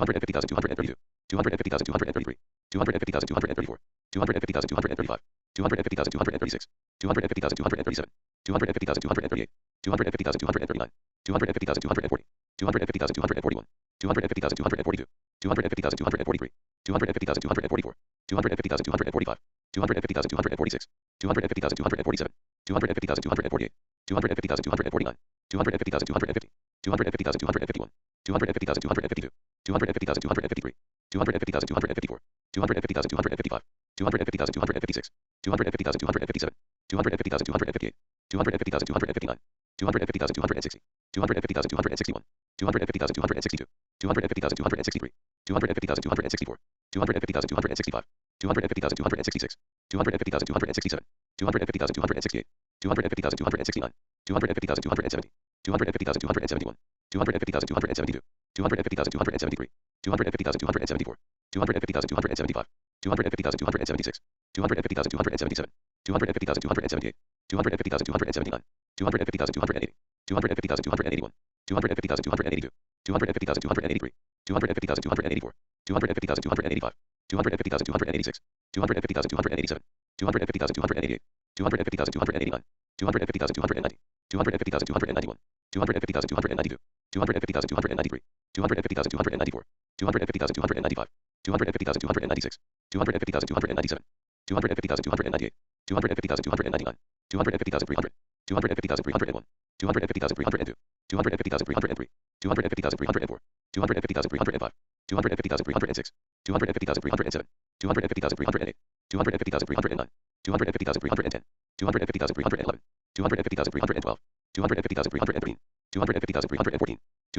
[SPEAKER 1] 250,232, 250,233, 250,234, 250,235, 250,236, 250,237, 250,238, 250,239, 250,240, 250,241, 250,242, 250,243, 250,244, 250,245, 250,246, 250,247, 250,248, 250,249, 250,250, 250,251, 250,252, 250,253, 250,254, 250,255, 250,256, 250,257, 250,258, 250,259, 250,260, 250,261, 250,262, 250,263, 250,264, 250,265, 250,266, 250,267, 250,268, 250,269, 250,270, 250,271, 250,272, 250,273, 250,274, 250,275, 250,276, 250,277, 250,278, 250,279, 250,280, 250,281, 250,282, 250,283, 250,284, 250,285, 250,286, 250,287, 250,288, 250,289, 250,290, 250,291, 250,292, 250,293, 250,294, 250,295, 250,296, 250,297, 250,298, 250,299, 250,300, 250,301, 250,302, 250,303, 250,304, 250,305, 250,306, 250,307, 250,308, 250,309, 250,310, 250,311, 250,312, 250,313, 250,314,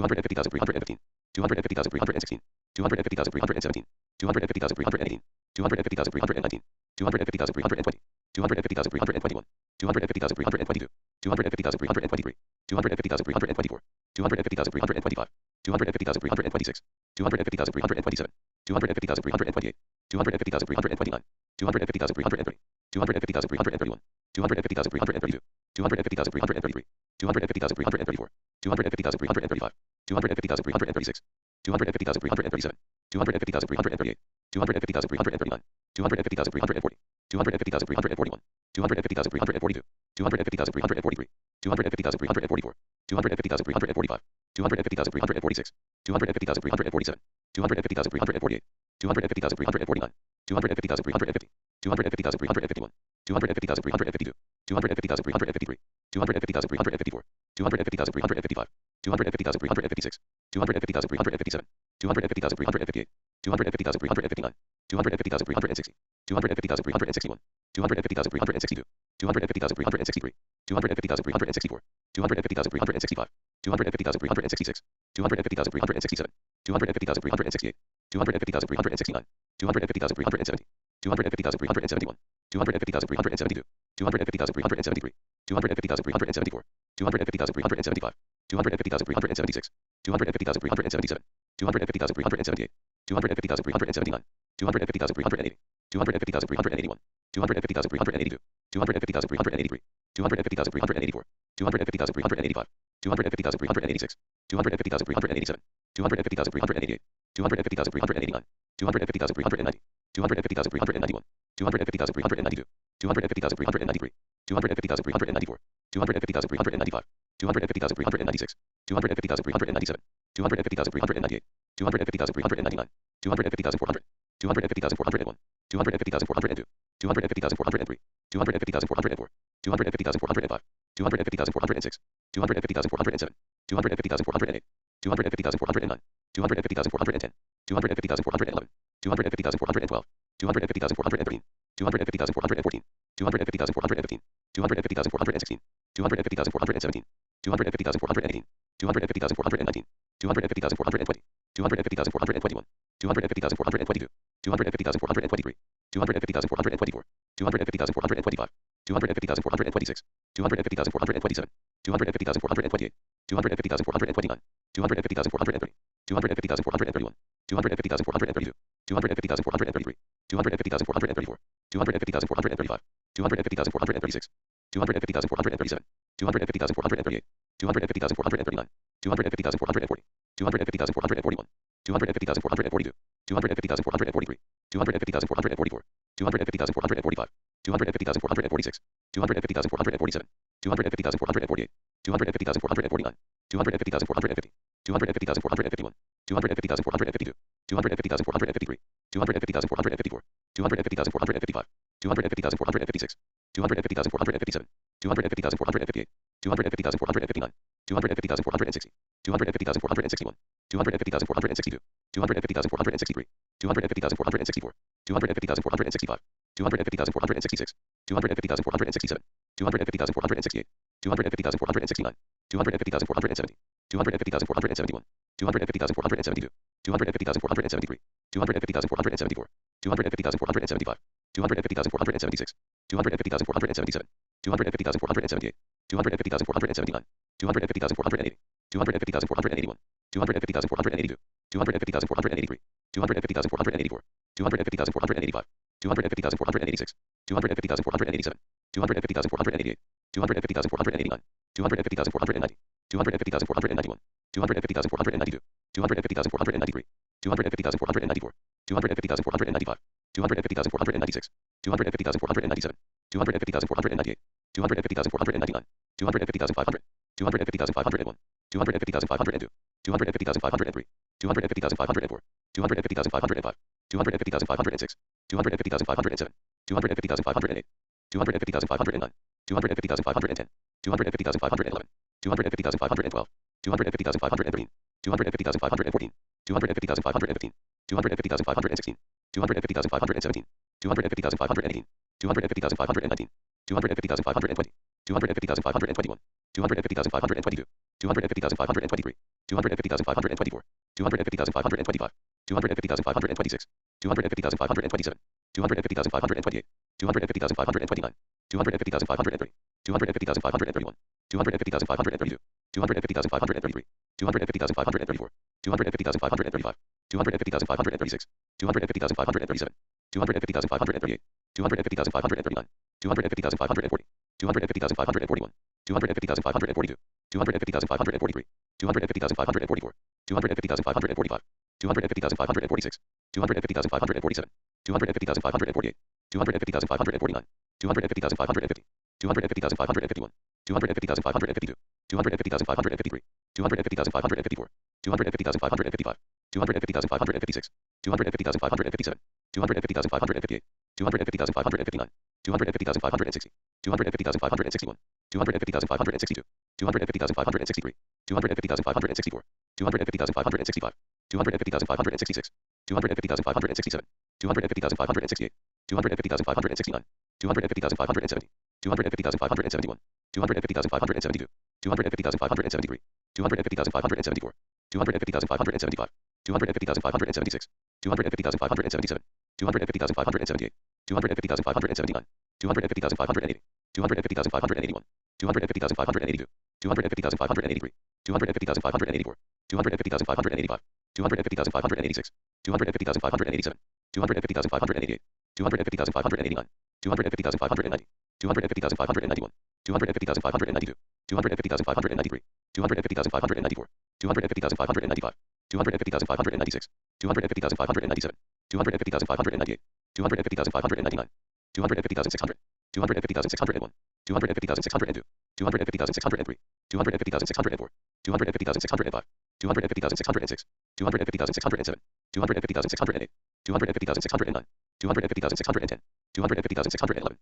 [SPEAKER 1] 250,315, 250,316, 250,317, 250,318, 250,319, 250,320, 250,321, 250,322, 250,323, 250,324, 250,325, 250,326, 250,327, 250,328, 250,329, 250,330, 250,331, 250,332, 250,333, 250,334, 250,335, 250,336, 250,337, 250,338, 250,339, 250,340, 250,341, 250,342, 250,343, 250,344, 250,345, 250,346, 250,347, 250,348, 250,349, 250,350, 250,351, 250,352, 250,353, 250,354, 250,355, 250,356, 250,357, 250,358, 250,359, 250,360, 250,361, 250,362, 250,363, 250,364, 250,365, 250,366, 250,367, 250,368, 250,369, 250,370, 250,371, 250,372, 250,373, 250,374, 250,375, 250,376, 250,377, 250,378, 250,379, 250,380, 250,381, 250,382, 250,383, 250,384, 250,385, 250,386, 250,387, 250,388, 250,389, 250,390, 250,391, 250,392, 250,393, 250,394, 250,395, 250,396, 250,397, 250,398, 250,399, 250,400, 250,401, 250,402, 250,403, 250,404, 250,405, 250,406, 250,407, 250,408, 250,409, 250,410, 250,411, 250,412, 250,413, 250,414, 250,415, 250,416, 250,417, 250,418, 250,419, 250,420, 250,421, 250,422, 250,423, 250,424, 250,425, 250,426, 250,427, 250,428, 250,429, 250,430, 250,431, 250,432, 250,433, 250,434, 250,435, 250,436, 250,437, 250,438, 250,439, 250,440, 250,441, 250,442, 250,443, 250,444, 250,445, 250,446, 250,447, 250,448, 250,449, 250,450, 250,451, 250,452, 250,453, 250,454, 250,455, 250,456, 250,457, 250,458, 250,459, 250,460, 250,461, 250,462, 250,463, 250,464, 250,465, 250,466, 250,467, 250,468, 250,469, 250,470, 250,471, 250,472, 250,473, 250,474, 250,475, 250,476, 250,477, 250,478, 250,479, 250,480, 250,481, 250,482, 250,483, 250,484, 250,485, 250,486, 250,487, 250,488, 250,489, 250,490, 250,491, 250,492, 250,493, 250,494, 250,495, 250,496, 250,497, 250,498, 250,499, 250,500, 250,501, 250,502, 250,503, 250,504, 250,505, 250,506, 250,507, 250,508, 250,509, 250,510, 250,511, 250,512, 250,513, 250,514, 250,515, 250,516, 250,517, 250,518, 250,519, 250,520, 250,521, 250,522, 250,523, 250,524, 250,525, 250,526, 250,527, 250,528, 250,529, 250,530, 250,531, 250,532, 250,533, 250,534, 250,535, 250,536, 250,537, 250,538, 250,539, 250,540, 250,541, 250,542, 250,543, 250,544, 250,545, 250,546, 250,547, 250,548, 250,549, 250,550, 250,551, 250,552, 250,553, 250,554, 250,555, 250,556, 250,557, 250,558, 250,559, 250,560, 250,561, 250,562, 250,563, 250,564, 250,565, 250,566, 250,567, 250,568, 250,569, 250,570, 250,571, 250,572, 250,573, 250,574, 250,575, 250,576, 250,577, 250,578, 250,579, 250,580, 250,581, 250,582, 250,583, 250,584, 250,585, 250,586, 250,587, 250,588, 250,589, 250,590, 250,591, 250,592, 250,593, 250,594, 250,595, 250,596, 250,597, 250,598, 250,599, 250,600, 250,601, 250,602, 250,603, 250,604, 250,605, 250,606, 250,607, 250,608, 250,609, 250,610, 250,611,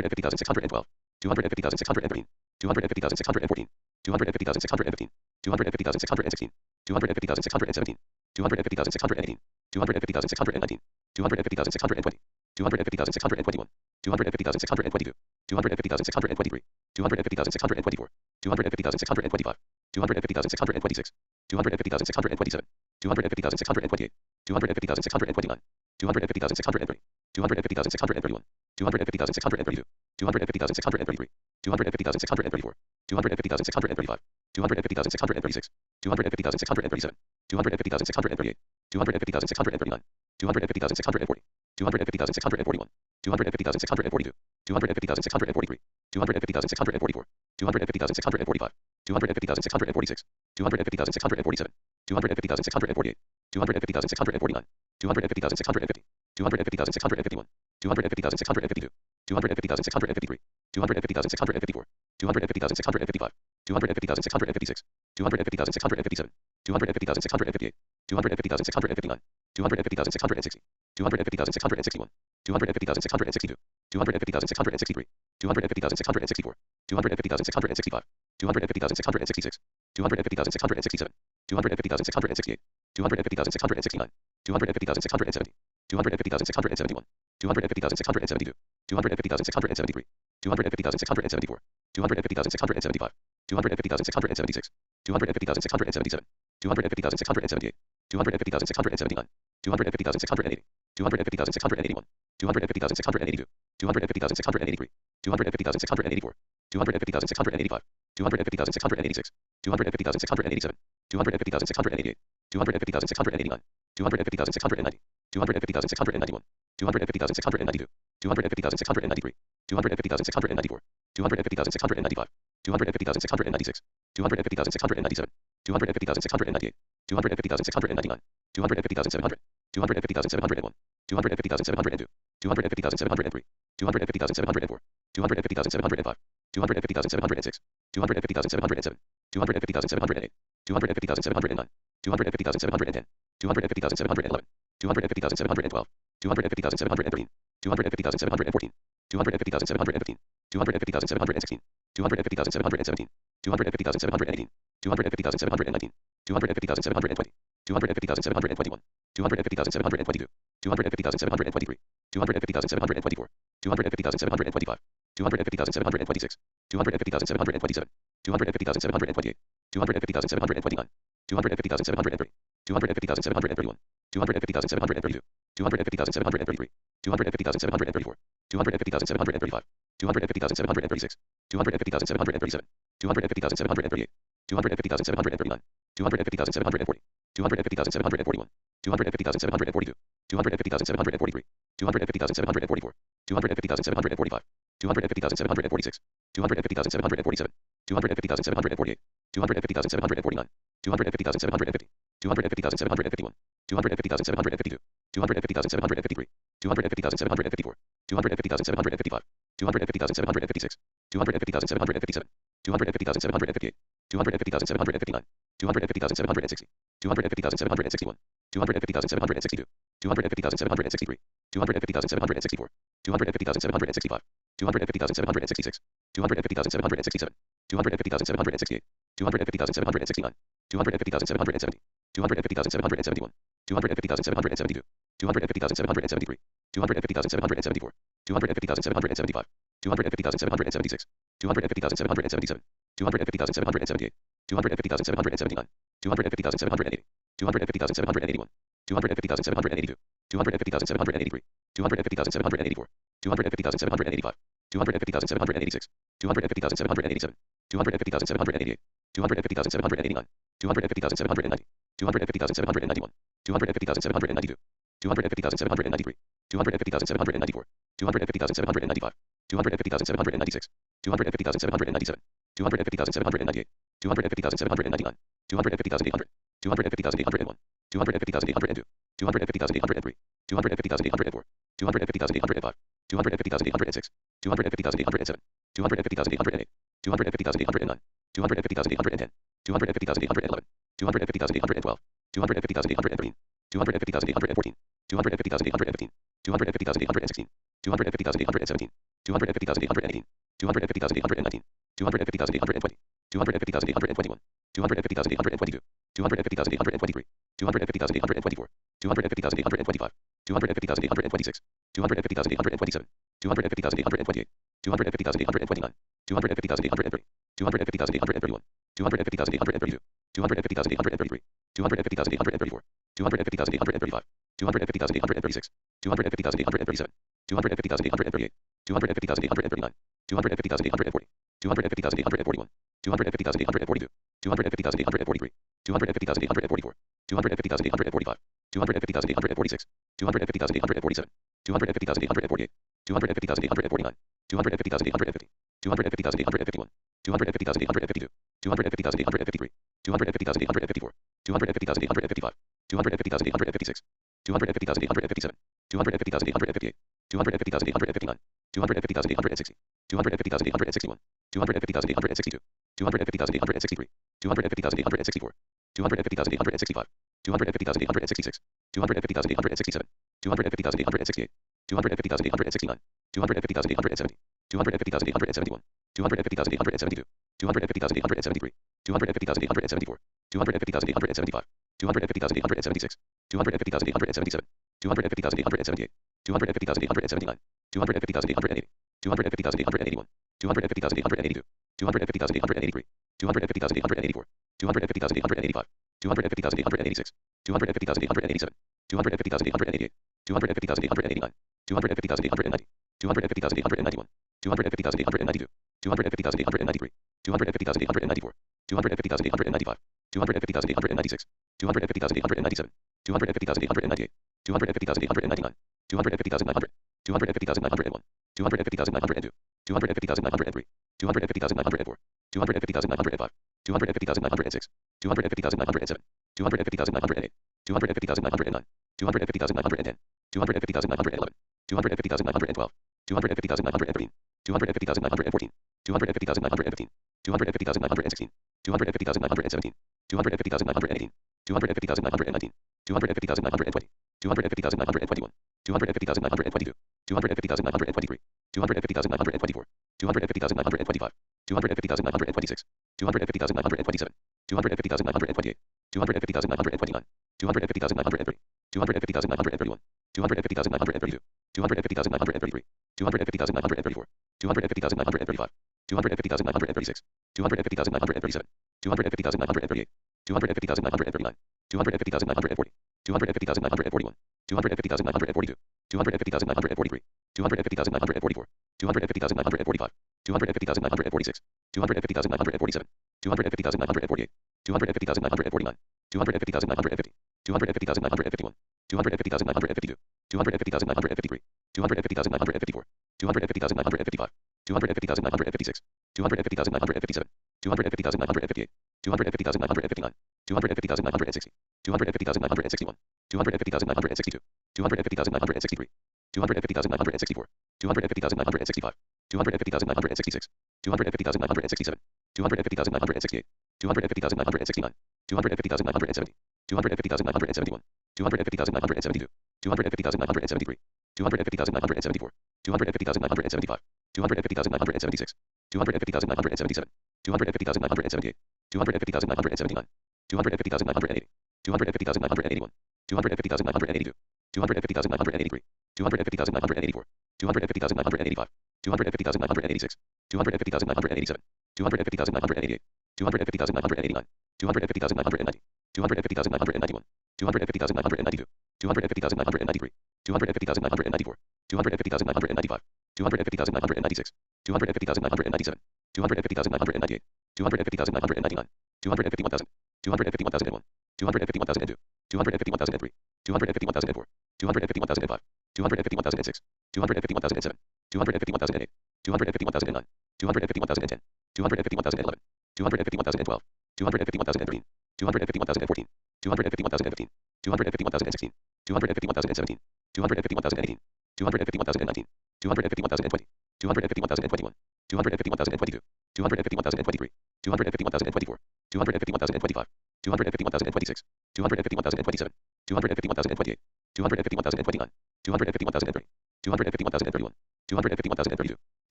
[SPEAKER 1] 250,612, 250,613, 250,614, 250,615, 250,616, 250,617, 250,618, 250,619, 250,620, 250,621, 250,622, 250,623, 250,624, 250,625, 250,626, 250,627, 250,628, 250,629, 250,630, 250,631, 250,632, 250,633, 250,634, 250,635, 250,636, 250,637, 250,638, 250,639, 250,640, 250,641, 250,642, 250,643, 250,644, 250,645, 250,646, 250,647, 250,648, 250,649, 250,650, 250,651, 250,652, 250,653, 250,654, 250,655, 250,656, 250,657, 250,658, 250,659, 250,660, 250,661, 250,662, 250,663, 250,664, 250,665, 250,666, 250,667, 250,668, 250,669, 250,670, 250,671, 250,672, 250,673, 250,674, 250,675, 250,676, 250,677, 250,678, 250,679, 250,680, 250,681, 250,682, 250,683, 250,684, 250,685, 250,686, 250,687, 250,688, 250,689, 250,690, 250,691, 250,692, 250,693, 250,694, 250,695, 250,696, 250,697, 250,698, 250,699, 250,700, 250,701, 250,702, 250,703, 250,704, 250,705, 250,706, 250,707, 250,708, 250,709, 250,710, 250,711, 250,712, 250,713, 250,714, 250,715, 250,716, 250,717, 250,718, 250,719, 250,720, 250,721, 250,722, 250,723, 250,724, 250,725, 250,726, 250,727, 250,728, 250,729, 250,730, 250,731, 250,732, 250,733, 250,734, 250,735, 250,736, 250,737, 250,738, 250,739, 250,740, 250,741, 250,742, 250,743, 250,744, 250,745, 250,746, 250,747, 250,748, 250,749, 250,750, 250,751, 250,752, 250,753, 250,754, 250,755, 250,756, 250,757, 250,758, 250,759, 250,760, 250,761, 250,762, 250,763, 250,764, 250,765, 250,766, 250,767, 250,768, 250,769, 250,770, 250,771, 250,772, 250,773, 250,774, 250,775, 250,776, 250,777, 250,778, 250,779, 250,780, 250,781, 250,782, 250,783, 250,784, 250,785, 250,786, 250,787, 250,788, 250,789, 250,790, 250,791, 250,792, 250,793, 250,794, 250,795, 250,796, 250,797, 250,798, 250,799, 250,800, 250,801, 250,802, 250,803, 250,804, 250,805, 250,806, 250,807, 250,808, 250,809, 250,810, 250,811, 250,812, 250,813, 250,814, 250,815, 250,816, 250,817, 250,818, 250,819, 250,820, 250,821, 250,822, 250,823, 250,824, 250,825, 250,826, 250,827, 250,828, 250,829, 250,830, 250,831, 250,832, 250,833, 250,834, 250,835, 250,836, 250,837, 250,838, 250,839, 250,840, 250,841, 250,842, 250,843, 250,844, 250,845, 250,846, 250,847, 250,848, 250,849, 250,850, 250,851, 250,852, 250,853, 250,854, 250,855, 250,856, 250,857, 250,858, 250,859, 250,860, 250,861, 250,862, 250,863, 250,864, 250,865, 250,866, 250,867, 250,868, 250,869, 250,870, 250,871, 250,872, 250,873, 250,874, 250,875, 250,876, 250,877, 250,878, 250,879, 250,880, 250,881, 250,882, 250,883, 250,884, 250,885, 250,886, 250,887, 250,888, 250,889, 250,890, 250,891, 250,892, 250,893, 250,894, 250,895, 250,896, 250,897, 250,898, 250,899, 250,900, 250,901, 250,902, 250,903, 250,904, 250,905, 250,906, 250,907, 250,908, 250,909, 250,910, 250,911, 250,912, 250,913, 250,914, 250,915, 250,916, 250,917, 250,918, 250,919, 250,920, 250,921, 250,922, 250,923, 250,924, 250,925, 250,926, 250,927, 250,928, 250,929, 250,930, 250,931, 250,932, 250,933, 250,934, 250,935, 250,936, 250,937, 250,938, 250,939, 250,940, 250,941, 250,942, 250,943, 250,944, 250,945, 250,946, 250,947, 250,948, 250,949, 250,950, 250,951, 250,952, 250,953, 250,954, 250,955, 250,956, 250,957, 250,958, 250,959, 250,960, 250,961, 250,962, 250,963, 250,964, 250,965, 250,966, 250,967, 250,968, 250,969, 250,970, 250,971, 250,972, 250,973, 250,974, 250,975, 250,976, 250,977, 250,978, 250,979, 250,980, 250,981, 250,982, 250,983, 250,984, 250,985, 250,986, 250,987, 250,988, 250,989, 250,990, 250,991, 250,992, 250,993, 250,994, 250,995, 250,996, 250,997, 250,998, 250,999, 251,000, 251,001, 251,002, 251,003, 251,004, 251,005, 251,006, 251,007, 251,008, 251,009, 251,010, 251,011, 251,012, 251,013, 251,014, 251,015, 251,016, 251,017, 251,018, 251,019, 251,020, 251,021, 251,022, 251,023, 251,024, 251,025, 251,026, 251,027, 251,028, 251,029, 251,030, 251,031, 251,032,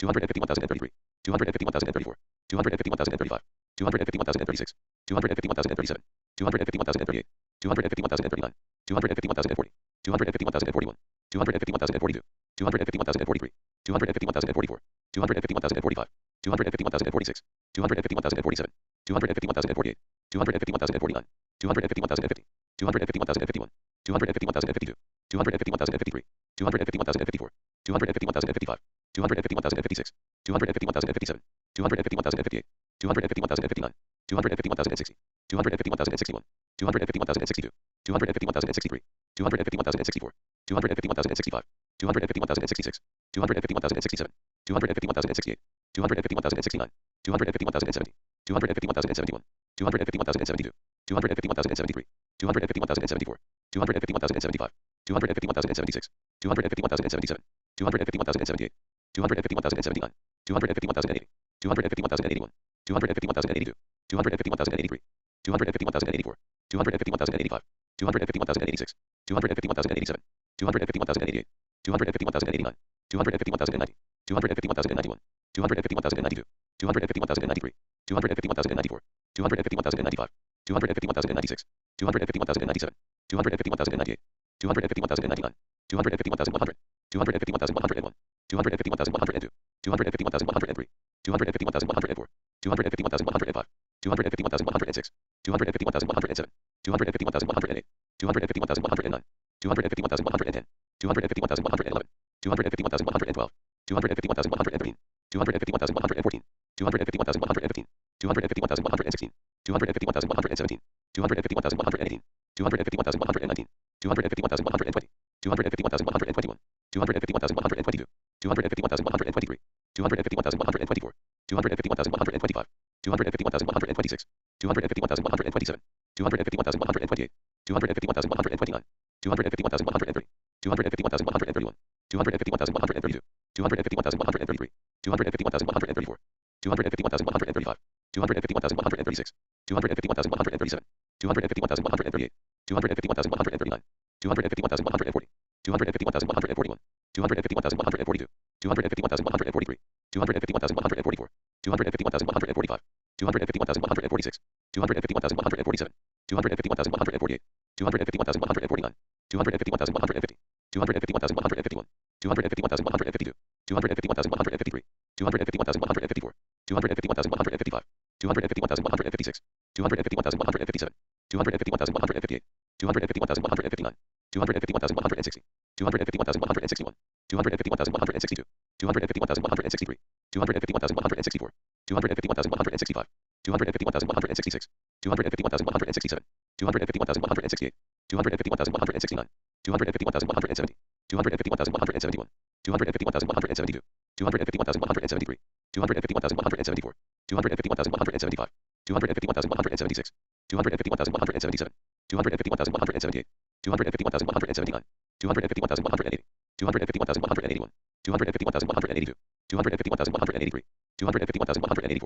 [SPEAKER 1] 251,033, 251,034, 251,035, 251,036, 251,037, 251,038, 251,039, 251,040, 251,041, 251,042, 251,043, 251,044, 251,045, 251,046, 251,047, 251,048, 251,049, 251,050, 251,051, 251,052, 251,053, 251,054, 251,055, 251,056, 251,057, 251,058, 251,059, 251,060, 251,061, 251,062, 251,063, 251,064, 251,065, 251,066, 251,067, 251,068, 251,069, 251,070, 251,071, 251,072, 251,073, 251,074, 251,075, 251,076, 251,077, 251,078, 251,079, 251,080, 251,081, 251,082, 251,083, 251,084, 251,085, 251,086, 251,087, 251,088, 251,089, 251,090, 251,091, 251,092, 251,093, 251,094, 251,095, 251,096, 251,097, 251,098, 251,099, 251,100, 251,101, 251,102, 251,103, 251,104, 251,105, 251,106, 251,107, 251,108, 251,109, 251,110, 251,111, 251,112, 251,113, 251,114, 251,115, 251,116, 251,117, 251,118, 251,119, 251,120, 251,121, 251,122, 251,123, 251,124, 251,125, 251,126, 251,127, 251,128, 251,129, 251,130, 251,131, 251,132, 251,133, 251,134, 251,135, 251,136, 251,137, 251,138, 251,139, 251,140, 251,141, 251,142, 251,143, 251,144, 251,145, 251,146, 251,147, 251,148, 251,149, 251,150, 251,151, 251,152, 251,153, 251,154, 251,155, 251,156, 251,157, 251,158, 251,159, 251,160, 251,161, 251,162, 251,163, 251,164, 251,165, 251,166, 251,167, 251,168, 251,169, 251,170, 251,171, 251,172, 251,173, 251,174, 251,175, 251,176, 251,177, 251,178, 251,179, 251,180, 251,181, 251,182, 251,183, 251,184,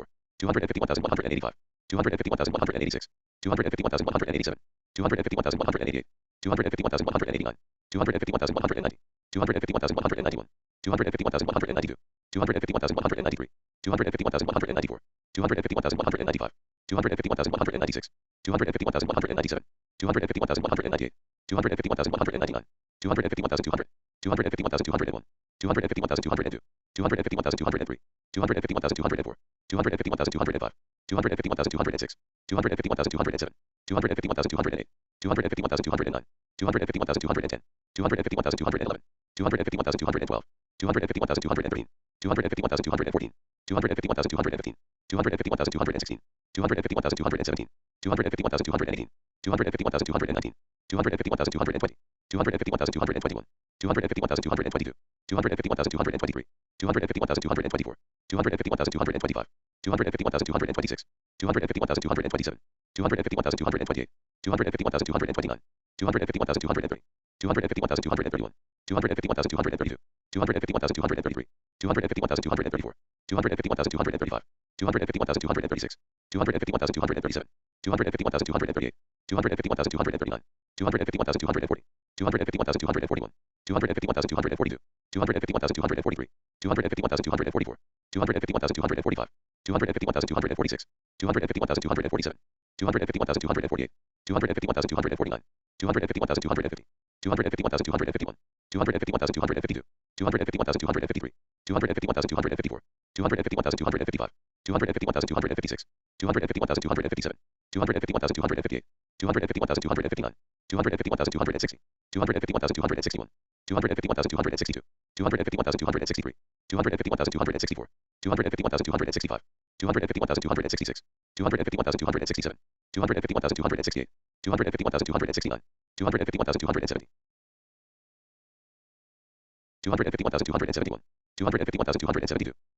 [SPEAKER 1] 251,185, 251,186, 251,187, 251,188, 251,189, 251,190, 251,191, 251,192, 251,193, 251,194, 251,195, 251,196, 251,197, 251,198, 251,199, 251,200, 251,201, 251,202, 251,203, 251,204, 251,205, 251,206, 251,207, 251,208, 251,209, 251,210, 251,211, 251,212, 251,213, 251,214, 251,215, 251,216, 251,217, 251,218, 251,219, 251,220, 251,221, 251,222, 251,223, 251,224, 251,225, 251,226, 251,227, 251,228, 251,229, 251,230, 251,231, 251,232, 251,233, 251,234, 251,235, 251,236, 251,237, 251,238, 251,239, 251,240, 251,241, 251,242, 251,243, 251,244, 251,245, 251,246, 251,247, 251,248, 251,249, 251,250, 251,251, 251,252, 251,253, 251,254, 251,255, 251,256, 251,257, 251,258, 251,259, 251,260, 251,261, 251,262, 251,263, 251,264, 251,265, 251,266, 251,267, 251,268, 251,269, 251,270, 251,271, 251,272,